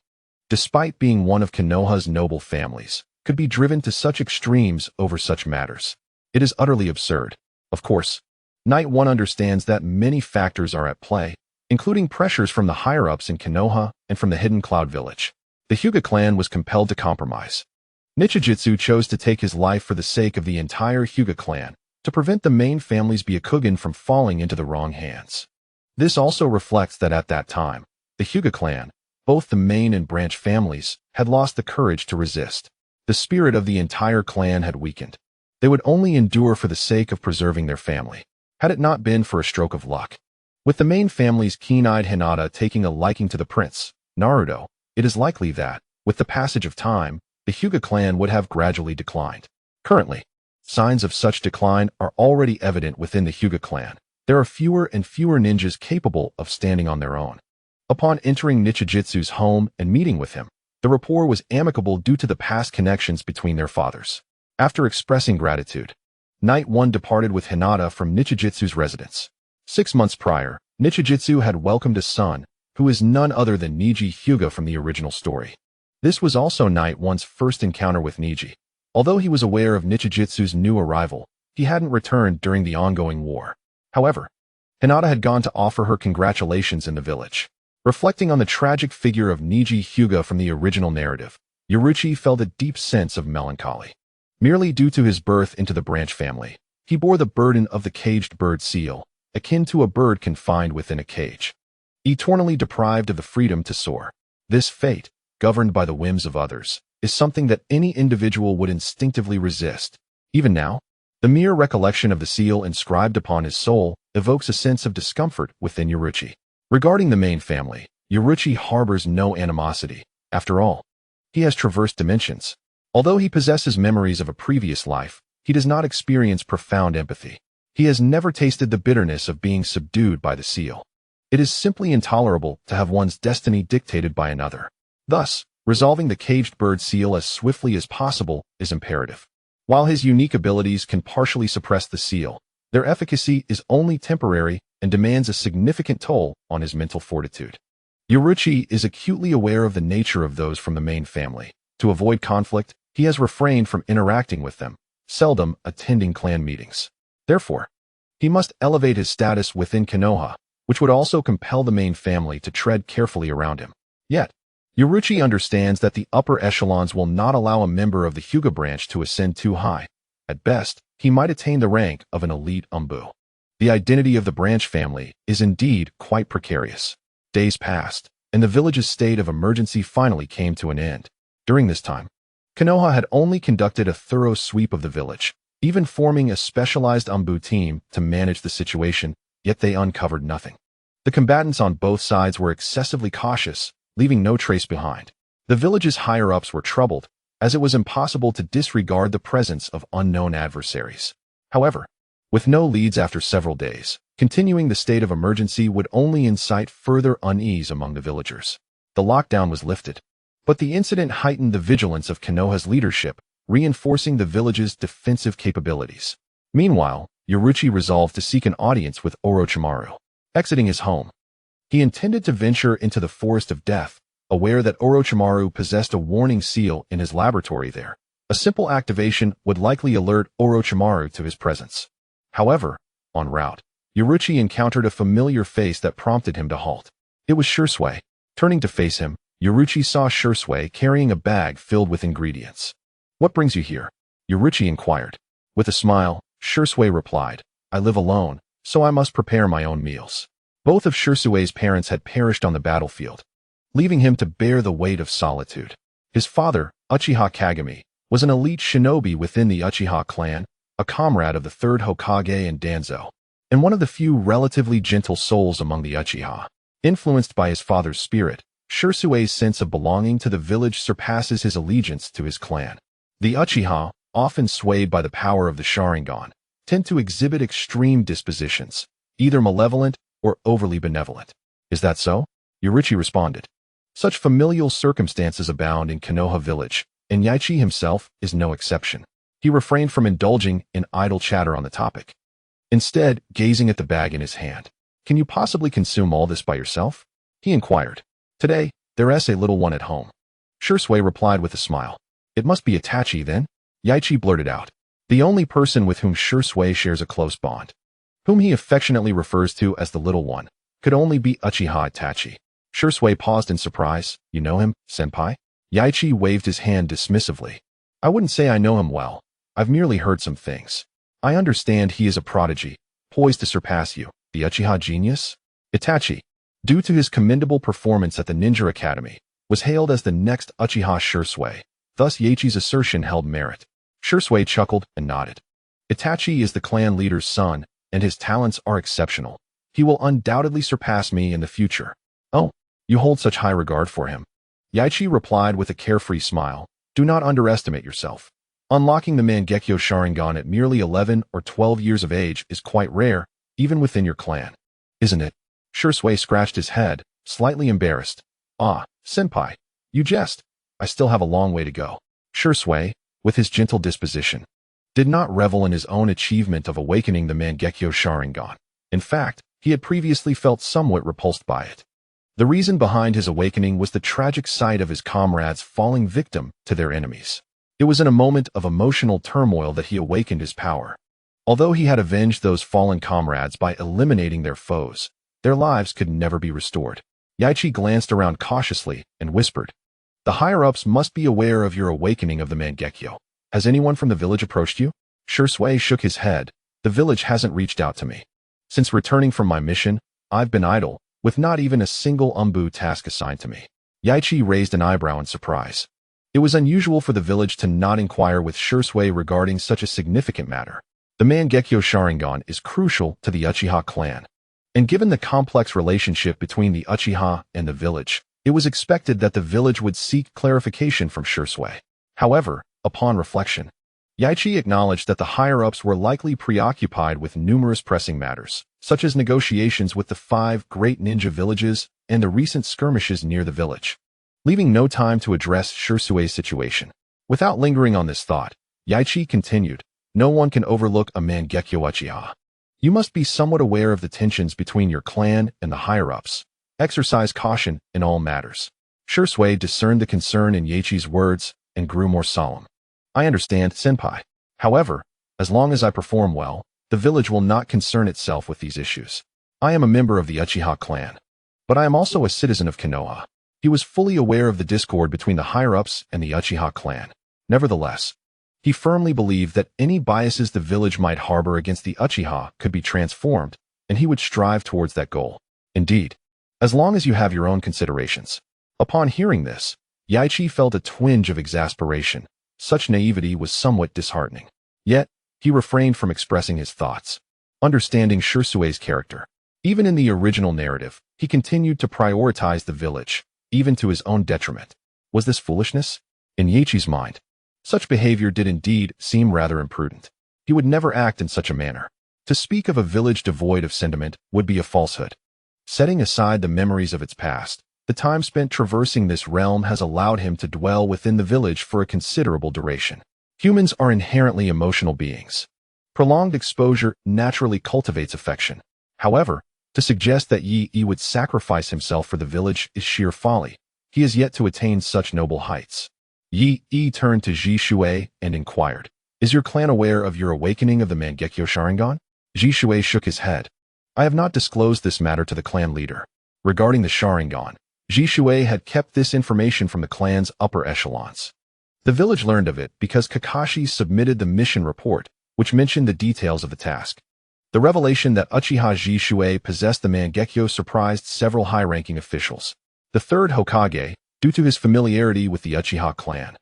despite being one of Konoha's noble families, could be driven to such extremes over such matters. It is utterly absurd. Of course, Knight 1 understands that many factors are at play, including pressures from the higher-ups in Konoha and from the Hidden Cloud Village. The Hyūga clan was compelled to compromise. Nichijitsu chose to take his life for the sake of the entire Hyūga clan, to prevent the main family's Byakugan from falling into the wrong hands. This also reflects that at that time, the Hyūga clan, both the main and branch families, had lost the courage to resist. The spirit of the entire clan had weakened. They would only endure for the sake of preserving their family, had it not been for a stroke of luck. With the main family's keen-eyed Hinata taking a liking to the prince, Naruto, it is likely that, with the passage of time, the Hyūga clan would have gradually declined. Currently, signs of such decline are already evident within the Hyūga clan. There are fewer and fewer ninjas capable of standing on their own. Upon entering Nichijitsu's home and meeting with him, the rapport was amicable due to the past connections between their fathers. After expressing gratitude, Knight 1 departed with Hinata from Nichijitsu's residence. 6 months prior, Nichijitsu had welcomed a son, who is none other than Neji Hyūga from the original story. This was also Knight 1's first encounter with Neji. Although he was aware of Nichijitsu's new arrival, he hadn't returned during the ongoing war. However, Hinata had gone to offer her congratulations in the village. Reflecting on the tragic figure of Neji Hyūga from the original narrative, Yoruichi felt a deep sense of melancholy. Merely due to his birth into the branch family, he bore the burden of the caged bird seal, akin to a bird confined within a cage, eternally deprived of the freedom to soar. This fate, governed by the whims of others, is something that any individual would instinctively resist. Even now, the mere recollection of the seal inscribed upon his soul evokes a sense of discomfort within Yoruichi. Regarding the main family, Yoruichi harbors no animosity. After all, he has traversed dimensions. Although he possesses memories of a previous life, he does not experience profound empathy. He has never tasted the bitterness of being subdued by the seal. It is simply intolerable to have one's destiny dictated by another. Thus, resolving the caged bird seal as swiftly as possible is imperative. While his unique abilities can partially suppress the seal, their efficacy is only temporary and demands a significant toll on his mental fortitude. Yoruichi is acutely aware of the nature of those from the main family. To avoid conflict, he has refrained from interacting with them, seldom attending clan meetings. Therefore, he must elevate his status within Konoha, which would also compel the main family to tread carefully around him. Yet, Yoruichi understands that the upper echelons will not allow a member of the Hyūga branch to ascend too high. At best, he might attain the rank of an elite umbu. The identity of the branch family is indeed quite precarious. Days passed, and the village's state of emergency finally came to an end. During this time, Konoha had only conducted a thorough sweep of the village, even forming a specialized umbu team to manage the situation, yet they uncovered nothing. The combatants on both sides were excessively cautious, leaving no trace behind. The village's higher-ups were troubled, as it was impossible to disregard the presence of unknown adversaries. However, with no leads after several days, continuing the state of emergency would only incite further unease among the villagers. The lockdown was lifted, but the incident heightened the vigilance of Konoha's leadership, reinforcing the village's defensive capabilities. Meanwhile, Yoruichi resolved to seek an audience with Orochimaru. Exiting his home, he intended to venture into the Forest of Death, aware that Orochimaru possessed a warning seal in his laboratory there. A simple activation would likely alert Orochimaru to his presence. However, en route, Yoruichi encountered a familiar face that prompted him to halt. It was Shursui. Turning to face him, Yoruichi saw Shursui carrying a bag filled with ingredients. "What brings you here?" Yoruichi inquired. With a smile, Shursui replied, "I live alone, so I must prepare my own meals." Both of Shursui's parents had perished on the battlefield, leaving him to bear the weight of solitude. His father, Uchiha Kagami, was an elite shinobi within the Uchiha clan, a comrade of the third Hokage and Danzo, and one of the few relatively gentle souls among the Uchiha. Influenced by his father's spirit, Shursui's sense of belonging to the village surpasses his allegiance to his clan. The Uchiha, often swayed by the power of the Sharingan, tend to exhibit extreme dispositions, either malevolent or overly benevolent. Is that so? Yaichi responded. Such familial circumstances abound in Konoha village, and Yaichi himself is no exception. He refrained from indulging in idle chatter on the topic, instead gazing at the bag in his hand. Can you possibly consume all this by yourself? He inquired. Today, there's a little one at home. Shursui replied with a smile. It must be Itachi then? Yaichi blurted out. The only person with whom Shursui shares a close bond, whom he affectionately refers to as the little one, could only be Uchiha Itachi. Shursui paused in surprise. You know him, senpai? Yaichi waved his hand dismissively. I wouldn't say I know him well. I've merely heard some things. I understand he is a prodigy, poised to surpass you, the Uchiha genius. Itachi, due to his commendable performance at the Ninja Academy, was hailed as the next Uchiha Shursui. Thus Yaichi's assertion held merit. Shursui chuckled and nodded. Itachi is the clan leader's son, and his talents are exceptional. He will undoubtedly surpass me in the future. Oh, you hold such high regard for him. Yaichi replied with a carefree smile. Do not underestimate yourself. Unlocking the Mangekyo Sharingan at merely 11 or 12 years of age is quite rare, even within your clan. Isn't it? Shursui scratched his head, slightly embarrassed. Ah, senpai, you jest. I still have a long way to go. Shursui, with his gentle disposition, did not revel in his own achievement of awakening the Mangekyo Sharingan. In fact, he had previously felt somewhat repulsed by it. The reason behind his awakening was the tragic sight of his comrades falling victim to their enemies. It was in a moment of emotional turmoil that he awakened his power. Although he had avenged those fallen comrades by eliminating their foes, their lives could never be restored. Yaichi glanced around cautiously and whispered, The higher-ups must be aware of your awakening of the Mangekyo. Has anyone from the village approached you? Shursui shook his head. The village hasn't reached out to me. Since returning from my mission, I've been idle, with not even a single umbu task assigned to me. Yaichi raised an eyebrow in surprise. It was unusual for the village to not inquire with Shursui regarding such a significant matter. The Mangekyo Sharingan is crucial to the Uchiha clan, and given the complex relationship between the Uchiha and the village, it was expected that the village would seek clarification from Shursui. However, upon reflection, Yaichi acknowledged that the higher-ups were likely preoccupied with numerous pressing matters, such as negotiations with the 5 great ninja villages and the recent skirmishes near the village, leaving no time to address Shursui's situation. Without lingering on this thought, Yaichi continued, No one can overlook a Mangekyo Uchiha. You must be somewhat aware of the tensions between your clan and the higher-ups. Exercise caution in all matters. Shursui discerned the concern in Yaichi's words and grew more solemn. I understand, senpai. However, as long as I perform well, the village will not concern itself with these issues. I am a member of the Uchiha clan, but I am also a citizen of Konoha. He was fully aware of the discord between the higher-ups and the Uchiha clan. Nevertheless, he firmly believed that any biases the village might harbor against the Uchiha could be transformed, and he would strive towards that goal. Indeed, as long as you have your own considerations. Upon hearing this, Yaichi felt a twinge of exasperation. Such naivety was somewhat disheartening. Yet, he refrained from expressing his thoughts. Understanding Shursui's character, even in the original narrative, he continued to prioritize the village, even to his own detriment. Was this foolishness? In Yaichi's mind, such behavior did indeed seem rather imprudent. He would never act in such a manner. To speak of a village devoid of sentiment would be a falsehood. Setting aside the memories of its past, the time spent traversing this realm has allowed him to dwell within the village for a considerable duration. Humans are inherently emotional beings. Prolonged exposure naturally cultivates affection. However, to suggest that Yi would sacrifice himself for the village is sheer folly. He has yet to attain such noble heights. Yi turned to Shuei and inquired, Is your clan aware of your awakening of the Mangekyo Sharingan? Shuei shook his head. I have not disclosed this matter to the clan leader. Regarding the Sharingan, Shuei had kept this information from the clan's upper echelons. The village learned of it because Kakashi submitted the mission report, which mentioned the details of the task. The revelation that Uchiha Shuei possessed the Mangekyo surprised several high-ranking officials. The third Hokage, due to his familiarity with the Uchiha clan,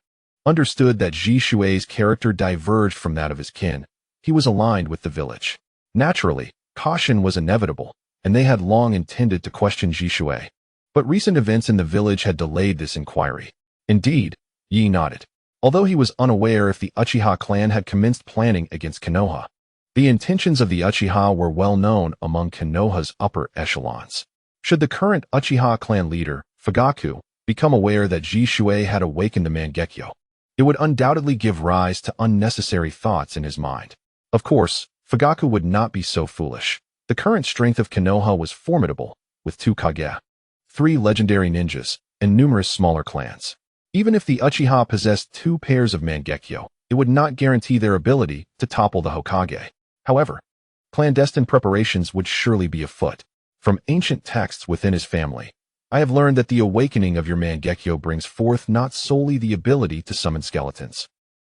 understood that Shuei's character diverged from that of his kin. He was aligned with the village. Naturally, caution was inevitable, and they had long intended to question Shuei. But recent events in the village had delayed this inquiry. Indeed, Yi nodded. although he was unaware if the Uchiha clan had commenced planning against Konoha. The intentions of the Uchiha were well known among Konoha's upper echelons. Should the current Uchiha clan leader, Fugaku, become aware that Jishui had awakened the Mangekyo, it would undoubtedly give rise to unnecessary thoughts in his mind. Of course, Fugaku would not be so foolish. The current strength of Konoha was formidable, with 2 Kage, 3 legendary ninjas, and numerous smaller clans. Even if the Uchiha possessed 2 pairs of Mangekyo, it would not guarantee their ability to topple the Hokage. However, clandestine preparations would surely be afoot. From ancient texts within his family, I have learned that the awakening of your Mangekyo brings forth not solely the ability to summon skeletons,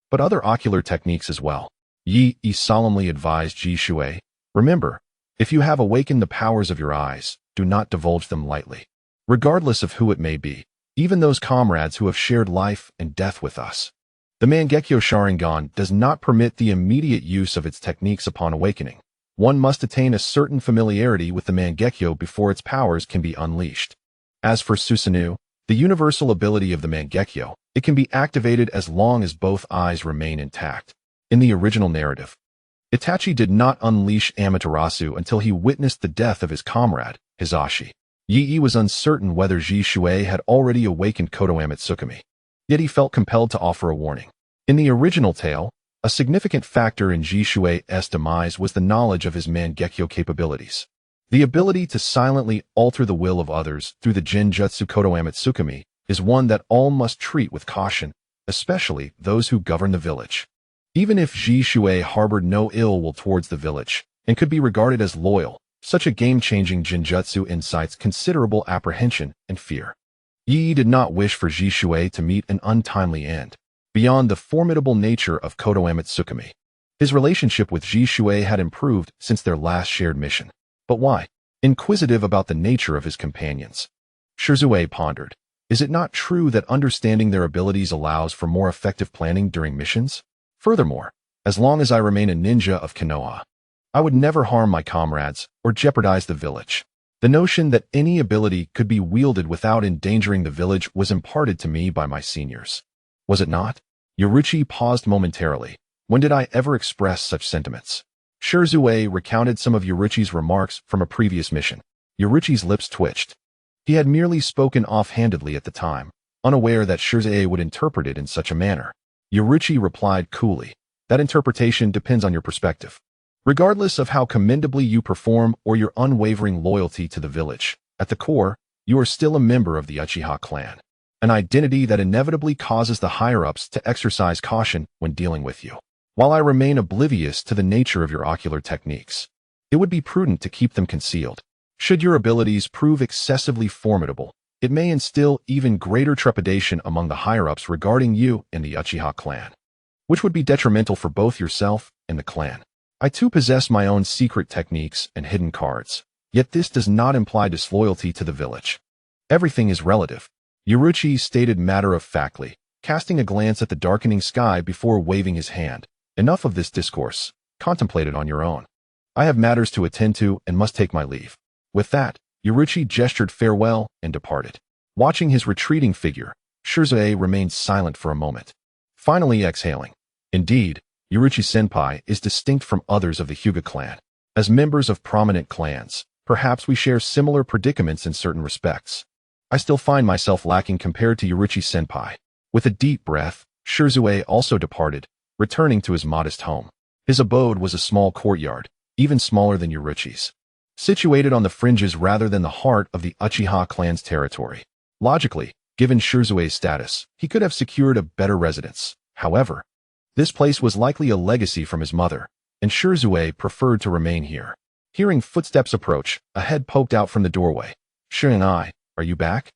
but other ocular techniques as well. Yi solemnly advised Jishui, remember, if you have awakened the powers of your eyes, do not divulge them lightly. Regardless of who it may be, even those comrades who have shared life and death with us. The Mangekyo Sharingan does not permit the immediate use of its techniques upon awakening. One must attain a certain familiarity with the Mangekyo before its powers can be unleashed. As for Susanoo, the universal ability of the Mangekyo, it can be activated as long as both eyes remain intact. In the original narrative, Itachi did not unleash Amaterasu until he witnessed the death of his comrade, Hizashi. Yi was uncertain whether Jishui had already awakened Kotoa Mitsukami. Yet he felt compelled to offer a warning. In the original tale, a significant factor in Jishui's demise was the knowledge of his Mangekyo capabilities. The ability to silently alter the will of others through the Genjutsu Kotoa Mitsukami is one that all must treat with caution, especially those who govern the village. Even if Jishui harbored no ill will towards the village and could be regarded as loyal, such a game-changing Genjutsu incites considerable apprehension and fear. Yi did not wish for Jishui to meet an untimely end. Beyond the formidable nature of Kotoa Mitsukami, his relationship with Jishui had improved since their last shared mission. But why? Inquisitive about the nature of his companions, Shirzue pondered. Is it not true that understanding their abilities allows for more effective planning during missions? Furthermore, as long as I remain a ninja of Konoha, I would never harm my comrades or jeopardize the village. The notion that any ability could be wielded without endangering the village was imparted to me by my seniors. Was it not? Yoruichi paused momentarily. When did I ever express such sentiments? Shirzue recounted some of Yoruichi's remarks from a previous mission. Yoruichi's lips twitched. He had merely spoken offhandedly at the time, unaware that Shirzue would interpret it in such a manner. Yoruichi replied coolly, that interpretation depends on your perspective. Regardless of how commendably you perform or your unwavering loyalty to the village, at the core, you are still a member of the Uchiha clan. An identity that inevitably causes the higher-ups to exercise caution when dealing with you. While I remain oblivious to the nature of your ocular techniques, it would be prudent to keep them concealed. Should your abilities prove excessively formidable, it may instill even greater trepidation among the higher-ups regarding you and the Uchiha clan, which would be detrimental for both yourself and the clan. I too possess my own secret techniques and hidden cards, yet this does not imply disloyalty to the village. Everything is relative, Yoruichi stated matter-of-factly, casting a glance at the darkening sky before waving his hand. Enough of this discourse, contemplate it on your own. I have matters to attend to and must take my leave. With that, Yoruichi gestured farewell and departed. Watching his retreating figure, Shirzue remained silent for a moment, finally exhaling. Indeed, Yoruichi-senpai is distinct from others of the Hyūga clan. As members of prominent clans, perhaps we share similar predicaments in certain respects. I still find myself lacking compared to Yoruichi-senpai. With a deep breath, Shirzue also departed, returning to his modest home. His abode was a small courtyard, even smaller than Yoruichi's, situated on the fringes rather than the heart of the Uchiha clan's territory. Logically, given Shirzue's status, he could have secured a better residence. However, this place was likely a legacy from his mother, and Shirzue preferred to remain here. Hearing footsteps approach, a head poked out from the doorway. Shiranai, are you back?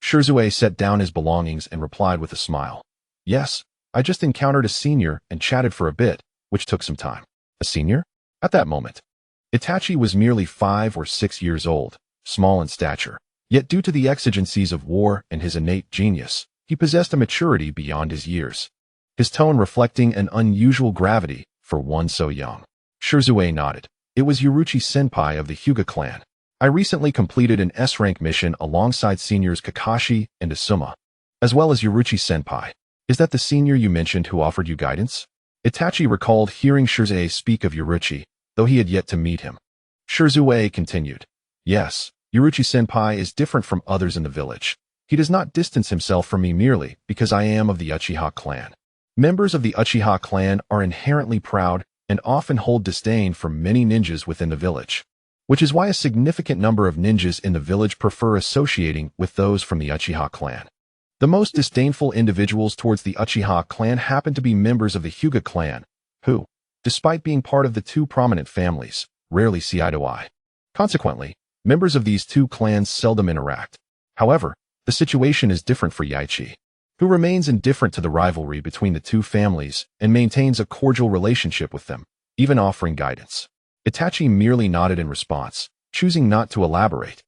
Shirzue set down his belongings and replied with a smile. Yes, I just encountered a senior and chatted for a bit, which took some time. A senior? At that moment, Itachi was merely 5 or 6 years old, small in stature. Yet due to the exigencies of war and his innate genius, he possessed a maturity beyond his years, his tone reflecting an unusual gravity for one so young. Shirzue nodded. It was Yoruichi-senpai of the Hyūga clan. I recently completed an S-rank mission alongside seniors Kakashi and Asuma, as well as Yoruichi-senpai. Is that the senior you mentioned who offered you guidance? Itachi recalled hearing Shirzue speak of Yaruchi, though he had yet to meet him. Shirzue continued. Yes, Yaruchi-senpai is different from others in the village. He does not distance himself from me merely because I am of the Uchiha clan. Members of the Uchiha clan are inherently proud and often hold disdain for many ninjas within the village, which is why a significant number of ninjas in the village prefer associating with those from the Uchiha clan. The most disdainful individuals towards the Uchiha clan happen to be members of the Hyūga clan, who, despite being part of the two prominent families, rarely see eye to eye. Consequently, members of these two clans seldom interact. However, the situation is different for Yaichi, who remains indifferent to the rivalry between the two families and maintains a cordial relationship with them, even offering guidance. Itachi merely nodded in response, choosing not to elaborate.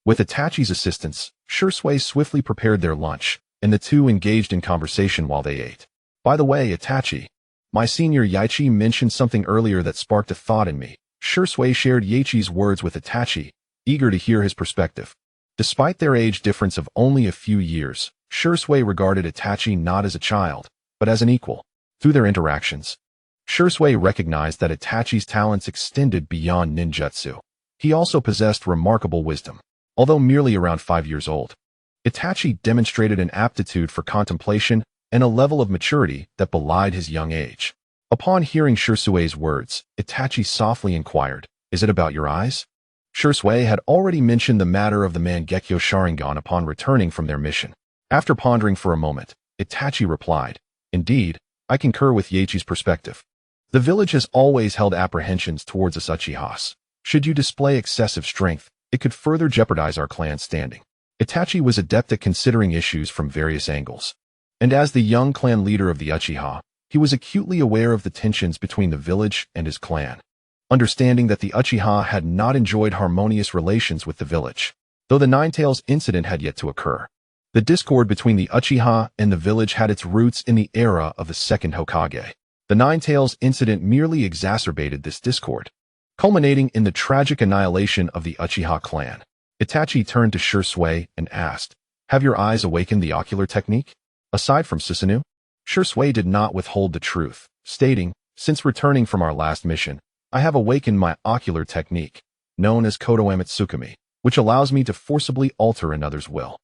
With Itachi's assistance, Shirzue swiftly prepared their lunch, and the two engaged in conversation while they ate. By the way, Itachi, my senior Yaichi mentioned something earlier that sparked a thought in me. Shirzue shared Yaichi's words with Itachi, eager to hear his perspective. Despite their age difference of only a few years, Shirzue regarded Itachi not as a child, but as an equal. Through their interactions, Shirzue recognized that Itachi's talents extended beyond ninjutsu. He also possessed remarkable wisdom. Although merely around 5 years old, Itachi demonstrated an aptitude for contemplation and a level of maturity that belied his young age. Upon hearing Shirzue's words, Itachi softly inquired, "Is it about your eyes?" Shirzue had already mentioned the matter of the Mangekyo Sharingan upon returning from their mission. After pondering for a moment, Itachi replied, "Indeed, I concur with Yaichi's perspective. The village has always held apprehensions towards us Uchihas. Should you display excessive strength, it could further jeopardize our clan's standing." Itachi was adept at considering issues from various angles. And as the young clan leader of the Uchiha, he was acutely aware of the tensions between the village and his clan. Understanding that the Uchiha had not enjoyed harmonious relations with the village, though the Ninetales incident had yet to occur. The discord between the Uchiha and the village had its roots in the era of the second Hokage. The Ninetales incident merely exacerbated this discord, culminating in the tragic annihilation of the Uchiha clan. Itachi turned to Shirzue and asked, "Have your eyes awakened the ocular technique? Aside from Susanoo?" Shirzue did not withhold the truth, stating, "Since returning from our last mission, I have awakened my ocular technique, known as Kodo Tsukumi, which allows me to forcibly alter another's will."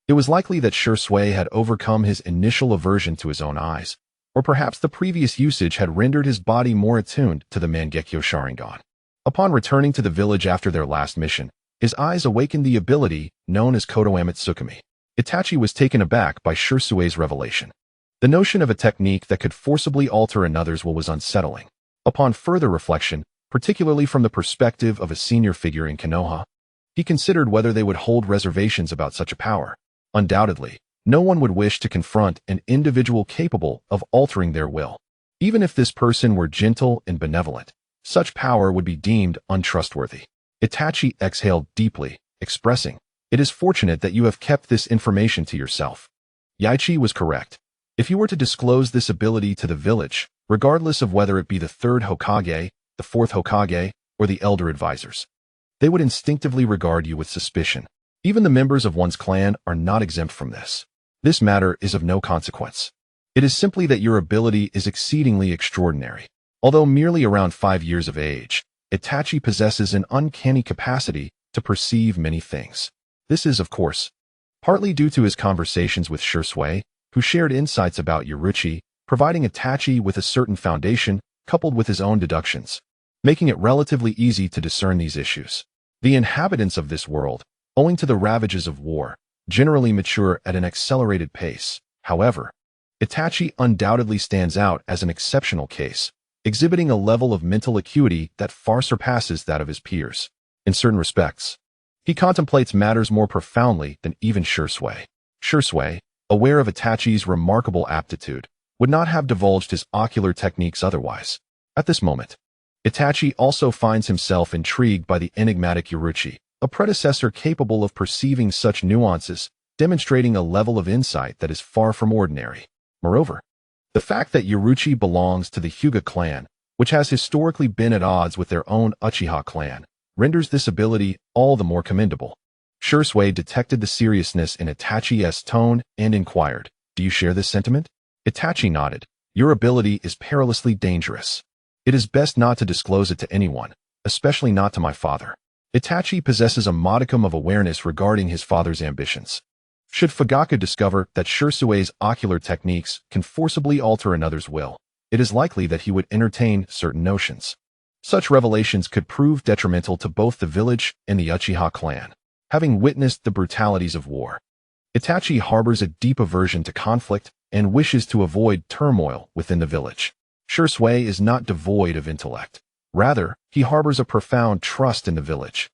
It was likely that Shirzue had overcome his initial aversion to his own eyes, or perhaps the previous usage had rendered his body more attuned to the Mangekyo Sharingan. Upon returning to the village after their last mission, his eyes awakened the ability known as Kodo Tsukumi. Itachi was taken aback by Shirzue's revelation. The notion of a technique that could forcibly alter another's will was unsettling. Upon further reflection, particularly from the perspective of a senior figure in Konoha, he considered whether they would hold reservations about such a power. Undoubtedly, no one would wish to confront an individual capable of altering their will. Even if this person were gentle and benevolent, such power would be deemed untrustworthy. Itachi exhaled deeply, expressing, "It is fortunate that you have kept this information to yourself." Yaichi was correct. If you were to disclose this ability to the village, regardless of whether it be the third Hokage, the fourth Hokage, or the elder advisors, they would instinctively regard you with suspicion. Even the members of one's clan are not exempt from this. This matter is of no consequence. It is simply that your ability is exceedingly extraordinary. Although merely around 5 years of age, Itachi possesses an uncanny capacity to perceive many things. This is, of course, partly due to his conversations with Shirzue, who shared insights about Yaruchi, providing Itachi with a certain foundation coupled with his own deductions, making it relatively easy to discern these issues. The inhabitants of this world, owing to the ravages of war, generally mature at an accelerated pace. However, Itachi undoubtedly stands out as an exceptional case, exhibiting a level of mental acuity that far surpasses that of his peers. In certain respects, he contemplates matters more profoundly than even Shirzue. Shirzue, aware of Itachi's remarkable aptitude, would not have divulged his ocular techniques otherwise. At this moment, Itachi also finds himself intrigued by the enigmatic Yaruchi, a predecessor capable of perceiving such nuances, demonstrating a level of insight that is far from ordinary. Moreover, the fact that Yaruchi belongs to the Hyūga clan, which has historically been at odds with their own Uchiha clan, renders this ability all the more commendable. Shirzue detected the seriousness in Itachi's tone and inquired, "Do you share this sentiment?" Itachi nodded. Your ability is perilously dangerous. It is best not to disclose it to anyone, especially not to my father. Itachi possesses a modicum of awareness regarding his father's ambitions. Should Fugaku discover that Shirsue's ocular techniques can forcibly alter another's will, it is likely that he would entertain certain notions. Such revelations could prove detrimental to both the village and the Uchiha clan. Having witnessed the brutalities of war, Itachi harbors a deep aversion to conflict and wishes to avoid turmoil within the village. Shirsue is not devoid of intellect. Rather, he harbors a profound trust in the village,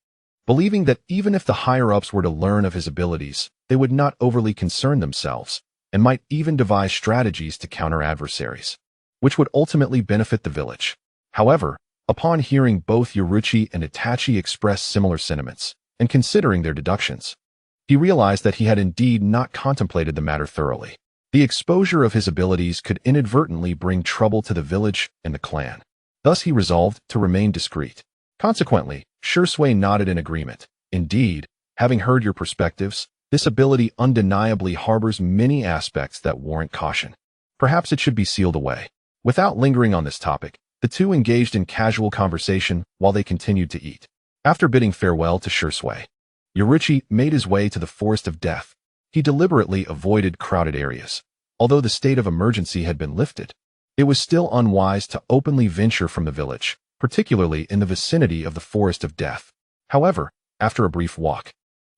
believing that even if the higher-ups were to learn of his abilities, they would not overly concern themselves, and might even devise strategies to counter adversaries, which would ultimately benefit the village. However, upon hearing both Yoruichi and Itachi express similar sentiments, and considering their deductions, he realized that he had indeed not contemplated the matter thoroughly. The exposure of his abilities could inadvertently bring trouble to the village and the clan. Thus he resolved to remain discreet. Consequently, Shirsue nodded in agreement. Indeed, having heard your perspectives, this ability undeniably harbors many aspects that warrant caution. Perhaps it should be sealed away. Without lingering on this topic, the two engaged in casual conversation while they continued to eat. After bidding farewell to Shirsue, Yoruichi made his way to the Forest of Death. He deliberately avoided crowded areas. Although the state of emergency had been lifted, it was still unwise to openly venture from the village, particularly in the vicinity of the Forest of Death. However, after a brief walk,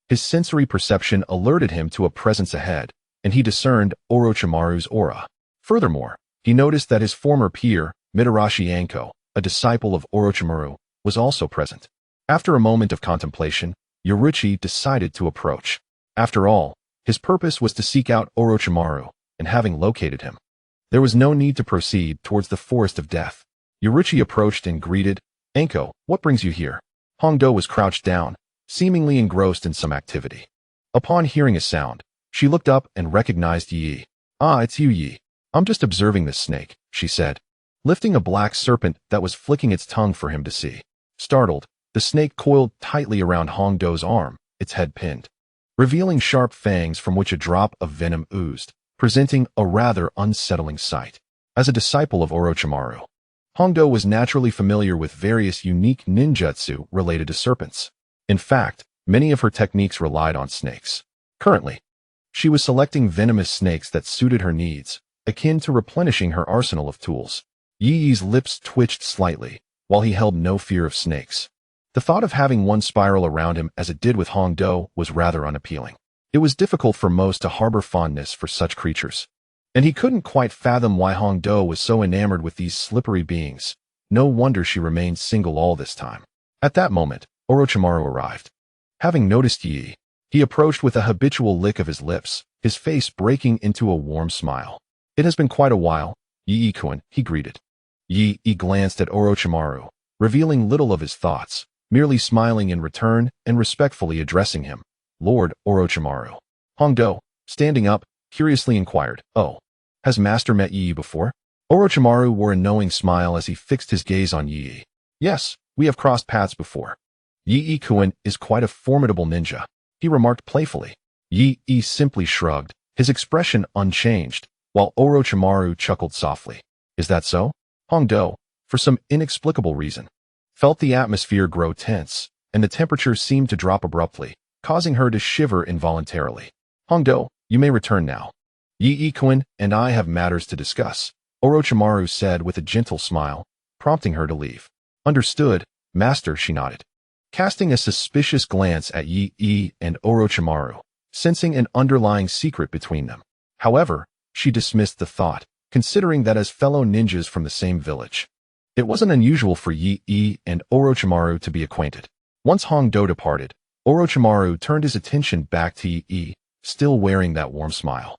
his sensory perception alerted him to a presence ahead, and he discerned Orochimaru's aura. Furthermore, he noticed that his former peer, Mitarashi Anko, a disciple of Orochimaru, was also present. After a moment of contemplation, Yoruichi decided to approach. After all, his purpose was to seek out Orochimaru, and having located him, there was no need to proceed towards the Forest of Death. Yoruichi approached and greeted, Anko, what brings you here? Hongdo was crouched down, seemingly engrossed in some activity. Upon hearing a sound, she looked up and recognized Yi. Ah, it's you, Yi. I'm just observing this snake, she said, lifting a black serpent that was flicking its tongue for him to see. Startled, the snake coiled tightly around Hongdo's arm, its head pinned, revealing sharp fangs from which a drop of venom oozed, presenting a rather unsettling sight. As a disciple of Orochimaru, Hongdo was naturally familiar with various unique ninjutsu related to serpents. In fact, many of her techniques relied on snakes. Currently, she was selecting venomous snakes that suited her needs, akin to replenishing her arsenal of tools. Yi's lips twitched slightly, while he held no fear of snakes. The thought of having one spiral around him as it did with Hongdo was rather unappealing. It was difficult for most to harbor fondness for such creatures, and he couldn't quite fathom why Hongdo was so enamored with these slippery beings. No wonder she remained single all this time. At that moment, Orochimaru arrived. Having noticed Yi, he approached with a habitual lick of his lips, his face breaking into a warm smile. It has been quite a while, Yi-kun, he greeted. Yi glanced at Orochimaru, revealing little of his thoughts, merely smiling in return and respectfully addressing him. Lord Orochimaru. Hongdo, standing up, curiously inquired, Oh, has Master met Yi before? Orochimaru wore a knowing smile as he fixed his gaze on Yi. Yes, we have crossed paths before. Yi-kun is quite a formidable ninja, he remarked playfully. Yi simply shrugged, his expression unchanged, while Orochimaru chuckled softly. Is that so? Hongdo, for some inexplicable reason, felt the atmosphere grow tense, and the temperature seemed to drop abruptly, causing her to shiver involuntarily. Hongdo, you may return now. Yi-kun and I have matters to discuss, Orochimaru said with a gentle smile, prompting her to leave. Understood, Master, she nodded, casting a suspicious glance at Yi and Orochimaru, sensing an underlying secret between them. However, she dismissed the thought, considering that as fellow ninjas from the same village, it wasn't unusual for Yi and Orochimaru to be acquainted. Once Hongdo departed, Orochimaru turned his attention back to Yi, still wearing that warm smile,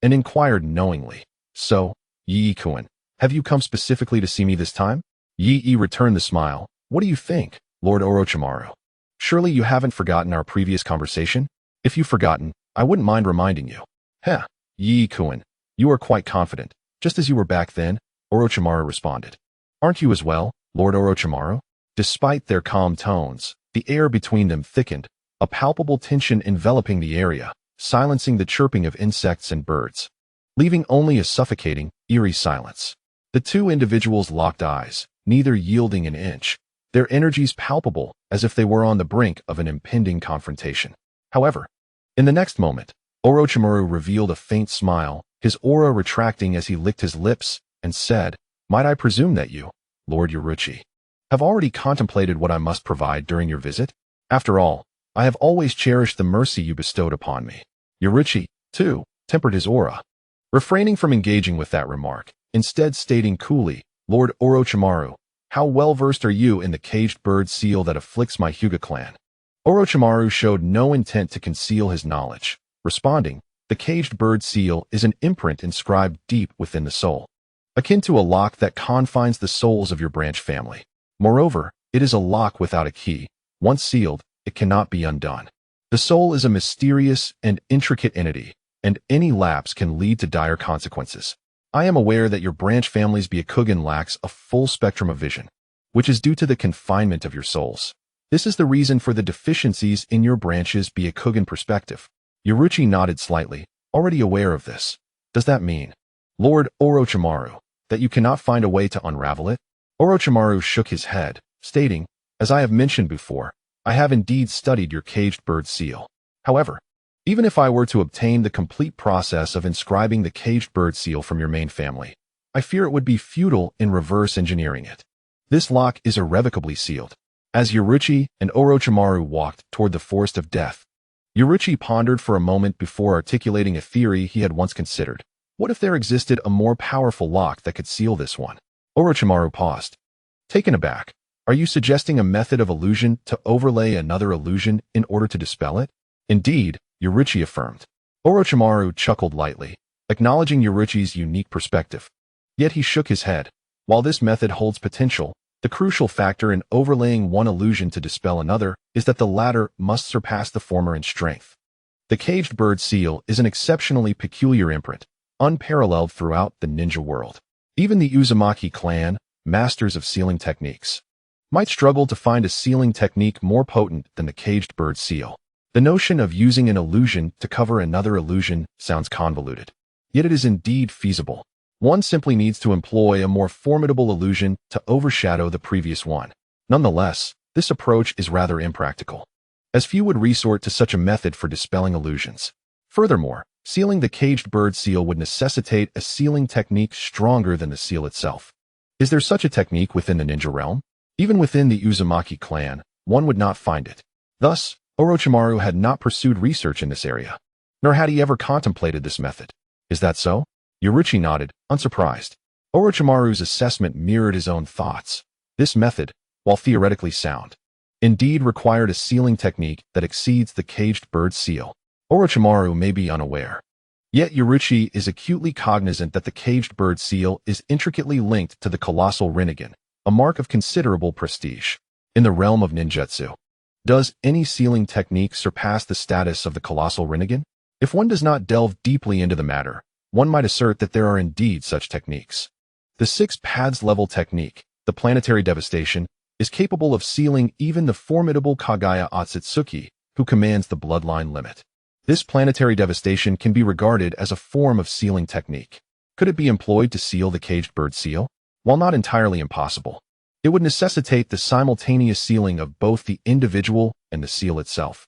and inquired knowingly, So, Yi-kun, have you come specifically to see me this time? Yi returned the smile. What do you think, Lord Orochimaru? Surely you haven't forgotten our previous conversation? If you've forgotten, I wouldn't mind reminding you. Heh, Yi-kun, you are quite confident, just as you were back then, Orochimaru responded. Aren't you as well, Lord Orochimaru? Despite their calm tones, the air between them thickened, a palpable tension enveloping the area, silencing the chirping of insects and birds. leaving only a suffocating, eerie silence. The two individuals locked eyes, neither yielding an inch, their energies palpable as if they were on the brink of an impending confrontation. However, in the next moment, Orochimaru revealed a faint smile, his aura retracting as he licked his lips, and said, "Might I presume that you, Lord Yaruchi, have already contemplated what I must provide during your visit? After all, I have always cherished the mercy you bestowed upon me." Yaruchi, too, tempered his aura, refraining from engaging with that remark, instead stating coolly, "Lord Orochimaru, how well-versed are you in the caged bird seal that afflicts my Hyūga clan?" Orochimaru showed no intent to conceal his knowledge, responding, "The caged bird seal is an imprint inscribed deep within the soul, akin to a lock that confines the souls of your branch family. Moreover, it is a lock without a key. Once sealed, it cannot be undone. The soul is a mysterious and intricate entity, and any lapse can lead to dire consequences. I am aware that your branch family's Byakugan lacks a full spectrum of vision, which is due to the confinement of your souls. This is the reason for the deficiencies in your branch's Byakugan perspective." Yaruchi nodded slightly, already aware of this. "Does that mean, Lord Orochimaru, that you cannot find a way to unravel it?" Orochimaru shook his head, stating, "As I have mentioned before, I have indeed studied your caged bird seal. However, even if I were to obtain the complete process of inscribing the caged bird seal from your main family, I fear it would be futile in reverse engineering it. This lock is irrevocably sealed." As Yaruchi and Orochimaru walked toward the forest of death, Yaruchi pondered for a moment before articulating a theory he had once considered. What if there existed a more powerful lock that could seal this one? Orochimaru paused, taken aback. "Are you suggesting a method of illusion to overlay another illusion in order to dispel it?" "Indeed," Yaruchi affirmed. Orochimaru chuckled lightly, acknowledging Yaruchi's unique perspective. Yet he shook his head. While this method holds potential, the crucial factor in overlaying one illusion to dispel another is that the latter must surpass the former in strength. The caged bird seal is an exceptionally peculiar imprint, unparalleled throughout the ninja world. Even the Uzumaki clan, masters of sealing techniques, might struggle to find a sealing technique more potent than the caged bird seal. The notion of using an illusion to cover another illusion sounds convoluted, yet it is indeed feasible. One simply needs to employ a more formidable illusion to overshadow the previous one. Nonetheless, this approach is rather impractical, as few would resort to such a method for dispelling illusions. Furthermore, sealing the caged bird seal would necessitate a sealing technique stronger than the seal itself. Is there such a technique within the ninja realm? Even within the Uzumaki clan, one would not find it. Thus, Orochimaru had not pursued research in this area, nor had he ever contemplated this method. Is that so? Yaruchi nodded, unsurprised. Orochimaru's assessment mirrored his own thoughts. This method, while theoretically sound, indeed required a sealing technique that exceeds the caged bird seal. Orochimaru may be unaware, yet Yaruchi is acutely cognizant that the caged bird seal is intricately linked to the colossal Rinnegan, a mark of considerable prestige. In the realm of ninjutsu, does any sealing technique surpass the status of the colossal Rinnegan? If one does not delve deeply into the matter, one might assert that there are indeed such techniques. The 6 paths level technique, the planetary devastation, is capable of sealing even the formidable Kagaya Otsutsuki, who commands the bloodline limit. This planetary devastation can be regarded as a form of sealing technique. Could it be employed to seal the caged bird seal? While not entirely impossible, it would necessitate the simultaneous sealing of both the individual and the seal itself,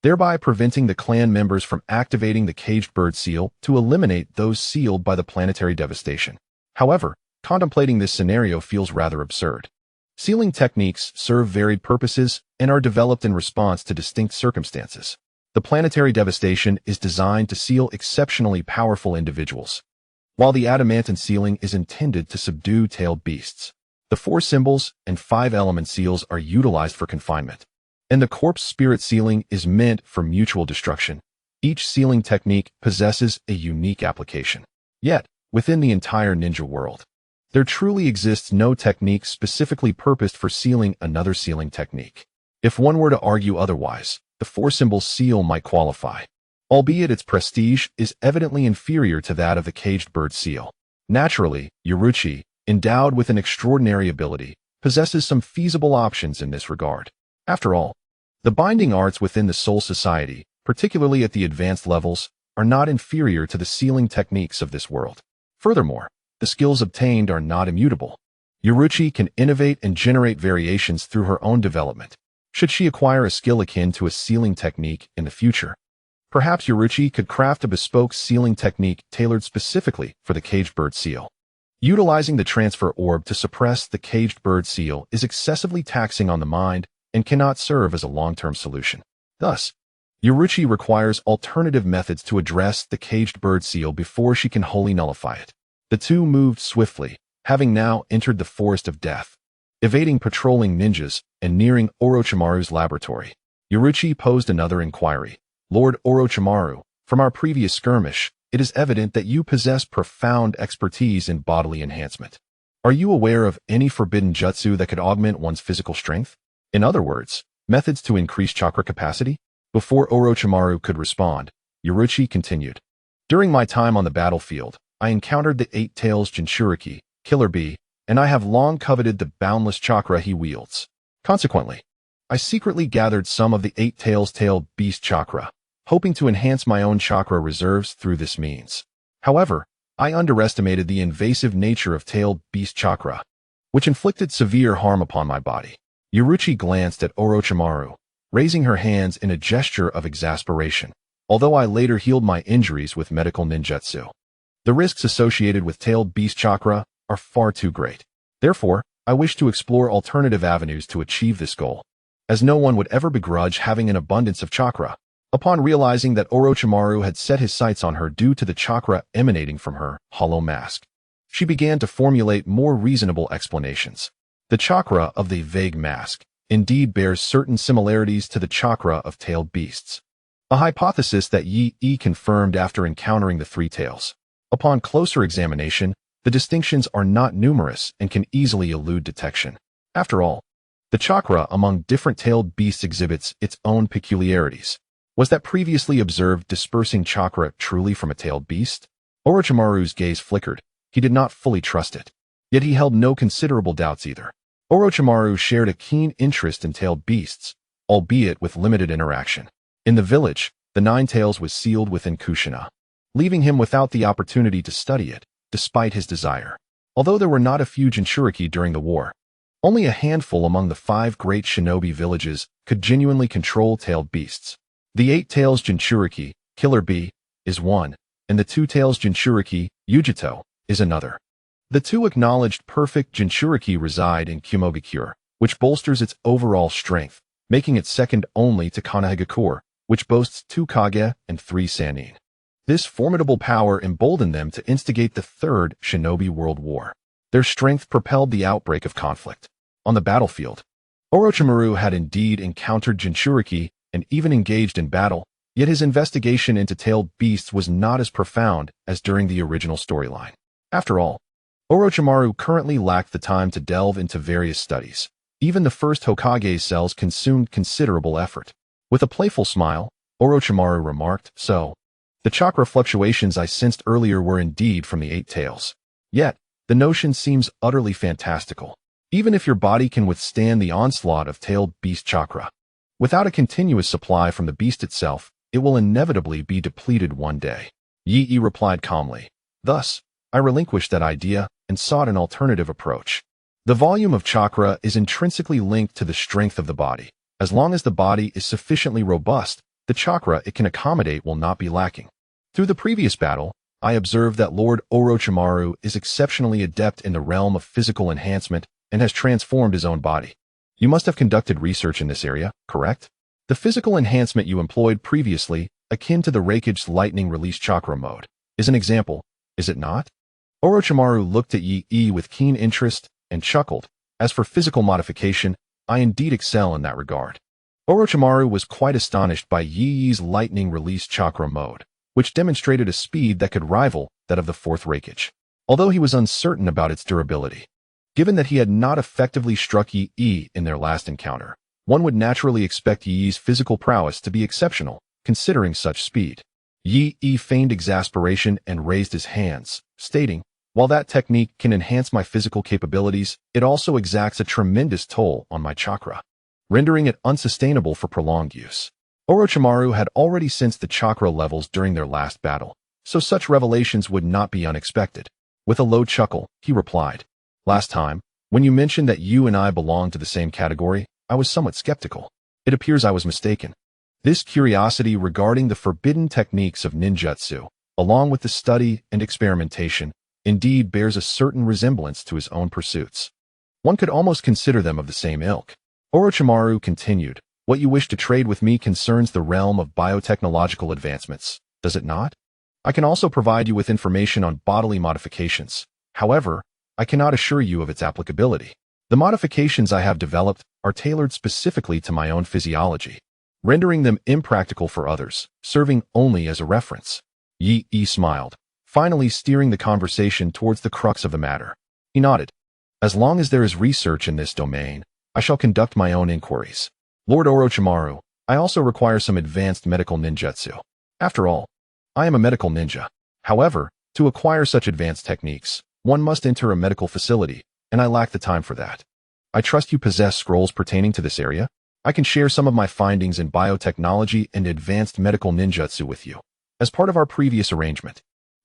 thereby preventing the clan members from activating the caged bird seal to eliminate those sealed by the planetary devastation. However, contemplating this scenario feels rather absurd. Sealing techniques serve varied purposes and are developed in response to distinct circumstances. The planetary devastation is designed to seal exceptionally powerful individuals, while the adamantine sealing is intended to subdue tailed beasts. The 4 symbols and 5 element seals are utilized for confinement, and the corpse spirit sealing is meant for mutual destruction. Each sealing technique possesses a unique application. Yet, within the entire ninja world, there truly exists no technique specifically purposed for sealing another sealing technique. If one were to argue otherwise, the 4-symbol seal might qualify, albeit its prestige is evidently inferior to that of the caged bird seal. Naturally, Yaruchi, endowed with an extraordinary ability, possesses some feasible options in this regard. After all, the binding arts within the Soul Society, particularly at the advanced levels, are not inferior to the sealing techniques of this world. Furthermore, the skills obtained are not immutable. Yaichi can innovate and generate variations through her own development. Should she acquire a skill akin to a sealing technique in the future, perhaps Yaichi could craft a bespoke sealing technique tailored specifically for the caged bird seal. Utilizing the transfer orb to suppress the caged bird seal is excessively taxing on the mind and cannot serve as a long-term solution. Thus, Yaichi requires alternative methods to address the caged bird seal before she can wholly nullify it. The two moved swiftly, having now entered the forest of death. Evading patrolling ninjas and nearing Orochimaru's laboratory, Yaichi posed another inquiry. Lord Orochimaru, from our previous skirmish, it is evident that you possess profound expertise in bodily enhancement. Are you aware of any forbidden jutsu that could augment one's physical strength? In other words, methods to increase chakra capacity? Before Orochimaru could respond, Yaichi continued. During my time on the battlefield, I encountered the Eight Tails Jinchuriki, Killer Bee, and I have long coveted the boundless chakra he wields. Consequently, I secretly gathered some of the Eight Tails Tail Beast chakra, hoping to enhance my own chakra reserves through this means. However, I underestimated the invasive nature of Tail Beast chakra, which inflicted severe harm upon my body. Yaichi glanced at Orochimaru, raising her hands in a gesture of exasperation. Although I later healed my injuries with medical ninjutsu, the risks associated with Tail Beast chakra are far too great. Therefore, I wish to explore alternative avenues to achieve this goal, as no one would ever begrudge having an abundance of chakra. Upon realizing that Orochimaru had set his sights on her due to the chakra emanating from her hollow mask, she began to formulate more reasonable explanations. The chakra of the vague mask indeed bears certain similarities to the chakra of tailed beasts, a hypothesis that Yi confirmed after encountering the three tails. Upon closer examination, the distinctions are not numerous and can easily elude detection. After all, the chakra among different tailed beasts exhibits its own peculiarities. Was that previously observed dispersing chakra truly from a tailed beast? Orochimaru's gaze flickered. He did not fully trust it. Yet he held no considerable doubts either. Orochimaru shared a keen interest in tailed beasts, albeit with limited interaction. In the village, the Nine Tails was sealed within Kushina, leaving him without the opportunity to study it, despite his desire. Although there were not a few Jinchuriki during the war, only a handful among the 5 great shinobi villages could genuinely control tailed beasts. The Eight Tails Jinchuriki, Killer Bee, is one, and the Two Tails Jinchuriki, Yujito, is another. The two acknowledged perfect Jinchuriki reside in Kumogakure, which bolsters its overall strength, making it second only to Konohagakure, which boasts 2 Kage and 3 Sannin. This formidable power emboldened them to instigate the Third Shinobi World War. Their strength propelled the outbreak of conflict. On the battlefield, Orochimaru had indeed encountered Jinchuriki and even engaged in battle, yet his investigation into tailed beasts was not as profound as during the original storyline. After all, Orochimaru currently lacked the time to delve into various studies. Even the first Hokage's cells consumed considerable effort. With a playful smile, Orochimaru remarked, "So, the chakra fluctuations I sensed earlier were indeed from the Eight Tails. Yet, the notion seems utterly fantastical. Even if your body can withstand the onslaught of tailed beast chakra, without a continuous supply from the beast itself, it will inevitably be depleted one day." Yi replied calmly. Thus, I relinquished that idea and sought an alternative approach. The volume of chakra is intrinsically linked to the strength of the body. As long as the body is sufficiently robust, the chakra it can accommodate will not be lacking. Through the previous battle, I observed that Lord Orochimaru is exceptionally adept in the realm of physical enhancement and has transformed his own body. You must have conducted research in this area, correct? The physical enhancement you employed previously, akin to the Raikage's lightning release chakra mode, is an example, is it not? Orochimaru looked at Yi with keen interest and chuckled. As for physical modification, I indeed excel in that regard. Orochimaru was quite astonished by Yi's lightning release chakra mode, which demonstrated a speed that could rival that of the fourth Raikage, although he was uncertain about its durability. Given that he had not effectively struck Yi in their last encounter, one would naturally expect Yi's physical prowess to be exceptional, considering such speed. Yi feigned exasperation and raised his hands, stating, "While that technique can enhance my physical capabilities, it also exacts a tremendous toll on my chakra, rendering it unsustainable for prolonged use." Orochimaru had already sensed the chakra levels during their last battle, so such revelations would not be unexpected. With a low chuckle, he replied, "Last time, when you mentioned that you and I belonged to the same category, I was somewhat skeptical. It appears I was mistaken." This curiosity regarding the forbidden techniques of ninjutsu, along with the study and experimentation, indeed bears a certain resemblance to his own pursuits. One could almost consider them of the same ilk. Orochimaru continued, "What you wish to trade with me concerns the realm of biotechnological advancements, does it not? I can also provide you with information on bodily modifications. However, I cannot assure you of its applicability. The modifications I have developed are tailored specifically to my own physiology, rendering them impractical for others, serving only as a reference." Yi smiled, finally steering the conversation towards the crux of the matter. He nodded. "As long as there is research in this domain, I shall conduct my own inquiries. Lord Orochimaru, I also require some advanced medical ninjutsu. After all, I am a medical ninja. However, to acquire such advanced techniques, one must enter a medical facility, and I lack the time for that. I trust you possess scrolls pertaining to this area? I can share some of my findings in biotechnology and advanced medical ninjutsu with you, as part of our previous arrangement.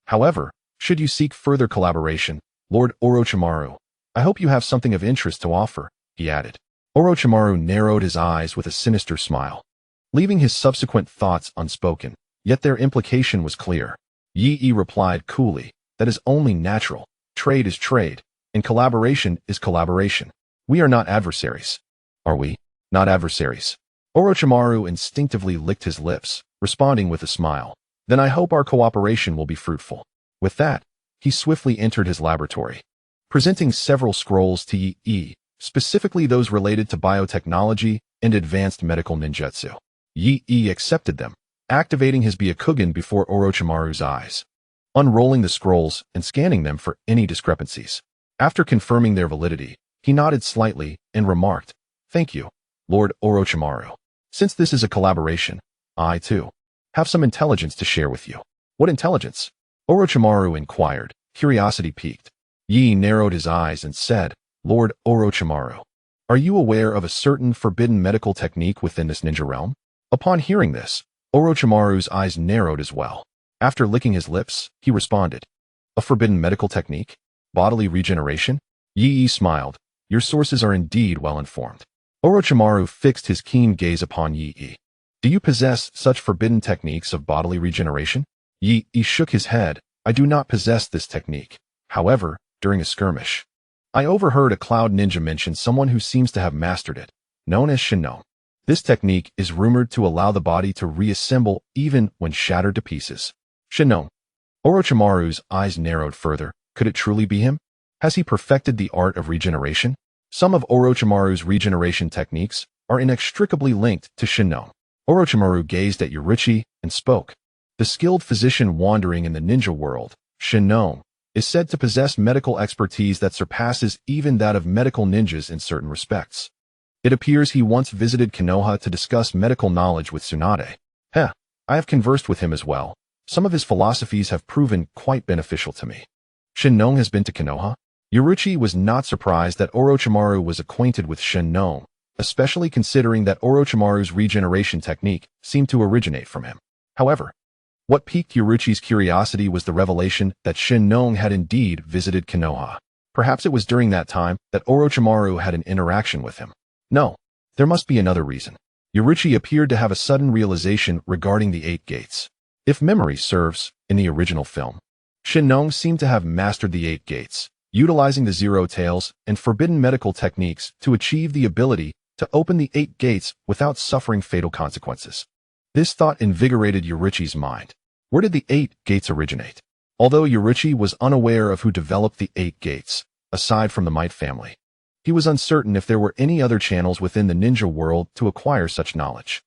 However, should you seek further collaboration, Lord Orochimaru, I hope you have something of interest to offer," he added. Orochimaru narrowed his eyes with a sinister smile, leaving his subsequent thoughts unspoken, yet their implication was clear. Yi replied coolly, "That is only natural. Trade is trade, and collaboration is collaboration. We are not adversaries." "Are we? Not adversaries?" Orochimaru instinctively licked his lips, responding with a smile. "Then I hope our cooperation will be fruitful." With that, he swiftly entered his laboratory, presenting several scrolls to Yi, specifically those related to biotechnology and advanced medical ninjutsu. Yi accepted them, activating his Byakugan before Orochimaru's eyes, unrolling the scrolls and scanning them for any discrepancies. After confirming their validity, he nodded slightly and remarked, "Thank you, Lord Orochimaru. Since this is a collaboration, I, too, have some intelligence to share with you." "What intelligence?" Orochimaru inquired, curiosity piqued. Yi narrowed his eyes and said, "Lord Orochimaru, are you aware of a certain forbidden medical technique within this ninja realm?" Upon hearing this, Orochimaru's eyes narrowed as well. After licking his lips, he responded, "A forbidden medical technique? Bodily regeneration?" Yi smiled. "Your sources are indeed well informed." Orochimaru fixed his keen gaze upon Yi. "Do you possess such forbidden techniques of bodily regeneration?" Yi shook his head. "I do not possess this technique. However, during a skirmish, I overheard a cloud ninja mention someone who seems to have mastered it, known as Shinno. This technique is rumored to allow the body to reassemble even when shattered to pieces." Shinno. Orochimaru's eyes narrowed further. Could it truly be him? Has he perfected the art of regeneration? Some of Orochimaru's regeneration techniques are inextricably linked to Shinno. Orochimaru gazed at Yaichi and spoke. The skilled physician wandering in the ninja world, Shinno, is said to possess medical expertise that surpasses even that of medical ninjas in certain respects. It appears he once visited Konoha to discuss medical knowledge with Tsunade. I have conversed with him as well. Some of his philosophies have proven quite beneficial to me. Shinno has been to Konoha? Yaichi was not surprised that Orochimaru was acquainted with Shinno, especially considering that Orochimaru's regeneration technique seemed to originate from him. However, what piqued Yaichi's curiosity was the revelation that Shinno had indeed visited Konoha. Perhaps it was during that time that Orochimaru had an interaction with him. No, there must be another reason. Yaichi appeared to have a sudden realization regarding the 8 gates. If memory serves, in the original film, Shinno seemed to have mastered the 8 gates, utilizing the Zero Tails and forbidden medical techniques to achieve the ability to open the 8 gates without suffering fatal consequences. This thought invigorated Yaichi's mind. Where did the 8 gates originate? Although Yaichi was unaware of who developed the 8 gates, aside from the Might family, he was uncertain if there were any other channels within the ninja world to acquire such knowledge.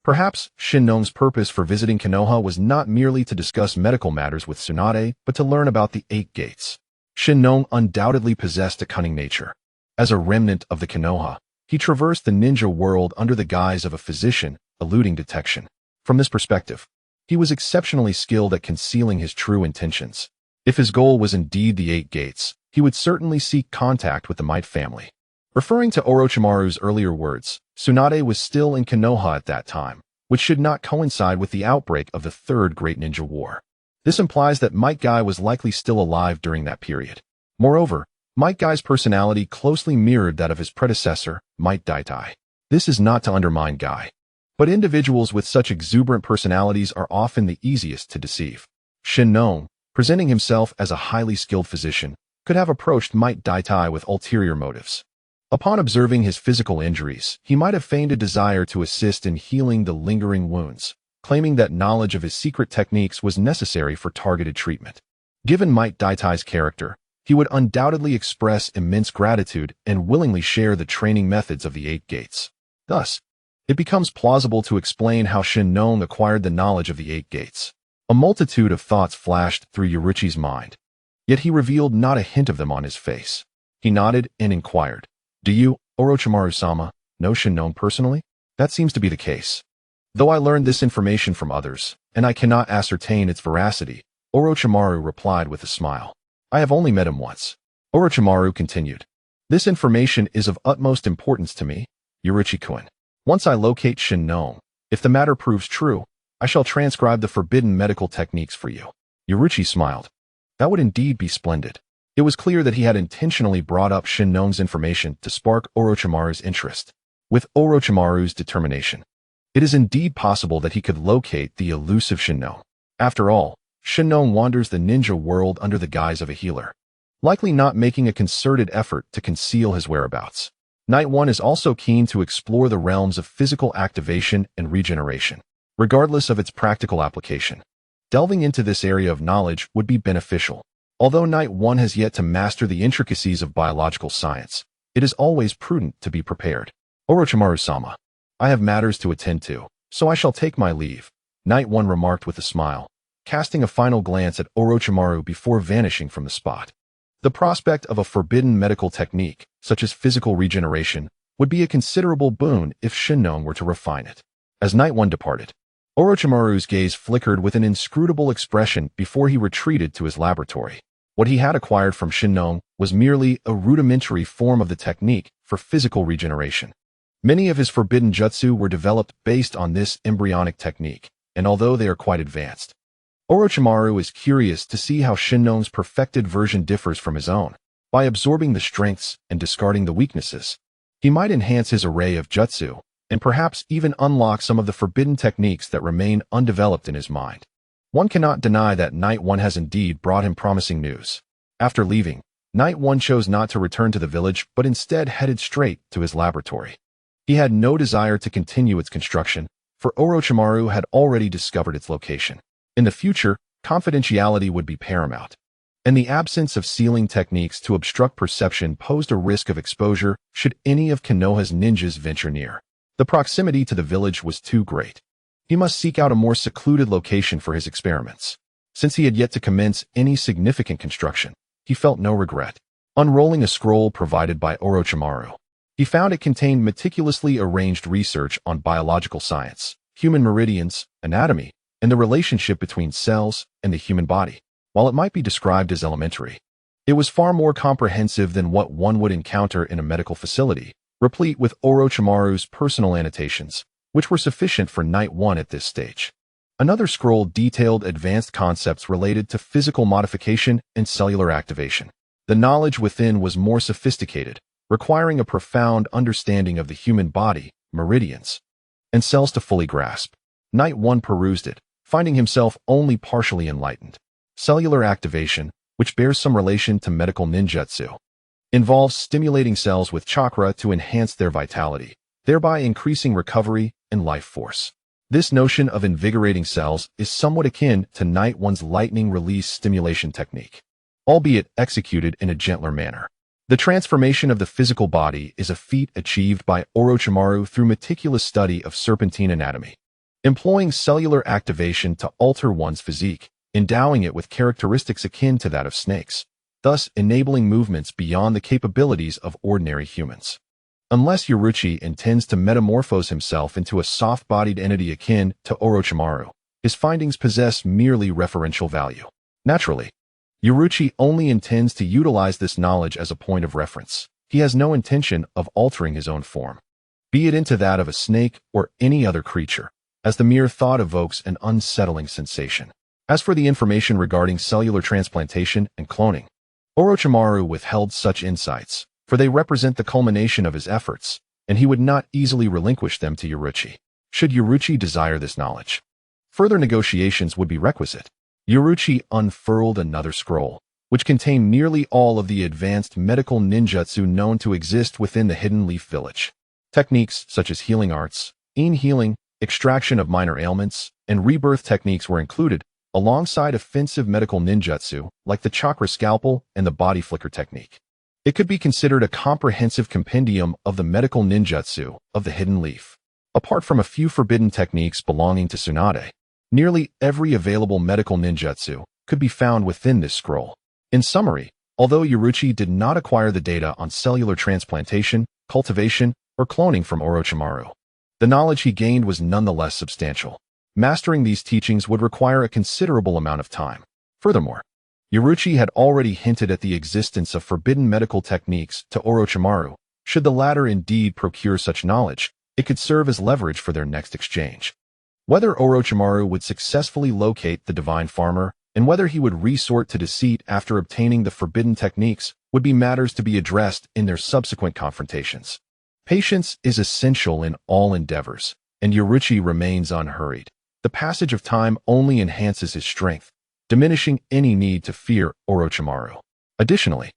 Perhaps Shinno's purpose for visiting Konoha was not merely to discuss medical matters with Tsunade, but to learn about the 8 gates. Shinno undoubtedly possessed a cunning nature. As a remnant of the Konoha, he traversed the ninja world under the guise of a physician, eluding detection. From this perspective, he was exceptionally skilled at concealing his true intentions. If his goal was indeed the 8 gates, he would certainly seek contact with the Might family. Referring to Orochimaru's earlier words, Tsunade was still in Konoha at that time, which should not coincide with the outbreak of the Third Great Ninja War. This implies that Might Guy was likely still alive during that period. Moreover, Might Guy's personality closely mirrored that of his predecessor, Might Daitai. This is not to undermine Guy, but individuals with such exuberant personalities are often the easiest to deceive. Shin Nong, presenting himself as a highly skilled physician, could have approached Might Daitai with ulterior motives. Upon observing his physical injuries, he might have feigned a desire to assist in healing the lingering wounds, claiming that knowledge of his secret techniques was necessary for targeted treatment. Given Might Daitai's character, he would undoubtedly express immense gratitude and willingly share the training methods of the Eight Gates. Thus, it becomes plausible to explain how Shin Nong acquired the knowledge of the Eight Gates. A multitude of thoughts flashed through Yaruchi's mind, yet he revealed not a hint of them on his face. He nodded and inquired, "Do you, Orochimaru-sama, know Shin Nong personally?" "That seems to be the case. Though I learned this information from others, and I cannot ascertain its veracity," Orochimaru replied with a smile. "I have only met him once." Orochimaru continued, "This information is of utmost importance to me, Yaruchi-kun. Once I locate Shin Nong, if the matter proves true, I shall transcribe the forbidden medical techniques for you." Yaruchi smiled. That would indeed be splendid. It was clear that he had intentionally brought up Shin Nong's information to spark Orochimaru's interest. With Orochimaru's determination, it is indeed possible that he could locate the elusive Shin Nong. After all, Shin Nong wanders the ninja world under the guise of a healer, likely not making a concerted effort to conceal his whereabouts. Night One is also keen to explore the realms of physical activation and regeneration, regardless of its practical application. Delving into this area of knowledge would be beneficial. Although Night One has yet to master the intricacies of biological science, it is always prudent to be prepared. "Orochimaru-sama, I have matters to attend to, so I shall take my leave," Night One remarked with a smile, casting a final glance at Orochimaru before vanishing from the spot. The prospect of a forbidden medical technique, such as physical regeneration, would be a considerable boon if Shin Nong were to refine it. As Night One departed, Orochimaru's gaze flickered with an inscrutable expression before he retreated to his laboratory. What he had acquired from Shin Nong was merely a rudimentary form of the technique for physical regeneration. Many of his forbidden jutsu were developed based on this embryonic technique, and although they are quite advanced, Orochimaru is curious to see how Shin Nong's perfected version differs from his own. By absorbing the strengths and discarding the weaknesses, he might enhance his array of jutsu, and perhaps even unlock some of the forbidden techniques that remain undeveloped in his mind. One cannot deny that Night One has indeed brought him promising news. After leaving, Night One chose not to return to the village but instead headed straight to his laboratory. He had no desire to continue its construction, for Orochimaru had already discovered its location. In the future, confidentiality would be paramount, and the absence of sealing techniques to obstruct perception posed a risk of exposure should any of Konoha's ninjas venture near. The proximity to the village was too great. He must seek out a more secluded location for his experiments. Since he had yet to commence any significant construction, he felt no regret. Unrolling a scroll provided by Orochimaru, he found it contained meticulously arranged research on biological science, human meridians, anatomy, and the relationship between cells and the human body. While it might be described as elementary, it was far more comprehensive than what one would encounter in a medical facility, replete with Orochimaru's personal annotations, which were sufficient for Night One at this stage. Another scroll detailed advanced concepts related to physical modification and cellular activation. The knowledge within was more sophisticated, requiring a profound understanding of the human body, meridians, and cells to fully grasp. Night One perused it, finding himself only partially enlightened. Cellular activation, which bears some relation to medical ninjutsu, involves stimulating cells with chakra to enhance their vitality, thereby increasing recovery and life force. This notion of invigorating cells is somewhat akin to Night One's lightning release stimulation technique, albeit executed in a gentler manner. The transformation of the physical body is a feat achieved by Orochimaru through meticulous study of serpentine anatomy, employing cellular activation to alter one's physique, endowing it with characteristics akin to that of snakes, thus enabling movements beyond the capabilities of ordinary humans. Unless Yaruchi intends to metamorphose himself into a soft-bodied entity akin to Orochimaru, his findings possess merely referential value. Naturally, Yaruchi only intends to utilize this knowledge as a point of reference. He has no intention of altering his own form, be it into that of a snake or any other creature. as the mere thought evokes an unsettling sensation. As for the information regarding cellular transplantation and cloning, Orochimaru withheld such insights, for they represent the culmination of his efforts, and he would not easily relinquish them to Yorichi, should Yorichi desire this knowledge. Further negotiations would be requisite. Yorichi unfurled another scroll, which contained nearly all of the advanced medical ninjutsu known to exist within the Hidden Leaf Village. Techniques such as healing arts, healing, extraction of minor ailments, and rebirth techniques were included, alongside offensive medical ninjutsu like the chakra scalpel and the body flicker technique. It could be considered a comprehensive compendium of the medical ninjutsu of the Hidden Leaf. Apart from a few forbidden techniques belonging to Tsunade, nearly every available medical ninjutsu could be found within this scroll. In summary, although Yorichi did not acquire the data on cellular transplantation, cultivation, or cloning from Orochimaru, the knowledge he gained was nonetheless substantial. Mastering these teachings would require a considerable amount of time. Furthermore, Yorichi had already hinted at the existence of forbidden medical techniques to Orochimaru. Should the latter indeed procure such knowledge, it could serve as leverage for their next exchange. Whether Orochimaru would successfully locate the divine farmer, and whether he would resort to deceit after obtaining the forbidden techniques, would be matters to be addressed in their subsequent confrontations. Patience is essential in all endeavors, and Yorichi remains unhurried. The passage of time only enhances his strength, diminishing any need to fear Orochimaru. Additionally,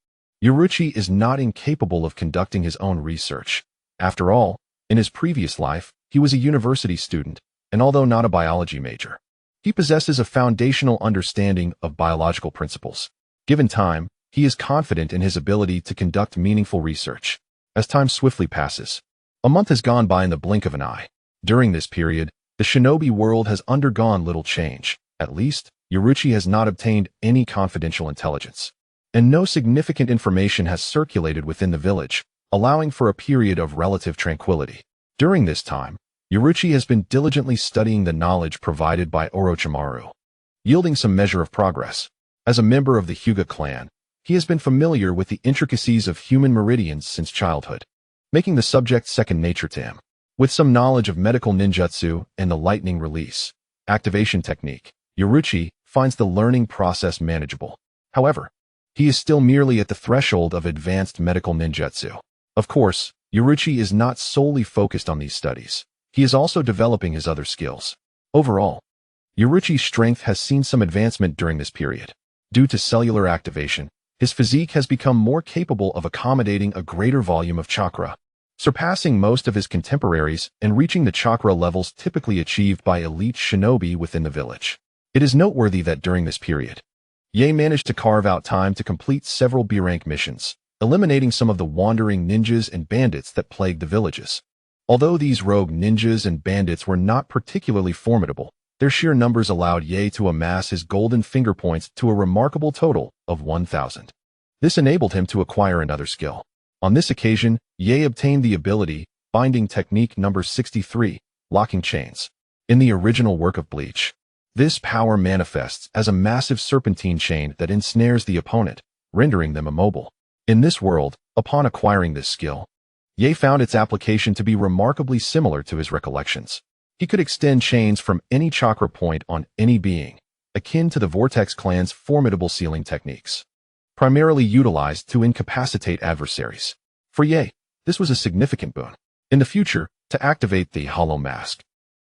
Yorichi is not incapable of conducting his own research. After all, in his previous life, he was a university student, and although not a biology major, he possesses a foundational understanding of biological principles. Given time, he is confident in his ability to conduct meaningful research. As time swiftly passes, a month has gone by in the blink of an eye. During this period, the shinobi world has undergone little change. At least, Yorichi has not obtained any confidential intelligence, and no significant information has circulated within the village, allowing for a period of relative tranquility. During this time, Yorichi has been diligently studying the knowledge provided by Orochimaru, yielding some measure of progress. As a member of the Hyūga clan, he has been familiar with the intricacies of human meridians since childhood, making the subject second nature to him. With some knowledge of medical ninjutsu and the lightning release activation technique, Yorichi finds the learning process manageable. However, he is still merely at the threshold of advanced medical ninjutsu. Of course, Yorichi is not solely focused on these studies. He is also developing his other skills. Overall, Yorichi's strength has seen some advancement during this period. Due to cellular activation, his physique has become more capable of accommodating a greater volume of chakra, surpassing most of his contemporaries and reaching the chakra levels typically achieved by elite shinobi within the village. It is noteworthy that during this period, Ye managed to carve out time to complete several B-rank missions, eliminating some of the wandering ninjas and bandits that plagued the villages. Although these rogue ninjas and bandits were not particularly formidable, their sheer numbers allowed Ye to amass his golden finger points to a remarkable total of 1,000. This enabled him to acquire another skill. On this occasion, Ye obtained the ability, binding technique number 63, locking chains. In the original work of Bleach, this power manifests as a massive serpentine chain that ensnares the opponent, rendering them immobile. In this world, upon acquiring this skill, Ye found its application to be remarkably similar to his recollections. He could extend chains from any chakra point on any being, akin to the Vortex clan's formidable sealing techniques, primarily utilized to incapacitate adversaries. For Ye, this was a significant boon. In the future, to activate the Hollow Mask,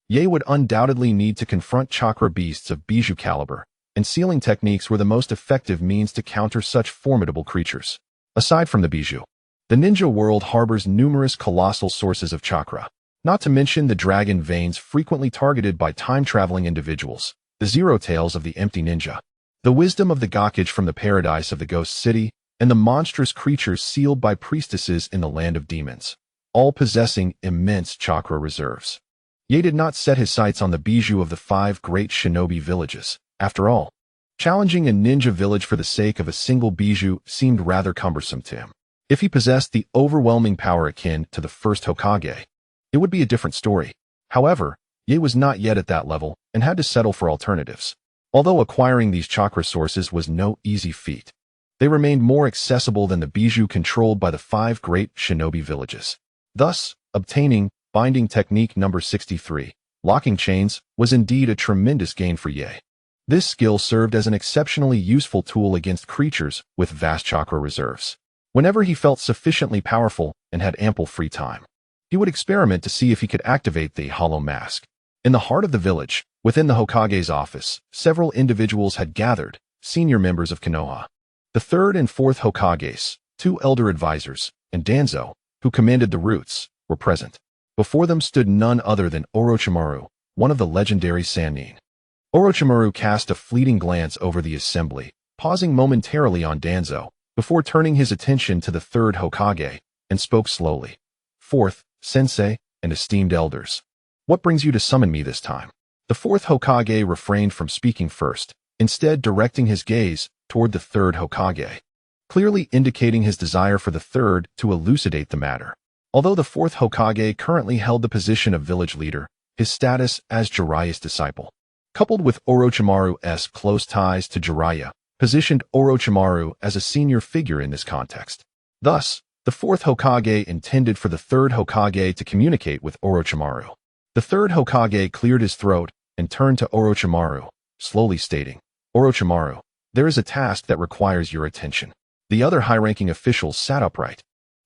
Ye would undoubtedly need to confront chakra beasts of bijou caliber, and sealing techniques were the most effective means to counter such formidable creatures. Aside from the bijou, the ninja world harbors numerous colossal sources of chakra, not to mention the dragon veins frequently targeted by time-traveling individuals, the zero tails of the empty ninja, the wisdom of the Gakage from the paradise of the ghost city, and the monstrous creatures sealed by priestesses in the land of demons, all possessing immense chakra reserves. Ye did not set his sights on the bijou of the 5 great shinobi villages. After all, challenging a ninja village for the sake of a single bijou seemed rather cumbersome to him. If he possessed the overwhelming power akin to the first Hokage, it would be a different story. However, Ye was not yet at that level and had to settle for alternatives. Although acquiring these chakra sources was no easy feat, they remained more accessible than the bijou controlled by the 5 great shinobi villages. Thus, obtaining binding technique number 63, Locking chains was indeed a tremendous gain for Ye. This skill served as an exceptionally useful tool against creatures with vast chakra reserves. Whenever he felt sufficiently powerful and had ample free time, he would experiment to see if he could activate the hollow mask. In the heart of the village, within the Hokage's office, several individuals had gathered, senior members of Konoha. The third and fourth Hokages, two elder advisors, and Danzo, who commanded the roots, were present. Before them stood none other than Orochimaru, one of the legendary Sannin. Orochimaru cast a fleeting glance over the assembly, pausing momentarily on Danzo, before turning his attention to the third Hokage, and spoke slowly. Fourth, Sensei, and esteemed elders. What brings you to summon me this time? The fourth Hokage refrained from speaking first, instead directing his gaze toward the third Hokage, clearly indicating his desire for the third to elucidate the matter. Although the fourth Hokage currently held the position of village leader, his status as Jiraiya's disciple, coupled with Orochimaru's close ties to Jiraiya, positioned Orochimaru as a senior figure in this context. Thus, the fourth Hokage intended for the third Hokage to communicate with Orochimaru. The third Hokage cleared his throat and turned to Orochimaru, slowly stating, Orochimaru, there is a task that requires your attention. The other high-ranking officials sat upright,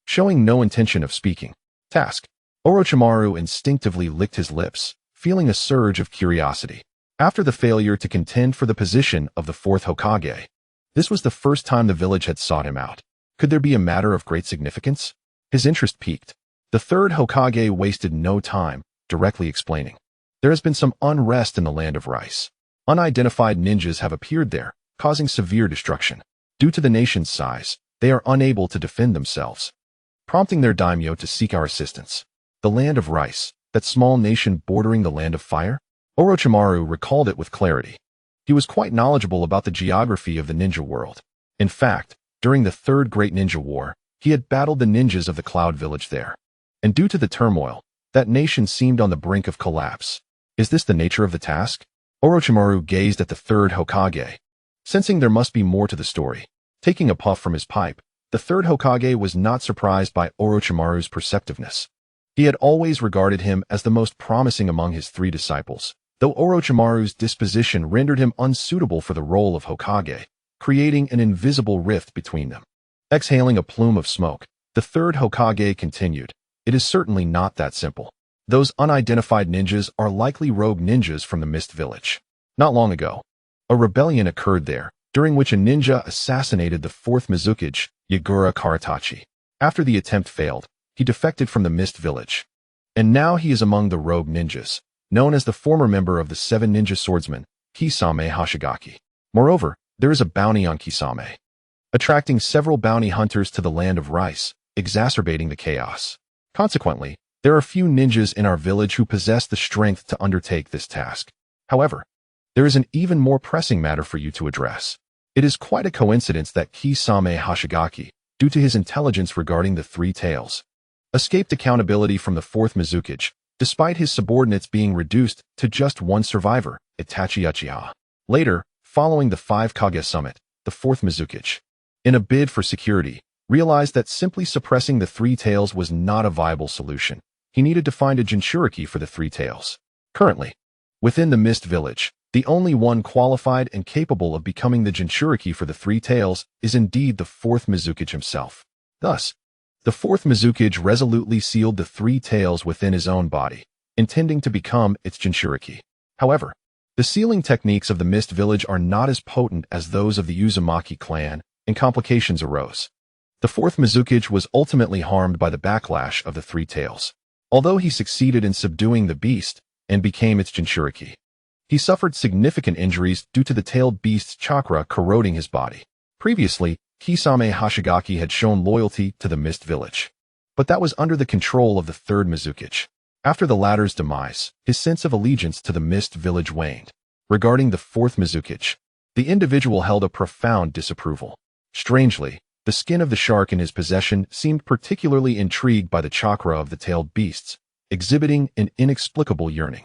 showing no intention of speaking. Task. Orochimaru instinctively licked his lips, feeling a surge of curiosity. After the failure to contend for the position of the fourth Hokage, this was the first time the village had sought him out. Could there be a matter of great significance? His interest piqued. The third Hokage wasted no time, directly explaining. There has been some unrest in the land of rice. Unidentified ninjas have appeared there, causing severe destruction. Due to the nation's size, they are unable to defend themselves, prompting their daimyo to seek our assistance. The land of rice, that small nation bordering the land of fire? Orochimaru recalled it with clarity. He was quite knowledgeable about the geography of the ninja world. In fact, during the Third Great Ninja War, he had battled the ninjas of the Cloud Village there. And due to the turmoil, that nation seemed on the brink of collapse. Is this the nature of the task? Orochimaru gazed at the third Hokage, sensing there must be more to the story. Taking a puff from his pipe, the third Hokage was not surprised by Orochimaru's perceptiveness. He had always regarded him as the most promising among his three disciples, though Orochimaru's disposition rendered him unsuitable for the role of Hokage, creating an invisible rift between them. Exhaling a plume of smoke, the third Hokage continued, it is certainly not that simple. Those unidentified ninjas are likely rogue ninjas from the Mist Village. Not long ago, a rebellion occurred there, during which a ninja assassinated the fourth Mizukage, Yagura Karatachi. After the attempt failed, he defected from the Mist Village. And now he is among the rogue ninjas, known as the former member of the seven ninja swordsmen, Kisame Hashigaki. Moreover, there is a bounty on Kisame, attracting several bounty hunters to the land of rice, exacerbating the chaos. Consequently, there are few ninjas in our village who possess the strength to undertake this task. However, there is an even more pressing matter for you to address. It is quite a coincidence that Kisame Hashigaki, due to his intelligence regarding the three tails, escaped accountability from the fourth Mizukage, despite his subordinates being reduced to just one survivor, Itachi Uchiha. Later, following the 5 Kage summit, the fourth Mizukage, in a bid for security, realized that simply suppressing the three tails was not a viable solution. He needed to find a Jinchuriki for the three tails. Currently, within the Mist Village, the only one qualified and capable of becoming the Jinchuriki for the three tails is indeed the fourth Mizukage himself. Thus, the fourth Mizukage resolutely sealed the three tails within his own body, intending to become its Jinchuriki. However, the sealing techniques of the Mist Village are not as potent as those of the Uzumaki clan, and complications arose. The fourth Mizukage was ultimately harmed by the backlash of the three tails. Although he succeeded in subduing the beast and became its Jinchuriki, he suffered significant injuries due to the tailed beast's chakra corroding his body. Previously, Kisame Hashigaki had shown loyalty to the Mist Village, but that was under the control of the third Mizukage. After the latter's demise, his sense of allegiance to the Mist Village waned. Regarding the fourth Mizukage, the individual held a profound disapproval. Strangely, the skin of the shark in his possession seemed particularly intrigued by the chakra of the tailed beasts, exhibiting an inexplicable yearning.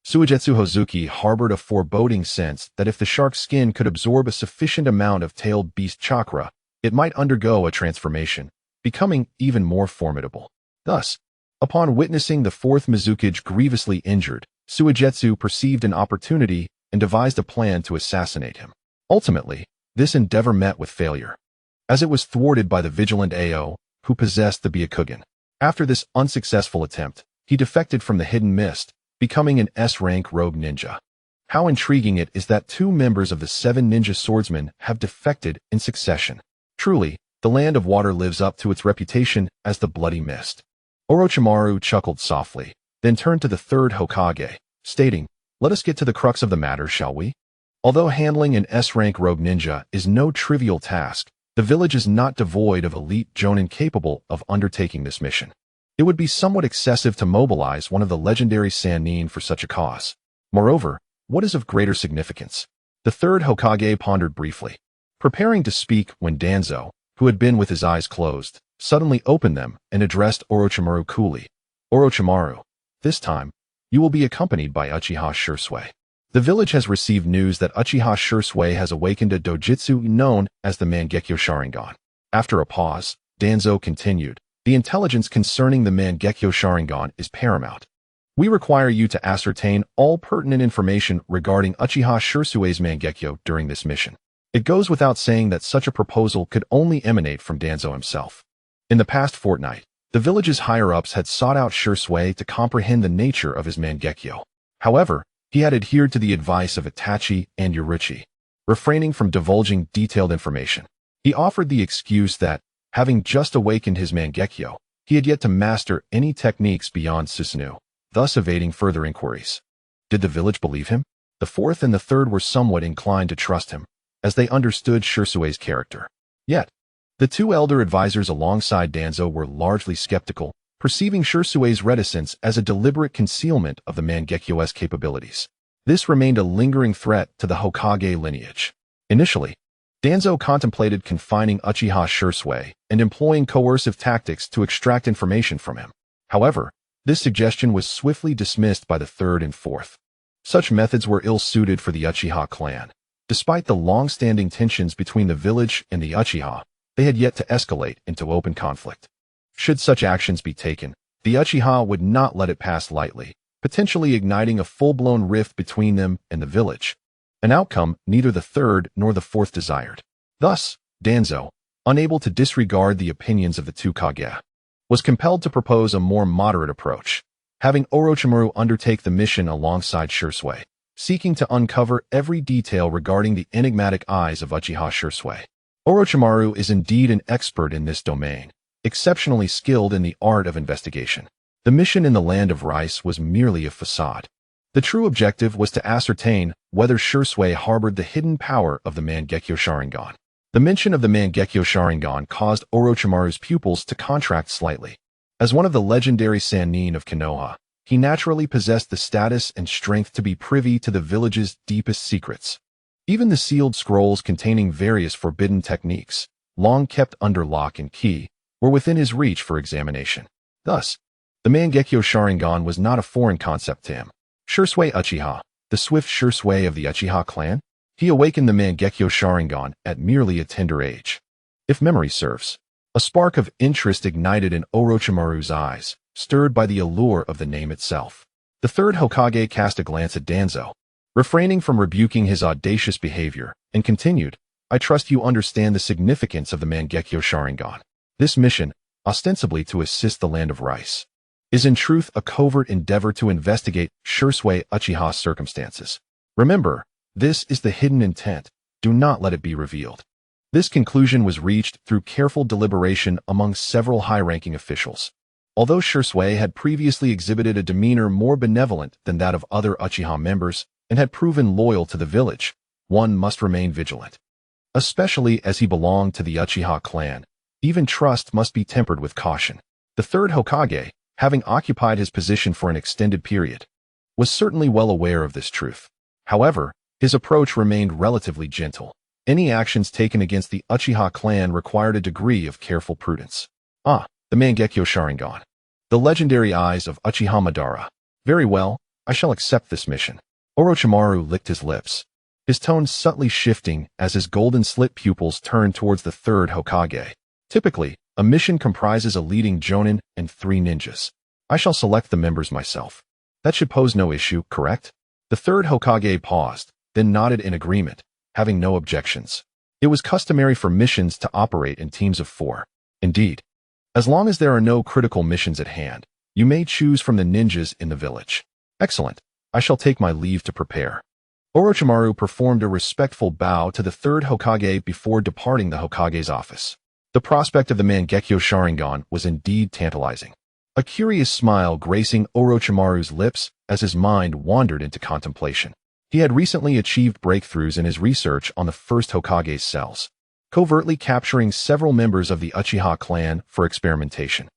Suigetsu Hozuki harbored a foreboding sense that if the shark's skin could absorb a sufficient amount of tailed beast chakra, it might undergo a transformation, becoming even more formidable. Thus, upon witnessing the fourth Mizukage grievously injured, Suigetsu perceived an opportunity and devised a plan to assassinate him. Ultimately, this endeavor met with failure, as it was thwarted by the vigilant Ao, who possessed the Byakugan. After this unsuccessful attempt, he defected from the Hidden Mist, becoming an S-rank rogue ninja. How intriguing it is that 2 members of the 7 ninja swordsmen have defected in succession. Truly, the Land of Water lives up to its reputation as the Bloody Mist. Orochimaru chuckled softly, then turned to the 3rd Hokage, stating, "Let us get to the crux of the matter, shall we?" Although handling an S-rank rogue ninja is no trivial task, the village is not devoid of elite jonin capable of undertaking this mission. It would be somewhat excessive to mobilize one of the legendary Sannin for such a cause. Moreover, what is of greater significance? The 3rd Hokage pondered briefly, preparing to speak when Danzo, who had been with his eyes closed, suddenly opened them and addressed Orochimaru coolly. "Orochimaru, this time, you will be accompanied by Uchiha Shursui. The village has received news that Uchiha Shursui has awakened a dojutsu known as the Mangekyo Sharingan." After a pause, Danzo continued, "The intelligence concerning the Mangekyo Sharingan is paramount. We require you to ascertain all pertinent information regarding Uchiha Shursui's Mangekyo during this mission." It goes without saying that such a proposal could only emanate from Danzo himself. In the past fortnight, the village's higher-ups had sought out Shursui to comprehend the nature of his Mangekyo. However, he had adhered to the advice of Itachi and Yoruichi, refraining from divulging detailed information. He offered the excuse that, having just awakened his Mangekyo, he had yet to master any techniques beyond Susanoo, thus evading further inquiries. Did the village believe him? The 4th and the 3rd were somewhat inclined to trust him, as they understood Shursui's character. Yet, the 2 elder advisors alongside Danzo were largely skeptical, perceiving Shursui's reticence as a deliberate concealment of the Mangekyo's capabilities. This remained a lingering threat to the Hokage lineage. Initially, Danzo contemplated confining Uchiha Shursui and employing coercive tactics to extract information from him. However, this suggestion was swiftly dismissed by the 3rd and 4th. Such methods were ill-suited for the Uchiha clan. Despite the long-standing tensions between the village and the Uchiha, they had yet to escalate into open conflict. Should such actions be taken, the Uchiha would not let it pass lightly, potentially igniting a full-blown rift between them and the village, an outcome neither the 3rd nor the 4th desired. Thus, Danzo, unable to disregard the opinions of the 2 Kage, was compelled to propose a more moderate approach, having Orochimaru undertake the mission alongside Shursui, seeking to uncover every detail regarding the enigmatic eyes of Uchiha Shursui. Orochimaru is indeed an expert in this domain, exceptionally skilled in the art of investigation. The mission in the Land of Rice was merely a facade. The true objective was to ascertain whether Shursui harbored the hidden power of the Mangekyo Sharingan. The mention of the Mangekyo Sharingan caused Orochimaru's pupils to contract slightly. As one of the legendary Sannin of Konoha, he naturally possessed the status and strength to be privy to the village's deepest secrets. Even the sealed scrolls containing various forbidden techniques, long kept under lock and key, were within his reach for examination. Thus, the Mangekyo Sharingan was not a foreign concept to him. Shursui Uchiha, the swift Shursui of the Uchiha clan, he awakened the Mangekyo Sharingan at merely a tender age. If memory serves, a spark of interest ignited in Orochimaru's eyes, stirred by the allure of the name itself. The 3rd Hokage cast a glance at Danzo, refraining from rebuking his audacious behavior, and continued, "I trust you understand the significance of the Mangekyo Sharingan. This mission, ostensibly to assist the Land of Rice, is in truth a covert endeavor to investigate Shursui Uchiha's circumstances. Remember, this is the hidden intent. Do not let it be revealed." This conclusion was reached through careful deliberation among several high-ranking officials. Although Shursui had previously exhibited a demeanor more benevolent than that of other Uchiha members and had proven loyal to the village, one must remain vigilant. Especially as he belonged to the Uchiha clan, even trust must be tempered with caution. The 3rd Hokage, having occupied his position for an extended period, was certainly well aware of this truth. However, his approach remained relatively gentle. Any actions taken against the Uchiha clan required a degree of careful prudence. The Mangekyo Sharingan. The legendary eyes of Uchiha Madara. Very well, I shall accept this mission. Orochimaru licked his lips, his tone subtly shifting as his golden-slit pupils turned towards the 3rd Hokage. Typically, a mission comprises a leading jonin and 3 ninjas. I shall select the members myself. That should pose no issue, correct? The third Hokage paused, then nodded in agreement, having no objections. It was customary for missions to operate in teams of 4. Indeed, as long as there are no critical missions at hand, you may choose from the ninjas in the village. Excellent. I shall take my leave to prepare. Orochimaru performed a respectful bow to the third Hokage before departing the Hokage's office. The prospect of the Mangekyo Sharingan was indeed tantalizing. A curious smile gracing Orochimaru's lips as his mind wandered into contemplation. He had recently achieved breakthroughs in his research on the first Hokage's cells, covertly capturing several members of the Uchiha clan for experimentation.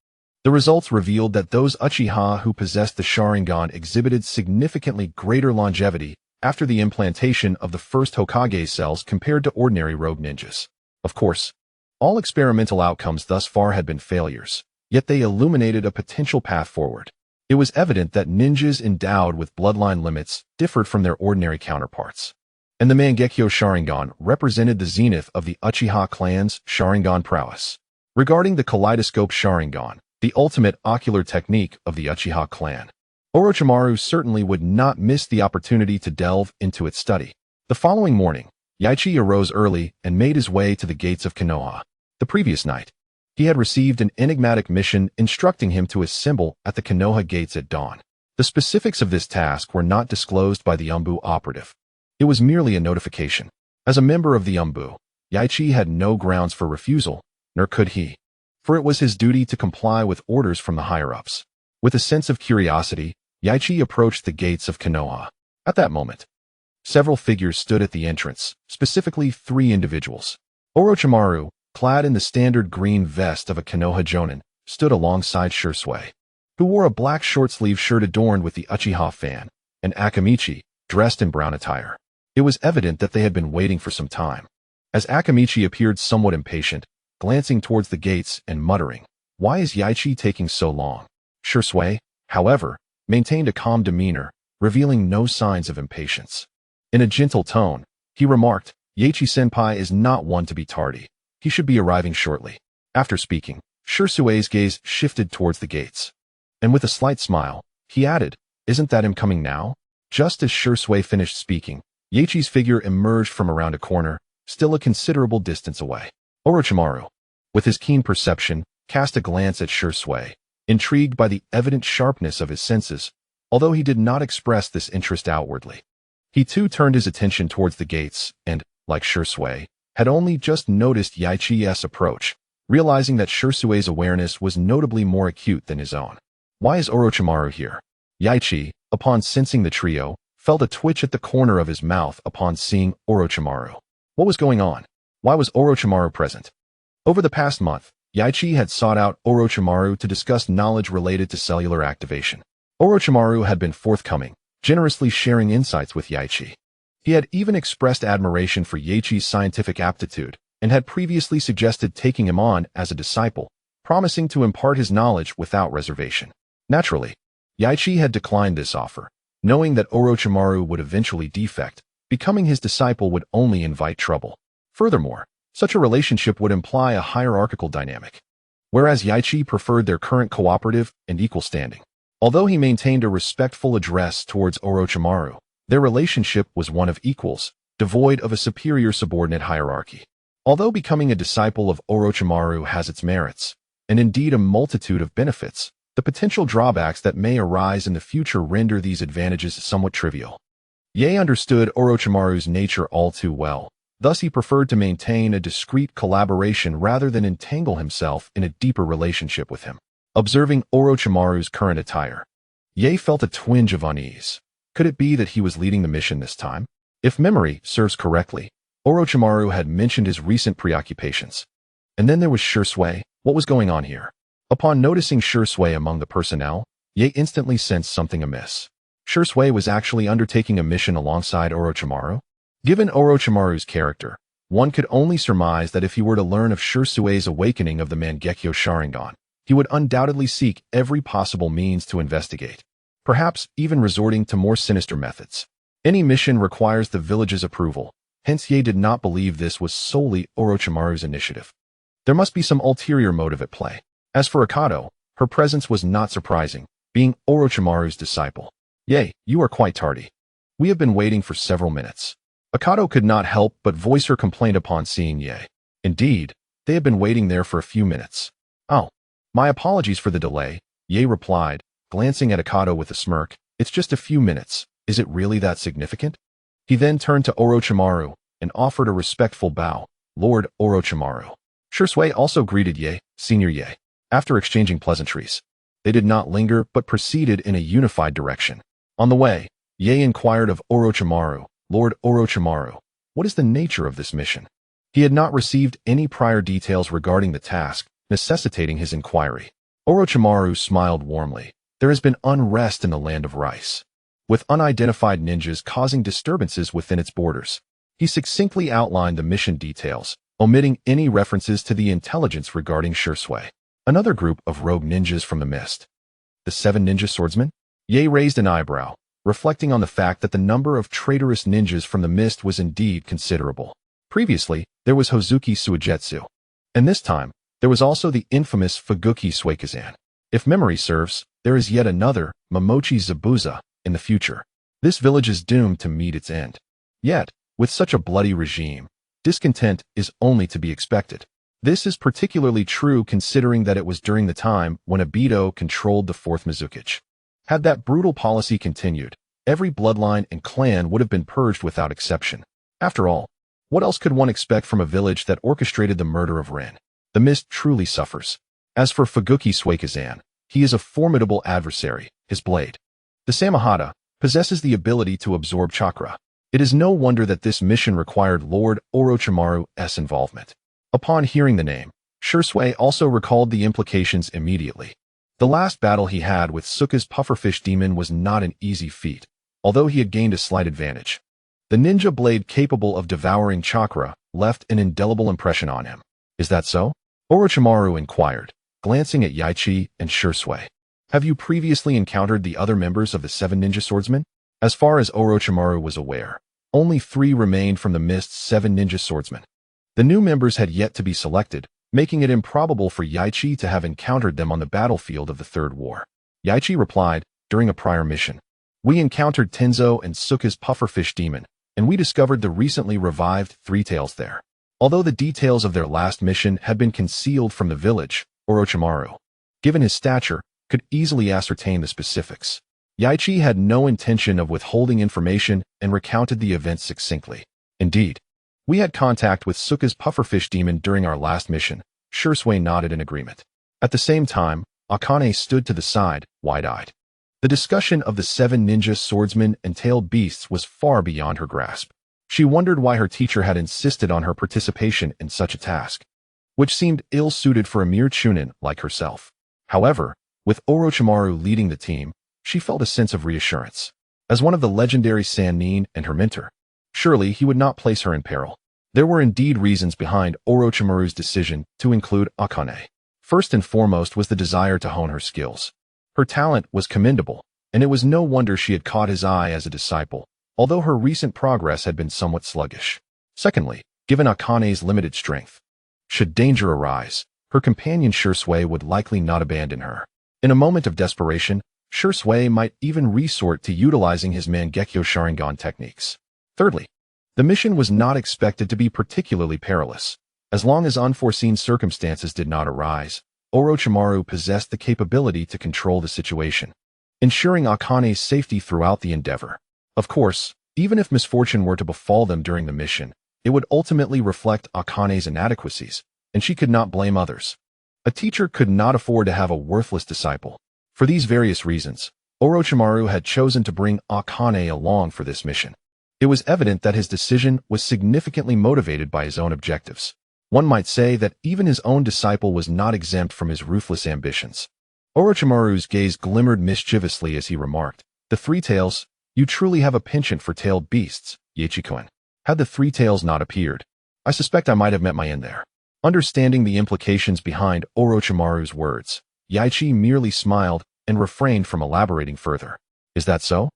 The results revealed that those Uchiha who possessed the Sharingan exhibited significantly greater longevity after the implantation of the first Hokage's cells compared to ordinary rogue ninjas. Of course, all experimental outcomes thus far had been failures, yet they illuminated a potential path forward. It was evident that ninjas endowed with bloodline limits differed from their ordinary counterparts, and the Mangekyo Sharingan represented the zenith of the Uchiha clan's Sharingan prowess. Regarding the Kaleidoscope Sharingan, the ultimate ocular technique of the Uchiha clan, Orochimaru certainly would not miss the opportunity to delve into its study. The following morning, Yaichi arose early and made his way to the gates of Konoha. The previous night, he had received an enigmatic mission instructing him to assemble at the Konoha gates at dawn. The specifics of this task were not disclosed by the Umbu operative. It was merely a notification. As a member of the Umbu, Yaichi had no grounds for refusal, nor could he, for it was his duty to comply with orders from the higher-ups. With a sense of curiosity, Yaichi approached the gates of Konoha. At that moment, several figures stood at the entrance, specifically 3 individuals. Orochimaru, clad in the standard green vest of a Konoha Jonin, stood alongside Shursui, who wore a black short-sleeved shirt adorned with the Uchiha fan, and Akamichi, dressed in brown attire. It was evident that they had been waiting for some time, as Akamichi appeared somewhat impatient, glancing towards the gates and muttering, "Why is Yaichi taking so long?" Shursui, however, maintained a calm demeanor, revealing no signs of impatience. In a gentle tone, he remarked, "Yaichi-senpai is not one to be tardy. He should be arriving shortly." After speaking, Shursui's gaze shifted towards the gates, and with a slight smile, he added, "Isn't that him coming now?" Just as Shursui finished speaking, Yaichi's figure emerged from around a corner, still a considerable distance away. Orochimaru, with his keen perception, cast a glance at Shursui, intrigued by the evident sharpness of his senses, although he did not express this interest outwardly. He too turned his attention towards the gates and, like Shursui, had only just noticed Yaichi's approach, realizing that Shursui's awareness was notably more acute than his own. Why is Orochimaru here? Yaichi, upon sensing the trio, felt a twitch at the corner of his mouth upon seeing Orochimaru. What was going on? Why was Orochimaru present? Over the past month, Yaichi had sought out Orochimaru to discuss knowledge related to cellular activation. Orochimaru had been forthcoming, generously sharing insights with Yaichi. He had even expressed admiration for Yaichi's scientific aptitude and had previously suggested taking him on as a disciple, promising to impart his knowledge without reservation. Naturally, Yaichi had declined this offer, knowing that Orochimaru would eventually defect. Becoming his disciple would only invite trouble. Furthermore, such a relationship would imply a hierarchical dynamic, whereas Yaichi preferred their current cooperative and equal standing. Although he maintained a respectful address towards Orochimaru, their relationship was one of equals, devoid of a superior subordinate hierarchy. Although becoming a disciple of Orochimaru has its merits, and indeed a multitude of benefits, the potential drawbacks that may arise in the future render these advantages somewhat trivial. Ye understood Orochimaru's nature all too well, thus he preferred to maintain a discreet collaboration rather than entangle himself in a deeper relationship with him. Observing Orochimaru's current attire, Ye felt a twinge of unease. Could it be that he was leading the mission this time? If memory serves correctly, Orochimaru had mentioned his recent preoccupations. And then there was Shursui. What was going on here? Upon noticing Shursui among the personnel, Ye instantly sensed something amiss. Shursui was actually undertaking a mission alongside Orochimaru? Given Orochimaru's character, one could only surmise that if he were to learn of Shursui's awakening of the Mangekyo Sharingan, he would undoubtedly seek every possible means to investigate, perhaps even resorting to more sinister methods. Any mission requires the village's approval, hence Ye did not believe this was solely Orochimaru's initiative. There must be some ulterior motive at play. As for Akado, her presence was not surprising, being Orochimaru's disciple. Yay, you are quite tardy. We have been waiting for several minutes. Akato could not help but voice her complaint upon seeing Ye. Indeed, they had been waiting there for a few minutes. Oh, my apologies for the delay, Ye replied, glancing at Akato with a smirk. It's just a few minutes. Is it really that significant? He then turned to Orochimaru and offered a respectful bow. Lord Orochimaru. Shursui also greeted Ye, Senior Ye. After exchanging pleasantries, they did not linger but proceeded in a unified direction. On the way, Ye inquired of Orochimaru, Lord Orochimaru, what is the nature of this mission? He had not received any prior details regarding the task, necessitating his inquiry. Orochimaru smiled warmly. There has been unrest in the land of Rice, with unidentified ninjas causing disturbances within its borders. He succinctly outlined the mission details, omitting any references to the intelligence regarding Shursui. Another group of rogue ninjas from the mist. The 7 ninja swordsmen? Ye raised an eyebrow, reflecting on the fact that the number of traitorous ninjas from the mist was indeed considerable. Previously, there was Hozuki Suigetsu. And this time, there was also the infamous Fuguki Suikazan. If memory serves, there is yet another, Momochi Zabuza, in the future. This village is doomed to meet its end. Yet, with such a bloody regime, discontent is only to be expected. This is particularly true considering that it was during the time when Obito controlled the 4th Mizukage. Had that brutal policy continued, every bloodline and clan would have been purged without exception. After all, what else could one expect from a village that orchestrated the murder of Rin? The mist truly suffers. As for Fuguki Suikazan, he is a formidable adversary. His blade, the Samahata, possesses the ability to absorb chakra. It is no wonder that this mission required Lord Orochimaru's involvement. Upon hearing the name, Shursui also recalled the implications immediately. The last battle he had with Sukka's pufferfish demon was not an easy feat, although he had gained a slight advantage. The ninja blade capable of devouring chakra left an indelible impression on him. Is that so? Orochimaru inquired, glancing at Yaichi and Shursui. Have you previously encountered the other members of the 7 ninja swordsmen? As far as Orochimaru was aware, only 3 remained from the mist's 7 ninja swordsmen. The new members had yet to be selected, making it improbable for Yaichi to have encountered them on the battlefield of the Third War. Yaichi replied, during a prior mission, we encountered Tenzo and Sukka's pufferfish demon, and we discovered the recently revived Three Tails there. Although the details of their last mission had been concealed from the village, Orochimaru, given his stature, could easily ascertain the specifics. Yaichi had no intention of withholding information and recounted the events succinctly. Indeed, we had contact with Sukka's pufferfish demon during our last mission. Shursui nodded in agreement. At the same time, Akane stood to the side, wide-eyed. The discussion of the 7 ninja swordsmen and tailed beasts was far beyond her grasp. She wondered why her teacher had insisted on her participation in such a task, which seemed ill-suited for a mere chunin like herself. However, with Orochimaru leading the team, she felt a sense of reassurance. As one of the legendary Sannin and her mentor, surely he would not place her in peril. There were indeed reasons behind Orochimaru's decision to include Akane. First and foremost was the desire to hone her skills. Her talent was commendable, and it was no wonder she had caught his eye as a disciple, although her recent progress had been somewhat sluggish. Secondly, given Akane's limited strength, should danger arise, her companion Shursui would likely not abandon her. In a moment of desperation, Shursui might even resort to utilizing his Mangekyo Sharingan techniques. Thirdly, the mission was not expected to be particularly perilous. As long as unforeseen circumstances did not arise, Orochimaru possessed the capability to control the situation, ensuring Akane's safety throughout the endeavor. Of course, even if misfortune were to befall them during the mission, it would ultimately reflect Akane's inadequacies, and she could not blame others. A teacher could not afford to have a worthless disciple. For these various reasons, Orochimaru had chosen to bring Akane along for this mission. It was evident that his decision was significantly motivated by his own objectives. One might say that even his own disciple was not exempt from his ruthless ambitions. Orochimaru's gaze glimmered mischievously as he remarked, "The Three Tails, you truly have a penchant for tailed beasts, Yaichi-kun. Had the Three Tails not appeared, I suspect I might have met my end there." Understanding the implications behind Orochimaru's words, Yaichi merely smiled and refrained from elaborating further. Is that so?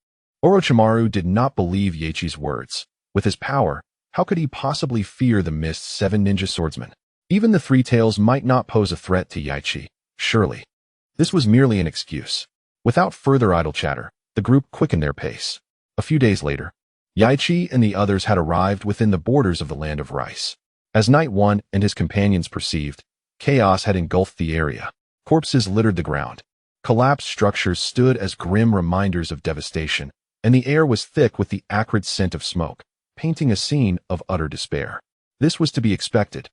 Orochimaru did not believe Yaichi's words. With his power, how could he possibly fear the Mist's 7 ninja swordsmen? Even the Three Tails might not pose a threat to Yaichi, surely. This was merely an excuse. Without further idle chatter, The group quickened their pace. A few days later, Yaichi and the others had arrived within the borders of the land of rice. As Knight 1 and his companions perceived, chaos had engulfed the area. Corpses littered the ground. Collapsed structures stood as grim reminders of devastation, and the air was thick with the acrid scent of smoke, painting a scene of utter despair. This was to be expected.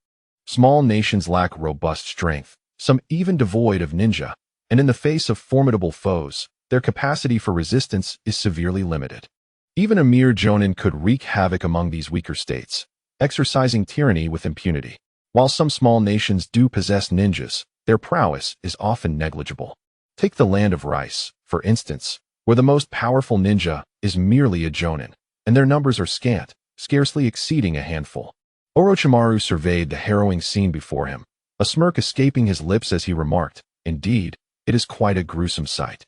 Small nations lack robust strength, some even devoid of ninja, and in the face of formidable foes, their capacity for resistance is severely limited. Even a mere jonin could wreak havoc among these weaker states, exercising tyranny with impunity. While some small nations do possess ninjas, their prowess is often negligible. Take the land of rice, for instance, where the most powerful ninja is merely a jonin, and their numbers are scant, scarcely exceeding a handful. Orochimaru surveyed the harrowing scene before him, a smirk escaping his lips as he remarked, "Indeed, it is quite a gruesome sight."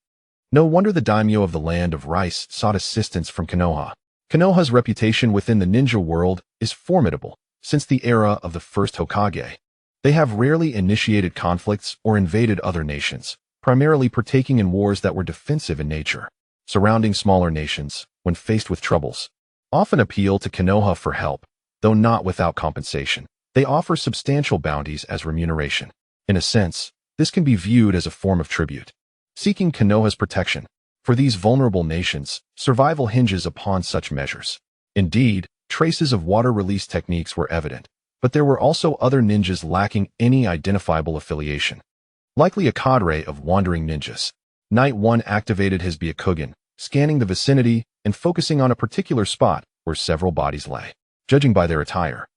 No wonder the daimyo of the land of rice sought assistance from Konoha. Konoha's reputation within the ninja world is formidable since the era of the first Hokage. They have rarely initiated conflicts or invaded other nations, primarily partaking in wars that were defensive in nature. Surrounding smaller nations, when faced with troubles, often appeal to Konoha for help, though not without compensation. They offer substantial bounties as remuneration. In a sense, this can be viewed as a form of tribute. Seeking Konoha's protection. For these vulnerable nations, survival hinges upon such measures. Indeed, traces of water release techniques were evident, but there were also other ninjas lacking any identifiable affiliation. Likely a cadre of wandering ninjas. Knight 1 activated his Byakugan, scanning the vicinity and focusing on a particular spot where several bodies lay. Judging by their attire,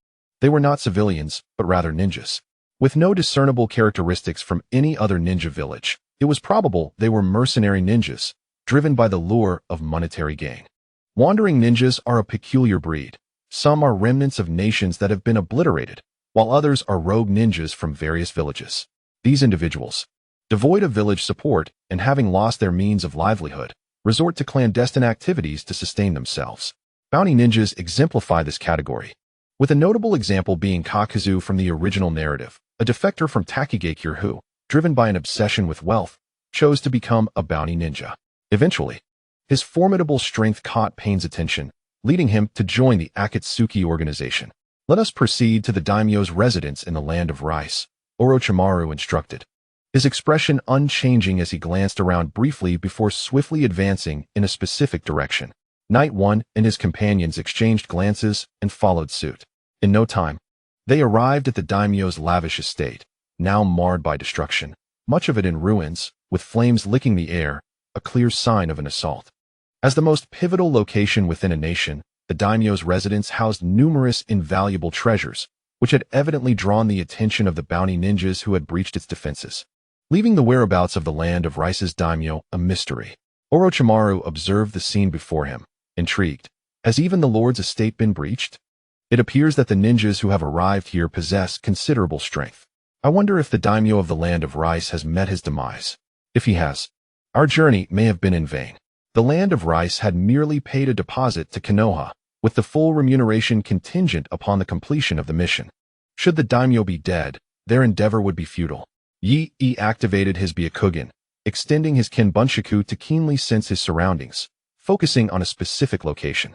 they were not civilians, but rather ninjas. With no discernible characteristics from any other ninja village, it was probable they were mercenary ninjas, driven by the lure of monetary gain. Wandering ninjas are a peculiar breed. Some are remnants of nations that have been obliterated, while others are rogue ninjas from various villages. These individuals, devoid of village support and having lost their means of livelihood, resort to clandestine activities to sustain themselves. Bounty ninjas exemplify this category, with a notable example being Kakuzu from the original narrative, a defector from Takigakure who, driven by an obsession with wealth, chose to become a bounty ninja. Eventually, his formidable strength caught Pain's attention, leading him to join the Akatsuki organization. Let us proceed to the daimyo's residence in the land of rice, Orochimaru instructed, his expression unchanging as he glanced around briefly before swiftly advancing in a specific direction. Knight 1 and his companions exchanged glances and followed suit. In no time, they arrived at the daimyo's lavish estate, now marred by destruction, much of it in ruins, with flames licking the air, a clear sign of an assault. As the most pivotal location within a nation, the daimyo's residence housed numerous invaluable treasures, which had evidently drawn the attention of the bounty ninjas who had breached its defenses. Leaving the whereabouts of the land of rice's daimyo a mystery, Orochimaru observed the scene before him, intrigued. Has even the lord's estate been breached? It appears that the ninjas who have arrived here possess considerable strength. I wonder if the daimyo of the land of rice has met his demise. If he has, our journey may have been in vain. The land of rice had merely paid a deposit to Konoha, with the full remuneration contingent upon the completion of the mission. Should the daimyo be dead, their endeavor would be futile. Yi activated his Byakugan, extending his Kinbunshiku to keenly sense his surroundings, focusing on a specific location.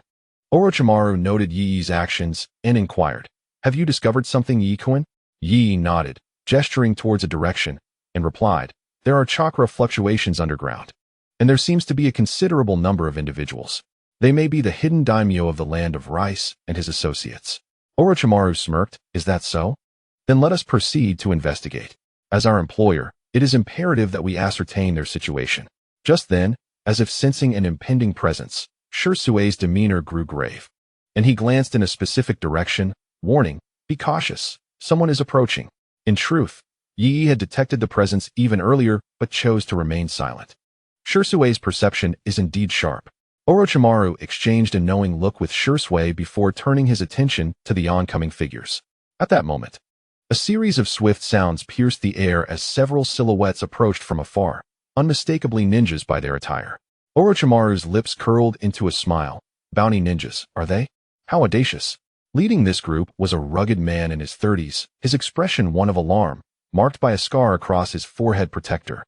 Orochimaru noted Yi's actions and inquired, "Have you discovered something, Yi-kun?" Yi nodded, gesturing towards a direction, and replied, "There are chakra fluctuations underground, and there seems to be a considerable number of individuals. They may be the hidden daimyo of the land of rice and his associates." Orochimaru smirked, "Is that so? Then let us proceed to investigate. As our employer, it is imperative that we ascertain their situation." Just then, as if sensing an impending presence, Shirsue's demeanor grew grave, and he glanced in a specific direction, warning, "Be cautious, someone is approaching." In truth, Yi had detected the presence even earlier, but chose to remain silent. Shirsue's perception is indeed sharp. Orochimaru exchanged a knowing look with Shirsue before turning his attention to the oncoming figures. At that moment, a series of swift sounds pierced the air as several silhouettes approached from afar, unmistakably ninjas by their attire. Orochimaru's lips curled into a smile. Bounty ninjas, are they? How audacious. Leading this group was a rugged man in his 30s, his expression one of alarm, marked by a scar across his forehead protector,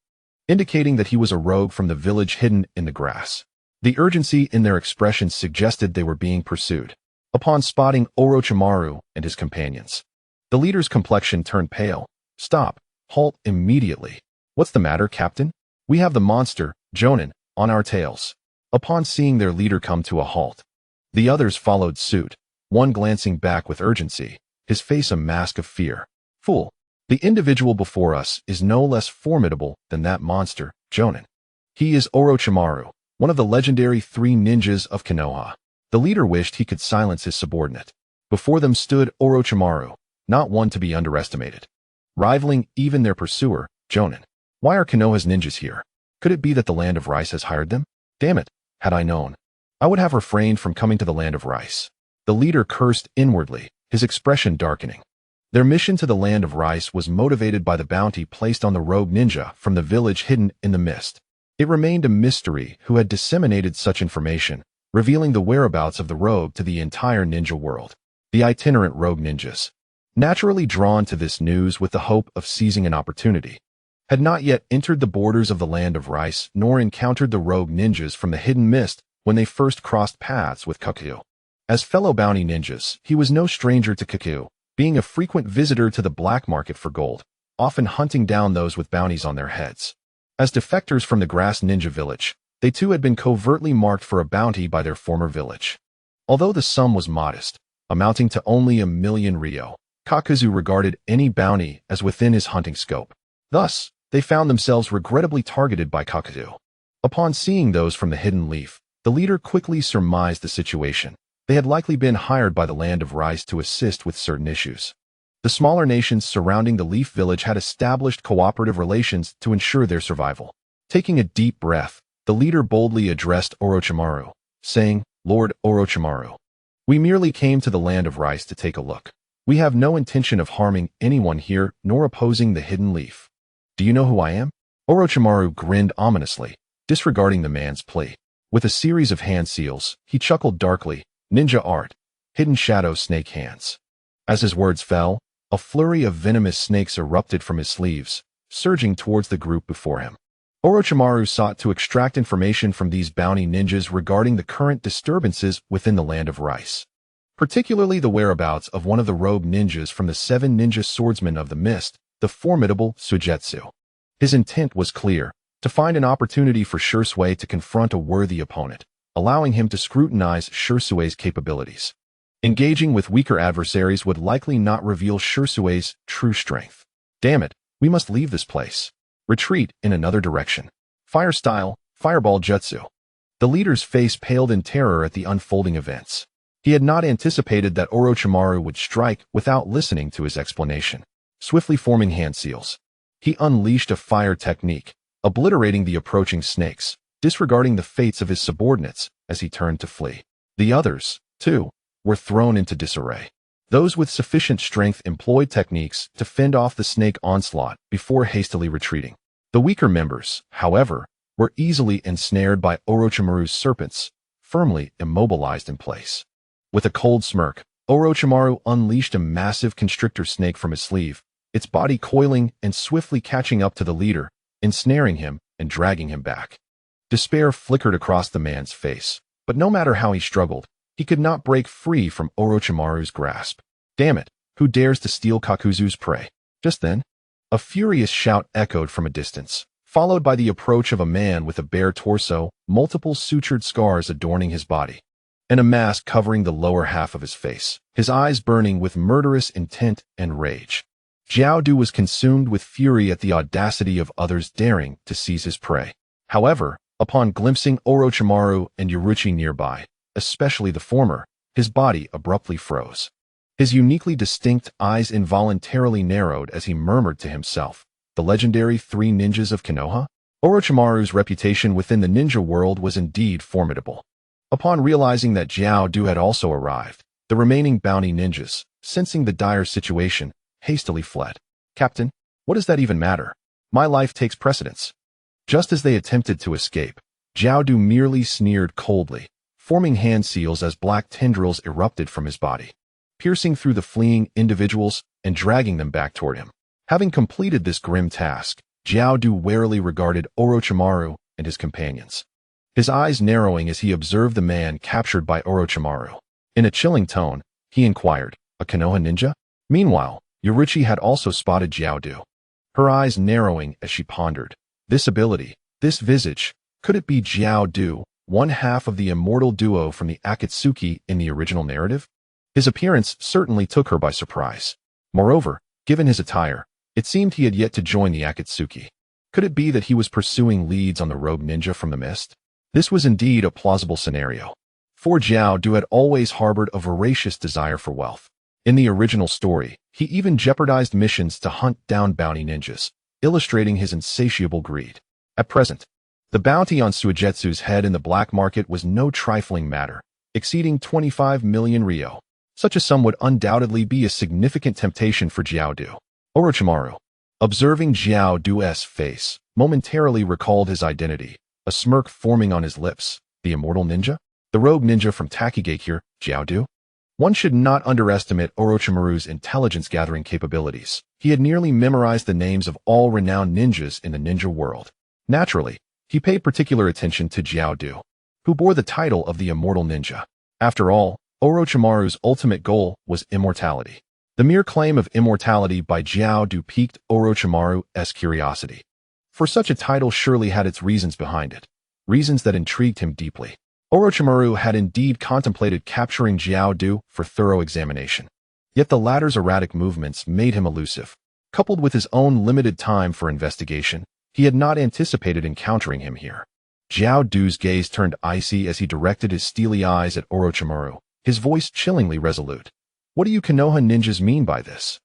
indicating that he was a rogue from the village hidden in the grass. The urgency in their expressions suggested they were being pursued. Upon spotting Orochimaru and his companions, the leader's complexion turned pale. Stop. Halt immediately. What's the matter, Captain? We have the monster, Jonin, on our tails. Upon seeing their leader come to a halt, the others followed suit, one glancing back with urgency, his face a mask of fear. Fool. The individual before us is no less formidable than that monster, Jonin. He is Orochimaru, one of the legendary 3 ninjas of Konoha. The leader wished he could silence his subordinate. Before them stood Orochimaru, not one to be underestimated, rivaling even their pursuer, Jonin. Why are Konoha's ninjas here? Could it be that the Land of Rice has hired them? Damn it, had I known, I would have refrained from coming to the Land of Rice. The leader cursed inwardly, his expression darkening. Their mission to the Land of Rice was motivated by the bounty placed on the rogue ninja from the village hidden in the mist. It remained a mystery who had disseminated such information, revealing the whereabouts of the rogue to the entire ninja world. The itinerant rogue ninjas, naturally drawn to this news with the hope of seizing an opportunity, had not yet entered the borders of the Land of Rice nor encountered the rogue ninjas from the hidden mist when they first crossed paths with Kaku. As fellow bounty ninjas, he was no stranger to Kaku, being a frequent visitor to the black market for gold, often hunting down those with bounties on their heads. As defectors from the Grass Ninja Village, they too had been covertly marked for a bounty by their former village. Although the sum was modest, amounting to only 1,000,000 ryo, Kakuzu regarded any bounty as within his hunting scope. Thus, they found themselves regrettably targeted by Kakuzu. Upon seeing those from the hidden leaf, the leader quickly surmised the situation. They had likely been hired by the Land of Rice to assist with certain issues. The smaller nations surrounding the Leaf Village had established cooperative relations to ensure their survival. Taking a deep breath, the leader boldly addressed Orochimaru, saying, Lord Orochimaru, we merely came to the Land of Rice to take a look. We have no intention of harming anyone here nor opposing the hidden leaf. Do you know who I am? Orochimaru grinned ominously, disregarding the man's plea. With a series of hand seals, he chuckled darkly, Ninja art, hidden shadow snake hands. As his words fell, a flurry of venomous snakes erupted from his sleeves, surging towards the group before him. Orochimaru sought to extract information from these bounty ninjas regarding the current disturbances within the Land of Rice, particularly the whereabouts of one of the rogue ninjas from the 7 ninja swordsmen of the mist, the formidable Suigetsu. His intent was clear, to find an opportunity for Shursui to confront a worthy opponent, allowing him to scrutinize Shursui's capabilities. Engaging with weaker adversaries would likely not reveal Shursui's true strength. Damn it, we must leave this place. Retreat in another direction. Fire style, fireball jutsu. The leader's face paled in terror at the unfolding events. He had not anticipated that Orochimaru would strike without listening to his explanation. Swiftly forming hand seals, he unleashed a fire technique, obliterating the approaching snakes, disregarding the fates of his subordinates as he turned to flee. The others, too, were thrown into disarray. Those with sufficient strength employed techniques to fend off the snake onslaught before hastily retreating. The weaker members, however, were easily ensnared by Orochimaru's serpents, firmly immobilized in place. With a cold smirk, Orochimaru unleashed a massive constrictor snake from his sleeve, its body coiling and swiftly catching up to the leader, ensnaring him and dragging him back. Despair flickered across the man's face, but no matter how he struggled, he could not break free from Orochimaru's grasp. Damn it, who dares to steal Kakuzu's prey? Just then, a furious shout echoed from a distance, followed by the approach of a man with a bare torso, multiple sutured scars adorning his body, and a mask covering the lower half of his face, his eyes burning with murderous intent and rage. Jiaodu was consumed with fury at the audacity of others daring to seize his prey. However, upon glimpsing Orochimaru and Yaruchi nearby, especially the former, his body abruptly froze. His uniquely distinct eyes involuntarily narrowed as he murmured to himself, the legendary 3 ninjas of Konoha? Orochimaru's reputation within the ninja world was indeed formidable. Upon realizing that Jiaodu had also arrived, the remaining bounty ninjas, sensing the dire situation, hastily fled. Captain, what does that even matter? My life takes precedence. Just as they attempted to escape, Jiaodu merely sneered coldly, forming hand seals as black tendrils erupted from his body, piercing through the fleeing individuals and dragging them back toward him. Having completed this grim task, Jiaodu warily regarded Orochimaru and his companions. his eyes narrowing as he observed the man captured by Orochimaru. In a chilling tone, he inquired, "A Konoha ninja?" Meanwhile, Yaichi had also spotted Jiaodu. Her eyes narrowing as she pondered. This ability, this visage, could it be Jiaodu, one half of the immortal duo from the Akatsuki in the original narrative? His appearance certainly took her by surprise. Moreover, given his attire, it seemed he had yet to join the Akatsuki. Could it be that he was pursuing leads on the rogue ninja from the mist? This was indeed a plausible scenario. For Jiaodu had always harbored a voracious desire for wealth. In the original story, he even jeopardized missions to hunt down bounty ninjas, illustrating his insatiable greed. At present, the bounty on Suigetsu's head in the black market was no trifling matter, exceeding 25 million ryo. Such a sum would undoubtedly be a significant temptation for Jiaodu. Orochimaru, observing Jiaodu's face, momentarily recalled his identity, a smirk forming on his lips. The immortal ninja? The rogue ninja from Takigakure, Jiaodu? One should not underestimate Orochimaru's intelligence-gathering capabilities. He had nearly memorized the names of all renowned ninjas in the ninja world. Naturally, he paid particular attention to Jiaodu, who bore the title of the immortal ninja. After all, Orochimaru's ultimate goal was immortality. The mere claim of immortality by Jiaodu piqued Orochimaru's curiosity. For such a title surely had its reasons behind it, reasons that intrigued him deeply. Orochimaru had indeed contemplated capturing Jiaodu for thorough examination. Yet the latter's erratic movements made him elusive. Coupled with his own limited time for investigation, he had not anticipated encountering him here. Jiaodu's gaze turned icy as he directed his steely eyes at Orochimaru, his voice chillingly resolute. "What do you Konoha ninjas mean by this?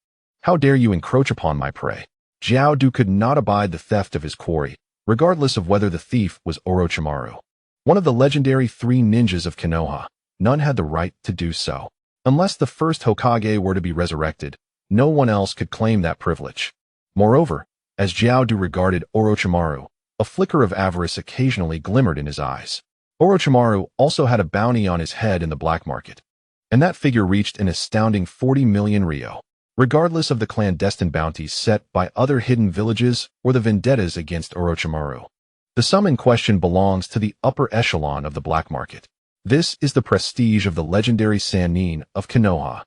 How dare you encroach upon my prey?" Jiaodu could not abide the theft of his quarry, regardless of whether the thief was Orochimaru. One of the legendary 3 ninjas of Konoha, none had the right to do so. Unless the first Hokage were to be resurrected, no one else could claim that privilege. Moreover, as Jiaodu regarded Orochimaru, a flicker of avarice occasionally glimmered in his eyes. Orochimaru also had a bounty on his head in the black market, and that figure reached an astounding 40 million ryo. Regardless of the clandestine bounties set by other hidden villages or the vendettas against Orochimaru, the sum in question belongs to the upper echelon of the black market. This is the prestige of the legendary Sannin of Konoha.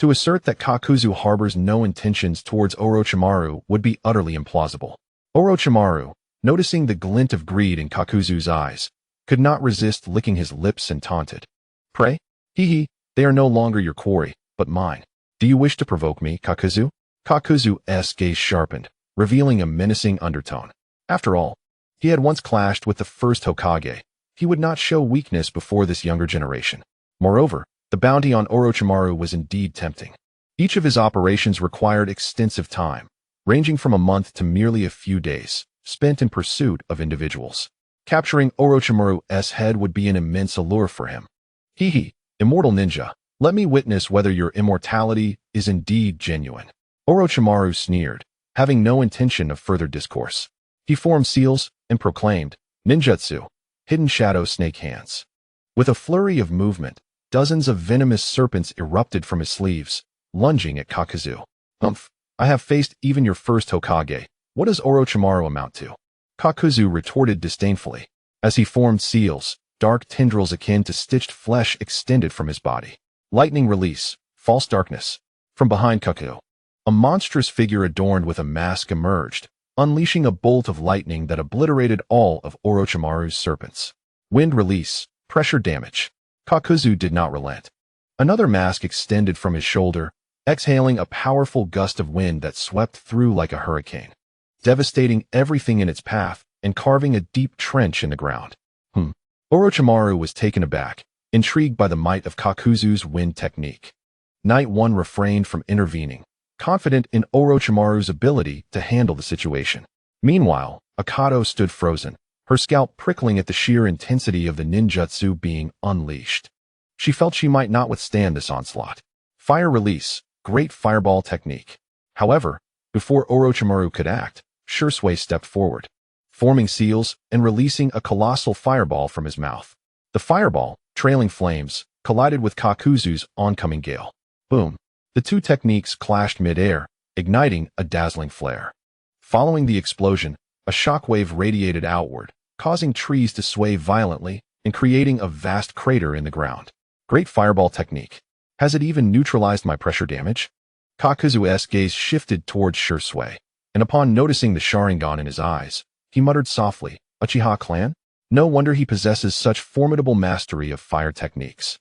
To assert that Kakuzu harbors no intentions towards Orochimaru would be utterly implausible. Orochimaru, noticing the glint of greed in Kakuzu's eyes, could not resist licking his lips and taunted. "Pray? Hee, they are no longer your quarry, but mine. Do you wish to provoke me, Kakuzu?" Kakuzu's gaze sharpened, revealing a menacing undertone. After all, he had once clashed with the first Hokage. He would not show weakness before this younger generation. Moreover, the bounty on Orochimaru was indeed tempting. Each of his operations required extensive time, ranging from a month to merely a few days, spent in pursuit of individuals. Capturing Orochimaru's head would be an immense allure for him. "Hee, immortal ninja, let me witness whether your immortality is indeed genuine." Orochimaru sneered, having no intention of further discourse. He formed seals and proclaimed, "Ninjutsu, hidden shadow snake hands." With a flurry of movement, dozens of venomous serpents erupted from his sleeves, lunging at Kakuzu. "Humph, I have faced even your first Hokage. What does Orochimaru amount to?" Kakuzu retorted disdainfully. As he formed seals, dark tendrils akin to stitched flesh extended from his body. Lightning release, false darkness. From behind Kakuzu, a monstrous figure adorned with a mask emerged, unleashing a bolt of lightning that obliterated all of Orochimaru's serpents. Wind release, pressure damage. Kakuzu did not relent. Another mask extended from his shoulder, exhaling a powerful gust of wind that swept through like a hurricane, devastating everything in its path and carving a deep trench in the ground. Orochimaru was taken aback, intrigued by the might of Kakuzu's wind technique. Night One refrained from intervening, confident in Orochimaru's ability to handle the situation. Meanwhile, Akato stood frozen, her scalp prickling at the sheer intensity of the ninjutsu being unleashed. She felt she might not withstand this onslaught. Fire release, great fireball technique. However, before Orochimaru could act, Shursui stepped forward, forming seals and releasing a colossal fireball from his mouth. The fireball, trailing flames, collided with Kakuzu's oncoming gale. Boom! The two techniques clashed mid-air, igniting a dazzling flare. Following the explosion, a shockwave radiated outward, causing trees to sway violently and creating a vast crater in the ground. Great fireball technique. Has it even neutralized my pressure damage? Kakuzu's gaze shifted towards Shursui, and upon noticing the Sharingan in his eyes, he muttered softly, Uchiha clan? No wonder he possesses such formidable mastery of fire techniques.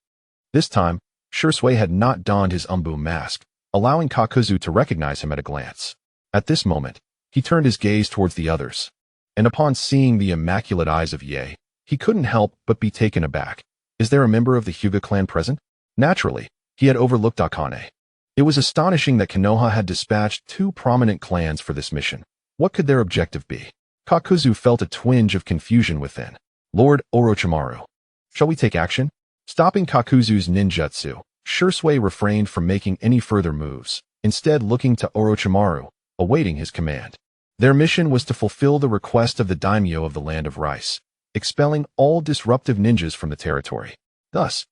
This time, Shursui had not donned his Umbu mask, allowing Kakuzu to recognize him at a glance. At this moment, he turned his gaze towards the others, and upon seeing the immaculate eyes of Ye, he couldn't help but be taken aback. Is there a member of the Hyūga clan present? Naturally, he had overlooked Akane. It was astonishing that Konoha had dispatched two prominent clans for this mission. What could their objective be? Kakuzu felt a twinge of confusion within. Lord Orochimaru. Shall we take action? Stopping Kakuzu's ninjutsu, Shursui refrained from making any further moves, instead looking to Orochimaru, awaiting his command. Their mission was to fulfill the request of the daimyo of the Land of Rice, expelling all disruptive ninjas from the territory. Thus,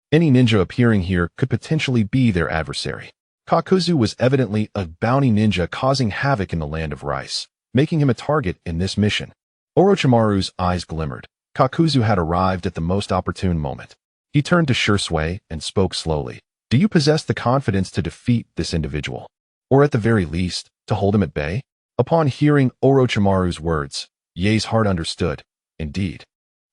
any ninja appearing here could potentially be their adversary. Kakuzu was evidently a bounty ninja causing havoc in the Land of Rice, making him a target in this mission. Orochimaru's eyes glimmered. Kakuzu had arrived at the most opportune moment. He turned to Shursui and spoke slowly. Do you possess the confidence to defeat this individual? Or at the very least, to hold him at bay? Upon hearing Orochimaru's words, Ye's heart understood. Indeed,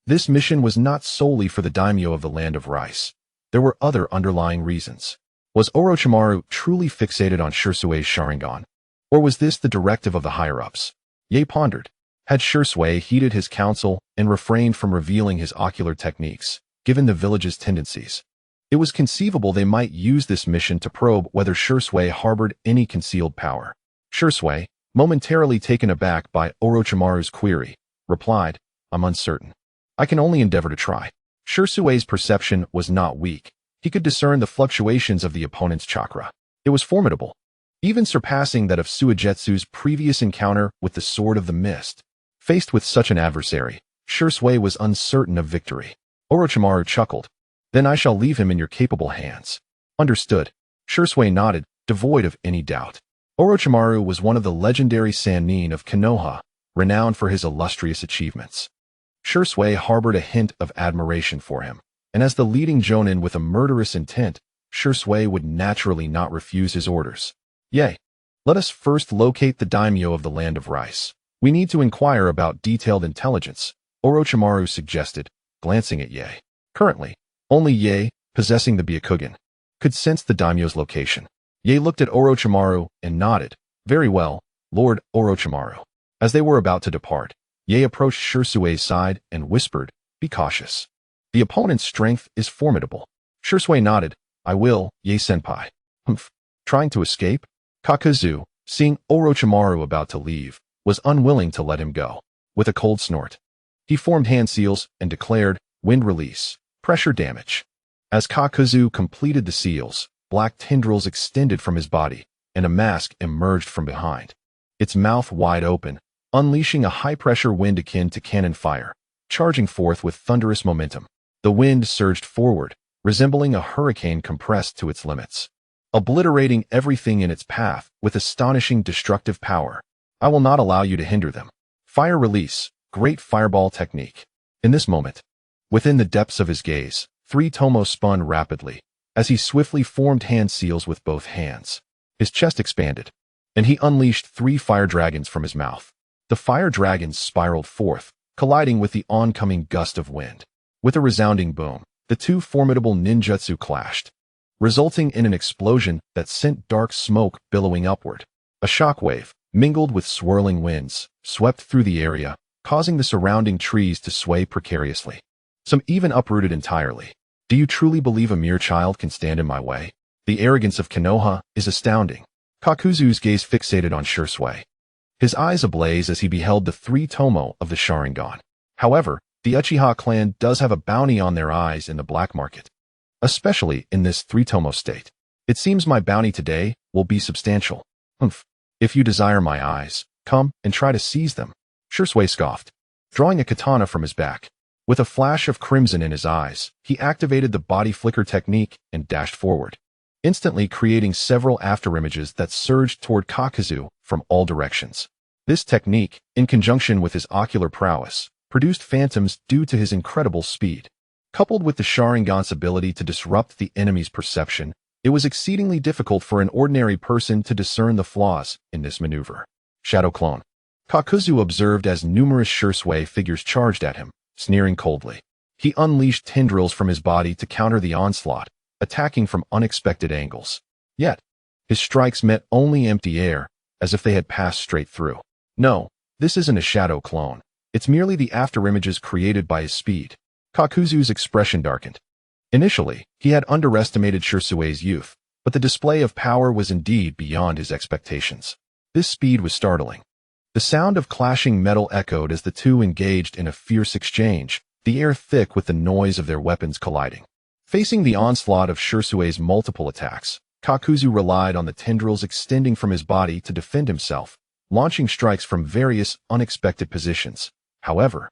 this mission was not solely for the daimyo of the Land of Rice. There were other underlying reasons. Was Orochimaru truly fixated on Shursui's Sharingan? Or was this the directive of the higher-ups? Ye pondered. Had Shursui heeded his counsel and refrained from revealing his ocular techniques, given the village's tendencies? It was conceivable they might use this mission to probe whether Shursui harbored any concealed power. Shursui, momentarily taken aback by Orochimaru's query, replied, I'm uncertain. I can only endeavor to try. Shursui's perception was not weak. He could discern the fluctuations of the opponent's chakra. It was formidable, even surpassing that of Suigetsu's previous encounter with the Sword of the Mist. Faced with such an adversary, Shursui was uncertain of victory. Orochimaru chuckled. Then I shall leave him in your capable hands. Understood. Shursui nodded, devoid of any doubt. Orochimaru was one of the legendary Sannin of Konoha, renowned for his illustrious achievements. Shursui harbored a hint of admiration for him, and as the leading jonin with a murderous intent, Shursui would naturally not refuse his orders. Yea, let us first locate the daimyo of the Land of Rice. We need to inquire about detailed intelligence, Orochimaru suggested, glancing at Ye. Currently, only Ye, possessing the Byakugan, could sense the daimyo's location. Ye looked at Orochimaru and nodded. Very well, Lord Orochimaru. As they were about to depart, Ye approached Shursui's side and whispered, Be cautious. The opponent's strength is formidable. Shursui nodded. I will, Ye-senpai. Humph. Trying to escape? Kakuzu, seeing Orochimaru about to leave, was unwilling to let him go. With a cold snort, he formed hand seals and declared, Wind release, pressure damage. As Kakuzu completed the seals, black tendrils extended from his body, and a mask emerged from behind. Its mouth wide open, unleashing a high-pressure wind akin to cannon fire, charging forth with thunderous momentum. The wind surged forward, resembling a hurricane compressed to its limits, obliterating everything in its path with astonishing destructive power. I will not allow you to hinder them. Fire release, great fireball technique. In this moment, within the depths of his gaze, Three Tomo spun rapidly, as he swiftly formed hand seals with both hands. His chest expanded, and he unleashed 3 fire dragons from his mouth. The fire dragons spiraled forth, colliding with the oncoming gust of wind. With a resounding boom, the two formidable ninjutsu clashed, resulting in an explosion that sent dark smoke billowing upward. A shockwave, mingled with swirling winds, swept through the area, causing the surrounding trees to sway precariously. Some even uprooted entirely. Do you truly believe a mere child can stand in my way? The arrogance of Konoha is astounding. Kakuzu's gaze fixated on Shursui, his eyes ablaze as he beheld the 3 Tomo of the Sharingan. However, the Uchiha clan does have a bounty on their eyes in the black market, especially in this 3 Tomo state. It seems my bounty today will be substantial. Humph. If you desire my eyes, come and try to seize them. Shursui scoffed, drawing a katana from his back. With a flash of crimson in his eyes, he activated the body flicker technique and dashed forward, instantly creating several afterimages that surged toward Kakuzu from all directions. This technique, in conjunction with his ocular prowess, produced phantoms due to his incredible speed. Coupled with the Sharingan's ability to disrupt the enemy's perception, it was exceedingly difficult for an ordinary person to discern the flaws in this maneuver. Shadow Clone. Kakuzu observed as numerous Shursui figures charged at him, sneering coldly. He unleashed tendrils from his body to counter the onslaught, attacking from unexpected angles. Yet, his strikes met only empty air, as if they had passed straight through. No, this isn't a shadow clone. It's merely the afterimages created by his speed. Kakuzu's expression darkened. Initially, he had underestimated Shursui's youth, but the display of power was indeed beyond his expectations. This speed was startling. The sound of clashing metal echoed as the two engaged in a fierce exchange, the air thick with the noise of their weapons colliding. Facing the onslaught of Shursui's multiple attacks, Kakuzu relied on the tendrils extending from his body to defend himself, launching strikes from various unexpected positions. However,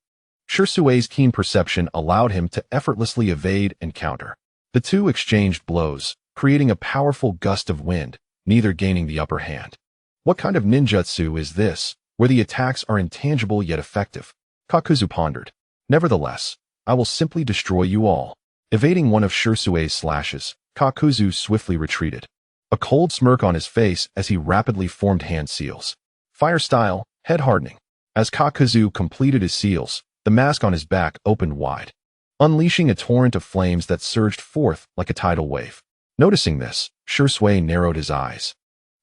Shursui's keen perception allowed him to effortlessly evade and counter. The two exchanged blows, creating a powerful gust of wind, neither gaining the upper hand. What kind of ninjutsu is this, where the attacks are intangible yet effective? Kakuzu pondered. Nevertheless, I will simply destroy you all. Evading one of Shursui's slashes, Kakuzu swiftly retreated. A cold smirk on his face as he rapidly formed hand seals. Fire style, head hardening. As Kakuzu completed his seals, the mask on his back opened wide, unleashing a torrent of flames that surged forth like a tidal wave. Noticing this, Shursui narrowed his eyes,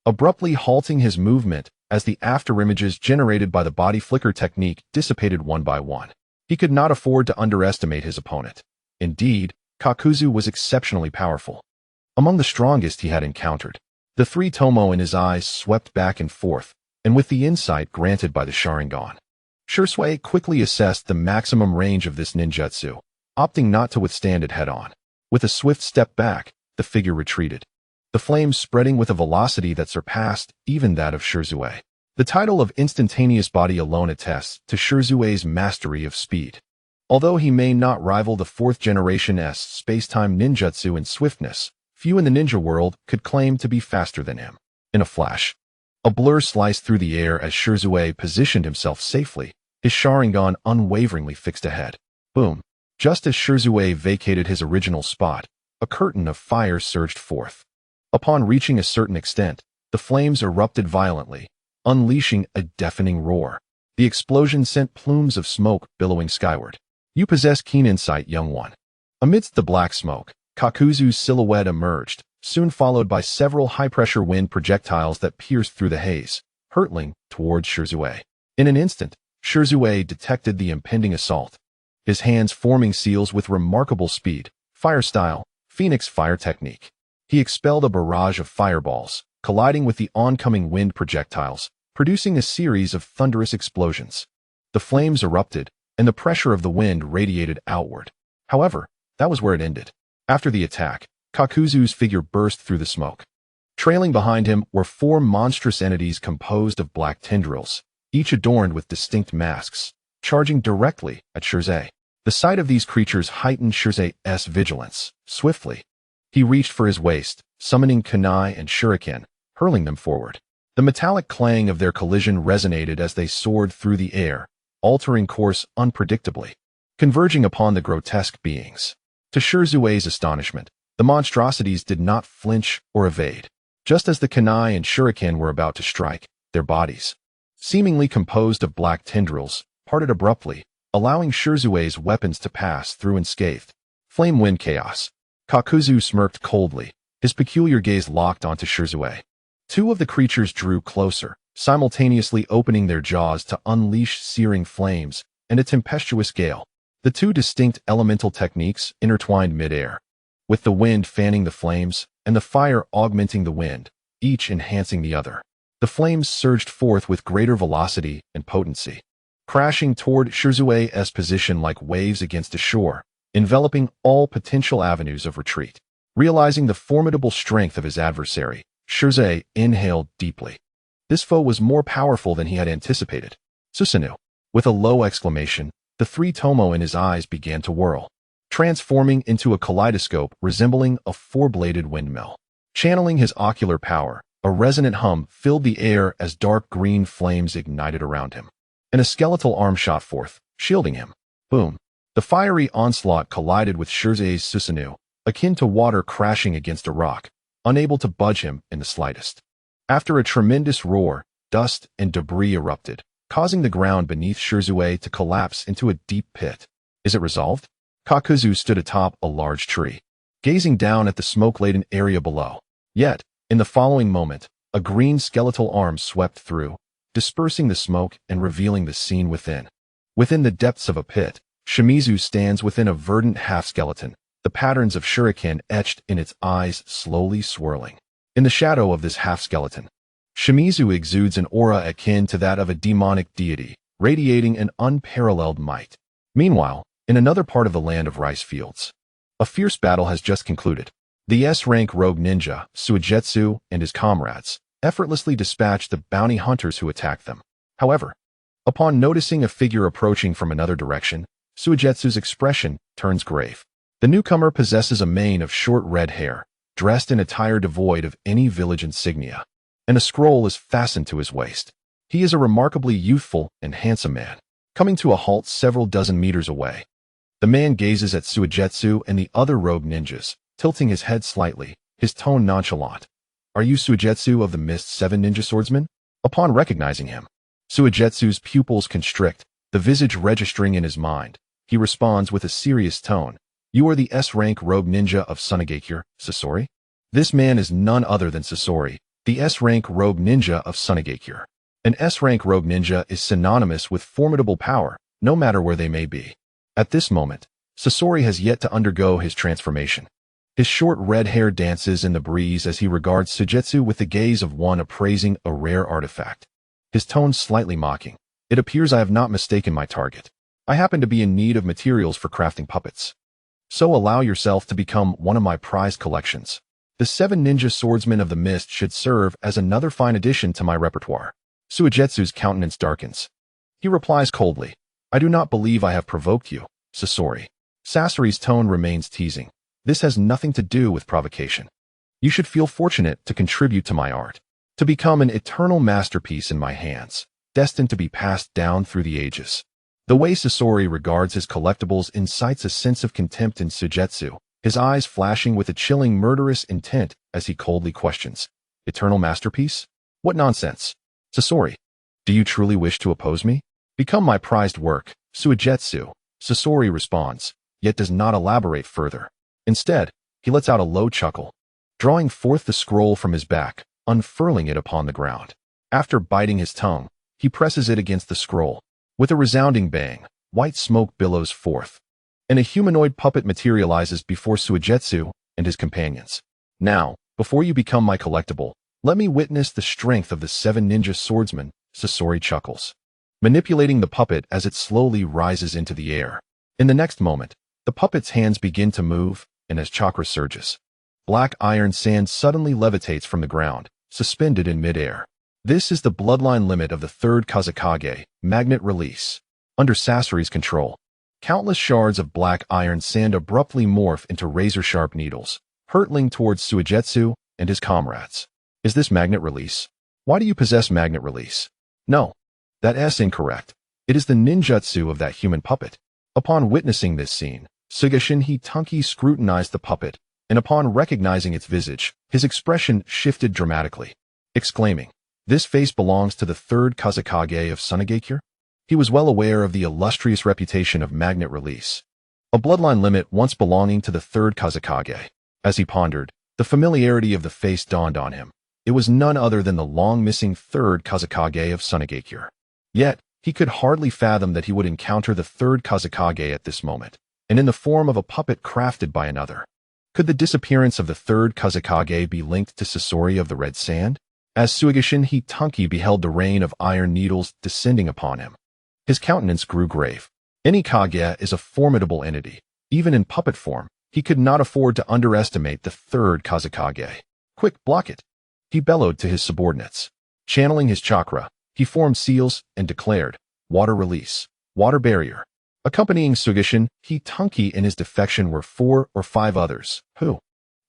abruptly halting his movement as the afterimages generated by the body flicker technique dissipated one by one. He could not afford to underestimate his opponent. Indeed, Kakuzu was exceptionally powerful. Among the strongest he had encountered. The three tomo in his eyes swept back and forth, and with the insight granted by the Sharingan, Shursui quickly assessed the maximum range of this ninjutsu, opting not to withstand it head-on. With a swift step back, the figure retreated, the flames spreading with a velocity that surpassed even that of Shursui. The title of instantaneous body alone attests to Shursui's mastery of speed. Although he may not rival the fourth generation's space-time ninjutsu in swiftness, few in the ninja world could claim to be faster than him. In a flash, a blur sliced through the air as Shursui positioned himself safely, his Sharingan unwaveringly fixed ahead. Boom! Just as Shursui vacated his original spot, a curtain of fire surged forth. Upon reaching a certain extent, the flames erupted violently, unleashing a deafening roar. The explosion sent plumes of smoke billowing skyward. You possess keen insight, young one. Amidst the black smoke, Kakuzu's silhouette emerged, soon followed by several high-pressure wind projectiles that pierced through the haze, hurtling towards Shursui. In an instant, Shursui detected the impending assault, his hands forming seals with remarkable speed, fire style, Phoenix fire technique. He expelled a barrage of fireballs, colliding with the oncoming wind projectiles, producing a series of thunderous explosions. The flames erupted, and the pressure of the wind radiated outward. However, that was where it ended. After the attack, Kakuzu's figure burst through the smoke. Trailing behind him were four monstrous entities composed of black tendrils, each adorned with distinct masks, charging directly at Shursui. The sight of these creatures heightened Shursui's vigilance. Swiftly, he reached for his waist, summoning kunai and shuriken, hurling them forward. The metallic clang of their collision resonated as they soared through the air, altering course unpredictably, converging upon the grotesque beings. To Shursui's astonishment, the monstrosities did not flinch or evade. Just as the kunai and shuriken were about to strike, their bodies, seemingly composed of black tendrils, parted abruptly, allowing Shursui's weapons to pass through unscathed. Flame wind chaos. Kakuzu smirked coldly, his peculiar gaze locked onto Shursui. Two of the creatures drew closer, simultaneously opening their jaws to unleash searing flames and a tempestuous gale. The two distinct elemental techniques intertwined mid-air, with the wind fanning the flames and the fire augmenting the wind, each enhancing the other. The flames surged forth with greater velocity and potency, crashing toward Shursui's position like waves against a shore, enveloping all potential avenues of retreat. Realizing the formidable strength of his adversary, Shursui inhaled deeply. This foe was more powerful than he had anticipated. Susanoo. With a low exclamation, the three tomo in his eyes began to whirl, transforming into a kaleidoscope resembling a four-bladed windmill. Channeling his ocular power, a resonant hum filled the air as dark green flames ignited around him. And a skeletal arm shot forth, shielding him. Boom. The fiery onslaught collided with Shirzei's Susanoo, akin to water crashing against a rock, unable to budge him in the slightest. After a tremendous roar, dust and debris erupted, causing the ground beneath Shirzue to collapse into a deep pit. Is it resolved? Kakuzu stood atop a large tree, gazing down at the smoke-laden area below. Yet, in the following moment, a green skeletal arm swept through, dispersing the smoke and revealing the scene within. Within the depths of a pit, Shimizu stands within a verdant half-skeleton, the patterns of shuriken etched in its eyes slowly swirling. In the shadow of this half-skeleton, Shimizu exudes an aura akin to that of a demonic deity, radiating an unparalleled might. Meanwhile, in another part of the land of rice fields, a fierce battle has just concluded. The S-rank rogue ninja, Suigetsu, and his comrades effortlessly dispatched the bounty hunters who attacked them. However, upon noticing a figure approaching from another direction, Suigetsu's expression turns grave. The newcomer possesses a mane of short red hair, dressed in attire devoid of any village insignia, and a scroll is fastened to his waist. He is a remarkably youthful and handsome man, coming to a halt several dozen meters away. The man gazes at Suigetsu and the other rogue ninjas, tilting his head slightly, his tone nonchalant. "Are you Suigetsu of the Mist 7 Ninja Swordsmen?" Upon recognizing him, Suigetsu's pupils constrict, the visage registering in his mind. He responds with a serious tone. "You are the S-rank rogue ninja of Sunagakure, Sasori?" This man is none other than Sasori, the S-rank rogue ninja of Sunagakure. An S-rank rogue ninja is synonymous with formidable power, no matter where they may be. At this moment, Sasori has yet to undergo his transformation. His short red hair dances in the breeze as he regards Suigetsu with the gaze of one appraising a rare artifact. His tone slightly mocking. "It appears I have not mistaken my target. I happen to be in need of materials for crafting puppets. So allow yourself to become one of my prized collections. The 7 Ninja Swordsmen of the Mist should serve as another fine addition to my repertoire." Suigetsu's countenance darkens. He replies coldly, "I do not believe I have provoked you, Sasori." Sasori's tone remains teasing. "This has nothing to do with provocation. You should feel fortunate to contribute to my art, to become an eternal masterpiece in my hands, destined to be passed down through the ages." The way Sasori regards his collectibles incites a sense of contempt in Suigetsu, his eyes flashing with a chilling murderous intent as he coldly questions, "Eternal masterpiece? What nonsense! Sasori, do you truly wish to oppose me? Become my prized work, Suigetsu." Sasori responds, yet does not elaborate further. Instead, he lets out a low chuckle, drawing forth the scroll from his back, unfurling it upon the ground. After biting his tongue, he presses it against the scroll. With a resounding bang, white smoke billows forth, and a humanoid puppet materializes before Suigetsu and his companions. "Now, before you become my collectible, let me witness the strength of the 7 Ninja Swordsmen," Sasori chuckles, manipulating the puppet as it slowly rises into the air. In the next moment, the puppet's hands begin to move, and as chakra surges, black iron sand suddenly levitates from the ground, suspended in midair. This is the bloodline limit of the 3rd Kazekage, magnet release. Under Sasori's control, countless shards of black iron sand abruptly morph into razor-sharp needles, hurtling towards Suigetsu and his comrades. Is this magnet release? Why do you possess magnet release? No, that's incorrect. It is the ninjutsu of that human puppet. Upon witnessing this scene, Sugashin Hitanki scrutinized the puppet, and upon recognizing its visage, his expression shifted dramatically, exclaiming, "This face belongs to the 3rd Kazekage of Sunagakure?" He was well aware of the illustrious reputation of magnet release, a bloodline limit once belonging to the 3rd Kazekage. As he pondered, the familiarity of the face dawned on him. It was none other than the long-missing 3rd Kazekage of Sunagakure. Yet, he could hardly fathom that he would encounter the 3rd Kazekage at this moment, and in the form of a puppet crafted by another. Could the disappearance of the 3rd Kazekage be linked to Sasori of the Red Sand? As Suigashin Hitanki beheld the rain of iron needles descending upon him, his countenance grew grave. Any Kage is a formidable entity. Even in puppet form, he could not afford to underestimate the 3rd Kazekage. "Quick, block it!" he bellowed to his subordinates. Channeling his chakra, he formed seals and declared, "Water release, water barrier." Accompanying Suigashin Hitanki in his defection were 4 or 5 others, who,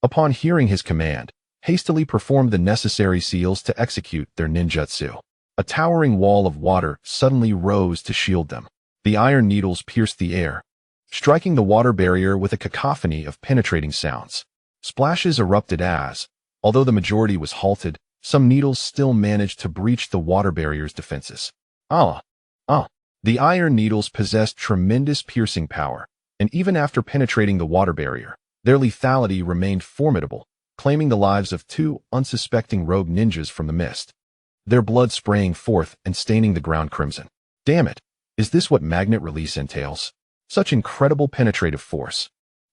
upon hearing his command, hastily performed the necessary seals to execute their ninjutsu. A towering wall of water suddenly rose to shield them. The iron needles pierced the air, striking the water barrier with a cacophony of penetrating sounds. Splashes erupted as, although the majority was halted, some needles still managed to breach the water barrier's defenses. The iron needles possessed tremendous piercing power, and even after penetrating the water barrier, their lethality remained formidable, claiming the lives of 2 unsuspecting rogue ninjas from the mist, their blood spraying forth and staining the ground crimson. Damn it! Is this what magnet release entails? Such incredible penetrative force.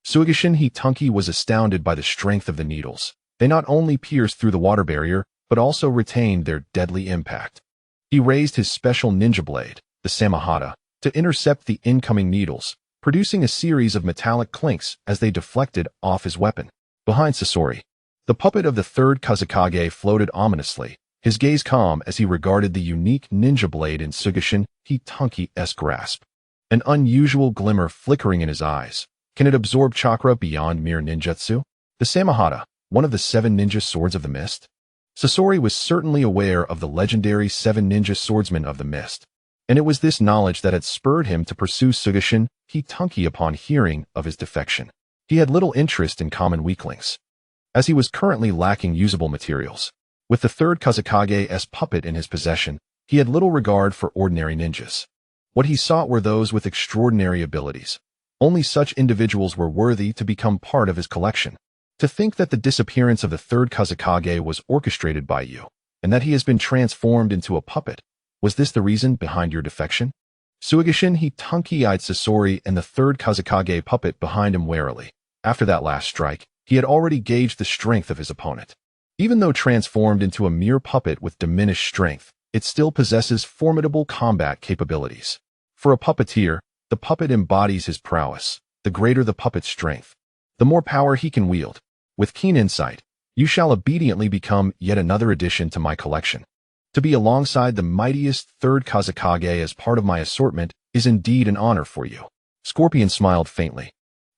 Suigashin Hitunki was astounded by the strength of the needles. They not only pierced through the water barrier, but also retained their deadly impact. He raised his special ninja blade, the Samahata, to intercept the incoming needles, producing a series of metallic clinks as they deflected off his weapon. Behind Sasori, the puppet of the third Kazekage floated ominously, his gaze calm as he regarded the unique ninja blade in Suigashin Hitunki's grasp. An unusual glimmer flickering in his eyes. Can it absorb chakra beyond mere ninjutsu? The Samahata, one of the 7 ninja swords of the mist? Sasori was certainly aware of the legendary 7 ninja swordsmen of the mist, and it was this knowledge that had spurred him to pursue Suigashin Hitunki upon hearing of his defection. He had little interest in common weaklings, as he was currently lacking usable materials. With the third Kazekage's puppet in his possession, he had little regard for ordinary ninjas. What he sought were those with extraordinary abilities. Only such individuals were worthy to become part of his collection. To think that the disappearance of the third Kazekage was orchestrated by you, and that he has been transformed into a puppet, was this the reason behind your defection? Suigashin Hitunki eyed Sasori and the third Kazekage puppet behind him warily. After that last strike, he had already gauged the strength of his opponent. Even though transformed into a mere puppet with diminished strength, it still possesses formidable combat capabilities. For a puppeteer, the puppet embodies his prowess. The greater the puppet's strength, the more power he can wield. With keen insight, you shall obediently become yet another addition to my collection. To be alongside the mightiest third Kazekage as part of my assortment is indeed an honor for you. Scorpion smiled faintly,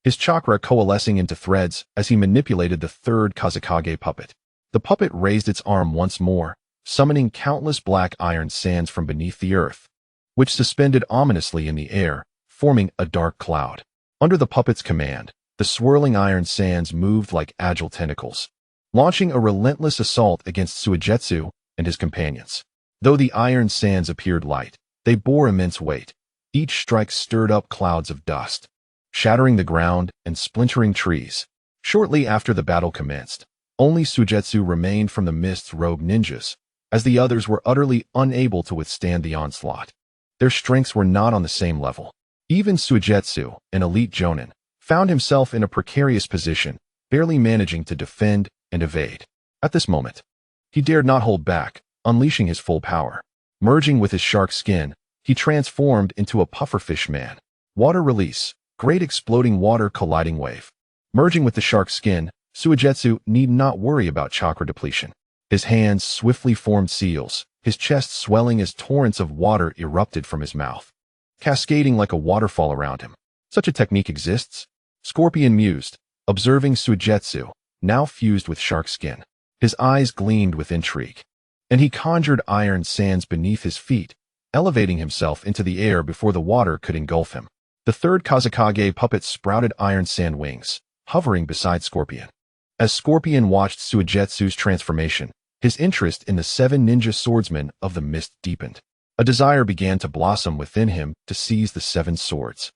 his chakra coalescing into threads as he manipulated the third Kazekage puppet. The puppet raised its arm once more, summoning countless black iron sands from beneath the earth, which suspended ominously in the air, forming a dark cloud. Under the puppet's command, the swirling iron sands moved like agile tentacles, launching a relentless assault against Suigetsu and his companions. Though the iron sands appeared light, they bore immense weight. Each strike stirred up clouds of dust, shattering the ground and splintering trees. Shortly after the battle commenced, only Suigetsu remained from the mist's rogue ninjas, as the others were utterly unable to withstand the onslaught. Their strengths were not on the same level. Even Suigetsu, an elite jonin, found himself in a precarious position, barely managing to defend and evade. At this moment, he dared not hold back, unleashing his full power. Merging with his shark skin, he transformed into a pufferfish man. Water release, great exploding water colliding wave. Merging with the shark skin, Suigetsu need not worry about chakra depletion. His hands swiftly formed seals, his chest swelling as torrents of water erupted from his mouth, cascading like a waterfall around him. Such a technique exists? Scorpion mused, observing Suigetsu, now fused with shark skin. His eyes gleamed with intrigue, and he conjured iron sands beneath his feet, elevating himself into the air before the water could engulf him. The third Kazekage puppet sprouted iron sand wings, hovering beside Scorpion. As Scorpion watched Suigetsu's transformation, his interest in the 7 ninja swordsmen of the mist deepened. A desire began to blossom within him to seize the 7 swords,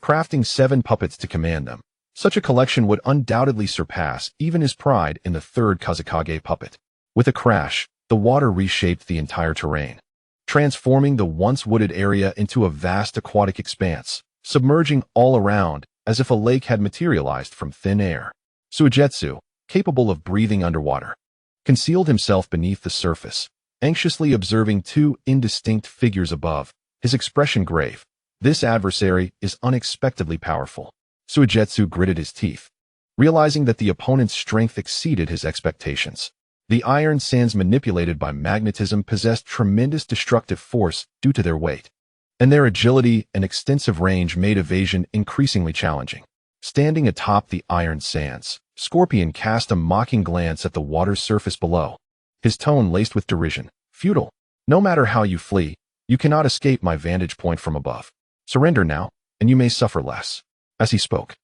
crafting 7 puppets to command them. Such a collection would undoubtedly surpass even his pride in the third Kazekage puppet. With a crash, the water reshaped the entire terrain, transforming the once wooded area into a vast aquatic expanse, submerging all around as if a lake had materialized from thin air. Suigetsu, capable of breathing underwater, concealed himself beneath the surface, anxiously observing 2 indistinct figures above, his expression grave. This adversary is unexpectedly powerful. Suigetsu gritted his teeth, realizing that the opponent's strength exceeded his expectations. The iron sands manipulated by magnetism possessed tremendous destructive force due to their weight, and their agility and extensive range made evasion increasingly challenging. Standing atop the iron sands, Scorpion cast a mocking glance at the water's surface below, his tone laced with derision. Futile. No matter how you flee, you cannot escape my vantage point from above. Surrender now, and you may suffer less. As he spoke,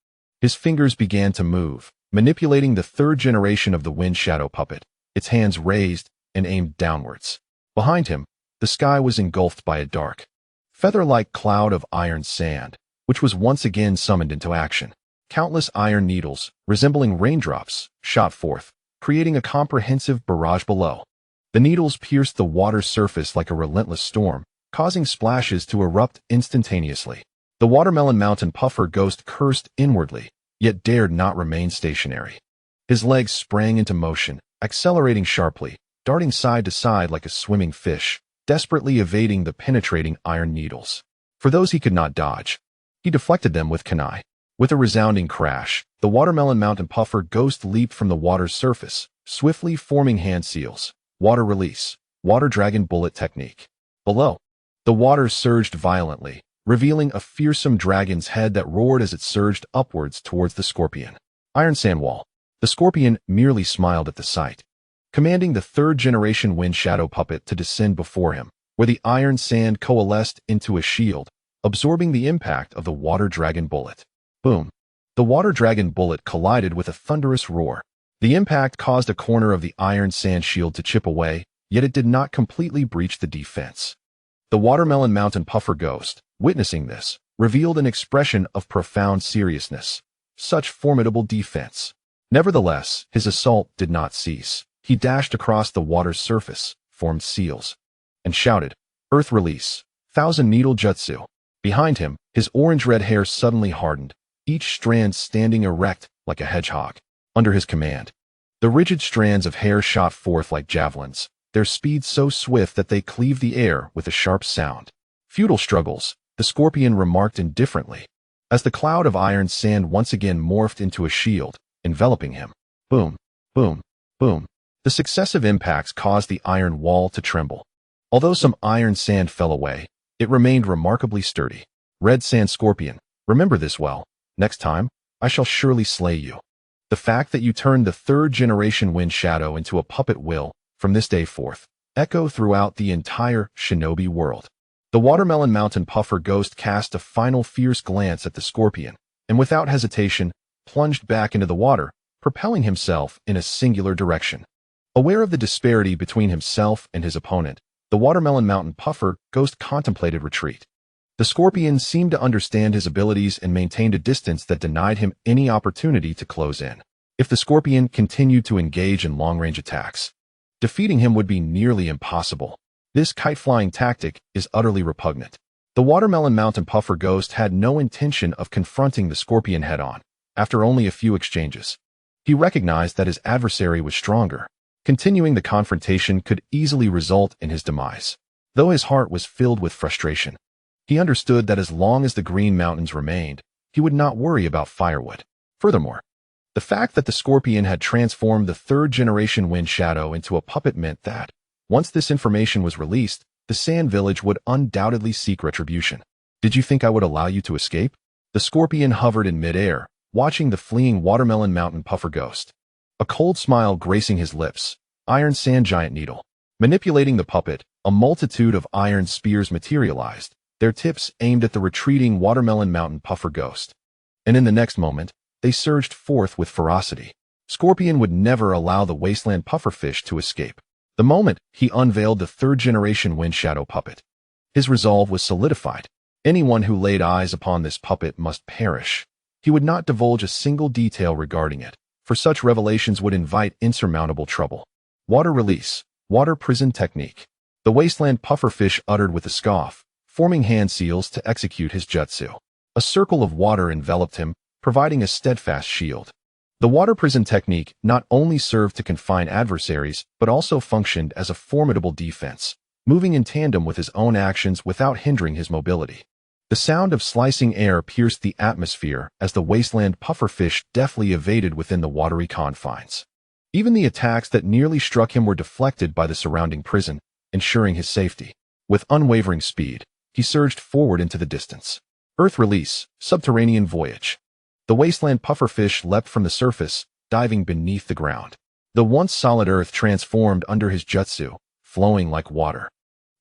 his fingers began to move, manipulating the third generation of the wind shadow puppet, its hands raised and aimed downwards. Behind him, the sky was engulfed by a dark, feather-like cloud of iron sand, which was once again summoned into action. Countless iron needles, resembling raindrops, shot forth, creating a comprehensive barrage below. The needles pierced the water's surface like a relentless storm, causing splashes to erupt instantaneously. The Watermelon Mountain Puffer Ghost cursed inwardly, yet dared not remain stationary. His legs sprang into motion, accelerating sharply, darting side to side like a swimming fish, desperately evading the penetrating iron needles. For those he could not dodge, he deflected them with kunai. With a resounding crash, the Watermelon Mountain Puffer Ghost leaped from the water's surface, swiftly forming hand seals. Water release, water dragon bullet technique. Below, the water surged violently, revealing a fearsome dragon's head that roared as it surged upwards towards the scorpion. Iron Sand Wall. The scorpion merely smiled at the sight, commanding the third-generation wind shadow puppet to descend before him, where the iron sand coalesced into a shield, absorbing the impact of the water dragon bullet. Boom! The water dragon bullet collided with a thunderous roar. The impact caused a corner of the iron sand shield to chip away, yet it did not completely breach the defense. The Watermelon Mountain Puffer Ghost, witnessing this, revealed an expression of profound seriousness. Such formidable defense. Nevertheless, his assault did not cease. He dashed across the water's surface, formed seals, and shouted, "Earth release, Thousand Needle Jutsu." Behind him, his orange-red hair suddenly hardened, each strand standing erect like a hedgehog. Under his command, the rigid strands of hair shot forth like javelins, their speed so swift that they cleaved the air with a sharp sound. Futile struggles, the scorpion remarked indifferently, as the cloud of iron sand once again morphed into a shield, enveloping him. Boom, boom, boom. The successive impacts caused the iron wall to tremble. Although some iron sand fell away, it remained remarkably sturdy. Red Sand Scorpion, remember this well. Next time, I shall surely slay you. The fact that you turned the third-generation wind shadow into a puppet will, from this day forth, echo throughout the entire shinobi world. The Watermelon Mountain Puffer Ghost cast a final fierce glance at the scorpion, and without hesitation, plunged back into the water, propelling himself in a singular direction. Aware of the disparity between himself and his opponent, the Watermelon Mountain Puffer Ghost contemplated retreat. The scorpion seemed to understand his abilities and maintained a distance that denied him any opportunity to close in. If the scorpion continued to engage in long-range attacks, defeating him would be nearly impossible. This kite-flying tactic is utterly repugnant. The Watermelon Mountain Puffer Ghost had no intention of confronting the scorpion head-on. After only a few exchanges, he recognized that his adversary was stronger. Continuing the confrontation could easily result in his demise. Though his heart was filled with frustration, he understood that as long as the Green Mountains remained, he would not worry about firewood. Furthermore, the fact that the scorpion had transformed the third-generation wind shadow into a puppet meant that, once this information was released, the Sand Village would undoubtedly seek retribution. Did you think I would allow you to escape? The scorpion hovered in midair, watching the fleeing Watermelon Mountain Puffer Ghost. A cold smile gracing his lips. Iron Sand Giant Needle. Manipulating the puppet, a multitude of iron spears materialized, their tips aimed at the retreating Watermelon Mountain Puffer Ghost. And in the next moment, they surged forth with ferocity. Scorpion would never allow the wasteland pufferfish to escape. The moment he unveiled the third-generation wind shadow puppet, his resolve was solidified. Anyone who laid eyes upon this puppet must perish. He would not divulge a single detail regarding it, for such revelations would invite insurmountable trouble. Water release, water prison technique. The wasteland pufferfish uttered with a scoff, forming hand seals to execute his jutsu. A circle of water enveloped him, providing a steadfast shield. The water prison technique not only served to confine adversaries, but also functioned as a formidable defense, moving in tandem with his own actions without hindering his mobility. The sound of slicing air pierced the atmosphere as the wasteland pufferfish deftly evaded within the watery confines. Even the attacks that nearly struck him were deflected by the surrounding prison, ensuring his safety. With unwavering speed, he surged forward into the distance. Earth release, subterranean voyage. The wasteland pufferfish leapt from the surface, diving beneath the ground. The once solid earth transformed under his jutsu, flowing like water.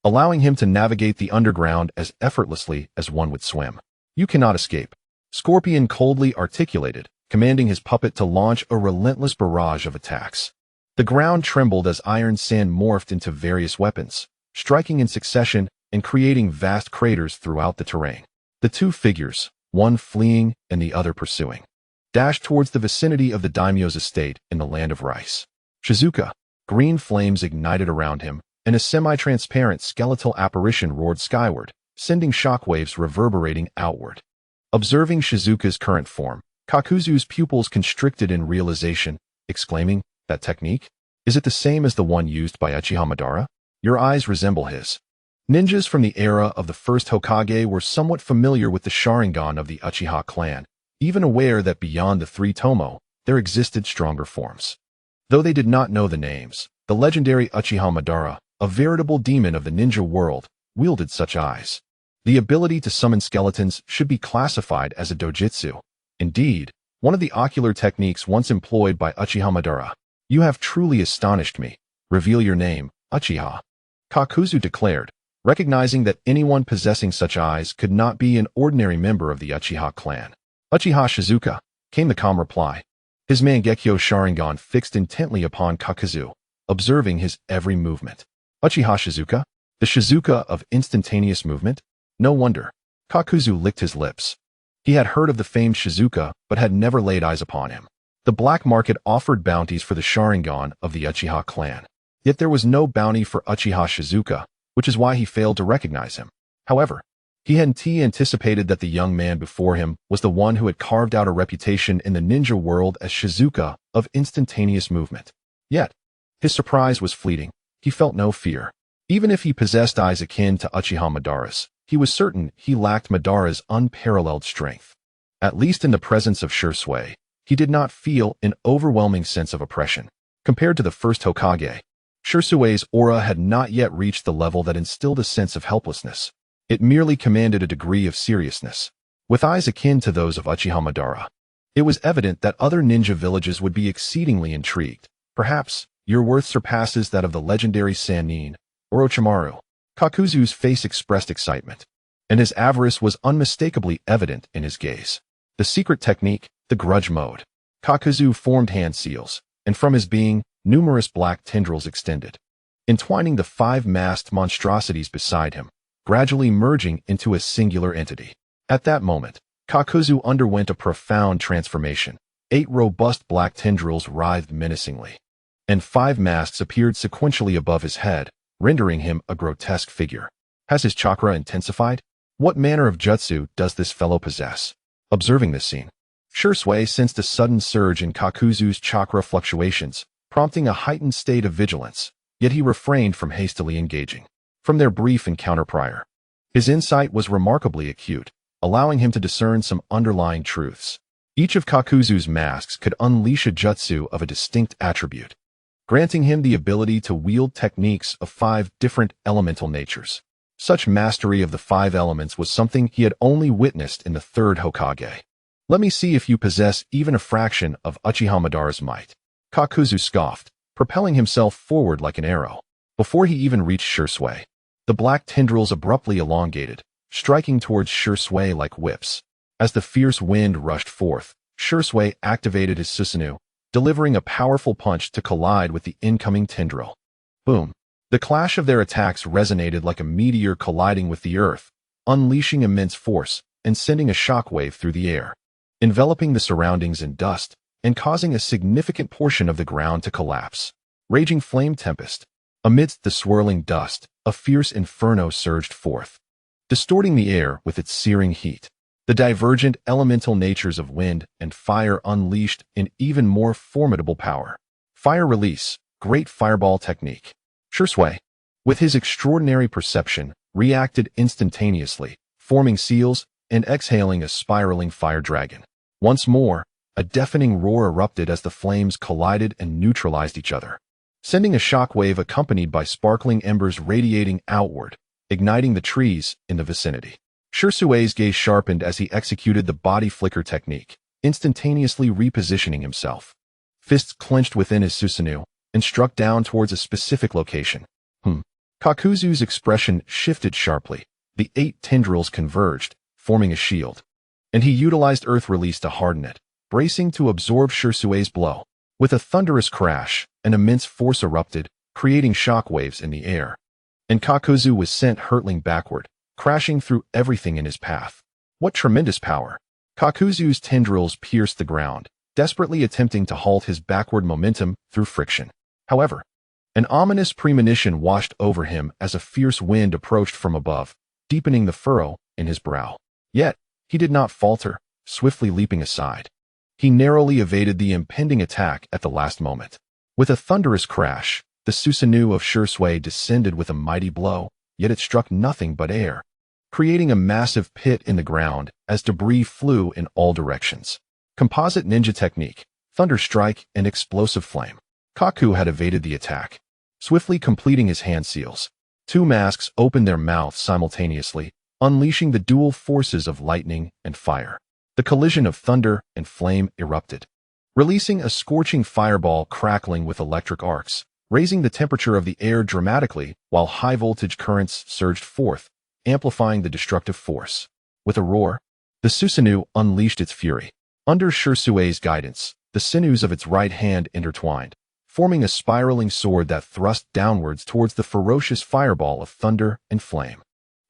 allowing him to navigate the underground as effortlessly as one would swim. "You cannot escape," Scorpion coldly articulated, commanding his puppet to launch a relentless barrage of attacks. The ground trembled as iron sand morphed into various weapons, striking in succession and creating vast craters throughout the terrain. The two figures, one fleeing and the other pursuing, dashed towards the vicinity of the daimyo's estate in the land of rice. Shizuka, green flames ignited around him, and a semi-transparent skeletal apparition roared skyward, sending shockwaves reverberating outward. Observing Shizuka's current form, Kakuzu's pupils constricted in realization, exclaiming, "That technique? Is it the same as the one used by Uchiha Madara? Your eyes resemble his." Ninjas from the era of the first Hokage were somewhat familiar with the Sharingan of the Uchiha clan, even aware that beyond the three Tomo, there existed stronger forms. Though they did not know the names, the legendary Uchiha Madara, a veritable demon of the ninja world, wielded such eyes. The ability to summon skeletons should be classified as a dojutsu. Indeed, one of the ocular techniques once employed by Uchiha Madara. "You have truly astonished me. Reveal your name, Uchiha," Kakuzu declared, recognizing that anyone possessing such eyes could not be an ordinary member of the Uchiha clan. "Uchiha Shizuka," came the calm reply, his Mangekyo Sharingan fixed intently upon Kakuzu, observing his every movement. Uchiha Shizuka? The Shizuka of instantaneous movement? No wonder. Kakuzu licked his lips. He had heard of the famed Shizuka, but had never laid eyes upon him. The black market offered bounties for the Sharingan of the Uchiha clan. Yet there was no bounty for Uchiha Shizuka, which is why he failed to recognize him. However, he hadn't anticipated that the young man before him was the one who had carved out a reputation in the ninja world as Shizuka of instantaneous movement. Yet, his surprise was fleeting. He felt no fear. Even if he possessed eyes akin to Uchiha Madara's, he was certain he lacked Madara's unparalleled strength. At least in the presence of Shursui, he did not feel an overwhelming sense of oppression. Compared to the first Hokage, Shursui's aura had not yet reached the level that instilled a sense of helplessness. It merely commanded a degree of seriousness. With eyes akin to those of Uchiha Madara, it was evident that other ninja villages would be exceedingly intrigued. "Perhaps your worth surpasses that of the legendary Sannin, Orochimaru." Kakuzu's face expressed excitement, and his avarice was unmistakably evident in his gaze. The secret technique, the grudge mode. Kakuzu formed hand seals, and from his being, numerous black tendrils extended, entwining the five masked monstrosities beside him, gradually merging into a singular entity. At that moment, Kakuzu underwent a profound transformation. 8 robust black tendrils writhed menacingly, and 5 masks appeared sequentially above his head, rendering him a grotesque figure. Has his chakra intensified? What manner of jutsu does this fellow possess? Observing this scene, Shursui sensed a sudden surge in Kakuzu's chakra fluctuations, prompting a heightened state of vigilance, yet he refrained from hastily engaging. From their brief encounter prior, his insight was remarkably acute, allowing him to discern some underlying truths. Each of Kakuzu's masks could unleash a jutsu of a distinct attribute, granting him the ability to wield techniques of 5 different elemental natures. Such mastery of the 5 elements was something he had only witnessed in the third Hokage. "Let me see if you possess even a fraction of Uchiha Madara's might," Kakuzu scoffed, propelling himself forward like an arrow. Before he even reached Shursui, the black tendrils abruptly elongated, striking towards Shursui like whips. As the fierce wind rushed forth, Shursui activated his Susanoo, delivering a powerful punch to collide with the incoming tendril. Boom! The clash of their attacks resonated like a meteor colliding with the earth, unleashing immense force and sending a shockwave through the air, enveloping the surroundings in dust and causing a significant portion of the ground to collapse. Raging flame tempest. Amidst the swirling dust, a fierce inferno surged forth, distorting the air with its searing heat. The divergent elemental natures of wind and fire unleashed an even more formidable power. Fire release, great fireball technique. Shursui, with his extraordinary perception, reacted instantaneously, forming seals and exhaling a spiraling fire dragon. Once more, a deafening roar erupted as the flames collided and neutralized each other, sending a shockwave accompanied by sparkling embers radiating outward, igniting the trees in the vicinity. Shursui's gaze sharpened as he executed the body flicker technique, instantaneously repositioning himself. Fists clenched within his Susanoo and struck down towards a specific location. Kakuzu's expression shifted sharply. The 8 tendrils converged, forming a shield, and he utilized Earth Release to harden it, bracing to absorb Shirsue's blow. With a thunderous crash, an immense force erupted, creating shockwaves in the air, and Kakuzu was sent hurtling backward, crashing through everything in his path. What tremendous power! Kakuzu's tendrils pierced the ground, desperately attempting to halt his backward momentum through friction. However, an ominous premonition washed over him as a fierce wind approached from above, deepening the furrow in his brow. Yet, he did not falter, swiftly leaping aside. He narrowly evaded the impending attack at the last moment. With a thunderous crash, the Susanoo of Shirsue descended with a mighty blow, yet it struck nothing but air, creating a massive pit in the ground as debris flew in all directions. Composite ninja technique, thunder strike, and explosive flame. Kaku had evaded the attack, swiftly completing his hand seals. 2 masks opened their mouths simultaneously, unleashing the dual forces of lightning and fire. The collision of thunder and flame erupted, releasing a scorching fireball crackling with electric arcs, raising the temperature of the air dramatically while high-voltage currents surged forth, amplifying the destructive force. With a roar, the Susanoo unleashed its fury. Under Shirsue's guidance, the sinews of its right hand intertwined, forming a spiraling sword that thrust downwards towards the ferocious fireball of thunder and flame.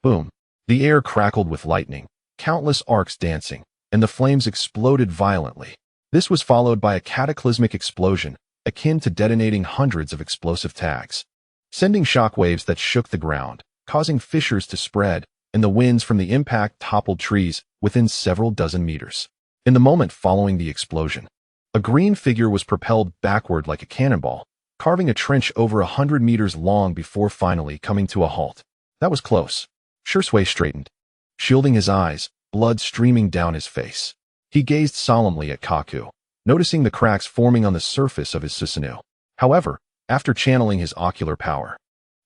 Boom! The air crackled with lightning, countless arcs dancing, and the flames exploded violently. This was followed by a cataclysmic explosion, akin to detonating hundreds of explosive tags, sending shockwaves that shook the ground, causing fissures to spread, and the winds from the impact toppled trees within several dozen meters. In the moment following the explosion, a green figure was propelled backward like a cannonball, carving a trench over 100 meters long before finally coming to a halt. That was close. Shirsue straightened, shielding his eyes, blood streaming down his face. He gazed solemnly at Kaku, noticing the cracks forming on the surface of his Susanoo. However, after channeling his ocular power,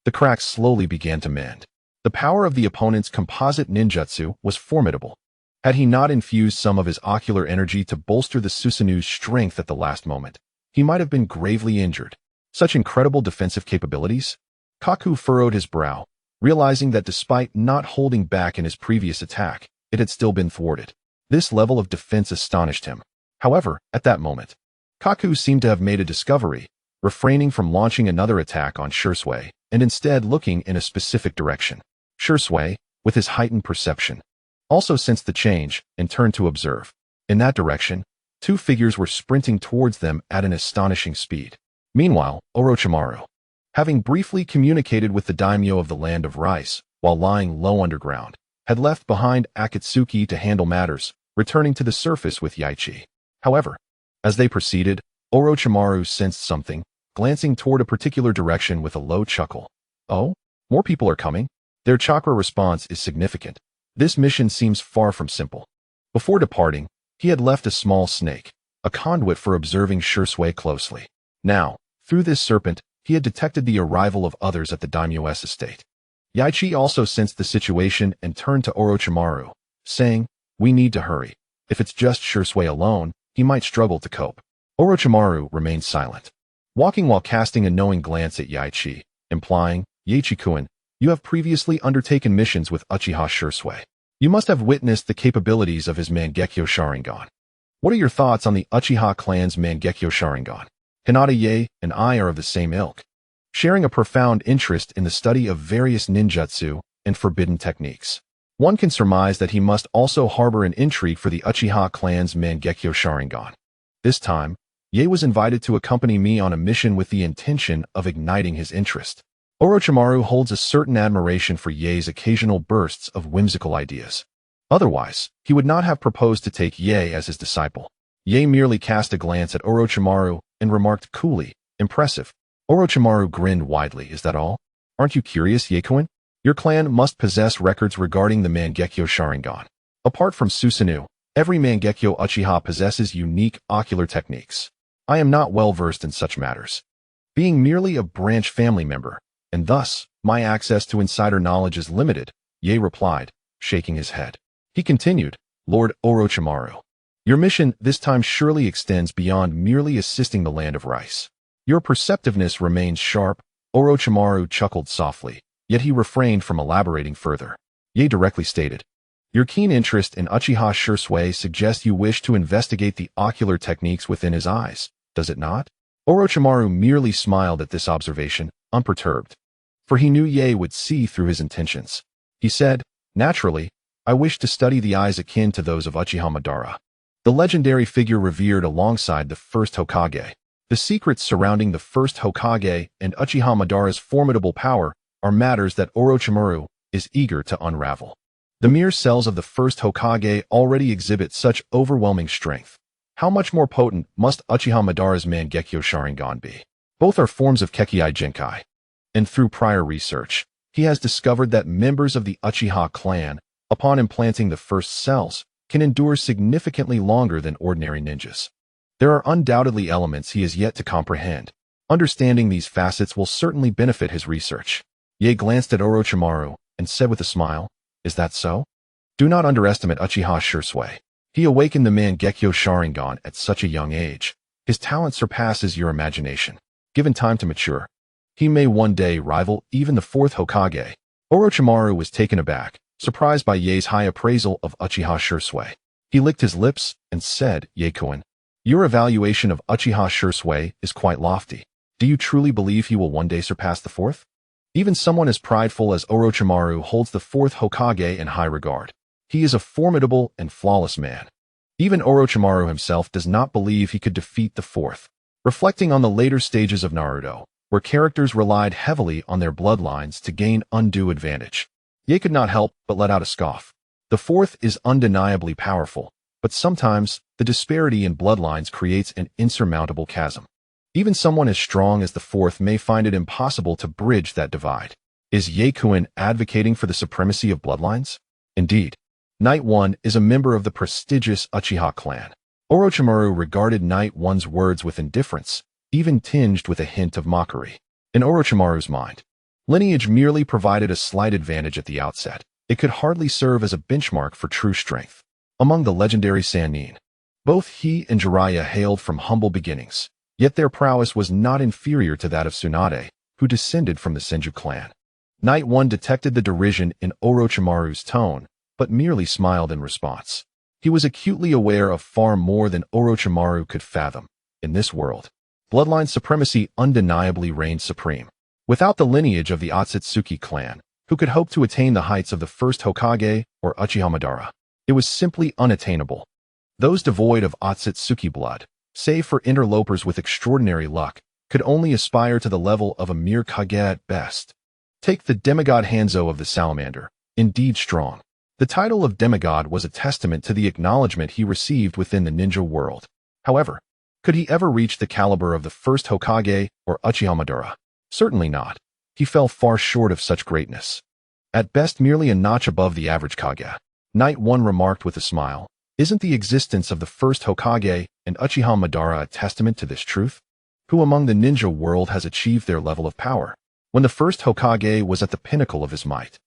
the cracks slowly began to mend. The power of the opponent's composite ninjutsu was formidable. Had he not infused some of his ocular energy to bolster the Susanoo's strength at the last moment, he might have been gravely injured. Such incredible defensive capabilities? Kaku furrowed his brow, realizing that despite not holding back in his previous attack, it had still been thwarted. This level of defense astonished him. However, at that moment, Kaku seemed to have made a discovery, refraining from launching another attack on Shirsue, and instead looking in a specific direction. Shirsue, with his heightened perception, also sensed the change and turned to observe. In that direction, 2 figures were sprinting towards them at an astonishing speed. Meanwhile, Orochimaru, having briefly communicated with the daimyo of the Land of Rice while lying low underground, had left behind Akatsuki to handle matters, returning to the surface with Yaichi. However, as they proceeded, Orochimaru sensed something, glancing toward a particular direction with a low chuckle. Oh, more people are coming? Their chakra response is significant. This mission seems far from simple. Before departing, he had left a small snake, a conduit for observing Shirsue closely. Now, through this serpent, he had detected the arrival of others at the daimyo's estate. Yaichi also sensed the situation and turned to Orochimaru, saying, "We need to hurry. If it's just Shirsue alone, he might struggle to cope." Orochimaru remained silent, walking while casting a knowing glance at Yaichi, implying, "Yaichi-kun, you have previously undertaken missions with Uchiha Shirsue. You must have witnessed the capabilities of his Mangekyo Sharingan. What are your thoughts on the Uchiha clan's Mangekyo Sharingan? Hinata Ye and I are of the same ilk, sharing a profound interest in the study of various ninjutsu and forbidden techniques. One can surmise that he must also harbor an intrigue for the Uchiha clan's Mangekyo Sharingan. This time, Ye was invited to accompany me on a mission with the intention of igniting his interest." Orochimaru holds a certain admiration for Ye's occasional bursts of whimsical ideas. Otherwise, he would not have proposed to take Ye as his disciple. Ye merely cast a glance at Orochimaru and remarked coolly, "Impressive." Orochimaru grinned widely. "Is that all? Aren't you curious, Ye-kun? Your clan must possess records regarding the Mangekyo Sharingan. Apart from Susanoo, every Mangekyo Uchiha possesses unique ocular techniques. I am not well versed in such matters, being merely a branch family member, and thus, my access to insider knowledge is limited," Ye replied, shaking his head. He continued, "Lord Orochimaru, your mission this time surely extends beyond merely assisting the Land of Rice. Your perceptiveness remains sharp." Orochimaru chuckled softly, Yet he refrained from elaborating further. Ye directly stated, "Your keen interest in Uchiha Shursui suggests you wish to investigate the ocular techniques within his eyes, does it not?" Orochimaru merely smiled at this observation, unperturbed. For he knew Ye would see through his intentions. He said, "Naturally, I wish to study the eyes akin to those of Uchiha Madara, the legendary figure revered alongside the first Hokage. The secrets surrounding the first Hokage and Uchiha Madara's formidable power are matters that Orochimaru is eager to unravel. The mere cells of the first Hokage already exhibit such overwhelming strength. How much more potent must Uchiha Madara's Mangekyo Sharingan be? Both are forms of Kekkei Jinkai. And through prior research, he has discovered that members of the Uchiha clan, upon implanting the first cells, can endure significantly longer than ordinary ninjas. There are undoubtedly elements he has yet to comprehend. Understanding these facets will certainly benefit his research." Ye glanced at Orochimaru and said with a smile, "Is that so? Do not underestimate Uchiha Shursui. He awakened the Mangekyo Sharingan at such a young age. His talent surpasses your imagination. Given time to mature, he may one day rival even the fourth Hokage." Orochimaru was taken aback, surprised by Ye's high appraisal of Uchiha Shursui. He licked his lips and said, "Ye-kun, your evaluation of Uchiha Shursui is quite lofty. Do you truly believe he will one day surpass the fourth?" Even someone as prideful as Orochimaru holds the fourth Hokage in high regard. He is a formidable and flawless man. Even Orochimaru himself does not believe he could defeat the fourth. Reflecting on the later stages of Naruto, where characters relied heavily on their bloodlines to gain undue advantage, Ye could not help but let out a scoff. The fourth is undeniably powerful, but sometimes the disparity in bloodlines creates an insurmountable chasm. Even someone as strong as the fourth may find it impossible to bridge that divide. Is Ye-kun advocating for the supremacy of bloodlines? Indeed. Knight One is a member of the prestigious Uchiha clan. Orochimaru regarded Knight One's words with indifference, even tinged with a hint of mockery. In Orochimaru's mind, lineage merely provided a slight advantage at the outset. It could hardly serve as a benchmark for true strength. Among the legendary Sannin, both he and Jiraiya hailed from humble beginnings, yet their prowess was not inferior to that of Tsunade, who descended from the Senju clan. Knight One detected the derision in Orochimaru's tone, but merely smiled in response. He was acutely aware of far more than Orochimaru could fathom. In this world, bloodline supremacy undeniably reigned supreme. Without the lineage of the Otsutsuki clan, who could hope to attain the heights of the first Hokage or Uchiha Madara, it was simply unattainable. Those devoid of Otsutsuki blood, save for interlopers with extraordinary luck, could only aspire to the level of a mere Kage at best. Take the demigod Hanzo of the Salamander, indeed strong. The title of demigod was a testament to the acknowledgement he received within the ninja world. However, could he ever reach the caliber of the first Hokage or Uchiha Madara? Certainly not. He fell far short of such greatness. At best merely a notch above the average Kage. Knight One remarked with a smile, "Isn't the existence of the first Hokage and Uchiha Madara a testament to this truth? Who among the ninja world has achieved their level of power? When the first Hokage was at the pinnacle of his might,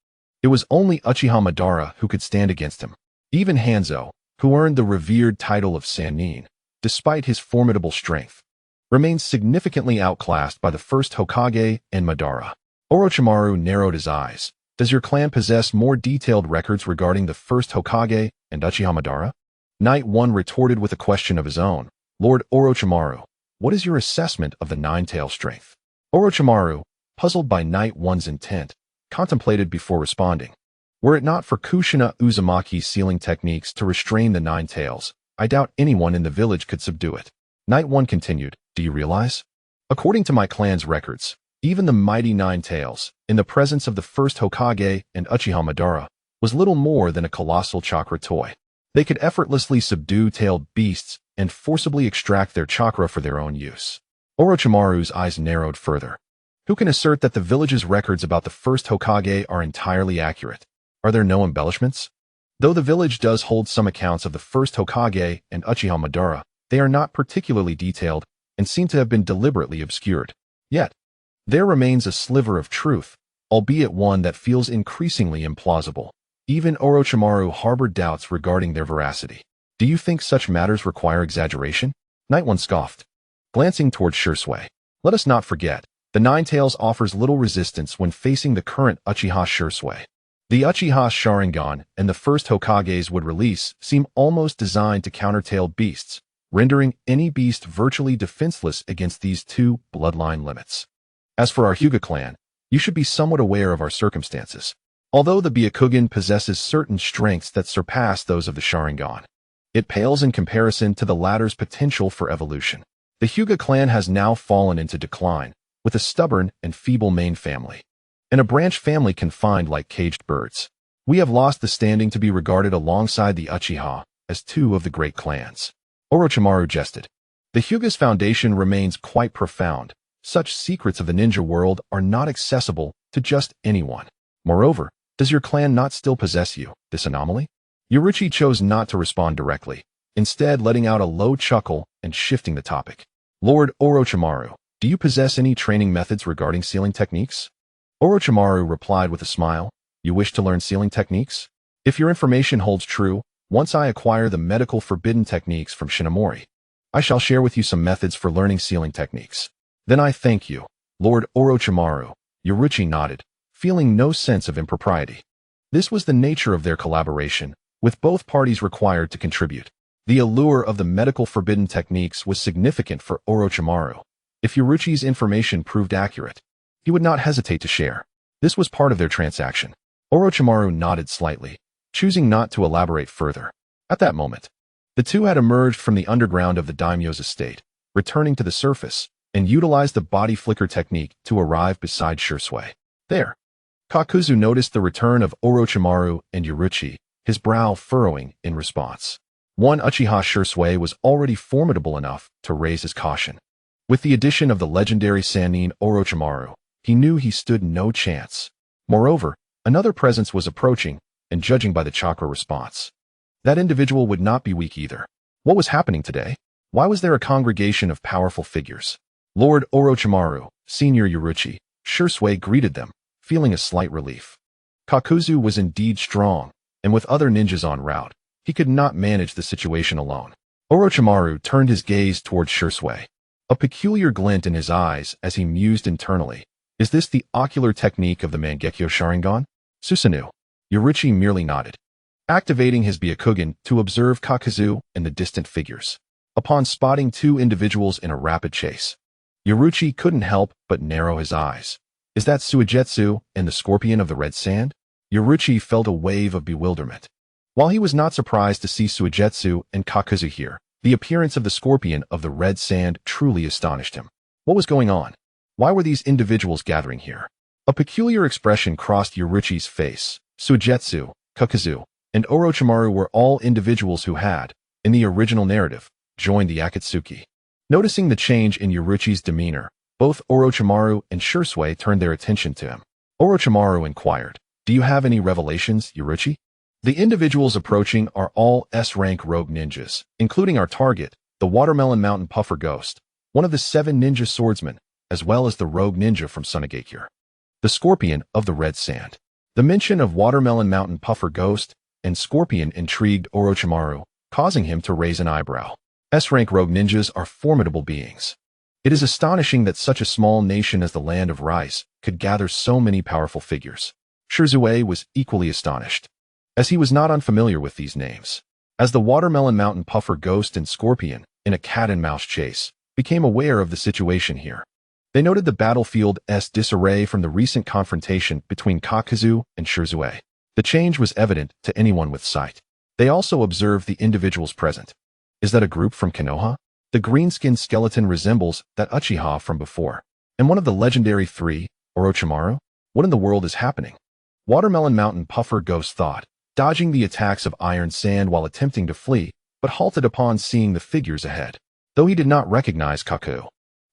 it was only Uchiha Madara who could stand against him. Even Hanzo, who earned the revered title of Sannin, despite his formidable strength, remains significantly outclassed by the first Hokage and Madara." Orochimaru narrowed his eyes. "Does your clan possess more detailed records regarding the first Hokage and Uchiha Madara?" Knight One retorted with a question of his own. "Lord Orochimaru, what is your assessment of the nine-tail strength?" Orochimaru, puzzled by Knight One's intent, contemplated before responding. "Were it not for Kushina Uzumaki's sealing techniques to restrain the nine tails, I doubt anyone in the village could subdue it." Knight One continued, "Do you realize? According to my clan's records, even the mighty Nine Tails, in the presence of the first Hokage and Uchiha Madara, was little more than a colossal chakra toy. They could effortlessly subdue tailed beasts and forcibly extract their chakra for their own use." Orochimaru's eyes narrowed further. "Who can assert that the village's records about the first Hokage are entirely accurate? Are there no embellishments? Though the village does hold some accounts of the first Hokage and Uchiha Madara, they are not particularly detailed and seem to have been deliberately obscured. Yet, there remains a sliver of truth, albeit one that feels increasingly implausible. Even Orochimaru harbored doubts regarding their veracity. Do you think such matters require exaggeration? Knight One scoffed. Glancing toward Shursui, let us not forget, The Nine Tails offers little resistance when facing the current Uchiha Shursui. The Uchiha Sharingan and the first Hokage's would release seem almost designed to counter-tailed beasts, rendering any beast virtually defenseless against these two bloodline limits. As for our Hyūga clan, you should be somewhat aware of our circumstances. Although the Byakugan possesses certain strengths that surpass those of the Sharingan, it pales in comparison to the latter's potential for evolution. The Hyūga clan has now fallen into decline, with a stubborn and feeble main family, and a branch family confined like caged birds. We have lost the standing to be regarded alongside the Uchiha as two of the great clans. Orochimaru jested. The Hyūga's foundation remains quite profound. Such secrets of the ninja world are not accessible to just anyone. Moreover, does your clan not still possess you, this anomaly? Yaruchi chose not to respond directly, instead letting out a low chuckle and shifting the topic. Lord Orochimaru, do you possess any training methods regarding sealing techniques? Orochimaru replied with a smile. You wish to learn sealing techniques? If your information holds true, once I acquire the medical forbidden techniques from Shinomori, I shall share with you some methods for learning sealing techniques. Then I thank you, Lord Orochimaru. Yaruchi nodded, feeling no sense of impropriety. This was the nature of their collaboration, with both parties required to contribute. The allure of the medical forbidden techniques was significant for Orochimaru. If Yaruchi's information proved accurate, he would not hesitate to share. This was part of their transaction. Orochimaru nodded slightly, choosing not to elaborate further. At that moment, the two had emerged from the underground of the daimyo's estate, returning to the surface, and utilized the body flicker technique to arrive beside Shursui. There, Kakuzu noticed the return of Orochimaru and Yaruchi, his brow furrowing in response. One Uchiha Shursui was already formidable enough to raise his caution. With the addition of the legendary Sannin Orochimaru, he knew he stood no chance. Moreover, another presence was approaching, and judging by the chakra response, that individual would not be weak either. What was happening today? Why was there a congregation of powerful figures? Lord Orochimaru, Senior Yaruchi, Shursui greeted them, feeling a slight relief. Kakuzu was indeed strong, and with other ninjas en route, he could not manage the situation alone. Orochimaru turned his gaze towards Shursui, a peculiar glint in his eyes as he mused internally. Is this the ocular technique of the Mangekyo Sharingan? Susanoo. Yaruchi merely nodded, activating his Byakugan to observe Kakuzu and the distant figures. Upon spotting two individuals in a rapid chase, Yaruchi couldn't help but narrow his eyes. Is that Suigetsu and the scorpion of the red sand? Yaruchi felt a wave of bewilderment. While he was not surprised to see Suigetsu and Kakuzu here, the appearance of the scorpion of the red sand truly astonished him. What was going on? Why were these individuals gathering here? A peculiar expression crossed Yaruchi's face. Suigetsu, Kakuzu, and Orochimaru were all individuals who had, in the original narrative, joined the Akatsuki. Noticing the change in Yaruchi's demeanor, both Orochimaru and Shursui turned their attention to him. Orochimaru inquired, do you have any revelations, Yaruchi? The individuals approaching are all S-rank rogue ninjas, including our target, the Watermelon Mountain Puffer Ghost, one of the 7 ninja swordsmen, as well as the rogue ninja from Sunagakure, the scorpion of the red sand. The mention of Watermelon Mountain Puffer Ghost and Scorpion intrigued Orochimaru, causing him to raise an eyebrow. S-rank rogue ninjas are formidable beings. It is astonishing that such a small nation as the Land of Rice could gather so many powerful figures. Shursui was equally astonished, as he was not unfamiliar with these names. As the Watermelon Mountain Puffer Ghost and Scorpion, in a cat-and-mouse chase, became aware of the situation here, they noted the battlefield's disarray from the recent confrontation between Kakuzu and Shursui. The change was evident to anyone with sight. They also observed the individuals present. Is that a group from Konoha? The green-skinned skeleton resembles that Uchiha from before. And one of the legendary 3, Orochimaru? What in the world is happening? Watermelon Mountain Puffer Ghost thought, dodging the attacks of Iron Sand while attempting to flee, but halted upon seeing the figures ahead. Though he did not recognize Kaku,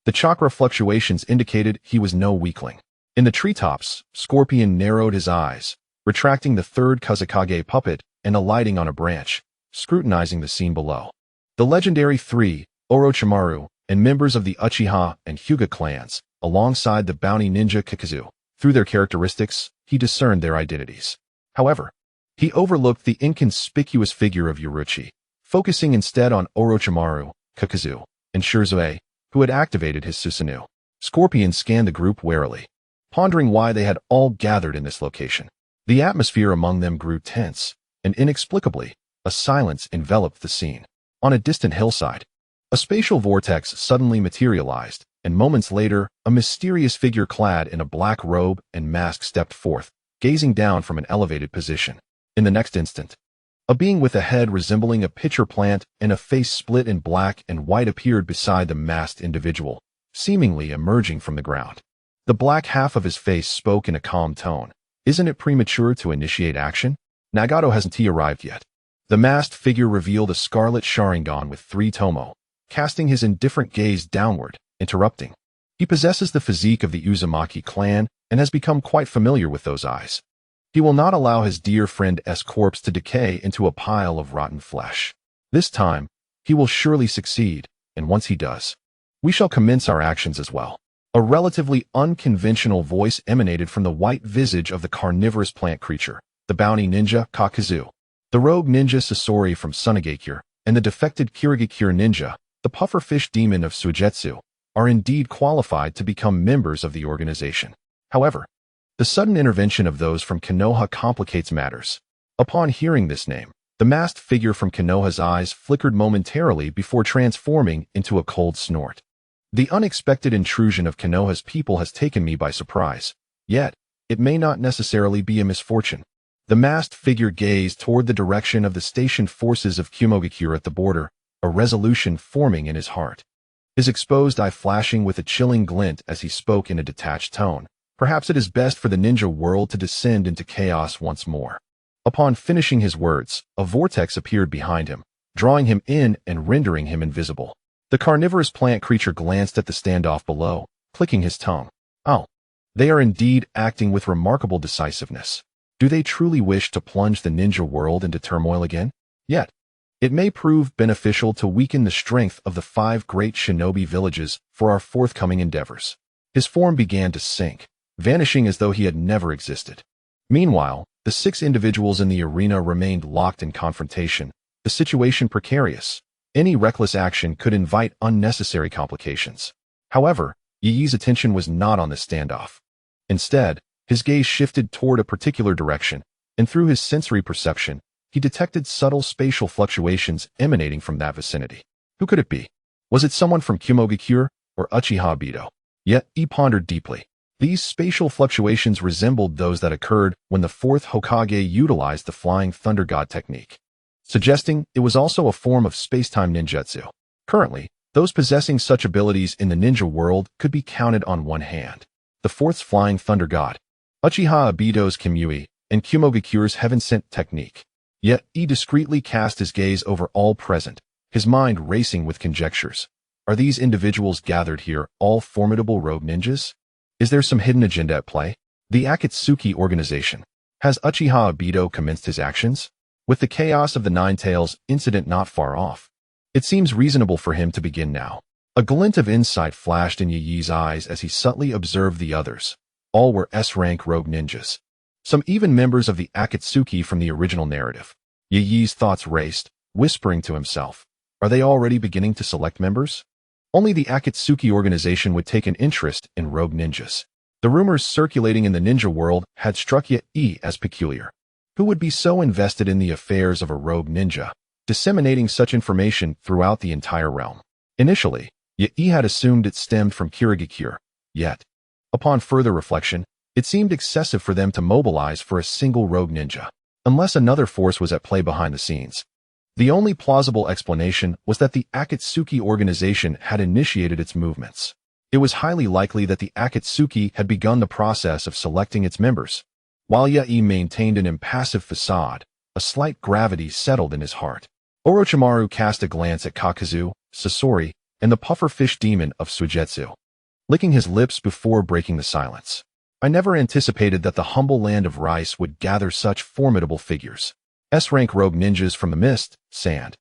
the chakra fluctuations indicated he was no weakling. In the treetops, Scorpion narrowed his eyes, retracting the 3rd Kazekage puppet and alighting on a branch, scrutinizing the scene below. The legendary 3, Orochimaru, and members of the Uchiha and Hyūga clans, alongside the bounty ninja Kakuzu. Through their characteristics, he discerned their identities. However, he overlooked the inconspicuous figure of Yaruchi, focusing instead on Orochimaru, Kakuzu, and Shursui, who had activated his Susanoo. Scorpion scanned the group warily, pondering why they had all gathered in this location. The atmosphere among them grew tense, and inexplicably, a silence enveloped the scene. On a distant hillside, a spatial vortex suddenly materialized, and moments later, a mysterious figure clad in a black robe and mask stepped forth, gazing down from an elevated position. In the next instant, a being with a head resembling a pitcher plant and a face split in black and white appeared beside the masked individual, seemingly emerging from the ground. The black half of his face spoke in a calm tone. Isn't it premature to initiate action? Nagato hasn't arrived yet. The masked figure revealed a scarlet Sharingan with 3 tomo, casting his indifferent gaze downward, interrupting. He possesses the physique of the Uzumaki clan and has become quite familiar with those eyes. He will not allow his dear friend's corpse to decay into a pile of rotten flesh. This time, he will surely succeed, and once he does, we shall commence our actions as well. A relatively unconventional voice emanated from the white visage of the carnivorous plant creature, the bounty ninja Kakuzu, the rogue ninja Sasori from Sunagakure, and the defected Kirigakure ninja, the pufferfish demon of Suigetsu, are indeed qualified to become members of the organization. However, the sudden intervention of those from Konoha complicates matters. Upon hearing this name, the masked figure from Konoha's eyes flickered momentarily before transforming into a cold snort. The unexpected intrusion of Konoha's people has taken me by surprise, yet it may not necessarily be a misfortune. The masked figure gazed toward the direction of the stationed forces of Kumogakure at the border, a resolution forming in his heart. His exposed eye flashing with a chilling glint as he spoke in a detached tone. Perhaps it is best for the ninja world to descend into chaos once more. Upon finishing his words, a vortex appeared behind him, drawing him in and rendering him invisible. The carnivorous plant creature glanced at the standoff below, clicking his tongue. Oh, they are indeed acting with remarkable decisiveness. Do they truly wish to plunge the ninja world into turmoil again? Yet, it may prove beneficial to weaken the strength of the 5 great shinobi villages for our forthcoming endeavors. His form began to sink, vanishing as though he had never existed. Meanwhile, the 6 individuals in the arena remained locked in confrontation, the situation precarious. Any reckless action could invite unnecessary complications. However, Yi's attention was not on the standoff. Instead, his gaze shifted toward a particular direction, and through his sensory perception, he detected subtle spatial fluctuations emanating from that vicinity. Who could it be? Was it someone from Kumogakure or Uchiha Obito? Yet, he pondered deeply. These spatial fluctuations resembled those that occurred when the 4th Hokage utilized the Flying Thunder God technique, suggesting it was also a form of space-time ninjutsu. Currently, those possessing such abilities in the ninja world could be counted on one hand. The 4th's Flying Thunder God, Uchiha Obito's Kimui, and Kumogakure's Heaven-Sent technique. Yet, he discreetly cast his gaze over all present, his mind racing with conjectures. Are these individuals gathered here all formidable rogue ninjas? Is there some hidden agenda at play? The Akatsuki organization. Has Uchiha Obito commenced his actions? With the chaos of the Nine Tails incident not far off, it seems reasonable for him to begin now. A glint of insight flashed in Yi's eyes as he subtly observed the others. All were S-rank rogue ninjas. Some even members of the Akatsuki from the original narrative. Yi's thoughts raced, whispering to himself. Are they already beginning to select members? Only the Akatsuki organization would take an interest in rogue ninjas. The rumors circulating in the ninja world had struck Yi as peculiar. Who would be so invested in the affairs of a rogue ninja, disseminating such information throughout the entire realm? Initially, Yi had assumed it stemmed from Kirigakure, yet, upon further reflection, it seemed excessive for them to mobilize for a single rogue ninja, unless another force was at play behind the scenes. The only plausible explanation was that the Akatsuki organization had initiated its movements. It was highly likely that the Akatsuki had begun the process of selecting its members. While Yi maintained an impassive facade, a slight gravity settled in his heart. Orochimaru cast a glance at Kakuzu, Sasori, and the pufferfish demon of Suigetsu, licking his lips before breaking the silence. I never anticipated that the humble land of rice would gather such formidable figures. S-rank rogue ninjas from the mist, sand,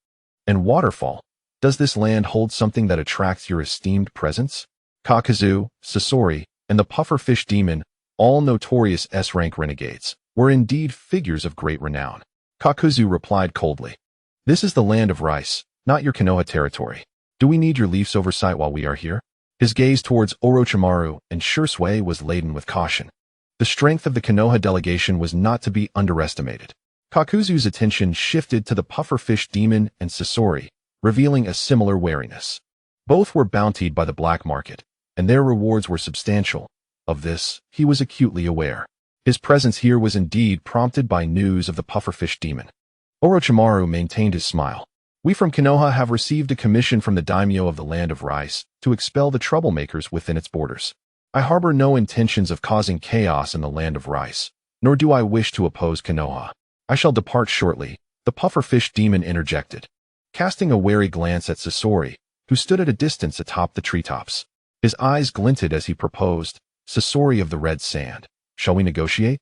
and waterfall. Does this land hold something that attracts your esteemed presence? Kakuzu, Sasori, and the pufferfish demon, all notorious S-rank renegades, were indeed figures of great renown. Kakuzu replied coldly. This is the land of rice, not your Konoha territory. Do we need your leaf's oversight while we are here? His gaze towards Orochimaru and Shursui was laden with caution. The strength of the Konoha delegation was not to be underestimated. Kakuzu's attention shifted to the pufferfish demon and Sasori, revealing a similar wariness. Both were bountied by the black market, and their rewards were substantial. Of this, he was acutely aware. His presence here was indeed prompted by news of the pufferfish demon. Orochimaru maintained his smile. We from Konoha have received a commission from the daimyo of the land of rice to expel the troublemakers within its borders. I harbor no intentions of causing chaos in the land of rice, nor do I wish to oppose Konoha. I shall depart shortly, the pufferfish demon interjected, casting a wary glance at Sasori, who stood at a distance atop the treetops. His eyes glinted as he proposed, Sasori of the red sand, shall we negotiate?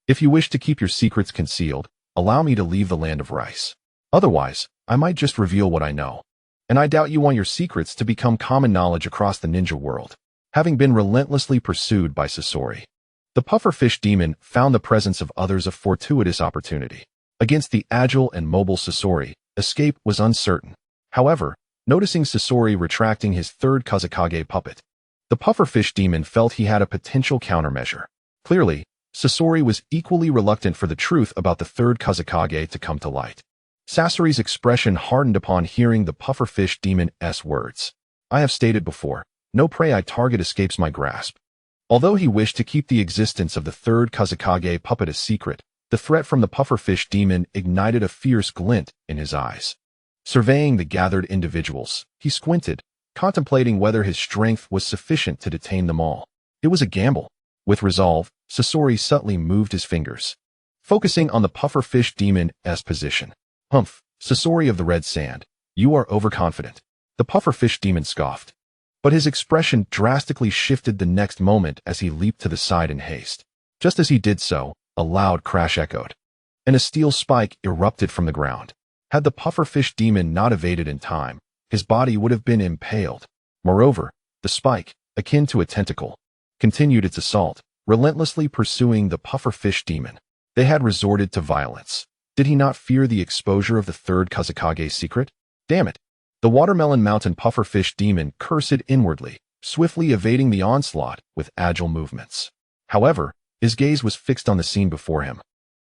If you wish to keep your secrets concealed, allow me to leave the land of rice. Otherwise, I might just reveal what I know. And I doubt you want your secrets to become common knowledge across the ninja world. Having been relentlessly pursued by Sasori, the pufferfish demon found the presence of others a fortuitous opportunity. Against the agile and mobile Sasori, escape was uncertain. However, noticing Sasori retracting his third Kazekage puppet, the pufferfish demon felt he had a potential countermeasure. Clearly, Sasori was equally reluctant for the truth about the third Kazekage to come to light. Sasori's expression hardened upon hearing the pufferfish demon's words. I have stated before, no prey I target escapes my grasp. Although he wished to keep the existence of the third Kazekage puppet a secret, the threat from the pufferfish demon ignited a fierce glint in his eyes. Surveying the gathered individuals, he squinted, contemplating whether his strength was sufficient to detain them all. It was a gamble. With resolve, Sasori subtly moved his fingers, focusing on the pufferfish demon's position. Humph, Sasori of the red sand, you are overconfident. The pufferfish demon scoffed. But his expression drastically shifted the next moment as he leaped to the side in haste. Just as he did so, a loud crash echoed, and a steel spike erupted from the ground. Had the pufferfish demon not evaded in time, his body would have been impaled. Moreover, the spike, akin to a tentacle, continued its assault, relentlessly pursuing the pufferfish demon. They had resorted to violence. Did he not fear the exposure of the third Kazekage's secret? Damn it! The watermelon mountain pufferfish demon cursed inwardly, swiftly evading the onslaught with agile movements. However, his gaze was fixed on the scene before him,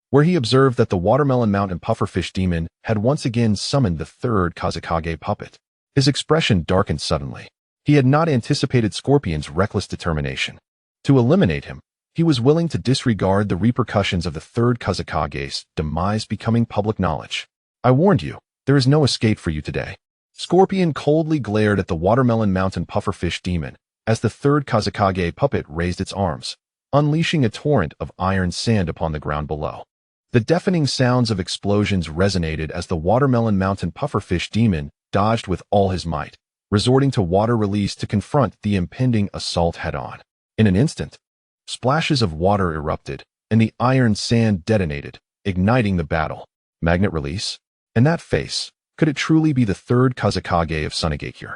where he observed that the watermelon mountain pufferfish demon had once again summoned the third Kazekage puppet. His expression darkened suddenly. He had not anticipated Scorpion's reckless determination. To eliminate him, he was willing to disregard the repercussions of the third Kazekage's demise becoming public knowledge. I warned you, there is no escape for you today. Scorpion coldly glared at the watermelon mountain pufferfish demon as the third Kazekage puppet raised its arms, unleashing a torrent of iron sand upon the ground below. The deafening sounds of explosions resonated as the watermelon mountain pufferfish demon dodged with all his might, resorting to water release to confront the impending assault head-on. In an instant, splashes of water erupted, and the iron sand detonated, igniting the battle. Magnet release? And that face, could it truly be the third Kazekage of Sunigakure?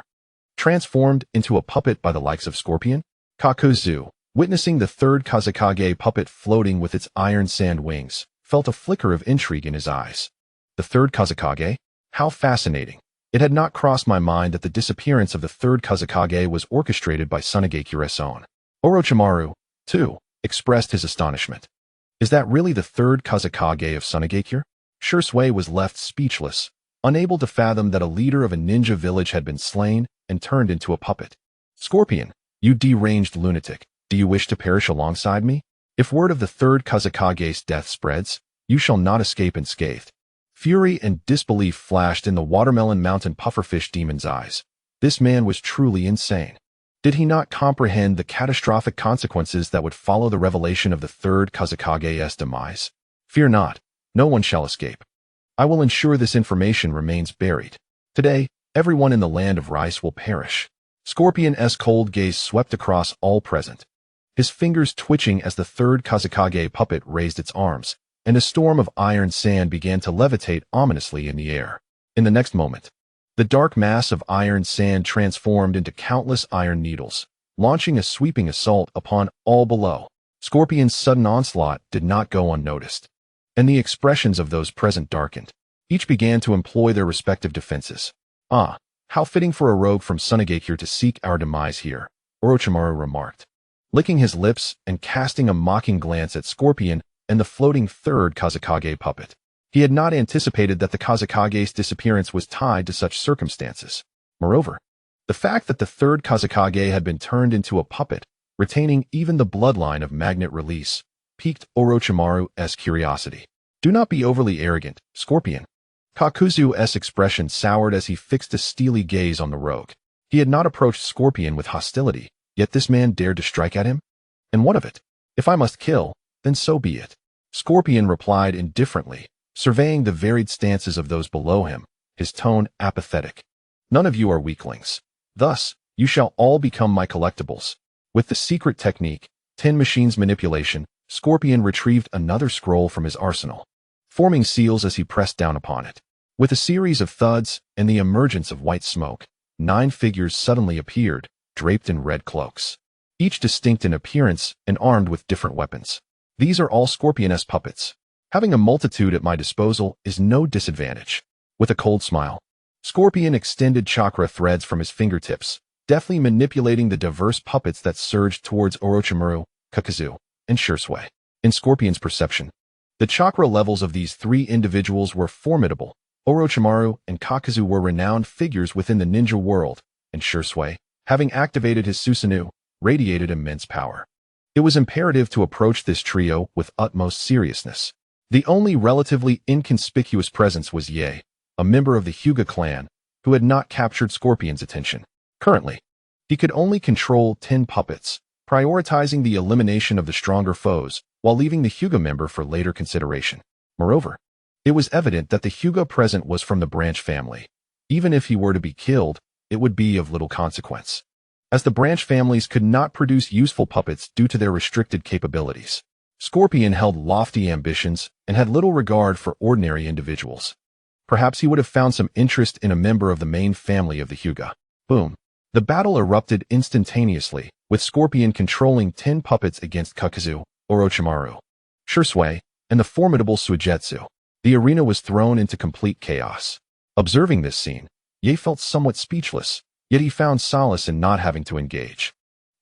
Transformed into a puppet by the likes of Scorpion? Kakuzu, witnessing the third Kazekage puppet floating with its iron sand wings, felt a flicker of intrigue in his eyes. The third Kazekage? How fascinating. It had not crossed my mind that the disappearance of the third Kazekage was orchestrated by Sunigakure's own. Orochimaru, too, expressed his astonishment. Is that really the third Kazekage of Sunigakure? Shursui was left speechless, unable to fathom that a leader of a ninja village had been slain and turned into a puppet. Scorpion, you deranged lunatic, do you wish to perish alongside me? If word of the third Kazekage's death spreads, you shall not escape unscathed. Fury and disbelief flashed in the watermelon mountain pufferfish demon's eyes. This man was truly insane. Did he not comprehend the catastrophic consequences that would follow the revelation of the third Kazekage's demise? Fear not, no one shall escape. I will ensure this information remains buried. Today, everyone in the land of rice will perish. Scorpion's cold gaze swept across all present, his fingers twitching as the third Kazekage puppet raised its arms, and a storm of iron sand began to levitate ominously in the air. In the next moment, the dark mass of iron sand transformed into countless iron needles, launching a sweeping assault upon all below. Scorpion's sudden onslaught did not go unnoticed, and the expressions of those present darkened. Each began to employ their respective defenses. Ah, how fitting for a rogue from Sunigakure to seek our demise here. Orochimaru remarked, licking his lips and casting a mocking glance at Scorpion and the floating third Kazekage puppet. He had not anticipated that the Kazekage's disappearance was tied to such circumstances. Moreover, the fact that the third Kazekage had been turned into a puppet, retaining even the bloodline of magnet release, piqued Orochimaru's curiosity. Do not be overly arrogant, Scorpion. Kakuzu's expression soured as he fixed a steely gaze on the rogue. He had not approached Scorpion with hostility, yet this man dared to strike at him? And what of it? If I must kill, then so be it. Scorpion replied indifferently, surveying the varied stances of those below him, his tone apathetic. None of you are weaklings. Thus, you shall all become my collectibles. With the secret technique, Ten Machine's manipulation, Scorpion retrieved another scroll from his arsenal, forming seals as he pressed down upon it. With a series of thuds and the emergence of white smoke, 9 figures suddenly appeared, draped in red cloaks, each distinct in appearance and armed with different weapons. These are all Scorpion's puppets. Having a multitude at my disposal is no disadvantage. With a cold smile, Scorpion extended chakra threads from his fingertips, deftly manipulating the diverse puppets that surged towards Orochimaru, Kakuzu, and Shursui. In Scorpion's perception, the chakra levels of these 3 individuals were formidable. Orochimaru and Kakuzu were renowned figures within the ninja world, and Shursui, having activated his Susanoo, radiated immense power. It was imperative to approach this trio with utmost seriousness. The only relatively inconspicuous presence was Yae, a member of the Hyūga clan, who had not captured Scorpion's attention. Currently, he could only control 10 puppets, prioritizing the elimination of the stronger foes, while leaving the Hyūga member for later consideration. Moreover, it was evident that the Hyūga present was from the branch family. Even if he were to be killed, it would be of little consequence, as the branch families could not produce useful puppets due to their restricted capabilities. Scorpion held lofty ambitions and had little regard for ordinary individuals. Perhaps he would have found some interest in a member of the main family of the Hyūga. Boom. The battle erupted instantaneously, with Scorpion controlling 10 puppets against Kakuzu, Orochimaru, Shursui, and the formidable Suigetsu. The arena was thrown into complete chaos. Observing this scene, Yae felt somewhat speechless, yet he found solace in not having to engage.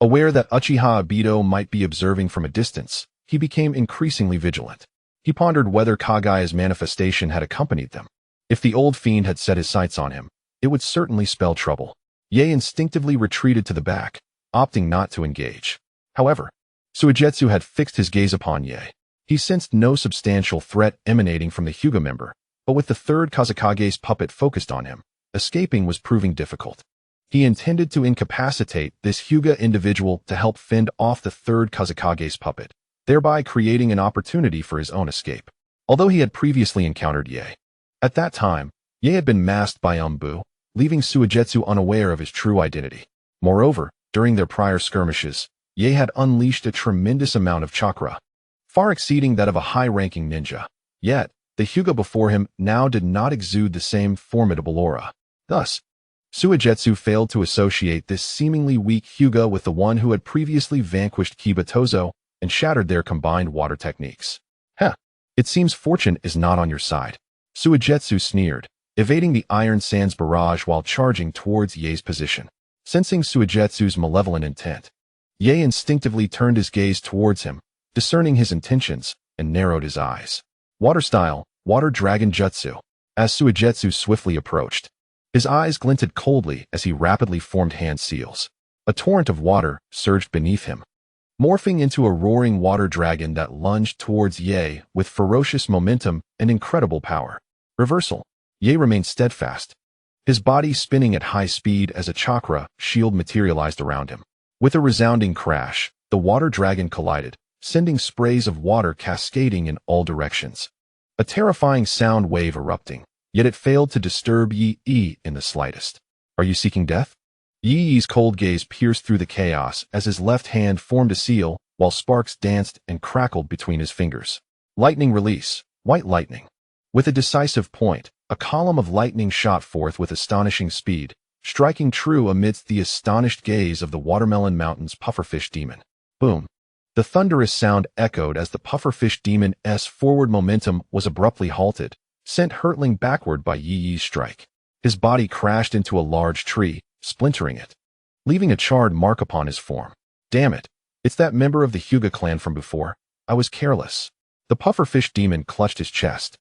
Aware that Uchiha Obito might be observing from a distance, he became increasingly vigilant. He pondered whether Kagaya's manifestation had accompanied them. If the old fiend had set his sights on him, it would certainly spell trouble. Yae instinctively retreated to the back, opting not to engage. However, Suigetsu had fixed his gaze upon Yae. He sensed no substantial threat emanating from the Hyūga member, but with the third Kazekage's puppet focused on him, escaping was proving difficult. He intended to incapacitate this Hyūga individual to help fend off the third Kazekage's puppet, thereby creating an opportunity for his own escape. Although he had previously encountered Yae, at that time, Yae had been masked by Umbu, leaving Suigetsu unaware of his true identity. Moreover, during their prior skirmishes, Yae had unleashed a tremendous amount of chakra, far exceeding that of a high-ranking ninja. Yet, the Hyūga before him now did not exude the same formidable aura. Thus, Suigetsu failed to associate this seemingly weak Hyūga with the one who had previously vanquished Kibatozo and shattered their combined water techniques. It seems fortune is not on your side. Suigetsu sneered, evading the Iron Sands barrage while charging towards Yae's position. Sensing Suigetsu's malevolent intent, Yae instinctively turned his gaze towards him, discerning his intentions, and narrowed his eyes. Water style, Water Dragon Jutsu. As Suigetsu swiftly approached, his eyes glinted coldly as he rapidly formed hand seals. A torrent of water surged beneath him, morphing into a roaring water dragon that lunged towards Yae with ferocious momentum and incredible power. Reversal. Yae remained steadfast, his body spinning at high speed as a chakra shield materialized around him. With a resounding crash, the water dragon collided, sending sprays of water cascading in all directions. A terrifying sound wave erupting, yet it failed to disturb Yi in the slightest. Are you seeking death? Yi's cold gaze pierced through the chaos as his left hand formed a seal, while sparks danced and crackled between his fingers. Lightning release, white lightning. With a decisive point, a column of lightning shot forth with astonishing speed, striking true amidst the astonished gaze of the Watermelon Mountain's pufferfish demon. Boom. The thunderous sound echoed as the pufferfish demon's forward momentum was abruptly halted, sent hurtling backward by Yi's strike. His body crashed into a large tree, splintering it. leaving a charred mark upon his form. Damn it. It's that member of the Hyūga clan from before. I was careless. The pufferfish demon clutched his chest,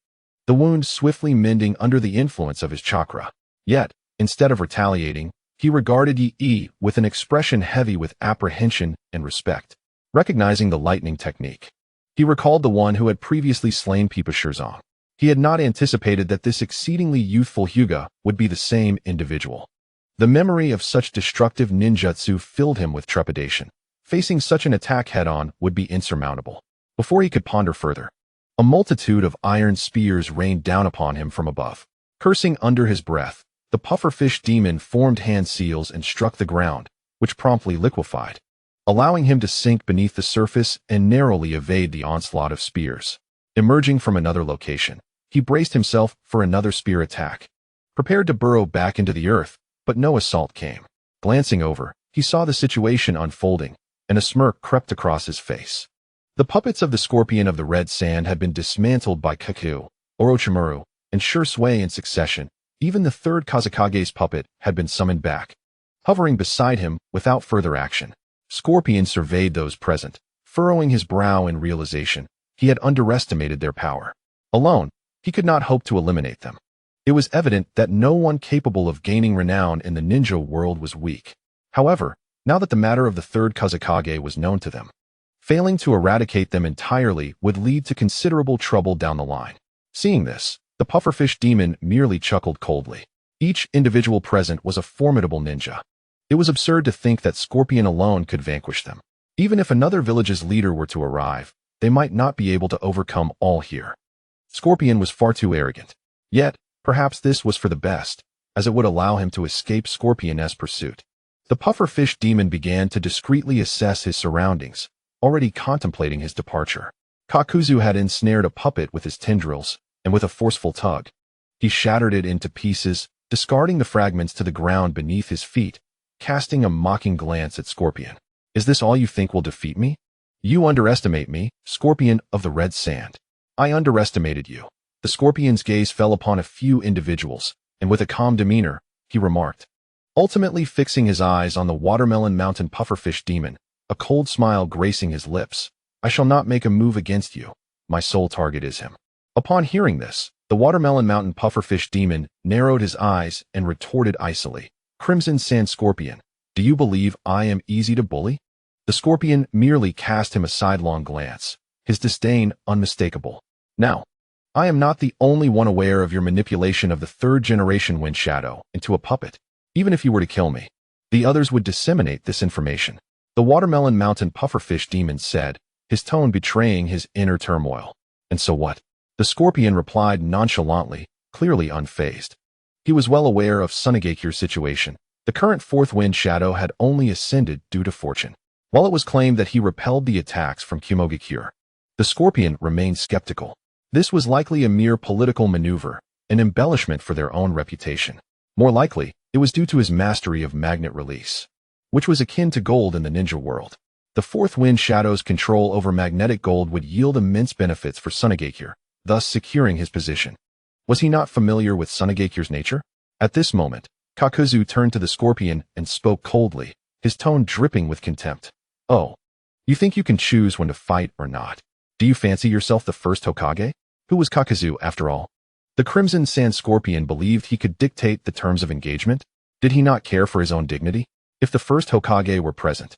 the wound swiftly mending under the influence of his chakra. Yet, instead of retaliating, he regarded Yi with an expression heavy with apprehension and respect. Recognizing the lightning technique, he recalled the one who had previously slain Pipa Shirzong. He had not anticipated that this exceedingly youthful Hyūga would be the same individual. The memory of such destructive ninjutsu filled him with trepidation. Facing such an attack head-on would be insurmountable. Before he could ponder further, a multitude of iron spears rained down upon him from above. Cursing under his breath, the pufferfish demon formed hand seals and struck the ground, which promptly liquefied, allowing him to sink beneath the surface and narrowly evade the onslaught of spears. Emerging from another location, he braced himself for another spear attack, prepared to burrow back into the earth, but no assault came. Glancing over, he saw the situation unfolding, and a smirk crept across his face. The puppets of the scorpion of the red sand had been dismantled by Kaku, Orochimaru, and Shursui in succession. Even the third Kazekage's puppet had been summoned back. Hovering beside him without further action, Scorpion surveyed those present, furrowing his brow in realization he had underestimated their power. Alone, he could not hope to eliminate them. It was evident that no one capable of gaining renown in the ninja world was weak. However, now that the matter of the third Kazekage was known to them, failing to eradicate them entirely would lead to considerable trouble down the line. Seeing this, the pufferfish demon merely chuckled coldly. Each individual present was a formidable ninja. It was absurd to think that Scorpion alone could vanquish them. Even if another village's leader were to arrive, they might not be able to overcome all here. Scorpion was far too arrogant. Yet, perhaps this was for the best, as it would allow him to escape Scorpion's pursuit. The pufferfish demon began to discreetly assess his surroundings, already contemplating his departure. Kakuzu had ensnared a puppet with his tendrils, and with a forceful tug, he shattered it into pieces, discarding the fragments to the ground beneath his feet, casting a mocking glance at Scorpion. Is this all you think will defeat me? You underestimate me, Scorpion of the red sand. I underestimated you. The Scorpion's gaze fell upon a few individuals, and with a calm demeanor, he remarked, ultimately fixing his eyes on the watermelon mountain pufferfish demon, a cold smile gracing his lips. I shall not make a move against you. My sole target is him. Upon hearing this, the watermelon mountain pufferfish demon narrowed his eyes and retorted icily, Crimson Sand Scorpion, do you believe I am easy to bully? The Scorpion merely cast him a sidelong glance, his disdain unmistakable. Now, I am not the only one aware of your manipulation of the third-generation Wind Shadow into a puppet. Even if you were to kill me, the others would disseminate this information. The watermelon mountain pufferfish demon said, his tone betraying his inner turmoil. And so what? The Scorpion replied nonchalantly, clearly unfazed. He was well aware of Tsunagekyu's situation. The current fourth Wind Shadow had only ascended due to fortune. While it was claimed that he repelled the attacks from Kumogakure, the Scorpion remained skeptical. This was likely a mere political maneuver, an embellishment for their own reputation. More likely, it was due to his mastery of magnet release, which was akin to gold in the ninja world. The fourth Wind Shadow's control over magnetic gold would yield immense benefits for Tsunagekyur, thus securing his position. Was he not familiar with Tsunagekyur's nature? At this moment, Kakuzu turned to the Scorpion and spoke coldly, his tone dripping with contempt. Oh, you think you can choose when to fight or not? Do you fancy yourself the first Hokage? Who was Kakuzu, after all? The Crimson Sand Scorpion believed he could dictate the terms of engagement. Did he not care for his own dignity? If the first Hokage were present,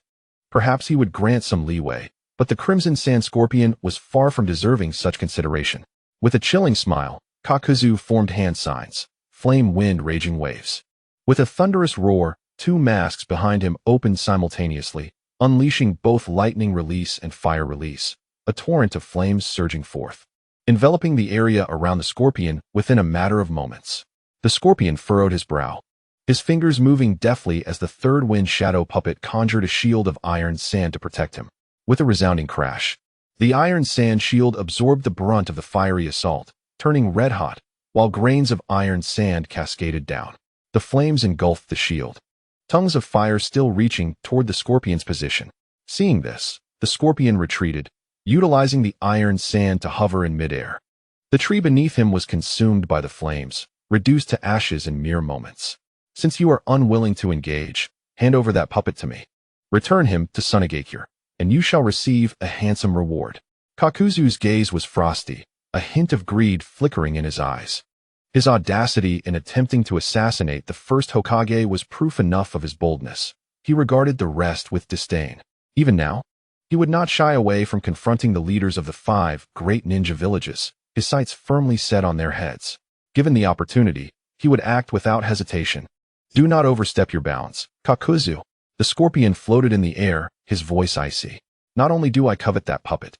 perhaps he would grant some leeway, but the Crimson Sand Scorpion was far from deserving such consideration. With a chilling smile, Kakuzu formed hand signs, flame wind raging waves. With a thunderous roar, two masks behind him opened simultaneously, unleashing both lightning release and fire release, a torrent of flames surging forth, enveloping the area around the Scorpion within a matter of moments. The Scorpion furrowed his brow, his fingers moving deftly as the third Wind Shadow puppet conjured a shield of iron sand to protect him. With a resounding crash, the iron sand shield absorbed the brunt of the fiery assault, turning red-hot, while grains of iron sand cascaded down. The flames engulfed the shield, tongues of fire still reaching toward the Scorpion's position. Seeing this, the Scorpion retreated, utilizing the iron sand to hover in midair. The tree beneath him was consumed by the flames, reduced to ashes in mere moments. Since you are unwilling to engage, Hand over that puppet to me. Return him to Sunagakure, and you shall receive a handsome reward. Kakuzu's gaze was frosty, a hint of greed flickering in his eyes. His audacity in attempting to assassinate the first Hokage was proof enough of his boldness. He regarded the rest with disdain. Even now, he would not shy away from confronting the leaders of the 5 great ninja villages, his sights firmly set on their heads. Given the opportunity, he would act without hesitation. Do not overstep your bounds, Kakuzu. The scorpion floated in the air, his voice icy. Not only do I covet that puppet,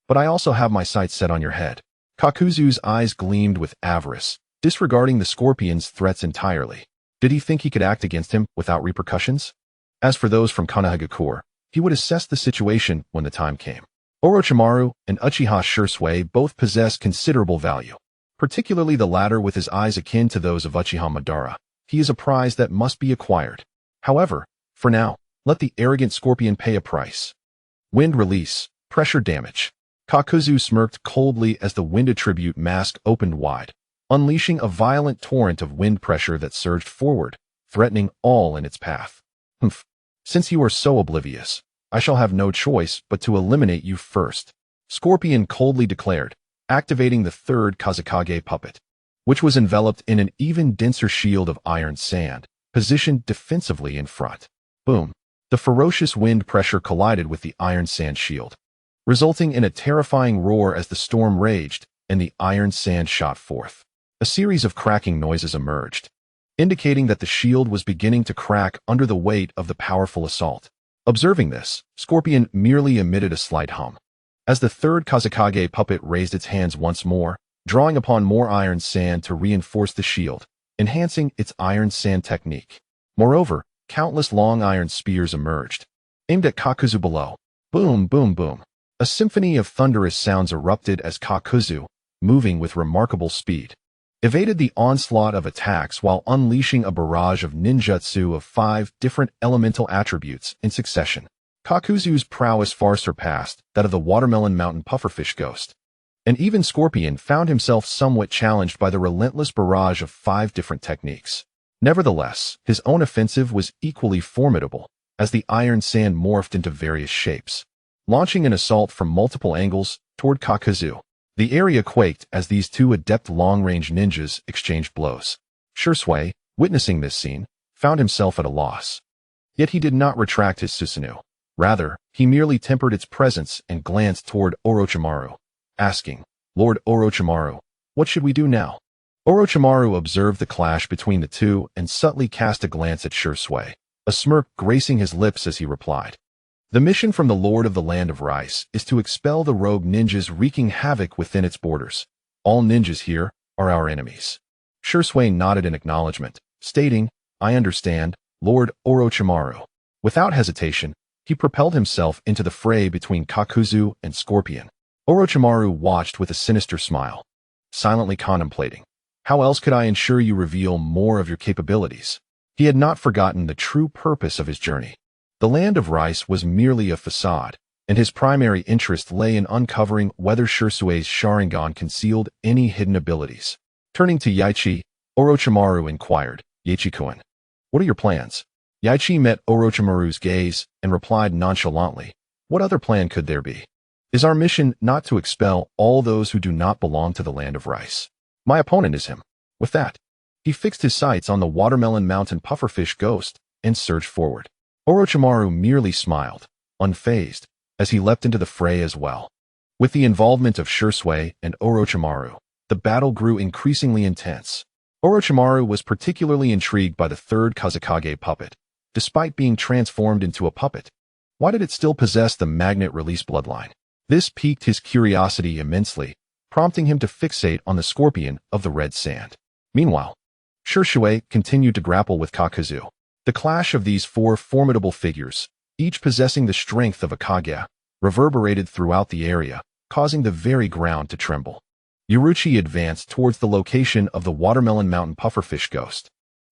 but I also have my sights set on your head. Kakuzu's eyes gleamed with avarice, disregarding the scorpion's threats entirely. Did he think he could act against him without repercussions? As for those from Konoha, he would assess the situation when the time came. Orochimaru and Uchiha Shisui both possess considerable value, particularly the latter with his eyes akin to those of Uchiha Madara. He is a prize that must be acquired. However, for now, let the arrogant scorpion pay a price. Wind release, pressure damage. Kakuzu smirked coldly as the wind attribute mask opened wide, unleashing a violent torrent of wind pressure that surged forward, threatening all in its path. Humph. Since you are so oblivious, I shall have no choice but to eliminate you first, Scorpion coldly declared, activating the 3rd Kazekage puppet, which was enveloped in an even denser shield of iron sand, positioned defensively in front. Boom. The ferocious wind pressure collided with the iron sand shield, resulting in a terrifying roar as the storm raged and the iron sand shot forth. A series of cracking noises emerged, indicating that the shield was beginning to crack under the weight of the powerful assault. Observing this, Scorpion merely emitted a slight hum. As the 3rd Kazekage puppet raised its hands once more, drawing upon more iron sand to reinforce the shield, enhancing its iron sand technique. Moreover, countless long iron spears emerged, aimed at Kakuzu below. Boom, boom, boom. A symphony of thunderous sounds erupted as Kakuzu, moving with remarkable speed, evaded the onslaught of attacks while unleashing a barrage of ninjutsu of 5 different elemental attributes in succession. Kakuzu's prowess far surpassed that of the Watermelon Mountain Pufferfish Ghost. And even Scorpion found himself somewhat challenged by the relentless barrage of 5 different techniques. Nevertheless, his own offensive was equally formidable, as the iron sand morphed into various shapes, launching an assault from multiple angles toward Kakuzu. The area quaked as these 2 adept long-range ninjas exchanged blows. Shisui, witnessing this scene, found himself at a loss. Yet he did not retract his Susanoo. Rather, he merely tempered its presence and glanced toward Orochimaru, asking, "Lord Orochimaru, what should we do now?" Orochimaru observed the clash between the 2 and subtly cast a glance at Shisui, a smirk gracing his lips as he replied. The mission from the Lord of the Land of Rice is to expel the rogue ninjas wreaking havoc within its borders. All ninjas here are our enemies. Shisui nodded in acknowledgement, stating, "I understand, Lord Orochimaru." Without hesitation, he propelled himself into the fray between Kakuzu and Scorpion. Orochimaru watched with a sinister smile, silently contemplating, "How else could I ensure you reveal more of your capabilities?" He had not forgotten the true purpose of his journey. The Land of Rice was merely a facade, and his primary interest lay in uncovering whether Shisui's Sharingan concealed any hidden abilities. Turning to Yaichi, Orochimaru inquired, "Yaichi-kun, what are your plans?" Yaichi met Orochimaru's gaze and replied nonchalantly, "What other plan could there be? Is our mission not to expel all those who do not belong to the Land of Rice? My opponent is him." With that, he fixed his sights on the Watermelon Mountain Pufferfish Ghost and surged forward. Orochimaru merely smiled, unfazed, as he leapt into the fray as well. With the involvement of Shisui and Orochimaru, the battle grew increasingly intense. Orochimaru was particularly intrigued by the 3rd Kazekage puppet. Despite being transformed into a puppet, why did it still possess the magnet release bloodline? This piqued his curiosity immensely, prompting him to fixate on the scorpion of the red sand. Meanwhile, Shisui continued to grapple with Kakuzu. The clash of these 4 formidable figures, each possessing the strength of a Kage, reverberated throughout the area, causing the very ground to tremble. Uruchi advanced towards the location of the Watermelon Mountain Pufferfish Ghost,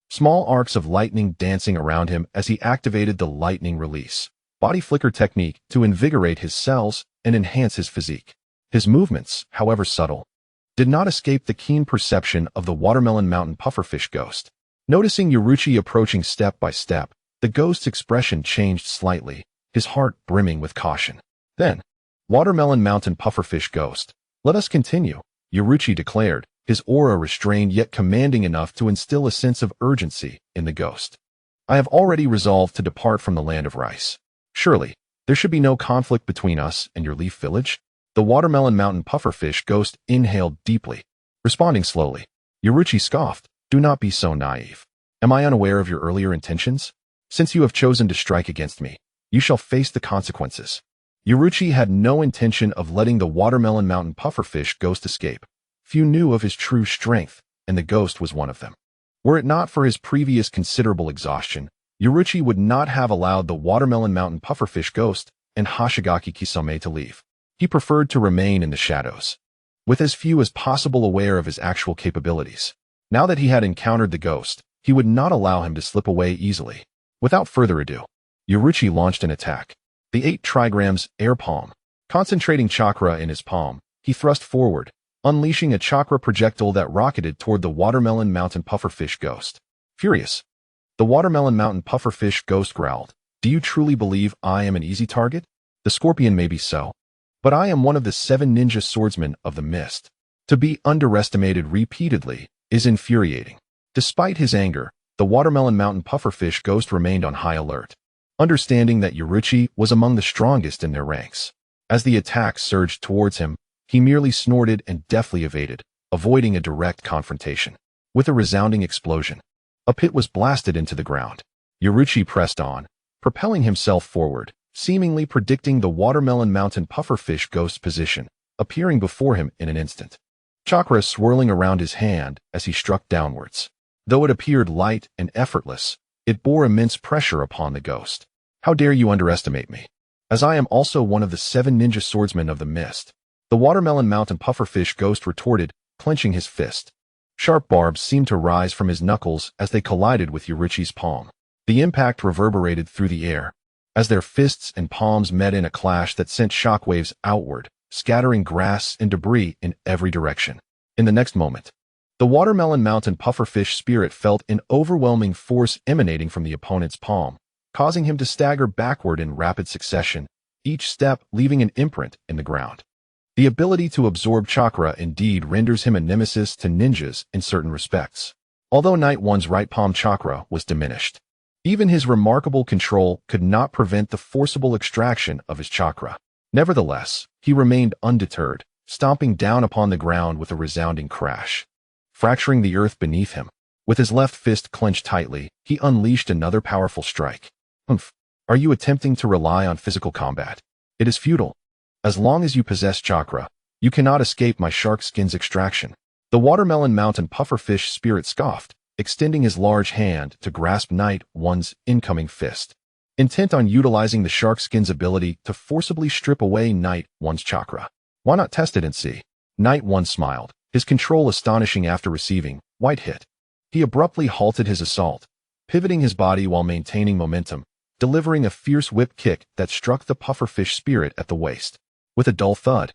small arcs of lightning dancing around him as he activated the lightning release body flicker technique to invigorate his cells and enhance his physique. His movements, however subtle, did not escape the keen perception of the Watermelon Mountain Pufferfish Ghost. Noticing Uruchi approaching step by step, The ghost's expression changed slightly, his heart brimming with caution. Then, Watermelon Mountain Pufferfish Ghost. Let us continue, Yaichi declared, his aura restrained yet commanding enough to instill a sense of urgency in the ghost. I have already resolved to depart from the land of rice. Surely, there should be no conflict between us and your leaf village? The Watermelon Mountain Pufferfish Ghost inhaled deeply. Responding slowly, Yaichi scoffed, do not be so naive. Am I unaware of your earlier intentions? Since you have chosen to strike against me, you shall face the consequences. Yaichi had no intention of letting the Watermelon Mountain Pufferfish Ghost escape. Few knew of his true strength, and the ghost was one of them. Were it not for his previous considerable exhaustion, Yaichi would not have allowed the Watermelon Mountain Pufferfish Ghost and Hoshigaki Kisame to leave. He preferred to remain in the shadows, with as few as possible aware of his actual capabilities. Now that he had encountered the ghost, he would not allow him to slip away easily. Without further ado, Yaichi launched an attack. The 8 trigrams air palm. Concentrating chakra in his palm, he thrust forward, unleashing a chakra projectile that rocketed toward the Watermelon Mountain Pufferfish Ghost. Furious, the Watermelon Mountain Pufferfish Ghost growled, do you truly believe I am an easy target? The scorpion may be so, but I am one of the 7 ninja swordsmen of the mist. To be underestimated repeatedly is infuriating. Despite his anger, the Watermelon Mountain Pufferfish Ghost remained on high alert, understanding that Yaichi was among the strongest in their ranks. As the attack surged towards him, he merely snorted and deftly evaded, avoiding a direct confrontation. With a resounding explosion, a pit was blasted into the ground. Yaichi pressed on, propelling himself forward, seemingly predicting the Watermelon Mountain Pufferfish Ghost's position, appearing before him in an instant. Chakra swirling around his hand as he struck downwards. Though it appeared light and effortless, it bore immense pressure upon the ghost. How dare you underestimate me? As I am also one of the 7 ninja swordsmen of the mist. The Watermelon Mountain Pufferfish Ghost retorted, clenching his fist. Sharp barbs seemed to rise from his knuckles as they collided with Yaichi's palm. The impact reverberated through the air, as their fists and palms met in a clash that sent shockwaves outward, scattering grass and debris in every direction. In the next moment, the Watermelon Mountain Pufferfish spirit felt an overwhelming force emanating from the opponent's palm, causing him to stagger backward in rapid succession, each step leaving an imprint in the ground. The ability to absorb chakra indeed renders him a nemesis to ninjas in certain respects. Although Night One's right palm chakra was diminished, even his remarkable control could not prevent the forcible extraction of his chakra. Nevertheless, he remained undeterred, stomping down upon the ground with a resounding crash, fracturing the earth beneath him. With his left fist clenched tightly, he unleashed another powerful strike. Humph! Are you attempting to rely on physical combat? It is futile. As long as you possess chakra, you cannot escape my shark skin's extraction. The Watermelon Mountain Pufferfish spirit scoffed, extending his large hand to grasp Night One's incoming fist, intent on utilizing the shark skin's ability to forcibly strip away Night One's chakra. Why not test it and see? Night One smiled, his control astonishing after receiving white hit. He abruptly halted his assault, pivoting his body while maintaining momentum, delivering a fierce whip kick that struck the pufferfish spirit at the waist. With a dull thud,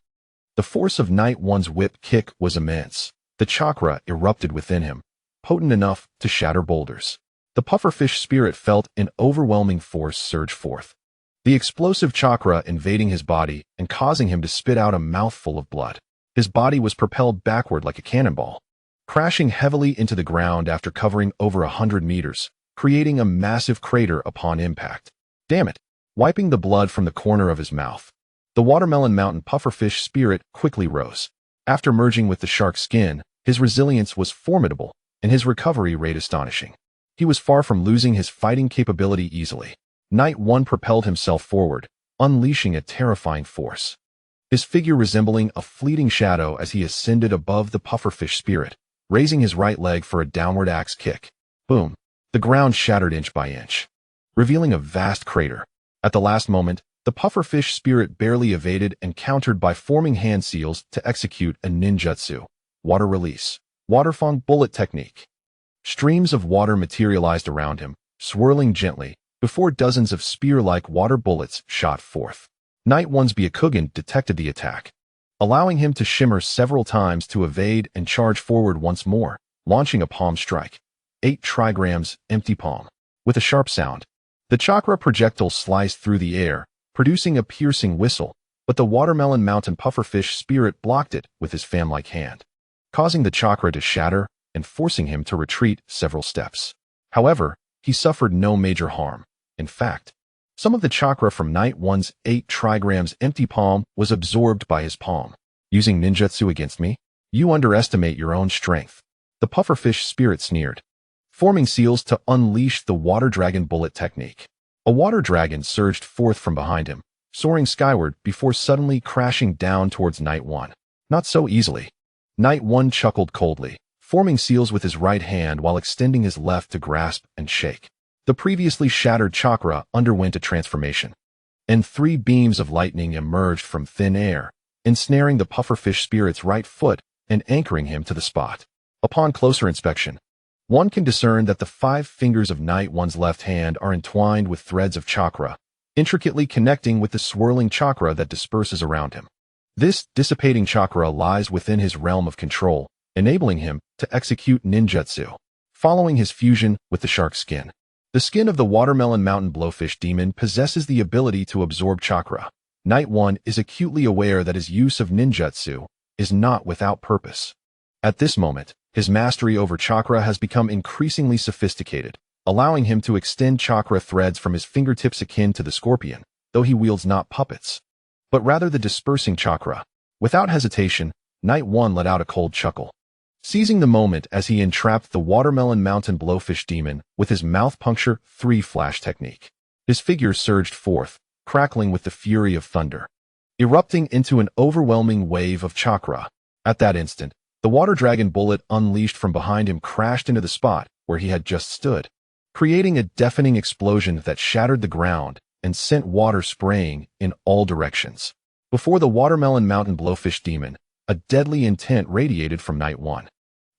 the force of Night One's whip kick was immense. The chakra erupted within him, potent enough to shatter boulders. The pufferfish spirit felt an overwhelming force surge forth, the explosive chakra invading his body and causing him to spit out a mouthful of blood. His body was propelled backward like a cannonball, crashing heavily into the ground after covering over 100 meters, creating a massive crater upon impact. Damn it! Wiping the blood from the corner of his mouth, the Watermelon Mountain Pufferfish spirit quickly rose. After merging with the shark skin, his resilience was formidable and his recovery rate astonishing. He was far from losing his fighting capability easily. Night One propelled himself forward, unleashing a terrifying force, his figure resembling a fleeting shadow as he ascended above the pufferfish spirit, raising his right leg for a downward axe kick. Boom! The ground shattered inch by inch, revealing a vast crater. At the last moment, the pufferfish spirit barely evaded and countered by forming hand seals to execute a ninjutsu, water release, waterfong bullet technique. Streams of water materialized around him, swirling gently, before dozens of spear-like water bullets shot forth. Night One's Byakugan detected the attack, allowing him to shimmer several times to evade and charge forward once more, launching a palm strike. 8 trigrams, empty palm. With a sharp sound, The chakra projectile sliced through the air, producing a piercing whistle, but the watermelon mountain pufferfish spirit blocked it with his fan-like hand, causing the chakra to shatter and forcing him to retreat several steps. However, he suffered no major harm. In fact, some of the chakra from Night One's 8 trigrams empty palm was absorbed by his palm. Using ninjutsu against me? You underestimate your own strength. The pufferfish spirit sneered, forming seals to unleash the water dragon bullet technique. A water dragon surged forth from behind him, soaring skyward before suddenly crashing down towards Night One. Not so easily. Night One chuckled coldly, forming seals with his right hand while extending his left to grasp and shake. The previously shattered chakra underwent a transformation, and 3 beams of lightning emerged from thin air, ensnaring the pufferfish spirit's right foot and anchoring him to the spot. Upon closer inspection, one can discern that the 5 fingers of Night One's left hand are entwined with threads of chakra, intricately connecting with the swirling chakra that disperses around him. This dissipating chakra lies within his realm of control, enabling him to execute ninjutsu. Following his fusion with the shark skin, the skin of the watermelon mountain blowfish demon possesses the ability to absorb chakra. Night One is acutely aware that his use of ninjutsu is not without purpose. At this moment, his mastery over chakra has become increasingly sophisticated, allowing him to extend chakra threads from his fingertips akin to the scorpion, though he wields not puppets, but rather the dispersing chakra. Without hesitation, Night One let out a cold chuckle, seizing the moment as he entrapped the watermelon mountain blowfish demon with his mouth puncture 3 flash technique. His figure surged forth, crackling with the fury of thunder, erupting into an overwhelming wave of chakra. At that instant, the water dragon bullet unleashed from behind him crashed into the spot where he had just stood, creating a deafening explosion that shattered the ground and sent water spraying in all directions. Before the watermelon mountain blowfish demon, a deadly intent radiated from Night One.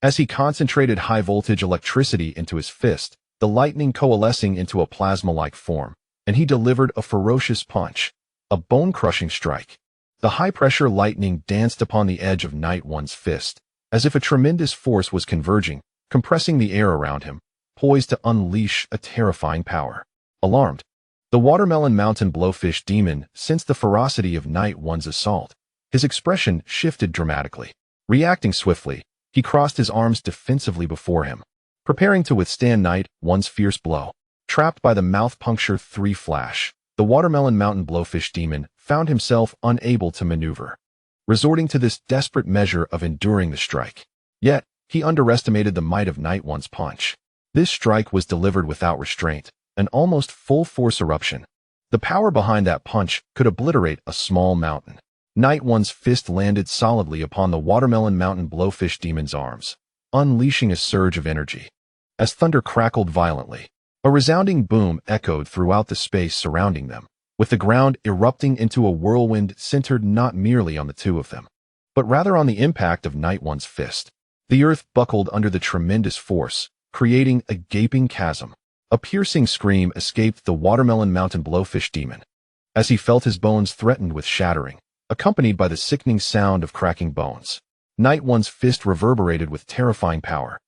As he concentrated high-voltage electricity into his fist, the lightning coalescing into a plasma-like form, and he delivered a ferocious punch, a bone-crushing strike. The high-pressure lightning danced upon the edge of Night One's fist, as if a tremendous force was converging, compressing the air around him, poised to unleash a terrifying power. Alarmed, the watermelon mountain blowfish demon sensed the ferocity of Night One's assault. His expression shifted dramatically. Reacting swiftly, he crossed his arms defensively before him, preparing to withstand Night One's fierce blow. Trapped by the mouth puncture 3 flash, the watermelon mountain blowfish demon found himself unable to maneuver, resorting to this desperate measure of enduring the strike. Yet, he underestimated the might of Night One's punch. This strike was delivered without restraint, an almost full-force eruption. The power behind that punch could obliterate a small mountain. Night One's fist landed solidly upon the watermelon mountain blowfish demon's arms, unleashing a surge of energy. As thunder crackled violently, a resounding boom echoed throughout the space surrounding them, with the ground erupting into a whirlwind centered not merely on the two of them, but rather on the impact of Night One's fist. The earth buckled under the tremendous force, creating a gaping chasm. A piercing scream escaped the watermelon mountain blowfish demon, as he felt his bones threatened with shattering, accompanied by the sickening sound of cracking bones. Night One's fist reverberated with terrifying power,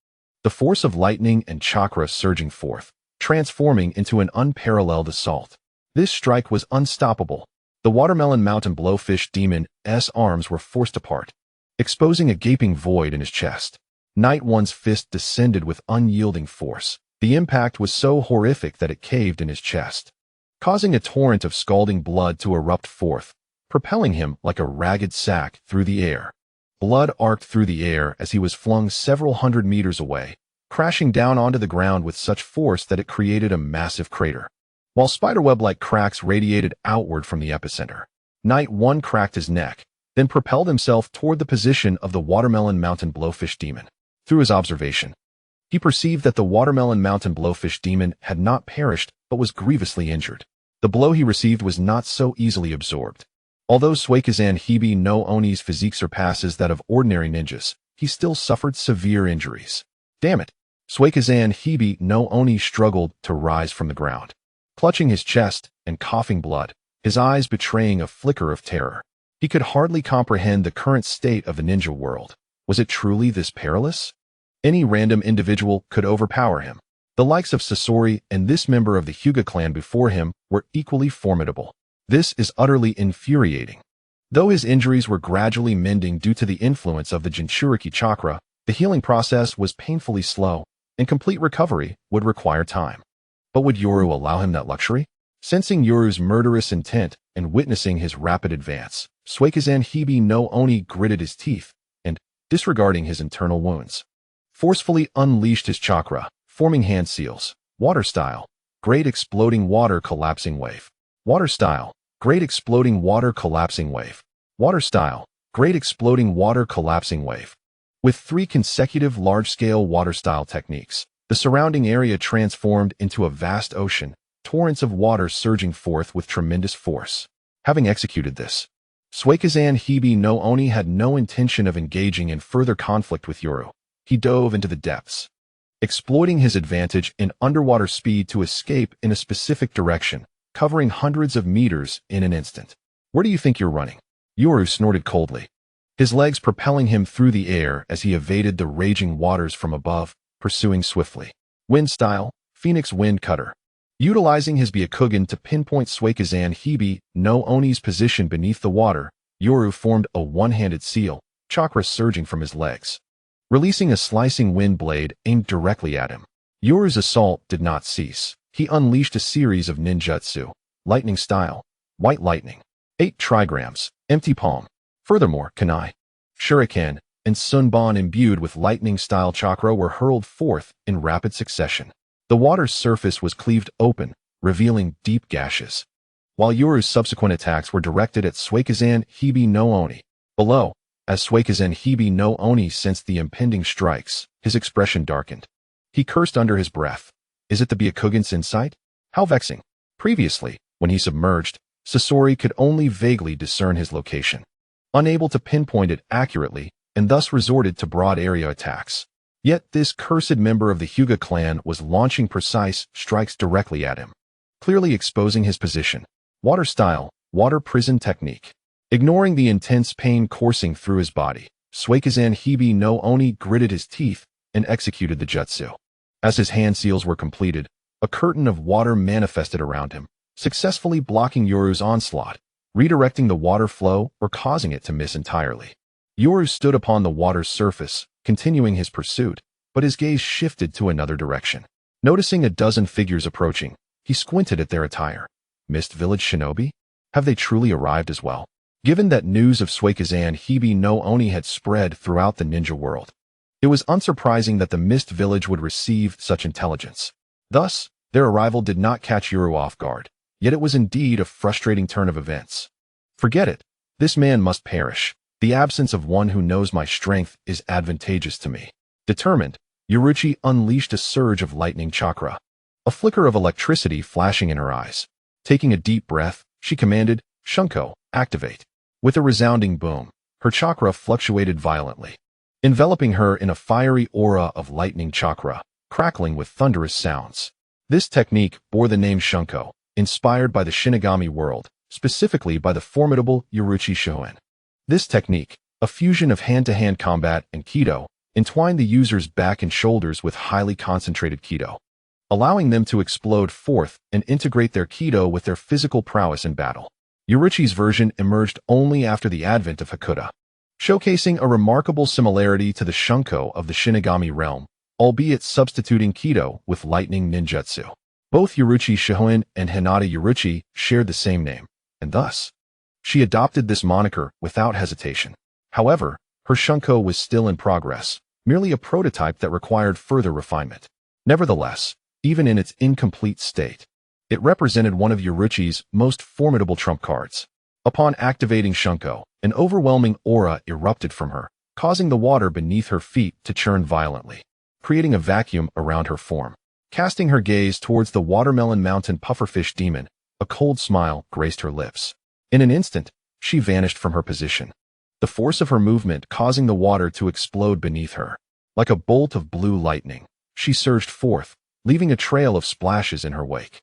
the force of lightning and chakra surging forth, transforming into an unparalleled assault. This strike was unstoppable. The watermelon mountain blowfish demon's arms were forced apart, exposing a gaping void in his chest. Night One's fist descended with unyielding force. The impact was so horrific that it caved in his chest, causing a torrent of scalding blood to erupt forth, propelling him like a ragged sack through the air. Blood arced through the air as he was flung several hundred meters away, crashing down onto the ground with such force that it created a massive crater, while spiderweb-like cracks radiated outward from the epicenter. Night One cracked his neck, then propelled himself toward the position of the watermelon mountain blowfish demon. Through his observation, he perceived that the watermelon mountain blowfish demon had not perished but was grievously injured. The blow he received was not so easily absorbed. Although Suikazan Hibi no Oni's physique surpasses that of ordinary ninjas, he still suffered severe injuries. Damn it! Suikazan Hibi no Oni struggled to rise from the ground, clutching his chest and coughing blood, his eyes betraying a flicker of terror. He could hardly comprehend the current state of the ninja world. Was it truly this perilous? Any random individual could overpower him. The likes of Sasori and this member of the Hyūga clan before him were equally formidable. This is utterly infuriating. Though his injuries were gradually mending due to the influence of the Jinchuriki chakra, the healing process was painfully slow, and complete recovery would require time. But would Yoru allow him that luxury? Sensing Yoru's murderous intent and witnessing his rapid advance, Suikazan Hibi no Oni gritted his teeth and, disregarding his internal wounds, forcefully unleashed his chakra, forming hand seals. Water style, great exploding water collapsing wave. Water style, great exploding water collapsing wave. Water style, great exploding water collapsing wave. With 3 consecutive large-scale water style techniques, the surrounding area transformed into a vast ocean, torrents of water surging forth with tremendous force. Having executed this, Suikazan Hibi no Oni had no intention of engaging in further conflict with Yoru. He dove into the depths, exploiting his advantage in underwater speed to escape in a specific direction, covering hundreds of meters in an instant. Where do you think you're running? Yoru snorted coldly, his legs propelling him through the air as he evaded the raging waters from above, pursuing swiftly. Wind style, Phoenix Wind Cutter. Utilizing his Byakugan to pinpoint Suikazan Hibi no Oni's position beneath the water, Yoru formed a one-handed seal, chakra surging from his legs, releasing a slicing wind blade aimed directly at him. Yoru's assault did not cease. He unleashed a series of ninjutsu, lightning style, white lightning, 8 trigrams, empty palm. Furthermore, kunai, shuriken, and sunban imbued with lightning style chakra were hurled forth in rapid succession. The water's surface was cleaved open, revealing deep gashes, while Yoru's subsequent attacks were directed at Suikazan Hibi no Oni. Below, as Suikazan Hibi no Oni sensed the impending strikes, his expression darkened. He cursed under his breath. Is it the Byakugan's insight? How vexing. Previously, when he submerged, Sasori could only vaguely discern his location, unable to pinpoint it accurately, and thus resorted to broad area attacks. Yet this cursed member of the Hyūga clan was launching precise strikes directly at him, clearly exposing his position. Water style, water prison technique. Ignoring the intense pain coursing through his body, Suikazan Hibi no Oni gritted his teeth and executed the jutsu. As his hand seals were completed, a curtain of water manifested around him, successfully blocking Yoru's onslaught, redirecting the water flow or causing it to miss entirely. Yoru stood upon the water's surface, continuing his pursuit, but his gaze shifted to another direction. Noticing a dozen figures approaching, he squinted at their attire. Mist Village shinobi? Have they truly arrived as well? Given that news of Suikazan Hibi no Oni had spread throughout the ninja world, it was unsurprising that the Mist Village would receive such intelligence. Thus, their arrival did not catch Yoru off guard, yet it was indeed a frustrating turn of events. Forget it. This man must perish. The absence of one who knows my strength is advantageous to me. Determined, Yoruchi unleashed a surge of lightning chakra, a flicker of electricity flashing in her eyes. Taking a deep breath, she commanded, Shunko, activate. With a resounding boom, her chakra fluctuated violently, enveloping her in a fiery aura of lightning chakra, crackling with thunderous sounds. This technique bore the name Shunko, inspired by the Shinigami world, specifically by the formidable Yoruchi Shoin. This technique, a fusion of hand-to-hand combat and Kido, entwined the user's back and shoulders with highly concentrated Kido, allowing them to explode forth and integrate their Kido with their physical prowess in battle. Yoruchi's version emerged only after the advent of Hakuda, showcasing a remarkable similarity to the Shunko of the Shinigami realm, albeit substituting Kido with lightning ninjutsu. Both Yoruchi Shoin and Hinata Yoruchi shared the same name, and thus, she adopted this moniker without hesitation. However, her Shunko was still in progress, merely a prototype that required further refinement. Nevertheless, even in its incomplete state, it represented one of Yoruchi's most formidable trump cards. Upon activating Shunko, an overwhelming aura erupted from her, causing the water beneath her feet to churn violently, creating a vacuum around her form. Casting her gaze towards the Watermelon Mountain pufferfish demon, a cold smile graced her lips. In an instant, she vanished from her position, the force of her movement causing the water to explode beneath her. Like a bolt of blue lightning, she surged forth, leaving a trail of splashes in her wake.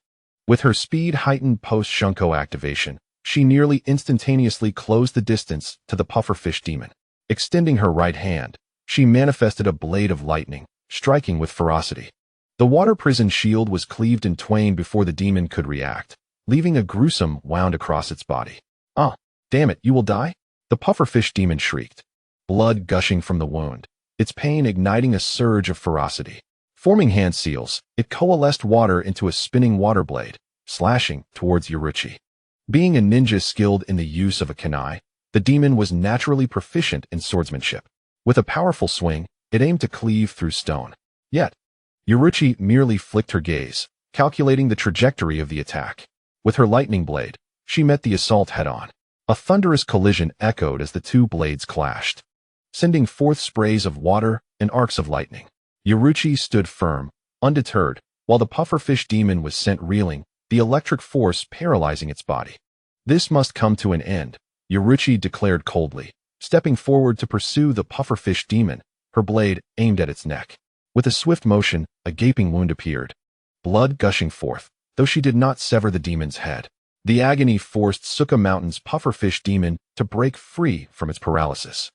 With her speed heightened post-Shunko activation, she nearly instantaneously closed the distance to the pufferfish demon. Extending her right hand, she manifested a blade of lightning, striking with ferocity. The water prison shield was cleaved in twain before the demon could react, leaving a gruesome wound across its body. "Ah, damn it, you will die?" The pufferfish demon shrieked, blood gushing from the wound, its pain igniting a surge of ferocity. Forming hand seals, it coalesced water into a spinning water blade, slashing towards Yaichi. Being a ninja skilled in the use of a kunai, the demon was naturally proficient in swordsmanship. With a powerful swing, it aimed to cleave through stone. Yet, Yaichi merely flicked her gaze, calculating the trajectory of the attack. With her lightning blade, she met the assault head-on. A thunderous collision echoed as the two blades clashed, sending forth sprays of water and arcs of lightning. Yaichi stood firm, undeterred, while the pufferfish demon was sent reeling, the electric force paralyzing its body. "This must come to an end," Yaichi declared coldly, stepping forward to pursue the pufferfish demon, her blade aimed at its neck. With a swift motion, a gaping wound appeared, blood gushing forth, though she did not sever the demon's head. The agony forced Suka Mountain's pufferfish demon to break free from its paralysis.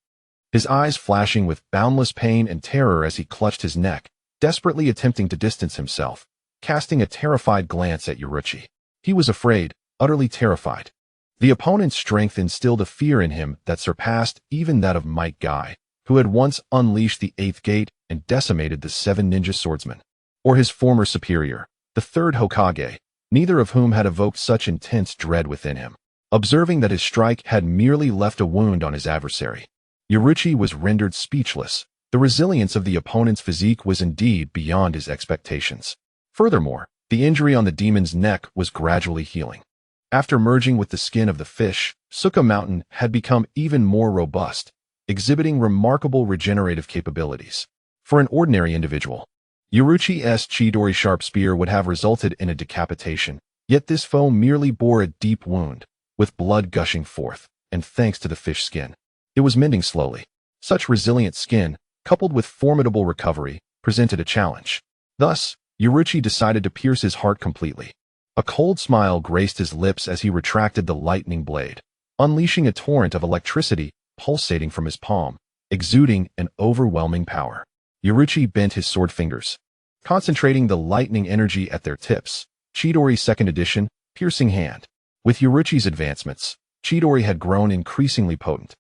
His eyes flashing with boundless pain and terror as he clutched his neck, desperately attempting to distance himself, casting a terrified glance at Yaichi. He was afraid, utterly terrified. The opponent's strength instilled a fear in him that surpassed even that of Might Guy, who had once unleashed the Eighth Gate and decimated the 7 ninja swordsmen, or his former superior, the 3rd Hokage, neither of whom had evoked such intense dread within him. Observing that his strike had merely left a wound on his adversary, Yaichi was rendered speechless. The resilience of the opponent's physique was indeed beyond his expectations. Furthermore, the injury on the demon's neck was gradually healing. After merging with the skin of the fish, Suka Mountain had become even more robust, exhibiting remarkable regenerative capabilities. For an ordinary individual, Yaichi's Chidori sharp spear would have resulted in a decapitation, yet this foe merely bore a deep wound, with blood gushing forth, and thanks to the fish skin, it was mending slowly. Such resilient skin, coupled with formidable recovery, presented a challenge. Thus, Yaichi decided to pierce his heart completely. A cold smile graced his lips as he retracted the lightning blade, unleashing a torrent of electricity pulsating from his palm, exuding an overwhelming power. Yaichi bent his sword fingers, concentrating the lightning energy at their tips. Chidori 2nd Edition, Piercing Hand. With Yaichi's advancements, Chidori had grown increasingly potent,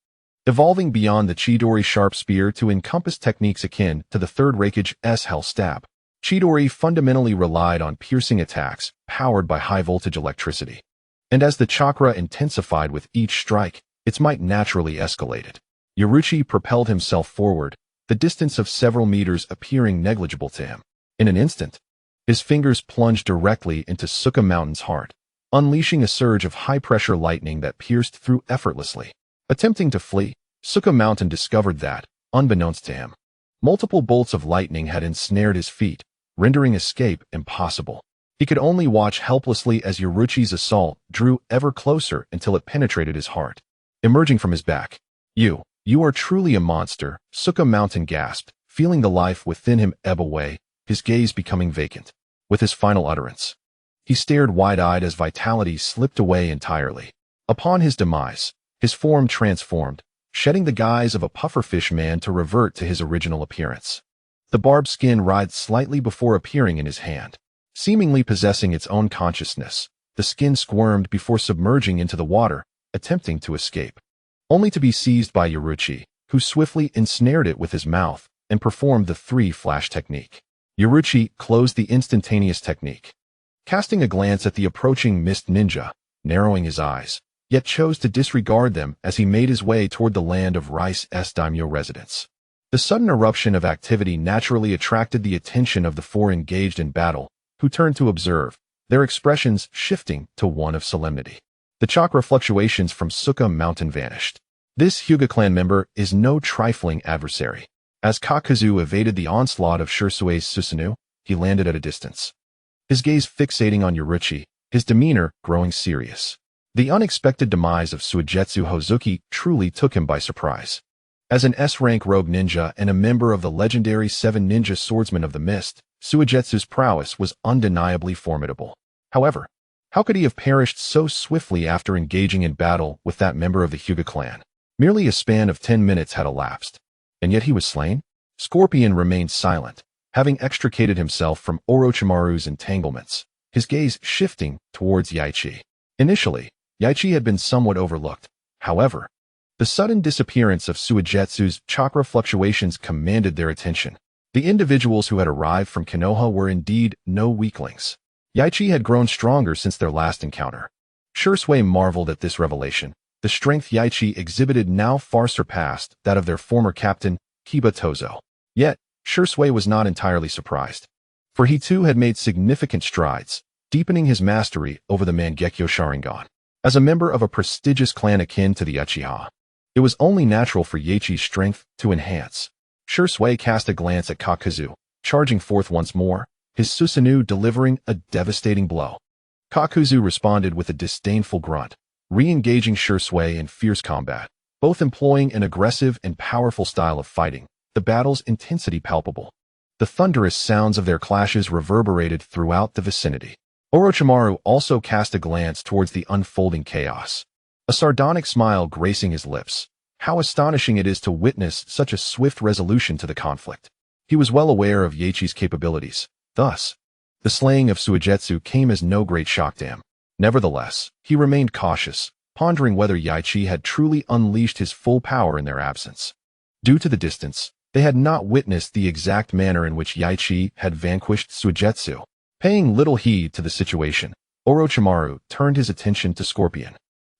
evolving beyond the Chidori sharp spear to encompass techniques akin to the 3rd Raikage's Hell Stab. Chidori fundamentally relied on piercing attacks powered by high-voltage electricity, and as the chakra intensified with each strike, its might naturally escalated. Yaichi propelled himself forward, the distance of several meters appearing negligible to him. In an instant, his fingers plunged directly into Suka Mountain's heart, unleashing a surge of high-pressure lightning that pierced through effortlessly. Attempting to flee, Suka Mountain discovered that, unbeknownst to him, multiple bolts of lightning had ensnared his feet, rendering escape impossible. He could only watch helplessly as Yaichi's assault drew ever closer until it penetrated his heart. Emerging from his back, You are truly a monster," Suka Mountain gasped, feeling the life within him ebb away, his gaze becoming vacant. With his final utterance, he stared wide-eyed as vitality slipped away entirely. Upon his demise, his form transformed, shedding the guise of a pufferfish man to revert to his original appearance. The barbed skin writhed slightly before appearing in his hand. Seemingly possessing its own consciousness, the skin squirmed before submerging into the water, attempting to escape, only to be seized by Yaichi, who swiftly ensnared it with his mouth and performed the 3-flash technique. Yaichi closed the instantaneous technique, casting a glance at the approaching mist ninja, narrowing his eyes, yet chose to disregard them as he made his way toward the land of Rice's daimyo residence. The sudden eruption of activity naturally attracted the attention of the 4 engaged in battle, who turned to observe, their expressions shifting to one of solemnity. The chakra fluctuations from Suka Mountain vanished. This Hyūga clan member is no trifling adversary. As Kakuzu evaded the onslaught of Shursue's Susanoo, he landed at a distance, his gaze fixating on Yaichi, his demeanor growing serious. The unexpected demise of Suigetsu Hozuki truly took him by surprise. As an S-rank rogue ninja and a member of the legendary 7 ninja swordsmen of the mist, Suigetsu's prowess was undeniably formidable. However, how could he have perished so swiftly after engaging in battle with that member of the Hyūga clan? Merely a span of 10 minutes had elapsed, and yet he was slain? Scorpion remained silent, having extricated himself from Orochimaru's entanglements, his gaze shifting towards Yaichi. Initially, Yaichi had been somewhat overlooked. However, the sudden disappearance of Suigetsu's chakra fluctuations commanded their attention. The individuals who had arrived from Konoha were indeed no weaklings. Yaichi had grown stronger since their last encounter. Shursui marveled at this revelation. The strength Yaichi exhibited now far surpassed that of their former captain, Kiba Tozo. Yet, Shursui was not entirely surprised, for he too had made significant strides, deepening his mastery over the Mangekyo Sharingan. As a member of a prestigious clan akin to the Uchiha, it was only natural for Yaichi's strength to enhance. Shursui cast a glance at Kakuzu, charging forth once more, his Susanoo delivering a devastating blow. Kakuzu responded with a disdainful grunt, re-engaging Shursui in fierce combat, both employing an aggressive and powerful style of fighting, the battle's intensity palpable. The thunderous sounds of their clashes reverberated throughout the vicinity. Orochimaru also cast a glance towards the unfolding chaos, a sardonic smile gracing his lips. How astonishing it is to witness such a swift resolution to the conflict. He was well aware of Yaichi's capabilities. Thus, the slaying of Suigetsu came as no great shock to him. Nevertheless, he remained cautious, pondering whether Yaichi had truly unleashed his full power in their absence. Due to the distance, they had not witnessed the exact manner in which Yaichi had vanquished Suigetsu. Paying little heed to the situation, Orochimaru turned his attention to Scorpion.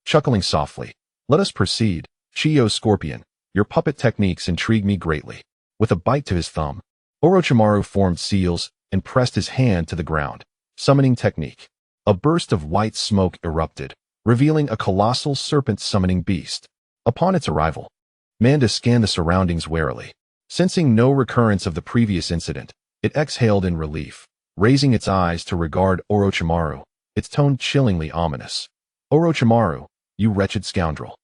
Chuckling softly, "Let us proceed, Chiyo Scorpion. Your puppet techniques intrigue me greatly." With a bite to his thumb, Orochimaru formed seals and pressed his hand to the ground. Summoning technique. A burst of white smoke erupted, revealing a colossal serpent-summoning beast. Upon its arrival, Manda scanned the surroundings warily. Sensing no recurrence of the previous incident, it exhaled in relief, raising its eyes to regard Orochimaru, its tone chillingly ominous. "Orochimaru, you wretched scoundrel.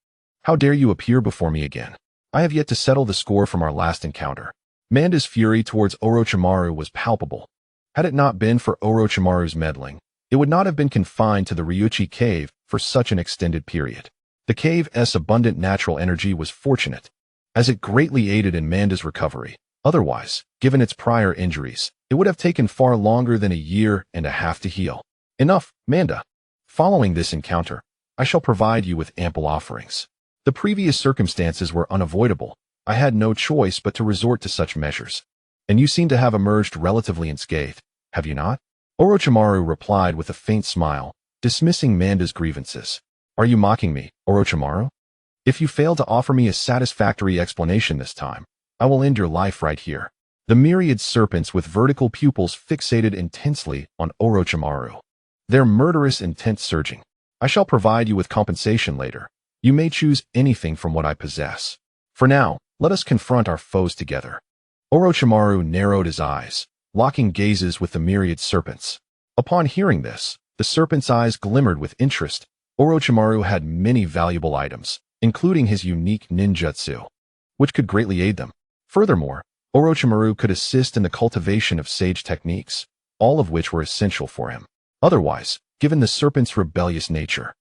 How dare you appear before me again? I have yet to settle the score from our last encounter." Manda's fury towards Orochimaru was palpable. Had it not been for Orochimaru's meddling, it would not have been confined to the Ryuchi cave for such an extended period. The cave's abundant natural energy was fortunate, as it greatly aided in Manda's recovery. Otherwise, given its prior injuries, it would have taken far longer than a year and a half to heal. "Enough, Manda. Following this encounter, I shall provide you with ample offerings. The previous circumstances were unavoidable. I had no choice but to resort to such measures. And you seem to have emerged relatively unscathed, have you not?" Orochimaru replied with a faint smile, dismissing Manda's grievances. "Are you mocking me, Orochimaru? If you fail to offer me a satisfactory explanation this time, I will end your life right here." The myriad serpents with vertical pupils fixated intensely on Orochimaru, their murderous intent surging. "I shall provide you with compensation later. You may choose anything from what I possess. For now, let us confront our foes together." Orochimaru narrowed his eyes, locking gazes with the myriad serpents. Upon hearing this, the serpents' eyes glimmered with interest. Orochimaru had many valuable items, including his unique ninjutsu, which could greatly aid them. Furthermore, Orochimaru could assist in the cultivation of sage techniques, all of which were essential for him. Otherwise, given the serpent's rebellious nature,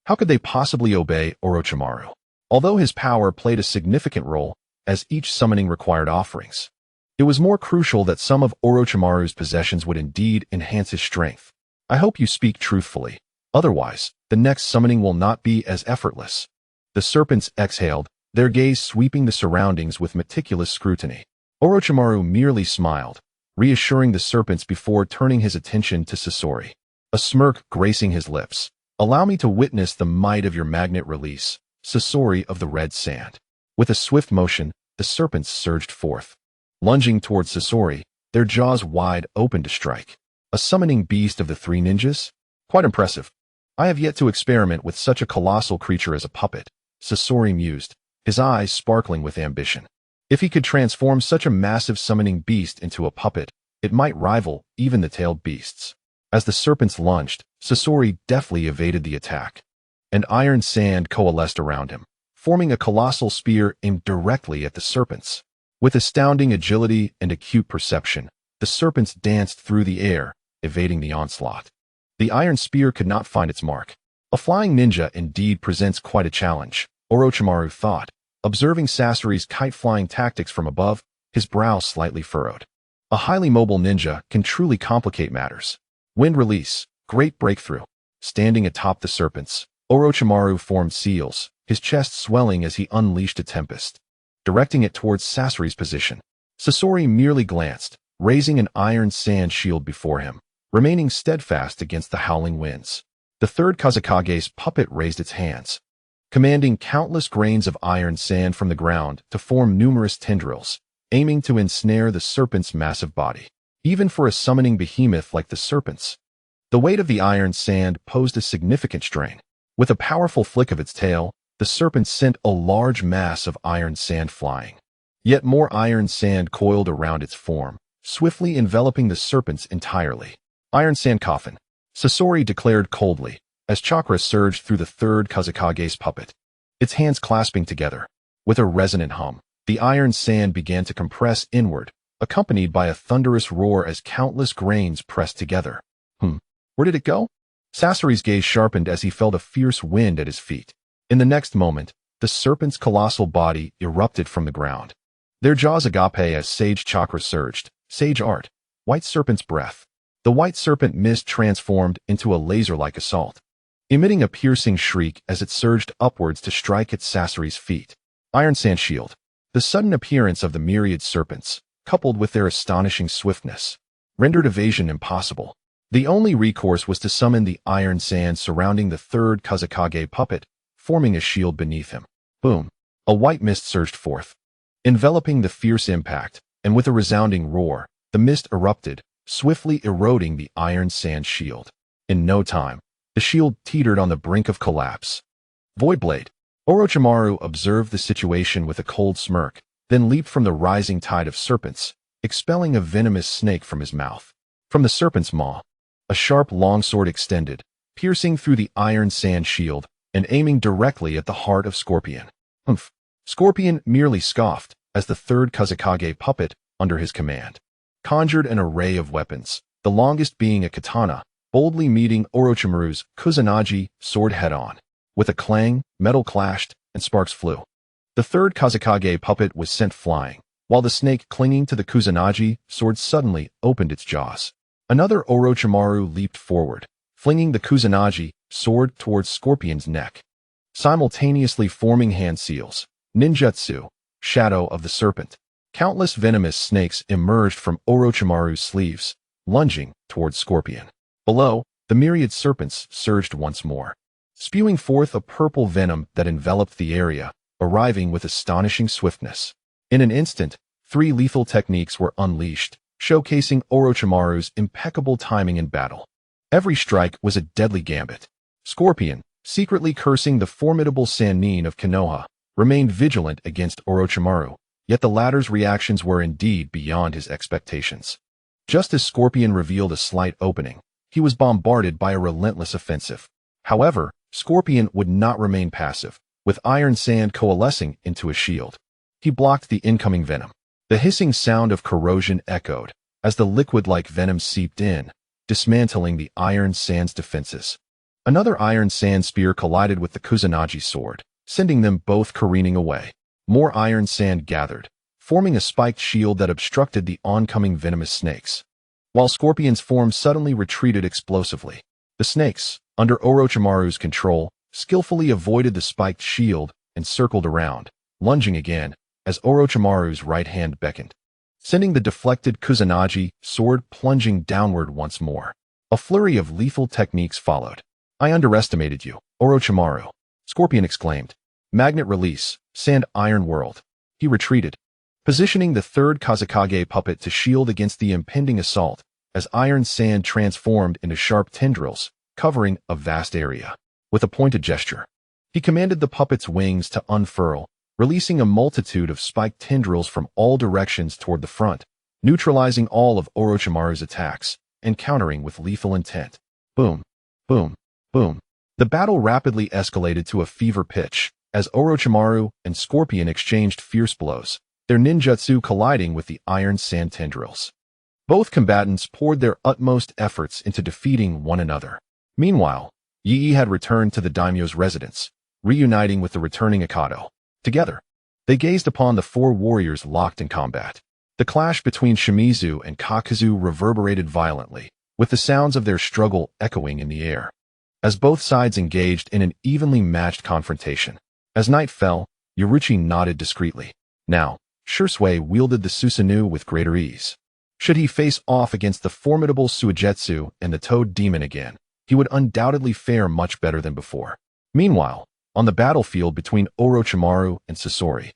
how could they possibly obey Orochimaru? Although his power played a significant role, as each summoning required offerings, it was more crucial that some of Orochimaru's possessions would indeed enhance his strength. "I hope you speak truthfully. Otherwise, the next summoning will not be as effortless." The serpents exhaled, their gaze sweeping the surroundings with meticulous scrutiny. Orochimaru merely smiled, reassuring the serpents before turning his attention to Sasori. A smirk gracing his lips. "Allow me to witness the might of your magnet release, Sasori of the Red Sand." With a swift motion, the serpents surged forth. Lunging towards Sasori, their jaws wide open to strike. A summoning beast of the three ninjas? Quite impressive. I have yet to experiment with such a colossal creature as a puppet, Sasori mused, his eyes sparkling with ambition. If he could transform such a massive summoning beast into a puppet, it might rival even the tailed beasts. As the serpents lunged, Sasori deftly evaded the attack, and iron sand coalesced around him, forming a colossal spear aimed directly at the serpents. With astounding agility and acute perception, the serpents danced through the air, evading the onslaught. The iron spear could not find its mark. A flying ninja indeed presents quite a challenge, Orochimaru thought. Observing Sasori's kite-flying tactics from above, his brow slightly furrowed. A highly mobile ninja can truly complicate matters. Wind release, great breakthrough. Standing atop the serpents, Orochimaru formed seals, his chest swelling as he unleashed a tempest, directing it towards Sasori's position. Sasori merely glanced, raising an iron sand shield before him, remaining steadfast against the howling winds. The third Kazekage's puppet raised its hands, commanding countless grains of iron sand from the ground to form numerous tendrils, aiming to ensnare the serpent's massive body. Even for a summoning behemoth like the serpents, the weight of the iron sand posed a significant strain. With a powerful flick of its tail, the serpent sent a large mass of iron sand flying. Yet more iron sand coiled around its form, swiftly enveloping the serpents entirely. Iron sand coffin, Sasori declared coldly, as chakra surged through the third Kazekage's puppet, its hands clasping together. With a resonant hum, the iron sand began to compress inward, accompanied by a thunderous roar as countless grains pressed together. Where did it go? Sasori's gaze sharpened as he felt a fierce wind at his feet. In the next moment, the serpent's colossal body erupted from the ground. Their jaws agape as sage chakra surged, sage art, white serpent's breath. The white serpent mist transformed into a laser-like assault, emitting a piercing shriek as it surged upwards to strike at Sasori's feet. Iron sand shield. The sudden appearance of the myriad serpents, coupled with their astonishing swiftness, rendered evasion impossible. The only recourse was to summon the iron sand surrounding the third Kazekage puppet, forming a shield beneath him. Boom! A white mist surged forth, enveloping the fierce impact, and with a resounding roar, the mist erupted, swiftly eroding the iron sand shield. In no time, the shield teetered on the brink of collapse. Voidblade. Orochimaru observed the situation with a cold smirk, then leaped from the rising tide of serpents, expelling a venomous snake from his mouth. From the serpent's maw, a sharp longsword extended, piercing through the iron sand shield and aiming directly at the heart of Scorpion. Humph! Scorpion merely scoffed as the third Kazekage puppet, under his command, conjured an array of weapons, the longest being a katana, boldly meeting Orochimaru's Kusanagi sword head-on. With a clang, metal clashed, and sparks flew. The third Kazekage puppet was sent flying, while the snake clinging to the Kusanagi sword suddenly opened its jaws. Another Orochimaru leaped forward, flinging the Kusanagi sword towards Scorpion's neck, simultaneously forming hand seals. Ninjutsu, shadow of the serpent. Countless venomous snakes emerged from Orochimaru's sleeves, lunging towards Scorpion. Below, the myriad serpents surged once more, spewing forth a purple venom that enveloped the area, arriving with astonishing swiftness. In an instant, 3 lethal techniques were unleashed, showcasing Orochimaru's impeccable timing in battle. Every strike was a deadly gambit. Scorpion, secretly cursing the formidable Sannin of Konoha, remained vigilant against Orochimaru, yet the latter's reactions were indeed beyond his expectations. Just as Scorpion revealed a slight opening, he was bombarded by a relentless offensive. However, Scorpion would not remain passive, with iron sand coalescing into a shield. He blocked the incoming venom. The hissing sound of corrosion echoed as the liquid-like venom seeped in, dismantling the iron sand's defenses. Another iron sand spear collided with the Kusanagi sword, sending them both careening away. More iron sand gathered, forming a spiked shield that obstructed the oncoming venomous snakes. While Scorpion's form suddenly retreated explosively, the snakes, under Orochimaru's control, skillfully avoided the spiked shield and circled around, lunging again as Orochimaru's right hand beckoned, sending the deflected Kusanagi sword plunging downward once more. A flurry of lethal techniques followed. "I underestimated you, Orochimaru," Scorpion exclaimed. "Magnet release, sand iron world." He retreated, positioning the third Kazekage puppet to shield against the impending assault as iron sand transformed into sharp tendrils, covering a vast area. With a pointed gesture, he commanded the puppet's wings to unfurl, releasing a multitude of spiked tendrils from all directions toward the front, neutralizing all of Orochimaru's attacks and countering with lethal intent. Boom, boom, boom. The battle rapidly escalated to a fever pitch as Orochimaru and Scorpion exchanged fierce blows, their ninjutsu colliding with the iron sand tendrils. Both combatants poured their utmost efforts into defeating one another. Meanwhile, Yi had returned to the daimyo's residence, reuniting with the returning Ikado. Together, they gazed upon the 4 warriors locked in combat. The clash between Shimizu and Kakuzu reverberated violently, with the sounds of their struggle echoing in the air. As both sides engaged in an evenly matched confrontation. As night fell, Yaruchi nodded discreetly. Now, Shursui wielded the Susanoo with greater ease. Should he face off against the formidable Suigetsu and the Toad Demon again, he would undoubtedly fare much better than before. Meanwhile, on the battlefield between Orochimaru and Sasori,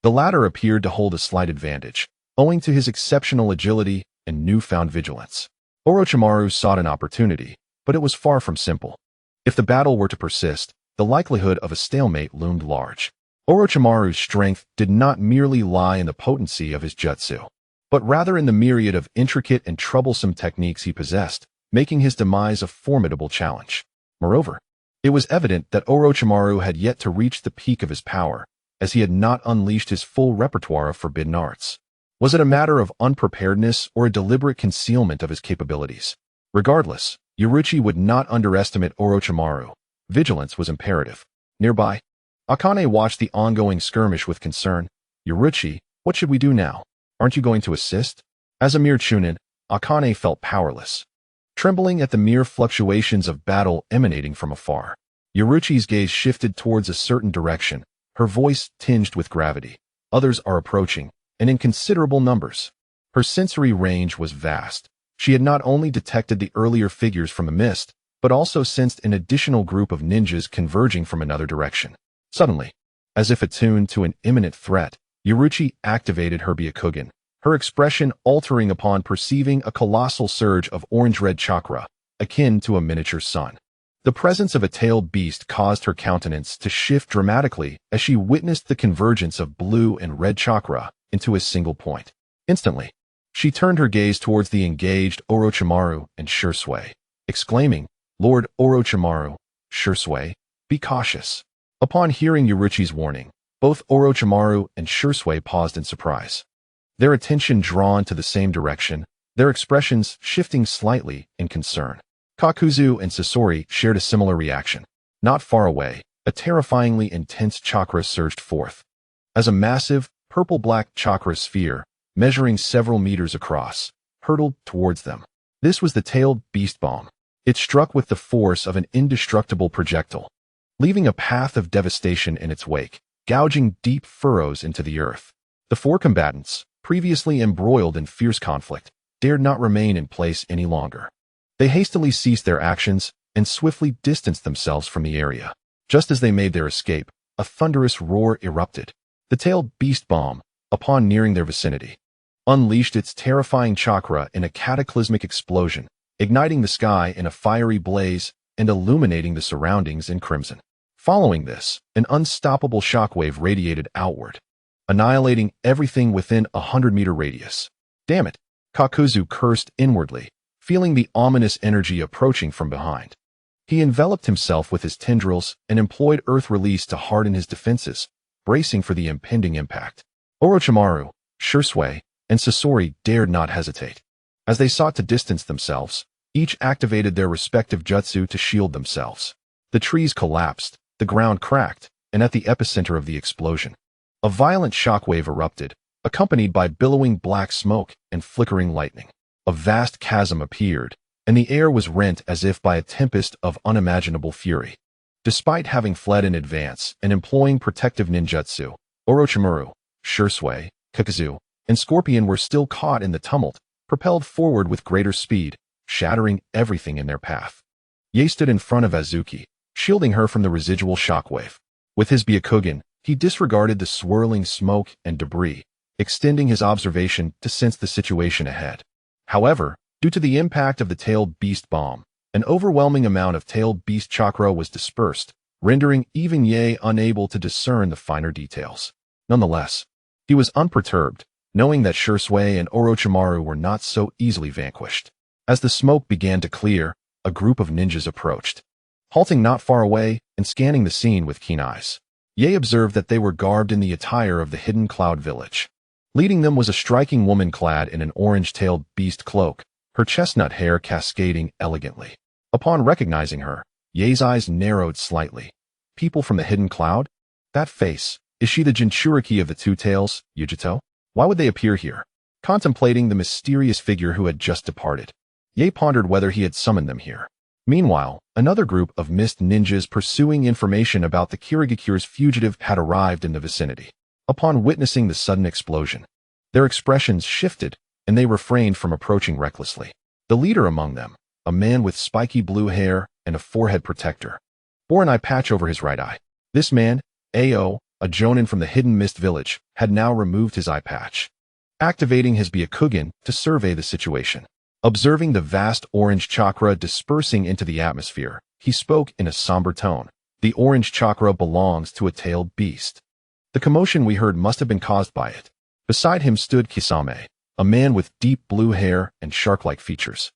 the latter appeared to hold a slight advantage, owing to his exceptional agility and newfound vigilance. Orochimaru sought an opportunity, but it was far from simple. If the battle were to persist, the likelihood of a stalemate loomed large. Orochimaru's strength did not merely lie in the potency of his jutsu, but rather in the myriad of intricate and troublesome techniques he possessed, making his demise a formidable challenge. Moreover, it was evident that Orochimaru had yet to reach the peak of his power, as he had not unleashed his full repertoire of forbidden arts. Was it a matter of unpreparedness or a deliberate concealment of his capabilities? Regardless, Yaruchi would not underestimate Orochimaru. Vigilance was imperative. Nearby, Akane watched the ongoing skirmish with concern. Yaruchi, what should we do now? Aren't you going to assist? As a mere chunin, Akane felt powerless, trembling at the mere fluctuations of battle emanating from afar. Yaruchi's gaze shifted towards a certain direction, her voice tinged with gravity. Others are approaching, and in considerable numbers. Her sensory range was vast. She had not only detected the earlier figures from a mist, but also sensed an additional group of ninjas converging from another direction. Suddenly, as if attuned to an imminent threat, Yaruchi activated her Byakugan, her expression altering upon perceiving a colossal surge of orange-red chakra, akin to a miniature sun. The presence of a tailed beast caused her countenance to shift dramatically as she witnessed the convergence of blue and red chakra into a single point. Instantly, she turned her gaze towards the engaged Orochimaru and Shursui, exclaiming, "Lord Orochimaru, Shursui, be cautious." Upon hearing Yaruchi's warning, both Orochimaru and Shursui paused in surprise. Their attention drawn to the same direction, their expressions shifting slightly in concern. Kakuzu and Sasori shared a similar reaction. Not far away, a terrifyingly intense chakra surged forth. As a massive, purple-black chakra sphere, measuring several meters across, hurtled towards them. This was the tailed beast bomb. It struck with the force of an indestructible projectile, leaving a path of devastation in its wake, gouging deep furrows into the earth. The four combatants, previously embroiled in fierce conflict, dared not remain in place any longer. They hastily ceased their actions and swiftly distanced themselves from the area. Just as they made their escape, a thunderous roar erupted. The tailed beast bomb, upon nearing their vicinity, unleashed its terrifying chakra in a cataclysmic explosion, igniting the sky in a fiery blaze and illuminating the surroundings in crimson. Following this, an unstoppable shockwave radiated outward, annihilating everything within a 100-meter radius. Damn it, Kakuzu cursed inwardly, feeling the ominous energy approaching from behind. He enveloped himself with his tendrils and employed earth release to harden his defenses, bracing for the impending impact. Orochimaru, Shursui, and Sasori dared not hesitate. As they sought to distance themselves, each activated their respective jutsu to shield themselves. The trees collapsed, the ground cracked, and at the epicenter of the explosion, a violent shockwave erupted, accompanied by billowing black smoke and flickering lightning. A vast chasm appeared, and the air was rent as if by a tempest of unimaginable fury. Despite having fled in advance and employing protective ninjutsu, Orochimaru, Shursui, Kakuzu, and Scorpion were still caught in the tumult, propelled forward with greater speed, shattering everything in their path. Ye stood in front of Azuki, shielding her from the residual shockwave. With his Byakugan, he disregarded the swirling smoke and debris, extending his observation to sense the situation ahead. However, due to the impact of the tailed beast bomb, an overwhelming amount of tailed beast chakra was dispersed, rendering even Ye unable to discern the finer details. Nonetheless, he was unperturbed, knowing that Shursui and Orochimaru were not so easily vanquished. As the smoke began to clear, a group of ninjas approached. Halting not far away and scanning the scene with keen eyes, Ye observed that they were garbed in the attire of the hidden cloud village. Leading them was a striking woman clad in an orange-tailed beast cloak, her chestnut hair cascading elegantly. Upon recognizing her, Ye's eyes narrowed slightly. People from the hidden cloud? That face, is she the Jinchuriki of the Two Tails, Yujito? Why would they appear here? contemplating the mysterious figure who had just departed. Ye pondered whether he had summoned them here. Meanwhile, another group of mist ninjas pursuing information about the Kirigakure's fugitive had arrived in the vicinity. Upon witnessing the sudden explosion, their expressions shifted, and they refrained from approaching recklessly. The leader among them, a man with spiky blue hair and a forehead protector, bore an eye patch over his right eye. This man, Ao, a Jonin from the Hidden Mist village, had now removed his eye patch, activating his Byakugan to survey the situation. Observing the vast orange chakra dispersing into the atmosphere, he spoke in a somber tone. The orange chakra belongs to a tailed beast. The commotion we heard must have been caused by it. Beside him stood Kisame, a man with deep blue hair and shark-like features,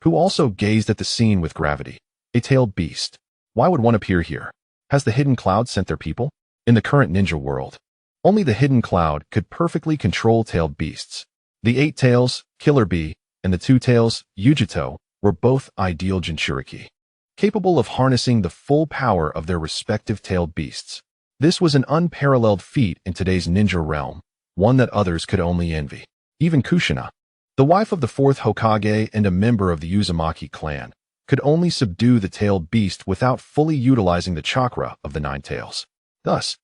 who also gazed at the scene with gravity. A tailed beast. Why would one appear here? Has the Hidden Cloud sent their people? In the current ninja world, only the Hidden Cloud could perfectly control tailed beasts. The 8 tails, Killer Bee, and the 2 tails, Yujito, were both ideal Jinchuriki, capable of harnessing the full power of their respective tailed beasts. This was an unparalleled feat in today's ninja realm, one that others could only envy. Even Kushina, the wife of the 4th Hokage and a member of the Uzumaki clan, could only subdue the tailed beast without fully utilizing the chakra of the 9 tails. Thus,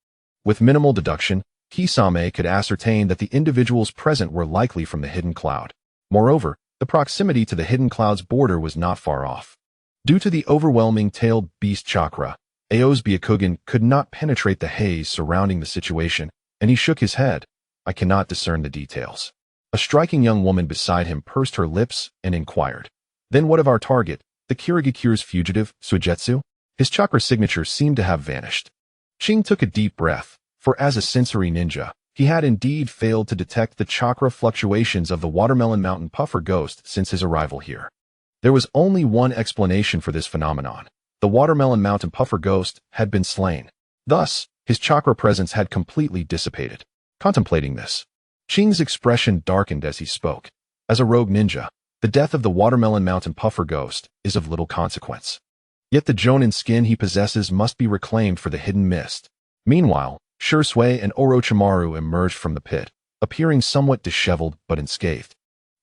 with minimal deduction, Kisame could ascertain that the individuals present were likely from the Hidden Cloud. Moreover, the proximity to the Hidden Cloud's border was not far off. Due to the overwhelming tailed beast chakra, Ao's Byakugan could not penetrate the haze surrounding the situation, and he shook his head. I cannot discern the details. A striking young woman beside him pursed her lips and inquired. Then what of our target, the Kirigakure's fugitive, Suigetsu? His chakra signature seemed to have vanished. Ching took a deep breath, for as a sensory ninja, he had indeed failed to detect the chakra fluctuations of the Watermelon Mountain Puffer ghost since his arrival here. There was only one explanation for this phenomenon. The Watermelon Mountain Puffer ghost had been slain. Thus, his chakra presence had completely dissipated. Contemplating this, Ching's expression darkened as he spoke. As a rogue ninja, the death of the Watermelon Mountain Puffer ghost is of little consequence. Yet the Jonin skin he possesses must be reclaimed for the Hidden Mist. Meanwhile, Shursui and Orochimaru emerged from the pit, appearing somewhat disheveled but unscathed.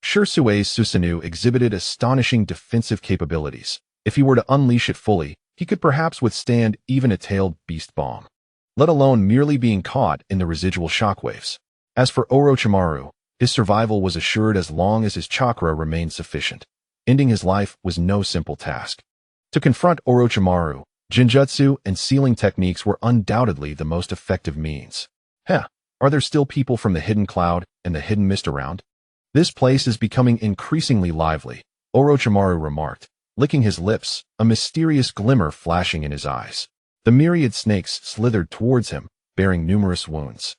Shursui's Susanoo exhibited astonishing defensive capabilities. If he were to unleash it fully, he could perhaps withstand even a tailed beast bomb, let alone merely being caught in the residual shockwaves. As for Orochimaru, his survival was assured as long as his chakra remained sufficient. Ending his life was no simple task. To confront Orochimaru, Jinjutsu and sealing techniques were undoubtedly the most effective means. Are there still people from the Hidden Cloud and the Hidden Mist around? This place is becoming increasingly lively, Orochimaru remarked, licking his lips, a mysterious glimmer flashing in his eyes. The myriad snakes slithered towards him, bearing numerous wounds.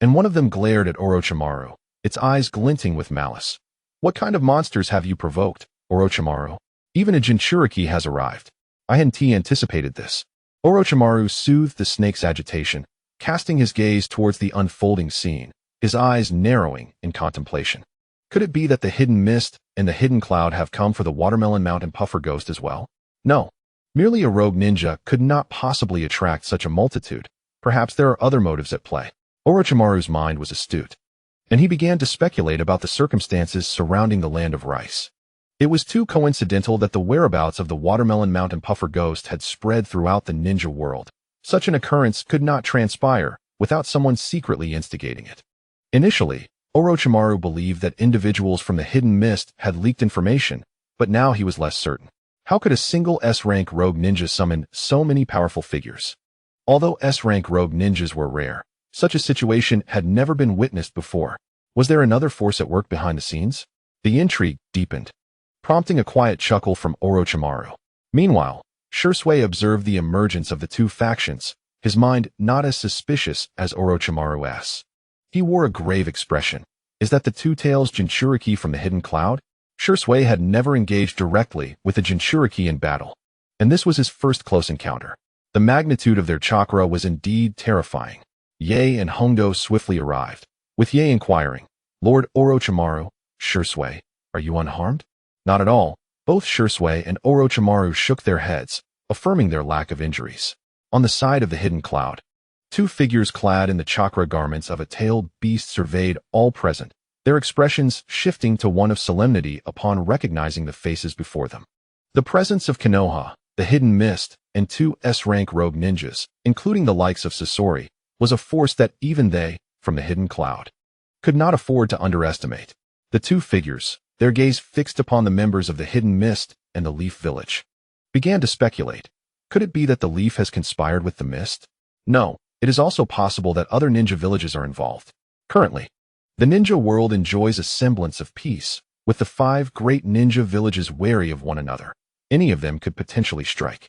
And one of them glared at Orochimaru, its eyes glinting with malice. What kind of monsters have you provoked, Orochimaru? Even a Jinchuriki has arrived. I hadn't anticipated this. Orochimaru soothed the snake's agitation, casting his gaze towards the unfolding scene, his eyes narrowing in contemplation. Could it be that the Hidden Mist and the Hidden Cloud have come for the Watermelon Mountain Puffer ghost as well? No. Merely a rogue ninja could not possibly attract such a multitude. Perhaps there are other motives at play. Orochimaru's mind was astute, and he began to speculate about the circumstances surrounding the Land of Rice. It was too coincidental that the whereabouts of the Watermelon Mountain Puffer ghost had spread throughout the ninja world. Such an occurrence could not transpire without someone secretly instigating it. Initially, Orochimaru believed that individuals from the Hidden Mist had leaked information, but now he was less certain. How could a single S-rank rogue ninja summon so many powerful figures? Although S-rank rogue ninjas were rare, such a situation had never been witnessed before. Was there another force at work behind the scenes? The intrigue deepened, prompting a quiet chuckle from Orochimaru. Meanwhile, Shursui observed the emergence of the two factions, his mind not as suspicious as Orochimaru's. He wore a grave expression. Is that the two tails Jinchuriki from the Hidden Cloud? Shursui had never engaged directly with a Jinchuriki in battle, and this was his first close encounter. The magnitude of their chakra was indeed terrifying. Ye and Hondo swiftly arrived, with Ye inquiring, Lord Orochimaru, Shursui, are you unharmed? Not at all. Both Shursui and Orochimaru shook their heads, affirming their lack of injuries. On the side of the Hidden Cloud, two figures clad in the chakra garments of a tailed beast surveyed all present, their expressions shifting to one of solemnity upon recognizing the faces before them. The presence of Konoha, the hidden mist, and two S-rank rogue ninjas, including the likes of Sasori, was a force that even they, from the hidden cloud, could not afford to underestimate. The two figures, their gaze fixed upon the members of the hidden mist and the Leaf Village, began to speculate. Could it be that the Leaf has conspired with the mist? No, it is also possible that other ninja villages are involved. Currently, the ninja world enjoys a semblance of peace, with the 5 great ninja villages wary of one another. Any of them could potentially strike.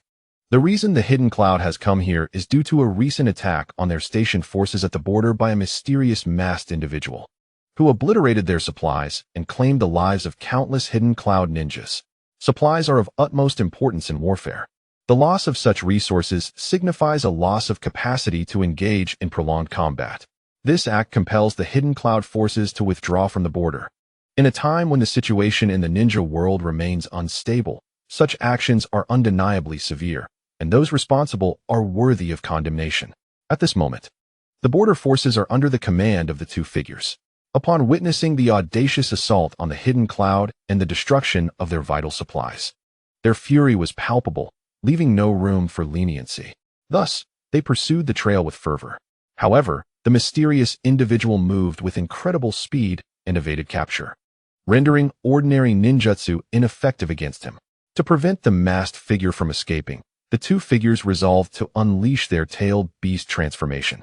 The reason the hidden cloud has come here is due to a recent attack on their stationed forces at the border by a mysterious masked individual, who obliterated their supplies and claimed the lives of countless hidden cloud ninjas. Supplies are of utmost importance in warfare. The loss of such resources signifies a loss of capacity to engage in prolonged combat. This act compels the hidden cloud forces to withdraw from the border. In a time when the situation in the ninja world remains unstable, such actions are undeniably severe, and those responsible are worthy of condemnation. At this moment, the border forces are under the command of the two figures. Upon witnessing the audacious assault on the hidden cloud and the destruction of their vital supplies, their fury was palpable, leaving no room for leniency. Thus, they pursued the trail with fervor. However, the mysterious individual moved with incredible speed and evaded capture, rendering ordinary ninjutsu ineffective against him. To prevent the masked figure from escaping, the two figures resolved to unleash their tailed beast transformation,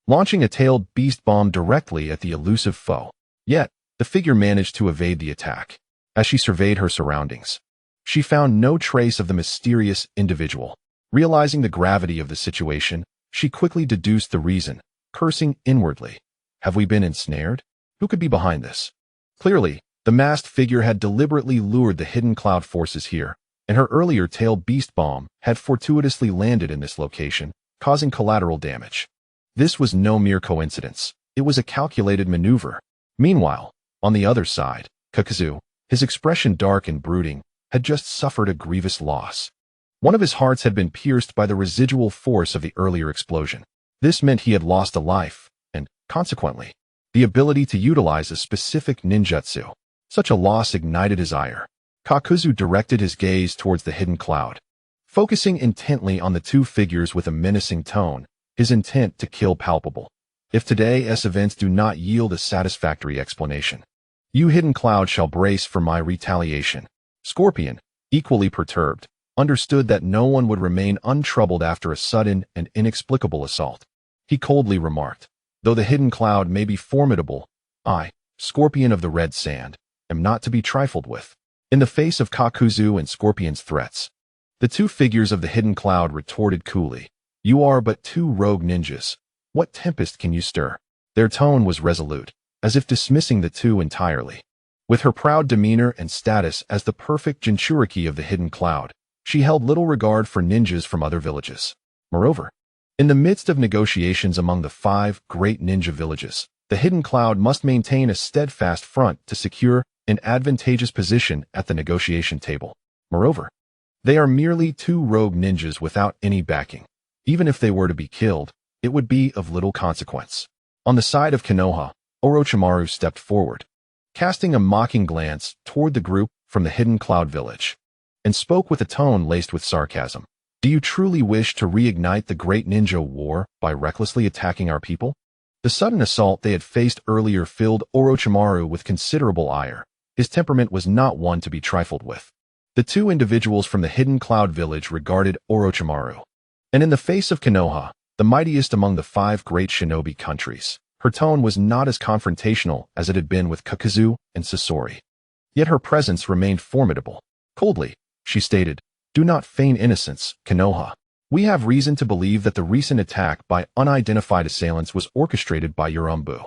launching a tailed beast bomb directly at the elusive foe. Yet, the figure managed to evade the attack. As she surveyed her surroundings, she found no trace of the mysterious individual. Realizing the gravity of the situation, she quickly deduced the reason, cursing inwardly. Have we been ensnared? Who could be behind this? Clearly, the masked figure had deliberately lured the hidden cloud forces here, and her earlier tailed beast bomb had fortuitously landed in this location, causing collateral damage. This was no mere coincidence. It was a calculated maneuver. Meanwhile, on the other side, Kakazu, his expression dark and brooding, had just suffered a grievous loss. One of his hearts had been pierced by the residual force of the earlier explosion. This meant he had lost a life, and, consequently, the ability to utilize a specific ninjutsu. Such a loss ignited his ire. Kakuzu directed his gaze towards the hidden cloud, focusing intently on the two figures with a menacing tone, his intent to kill palpable. If today's events do not yield a satisfactory explanation, you hidden cloud shall brace for my retaliation. Scorpion, equally perturbed, understood that no one would remain untroubled after a sudden and inexplicable assault. He coldly remarked, though the hidden cloud may be formidable, I, Scorpion of the Red Sand, am not to be trifled with. In the face of Kakuzu and Scorpion's threats, the two figures of the hidden cloud retorted coolly, you are but two rogue ninjas. What tempest can you stir? Their tone was resolute, as if dismissing the two entirely. With her proud demeanor and status as the perfect Jinchuriki of the hidden cloud, she held little regard for ninjas from other villages. Moreover, in the midst of negotiations among the 5 great ninja villages, the hidden cloud must maintain a steadfast front to secure an advantageous position at the negotiation table. Moreover, they are merely 2 rogue ninjas without any backing. Even if they were to be killed, it would be of little consequence. On the side of Konoha, Orochimaru stepped forward, casting a mocking glance toward the group from the hidden cloud village, and spoke with a tone laced with sarcasm. Do you truly wish to reignite the great ninja war by recklessly attacking our people? The sudden assault they had faced earlier filled Orochimaru with considerable ire. His temperament was not one to be trifled with. The 2 individuals from the hidden cloud village regarded Orochimaru, and in the face of Konoha, the mightiest among the 5 great shinobi countries, her tone was not as confrontational as it had been with Kakazu and Sasori. Yet her presence remained formidable. Coldly, she stated, do not feign innocence, Konoha. We have reason to believe that the recent attack by unidentified assailants was orchestrated by your Umbu.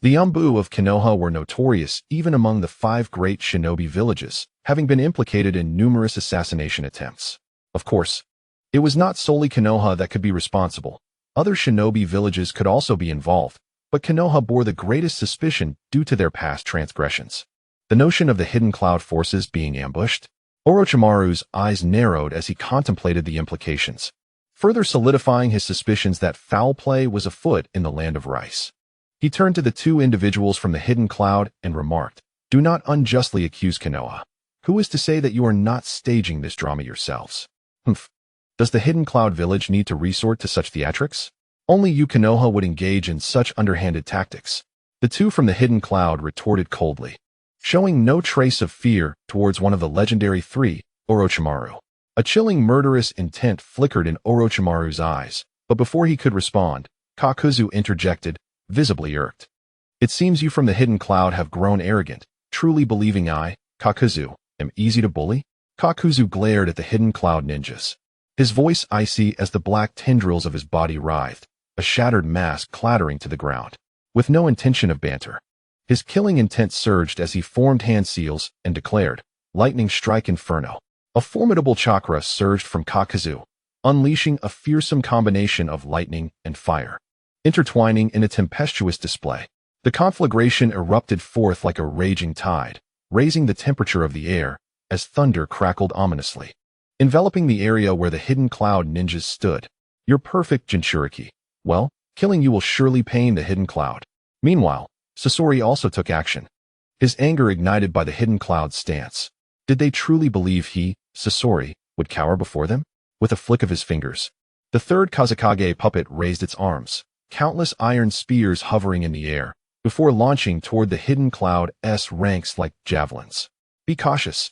The Umbu of Konoha were notorious even among the 5 great shinobi villages, having been implicated in numerous assassination attempts. Of course, it was not solely Konoha that could be responsible. Other shinobi villages could also be involved, but Konoha bore the greatest suspicion due to their past transgressions. The notion of the hidden cloud forces being ambushed, Orochimaru's eyes narrowed as he contemplated the implications, further solidifying his suspicions that foul play was afoot in the land of rice. He turned to the two individuals from the hidden cloud and remarked, "Do not unjustly accuse Konoha. Who is to say that you are not staging this drama yourselves? Humph. Does the hidden cloud village need to resort to such theatrics? Only you Konoha would engage in such underhanded tactics." The two from the hidden cloud retorted coldly, showing no trace of fear towards one of the legendary three, Orochimaru. A chilling murderous intent flickered in Orochimaru's eyes, but before he could respond, Kakuzu interjected, visibly irked. "It seems you from the hidden cloud have grown arrogant, truly believing I, Kakuzu, am easy to bully?" Kakuzu glared at the hidden cloud ninjas, his voice icy as the black tendrils of his body writhed, a shattered mask clattering to the ground. With no intention of banter, his killing intent surged as he formed hand seals and declared, "Lightning strike inferno." A formidable chakra surged from Kakuzu, unleashing a fearsome combination of lightning and fire. Intertwining in a tempestuous display, the conflagration erupted forth like a raging tide, raising the temperature of the air as thunder crackled ominously, enveloping the area where the hidden cloud ninjas stood. "Your perfect Jinchuriki. Well, killing you will surely pain the hidden cloud." Meanwhile, Sasori also took action, his anger ignited by the hidden cloud's stance. Did they truly believe he, Sasori, would cower before them? With a flick of his fingers, the third Kazekage puppet raised its arms, countless iron spears hovering in the air, before launching toward the hidden cloud's ranks like javelins. "Be cautious."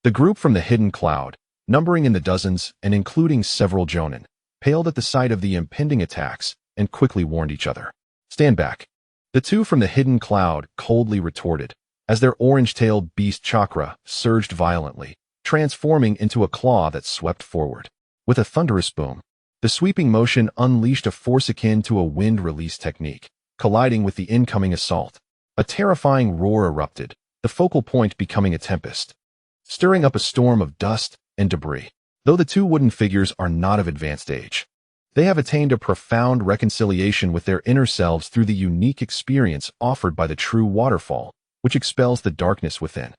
The group from the hidden cloud, numbering in the dozens and including several jonin, paled at the sight of the impending attacks and quickly warned each other. "Stand back." The two from the hidden cloud coldly retorted, as their orange-tailed beast chakra surged violently, transforming into a claw that swept forward. With a thunderous boom, the sweeping motion unleashed a force akin to a wind release technique, colliding with the incoming assault. A terrifying roar erupted, the focal point becoming a tempest, stirring up a storm of dust and debris. Though the two wooden figures are not of advanced age, they have attained a profound reconciliation with their inner selves through the unique experience offered by the true waterfall, which expels the darkness within.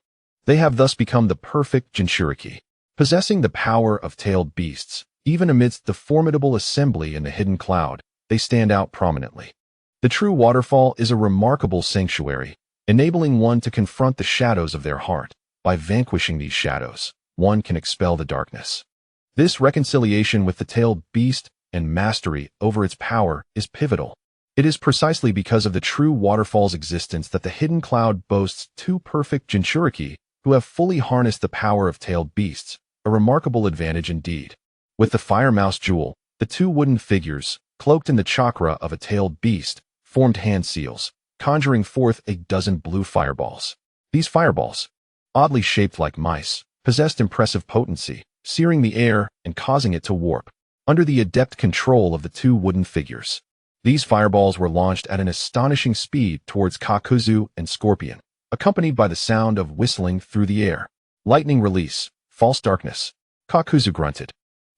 They have thus become the perfect Jinchuriki, possessing the power of tailed beasts. Even amidst the formidable assembly in the hidden cloud, they stand out prominently. The true waterfall is a remarkable sanctuary, enabling one to confront the shadows of their heart. By vanquishing these shadows, one can expel the darkness. This reconciliation with the tailed beast and mastery over its power is pivotal. It is precisely because of the true waterfall's existence that the hidden cloud boasts two perfect Jinchuriki who have fully harnessed the power of tailed beasts, a remarkable advantage indeed. With the fire mouse jewel, the two wooden figures, cloaked in the chakra of a tailed beast, formed hand seals, conjuring forth a dozen blue fireballs. These fireballs, oddly shaped like mice, possessed impressive potency, searing the air and causing it to warp. Under the adept control of the two wooden figures, these fireballs were launched at an astonishing speed towards Kakuzu and Scorpion, accompanied by the sound of whistling through the air. "Lightning release, false darkness." Kakuzu grunted.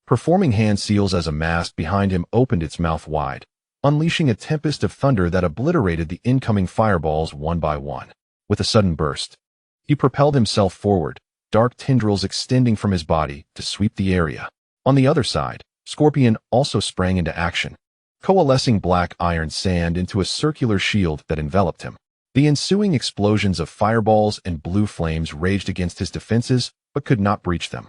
Performing hand seals as a mask behind him opened its mouth wide, unleashing a tempest of thunder that obliterated the incoming fireballs one by one. With a sudden burst, he propelled himself forward, dark tendrils extending from his body to sweep the area. On the other side, Scorpion also sprang into action, coalescing black iron sand into a circular shield that enveloped him. The ensuing explosions of fireballs and blue flames raged against his defenses but could not breach them.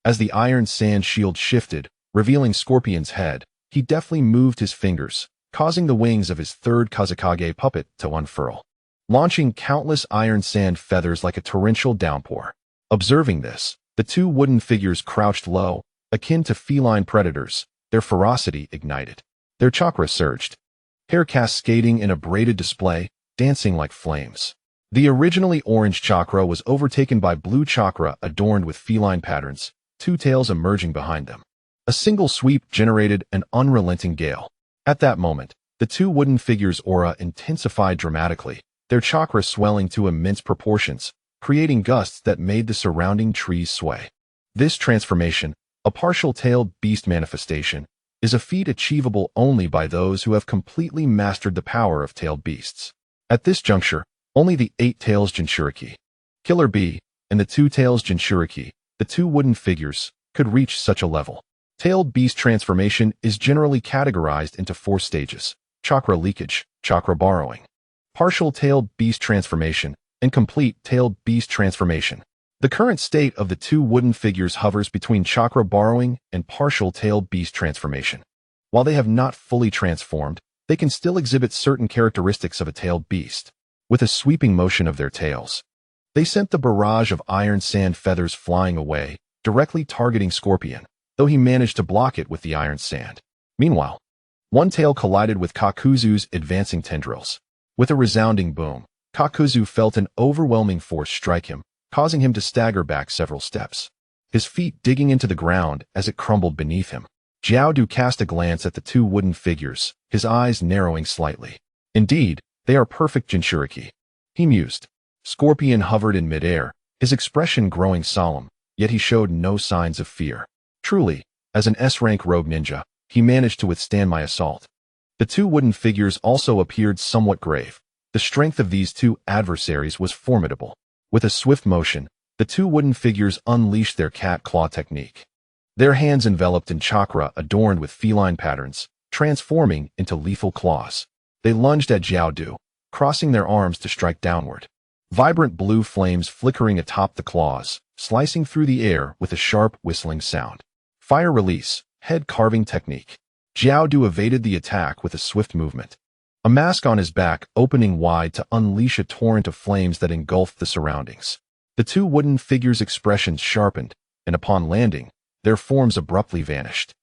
As the iron sand shield shifted, revealing Scorpion's head, he deftly moved his fingers, causing the wings of his third Kazekage puppet to unfurl, launching countless iron sand feathers like a torrential downpour. Observing this, the two wooden figures crouched low, akin to feline predators, their ferocity ignited. Their chakra surged, hair cascading in a braided display, dancing like flames. The originally orange chakra was overtaken by blue chakra adorned with feline patterns, two tails emerging behind them. A single sweep generated an unrelenting gale. At that moment, the two wooden figures' aura intensified dramatically, their chakra swelling to immense proportions, creating gusts that made the surrounding trees sway. This transformation, a partial tailed beast manifestation, is a feat achievable only by those who have completely mastered the power of tailed beasts. At this juncture, only the 8 tails Jinchuriki, Killer Bee, and the 2 tails Jinchuriki, the two wooden figures, could reach such a level. Tailed beast transformation is generally categorized into 4 stages: chakra leakage, chakra borrowing, partial tailed beast transformation, and complete tailed beast transformation. The current state of the two wooden figures hovers between chakra borrowing and partial tailed beast transformation. While they have not fully transformed, they can still exhibit certain characteristics of a tailed beast. With a sweeping motion of their tails, they sent the barrage of iron sand feathers flying away, directly targeting Scorpion, though he managed to block it with the iron sand. Meanwhile, one tail collided with Kakuzu's advancing tendrils. With a resounding boom, Kakuzu felt an overwhelming force strike him, causing him to stagger back several steps, his feet digging into the ground as it crumbled beneath him. Jiaodu cast a glance at the two wooden figures, his eyes narrowing slightly. Indeed, they are perfect Jinchuriki, he mused. Scorpion hovered in midair, his expression growing solemn, yet he showed no signs of fear. Truly, as an S-rank rogue ninja, he managed to withstand my assault. The two wooden figures also appeared somewhat grave. The strength of these two adversaries was formidable. With a swift motion, the two wooden figures unleashed their cat claw technique. Their hands enveloped in chakra adorned with feline patterns, transforming into lethal claws. They lunged at Jiaodu, crossing their arms to strike downward. Vibrant blue flames flickering atop the claws, slicing through the air with a sharp whistling sound. Fire release, head carving technique. Jiaodu evaded the attack with a swift movement, a mask on his back opening wide to unleash a torrent of flames that engulfed the surroundings. The two wooden figures' expressions sharpened, and upon landing, their forms abruptly vanished,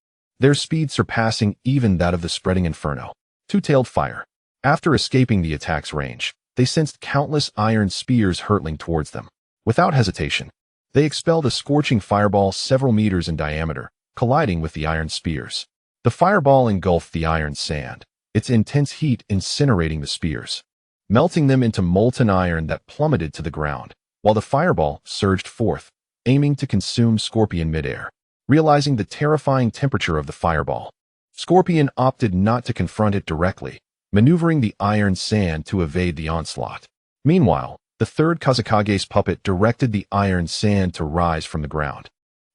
their speed surpassing even that of the spreading inferno. Two-tailed fire. After escaping the attack's range, they sensed countless iron spears hurtling towards them. Without hesitation, they expelled a scorching fireball several meters in diameter, colliding with the iron spears. The fireball engulfed the iron sand, its intense heat incinerating the spears, melting them into molten iron that plummeted to the ground, while the fireball surged forth, aiming to consume Scorpion midair. Realizing the terrifying temperature of the fireball, Scorpion opted not to confront it directly, maneuvering the iron sand to evade the onslaught. Meanwhile, the third Kazakage's puppet directed the iron sand to rise from the ground,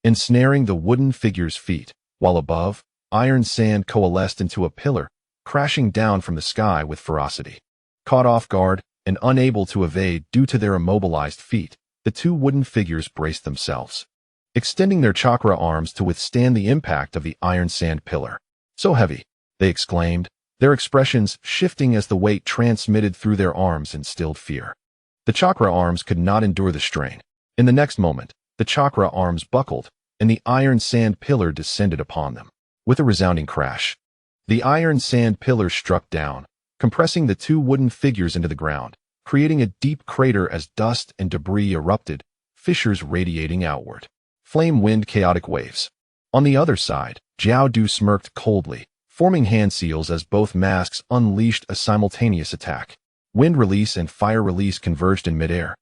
ensnaring the wooden figure's feet, while above, iron sand coalesced into a pillar, crashing down from the sky with ferocity. Caught off guard and unable to evade due to their immobilized feet, the two wooden figures braced themselves, extending their chakra arms to withstand the impact of the iron sand pillar. "So heavy," they exclaimed, their expressions shifting as the weight transmitted through their arms instilled fear. The chakra arms could not endure the strain. In the next moment, the chakra arms buckled, and the iron sand pillar descended upon them. With a resounding crash, the iron sand pillar struck down, compressing the two wooden figures into the ground, creating a deep crater as dust and debris erupted, fissures radiating outward. Flame wind chaotic waves. On the other side, Jiaodu smirked coldly, forming hand seals as both masks unleashed a simultaneous attack. Wind release and fire release converged in midair,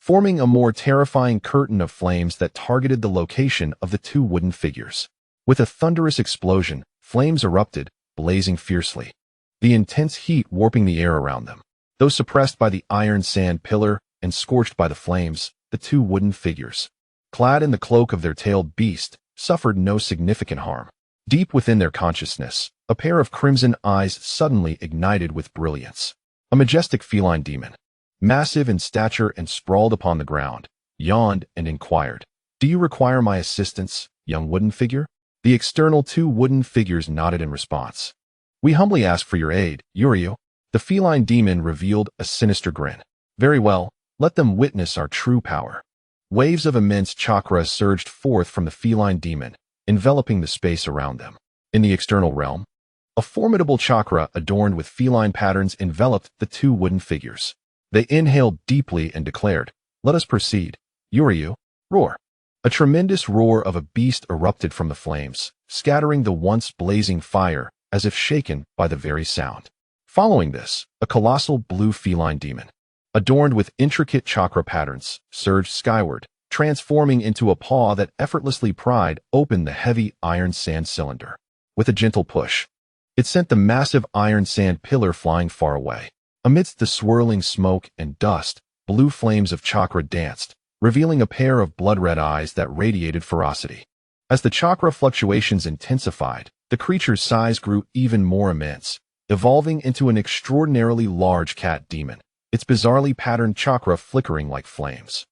forming a more terrifying curtain of flames that targeted the location of the two wooden figures. With a thunderous explosion, flames erupted, blazing fiercely, the intense heat warping the air around them. Though suppressed by the iron sand pillar and scorched by the flames, the two wooden figures, clad in the cloak of their tailed beast, suffered no significant harm. Deep within their consciousness, a pair of crimson eyes suddenly ignited with brilliance. A majestic feline demon, massive in stature and sprawled upon the ground, yawned and inquired, "Do you require my assistance, young wooden figure?" The external two wooden figures nodded in response. "We humbly ask for your aid, Yuryu." The feline demon revealed a sinister grin. "Very well, let them witness our true power." Waves of immense chakra surged forth from the feline demon, enveloping the space around them. In the external realm, a formidable chakra adorned with feline patterns enveloped the two wooden figures. They inhaled deeply and declared, "Let us proceed, Yuryu." Roar. A tremendous roar of a beast erupted from the flames, scattering the once blazing fire as if shaken by the very sound. Following this, a colossal blue feline demon, adorned with intricate chakra patterns, surged skyward, transforming into a paw that effortlessly pried open the heavy iron sand cylinder. With a gentle push, it sent the massive iron sand pillar flying far away. Amidst the swirling smoke and dust, blue flames of chakra danced, revealing a pair of blood-red eyes that radiated ferocity. As the chakra fluctuations intensified, the creature's size grew even more immense, evolving into an extraordinarily large cat demon, its bizarrely patterned chakra flickering like flames.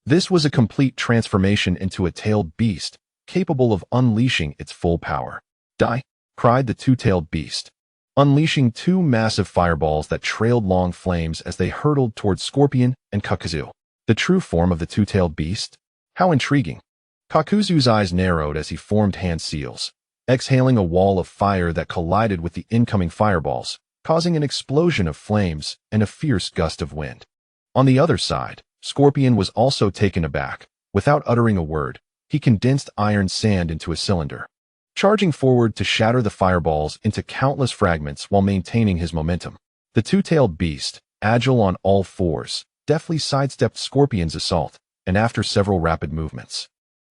This was a complete transformation into a tailed beast, capable of unleashing its full power. "Die!" cried the two-tailed beast, unleashing two massive fireballs that trailed long flames as they hurtled towards Scorpion and Kakuzu. The true form of the two-tailed beast? How intriguing. Kakuzu's eyes narrowed as he formed hand seals, exhaling a wall of fire that collided with the incoming fireballs, causing an explosion of flames and a fierce gust of wind. On the other side, Scorpion was also taken aback. Without uttering a word, he condensed iron sand into a cylinder, charging forward to shatter the fireballs into countless fragments while maintaining his momentum. The two-tailed beast, agile on all fours, deftly sidestepped Scorpion's assault, and after several rapid movements,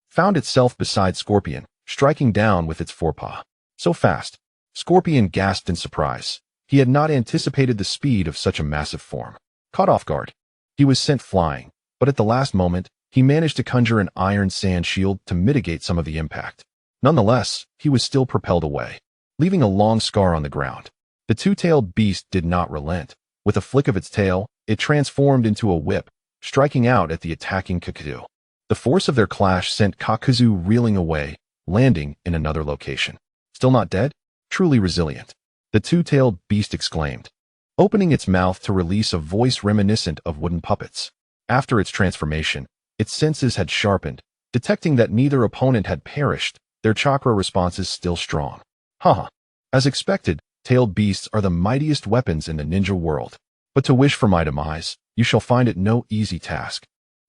found itself beside Scorpion, striking down with its forepaw. So fast, Scorpion gasped in surprise. He had not anticipated the speed of such a massive form. Caught off guard, he was sent flying, but at the last moment, he managed to conjure an iron sand shield to mitigate some of the impact. Nonetheless, he was still propelled away, leaving a long scar on the ground. The two-tailed beast did not relent. With a flick of its tail, it transformed into a whip, striking out at the attacking Kakuzu. The force of their clash sent Kakuzu reeling away, landing in another location. "Still not dead? Truly resilient," the two-tailed beast exclaimed, opening its mouth to release a voice reminiscent of wooden puppets. After its transformation, its senses had sharpened, detecting that neither opponent had perished, their chakra responses still strong. Haha. As expected, tailed beasts are the mightiest weapons in the ninja world. But to wish for my demise, you shall find it no easy task.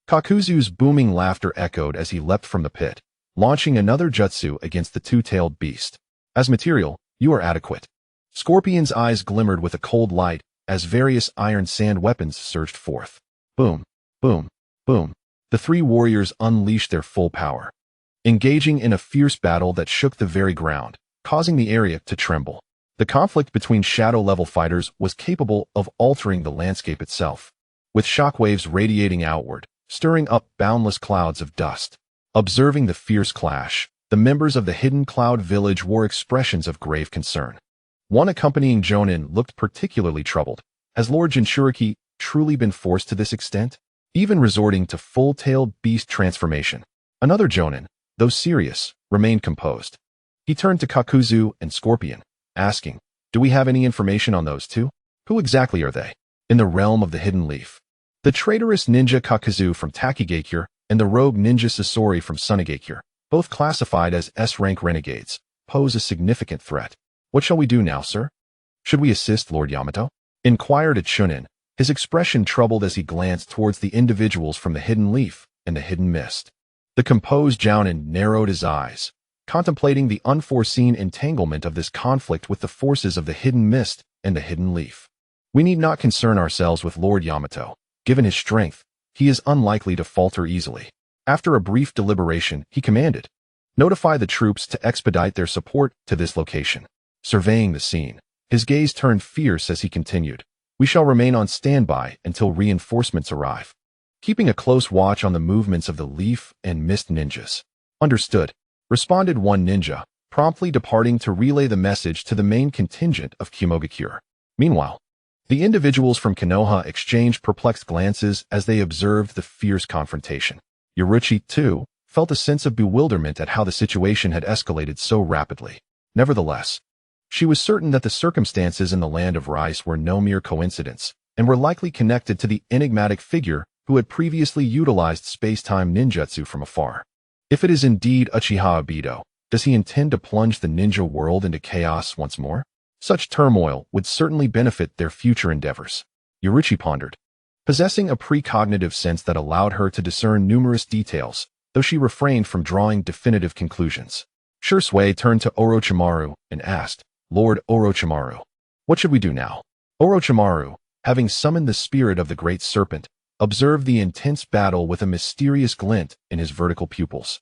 Kakuzu's booming laughter echoed as he leapt from the pit, launching another jutsu against the two-tailed beast. As material, you are adequate. Scorpion's eyes glimmered with a cold light as various iron sand weapons surged forth. Boom, boom, boom. The three warriors unleashed their full power, engaging in a fierce battle that shook the very ground, causing the area to tremble. The conflict between shadow-level fighters was capable of altering the landscape itself, with shockwaves radiating outward, stirring up boundless clouds of dust. Observing the fierce clash, the members of the Hidden Cloud Village wore expressions of grave concern. One accompanying Jonin looked particularly troubled. Has Lord Jinchuriki truly been forced to this extent, even resorting to full-tailed beast transformation? Another Jonin, though serious, remained composed. He turned to Kakuzu and Scorpion, asking, "Do we have any information on those two? Who exactly are they? In the realm of the Hidden Leaf, the traitorous ninja Kakuzu from Takigakure and the rogue ninja Sasori from Sunigakure, both classified as S-rank renegades, pose a significant threat. What shall we do now, sir? Should we assist Lord Yamato?" inquired a Chunin, his expression troubled as he glanced towards the individuals from the Hidden Leaf and the Hidden Mist. The composed Jounin narrowed his eyes, contemplating the unforeseen entanglement of this conflict with the forces of the Hidden Mist and the Hidden Leaf. "We need not concern ourselves with Lord Yamato. Given his strength, he is unlikely to falter easily." After a brief deliberation, he commanded, "Notify the troops to expedite their support to this location." Surveying the scene, his gaze turned fierce as he continued, "We shall remain on standby until reinforcements arrive, keeping a close watch on the movements of the Leaf and Mist ninjas." "Understood," responded one ninja, promptly departing to relay the message to the main contingent of Kyomogakure. Meanwhile, the individuals from Konoha exchanged perplexed glances as they observed the fierce confrontation. Yoruichi, too, felt a sense of bewilderment at how the situation had escalated so rapidly. Nevertheless, she was certain that the circumstances in the land of rice were no mere coincidence, and were likely connected to the enigmatic figure who had previously utilized space-time ninjutsu from afar. If it is indeed Uchiha Obito, does he intend to plunge the ninja world into chaos once more? Such turmoil would certainly benefit their future endeavors, Yoruichi pondered, possessing a precognitive sense that allowed her to discern numerous details, though she refrained from drawing definitive conclusions. Shursui turned to Orochimaru and asked, "Lord Orochimaru, what should we do now?" Orochimaru, having summoned the spirit of the great serpent, observed the intense battle with a mysterious glint in his vertical pupils.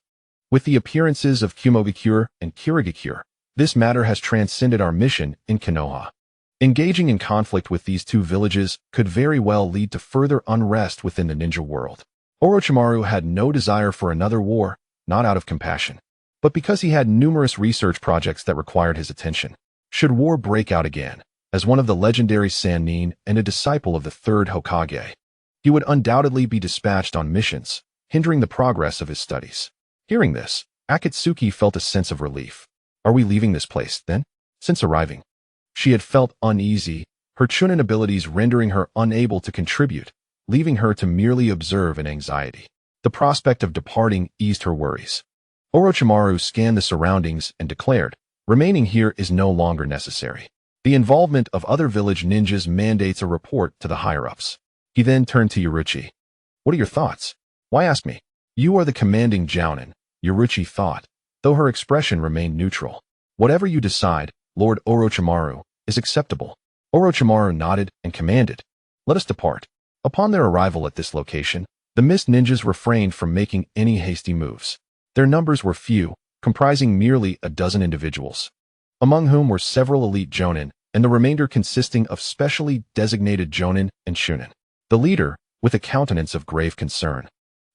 "With the appearances of Kyomogakure and Kirigakure, this matter has transcended our mission in Konoha. Engaging in conflict with these two villages could very well lead to further unrest within the ninja world." Orochimaru had no desire for another war, not out of compassion, but because he had numerous research projects that required his attention. Should war break out again, as one of the legendary Sannin and a disciple of the third Hokage. He would undoubtedly be dispatched on missions, hindering the progress of his studies. Hearing this, Akatsuki felt a sense of relief. Are we leaving this place, then? Since arriving, she had felt uneasy, her Chunin abilities rendering her unable to contribute, leaving her to merely observe in anxiety. The prospect of departing eased her worries. Orochimaru scanned the surroundings and declared, remaining here is no longer necessary. The involvement of other village ninjas mandates a report to the higher-ups. He then turned to Yoruichi. What are your thoughts? Why ask me? You are the commanding Jounin, Yoruichi thought, though her expression remained neutral. Whatever you decide, Lord Orochimaru, is acceptable. Orochimaru nodded and commanded, let us depart. Upon their arrival at this location, the Mist Ninjas refrained from making any hasty moves. Their numbers were few, comprising merely a dozen individuals, among whom were several elite Jonin, and the remainder consisting of specially designated Jonin and Shunin. The leader, with a countenance of grave concern,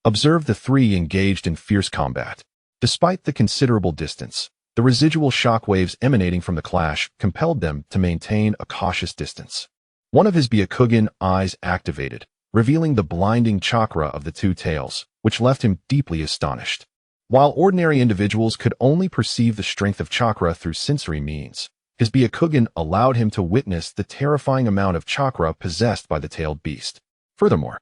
observed the three engaged in fierce combat. Despite the considerable distance, the residual shockwaves emanating from the clash compelled them to maintain a cautious distance. One of his Byakugan eyes activated, revealing the blinding chakra of the two tails, which left him deeply astonished. While ordinary individuals could only perceive the strength of chakra through sensory means, his Byakugan allowed him to witness the terrifying amount of chakra possessed by the tailed beast. Furthermore,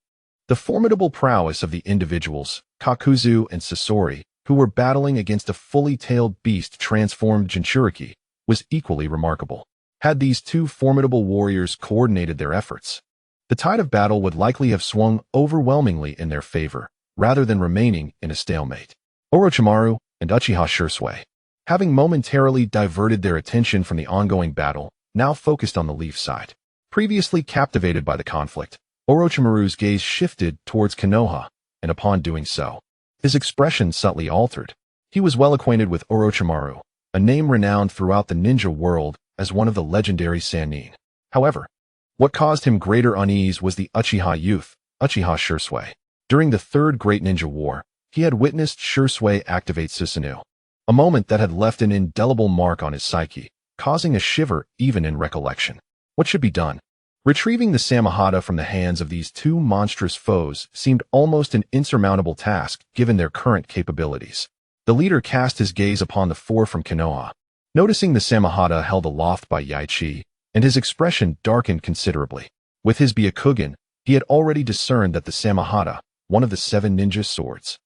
the formidable prowess of the individuals, Kakuzu and Sasori, who were battling against a fully tailed beast transformed Jinchuriki, was equally remarkable. Had these two formidable warriors coordinated their efforts, the tide of battle would likely have swung overwhelmingly in their favor, rather than remaining in a stalemate. Orochimaru and Uchiha Shursui, having momentarily diverted their attention from the ongoing battle, now focused on the Leaf side. Previously captivated by the conflict, Orochimaru's gaze shifted towards Konoha, and upon doing so, his expression subtly altered. He was well acquainted with Orochimaru, a name renowned throughout the ninja world as one of the legendary Sannin. However, what caused him greater unease was the Uchiha youth, Uchiha Shursui. During the Third Great Ninja War, he had witnessed Shursui activate Susanoo, a moment that had left an indelible mark on his psyche, causing a shiver even in recollection. What should be done? Retrieving the Samahata from the hands of these two monstrous foes seemed almost an insurmountable task given their current capabilities. The leader cast his gaze upon the four from Konoha, noticing the Samahata held aloft by Yaichi, and his expression darkened considerably. With his Byakugan, he had already discerned that the Samahata, one of the 7 ninja swords,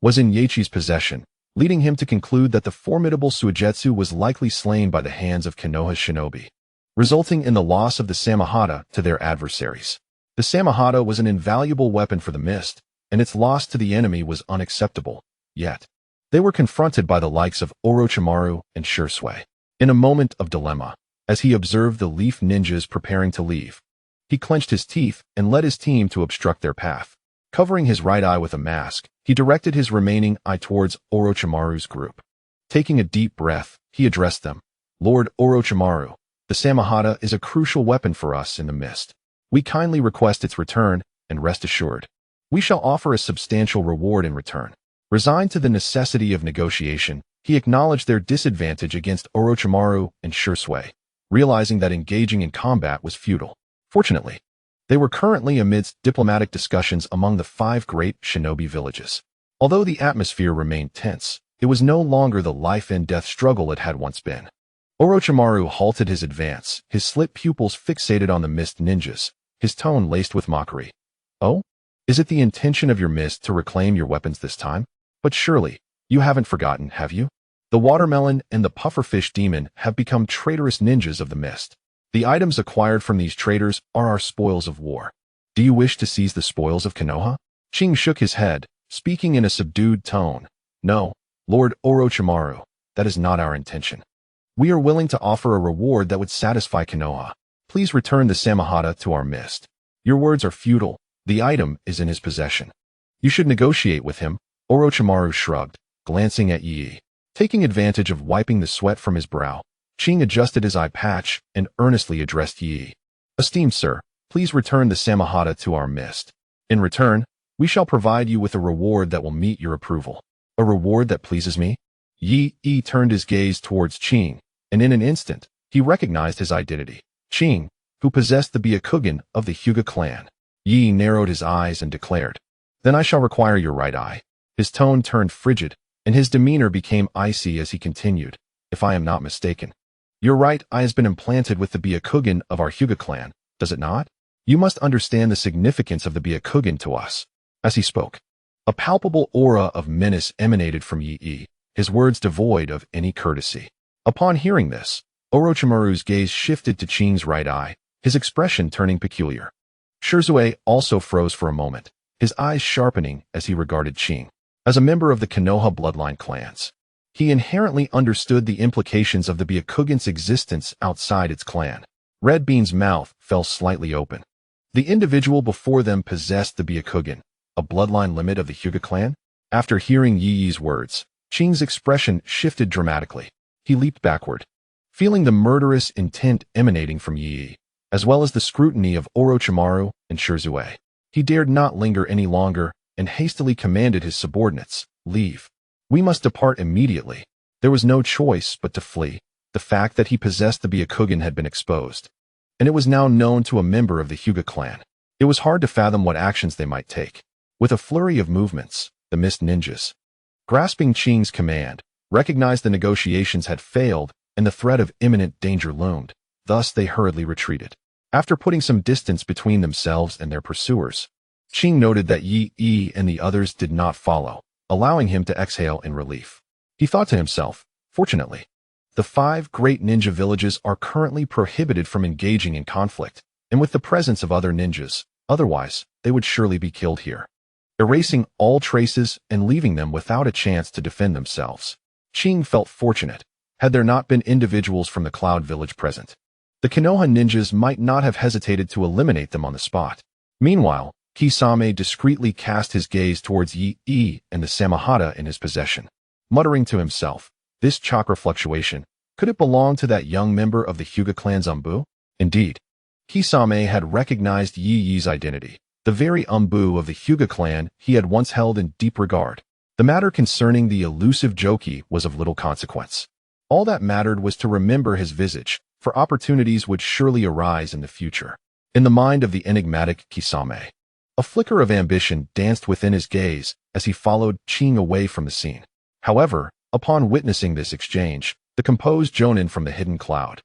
was in Yaichi's possession, leading him to conclude that the formidable Suigetsu was likely slain by the hands of Konoha's shinobi, resulting in the loss of the Samahata to their adversaries. The Samahata was an invaluable weapon for the Mist, and its loss to the enemy was unacceptable. Yet, they were confronted by the likes of Orochimaru and Shursui. In a moment of dilemma, as he observed the Leaf ninjas preparing to leave, he clenched his teeth and led his team to obstruct their path. Covering his right eye with a mask, he directed his remaining eye towards Orochimaru's group. Taking a deep breath, he addressed them. Lord Orochimaru, the Samahata is a crucial weapon for us in the Mist. We kindly request its return, and rest assured, we shall offer a substantial reward in return. Resigned to the necessity of negotiation, he acknowledged their disadvantage against Orochimaru and Shursui, realizing that engaging in combat was futile. Fortunately, they were currently amidst diplomatic discussions among the 5 great shinobi villages. Although the atmosphere remained tense, it was no longer the life-and-death struggle it had once been. Orochimaru halted his advance, his slit pupils fixated on the Mist ninjas, his tone laced with mockery. Oh? Is it the intention of your Mist to reclaim your weapons this time? But surely, you haven't forgotten, have you? The watermelon and the pufferfish demon have become traitorous ninjas of the Mist. The items acquired from these traitors are our spoils of war. Do you wish to seize the spoils of Konoha? Ching shook his head, speaking in a subdued tone. No, Lord Orochimaru, that is not our intention. We are willing to offer a reward that would satisfy Konoha. Please return the Samahata to our Mist. Your words are futile. The item is in his possession. You should negotiate with him. Orochimaru shrugged, glancing at Yi. Taking advantage of wiping the sweat from his brow, Ching adjusted his eye patch and earnestly addressed Yi. Esteemed sir, please return the Samahata to our Mist. In return, we shall provide you with a reward that will meet your approval. A reward that pleases me? Yi turned his gaze towards Ching, and in an instant, he recognized his identity. Ching, who possessed the Byakugan of the Hyūga clan. Yi narrowed his eyes and declared, "Then I shall require your right eye." His tone turned frigid, and his demeanor became icy as he continued, "If I am not mistaken, your right eye has been implanted with the Byakugan of our Hyūga clan, does it not? You must understand the significance of the Byakugan to us." As he spoke, a palpable aura of menace emanated from Yi, his words devoid of any courtesy. Upon hearing this, Orochimaru's gaze shifted to Ching's right eye, his expression turning peculiar. Shirzue also froze for a moment, his eyes sharpening as he regarded Ching. As a member of the Konoha bloodline clans, he inherently understood the implications of the Byakugan's existence outside its clan. Red Bean's mouth fell slightly open. The individual before them possessed the Byakugan, a bloodline limit of the Hyūga clan? After hearing Yi's words, Ching's expression shifted dramatically. He leaped backward, feeling the murderous intent emanating from Yi, as well as the scrutiny of Orochimaru and Shirzue. He dared not linger any longer and hastily commanded his subordinates, "Leave. We must depart immediately." There was no choice but to flee. The fact that he possessed the Byakugan had been exposed, and it was now known to a member of the Hyūga clan. It was hard to fathom what actions they might take. With a flurry of movements, the Mist Ninjas, grasping Ching's command, recognized the negotiations had failed and the threat of imminent danger loomed. Thus they hurriedly retreated. After putting some distance between themselves and their pursuers, Ching noted that Yi and the others did not follow, allowing him to exhale in relief. He thought to himself, "Fortunately, the 5 great ninja villages are currently prohibited from engaging in conflict, and with the presence of other ninjas, otherwise they would surely be killed here, erasing all traces and leaving them without a chance to defend themselves." Ching felt fortunate. Had there not been individuals from the Cloud Village present, the Konoha ninjas might not have hesitated to eliminate them on the spot. Meanwhile, Kisame discreetly cast his gaze towards Yi and the Samahata in his possession, muttering to himself, "This chakra fluctuation, could it belong to that young member of the Hyūga clan's Umbu?" Indeed, Kisame had recognized Yi's identity, the very Umbu of the Hyūga clan he had once held in deep regard. The matter concerning the elusive Joki was of little consequence. All that mattered was to remember his visage, for opportunities would surely arise in the future. In the mind of the enigmatic Kisame, a flicker of ambition danced within his gaze as he followed Ching away from the scene. However, upon witnessing this exchange, the composed Jonin from the hidden cloud,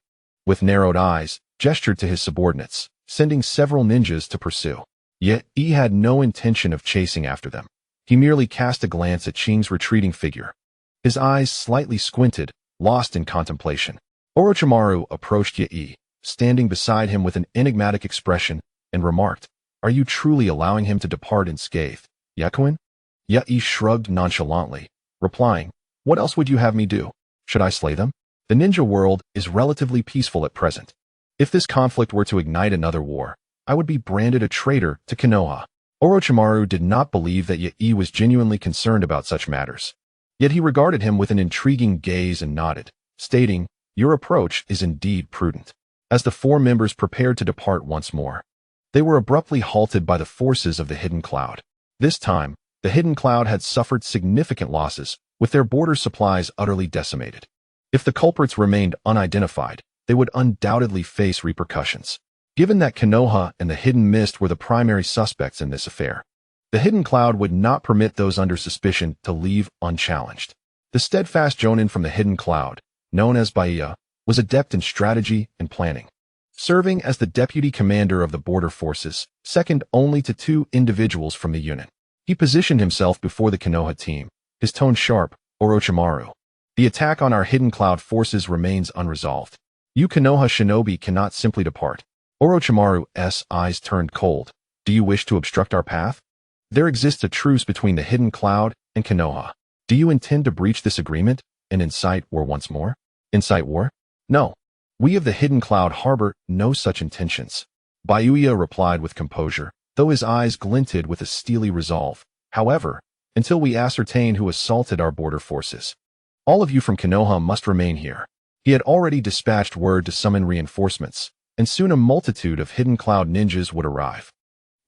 with narrowed eyes, gestured to his subordinates, sending several ninjas to pursue. Yet he had no intention of chasing after them. He merely cast a glance at Ching's retreating figure. His eyes slightly squinted, lost in contemplation. Orochimaru approached Yi, standing beside him with an enigmatic expression, and remarked, "Are you truly allowing him to depart unscathed, Yakuin?" Yi shrugged nonchalantly, replying, "What else would you have me do? Should I slay them? The ninja world is relatively peaceful at present. If this conflict were to ignite another war, I would be branded a traitor to Konoha." Orochimaru did not believe that Yi was genuinely concerned about such matters. Yet he regarded him with an intriguing gaze and nodded, stating, "Your approach is indeed prudent." As the 4 members prepared to depart once more, they were abruptly halted by the forces of the Hidden Cloud. This time, the Hidden Cloud had suffered significant losses, with their border supplies utterly decimated. If the culprits remained unidentified, they would undoubtedly face repercussions. Given that Konoha and the Hidden Mist were the primary suspects in this affair, the Hidden Cloud would not permit those under suspicion to leave unchallenged. The steadfast Jonin from the Hidden Cloud, known as Baiya, was adept in strategy and planning. Serving as the deputy commander of the border forces, second only to 2 individuals from the unit, he positioned himself before the Konoha team, his tone sharp, "Orochimaru, the attack on our Hidden Cloud forces remains unresolved. You Konoha shinobi cannot simply depart." Orochimaru's eyes turned cold. "Do you wish to obstruct our path? There exists a truce between the Hidden Cloud and Konoha. Do you intend to breach this agreement and incite war once more?" "Incite war? No. We of the Hidden Cloud harbor no such intentions," Baiya replied with composure, though his eyes glinted with a steely resolve. "However, until we ascertain who assaulted our border forces, all of you from Konoha must remain here." He had already dispatched word to summon reinforcements, and soon a multitude of Hidden Cloud ninjas would arrive.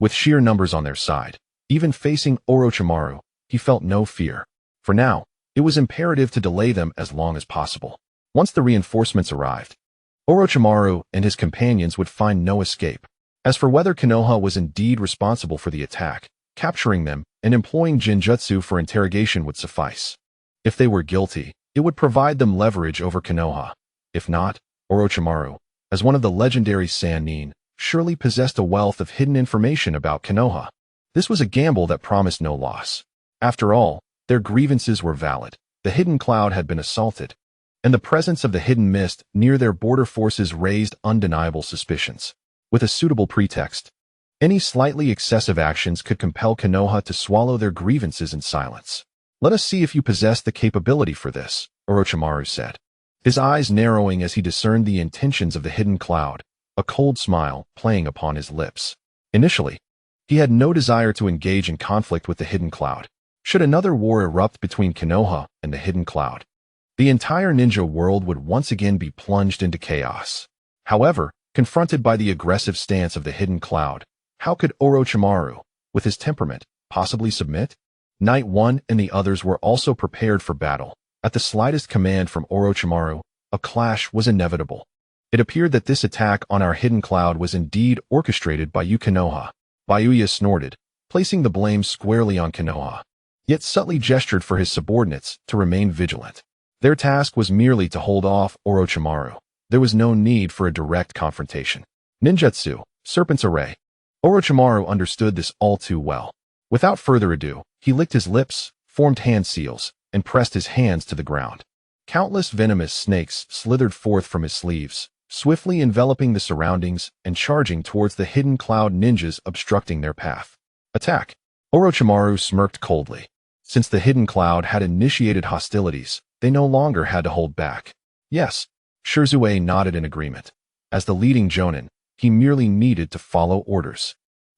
With sheer numbers on their side, even facing Orochimaru, he felt no fear. For now, it was imperative to delay them as long as possible. Once the reinforcements arrived, Orochimaru and his companions would find no escape. As for whether Konoha was indeed responsible for the attack, capturing them and employing Jinjutsu for interrogation would suffice. If they were guilty, it would provide them leverage over Konoha. If not, Orochimaru, as one of the legendary Sannin, surely possessed a wealth of hidden information about Konoha. This was a gamble that promised no loss. After all, their grievances were valid. The hidden cloud had been assaulted, and the presence of the hidden mist near their border forces raised undeniable suspicions. With a suitable pretext, any slightly excessive actions could compel Konoha to swallow their grievances in silence. "Let us see if you possess the capability for this," Orochimaru said, his eyes narrowing as he discerned the intentions of the hidden cloud, a cold smile playing upon his lips. Initially, he had no desire to engage in conflict with the hidden cloud. Should another war erupt between Konoha and the hidden cloud, the entire ninja world would once again be plunged into chaos. However, confronted by the aggressive stance of the hidden cloud, how could Orochimaru, with his temperament, possibly submit? Knight 1 and the others were also prepared for battle. At the slightest command from Orochimaru, a clash was inevitable. It appeared that this attack on our hidden cloud was indeed orchestrated by you, Konoha. Hyūga snorted, placing the blame squarely on Konoha, yet subtly gestured for his subordinates to remain vigilant. Their task was merely to hold off Orochimaru. There was no need for a direct confrontation. Ninjutsu, Serpent's Array. Orochimaru understood this all too well. Without further ado, he licked his lips, formed hand seals, and pressed his hands to the ground. Countless venomous snakes slithered forth from his sleeves, swiftly enveloping the surroundings and charging towards the hidden cloud ninjas obstructing their path. Attack! Orochimaru smirked coldly. Since the hidden cloud had initiated hostilities, they no longer had to hold back. Yes, Shirzue nodded in agreement. As the leading jonin, he merely needed to follow orders.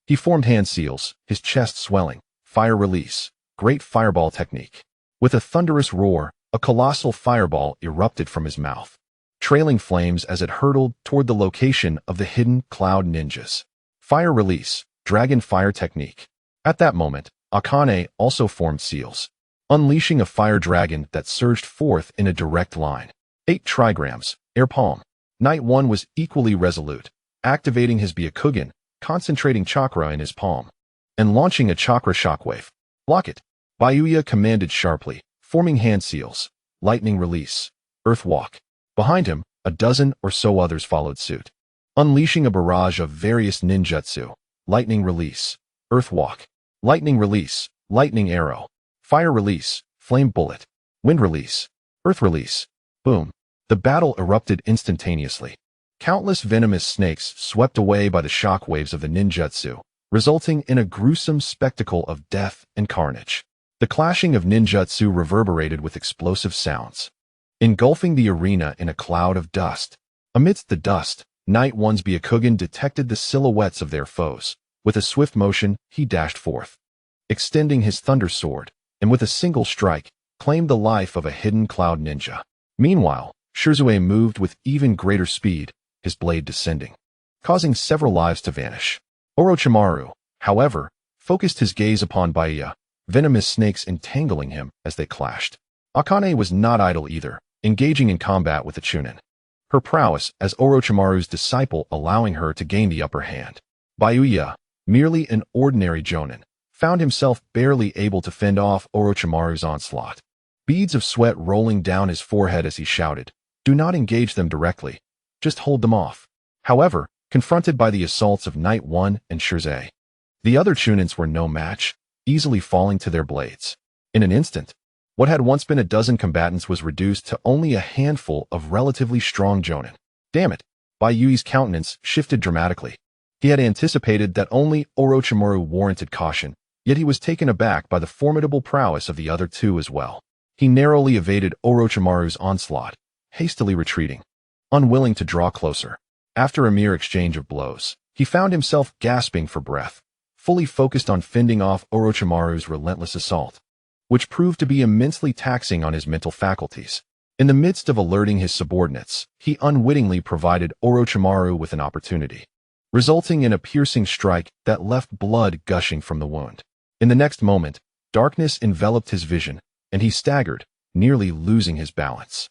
He formed hand seals, his chest swelling. Fire release. Great fireball technique. With a thunderous roar, a colossal fireball erupted from his mouth, trailing flames as it hurtled toward the location of the hidden cloud ninjas. Fire release. Dragon fire technique. At that moment, Akane also formed seals, unleashing a fire dragon that surged forth in a direct line. 8 trigrams, air palm. Knight 1 was equally resolute, activating his Byakugan, concentrating chakra in his palm, and launching a chakra shockwave. Block it. Hyūga commanded sharply, forming hand seals. Lightning release. Earth walk. Behind him, a dozen or so others followed suit, unleashing a barrage of various ninjutsu. Lightning release. Earth walk. Lightning release. Lightning arrow. Fire release. Flame bullet. Wind release. Earth release. Boom. The battle erupted instantaneously. Countless venomous snakes swept away by the shock waves of the ninjutsu, resulting in a gruesome spectacle of death and carnage. The clashing of ninjutsu reverberated with explosive sounds, engulfing the arena in a cloud of dust. Amidst the dust, Knight 1's Byakugan detected the silhouettes of their foes. With a swift motion, he dashed forth, extending his thunder sword, and with a single strike, claimed the life of a hidden cloud ninja. Meanwhile, Shirzue moved with even greater speed, his blade descending, causing several lives to vanish. Orochimaru, however, focused his gaze upon Hyūga, venomous snakes entangling him as they clashed. Akane was not idle either, engaging in combat with the Chunin, her prowess as Orochimaru's disciple allowing her to gain the upper hand. Hyūga, merely an ordinary jonin, found himself barely able to fend off Orochimaru's onslaught. Beads of sweat rolling down his forehead as he shouted, "Do not engage them directly. Just hold them off." However, confronted by the assaults of Knight 1 and Shirzue, the other Chunins were no match, easily falling to their blades. In an instant, what had once been a dozen combatants was reduced to only a handful of relatively strong jonin. Damn it! Hyūga's countenance shifted dramatically. He had anticipated that only Orochimaru warranted caution, yet he was taken aback by the formidable prowess of the other two as well. He narrowly evaded Orochimaru's onslaught, hastily retreating, unwilling to draw closer. After a mere exchange of blows, he found himself gasping for breath, fully focused on fending off Orochimaru's relentless assault, which proved to be immensely taxing on his mental faculties. In the midst of alerting his subordinates, he unwittingly provided Orochimaru with an opportunity, resulting in a piercing strike that left blood gushing from the wound. In the next moment, darkness enveloped his vision, and he staggered, nearly losing his balance.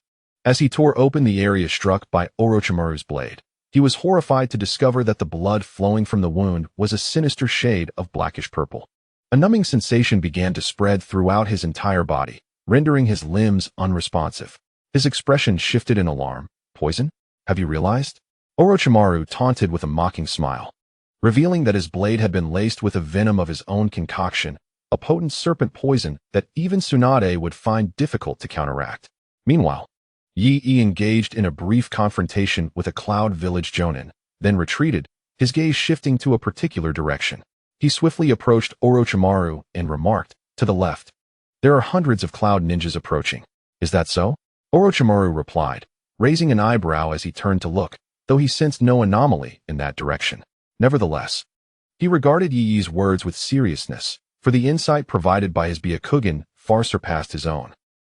As he tore open the area struck by Orochimaru's blade, he was horrified to discover that the blood flowing from the wound was a sinister shade of blackish purple. A numbing sensation began to spread throughout his entire body, rendering his limbs unresponsive. His expression shifted in alarm. Poison? Have you realized? Orochimaru taunted with a mocking smile, revealing that his blade had been laced with a venom of his own concoction, a potent serpent poison that even Tsunade would find difficult to counteract. Meanwhile, Yi engaged in a brief confrontation with a Cloud Village Jonin, then retreated, his gaze shifting to a particular direction. He swiftly approached Orochimaru and remarked, "To the left. There are hundreds of Cloud ninjas approaching. Is that so?" Orochimaru replied, raising an eyebrow as he turned to look, though he sensed no anomaly in that direction. Nevertheless, he regarded Yi's words with seriousness, for the insight provided by his Byakugan far surpassed his own.